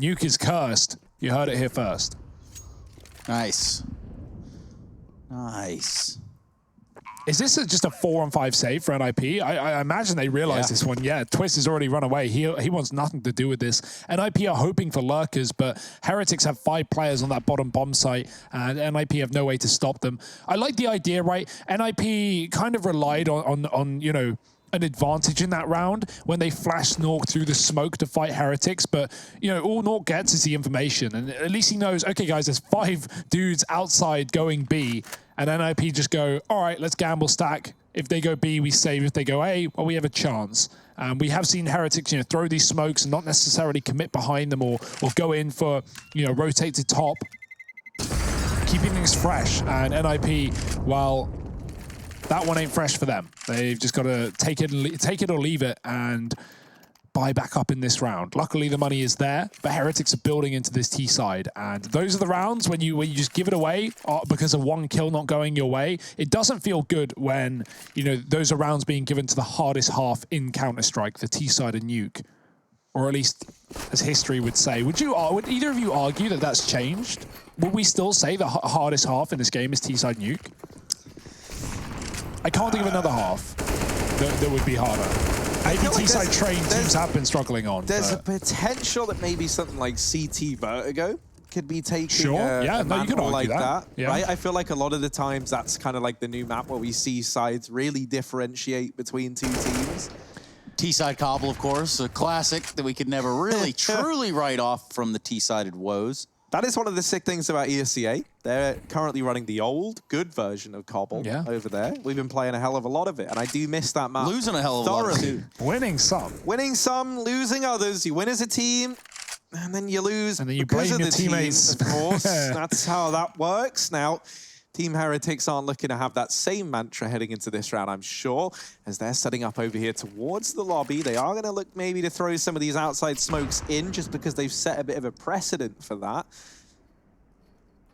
Nuke is cursed. You heard it here first. Nice. Nice. Is this just a 4-on-5 save for NIP? I imagine they realize this one. Yeah, Twist has already run away. He wants nothing to do with this. NIP are hoping for lurkers, but Heretics have 5 players on that bottom bomb site, and NIP have no way to stop them. I like the idea, right? NIP kind of relied on you know, an advantage in that round when they flashed Nork through the smoke to fight Heretics, but you know, all Nork gets is the information, and at least he knows, okay guys, there's 5 dudes outside going B, and NIP just go, all right, let's gamble stack. If they go B, we save. If they go A, well, we have a chance. We have seen Heretics, you know, throw these smokes and not necessarily commit behind them or go in for, you know, rotate to top, keeping things fresh. And NIP, well, that one ain't fresh for them. They've just got to take it or leave it and buy back up in this round. Luckily, the money is there, but Heretics are building into this T side, and those are the rounds when you just give it away because of one kill not going your way. It doesn't feel good when, you know, those are rounds being given to the hardest half in Counter-Strike, the T side and Nuke, or at least as history would say. Would either of you argue that that's changed? Would we still say the hardest half in this game is T side Nuke? I can't think of another half that would be harder. Maybe T-side train teams have been struggling on. There's a potential that maybe something like CT Vertigo could be taking yeah, no, you could argue like that. Yeah. Right? I feel like a lot of the times that's kind of like the new map where we see sides really differentiate between 2 teams. T-side Cobble, of course, a classic that we could never really truly write off from the T-sided woes. That is one of the sick things about ESCA. They're currently running the old, good version of Cobble over there. We've been playing a hell of a lot of it, and I do miss that map. Losing a hell of a lot too. Winning some. Winning some, losing others. You win as a team, and then you lose and then you because blame of your the teammates. Team, of course. That's how that works. Now, Team Heretics aren't looking to have that same mantra heading into this round, I'm sure, as they're setting up over here towards the lobby. They are going to look maybe to throw some of these outside smokes in just because they've set a bit of a precedent for that.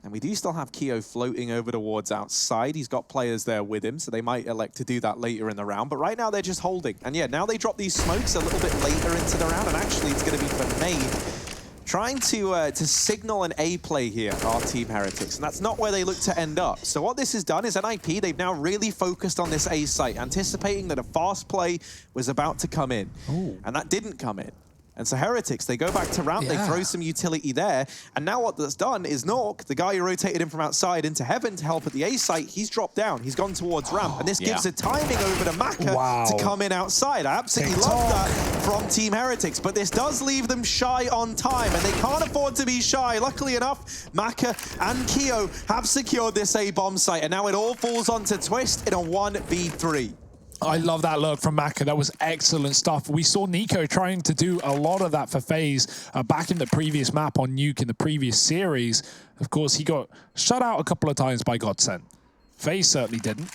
And we do still have Keo floating over towards outside. He's got players there with him, so they might elect to do that later in the round. But right now, they're just holding. And yeah, now they drop these smokes a little bit later into the round. And actually, it's going to be for main. Trying to signal an A play here, our Team Heretics. And that's not where they look to end up. So what this has done is NIP, they've now really focused on this A site, anticipating that a fast play was about to come in. Ooh. And that didn't come in. And so Heretics, they go back to ramp, they throw some utility there, and now what that's done is Nork, the guy who rotated in from outside into Heaven to help at the A site, he's dropped down, he's gone towards ramp, and this gives a timing over to Maka to come in outside. I absolutely love that from Team Heretics, but this does leave them shy on time, and they can't afford to be shy. Luckily enough, Maka and Keo have secured this A bomb site, and now it all falls onto Twist in a 1v3. I love that look from Maka. That was excellent stuff. We saw Nico trying to do a lot of that for FaZe back in the previous map on Nuke in the previous series. Of course, he got shut out a couple of times by Godsent. FaZe certainly didn't.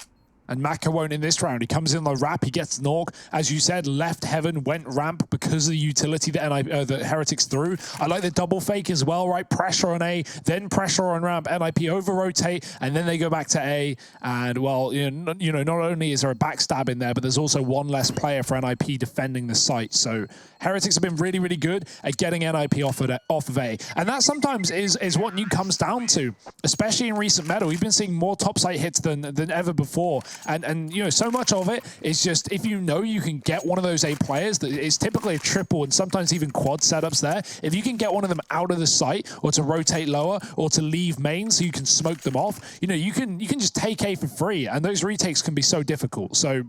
And Maka won't in this round. He comes in the wrap, he gets Nork. As you said, left heaven, went ramp because of the utility that the Heretics threw. I like the double fake as well, right? Pressure on A, then pressure on ramp. NIP over-rotate, and then they go back to A. And, well, not only is there a backstab in there, but there's also one less player for NIP defending the site. So Heretics have been really, really good at getting NIP off of A. And that sometimes is what Nuke comes down to, especially in recent meta. We've been seeing more top site hits than ever before. And so much of it is just, if you can get one of those A players, that is typically a triple and sometimes even quad setups there. If you can get one of them out of the site, or to rotate lower, or to leave main so you can smoke them off, you can just take A for free, and those retakes can be so difficult. So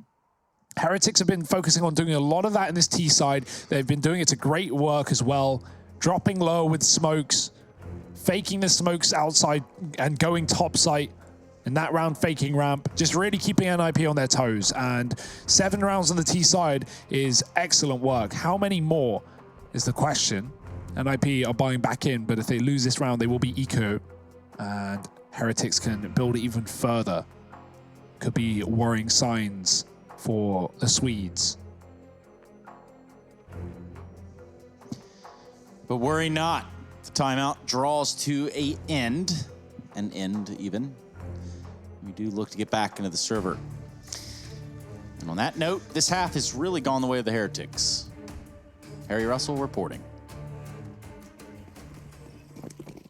Heretics have been focusing on doing a lot of that in this T side. They've been doing it to great work as well, dropping low with smokes, faking the smokes outside and going top site. In that round, faking ramp, just really keeping NIP on their toes. And 7 rounds on the T side is excellent work. How many more is the question? NIP are buying back in, but if they lose this round, they will be eco. And Heretics can build it even further. Could be worrying signs for the Swedes. But worry not. The timeout draws to an end even. We do look to get back into the server. And on that note, this half has really gone the way of the Heretics. Harry Russell reporting.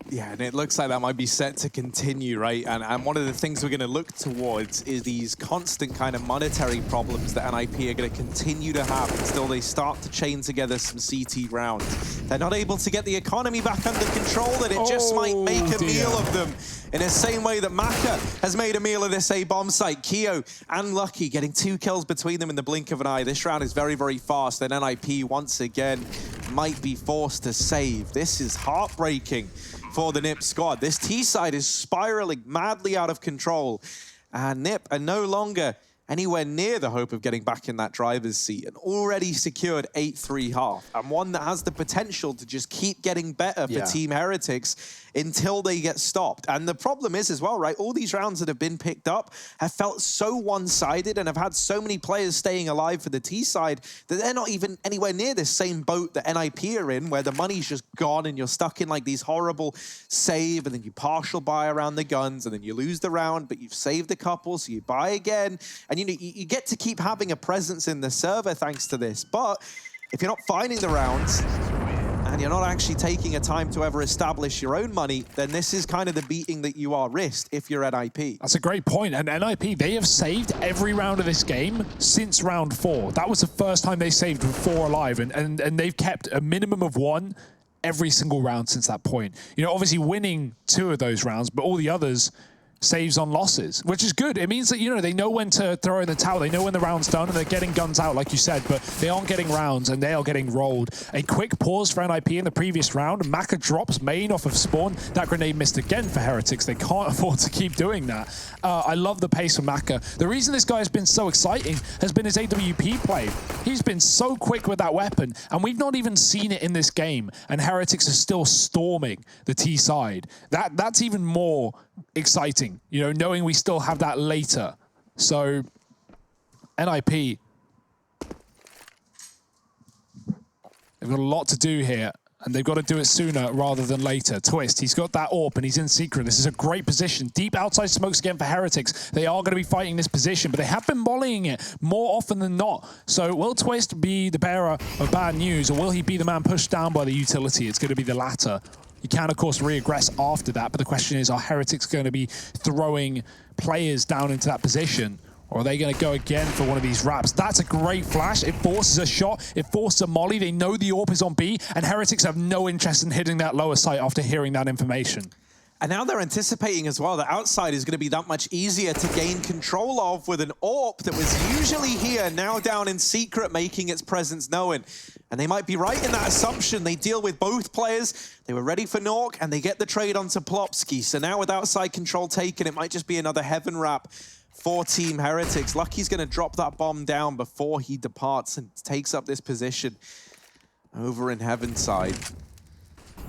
Yeah, and it looks like that might be set to continue, right? And one of the things we're going to look towards is these constant kind of monetary problems that NIP are going to continue to have until they start to chain together some CT rounds. They're not able to get the economy back under control, and it just might make a meal of them in the same way that Maka has made a meal of this A-bomb site. Keo and Lucky getting 2 kills between them in the blink of an eye. This round is very, very fast, and NIP once again might be forced to save. This is heartbreaking for the NIP squad. This T side is spiraling madly out of control, and NIP are no longer anywhere near the hope of getting back in that driver's seat, and already secured 8-3 half, and one that has the potential to just keep getting better for Team Heretics until they get stopped. And the problem is as well, right, all these rounds that have been picked up have felt so one-sided and have had so many players staying alive for the T side that they're not even anywhere near this same boat that NIP are in, where the money's just gone and you're stuck in like these horrible save, and then you partial buy around the guns, and then you lose the round, but you've saved a couple, so you buy again. And you get to keep having a presence in the server thanks to this. But if you're not finding the rounds, and you're not actually taking a time to ever establish your own money, then this is kind of the beating that you are risked if you're NIP. That's a great point. And NIP, they have saved every round of this game since round 4. That was the first time they saved with 4 alive, and they've kept a minimum of 1 every single round since that point. Obviously winning 2 of those rounds, but all the others saves on losses, which is good. It means that, they know when to throw in the towel. They know when the round's done, and they're getting guns out, like you said, but they aren't getting rounds, and they are getting rolled. A quick pause for NIP in the previous round. Maka drops main off of spawn. That grenade missed again for Heretics. They can't afford to keep doing that. I love the pace of Maka. The reason this guy has been so exciting has been his AWP play. He's been so quick with that weapon, and we've not even seen it in this game, and Heretics are still storming the T side. That's even more exciting, knowing we still have that later. So NIP, they've got a lot to do here, and they've got to do it sooner rather than later. Twist, he's got that AWP, and he's in secret. This is a great position. Deep outside smokes again for Heretics. They are going to be fighting this position, but they have been volleying it more often than not. So will Twist be the bearer of bad news, or will he be the man pushed down by the utility? It's going to be the latter. You can, of course, re-aggress after that, but the question is, are Heretics going to be throwing players down into that position, or are they going to go again for one of these wraps? That's a great flash. It forces a shot. It forces a molly. They know the AWP is on B, and Heretics have no interest in hitting that lower site after hearing that information. And now they're anticipating as well that outside is going to be that much easier to gain control of with an AWP that was usually here, now down in secret, making its presence known. And they might be right in that assumption. They deal with both players. They were ready for Nork, and they get the trade onto Plopsky. So now with outside control taken, it might just be another heaven wrap for Team Heretics. Lucky's going to drop that bomb down before he departs and takes up this position over in heaven side.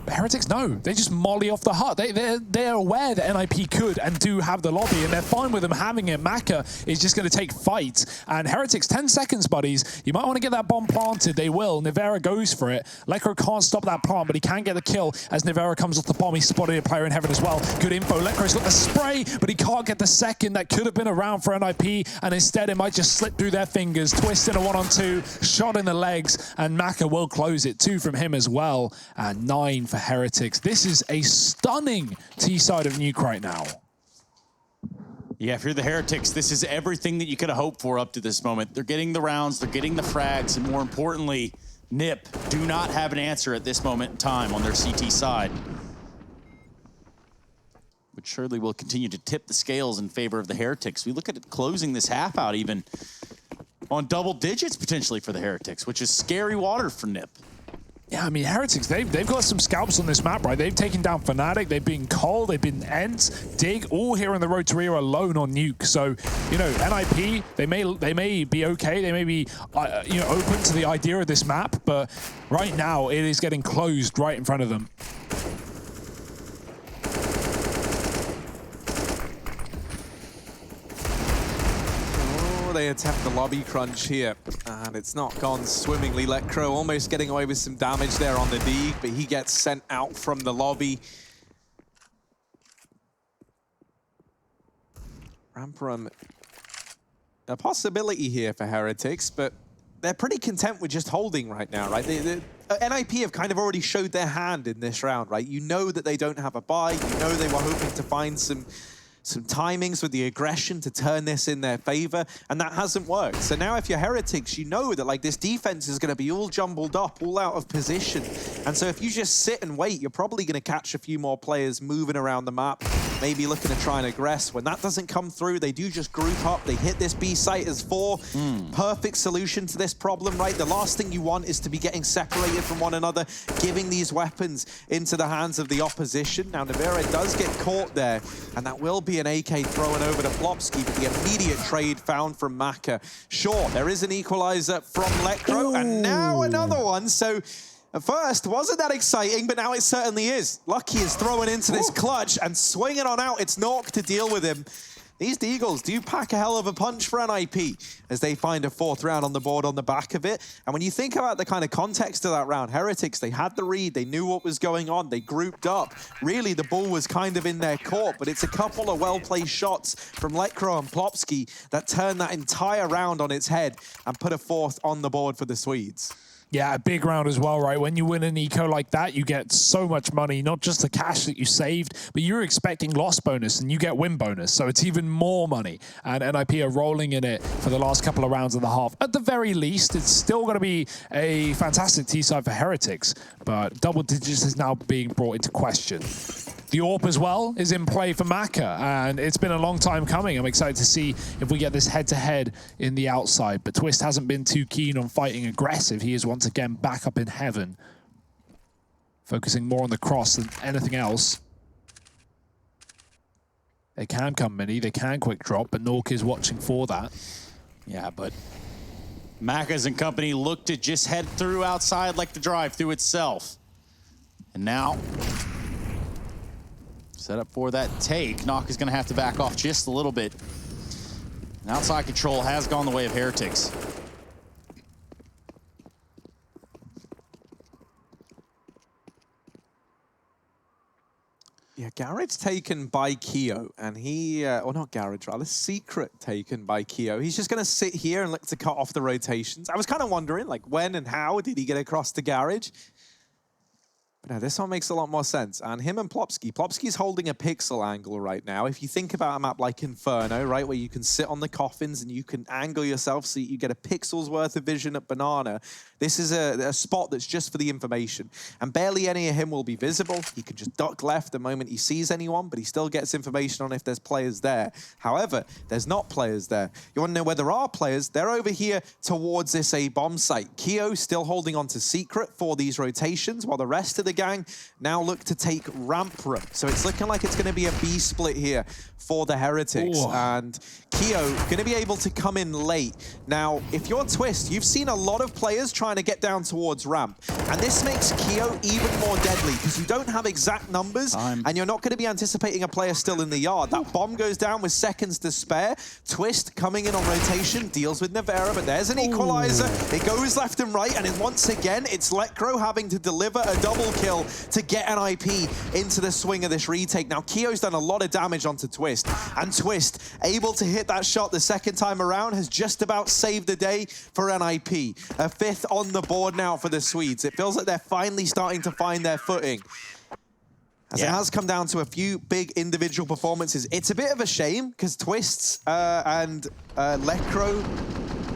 But Heretics, no. They just molly off the hut. They're aware that NIP could and do have the lobby, and they're fine with them having it. Maka is just going to take fight. And Heretics, 10 seconds, buddies. You might want to get that bomb planted. They will. Nivera goes for it. Lekro can't stop that plant, but he can get the kill as Nivera comes off the bomb. He spotted a player in heaven as well. Good info. Lekro's got the spray, but he can't get the second. That could have been around for NIP, and instead it might just slip through their fingers. Twist in a 1-on-2, shot in the legs, and Maka will close it. 2 from him as well, and 9 for Heretics. This is a stunning T-side of Nuke right now. Yeah, if you're the Heretics, this is everything that you could have hoped for up to this moment. They're getting the rounds, they're getting the frags, and more importantly, NIP do not have an answer at this moment in time on their CT side. But surely will continue to tip the scales in favor of the Heretics. We look at it closing this half out even on double digits potentially for the Heretics, which is scary water for NIP. Yeah, I mean, Heretics, they've got some scalps on this map, right? They've taken down Fnatic, they've been Cole, they've been Ent, Dig, all here on the road to Rio alone on Nuke. So, you know, NIP, they may be okay, they may be, you know, open to the idea of this map, but right now it is getting closed right in front of them. They attempt the lobby crunch here, and it's not gone swimmingly. Lekro almost getting away with some damage there on the Dig, but he gets sent out from the lobby. Ramparram, a possibility here for Heretics, but they're pretty content with just holding right now, right? NIP have kind of already showed their hand in this round, right? You know that they don't have a buy. You know they were hoping to find some timings with the aggression to turn this in their favor, and that hasn't worked. So now if you're Heretics, you know that like this defense is going to be all jumbled up, all out of position. And so if you just sit and wait, you're probably going to catch a few more players moving around the map, maybe looking to try and aggress. When that doesn't come through, they do just group up. They hit this B site as 4. Perfect solution to this problem, right? The last thing you want is to be getting separated from one another, giving these weapons into the hands of the opposition. Now, Nivera does get caught there, and that will be an AK thrown over to Plopsky, but the immediate trade found from Maka. Sure, there is an equalizer from Lekro, and now another one. So at first, wasn't that exciting, but now it certainly is. Lucky is throwing into this clutch and swinging on out. It's Nork to deal with him. These Deagles do pack a hell of a punch for NIP as they find a 4th round on the board on the back of it. And when you think about the kind of context of that round, Heretics, they had the read, they knew what was going on, they grouped up. Really, the ball was kind of in their court, but it's a couple of well-placed shots from Lekro and Plopsky that turned that entire round on its head and put a 4th on the board for the Swedes. Yeah, a big round as well, right? When you win an eco like that, you get so much money, not just the cash that you saved, but you're expecting loss bonus and you get win bonus. So it's even more money. And NIP are rolling in it for the last couple of rounds of the half. At the very least, it's still going to be a fantastic T-side for Heretics, but double digits is now being brought into question. The AWP as well is in play for Maka, and it's been a long time coming. I'm excited to see if we get this head-to-head in the outside, but Twist hasn't been too keen on fighting aggressive. He is once again back up in heaven, focusing more on the cross than anything else. They can come mini, they can quick drop, but Nork is watching for that. Yeah, but Maka's and company look to just head through outside like the drive-through itself. And now set up for that take. Knock is going to have to back off just a little bit. And outside control has gone the way of Heretics. Yeah, Garage taken by Keo, and he, or not Garage, rather, Secret taken by Keo. He's just going to sit here and look to cut off the rotations. I was kind of wondering, like, when and how did he get across to Garage? But no, this one makes a lot more sense. And him and Plopsky. Plopsky's holding a pixel angle right now. If you think about a map like Inferno, right, where you can sit on the coffins and you can angle yourself so you get a pixel's worth of vision at Banana, this is a spot that's just for the information. And barely any of him will be visible. He can just duck left the moment he sees anyone, but he still gets information on if there's players there. However, there's not players there. You want to know where there are players? They're over here towards this A bomb site. Keo still holding on to Secret for these rotations, while the rest of the Gang now look to take ramp room. So it's looking like it's going to be a B split here for the Heretics. Ooh. And Keo going to be able to come in late. Now, if you're Twist, you've seen a lot of players trying to get down towards ramp. And this makes Keo even more deadly because you don't have exact numbers and you're not going to be anticipating a player still in the yard. That bomb goes down with seconds to spare. Twist coming in on rotation, deals with Nevera, but there's an equalizer. It goes left and right, and then once again, it's Lekro having to deliver a double kill to get an IP into the swing of this retake. Now, Keo's done a lot of damage onto Twist, and Twist, able to hit that shot the second time around, has just about saved the day for NIP. A 5th on the board now for the Swedes. It feels like they're finally starting to find their footing. As it has come down to a few big individual performances. It's a bit of a shame, because Twists and Lekro,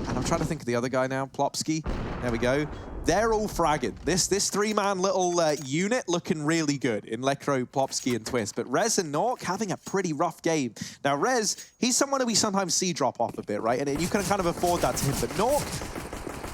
and I'm trying to think of the other guy now, Plopsky, there we go. They're all fragging. This 3-man little unit looking really good in Lekro, Plopsky, and Twist. But Rez and Nork having a pretty rough game. Now, Rez, he's someone who we sometimes see drop off a bit, right? And you can kind of afford that to him. But Nork,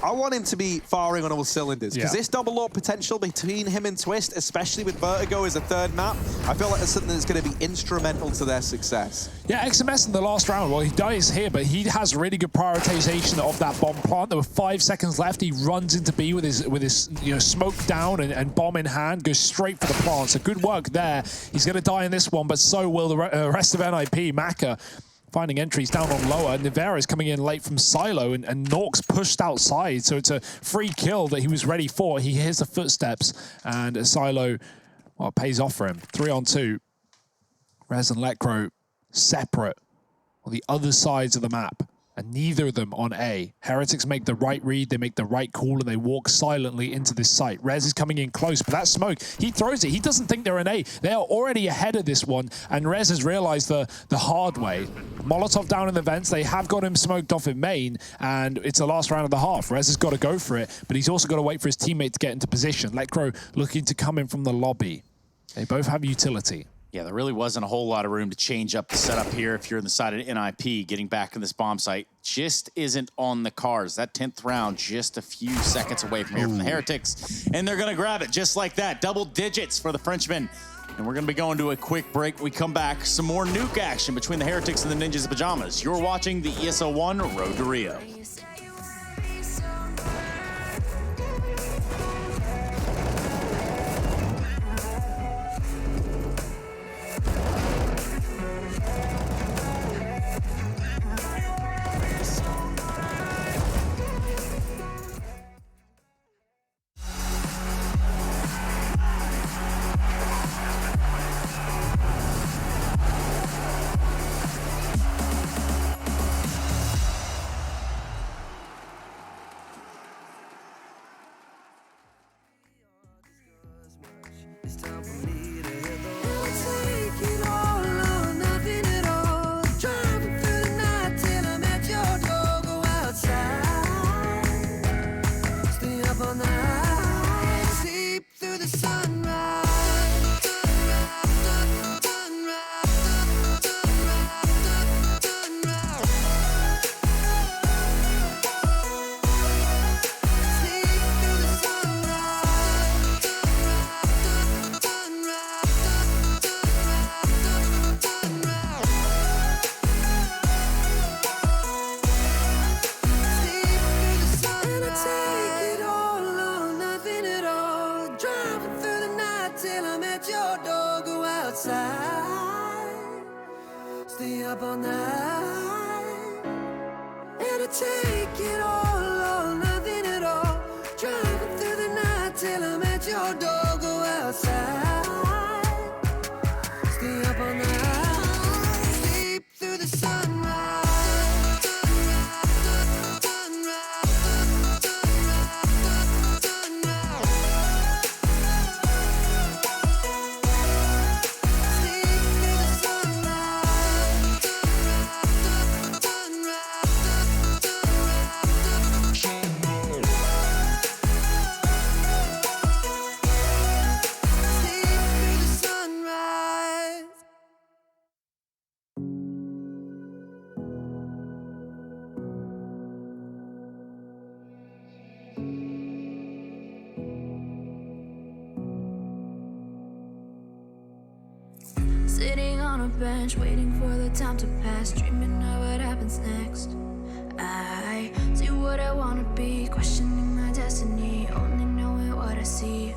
I want him to be firing on all cylinders because this double AWP potential between him and Twist, especially with Vertigo as a 3rd map, I feel like it's something that's going to be instrumental to their success. Yeah, XMS in the last round, well, he dies here, but he has really good prioritization of that bomb plant. There were 5 seconds left. He runs into B with his smoke down and bomb in hand, goes straight for the plant. So good work there. He's going to die in this one, but so will the rest of NIP. Maka finding entries down on lower. Nevera's coming in late from Silo, and Nork's pushed outside, so it's a free kill that he was ready for. He hears the footsteps, and Silo, well, pays off for him. 3-on-2. Rez and Lekro separate on the other sides of the map, and neither of them on A. Heretics make the right read, they make the right call, and they walk silently into this site. Rez is coming in close, but that smoke, he throws it. He doesn't think they're in A. They are already ahead of this one, and Rez has realized the hard way. Molotov down in the vents, they have got him smoked off in main, and it's the last round of the half. Rez has got to go for it, but he's also got to wait for his teammate to get into position. Lekro looking to come in from the lobby. They both have utility. Yeah, there really wasn't a whole lot of room to change up the setup here if you're in the side of NIP. Getting back in this bomb site just isn't on the cards. That 10th round just a few seconds away from here from the Heretics. And they're going to grab it just like that. Double digits for the Frenchmen. And we're going to be going to a quick break. When we come back, some more nuke action between the Heretics and the Ninjas of Pyjamas. You're watching the ESL 1 Road to Rio. bench, waiting for the time to pass, dreaming of what happens next. I see what I wanna be, questioning my destiny, only knowing what I see.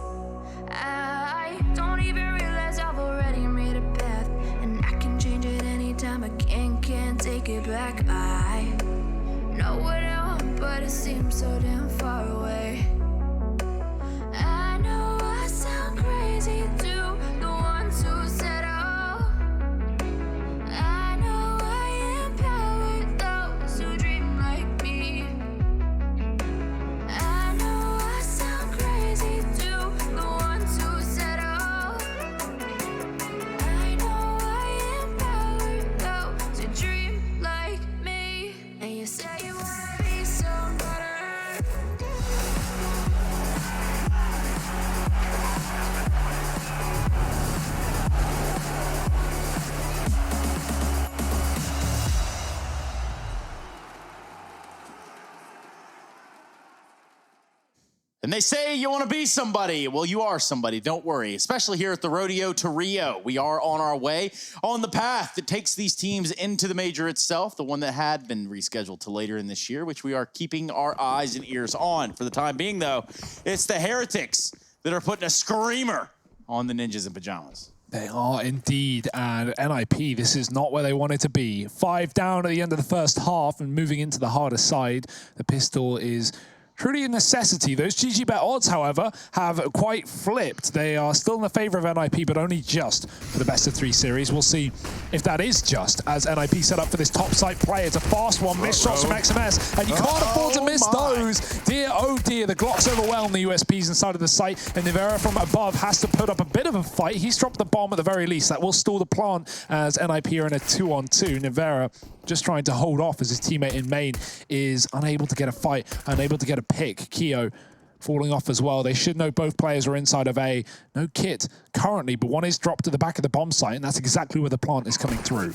I don't even realize I've already made a path, and I can change it anytime again, can't take it back. I know what I want, but it seems so damn far away. I know I sound crazy to the ones who said oh. I know I empower those who dream like me. I know I sound crazy to the ones who said oh. I know I empower those who dream like me. And you say you wanna be somebody. And they say you want to be somebody. Well, you are somebody. Don't worry. Especially here at the Rodeo to Rio. We are on our way on the path that takes these teams into the major itself, the one that had been rescheduled to later in this year, which we are keeping our eyes and ears on. For the time being, though, it's the Heretics that are putting a screamer on the Ninjas in Pyjamas. They are indeed, and NIP, this is not where they wanted to be. 5 down at the end of the first half and moving into the harder side. The pistol is truly a necessity. Those GG bet odds, however, have quite flipped. They are still in the favor of NIP, but only just for the best of 3 series. We'll see if that is just, as NIP set up for this top site play. It's a fast one, missed shots from XMS, and you can't afford to miss those. Dear, oh dear, the Glocks overwhelm the USPs inside of the site, and Nivera from above has to put up a bit of a fight. He's dropped the bomb at the very least. That will stall the plant as NIP are in a 2-on-2. Nivera just trying to hold off as his teammate in main is unable to get a fight, unable to get a pick. Keo falling off as well. They should know both players are inside of A. No kit currently, but one is dropped to the back of the bomb site, and that's exactly where the plant is coming through.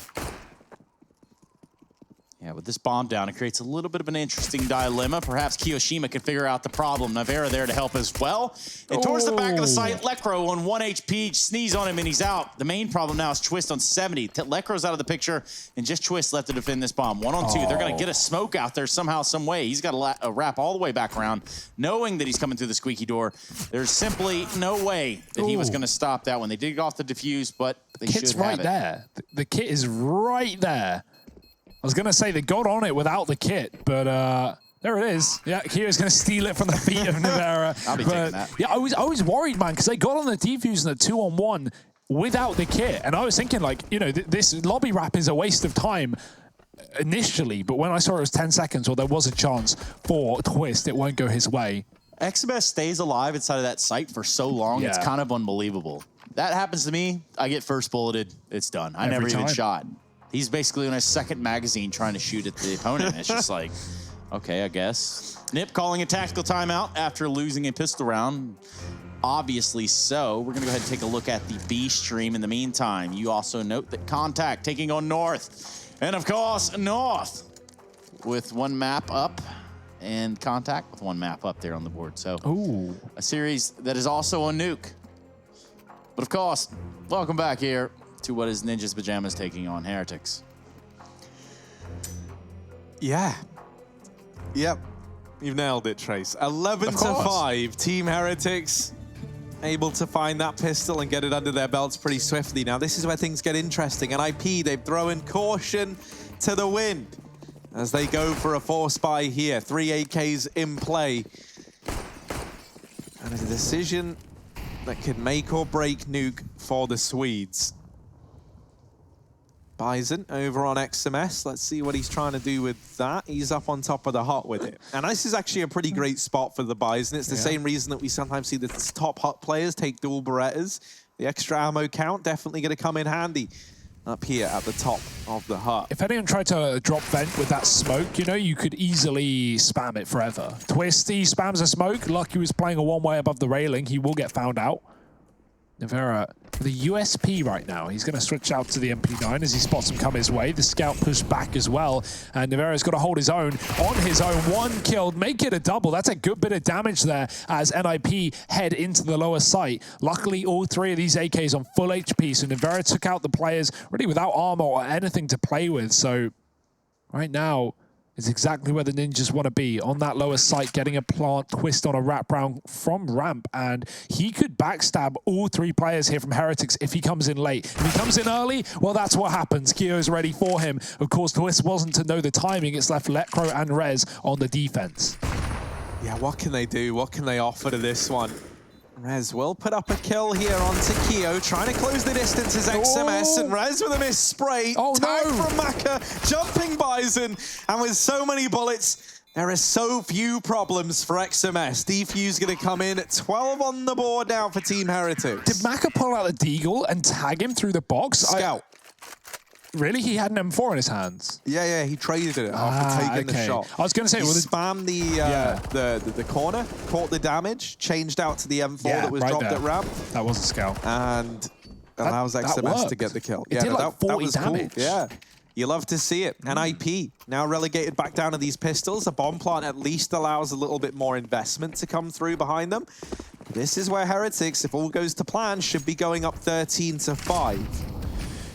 Yeah, with this bomb down, it creates a little bit of an interesting dilemma. Perhaps Kiyoshima can figure out the problem. Navera there to help as well. And towards the back of the site, Lekro on 1 HP, sneeze on him and he's out. The main problem now is Twist on 70. Lekro's out of the picture, and just Twist left to defend this bomb. 1-on-2, they're gonna get a smoke out there somehow, some way. He's got a wrap all the way back around, knowing that he's coming through the squeaky door. There's simply no way that he was gonna stop that one. They did go off the defuse, but they should have it. Kit's right there. The kit is right there. I was going to say they got on it without the kit, but there it is. Yeah, Kyo's going to steal it from the feet of Nivera. I'll be taking that. Yeah, I was worried, man, because they got on the defuse in a 2-on-1 without the kit. And I was thinking, like, you know, this lobby wrap is a waste of time initially, but when I saw it was 10 seconds or there was a chance for Twist, it won't go his way. XMS stays alive inside of that site for so long, it's kind of unbelievable. That happens to me, I get first bulleted, it's done. I never even shot. He's basically on his second magazine trying to shoot at the opponent. It's just like, okay, I guess. Nip calling a tactical timeout after losing a pistol round. Obviously so. We're going to go ahead and take a look at the B stream in the meantime. You also note that Contact taking on North. And of course, North with 1 map up and Contact with 1 map up there on the board. So a series that is also a nuke. But of course, welcome back here to what is Ninjas Pyjamas taking on Heretics. Yeah. Yep. You've nailed it, Trace. 11-5, Team Heretics able to find that pistol and get it under their belts pretty swiftly. Now, this is where things get interesting. And IP, they've thrown caution to the wind as they go for a force buy here. 3 AKs in play. And it's a decision that could make or break nuke for the Swedes. Bison over on XMS. Let's see what he's trying to do with that. He's up on top of the hut with it. And this is actually a pretty great spot for the Bison. It's the same reason that we sometimes see the top hut players take dual Berettas. The extra ammo count definitely going to come in handy up here at the top of the hut. If anyone tried to drop vent with that smoke, you know, you could easily spam it forever. Twist, he spams a smoke. Lucky was playing a 1-way above the railing. He will get found out. Nivera the USP right now. He's going to switch out to the MP9 as he spots him come his way. The scout pushed back as well, and Navarro's got to hold his own. On his own, one killed, make it a double. That's a good bit of damage there as NIP head into the lower site. Luckily, all three of these AKs on full HP, so Navarro took out the players really without armor or anything to play with. So right now, is exactly where the ninjas want to be, on that lower site, getting a plant twist on a wraparound from ramp, and he could backstab all three players here from Heretics if he comes in late. If he comes in early, well, that's what happens. Kyo's ready for him. Of course, twist wasn't to know the timing. It's left Lecro and Rez on the defense. Yeah, what can they do? What can they offer to this one? Rez will put up a kill here onto Kyo, trying to close the distance as XMS, and Rez with a missed spray. Tag from Maka, jumping Bison, and with so many bullets, there are so few problems for XMS. Defuse going to come in at 12 on the board now for Team Heretics. Did Maka pull out a deagle and tag him through the box? Scout. Really? He had an M4 in his hands? Yeah, he traded it after taking the shot. I was going to say, he spammed the corner, caught the damage, changed out to the M4 that was dropped at ramp. That was a scout. And allows XMS to get the kill. It did like 40 damage. Cool. Yeah, you love to see it. NIP now relegated back down to these pistols. A bomb plant at least allows a little bit more investment to come through behind them. This is where Heretics, if all goes to plan, should be going up 13-5.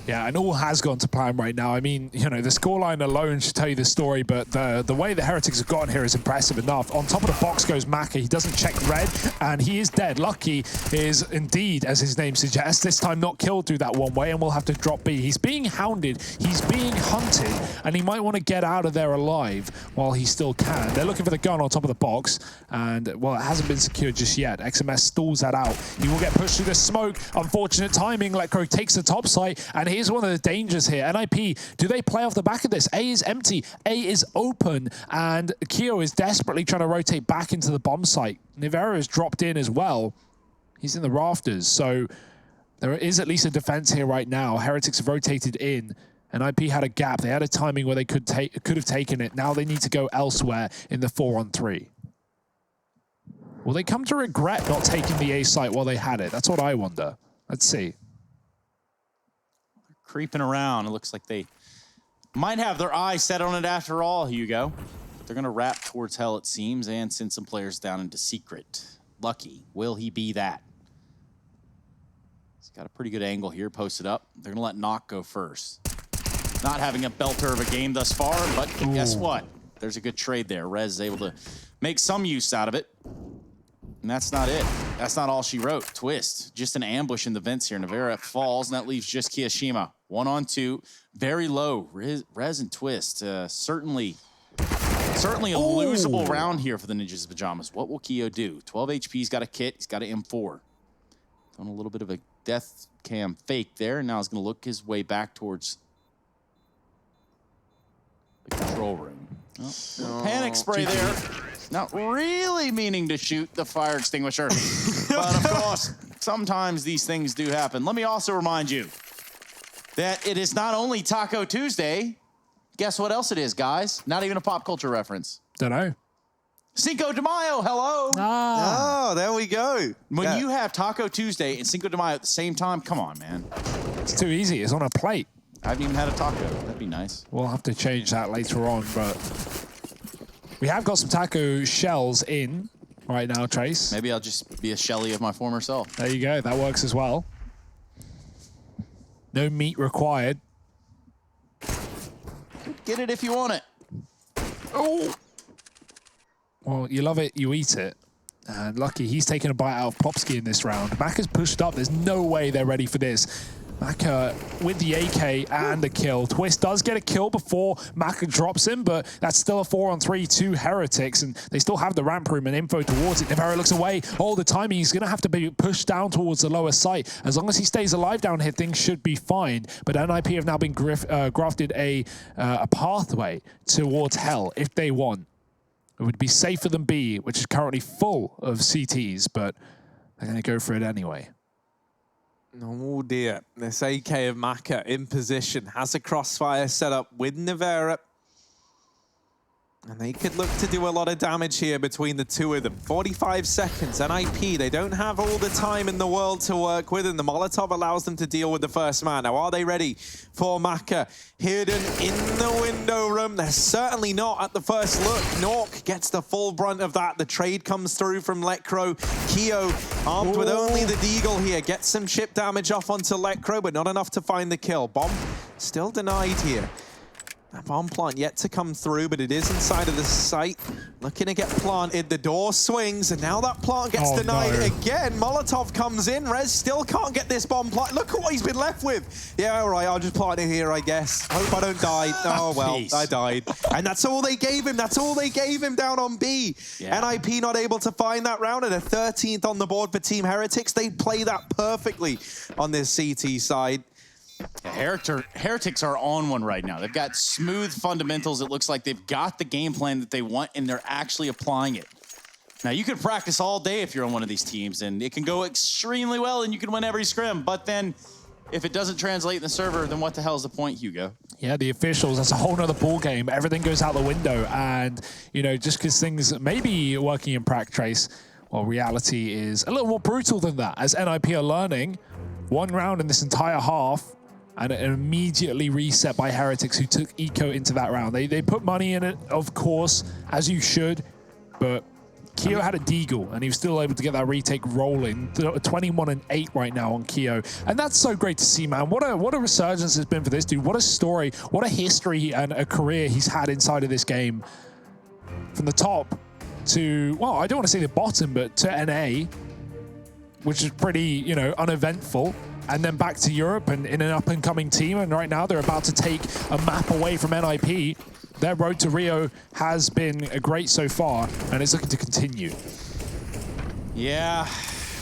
Yeah, and all has gone to plan right now. I mean, you know, the scoreline alone should tell you the story, but the way the Heretics have gotten here is impressive enough. On top of the box goes Maka. He doesn't check red, and he is dead. Lucky is indeed, as his name suggests, this time not killed through that one way, and will have to drop B. He's being hounded, he's being hunted, and he might want to get out of there alive while he still can. They're looking for the gun on top of the box, and, well, it hasn't been secured just yet. XMS stalls that out. He will get pushed through the smoke. Unfortunate timing. Lecro takes the top site, and here's one of the dangers here. NIP, do they play off the back of this? A is empty, A is open, and Kyo is desperately trying to rotate back into the bomb site. Navarro has dropped in as well. He's in the rafters, so there is at least a defense here right now. Heretics have rotated in, and NIP had a gap. They had a timing where they could have taken it. Now they need to go elsewhere in the 4-on-3. Will they come to regret not taking the A site while they had it? That's what I wonder. Let's see. Creeping around. It looks like they might have their eye set on it after all, Hugo. But they're going to wrap towards hell, it seems, and send some players down into secret. Lucky. Will he be that? He's got a pretty good angle here, posted up. They're going to let Knock go first. Not having a belter of a game thus far, but guess what? There's a good trade there. Rez is able to make some use out of it. And that's not it. That's not all she wrote. Twist. Just an ambush in the vents here. Navarro falls, and that leaves just Kiyashima. 1-on-2. Very low. Rez and Twist. Certainly a losable round here for the Ninjas of Pyjamas. What will Kyo do? 12 HP. He's got a kit. He's got an M4. Done a little bit of a death cam fake there. And now he's going to look his way back towards the control room. Oh, panic spray there. Not really meaning to shoot the fire extinguisher. But of course, sometimes these things do happen. Let me also remind you that it is not only Taco Tuesday. Guess what else it is, guys? Not even a pop culture reference. Don't know. Cinco de Mayo, hello. Oh, there we go. When you have Taco Tuesday and Cinco de Mayo at the same time, come on, man. It's too easy. It's on a plate. I haven't even had a taco. That'd be nice. We'll have to change that later on, but we have got some taco shells in right now, Trace. Maybe I'll just be a Shelly of my former self. There you go. That works as well. No meat required. Get it if you want it. Oh. Well, you love it, you eat it. And Lucky, he's taking a bite out of Popsky in this round. Maka's pushed up. There's no way they're ready for this. Maka with the AK and the kill. Twist does get a kill before Maka drops him, but that's still a 4-on-3 to Heretics, and they still have the ramp room and info towards it. Navarro looks away all the time. He's going to have to be pushed down towards the lower site. As long as he stays alive down here, things should be fine. But NIP have now been grafted a pathway towards hell if they want. It would be safer than B, which is currently full of CTs, but they're going to go for it anyway. Oh dear, this AK of Maka in position, has a crossfire set up with Navarro. And they could look to do a lot of damage here between the two of them. 45 seconds, NIP, they don't have all the time in the world to work with, and the Molotov allows them to deal with the first man. Now, are they ready for Maka? Hidden in the window room. They're certainly not at the first look. Nork gets the full brunt of that. The trade comes through from Lekro. Keo, armed with only the Deagle here, gets some chip damage off onto Lekro, but not enough to find the kill. Bomb still denied here. That bomb plant yet to come through, but it is inside of the site. Looking to get planted. The door swings, and now that plant gets denied again. Molotov comes in. Rez still can't get this bomb plant. Look at what he's been left with. Yeah, all right, I'll just plant it here, I guess. Hope I don't die. Oh, well, I died. And that's all they gave him. That's all they gave him down on B. Yeah. NIP not able to find that round, and a 13th on the board for Team Heretics. They play that perfectly on this CT side. Yeah, Heretics are on one right now. They've got smooth fundamentals. It looks like they've got the game plan that they want, and they're actually applying it. Now, you can practice all day if you're on one of these teams, and it can go extremely well, and you can win every scrim. But then, if it doesn't translate in the server, then what the hell is the point, Hugo? Yeah, the officials, that's a whole nother ball game. Everything goes out the window. And, you know, just because things may be working in prac trace, well, reality is a little more brutal than that. As NIP are learning, one round in this entire half, and it immediately reset by Heretics, who took Eco into that round. They put money in it, of course, as you should, but Keo had a Deagle, and he was still able to get that retake rolling. 21-8 right now on Keo, and that's so great to see, man. What a resurgence it's been for this dude. What a story, what a history and a career he's had inside of this game. From the top to, well, I don't want to say the bottom, but to NA, which is pretty, you know, uneventful. And then back to Europe and in an up-and-coming team. And right now they're about to take a map away from NIP. Their road to Rio has been great so far, and it's looking to continue. Yeah,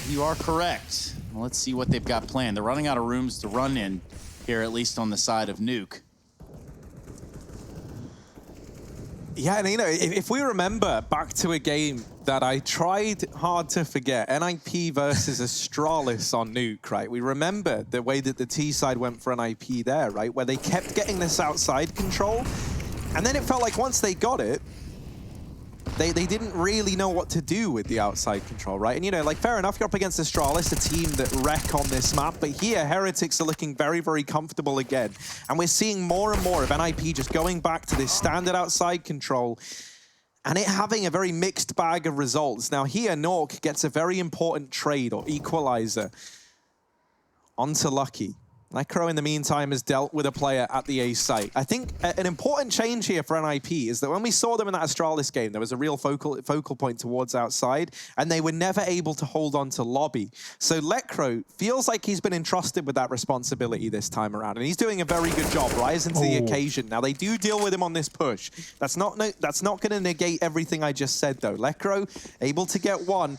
you are correct. Well, let's see what they've got planned. They're running out of rooms to run in here, at least on the side of Nuke. Yeah, and you know, if we remember back to a game that I tried hard to forget, NIP versus Astralis on Nuke, right? We remember the way that the T side went for NIP there, right? Where they kept getting this outside control, and then it felt like once they got it, they didn't really know what to do with the outside control, right? And you know, like, fair enough, you're up against Astralis, a team that wreck on this map, but here, Heretics are looking very, very comfortable again. And we're seeing more and more of NIP just going back to this standard outside control, and it having a very mixed bag of results. Now here, Nork gets a very important trade or equalizer onto Lucky. Lekro, in the meantime, has dealt with a player at the A site. I think an important change here for NIP is that when we saw them in that Astralis game, there was a real focal point towards outside, and they were never able to hold on to lobby. So Lekro feels like he's been entrusted with that responsibility this time around, and he's doing a very good job, rising to the occasion. Now, they do deal with him on this push. That's not going to negate everything I just said, though. Lekro able to get one,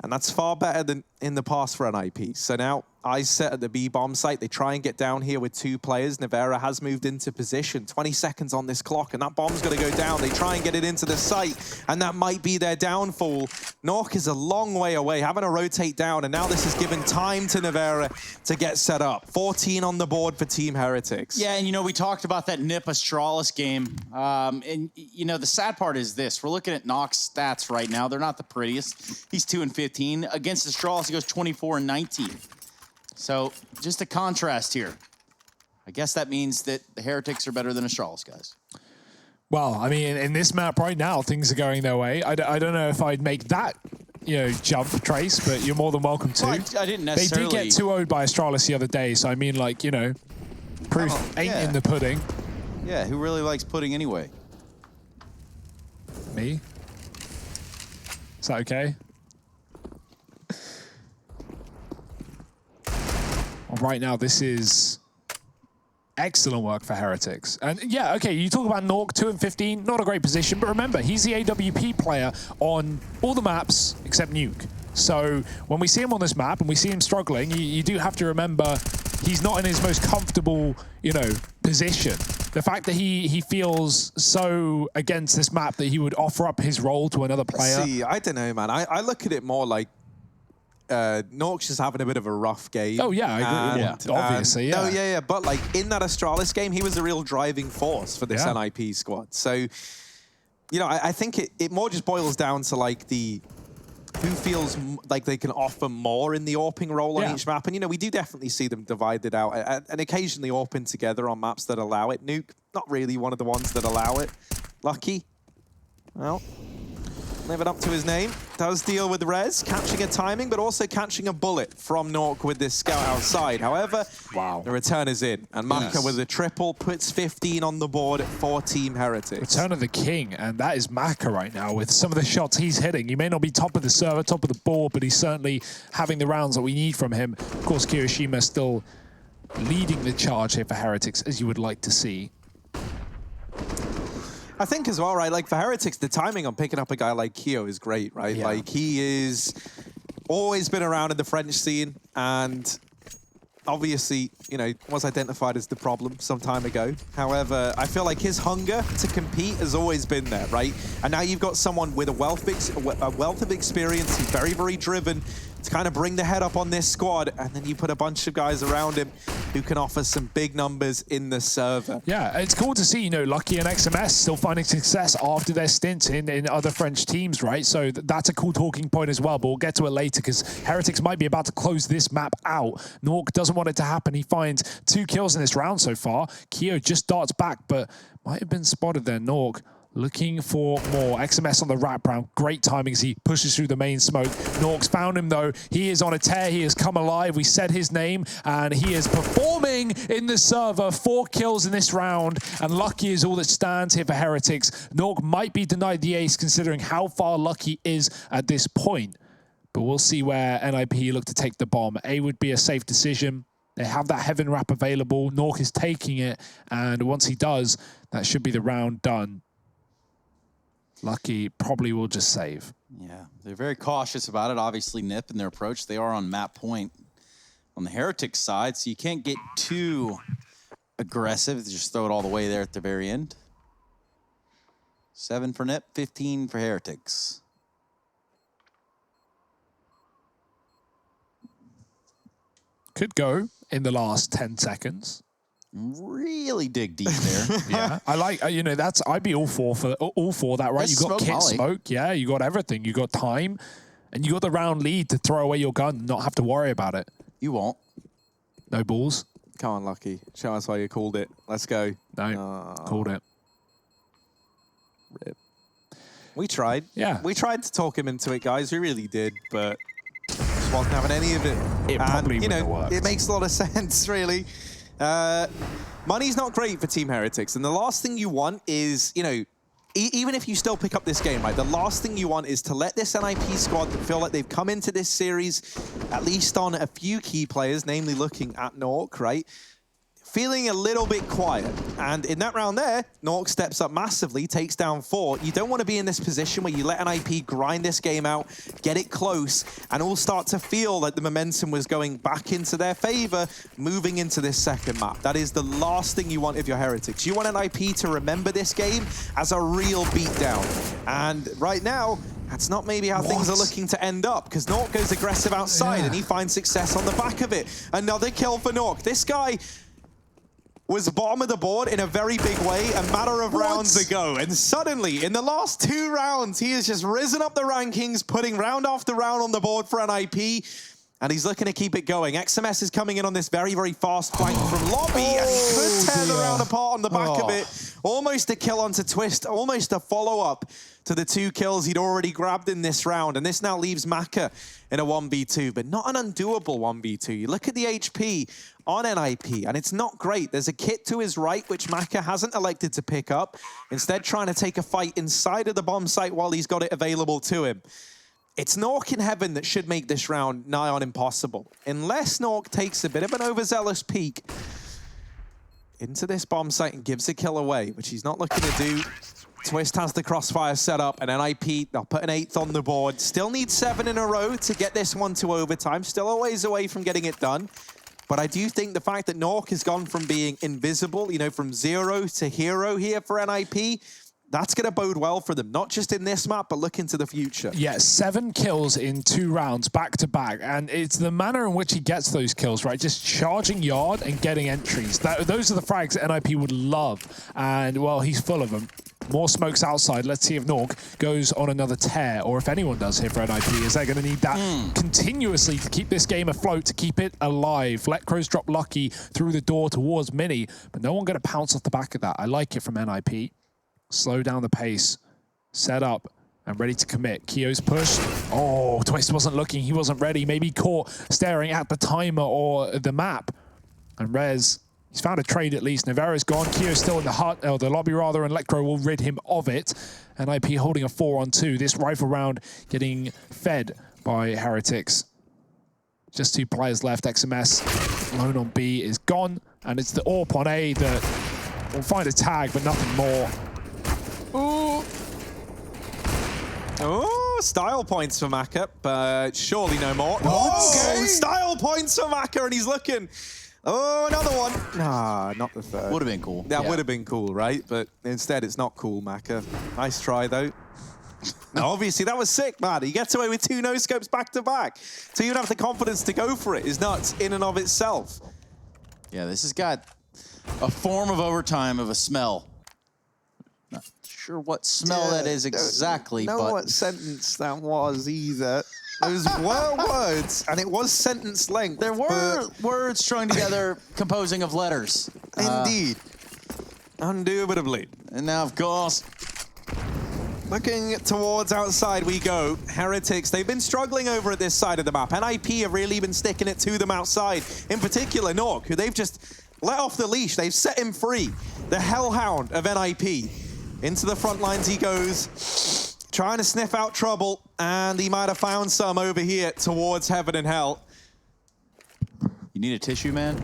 and that's far better than in the past for NIP. So now, eyes set at the B-bomb site. They try and get down here with two players. Nevera has moved into position. 20 seconds on this clock, and that bomb's going to go down. They try and get it into the site, and that might be their downfall. Nork is a long way away, having to rotate down, and now this has given time to Nevera to get set up. 14 on the board for Team Heretics. Yeah, and you know, we talked about that NIP Astralis game, and you know, the sad part is this. We're looking at Nock's stats right now. They're not the prettiest. He's 2-15. Against Astralis, he goes 24-19. So, just a contrast here. I guess that means that the Heretics are better than Astralis, guys. Well, I mean, in this map right now, things are going their way. I don't know if I'd make that, you know, jump, Trace, but you're more than welcome to. Well, I didn't necessarily... They did get 2-0'd by Astralis the other day, so I mean, like, you know, proof ain't in the pudding. Yeah, who really likes pudding anyway? Me? Is that okay? Right now, this is excellent work for Heretics. And yeah, okay, you talk about Nork, 2-15, not a great position, but remember, he's the AWP player on all the maps except Nuke. So when we see him on this map and we see him struggling, you do have to remember he's not in his most comfortable, you know, position. The fact that he feels so against this map that he would offer up his role to another player. See, I don't know, man. I look at it more like Nork's just having a bit of a rough game. Oh, yeah, I agree. Yeah. Obviously, yeah. No, yeah. But, like, in that Astralis game, he was a real driving force for this NIP squad. So, you know, I think it more just boils down to like who feels like they can offer more in the AWPing role on each map. And, you know, we do definitely see them divided out and occasionally AWPing together on maps that allow it. Nuke, not really one of the ones that allow it. Lucky, well, living up to his name, does deal with res, catching a timing, but also catching a bullet from Nork with this scout outside. However, the return is in, and Maka with a triple puts 15 on the board for Team Heretics. Return of the king, and that is Maka right now with some of the shots he's hitting. He may not be top of the server, top of the board, but he's certainly having the rounds that we need from him. Of course, Kirishima still leading the charge here for Heretics, as you would like to see. I think as well, right, like for Heretics, the timing on picking up a guy like Kyo is great, right? Yeah. Like he is always been around in the French scene and obviously, you know, was identified as the problem some time ago. However, I feel like his hunger to compete has always been there, right? And now you've got someone with a wealth of experience, who's very, very driven to kind of bring the head up on this squad, and then you put a bunch of guys around him who can offer some big numbers in the server. Yeah, it's cool to see, you know, Lucky and XMS still finding success after their stints in other French teams, right? So that's a cool talking point as well, but we'll get to it later because Heretics might be about to close this map out. Nork doesn't want it to happen. He finds 2 kills in this round so far. Kyo just darts back, but might have been spotted there. Nork looking for more. XMS on the wraparound. Great timing as he pushes through the main smoke. Nork's found him though. He is on a tear. He has come alive. We said his name and he is performing in the server. 4 kills in this round and Lucky is all that stands here for Heretics. Nork might be denied the ace considering how far Lucky is at this point. But we'll see where NIP look to take the bomb. A would be a safe decision. They have that Heaven Wrap available. Nork is taking it. And once he does, that should be the round done. Lucky probably will just save. Yeah, they're very cautious about it. Obviously, Nip in their approach, they are on map point on the Heretics side, so you can't get too aggressive. Just throw it all the way there at the very end. 7 for Nip, 15 for Heretics. Could go in the last 10 seconds. Really dig deep there. Yeah, I like, you know, I'd be all for that, right? You got kit smoke, yeah, you got everything. You got time, and you got the round lead to throw away your gun and not have to worry about it. You won't. No balls. Come on, Lucky. Show us why you called it. Let's go. No, called it. Rip. We tried. Yeah. We tried to talk him into it, guys. We really did, but just wasn't having any of it. It probably wouldn't have worked. It makes a lot of sense, really. Money's not great for Team Heretics, and the last thing you want is, you know, even if you still pick up this game, right, the last thing you want is to let this NIP squad feel like they've come into this series, at least on a few key players, namely looking at Nork, right, feeling a little bit quiet. And in that round there, Nork steps up massively, takes down 4. You don't want to be in this position where you let NIP grind this game out, get it close, and all start to feel like the momentum was going back into their favor, moving into this second map. That is the last thing you want if you're Heretics. You want NIP to remember this game as a real beatdown. And right now, that's not maybe how things are looking to end up, because Nork goes aggressive outside and he finds success on the back of it. Another kill for Nork. This guy was bottom of the board in a very big way a matter of rounds ago. And suddenly, in the last 2 rounds, he has just risen up the rankings, putting round after round on the board for NIP. And he's looking to keep it going. XMS is coming in on this very, very fast flank from Lobby, and he could tear the round apart on the back of it. Almost a kill onto Twist, almost a follow-up to the 2 kills he'd already grabbed in this round. And this now leaves Maka in a 1v2, but not an undoable 1v2. You look at the HP on NIP, and it's not great. There's a kit to his right, which Maka hasn't elected to pick up, instead trying to take a fight inside of the bomb site while he's got it available to him. It's Nork in heaven that should make this round nigh on impossible. Unless Nork takes a bit of an overzealous peek into this bomb site and gives a kill away, which he's not looking to do. Twist has the crossfire set up, and NIP, they'll put an 8th on the board. Still need 7 in a row to get this one to overtime. Still a ways away from getting it done. But I do think the fact that Nork has gone from being invisible, you know, from 0 to hero here for NIP, that's going to bode well for them, not just in this map, but look into the future. Yeah, 7 kills in 2 rounds, back to back. And it's the manner in which he gets those kills, right? Just charging yard and getting entries. Those are the frags that NIP would love. And, well, he's full of them. More smokes outside. Let's see if Nork goes on another tear, or if anyone does here for NIP, is they're going to need that continuously to keep this game afloat, to keep it alive. Letcrow's dropped Lucky through the door towards Mini, but no one going to pounce off the back of that. I like it from NIP. Slow down the pace, set up, and ready to commit. Kio's pushed. Oh, Twist wasn't looking. He wasn't ready. Maybe caught staring at the timer or the map. And Rez, he's found a trade at least. Nevera's gone. Kio's still in the hut, or the lobby rather, and Letcrow will rid him of it. NIP holding a 4-on-2. This rifle round getting fed by Heretics. Just 2 players left. XMS alone on B is gone. And it's the AWP on A that will find a tag, but nothing more. Ooh. Oh, style points for Maka, but surely no more. Oh, style points for Maka, and he's looking. Oh, another one. Nah, not the third. Would have been cool. That would have been cool, right? But instead, it's not cool, Maka. Nice try, though. Now, obviously, that was sick, man. He gets away with 2 no-scopes back-to-back. To even have the confidence to go for it is nuts in and of itself. Yeah, this has got a form of overtime of a smell. Not sure what smell that is exactly, know but... what sentence that was either. Those were words, and it was sentence length. There were words strung together composing of letters. Indeed. Indubitably. And now, of course... Looking towards outside we go. Heretics, they've been struggling over at this side of the map. NIP have really been sticking it to them outside. In particular, Nork, who they've just let off the leash. They've set him free. The hellhound of NIP. Into the front lines he goes, trying to sniff out trouble, and he might have found some over here towards heaven and hell. You need a tissue, man?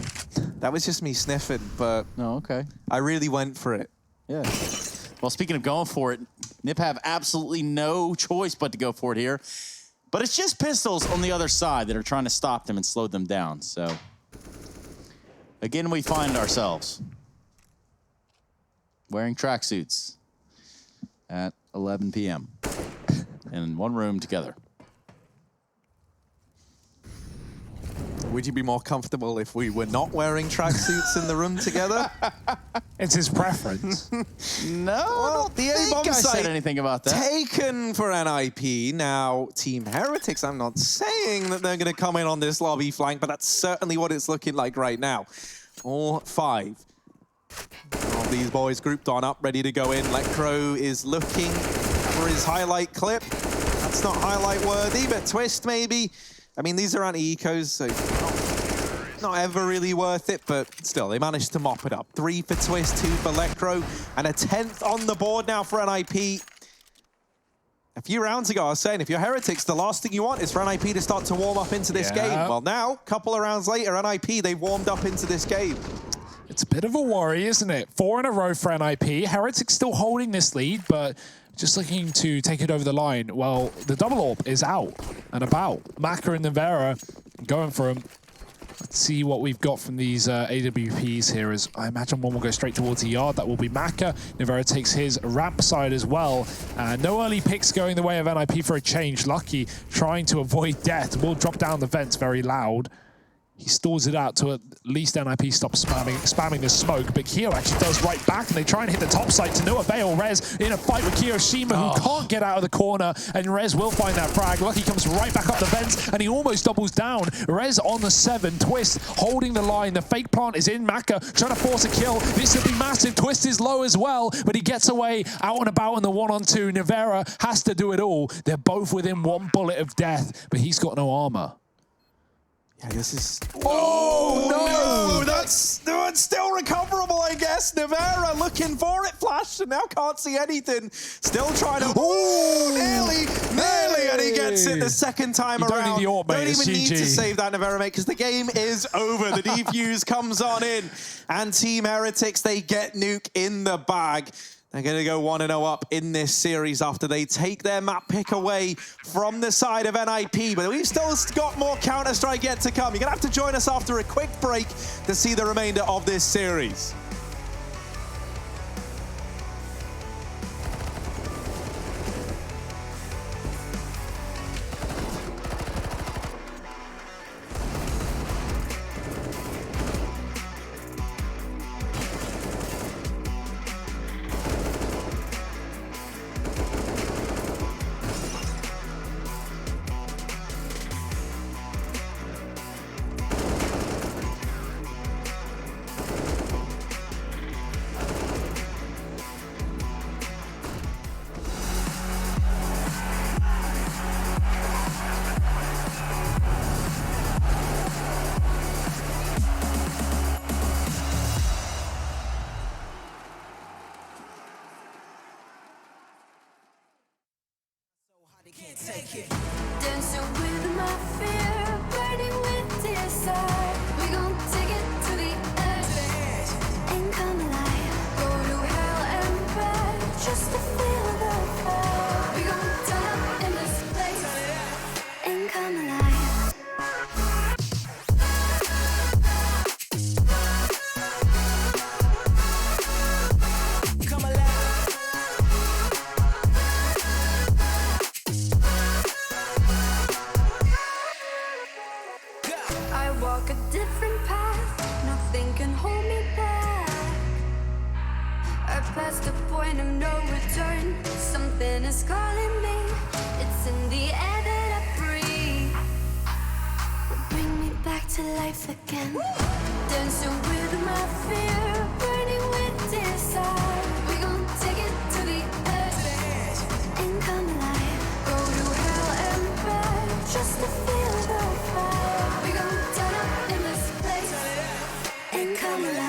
That was just me sniffing, but oh, okay. I really went for it. Yeah. Well, speaking of going for it, Nip have absolutely no choice but to go for it here. But it's just pistols on the other side that are trying to stop them and slow them down. So, again, we find ourselves wearing tracksuits at 11 p.m. in one room together. Would you be more comfortable if we were not wearing tracksuits in the room together? It's his preference. No, well, the A-bomb I site said anything about that. Taken for NIP. Now, Team Heretics, I'm not saying that they're going to come in on this lobby flank, but that's certainly what it's looking like right now. All 5 of these boys grouped on up, ready to go in. Letcrow is looking for his highlight clip. That's not highlight worthy, but Twist maybe. I mean, these are anti-ecos, so not ever really worth it, but still, they managed to mop it up. 3 for Twist, 2 for Letcrow, and a 10th on the board now for NIP. A few rounds ago, I was saying, if you're Heretics, the last thing you want is for NIP to start to warm up into this game. Well, now, a couple of rounds later, NIP, they've warmed up into this game. It's a bit of a worry, isn't it? 4 in a row for NIP. Heretics still holding this lead, but just looking to take it over the line. Well, the double AWP is out and about. Maka and Nevera going for him. Let's see what we've got from these AWPs here. As I imagine one will go straight towards the yard. That will be Maka. Nevera takes his ramp side as well. No early picks going the way of NIP for a change. Lucky trying to avoid death. Will drop down the vents very loud. He stalls it out to at least NIP stop spamming the smoke, but Kyo actually does right back, and they try and hit the top site to no avail. Rez in a fight with Kiyoshima, who can't get out of the corner, and Rez will find that frag. Lucky comes right back up the vents, and he almost doubles down. Rez on the 7, Twist holding the line. The fake plant is in. Maka trying to force a kill. This would be massive. Twist is low as well, but he gets away out and about in the 1-on-2. Nevera has to do it all. They're both within 1 bullet of death, but he's got no armor. Yeah, this is... Oh, no! That's still recoverable, I guess. Nevera looking for it, flashed, and now can't see anything. Still trying to... Oh, nearly, and he gets it the second time around. Don't need the AWP, mate. Don't even need to GG. save that, Nevera, mate, because the game is over. The defuse comes on in, and Team Heretics, they get Nuke in the bag. They're going to go 1-0 up in this series after they take their map pick away from the side of NIP. But we've still got more Counter-Strike yet to come. You're going to have to join us after a quick break to see the remainder of this series. Dancing with my fear, burning with desire. We gon' take it to the edge and come alive. Go to hell and back just to feel the fire. We gon' turn up in this place and come alive. I walk a different path, nothing can hold me back. I passed the point of no return, something is calling me. It's in the air that I breathe. Bring me back to life again. Dancing with my fear, burning with desire. We gon' take it to the edge and come alive. Go to hell and back just to feel the fire. We gon' turn up in this place and come alive.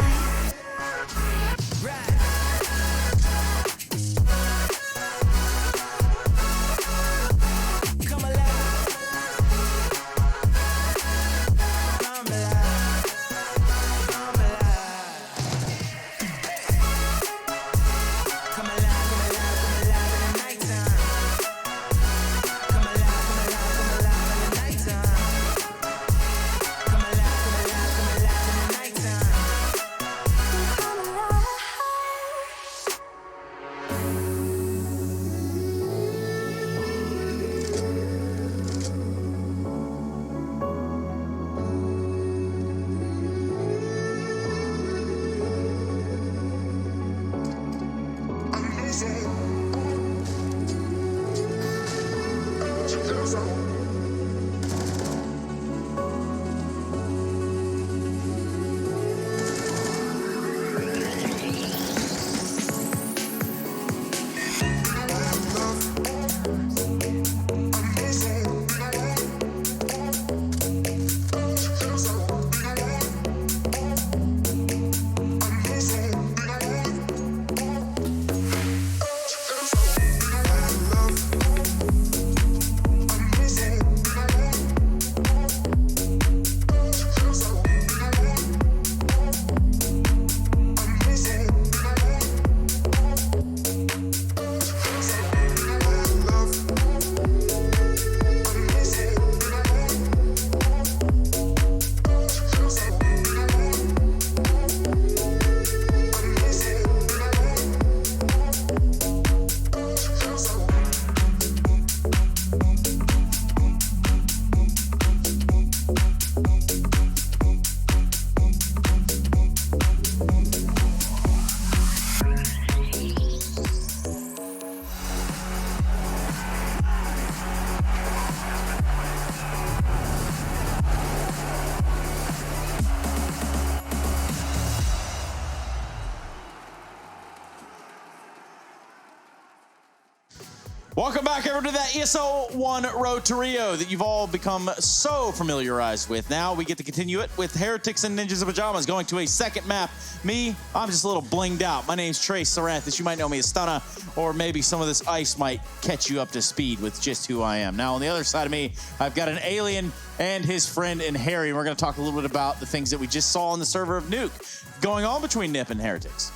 Welcome back, everyone, to that ESL 1 Road to Rio that you've all become so familiarized with. Now we get to continue it with Heretics and Ninjas in Pyjamas going to a second map. Me, I'm just a little blinged out. My name's Trace Saranthus. You might know me as Stunna, or maybe some of this ice might catch you up to speed with just who I am. Now, on the other side of me, I've got an alien and his friend in Harry. And we're going to talk a little bit about the things that we just saw on the server of Nuke going on between Nip and Heretics.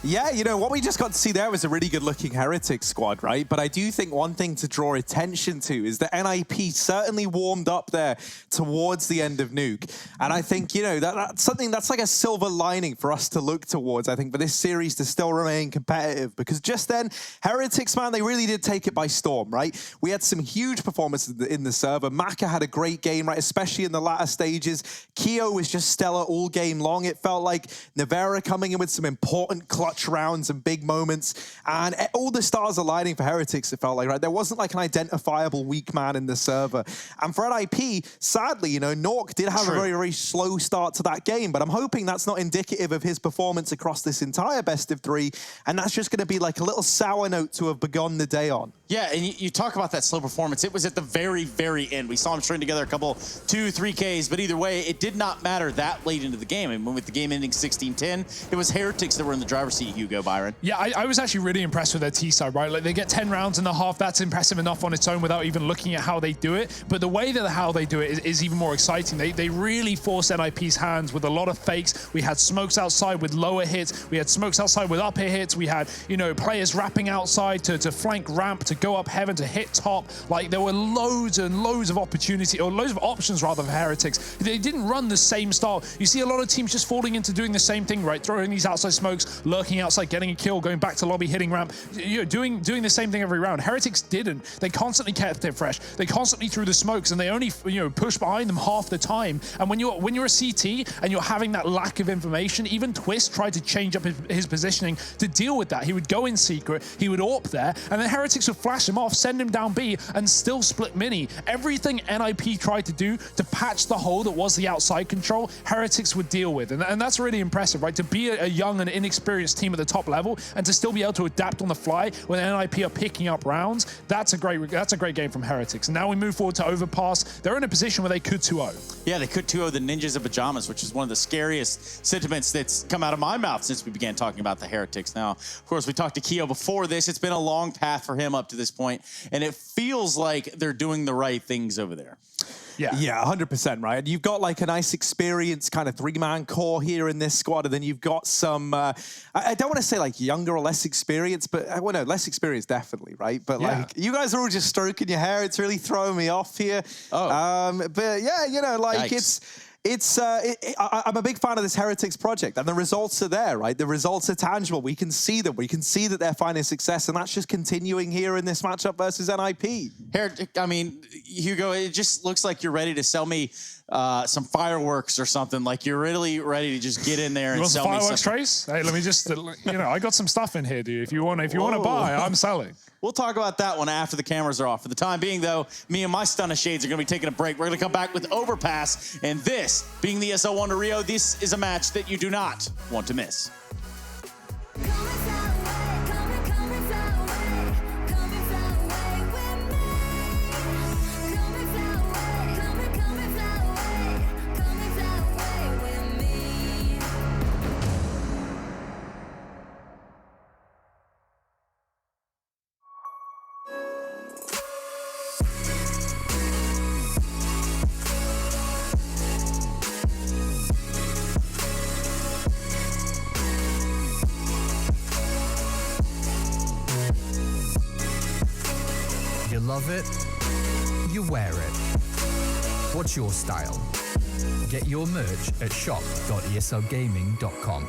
Yeah, you know, what we just got to see there was a really good-looking Heretics squad, right? But I do think one thing to draw attention to is that NIP certainly warmed up there towards the end of Nuke. And I think, you know, that's something that's like a silver lining for us to look towards, I think, for this series to still remain competitive. Because just then, Heretics, man, they really did take it by storm, right? We had some huge performances in the server. Maka had a great game, right? Especially in the latter stages. Keo was just stellar all game long. It felt like Nevera coming in with some important clutch rounds and big moments, and all the stars aligning for Heretics, it felt like, right? There wasn't like an identifiable weak man in the server. And for NIP, sadly, you know, Nork did have a very, very slow start to that game, but I'm hoping that's not indicative of his performance across this entire best of three, and that's just going to be like a little sour note to have begun the day on. Yeah, and you talk about that slow performance. It was at the very, very end. We saw him string together a couple 2-3 Ks, but either way, it did not matter that late into the game. And with the game ending 16-10, it was Heretics that were in the driver's seat, Hugo, Byron. Yeah, I was actually really impressed with their T-side, right? Like, they get 10 rounds and a half. That's impressive enough on its own without even looking at how they do it. But the way that how they do it is even more exciting. They really force NIP's hands with a lot of fakes. We had smokes outside with lower hits. We had smokes outside with upper hits. We had, you know, players wrapping outside to flank ramp, to go up heaven, to hit top. Like, there were loads and loads of opportunity, or loads of options rather, for Heretics. They didn't run the same style. You see a lot of teams just falling into doing the same thing, right? Throwing these outside smokes, lurking outside, getting a kill, going back to lobby, hitting ramp, you know, doing the same thing every round. Heretics didn't. They constantly kept it fresh. They constantly threw the smokes, and they only, you know, pushed behind them half the time. And when you're a CT and you're having that lack of information, even Twist tried to change up his positioning to deal with that. He would go in secret, he would AWP there, and then Heretics would flash him off, send him down B, and still split mini. Everything NIP tried to do to patch the hole that was the outside control, Heretics would deal with. And that's really impressive, right? To be a young and inexperienced team at the top level and to still be able to adapt on the fly when NIP are picking up rounds, that's a great game from Heretics. And now we move forward to Overpass. They're in a position where they could 2-0. Yeah, they could 2-0 the Ninjas of Pyjamas, which is one of the scariest sentiments that's come out of my mouth since we began talking about the Heretics. Now, of course, we talked to Keo before this. It's been a long path for him up to this point, and it feels like they're doing the right things over there. Yeah, 100%, right? You've got like a nice experienced kind of three-man core here in this squad, and then you've got some, I don't want to say like younger or less experienced, but well, no, less experienced definitely, right? But like, you guys are all just stroking your hair. It's really throwing me off here. But yeah, you know, like I'm a big fan of this Heretics project, and the results are there, right? The results are tangible. We can see them. We can see that they're finding success, and that's just continuing here in this matchup versus NIP. I mean, Hugo, it just looks like you're ready to sell me some fireworks or something. Like, you're really ready to just get in there and sell me some fireworks, Trace? Hey, let me just, you know, I got some stuff in here, dude. If you want to buy, I'm selling. We'll talk about that one after the cameras are off. For the time being, though, me and my Stunna Shades are going to be taking a break. We're going to come back with Overpass, and this, being the ESL Wonder Rio, this is a match that you do not want to miss. You love it, you wear it. What's your style? Get your merch at shop.eslgaming.com.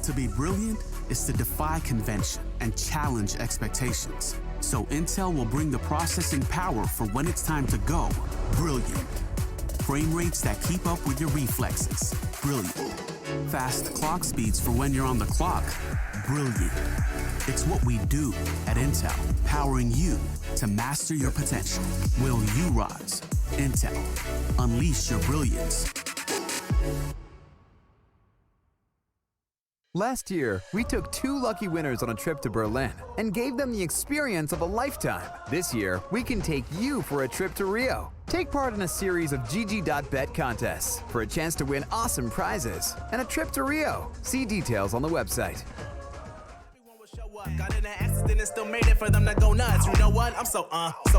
To be brilliant is to defy convention and challenge expectations. So Intel will bring the processing power for when it's time to go brilliant. Frame rates that keep up with your reflexes. Brilliant. Fast clock speeds for when you're on the clock. Brilliant. It's what we do at Intel, powering you to master your potential. Will you rise? Intel. Unleash your brilliance. Last year, we took 2 lucky winners on a trip to Berlin and gave them the experience of a lifetime. This year, we can take you for a trip to Rio. Take part in a series of GG.bet contests for a chance to win awesome prizes and a trip to Rio. See details on the website. Got in an accident and still made it for them to go nuts. You know what? I'm so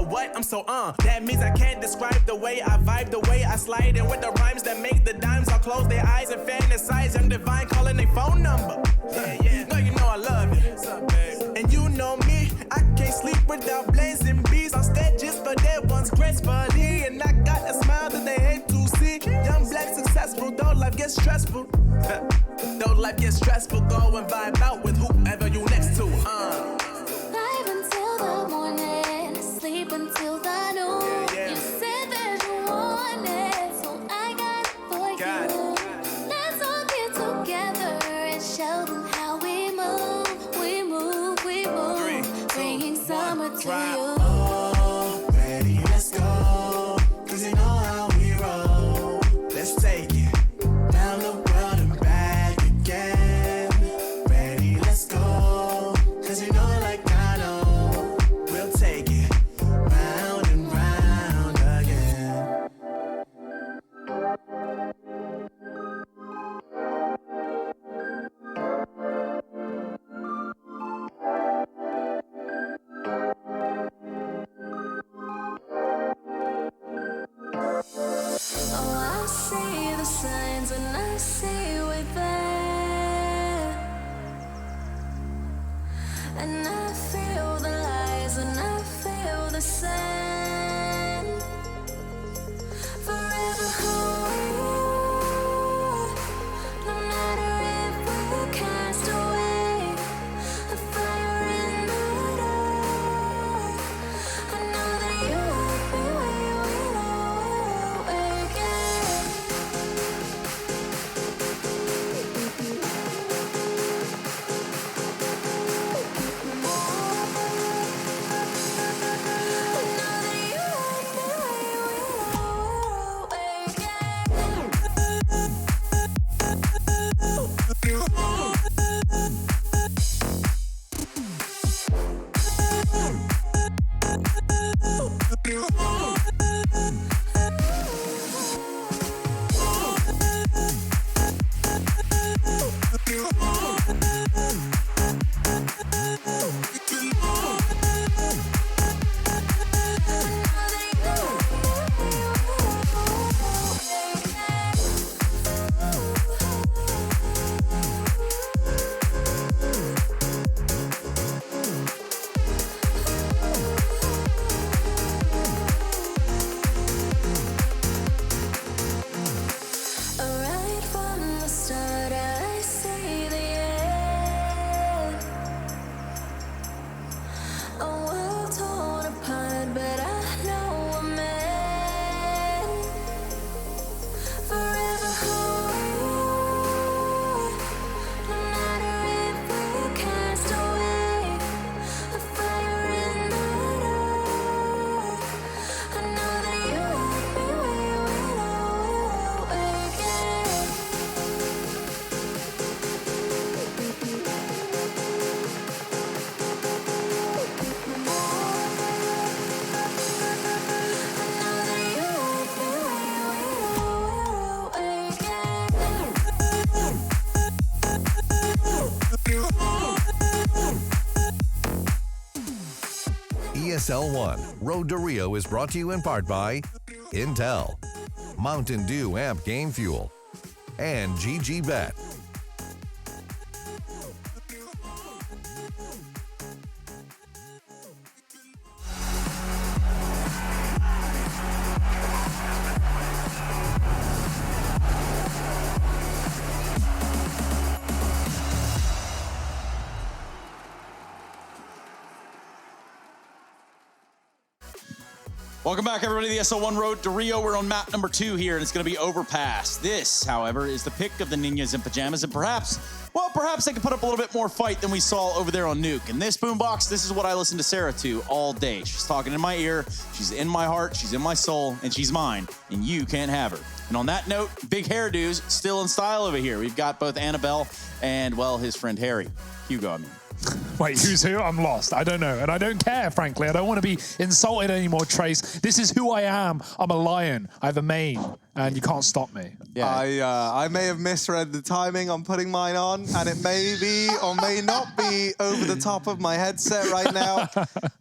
what? I'm so That means I can't describe the way I vibe, the way I slide. And with the rhymes that make the dimes, I'll close their eyes and fantasize. Young Divine calling their phone number. No, you know I love you. What's up, babe? And you know me, I can't sleep without blazing beats on stages for their ones gracefully. And I got a smile that they hate to see. Young black successful, though life gets stressful. Though life gets stressful, go and vibe out with whoever you next to. Vibe until the morning, sleep until the noon. You said that you want it, so I got it for you. Let's all get together and show them how we move. We move, we move. 3, 2, bringing summer to you. Oh, ready, let's go. 'Cause you know how we roll. Let's take it And I feel the lies and I feel the sand. Forever who we are, no matter if we're cast away. A fire in the dark. I know that you love me when we know we're awake. Right from the start, I see the end. A world torn apart, but I know we're meant. Forever who we are, no matter if we're cast away. A fire in the dark. I know that you love me when we know we're awake. ESL 1 Road to Rio is brought to you in part by Intel, Mountain Dew Amp Game Fuel, and GGBet. Welcome back, everybody, to the ESL1 Road to Rio. We're on map number 2 here, and it's going to be Overpass. This, however, is the pick of the Ninjas in Pyjamas, and perhaps they can put up a little bit more fight than we saw over there on Nuke. And this boombox, this is what I listen to Sarah to all day. She's talking in my ear, she's in my heart, she's in my soul, and she's mine, and you can't have her. And on that note, big hairdos still in style over here. We've got both Annabelle and, well, his friend Harry. Hugo, I mean. Wait, who's who? I'm lost. I don't know. And I don't care, frankly. I don't want to be insulted anymore, Trace. This is who I am. I'm a lion. I have a mane. And you can't stop me. Yeah. I may have misread the timing on putting mine on, and it may be or may not be over the top of my headset right now.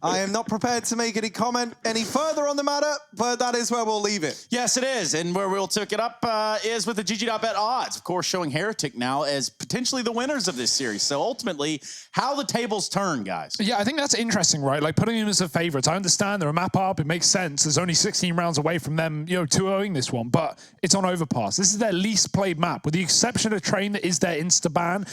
I am not prepared to make any comment any further on the matter, but that is where we'll leave it. Yes, it is. And where we'll take it up is with the GG.bet odds, of course, showing Heretic now as potentially the winners of this series. So ultimately, how the tables turn, guys. Yeah, I think that's interesting, right? Like putting him as a favorite. I understand they're a map up. It makes sense. There's only 16 rounds away from them, 2-0ing this one. But it's on Overpass. This is their least played map, with the exception of Train that is their insta-ban.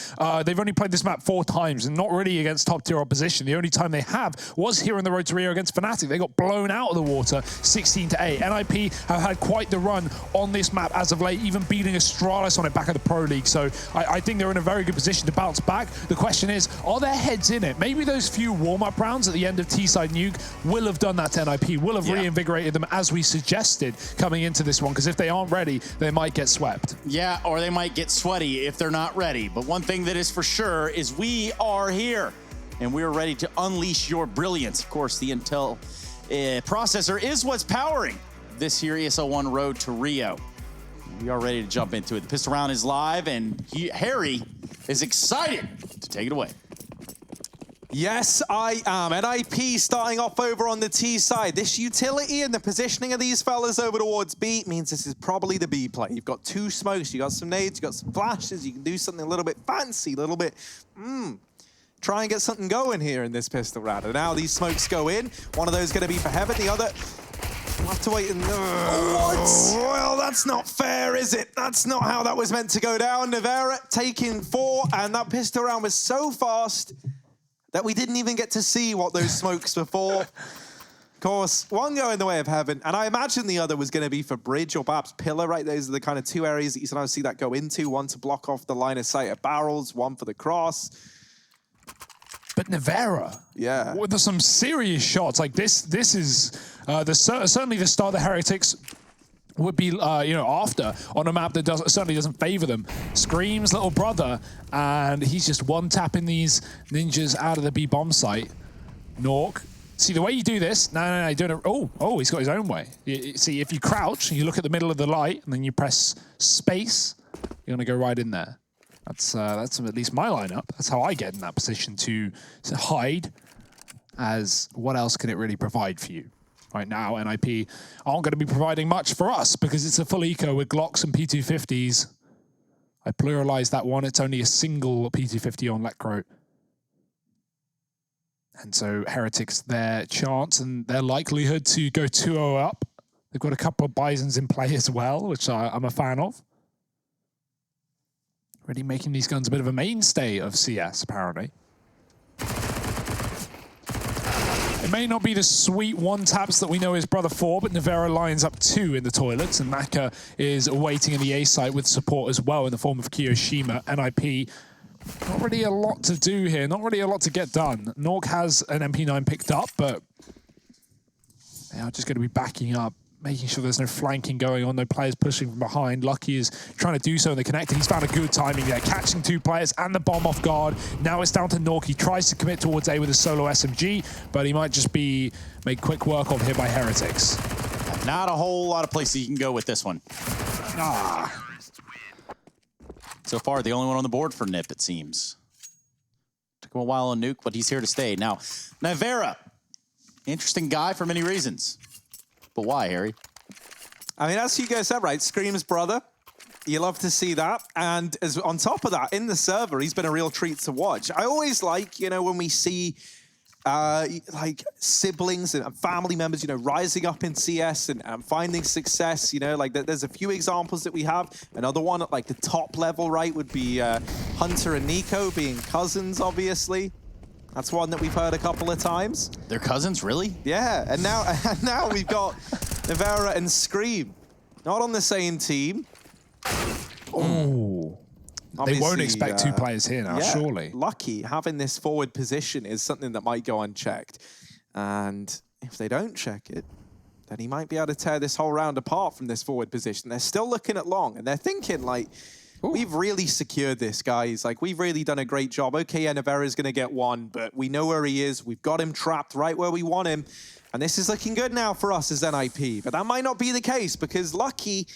They've only played this map 4 times, and not really against top-tier opposition. The only time they have was here on the Road to Rio against Fnatic. They got blown out of the water 16-8. NIP have had quite the run on this map as of late, even beating Astralis on it back at the Pro League. So I think they're in a very good position to bounce back. The question is, are their heads in it? Maybe those few warm-up rounds at the end of T-side Nuke will have done that to NIP, will have reinvigorated them as we suggested coming into this one, because if they aren't ready, they might get swept. Yeah, or they might get sweaty if they're not ready. But one thing that is for sure is we are here, and we're ready to unleash your brilliance. Of course, the Intel processor is what's powering this here ESL1 Road to Rio. We are ready to jump into it. The pistol round is live, and Harry is excited to take it away. Yes, I am. NIP starting off over on the T side. This utility and the positioning of these fellas over towards B means this is probably the B play. You've got 2 smokes, you got some nades, you got some flashes, you can do something a little bit fancy, a little bit, try and get something going here in this pistol round. And now these smokes go in. One of those going to be for Heaven, the other... We'll have to wait and... What? Well, that's not fair, is it? That's not how that was meant to go down. Nevera taking 4, and that pistol round was so fast that we didn't even get to see what those smokes were for. Of course, one go in the way of Heaven, and I imagine the other was going to be for Bridge or perhaps Pillar, right? Those are the kind of 2 areas that you sometimes see that go into. One to block off the line of sight of barrels, one for the cross. But Nevera, yeah, with some serious shots like this. This is certainly the start the Heretics would be, after on a map that certainly doesn't favor them. Scream's little brother, and he's just one tapping these ninjas out of the B bomb site. Nork, see the way you do this? No, doing it. Oh, he's got his own way. See, if you crouch, you look at the middle of the light, and then you press space, you're gonna go right in there. That's at least my lineup. That's how I get in that position to hide, as what else can it really provide for you? Right now, NIP aren't going to be providing much for us because it's a full eco with Glocks and P250s. I pluralized that one. It's only a single P250 on Lekro. And so Heretics, their chance and their likelihood to go 2-0 up. They've got a couple of Bisons in play as well, which I'm a fan of. Really making these guns a bit of a mainstay of CS, apparently. It may not be the sweet one-taps that we know his brother for, but Nevera lines up 2 in the toilets, and Maka is waiting in the A site with support as well in the form of Kiyoshima. NIP, not really a lot to do here, not really a lot to get done. Nork has an MP9 picked up, but they are just going to be backing up, making sure there's no flanking going on, no players pushing from behind. Lucky is trying to do so in the connector. He's found a good timing there, catching 2 players and the bomb off guard. Now it's down to Nork. He tries to commit towards A with a solo SMG, but he might just be made quick work of here by Heretics. Not a whole lot of places you can go with this one. So far, the only one on the board for Nip, it seems. Took him a while on Nuke, but he's here to stay. Now, Nevera, interesting guy for many reasons. But why, Harry? I mean, as you guys said, right, Scream's brother. You love to see that. And as on top of that, in the server, he's been a real treat to watch. I always like, when we see like siblings and family members, rising up in CS and finding success, like there's a few examples that we have. Another one at like the top level, right, would be Hunter and Nico being cousins, obviously. That's one that we've heard a couple of times. They're cousins, really? Yeah, and now we've got Nevera and Scream. Not on the same team. Oh. They won't expect 2 players here now, surely. Lucky having this forward position is something that might go unchecked. And if they don't check it, then he might be able to tear this whole round apart from this forward position. They're still looking at long, and they're thinking like, we've really secured this, guys. Like, we've really done a great job. Okay, Nevera's going to get 1, but we know where he is. We've got him trapped right where we want him. And this is looking good now for us as NIP. But that might not be the case, because Lucky,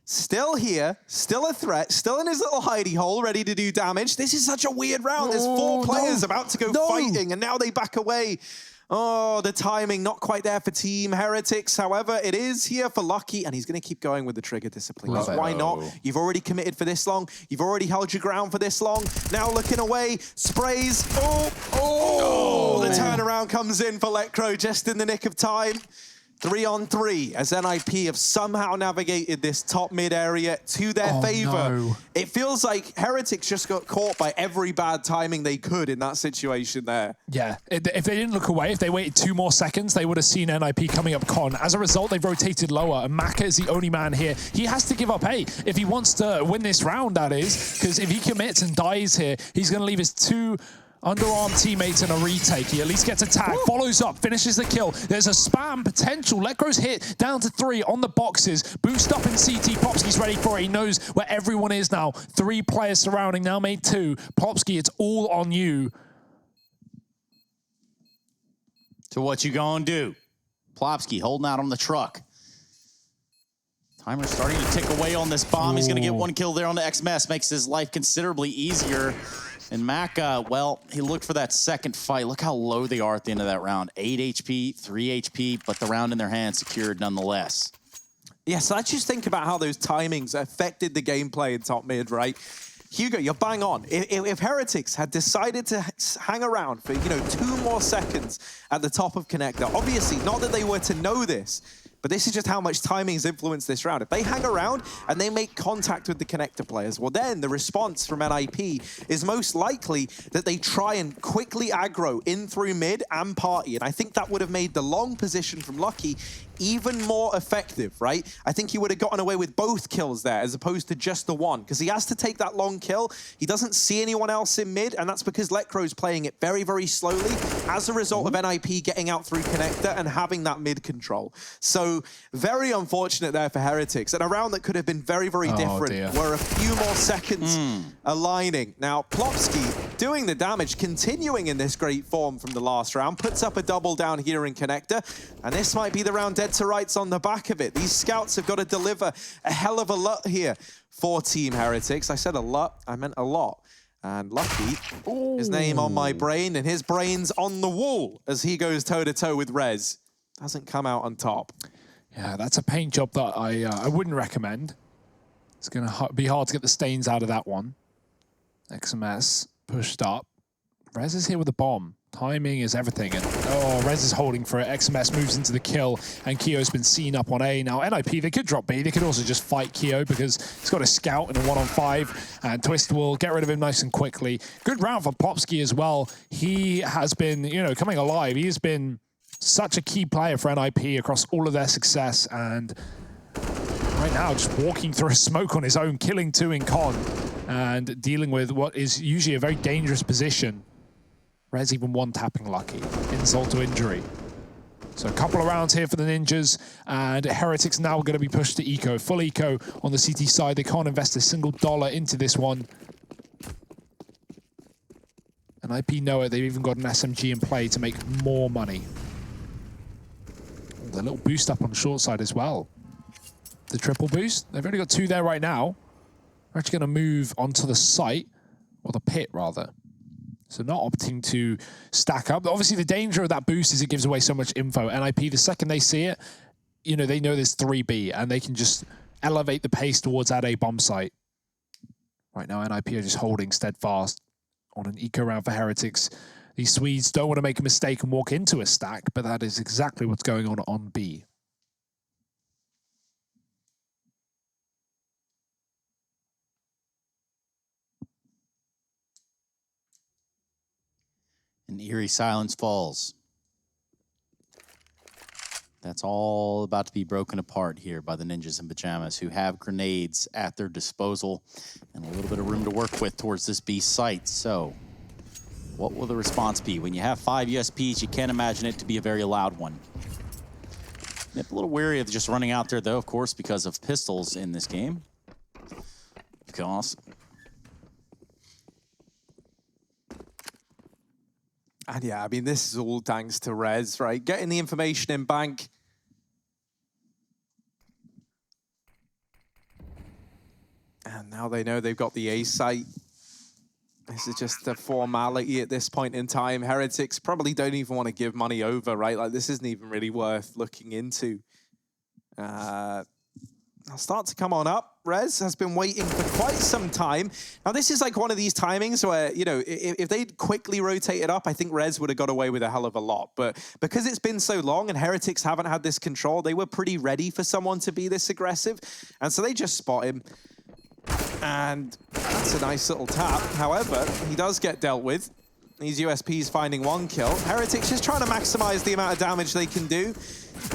still here, still a threat, still in his little hidey hole, ready to do damage. This is such a weird round. There's 4 players about to go fighting, and now they back away. Oh, the timing not quite there for Team Heretics. However, it is here for Lucky, and he's going to keep going with the trigger discipline. Why not? You've already committed for this long. You've already held your ground for this long. Now looking away, sprays. The turnaround comes in for Lekro just in the nick of time. 3-on-3 as NIP have somehow navigated this top mid area to their favor. No. It feels like Heretics just got caught by every bad timing they could in that situation there. Yeah, if they didn't look away, if they waited 2 more seconds, they would have seen NIP coming up con. As a result, they've rotated lower, and Maka is the only man here. He has to give up A if he wants to win this round, that is, because if he commits and dies here, he's going to leave his 2 underarm teammates in a retake. He at least gets a tag, follows up, finishes the kill. There's a spam potential. Lekro's hit down to 3 on the boxes. Boost up in CT. Popsky's ready for it. He knows where everyone is now. 3 players surrounding, now made 2. Popsky, it's all on you. So what you gonna do? Plopsky holding out on the truck. Timer's starting to tick away on this bomb. He's gonna get 1 kill there on the X-Mess. Makes his life considerably easier. And Maka, well, he looked for that second fight. Look how low they are at the end of that round. 8 HP, 3 HP, but the round in their hand secured nonetheless. Yeah, so let's just think about how those timings affected the gameplay in top mid, right? Hugo, you're bang on. If Heretics had decided to hang around for, 2 more seconds at the top of Connector, obviously, not that they were to know this, but this is just how much timing's influenced this round. If they hang around and they make contact with the Connector players, well then the response from NIP is most likely that they try and quickly aggro in through mid and party. And I think that would have made the long position from Lucky even more effective, right? I think he would have gotten away with both kills there as opposed to just the one, because he has to take that long kill. He doesn't see anyone else in mid, and that's because Lekro's playing it very, very slowly as a result of NIP getting out through Connector and having that mid control. So very unfortunate there for Heretics, and a round that could have been very, very different were a few more seconds aligning. Now, Plopsky doing the damage, continuing in this great form from the last round, puts up a double down here in Connector, and this might be the round dead to rights on the back of it. These scouts have got to deliver a hell of a lot here for Team Heretics. I said a lot, I meant a lot. And Lucky, his name on my brain, and his brain's on the wall as he goes toe-to-toe with Rez. Doesn't come out on top. Yeah, that's a paint job that I wouldn't recommend. It's going to be hard to get the stains out of that one. XMS pushed up. Rez is here with a bomb. Timing is everything. And Rez is holding for it. XMS moves into the kill, and Keo's been seen up on A. Now, NIP, they could drop B. They could also just fight Keo because he's got a scout in a 1-on-5, and Twist will get rid of him nice and quickly. Good round for Plopsky as well. He has been, coming alive. He has been such a key player for NIP across all of their success, and right now just walking through a smoke on his own, killing 2 in con, and dealing with what is usually a very dangerous position. Rez even one-tapping Lucky. Insult to injury. So a couple of rounds here for the Ninjas, and Heretics now going to be pushed to eco. Full eco on the CT side. They can't invest a single dollar into this one. And IP know it. They've even got an SMG in play to make more money. The little boost up on the short side as well. The triple boost. They've only got 2 there right now. They're actually going to move onto the site, or the pit rather. So not opting to stack up. Obviously, the danger of that boost is it gives away so much info. NIP, the second they see it, they know there's 3B, and they can just elevate the pace towards that A bomb site. Right now, NIP are just holding steadfast on an eco round for Heretics. These Swedes don't want to make a mistake and walk into a stack, but that is exactly what's going on B. An eerie silence falls. That's all about to be broken apart here by the Ninjas in Pyjamas, who have grenades at their disposal and a little bit of room to work with towards this B site. So, what will the response be? When you have 5 USPs, you can't imagine it to be a very loud one. Nip a little wary of just running out there, though, of course, because of pistols in this game. Because... And yeah, I mean, this is all thanks to Rez, right? Getting the information in bank. And now they know they've got the A site. This is just a formality at this point in time. Heretics probably don't even want to give money over, right? Like, this isn't even really worth looking into. I'll start to come on up. Rez has been waiting for quite some time. Now, this is like one of these timings where, if they'd quickly rotated up, I think Rez would have got away with a hell of a lot. But because it's been so long and Heretics haven't had this control, they were pretty ready for someone to be this aggressive. And so they just spot him. And that's a nice little tap. However, he does get dealt with. These USPs finding 1 kill. Heretics just trying to maximize the amount of damage they can do.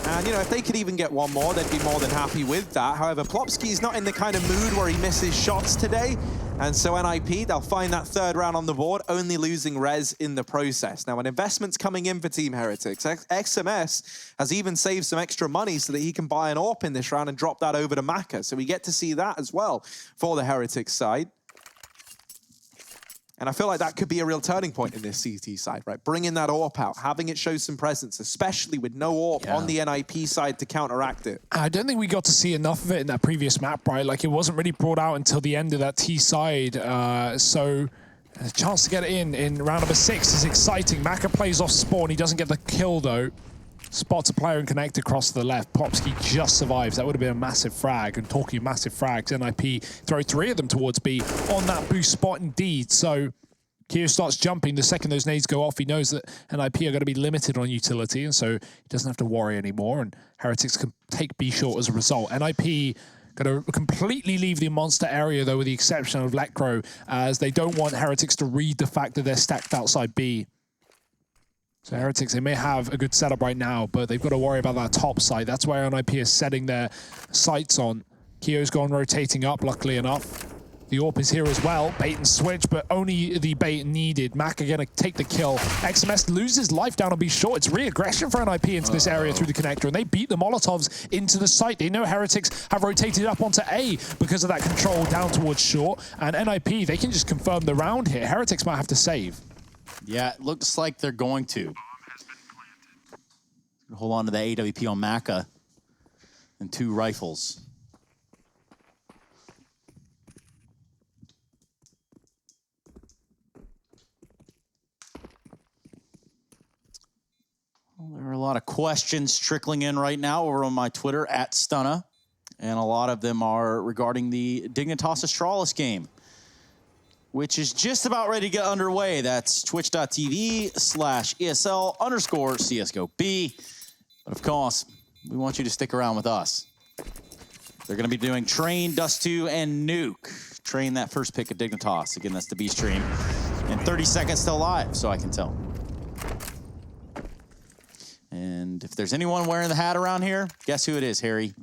And, if they could even get 1 more, they'd be more than happy with that. However, Plopsky's not in the kind of mood where he misses shots today. And so NIP, they'll find that 3rd round on the board, only losing Rez in the process. Now, an investment's coming in for Team Heretics. XMS has even saved some extra money so that he can buy an AWP in this round and drop that over to Maka. So we get to see that as well for the Heretics side. And I feel like that could be a real turning point in this CT side, right? Bringing that AWP out, having it show some presence, especially with no AWP on the NIP side to counteract it. I don't think we got to see enough of it in that previous map, right? Like, it wasn't really brought out until the end of that T side. So a chance to get it in round number 6 is exciting. Maka plays off spawn. He doesn't get the kill, though. spots a player and connect across to the left. Popsky just survives. That would have been a massive frag. And talking of massive frags, NIP throw 3 of them towards B on that boost spot indeed. So Keo starts jumping. The second those nades go off, he knows that NIP are going to be limited on utility, and so he doesn't have to worry anymore. And Heretics can take B short as a result. NIP going to completely leave the monster area, though, with the exception of Lecro, as they don't want Heretics to read the fact that they're stacked outside B. So Heretics, they may have a good setup right now, but they've got to worry about that top side. That's where NIP is setting their sights on. Keo's gone rotating up, luckily enough. The AWP is here as well. Bait and switch, but only the bait needed. Mac are going to take the kill. XMS loses life down on B short. It's re-aggression for NIP into this area through the connector, and they beat the Molotovs into the site. They know Heretics have rotated up onto A because of that control down towards short, and NIP, they can just confirm the round here. Heretics might have to save. Yeah, it looks like they're going to. Hold on to the AWP on Maka and 2 rifles. Well, there are a lot of questions trickling in right now over on my Twitter, @Stunna, and a lot of them are regarding the Dignitas Astralis game, which is just about ready to get underway. That's twitch.tv/ESL_CSGOB. But of course, we want you to stick around with us. They're going to be doing Train, Dust 2, and Nuke. Train, that first pick of Dignitas. Again, that's the B stream. And 30 seconds till live, so I can tell. And if there's anyone wearing the hat around here, guess who it is, Harry?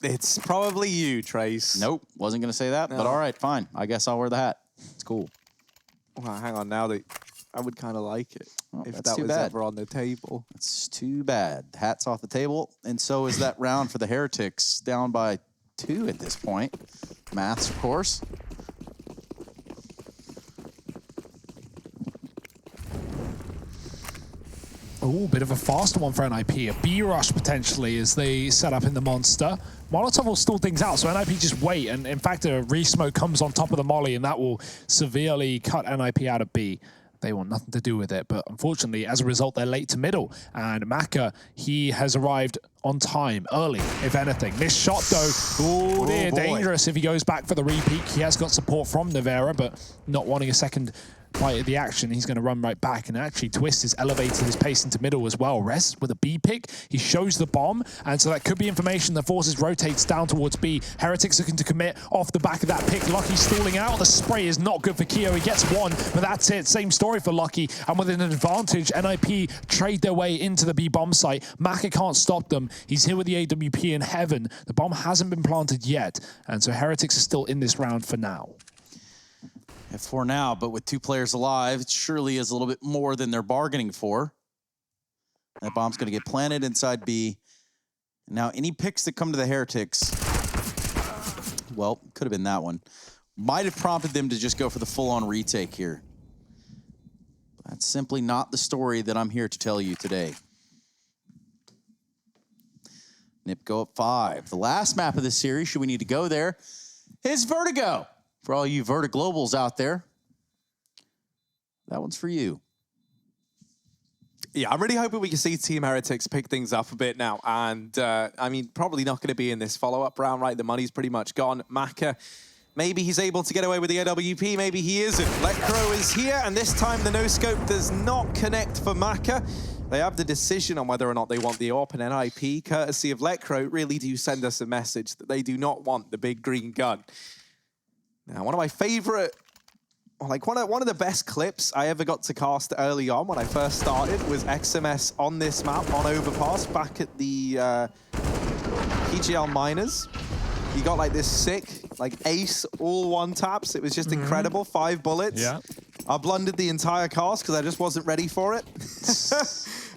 It's probably you, Trace. Nope, wasn't going to say that, but all right, fine. I guess I'll wear the hat. It's cool. Well, hang on, now that I would kind of like it if that's that too was bad. ever on the table. It's too bad. Hat's off the table, and so is that round for the Heretics, down by 2 at this point. Maths, of course. Oh, bit of a faster one for NIP. A B rush potentially as they set up in the monster. Molotov will stall things out, so NIP just wait. And in fact, a re-smoke comes on top of the molly, and that will severely cut NIP out of B. They want nothing to do with it, but unfortunately, as a result, they're late to middle. And Maka, he has arrived on time, early, if anything. This shot, though, oh dear, dangerous if he goes back for the repeat. He has got support from Navera, but not wanting a second bite of the action, he's going to run right back. And actually, Twist is elevating his pace into middle as well. Rez with a B pick, he shows the bomb, and so that could be information. The forces rotates down towards B. Heretics looking to commit off the back of that pick. Lucky stalling out. The spray is not good for Keo. He gets one, but that's it. Same story for Lucky, and with an advantage, NIP trade their way into the B bomb site. Maka can't stop them. He's here with the AWP in heaven. The bomb hasn't been planted yet, and so Heretics are still in this round for now. For now, but with 2 players alive, it surely is a little bit more than they're bargaining for. That bomb's going to get planted inside B. Now, any picks that come to the Heretics, well, could have been that one, might have prompted them to just go for the full-on retake here. That's simply not the story that I'm here to tell you today. Nip go up 5. The last map of this series, should we need to go there, is Vertigo. For all you Vertiglobals out there, that one's for you. Yeah, I'm really hoping we can see Team Heretics pick things up a bit now. And, I mean, probably not going to be in this follow-up round, right? The money's pretty much gone. Maka, maybe he's able to get away with the AWP. Maybe he isn't. Lecro is here, and this time the no-scope does not connect for Maka. They have the decision on whether or not they want the AWP, and NIP, courtesy of Lecro, really do send us a message that they do not want the big green gun. Now, one of my favorite, like one of the best clips I ever got to cast early on when I first started was XMS on this map on Overpass back at the PGL Miners. He got like this sick, like ace, all one taps. It was just incredible, 5 bullets. Yeah. I blundered the entire cast because I just wasn't ready for it.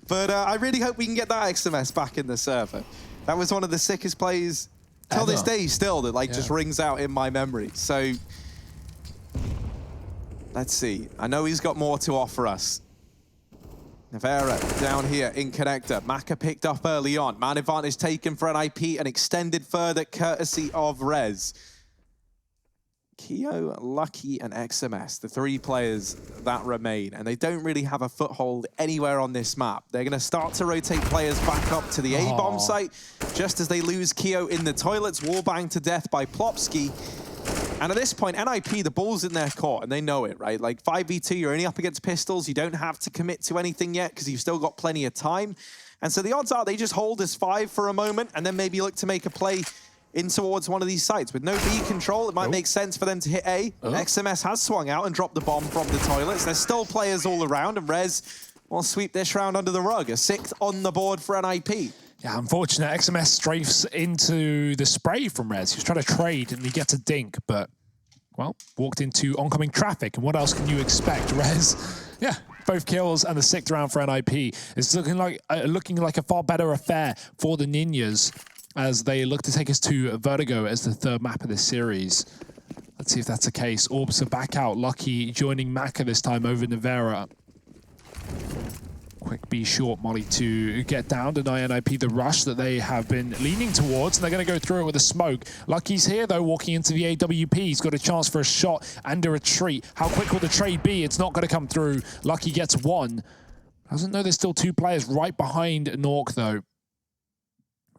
But I really hope we can get that XMS back in the server. That was one of the sickest plays till this day still that like just rings out in my memory. So let's see. I know he's got more to offer us. Navera down here in connector. Maka picked up early on. Man advantage taken for NIP and extended further courtesy of Rez. Keo, Lucky, and XMS, the 3 players that remain, and they don't really have a foothold anywhere on this map. They're going to start to rotate players back up to the A-bomb site, just as they lose Keo in the toilets, wallbanged to death by Plopsky. And at this point, NIP, the ball's in their court, and they know it, right? Like 5v2, you're only up against pistols. You don't have to commit to anything yet because you've still got plenty of time. And so the odds are they just hold as 5 for a moment and then maybe look to make a play in towards one of these sites. With no B control, it might make sense for them to hit A. XMS has swung out and dropped the bomb from the toilets. There's still players all around, and Rez will sweep this round under the rug. A 6th on the board for NIP. Yeah, unfortunate. XMS strafes into the spray from Rez. He was trying to trade, and he gets a dink, but, well, walked into oncoming traffic. And what else can you expect? Rez, yeah, both kills and the 6th round for NIP. It's looking like a far better affair for the Ninjas as they look to take us to Vertigo as the 3rd map of this series. Let's see if that's the case. Orbs are back out. Lucky joining Maka this time over Navera. Quick B short molly to get down, deny NIP the rush that they have been leaning towards, and they're going to go through it with a smoke. Lucky's here, though, walking into the AWP. He's got a chance for a shot and a retreat. How quick will the trade be? It's not going to come through. Lucky gets 1. Doesn't know there's still 2 players right behind Nork, though.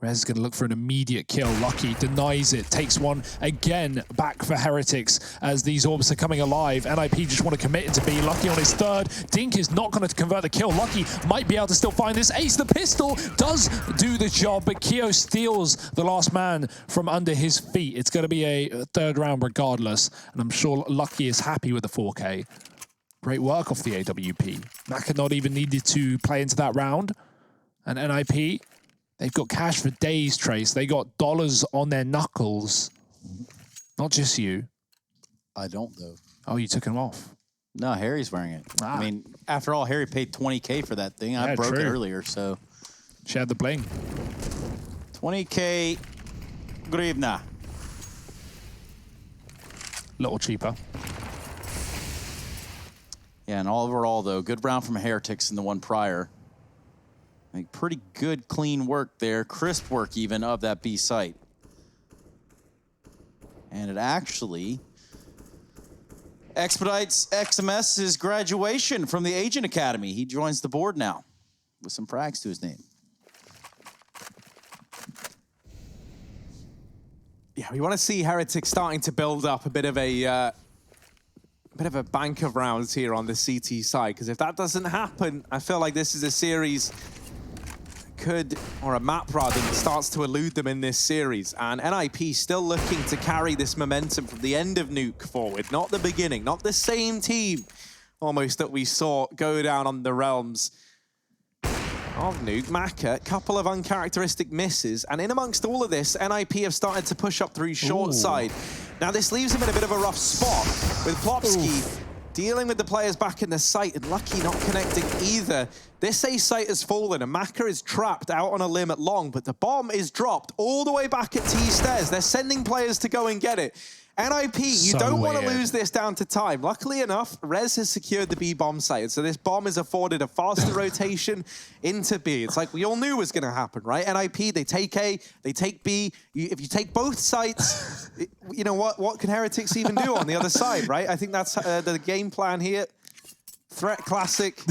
Rez is going to look for an immediate kill. Lucky denies it, takes 1 again back for Heretics as these orbs are coming alive. NIP just want to commit into B. Lucky on his 3rd. Dink is not going to convert the kill. Lucky might be able to still find this. Ace the pistol does do the job, but Keo steals the last man from under his feet. It's going to be a 3rd round regardless, and I'm sure Lucky is happy with the 4K. Great work off the AWP. Maka not even needed to play into that round. And NIP, they've got cash for days, Trace. They got dollars on their knuckles. Not just you. I don't, though. Oh, you took them off. No, Harry's wearing it. I mean, after all, Harry paid 20K for that thing. I broke it earlier, so. Shared the bling. 20K grivna. Little cheaper. Yeah, and overall, though, good round from Heretics in the one prior. Like, pretty good, clean work there. Crisp work, even, of that B site. And it actually expedites XMS's graduation from the Agent Academy. He joins the board now with some frags to his name. Yeah, we want to see Heretics starting to build up a bit of a bank of rounds here on the CT side, because if that doesn't happen, I feel like this is a series or a map rather, that starts to elude them in this series. And NIP still looking to carry this momentum from the end of Nuke forward, not the beginning, not the same team almost that we saw go down on the realms of Nuke. Maka, couple of uncharacteristic misses, and in amongst all of this, NIP have started to push up through short side. Now this leaves him in a bit of a rough spot with Plopsky dealing with the players back in the site, and Lucky not connecting either. This A site has fallen, and Maka is trapped out on a limb at long, but the bomb is dropped all the way back at T stairs. They're sending players to go and get it. NIP, you don't want to lose this down to time. Luckily enough, Rez has secured the B bomb site, and so this bomb is afforded a faster rotation into B. It's like we all knew was going to happen, right? NIP, they take A, they take B. If you take both sites, you know what can Heretics even do on the other side, right? I think that's the game plan here. Threat classic.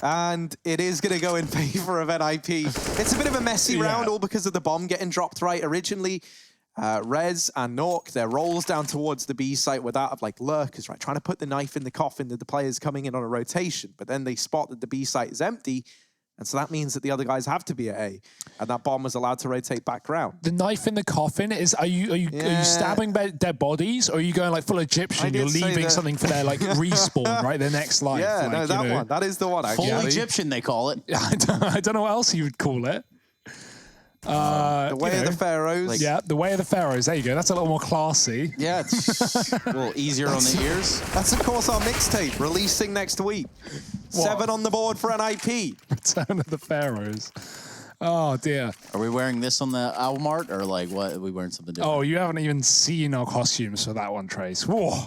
And it is going to go in favor of NIP. It's a bit of a messy round, all because of the bomb getting dropped right originally. Rez and Nork, their rolls down towards the B site with that of like lurkers, right? Trying to put the knife in the coffin that the players coming in on a rotation, but then they spot that the B site is empty, and so that means that the other guys have to be at A, and that bomb was allowed to rotate back round. The knife in the coffin is, are you stabbing dead bodies, or are you going like full Egyptian? You're leaving something for their like respawn, right? Their next life. Yeah, like, no, that one. That is the one, actually. Full Egyptian, they call it. I don't know what else you would call it. The Way of the Pharaohs. Like, yeah, The Way of the Pharaohs. There you go. That's a little more classy. Yeah, it's a little easier on the ears. That's, of course, our mixtape, releasing next week. What? 7 on the board for NIP. Return of the Pharaohs. Oh, dear. Are we wearing this on the album art, or like what? Are we wearing something different? Oh, you haven't even seen our costumes for that one, Trace. Whoa.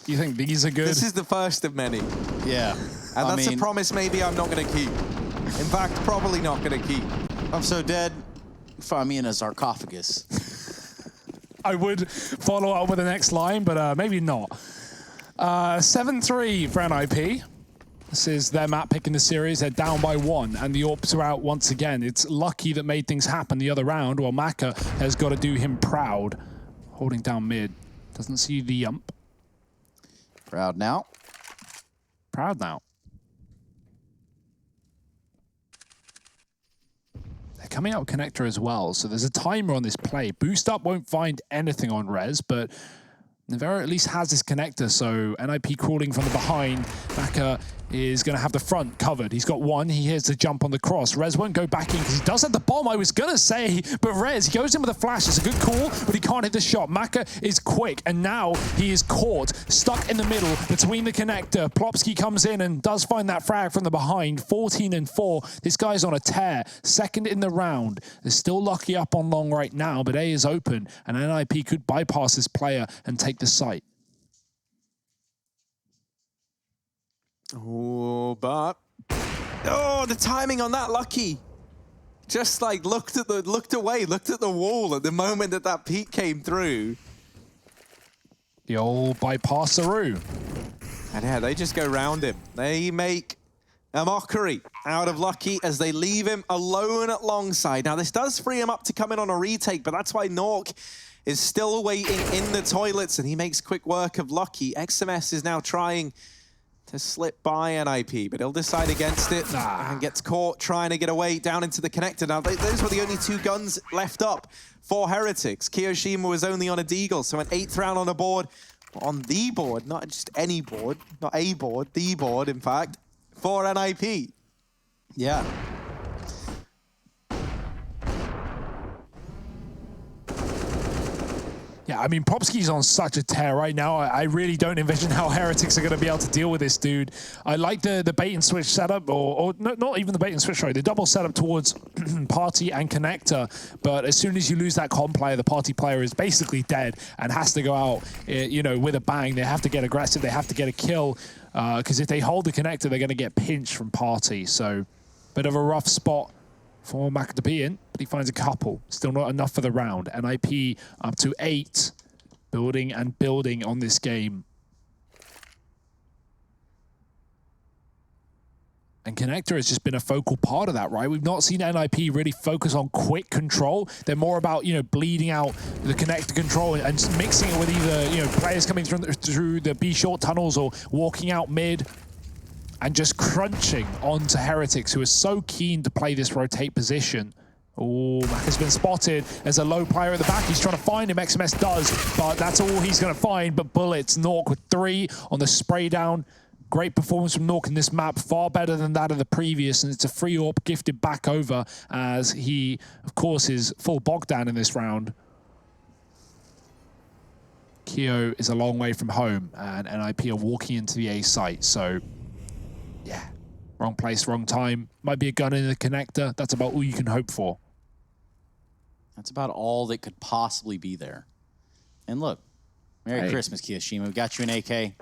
You think these are good? This is the first of many. Yeah. And that's a promise maybe I'm not going to keep. In fact, probably not going to keep. I'm so dead. Find me in a sarcophagus. I would follow up with the next line, but maybe not. 7-3 for NIP. This is their map pick in the series. They're down by 1, and the AWPs are out once again. It's Lucky that made things happen the other round, while Maka has got to do him proud. Holding down mid. Doesn't see the Yump. Proud now. Proud now. They're coming out connector as well, so there's a timer on this play. Boost up won't find anything on Rez, but Navarro at least has this connector, so NIP crawling from the behind. Maka is going to have the front covered. He's got one. He hears the jump on the cross. Rez won't go back in because he does have the bomb, I was going to say, but Rez, he goes in with a flash. It's a good call, but he can't hit the shot. Maka is quick, and now he is caught, stuck in the middle between the connector. Plopsky comes in and does find that frag from the behind. 14-4. This guy's on a tear. Second in the round. They're still Lucky up on long right now, but A is open, and NIP could bypass this player and take the site. Oh, but the timing on that, Lucky. Just like looked away, looked at the wall at the moment that peek came through. The old bypasseroo. And yeah, they just go round him. They make a mockery out of Lucky as they leave him alone at long side. Now this does free him up to come in on a retake, but that's why Nork is still waiting in the toilets, and he makes quick work of Lucky. XMS is now trying to slip by NIP, but he'll decide against it and gets caught trying to get away down into the connector. Now, those were the only 2 guns left up for Heretics. Kiyoshima was only on a Deagle, so an 8th round on a board, on the board, not just any board, not a board, the board, in fact, for NIP. Yeah. Yeah, I mean, Popsky's on such a tear right now. I really don't envision how Heretics are going to be able to deal with this dude. I like the bait and switch setup, or not even the bait and switch, sorry, the double setup towards Party and Connector. But as soon as you lose that comp player, the Party player is basically dead and has to go out, you know, with a bang. They have to get aggressive. They have to get a kill, because if they hold the Connector, they're going to get pinched from Party. So, bit of a rough spot for Maka to be in, but he finds a couple. Still not enough for the round. NIP up to 8, building and building on this game. And Connector has just been a focal part of that, right? We've not seen NIP really focus on quick control. They're more about, you know, bleeding out the Connector control and just mixing it with either, you know, players coming through the B short tunnels or walking out mid, and just crunching onto Heretics, who is so keen to play this rotate position. Oh, Mac has been spotted as a low player at the back. He's trying to find him. XMS does, but that's all he's going to find. But bullets. Nork with 3 on the spray down. Great performance from Nork in this map, far better than that of the previous, and it's a free AWP gifted back over as he, of course, is full Bogdan in this round. Keo is a long way from home, and NIP are walking into the A site, so yeah, wrong place, wrong time. Might be a gun in the connector. That's about all you can hope for. That's about all that could possibly be there. And look, Merry Christmas, Kiyoshima. We got you an AK.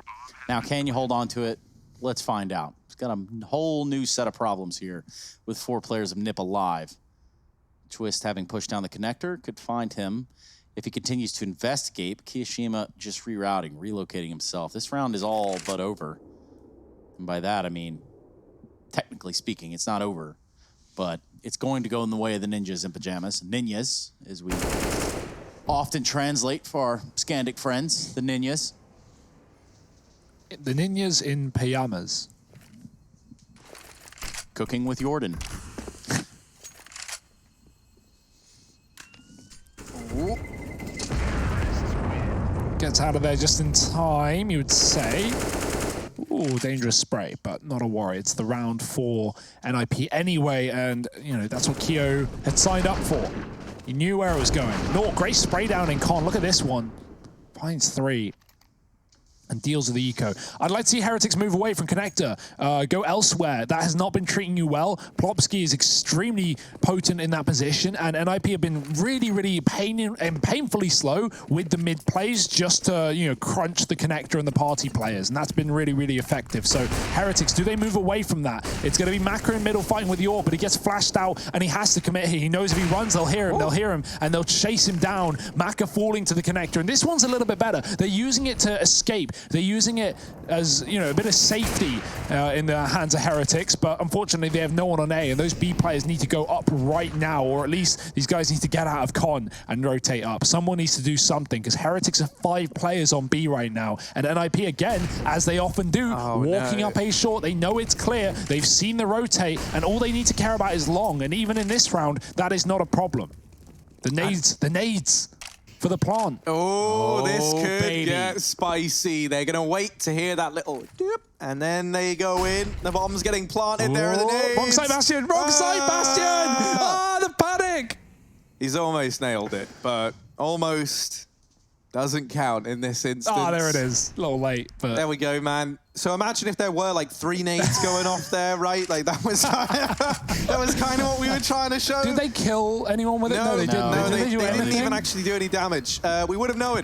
Now, can you hold on to it? Let's find out. It's got a whole new set of problems here with 4 players of NIP alive. Twist, having pushed down the connector, could find him if he continues to investigate. Kiyoshima just rerouting, relocating himself. This round is all but over. And by that, I mean, technically speaking, it's not over, but it's going to go in the way of the ninjas in pajamas. Ninjas, as we often translate for our Scandic friends, the ninjas. The ninjas in pyjamas. Cooking with Jordan. Gets out of there just in time, you would say. Ooh, dangerous spray, but not a worry. It's the round for NIP anyway, and, you know, that's what Keo had signed up for. He knew where it was going. No, great spray down in con. Look at this one. Finds 3. and deals with the eco. I'd like to see Heretics move away from Connector, go elsewhere. That has not been treating you well. Plopsky is extremely potent in that position, and NIP have been really painfully slow with the mid plays just to, you know, crunch the Connector and the party players, and that's been really effective. So Heretics, do they move away from that? It's going to be Maka in middle fighting with the AWP, but he gets flashed out, and he has to commit here. He knows if he runs, they'll hear him, and they'll chase him down. Maka falling to the Connector, and this one's a little bit better. They're using it to escape. They're using it as, you know, a bit of safety in the hands of Heretics, but unfortunately they have no one on A, and those B players need to go up right now, or at least these guys need to get out of con and rotate up. Someone needs to do something, because Heretics are 5 players on B right now, and NIP again, as they often do, walking up A short. They know it's clear. They've seen the rotate, and all they need to care about is long, and even in this round, that is not a problem. The nades for the plant. Oh, this could get spicy. They're going to wait to hear that little doop, and then they go in. The bomb's getting planted. There are the nades. Wrong side Bastion! Wrong side Bastion! Ah, the panic! He's almost nailed it, but almost doesn't count in this instance. Ah, there it is. A little late, but... There we go, man. So imagine if there were like 3 nades going off there, right? Like that was kind of what we were trying to show. Did they kill anyone with it? No, they didn't. No, they didn't even actually do any damage. We would have known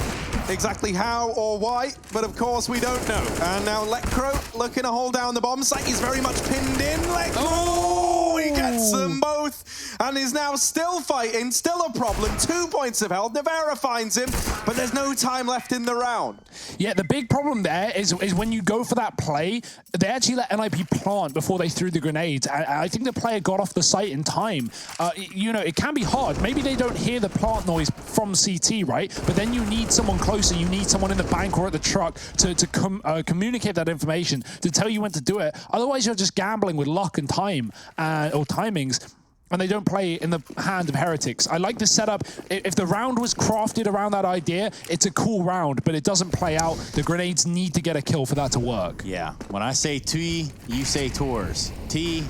exactly how or why, but of course we don't know. And now Lecro looking to hold down the bomb site. He's very much pinned in. Lecro, he gets them both, and is now still fighting, still a problem. 2 points of health. Nevera finds him, but there's no time left in the round. Yeah, the big problem there is when you go for that play, they actually let NIP plant before they threw the grenades. I think the player got off the site in time. You know, it can be hard. Maybe they don't hear the plant noise from CT, right? But then you need someone closer. You need someone in the bank or at the truck to communicate that information, to tell you when to do it. Otherwise, you're just gambling with luck and time or timings. And they don't play in the hand of Heretics. I like the setup. If the round was crafted around that idea, it's a cool round, but it doesn't play out. The grenades need to get a kill for that to work. Yeah. When I say T, you say Tours. T.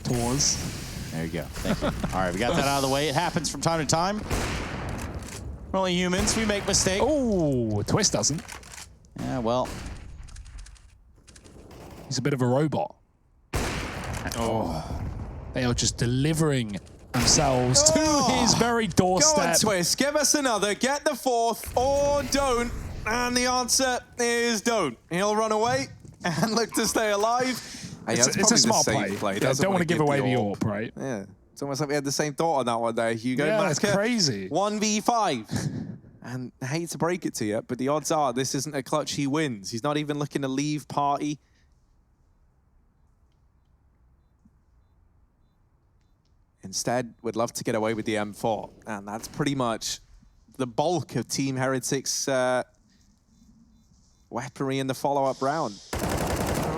Tours. There you go. Thank you. All right, we got that out of the way. It happens from time to time. We're only humans. We make mistakes. Oh, Twist doesn't. Yeah, well. He's a bit of a robot. Oh. They are just delivering themselves to his very doorstep. Go on, Twist. Give us another. Get the 4th or don't. And the answer is don't. He'll run away and look to stay alive. It's a smart play. Yeah, don't want to give away the AWP, right? Yeah. It's almost like we had the same thought on that one there, Hugo. Yeah, that's crazy. 1v5. And I hate to break it to you, but the odds are this isn't a clutch he wins. He's not even looking to leave party. Instead, we'd love to get away with the M4. And that's pretty much the bulk of Team Heretics' weaponry in the follow-up round.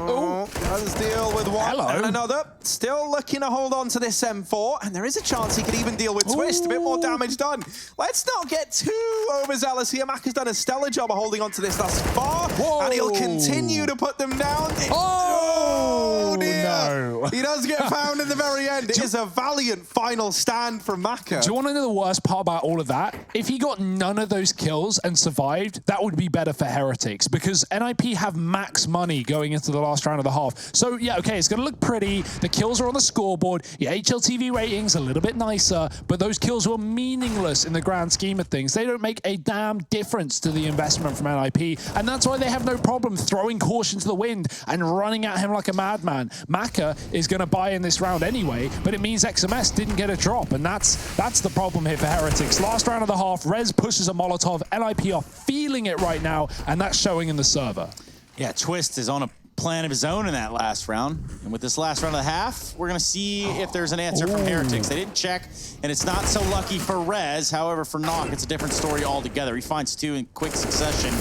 Oh, does deal with one and another. Still looking to hold on to this M4, and there is a chance he could even deal with Twist. A bit more damage done. Let's not get too overzealous here. Mac has done a stellar job of holding on to this thus far, and he'll continue to put them down. Oh dear. No. He does get found in the very end. It is a valiant final stand from Maka. Do you want to know the worst part about all of that? If he got none of those kills and survived, that would be better for Heretics, because NIP have max money going into the last round of the half. So yeah, okay, it's going to look pretty. The kills are on the scoreboard. Your HLTV rating's a little bit nicer, but those kills were meaningless in the grand scheme of things. They don't make a damn difference to the investment from NIP, and that's why they have no problem throwing caution to the wind and running at him like a madman. Maka is going to buy in this round anyway, but it means XMS didn't get a drop, and that's the problem here for Heretics. Last round of the half, Rez pushes a Molotov. NIP are feeling it right now, and that's showing in the server. Yeah, Twist is on a plan of his own in that last round. And with this last round of the half, we're going to see if there's an answer from Heretics. They didn't check, and it's not so lucky for Rez. However, for Knock, it's a different story altogether. He finds 2 in quick succession,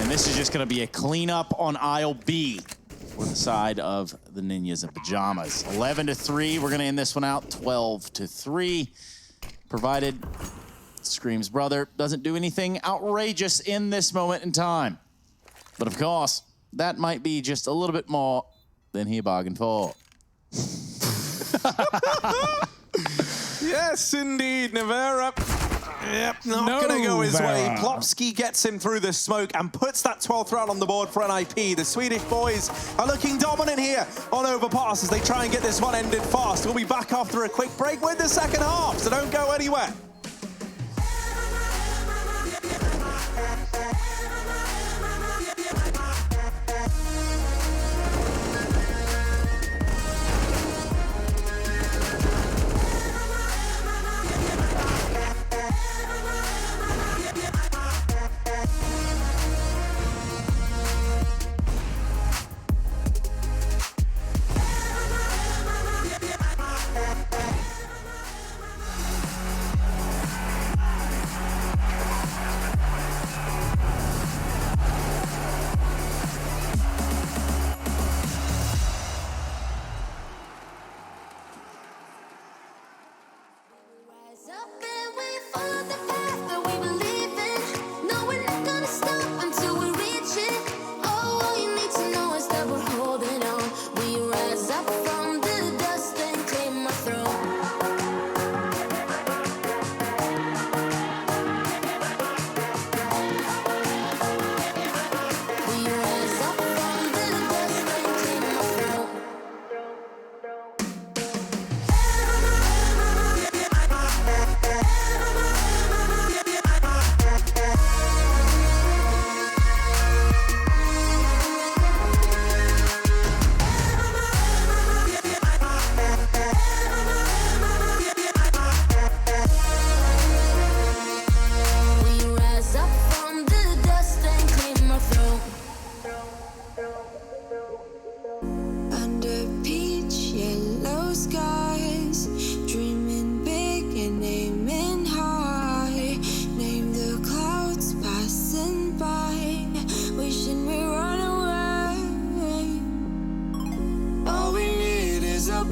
and this is just going to be a cleanup on aisle B for the side of the Ninjas and Pyjamas. 11-3. We're going to end this one out 12-3, provided Scream's brother doesn't do anything outrageous in this moment in time. But of course, that might be just a little bit more than he bargained for. Yes, indeed, Nevera Yep, not gonna go his way. Plopsky gets him through the smoke and puts that 12th round on the board for NIP. The Swedish boys are looking dominant here on Overpass as they try and get this one ended fast. We'll be back after a quick break with the second half, so don't go anywhere.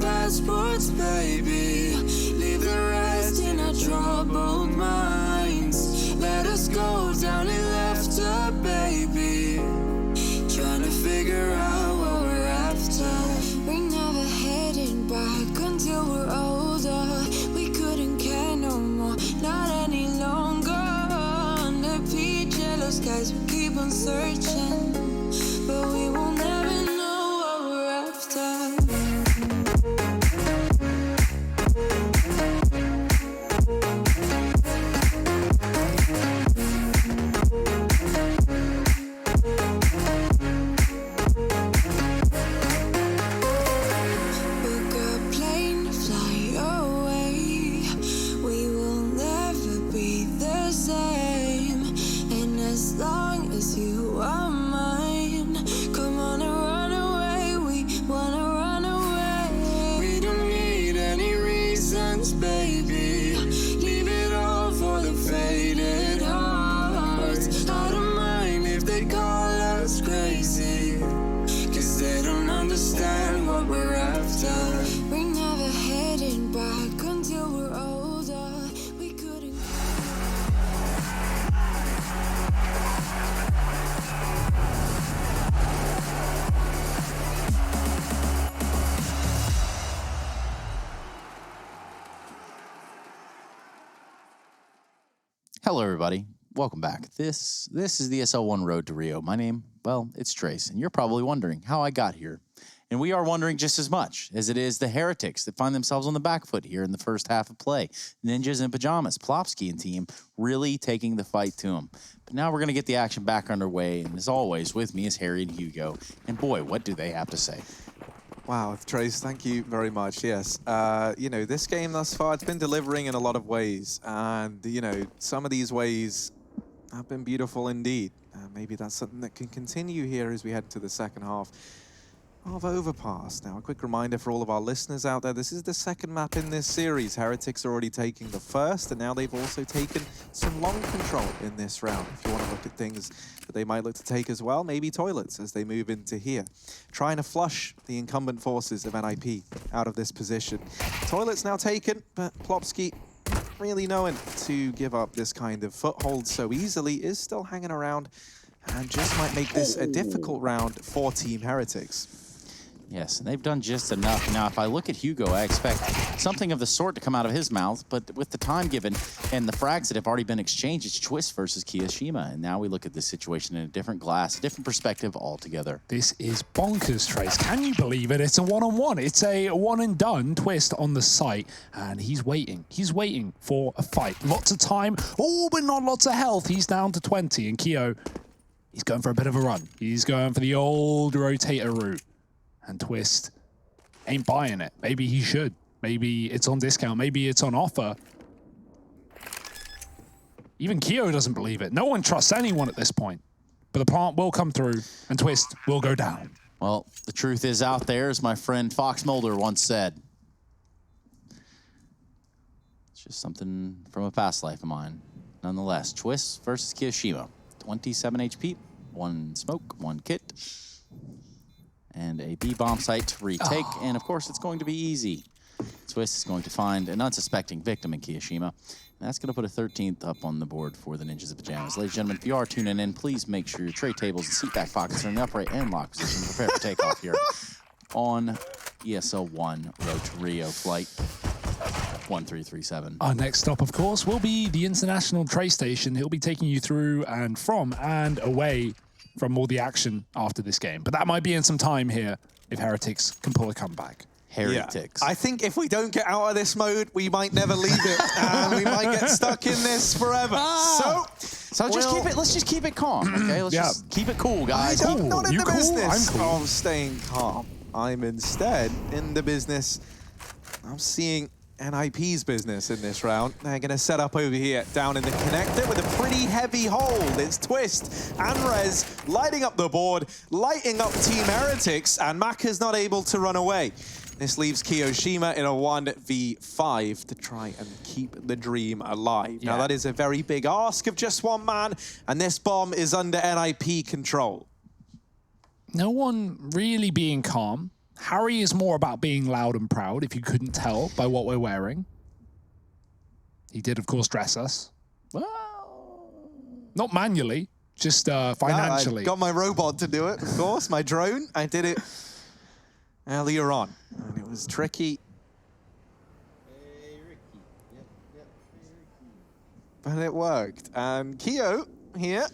Passports, baby. Leave the rest in our troubled minds. Let us go down in laughter, baby. Trying to figure out what we're after. We're never heading back until we're older. We couldn't care no more, not any longer. Under peach yellow skies, we keep on searching, but we will never know what we're after. Hello, everybody. Welcome back. This is the ESL1 Road to Rio. My name, well, it's Trace, and you're probably wondering how I got here. And we are wondering just as much as it is the Heretics that find themselves on the back foot here in the first half of play. Ninjas in Pyjamas, Plopsky and team really taking the fight to them. But now we're going to get the action back underway, and as always, with me is Harry and Hugo. And boy, what do they have to say? Wow, Trace, thank you very much. Yes, you know, this game thus far, it's been delivering in a lot of ways. And, you know, some of these ways have been beautiful indeed. Maybe that's something that can continue here as we head to the second half of Overpass. Now, a quick reminder for all of our listeners out there, this is the second map in this series. Heretics are already taking the first, and now they've also taken some long control in this round. If you want to look at things that they might look to take as well, maybe toilets as they move into here. Trying to flush the incumbent forces of NIP out of this position. Toilets now taken, but Plopsky really knowing to give up this kind of foothold so easily is still hanging around and just might make this a difficult round for Team Heretics. Yes, and they've done just enough. Now, if I look at Hugo, I expect something of the sort to come out of his mouth, but with the time given and the frags that have already been exchanged, it's Twist versus Kiyashima. And now we look at this situation in a different glass, a different perspective altogether. This is bonkers, Trace. Can you believe it? It's a one-on-one. It's a one-and-done. Twist on the site, and he's waiting. He's waiting for a fight. Lots of time. Oh, but not lots of health. He's down to 20, and Kyo, he's going for a bit of a run. He's going for the old rotator route. And Twist ain't buying it. Maybe he should. Maybe it's on discount. Maybe it's on offer. Even Kyo doesn't believe it. No one trusts anyone at this point. But the plant will come through, and Twist will go down. Well, the truth is out there, as my friend Fox Mulder once said. It's just something from a past life of mine. Nonetheless, Twist versus Kiyashima. 27 HP, 1 smoke, 1 kit. And a B-bomb site to retake, and of course it's going to be easy. Twist is going to find an unsuspecting victim in Kiyashima, and that's going to put a 13th up on the board for the Ninjas of Pyjamas. Ladies and gentlemen, if you are tuning in, please make sure your tray tables and seat back pockets are in the upright and locked position. Prepare for takeoff here on ESL 1 Road to Rio flight 1337. Our next stop, of course, will be the International Tray Station. He'll be taking you through and from and away from all the action after this game. But that might be in some time here if Heretics can pull a comeback. Heretics. Yeah. I think if we don't get out of this mode, we might never leave it. And we might get stuck in this forever. So let's just keep it calm, okay? Let's just keep it cool, guys. I'm not in the business I'm cool. of staying calm. I'm instead in the business of seeing NIP's business in this round. They're going to set up over here down in the connector with a pretty heavy hold. It's Twist and Rez lighting up the board, lighting up Team Heretics, and Maka's not able to run away. This leaves Kiyashima in a 1v5 to try and keep the dream alive. Now, that is a very big ask of just one man, and this bomb is under NIP control. No one really being calm. Harry is more about being loud and proud, if you couldn't tell by what we're wearing. He did, of course, dress us. Well, not manually, just financially. I got my robot to do it, of course, my drone. I did it earlier on, and it was tricky. But it worked. And Kyo here.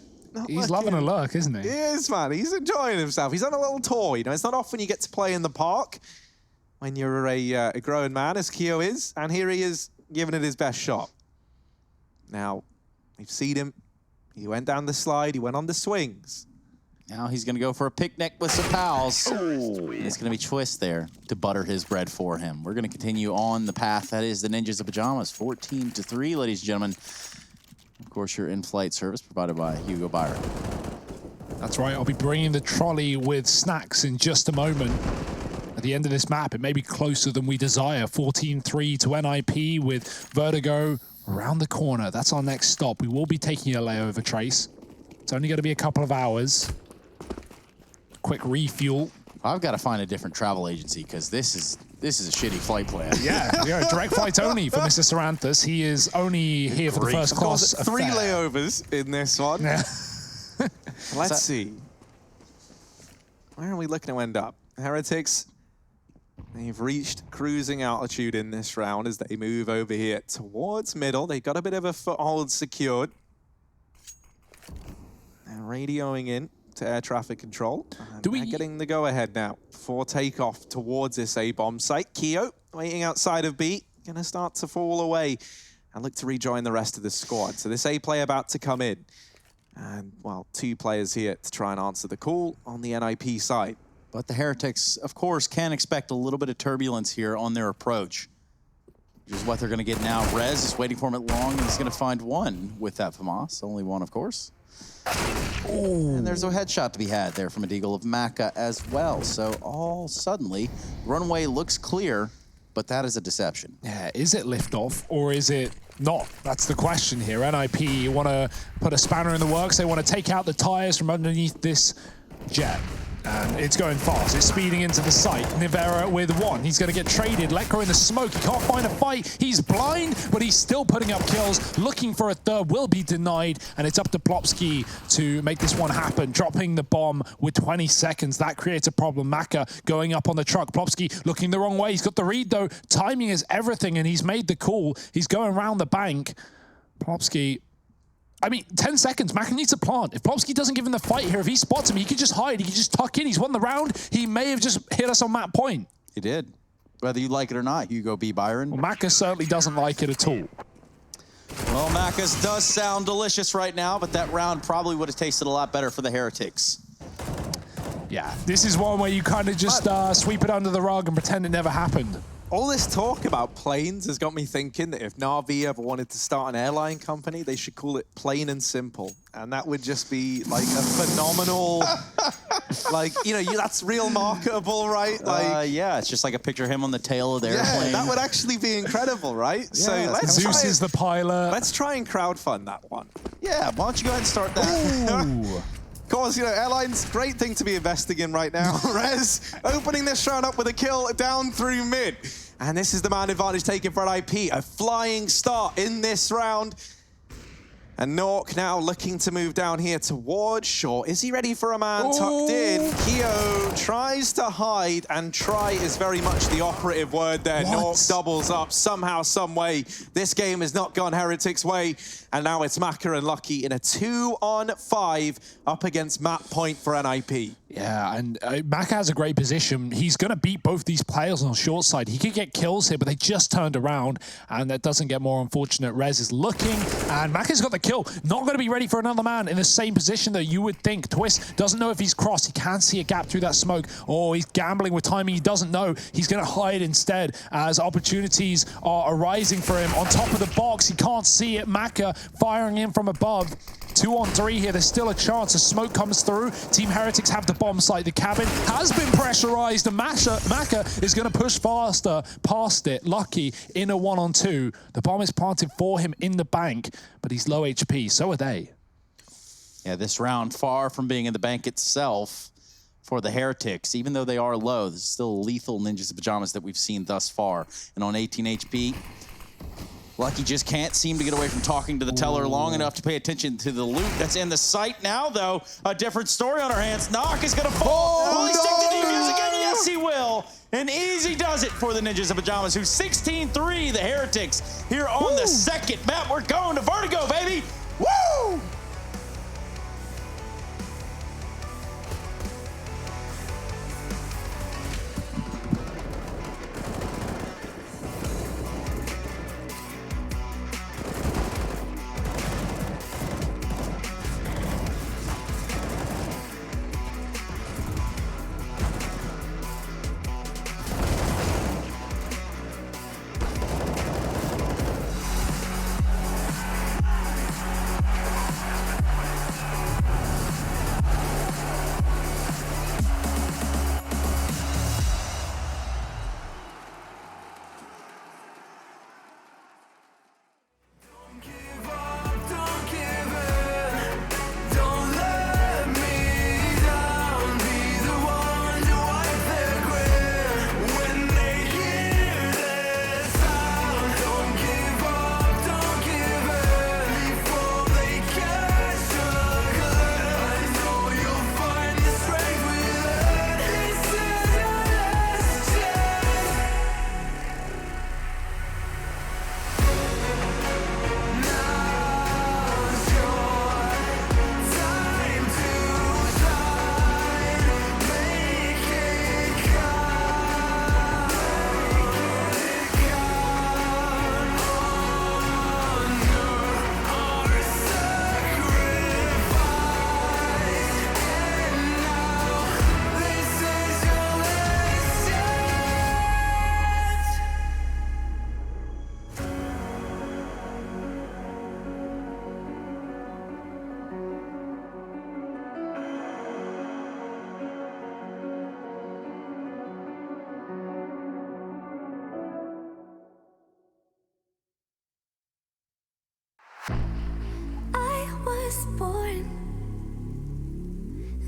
He's loving a look, isn't he? He is, man. He's enjoying himself. He's on a little tour. You know, it's not often you get to play in the park when you're a grown man, as Kyo is. And here he is giving it his best shot. Now, we've seen him. He went down the slide. He went on the swings. Now he's going to go for a picnic with some pals. It's going to be Twist there to butter his bread for him. We're going to continue on the path that is the Ninjas of Pyjamas. 14-3, ladies and gentlemen. Of course, your in-flight service provided by Hugo Byron. That's right. I'll be bringing the trolley with snacks in just a moment. At the end of this map, it may be closer than we desire. 14-3 to NIP with Vertigo around the corner. That's our next stop. We will be taking a layover, Trace. It's only going to be a couple of hours. Quick refuel. I've got to find a different travel agency because this is a shitty flight plan. Yeah, direct flights only for Mr. Saranthus. He is only here for the first class affair. 3 layovers in this one. Yeah. Let's see. Where are we looking to end up? Heretics, they've reached cruising altitude in this round as they move over here towards middle. They've got a bit of a foothold secured. They're radioing in to air traffic control. They're getting the go-ahead now for takeoff towards this A-bomb site. Kyo waiting outside of B, gonna start to fall away and look to rejoin the rest of the squad. So this A play about to come in. And, well, 2 players here to try and answer the call on the NIP side. But the Heretics, of course, can expect a little bit of turbulence here on their approach, which is what they're going to get now. Rez is waiting for him at long, and he's going to find one with that FAMAS. Only one, of course. Ooh. And there's a headshot to be had there from a Deagle of Maka as well. So all suddenly, runway looks clear, but that is a deception. Yeah, is it liftoff or is it not? That's the question here. NIP want to put a spanner in the works. They want to take out the tires from underneath this jet. And it's going fast. It's speeding into the site. Nivera with 1. He's going to get traded. Lekr in the smoke. He can't find a fight. He's blind, but he's still putting up kills. Looking for a third. Will be denied. And it's up to Plopsky to make this one happen. Dropping the bomb with 20 seconds. That creates a problem. Maka going up on the truck. Plopsky looking the wrong way. He's got the read, though. Timing is everything, and he's made the call. He's going around the bank. Plopsky... I mean, 10 seconds, Maka needs to plant. If Plopsky doesn't give him the fight here, if he spots him, he could just hide. He could just tuck in. He's won the round. He may have just hit us on that point. He did. Whether you like it or not, Hugo B. Byron. Well, Maka certainly doesn't like it at all. Well, Maka's does sound delicious right now, but that round probably would have tasted a lot better for the Heretics. Yeah, this is one where you kind of just sweep it under the rug and pretend it never happened. All this talk about planes has got me thinking that if Na'Vi ever wanted to start an airline company, they should call it Plain and Simple. And that would just be like a phenomenal, like, you know, that's real marketable, right? Like, yeah, it's just like a picture of him on the tail of the airplane. That would actually be incredible, right? Yeah, so let's Zeus is the pilot. Let's try and crowdfund that one. Yeah, why don't you go ahead and start that? Of course, you know, airlines, great thing to be investing in right now. Rez opening this round up with a kill down through mid. And this is the man advantage taken for an IP. A flying start in this round. And Nork now looking to move down here towards Shaw. Is he ready for a man tucked in? Keo tries to hide, and try is very much the operative word there. Nork doubles up somehow, some way. This game has not gone Heretics' way. And now it's Maka and Lucky in a 2-on-5 up against map point for NIP. Yeah, and Maka has a great position. He's going to beat both these players on the short side. He could get kills here, but they just turned around, and that doesn't get more unfortunate. Rez is looking, and Maka's got the kill. Not going to be ready for another man in the same position that you would think. Twist doesn't know if he's crossed. He can see a gap through that smoke. Oh, he's gambling with timing. He doesn't know. He's going to hide instead as opportunities are arising for him. On top of the box, he can't see it. Maka firing in from above. 2-on-3 here. There's still a chance. A smoke comes through. Team Heretics have the bomb site. The cabin has been pressurized, and Maka is going to push faster past it. Lucky in a 1-on-2. The bomb is planted for him in the bank, but he's low HP. So are they. Yeah, this round far from being in the bank itself for the Heretics. Even though they are low, there's still lethal Ninjas in Pyjamas that we've seen thus far. And on 18 HP, Lucky just can't seem to get away from talking to the teller long enough to pay attention to the loot that's in the site. Now, though, a different story on our hands. Knock is going to fall. Will he stick to defense again? Yes, he will. And easy does it for the Ninjas in Pyjamas, who 16-3 the Heretics here on the second map. We're going to Vertigo, baby. Woo!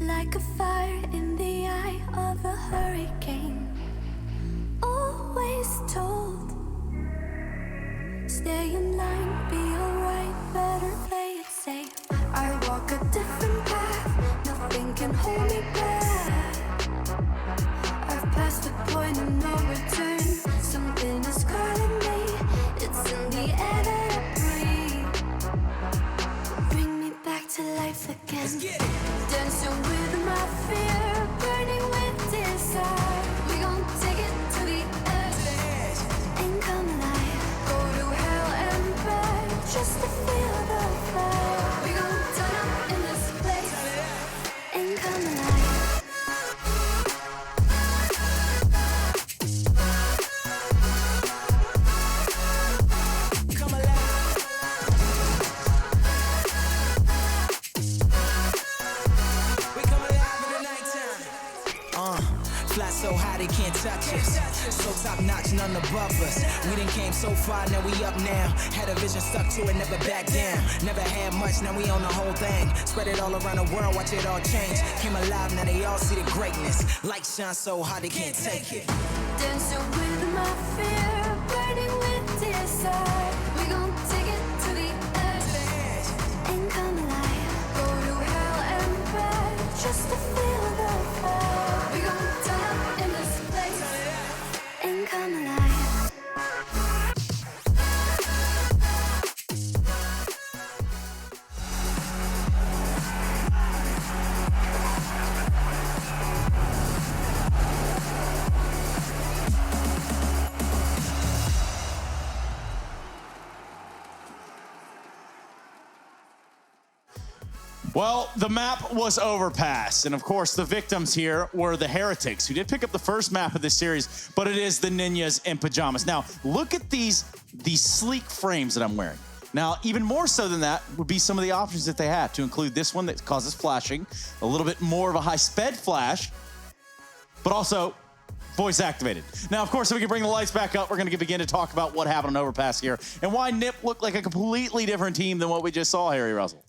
like a fire in the eye of a hurricane. Always told, stay in line, be alright, better play it safe. I walk a different path, nothing can hold me back. I've passed the point of no return, something is calling me, it's in the air that I breathe. Bring me back to life again, dancing with my fear, burning with desire. We gon' take it to the edge, and come alive. Go to hell and back, just to feel the fire. We gon' turn up in this place, and come alive. Fly so high they can't touch us. So top notch, none above us. We done came so far, now we up now. Had a vision, stuck to it, never back down. Never had much, now we own the whole thing. Spread it all around the world, watch it all change. Came alive, now they all see the greatness. Light shine so hard they can't take it. Dancing with my fear, burning with desire. We gon' take it to the edge, and come alive. Go to hell and back, just to feel the fire. We gon' turn up in this place, and come alive. Well, the map was Overpass, and of course the victims here were the Heretics, who did pick up the first map of this series, but it is the Ninjas in Pyjamas. Now, look at these sleek frames that I'm wearing. Now, even more so than that would be some of the options that they had, to include this one that causes flashing, a little bit more of a high-sped flash, but also voice activated. Now, of course, if we can bring the lights back up, we're going to begin to talk about what happened on Overpass here and why NIP looked like a completely different team than what we just saw, Harry Russell.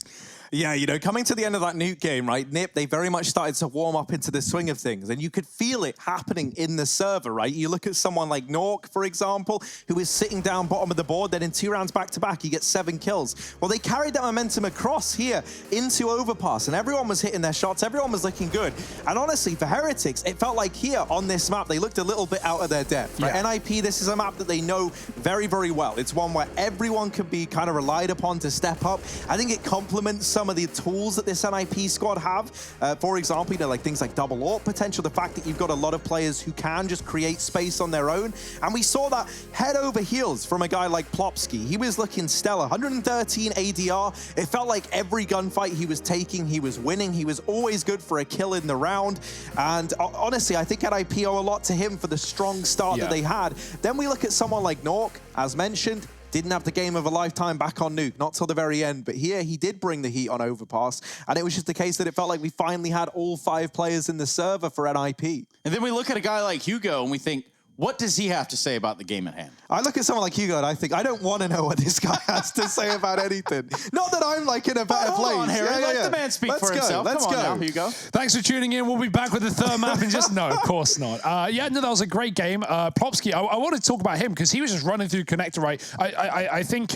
Yeah, you know, coming to the end of that Nuke game, right, NIP, they very much started to warm up into the swing of things, and you could feel it happening in the server, right? You look at someone like Nork, for example, who is sitting down bottom of the board, then in 2 rounds back-to-back, he gets 7 kills. Well, they carried that momentum across here into Overpass, and everyone was hitting their shots, everyone was looking good. And honestly, for Heretics, it felt like here on this map, they looked a little bit out of their depth, right? Yeah. NIP, this is a map that they know very, very well. It's one where everyone can be kind of relied upon to step up. I think it complements some of the tools that this NIP squad have. For example, you know, like things like double AWP potential, the fact that you've got a lot of players who can just create space on their own. And we saw that head over heels from a guy like Plopsky. He was looking stellar. 113 ADR. It felt like every gunfight he was taking, he was winning. He was always good for a kill in the round. And honestly, I think NIP owe a lot to him for the strong start that they had. Then we look at someone like Nork, as mentioned, didn't have the game of a lifetime back on Nuke, not till the very end. But here, he did bring the heat on Overpass. And it was just the case that it felt like we finally had all 5 players in the server for NIP. And then we look at a guy like Hugo and we think, what does he have to say about the game at hand? I look at someone like Hugo and I think, I don't want to know what this guy has to say about anything. Not that I'm like in a better place. Hold on, Harry. Let the man speak for himself. Let's Come go. on now, Hugo. Thanks for tuning in. We'll be back with the third map in just... No, of course not. Yeah, no, that was a great game. Plopsky, I wanted to talk about him because he was just running through connector, right? I think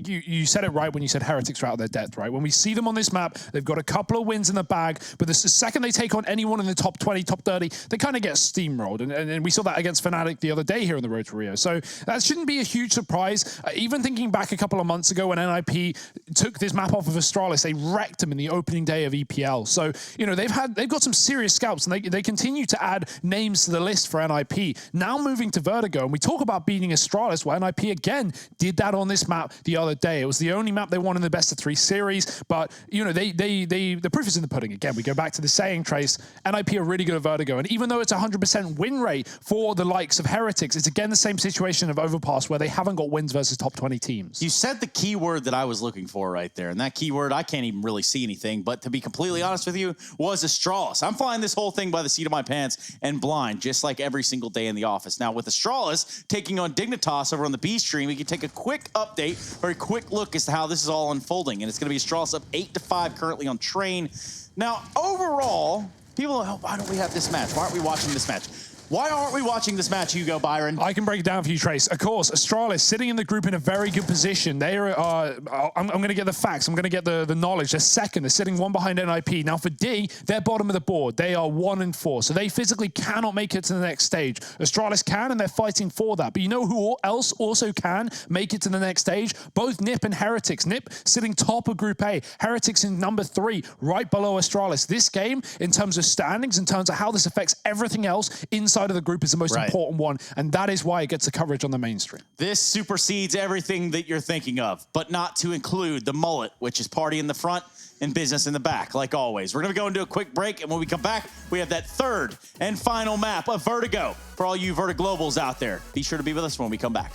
you said it right when you said Heretics are out of their depth, right? When we see them on this map, they've got a couple of wins in the bag, but the second they take on anyone in the top 20, top 30, they kind of get steamrolled. And we saw that against Fnatic the other day here on the road to Rio. So that shouldn't be a huge surprise. Even thinking back a couple of months ago when NIP took this map off of Astralis, they wrecked them in the opening day of EPL. So, you know, they've got some serious scouts, and they continue to add names to the list for NIP. Now moving to Vertigo, and we talk about beating Astralis, where NIP again did that on this map the other day. It was the only map they won in the best of 3 series, but, you know, the proof is in the pudding. Again, we go back to the saying, Trace, NIP are really good at Vertigo, and even though it's a 100% win rate for the likes of Heretics, it's again the same situation of Overpass where they haven't got wins versus top 20 teams. You said the key word that I was looking for right there, and that key word, I can't even really see anything, but to be completely honest with you, was Astralis. I'm flying this whole thing by the seat of my pants and blind, just like every single day in the office. Now, with Astralis taking on Dignitas over on the B stream, we can take a quick update, very quick look as to how this is all unfolding, and it's going to be Astralis up 8-5 currently on Train. Now, overall, people are, why don't we have this match? Why aren't we watching this match? Why aren't we watching this match, Hugo, Byron? I can break it down for you, Trace. Of course, Astralis sitting in the group in a very good position. They are, I'm going to get the facts. I'm going to get the knowledge. They're second. They're sitting one behind NIP. Now, for D, they're bottom of the board. They are 1-4. So they physically cannot make it to the next stage. Astralis can, and they're fighting for that. But you know who else also can make it to the next stage? Both NIP and Heretics. NIP sitting top of Group A. Heretics in number 3, right below Astralis. This game, in terms of standings, in terms of how this affects everything else inside of the group, is the most important one, and that is why it gets the coverage on the mainstream. This supersedes everything that you're thinking of, but not to include the mullet, which is party in the front and business in the back, like always. We're going to go into a quick break, and when we come back, we have that third and final map of Vertigo for all you Vertiglobals out there. Be sure to be with us when we come back.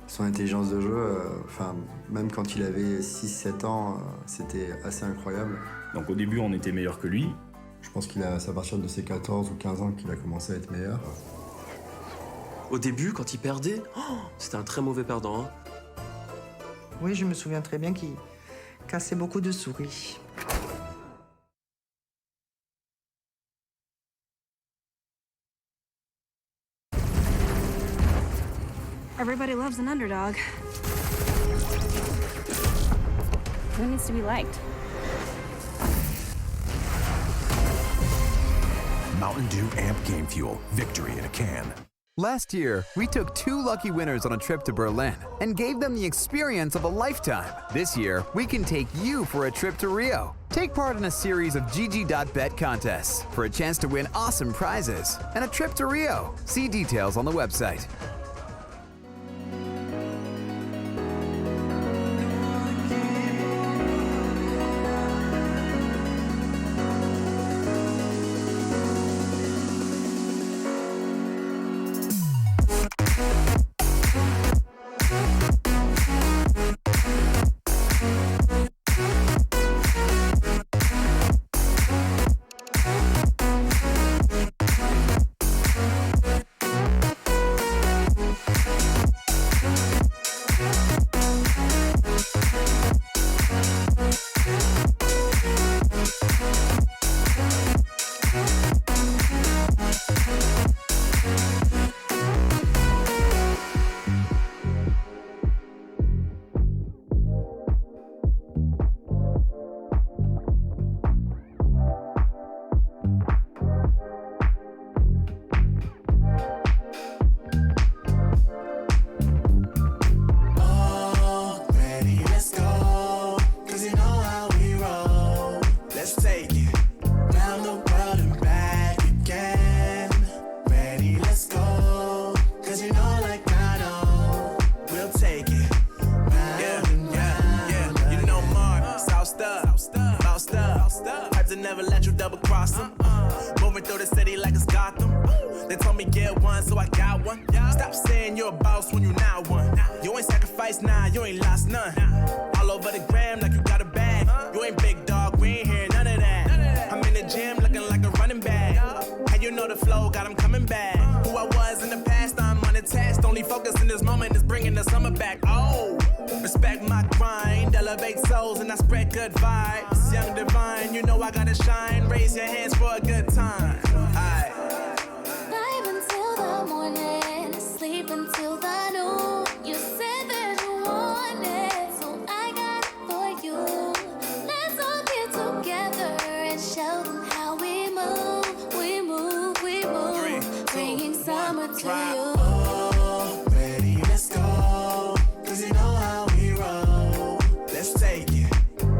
Son intelligence de jeu, même quand il avait 6-7 ans, c'était assez incroyable. Donc au début, on était meilleur que lui. Je pense c'est à partir de ses 14 ou 15 ans qu'il a commencé à être meilleur. Au début, quand il perdait, c'était un très mauvais perdant. Hein. Oui, je me souviens très bien qu'il cassait beaucoup de souris. Everybody loves an underdog. Who needs to be liked? Mountain Dew Amp Game Fuel. Victory in a can. Last year, we took 2 lucky winners on a trip to Berlin and gave them the experience of a lifetime. This year, we can take you for a trip to Rio. Take part in a series of GG.bet contests for a chance to win awesome prizes and a trip to Rio. See details on the website.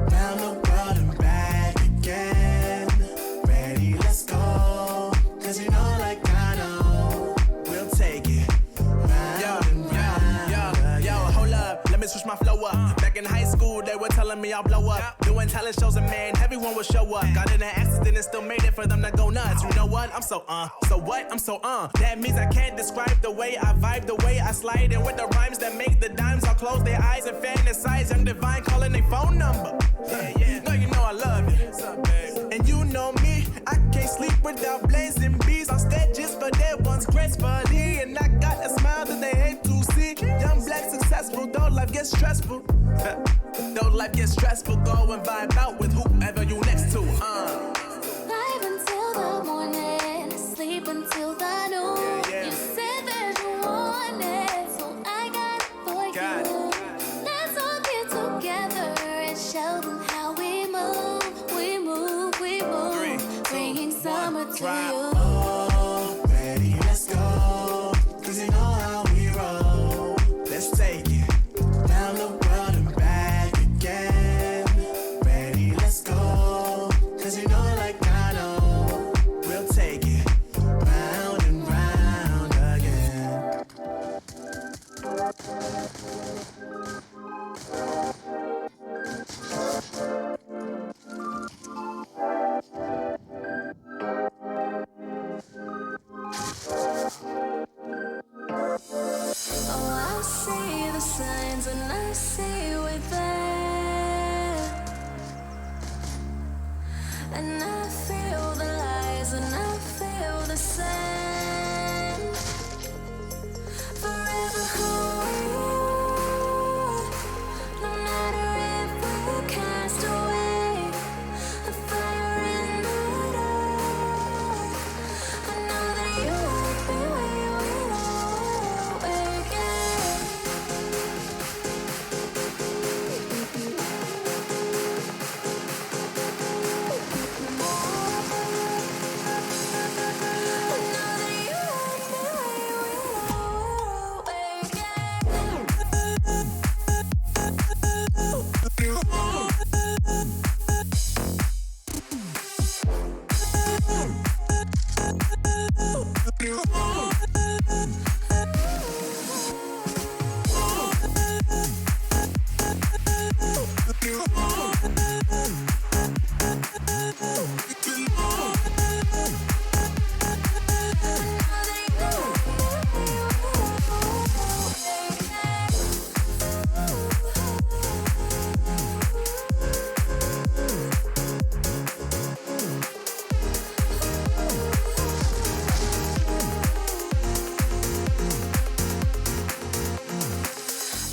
Round the world and back again. Ready, let's go. me switch my flow up. Back in high school, they were telling me I'll blow up. Doing talent shows and man, everyone would show up. Got in an accident and still made it for them to go nuts. You know what? I'm so so what? I'm so That means I can't describe the way I vibe, the way I slide in with the rhymes that make the dimes. I'll close their eyes and fantasize. Young Divine calling their phone number. No, you know I love it. What's up, babe? And you know me, I can't sleep without blazing beats on stages for their ones gracefully. And I got a smile that they hate to see. Young, black, successful, though life gets stressful. Though life gets stressful, go and vibe out with whoever you next to. Live until the morning, sleep until the noon. You said that you want it, so I got it for you. Let's all get together and show them how we move. We move, we move. Bringing summer to you. Oh, ready, let's go. 'Cause you know how we roll. Let's take it down the road and back again. Ready, let's go. 'Cause you know like I know. We'll take it round and round again. Oh, I see the signs and I see we're there. And I feel the lies and I feel the same. Forever whole, no matter if we're cast away. A fire in the dark. I know that you won't be where we are again.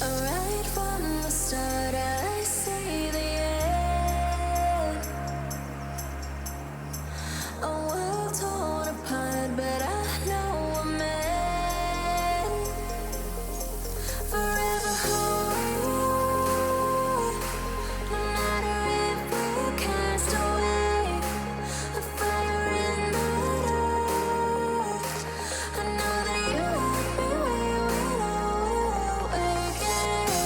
Right from the start, I see the end. A world torn apart, but I know we're meant. Forever whole, no matter if we're cast away. A fire in the dark. I know that you won't be where we are again.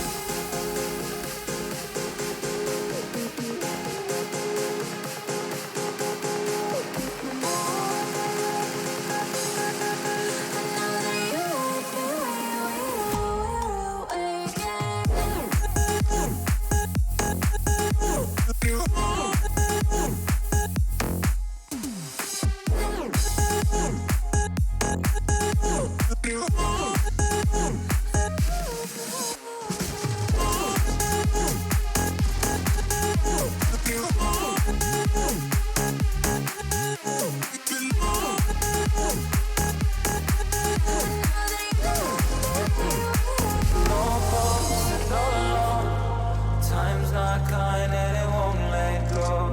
Time's not kind and it won't let go.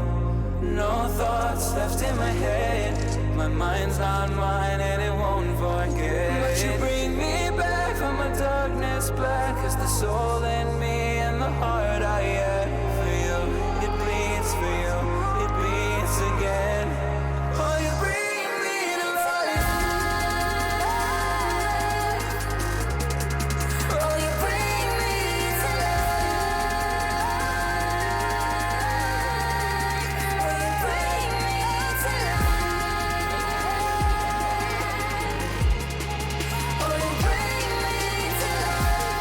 No thoughts left in my head. My mind's not mine and it won't forget. But you bring me back from my darkness black. 'Cause the soul in me and the heart I have for you. It bleeds for you, it beats again. Oh, you bring me to life. Oh, you bring me to life. Oh, you bring me to life. Oh, you bring me to life.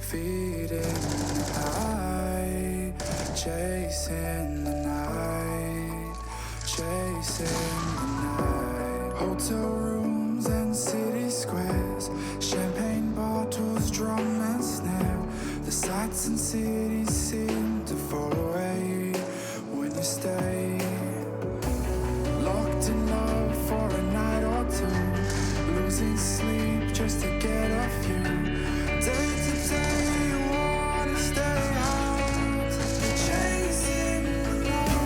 feet in the night, chasing the night, chasing the night. Hotel rooms and city squares, champagne bottles, drum and snare. The sights and cities seem to fall away when you stay. Locked in love for a night or two, losing sleep just to get off you. Day to day you wanna stay out, chasing the night,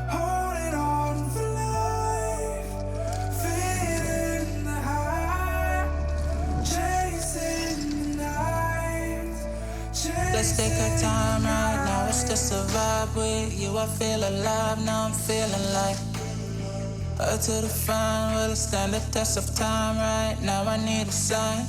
holding on for life, feeling the high, chasing the night, chasing the night, chasing the Let's take our time right now, it's just a vibe with you. I feel alive, now I'm feeling like her to the fine, will it stand the test of time right now? I need a sign.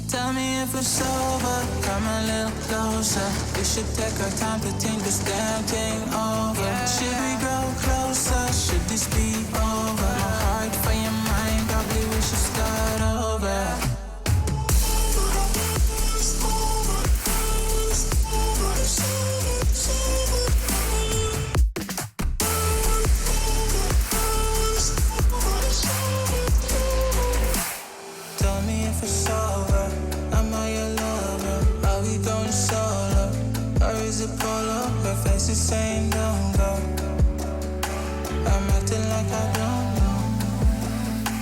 Tell me if it's over, come a little closer. We should take our time to think this damn thing over. Should we grow closer? Should this be over? My heart for your mind, probably we should start over. Tell me if it's over, am I your lover? Are we going solo? Or is it polo? Her face is saying don't go. I'm acting like I don't know.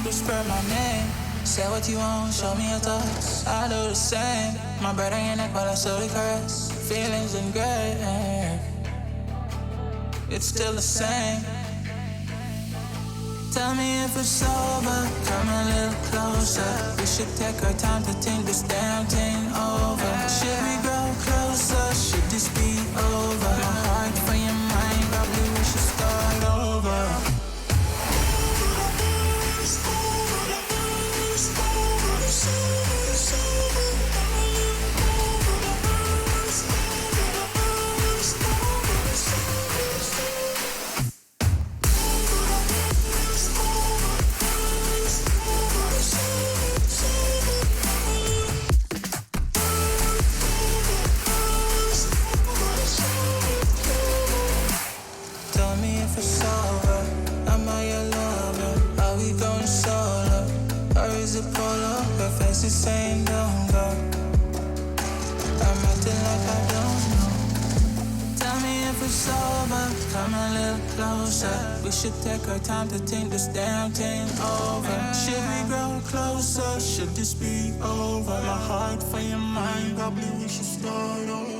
Whisper my name, say what you want, show me your thoughts. I do the same, my breath on your neck while I slowly caress. Feelings in gray, it's still the same. Tell me if it's over, come a little closer. We should take our time to think this damn thing over. Should we grow closer? Should this be over? My heart for your mind, probably we should start over. Tell me if it's over, am I your lover? Are we going solo? Or is it polo? Her face is saying don't go. I'm acting like I don't know. Tell me if it's over, come a little closer. We should take our time to think this damn thing over. Should we grow closer? Should this be over? My heart for your mind, probably we should start over.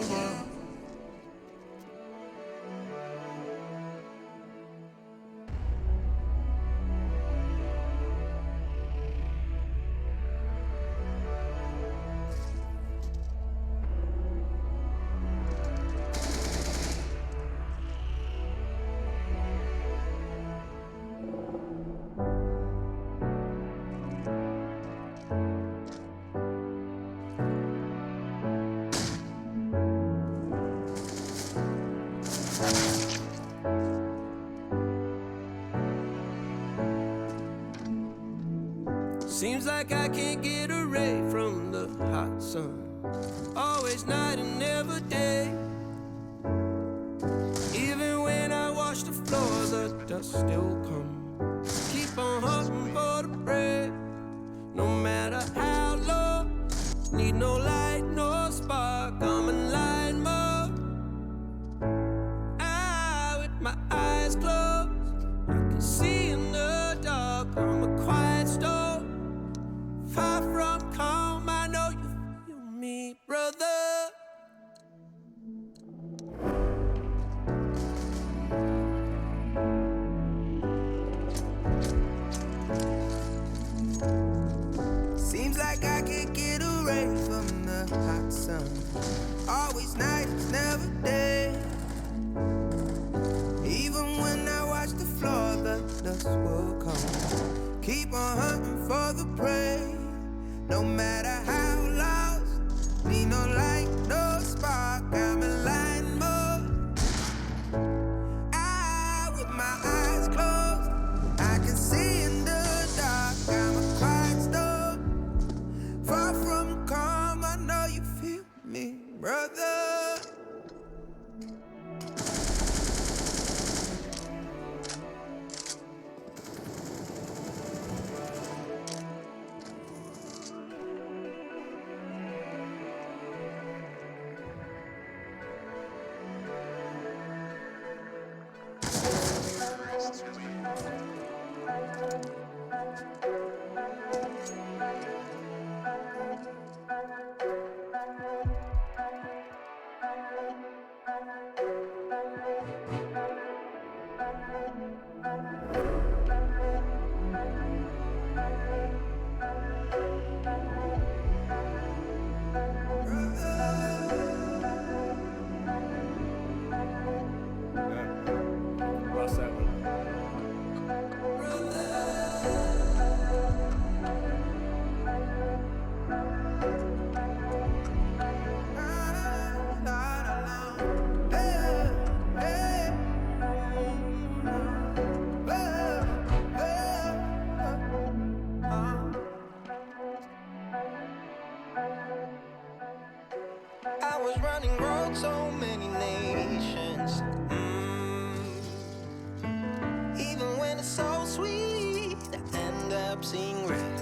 Seems like I can't get away from the hot sun. Always night and never day. Even when I wash the floor, the dust still comes. Keep on hunting for the bread. No matter how low, need no light, no spark. I'm a light mode. With my eyes closed, I can see in the dark. I'm a quiet storm. Far from calm, I know you feel me, brother. Lost that one. I was running road so many nations. Even when it's so sweet, I end up seeing red.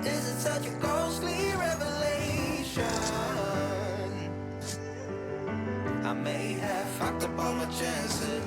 Is it such a ghostly revelation? I may have fucked up all my chances.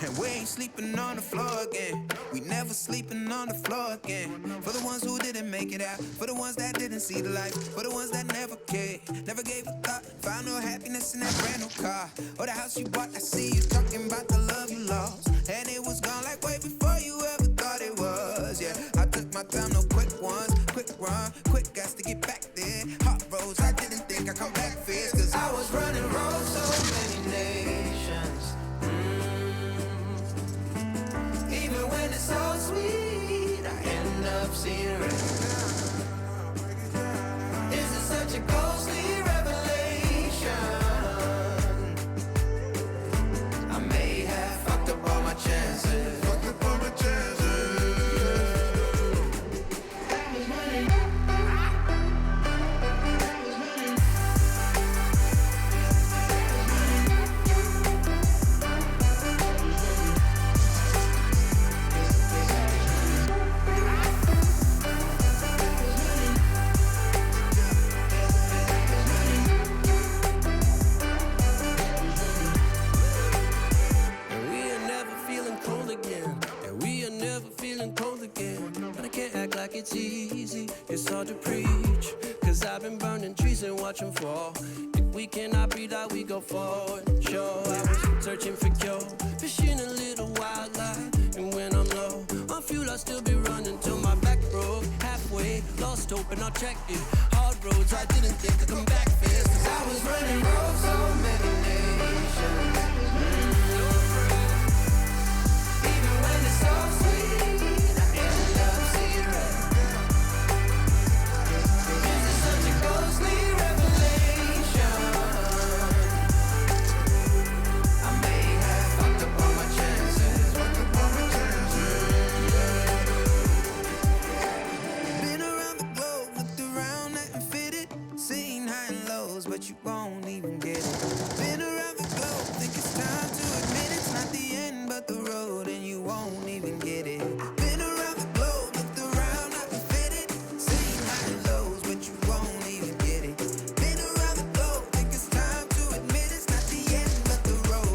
And we ain't sleeping on the floor again. We never sleeping on the floor again. For the ones who didn't make it out, for the ones that didn't see the light, for the ones that never cared, never gave a thought, found no happiness in that brand new car or the house you bought. I see you talking about the love you lost, and it was gone like way before you ever thought it was. Yeah, I took my time, no quick ones, quick run, quick gas to get back there. Hot roads, I didn't think I'd come back fierce, cause I was running roads so many nations. Even when it's so sweet, I end up seeing red. Is it such a ghostly revelation? I may have fucked up all my chances. Fucked up all my chances. And we are never feeling cold again. And we are never feeling cold again. But I can't act like it's easy. It's hard to preach. Cause I've been burning trees and watching fall. If we cannot breathe out, we go forward. Sure, I was searching for cure. Fishing a little wildlife. And when I'm low on fuel, I'll still be running till my back broke. Halfway, lost hope and I'll check it. Hard roads, I didn't think I'd come back fast. Cause I was running roads so many nations. Even when it's so sweet, I end up seeing red. Is it such a ghostly revelation? I may have fucked up all my chances. Fucked up all my chances. Been around the globe, looked around, nothing fitted. Seen high and lows, but you won't even get it. Been around the globe, think it's time to admit it's not the end, but the road, and you won't even get it. Been around the globe, looked around, nothing fitted. Seen high and lows, but you won't even get it. Been around the globe, think it's time to admit it's not the end, but the road.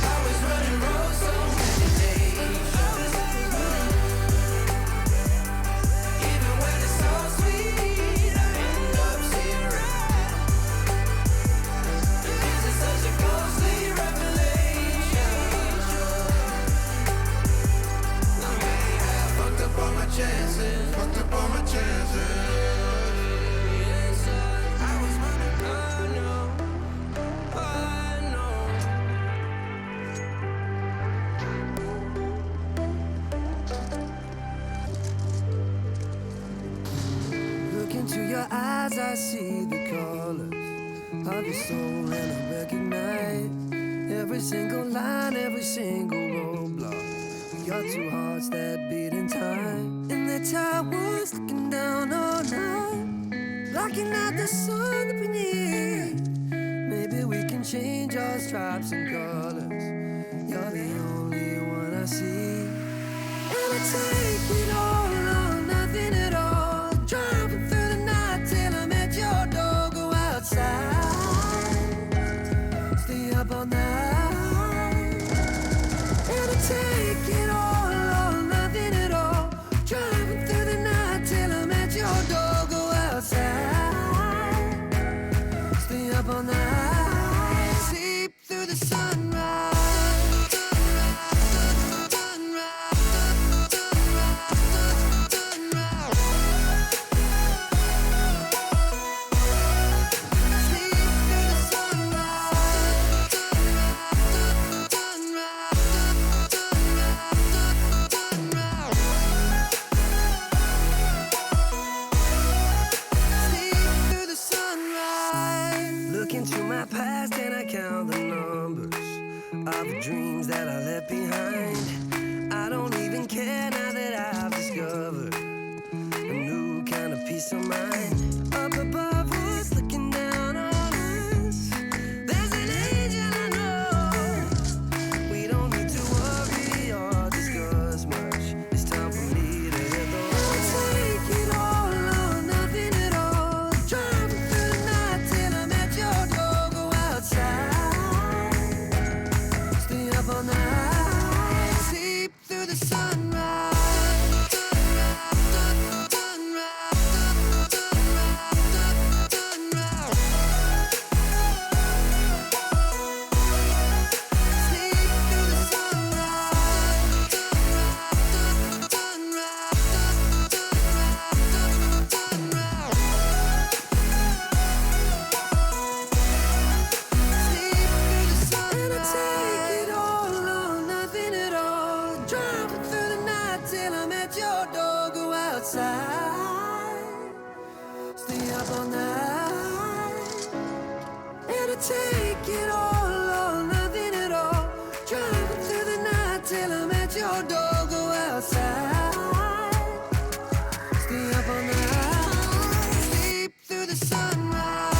I was running roads so many nations. Even when it's so sweet, I end up seeing red. Is it such a ghostly revelation? I may have fucked up all my chances. Fucked up all my chances. Yes, I was running. I know. I know. Look into your eyes, I see the colors of your soul, and I recognize every single line, every single roadblock. We got two hearts that beat in time, and the towers looking down on us, blocking out the sun beneath. Maybe we can change our stripes and colors. You're the only one I see. I take it all or nothing at all. Driving through the night till I'm at your door. Go outside, stay up all night. And I take it all or nothing at all. Driving through the night till I'm at your door. Go outside, stay up all night. Sleep through the sunrise. Past and I count the numbers of the dreams that I left behind. I don't even care now that I've discovered a new kind of peace of mind. Up above us, looking down on us, there's an angel I know. We don't need to worry or discuss much. It's time for me to let go. I'll take it all or nothing at all. Driving through the night till I'm at your door. Stay up all night, sleep through the sunrise. Take it all or nothing at all. Driving through the night till I'm at your door. Go outside, stay up all night, sleep through the sunrise.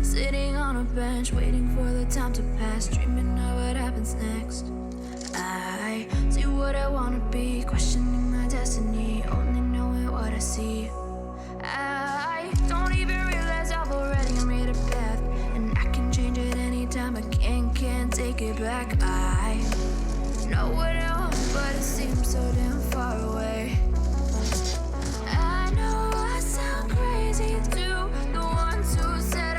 Sitting on a bench, waiting for the time to pass, dreaming of what happens next. I see what I wanna be, questioning my destiny, only knowing what I see. I don't even realize I've already made a path, and I can change it anytime. I can't take it back. I know what I want, but it seems so damn far away. I know I sound crazy to the ones who said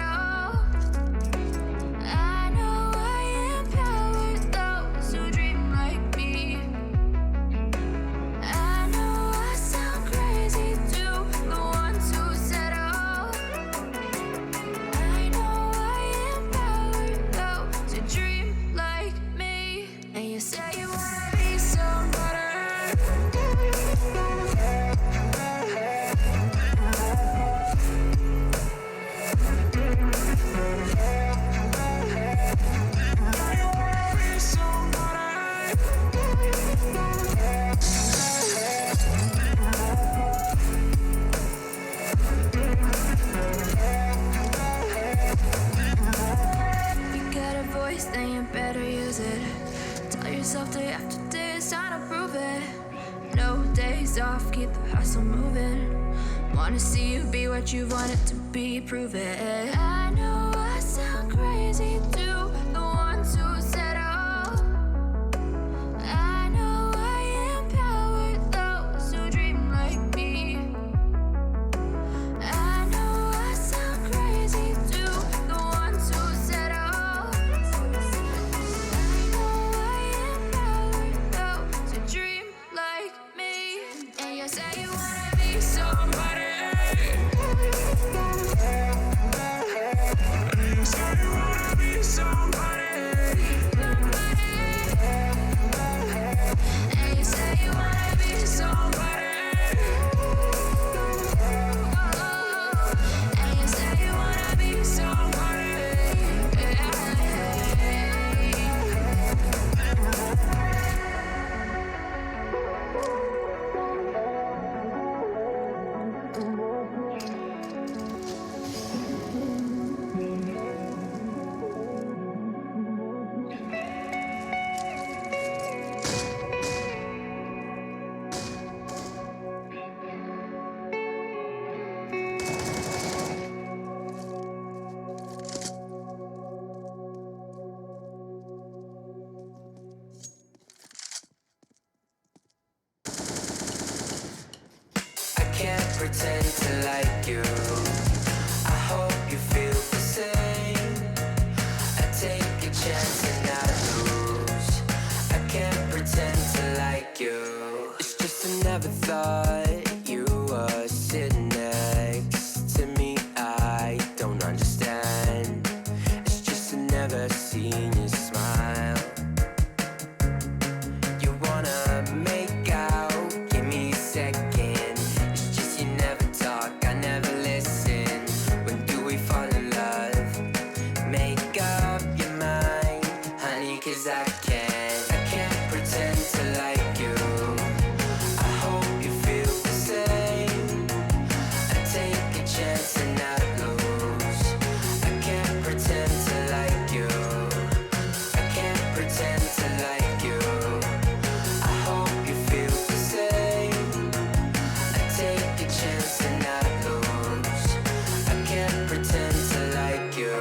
then you better use it. Tell yourself day after day it's time to prove it. No days off, keep the hustle moving. Wanna see you be what you wanted to be, prove it. I know I sound crazy to the ones who said oh. I know I empower those who dream like me. I know I sound crazy to the ones who said oh. Say you wanna be somebody. pretend to like you. I hope you feel the same. I take a chance and not lose. I can't pretend to like you. It's just I never thought you were sitting next to me. I don't understand. It's just I never seen you smile. You wanna make out, give me a second. It's just you never talk, I never listen. When do we fall in love? Make up your mind, honey, 'cause I can't pretend to like you. I hope you feel the same. I take a chance and not lose. I can't pretend to like you. I can't pretend to like you. I hope you feel the same. I take a chance and not lose. I can't pretend to like you.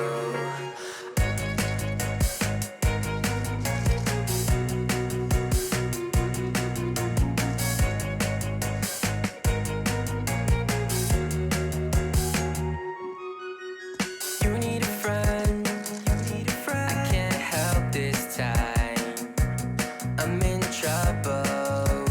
You need a friend. I can't help this time. I'm in trouble.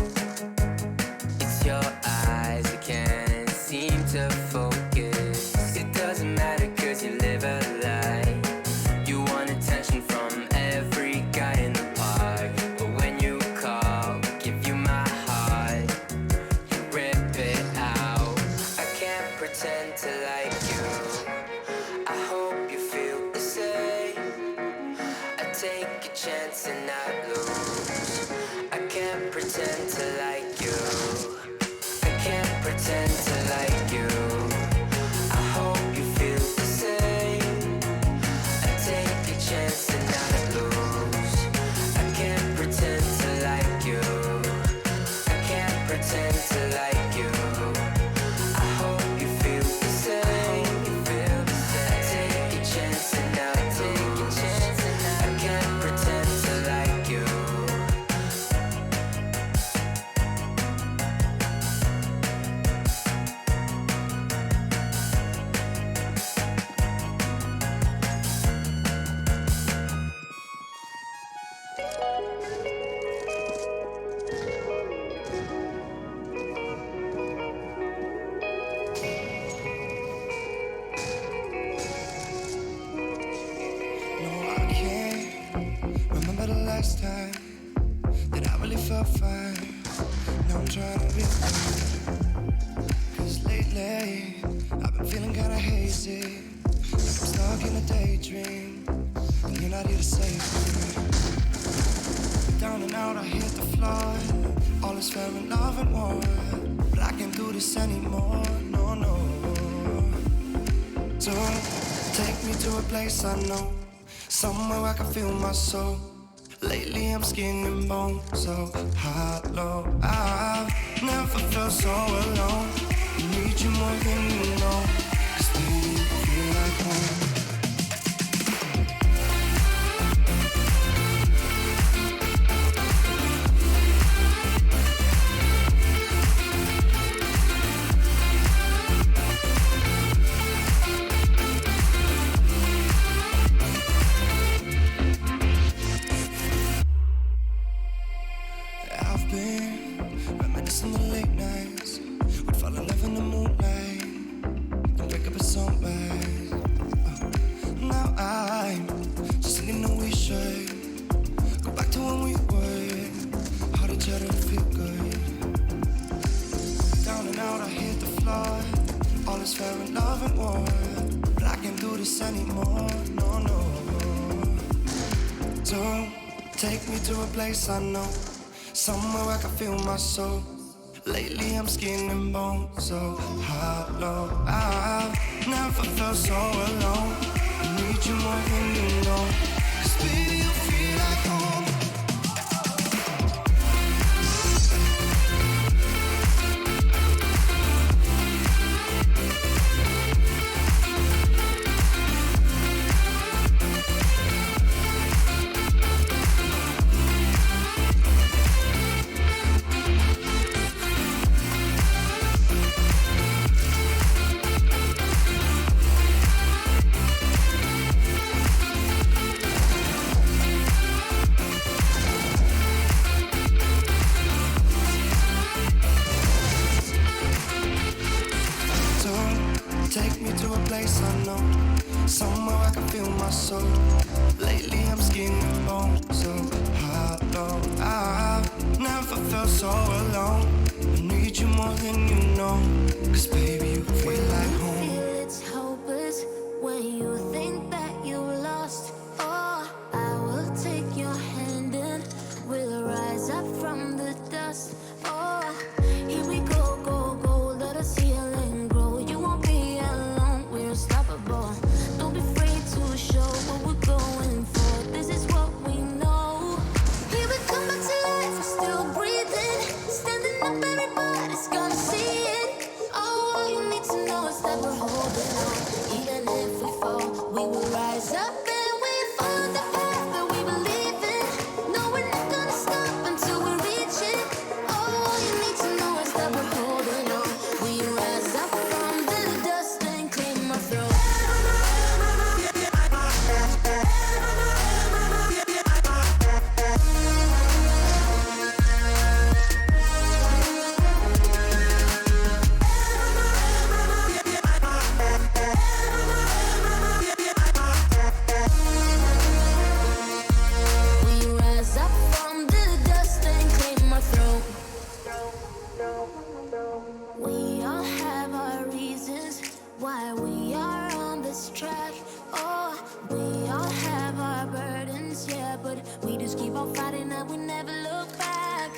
It's your eyes, I can't seem to focus. It doesn't matter 'cause you live a lie. You want attention from every guy in the park. But when you call, I give you my heart. You rip it out. I can't pretend to like you. I hope you feel the same. I take a chance and not lose. I can't pretend to like you. I can't pretend to like you. I hope you feel the same. I take a chance and not lose. I can't pretend to like you. I can't pretend to like you. I hope you feel the same. I take a chance and not take a chance and I can't pretend to like you. No, I can't remember the last time that I really felt fine. Now I'm trying to be fine. 'Cause lately I've been feeling kinda hazy. Like I'm stuck in a daydream, and you're not here to save me. Down and out, I hit the floor. All is fair in love and war, but I can't do this anymore. No, no. Don't take me to a place I know, somewhere where I can feel my soul. Lately I'm skin and bone, so hollow. I've never felt so alone. I need you more than you know, 'cause baby you feel like home. I've been reminiscing the late nights. We'd fall in love in the moonlight and break up at sunrise. Now I'm just thinking that we should go back to when we were. Hold each other and feel good. Down and out, I hit the floor. All is fair in love and war, but I can't do this anymore. No, no. Don't take me to a place I know, somewhere where I can feel my soul. Lately I'm skin and bone, so hollow. I've never felt so alone. I need you more than you know, 'cause baby you feel like home. my soul. Lately I'm scheming more, so hollow. I've never felt so alone. I need you more than you know, 'cause baby you feel like home. Feel it's hopeless when you think that you lost. Oh, I will take your hand and we'll rise up from the dust. Oh, here we go, go, go. Let us heal and grow. You won't be alone. We're unstoppable. Don't be afraid to show what we're going for. This is what we know. Here we come back to life. We're still breathing. Standing up, everybody's gonna see it. Oh, all you need to know is that we're holding on. Even if we fall, we will rise up and we follow the path that we believe in. No, we're not gonna stop until we reach it. Oh, all you need to know is that we're holding on. We rise up from the dust and clean my throat. We rise up from the dust and clean my throat. We all have our reasons why we are on this track. Oh, we all have our burdens, yeah, but we just keep on fighting and we never look back.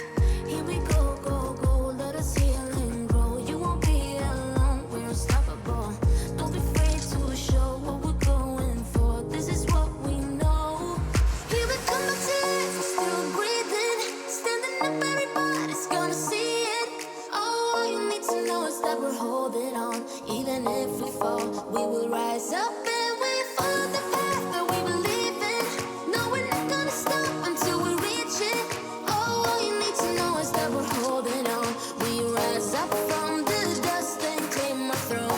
Here we go, go, go, let us heal and grow. You won't be alone, we're unstoppable. Don't be afraid to show what we're going for. This is what we know. Here we come back to life, we're still breathing. Standing up, everybody's gonna see it. Oh, all you need to know is that we're holding on. Even if we fall, we will rise up and we follow the path that we believe in. No, we're not gonna stop until we reach it. Oh, all you need to know is that we're holding on. We rise up from the dust and clear my throat.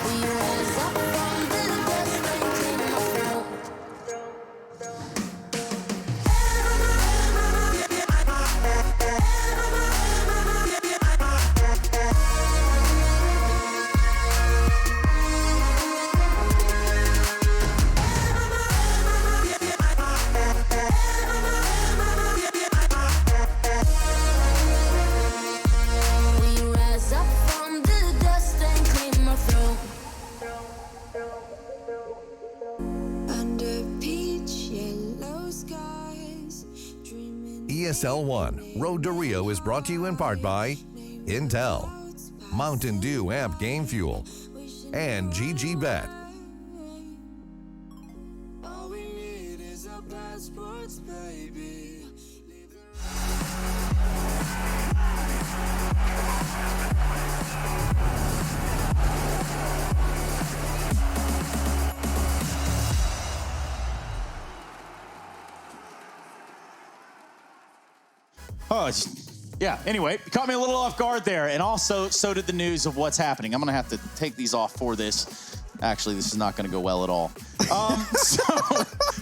We rise up from the dust and clear my throat. We rise up from the dust and clear my throat. Under peach yellow skies, dreaming. ESL 1 Road to Rio is brought to you in part by Intel, Mountain Dew Amp Game Fuel, and GG Bet. All we need is our passports, baby. Oh, yeah. Anyway, it caught me a little off guard there. And also, so did the news of what's happening. I'm going to have to take these off for this. Actually, this is not going to go well at all. So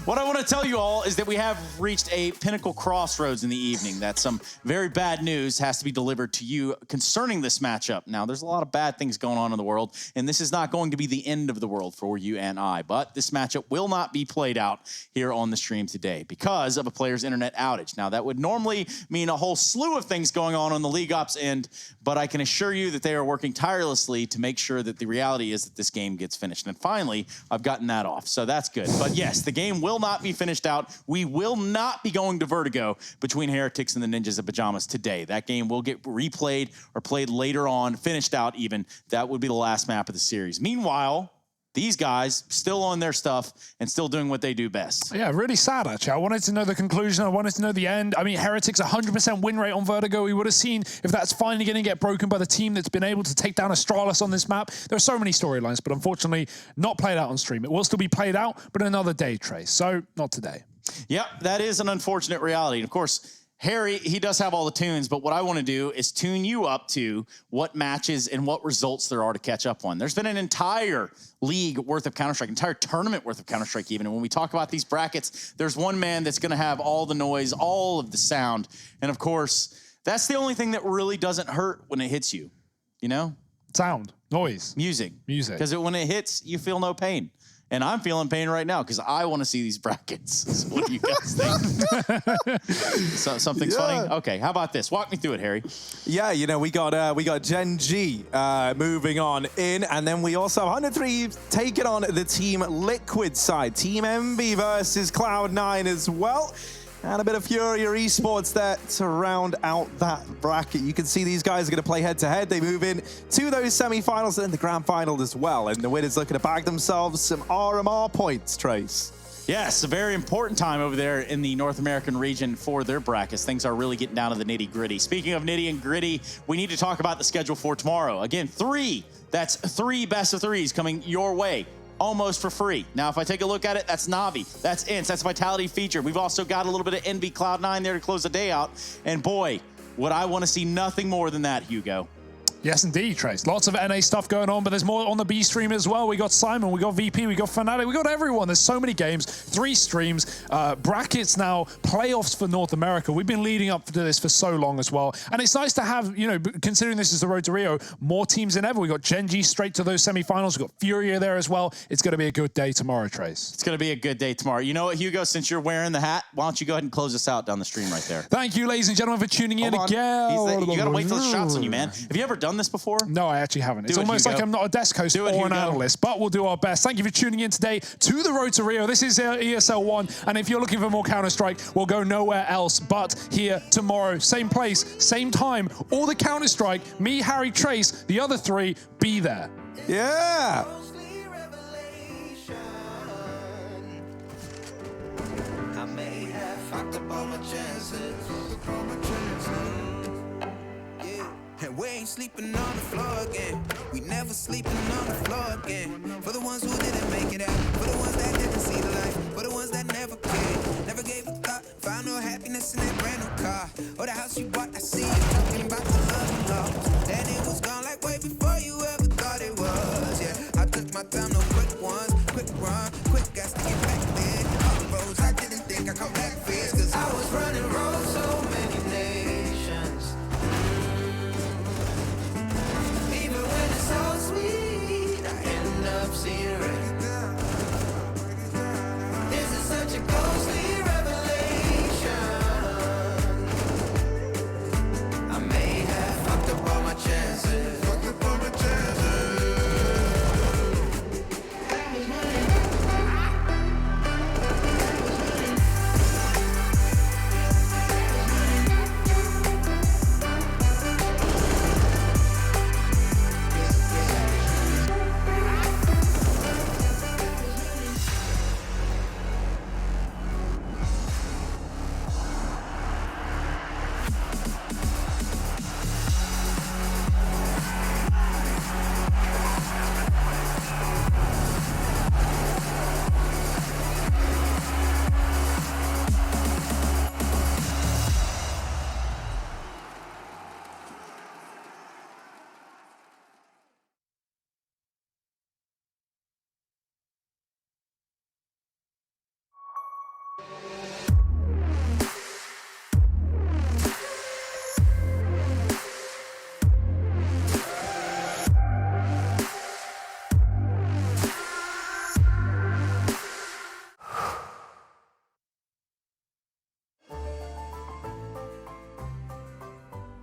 what I want to tell you all is that we have reached a pinnacle crossroads in the evening, that some very bad news has to be delivered to you concerning this matchup. Now, there's a lot of bad things going on in the world, and this is not going to be the end of the world for you and I, but this matchup will not be played out here on the stream today because of a player's internet outage. Now, that would normally mean a whole slew of things going on the League Ops end, but I can assure you that they are working tirelessly to make sure that the reality is that this game gets finished. And finally, I've gotten that off, so that's good. But yes, the game will not be finished out. We will not be going to Vertigo between Heretics and the Ninjas of Pyjamas today. That game will get replayed or played later on, finished out even. That would be the last map of the series. Meanwhile, these guys still on their stuff and still doing what they do best. Yeah, really sad, actually. I wanted to know the conclusion. I wanted to know the end. I mean, Heretics, 100% win rate on Vertigo. We would have seen if that's finally going to get broken by the team that's been able to take down Astralis on this map. There are so many storylines, but unfortunately not played out on stream. It will still be played out, but another day, Trace. So not today. Yep, that is an unfortunate reality. And of course, Harry, he does have all the tunes, but what I want to do is tune you up to what matches and what results there are to catch up on. There's been an entire league worth of Counter-Strike, entire tournament worth of Counter-Strike even. And when we talk about these brackets, there's one man that's going to have all the noise, all of the sound. And of course, That's the only thing that really doesn't hurt when it hits you, you know? Sound, noise, music. Because when it hits, you feel no pain. And I'm feeling pain right now because I want to see these brackets. So what do you guys think? Something's funny? Okay, how about this? Walk me through it, Harry. Yeah, you know, we got Gen G moving on in, and then we also have 103 taking on the Team Liquid side. Team MB versus Cloud9 as well. And a bit of Furia Esports there to round out that bracket. You can see these guys are going to play head-to-head. They move in to those semi-finals and then the grand final as well. And the winners looking to bag themselves some RMR points, Trace. Yes, a very important time over there in the North American region for their brackets. Things are really getting down to the nitty-gritty. Speaking of nitty and gritty, we need to talk about the schedule for tomorrow. Again, that's three best of threes coming your way. Almost for free. Now, if I take a look at it, that's Na'Vi, that's Ints, that's Vitality Feature. We've also got a little bit of Envy Cloud9 there to close the day out. And boy, would I want to see nothing more than that, Hugo. Yes, indeed, Trace. Lots of NA stuff going on, but there's more on the B stream as well. We got Simon, we got VP, we got Fnatic, we got everyone. There's so many games, 3 streams, brackets now, playoffs for North America. We've been leading up to this for so long as well. And it's nice to have, you know, considering this is the road to Rio, more teams than ever. We got Gen G straight to those semifinals. We got Furia there as well. It's going to be a good day tomorrow, Trace. It's going to be a good day tomorrow. You know what, Hugo, since you're wearing the hat, why don't you go ahead and close us out down the stream right there. Thank you, ladies and gentlemen, for tuning in again. You got to wait till the shot's on you, man. Have you ever done this before? No, I actually haven't. It's almost like I'm not a desk host or an analyst, but we'll do our best. Thank you for tuning in today to the Road to Rio. This is ESL 1, and if you're looking for more Counter-Strike, we'll go nowhere else but here tomorrow. Same place, same time, all the Counter-Strike, me, Harry, Trace, the other 3, be there. Yeah! And we ain't sleeping on the floor again. We never sleeping on the floor again. For the ones who didn't make it out, for the ones that didn't see the light, for the ones that never cared, never gave a thought, found no happiness in that brand new car, or the house you bought. I see you talking about the love you lost, and it was gone like way before you ever thought it was. Yeah, I took my time, no quick ones, quick run, quick gas to get back there. All the roads I didn't think I come back fast, cause I was running roads so many nations. So sweet, I end up seeing red. This is such a ghostly revelation. I may have fucked up all my chances. Fucked up all my chances.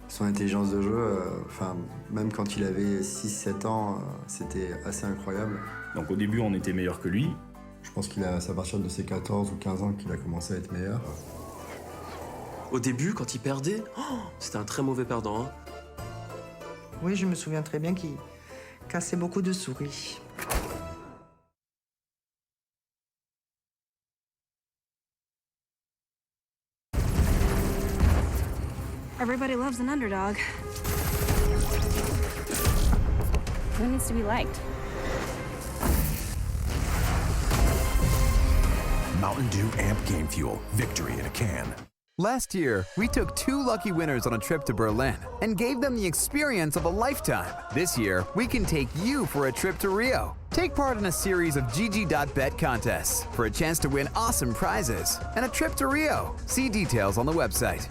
Son intelligence de jeu, même quand il avait 6-7 ans, c'était assez incroyable. Donc au début, on était meilleur que lui. Je pense c'est à partir de ses 14 ou 15 ans qu'il a commencé à être meilleur. Au début, quand il perdait, c'était un très mauvais perdant. Hein. Oui, je me souviens très bien qu'il cassait beaucoup de souris. Everybody loves an underdog. Who needs to be liked? Mountain Dew Amp Game Fuel. Victory in a can. Last year, we took 2 lucky winners on a trip to Berlin and gave them the experience of a lifetime. This year, we can take you for a trip to Rio. Take part in a series of GG.bet contests for a chance to win awesome prizes and a trip to Rio. See details on the website.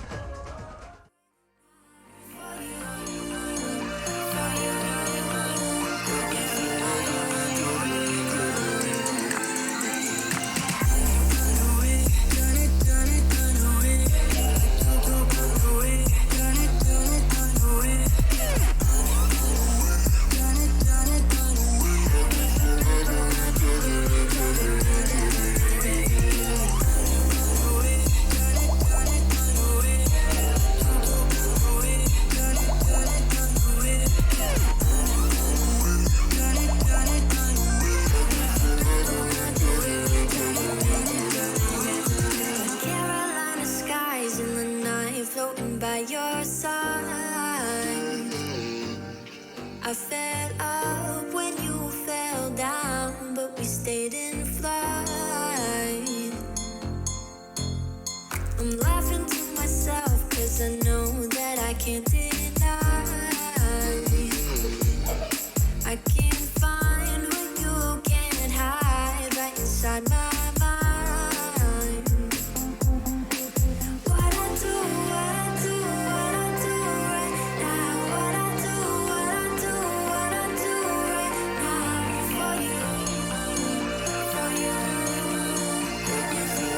stayed in flight. I'm laughing to myself, cause I know that I can't deny. I can't find what you can't hide right inside my mind. What I do, what I do, what I do right now. What I do, what I do, what I do right now. For you, for you, with you.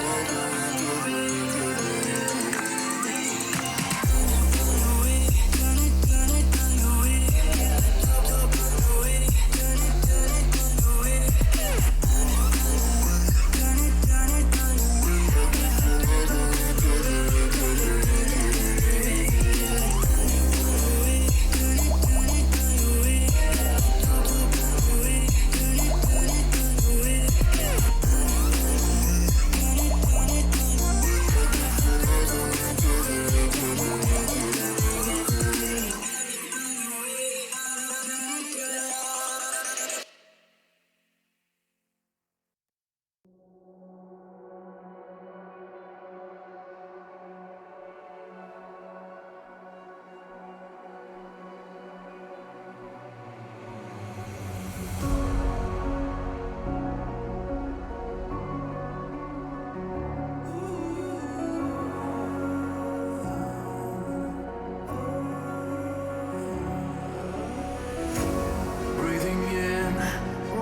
Breathing in,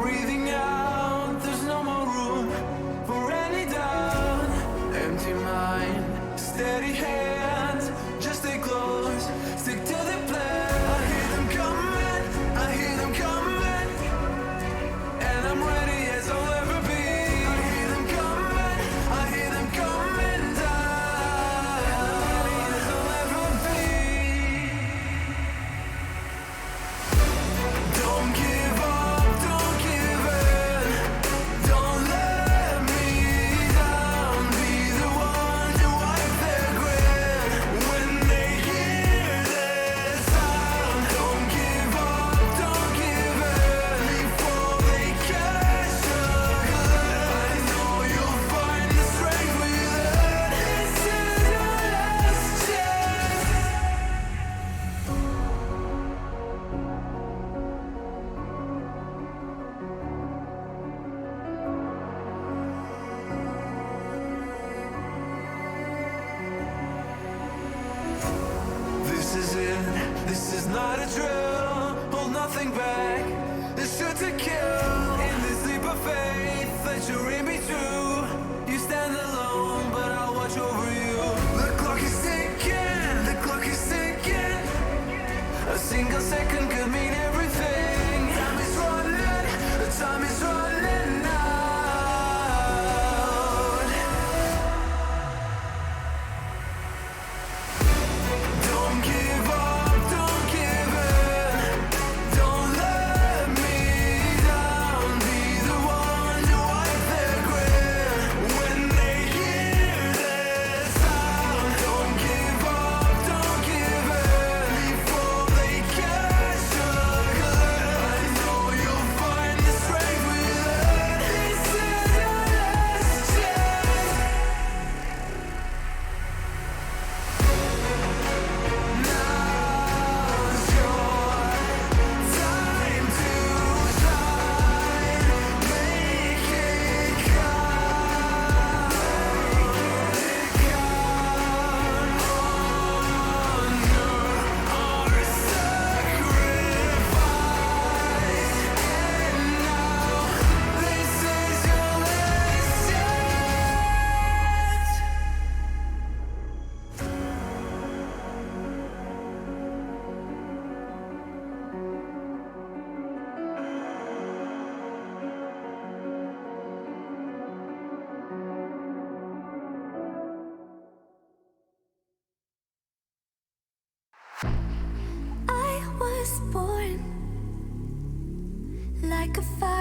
breathing out. There's no more room for any doubt. Empty mind, steady hands. Just stay close, stick to the plan. I hear them coming, I hear them coming, and I'm ready as I'll ever be. I hear them coming, I hear them coming down. Ready as I'll ever be. Don't give up, don't give in. Don't let me down. Be the one to wipe their grin when they hear this sound. Don't give up, don't give in before they catch a glimpse. I know you'll find the strength within. This is your last chance. This is it, this is not a drill. Hold nothing back, it's sure to kill. In this leap of faith that you're in me true. You stand alone, but I'll watch over you. The clock is ticking, the clock is ticking. A single second could mean everything. Time is running, the time is running out. Don't give up, don't give in. Don't let me down. Be the one to wipe their grin when they hear this sound. Don't give up, don't give in before they catch a glimpse. I know you'll find the strength within. This is your last chance. Now's your time to shine. Make it count. Honor our sacrifice. And now this is your last chance. I was born like a fire.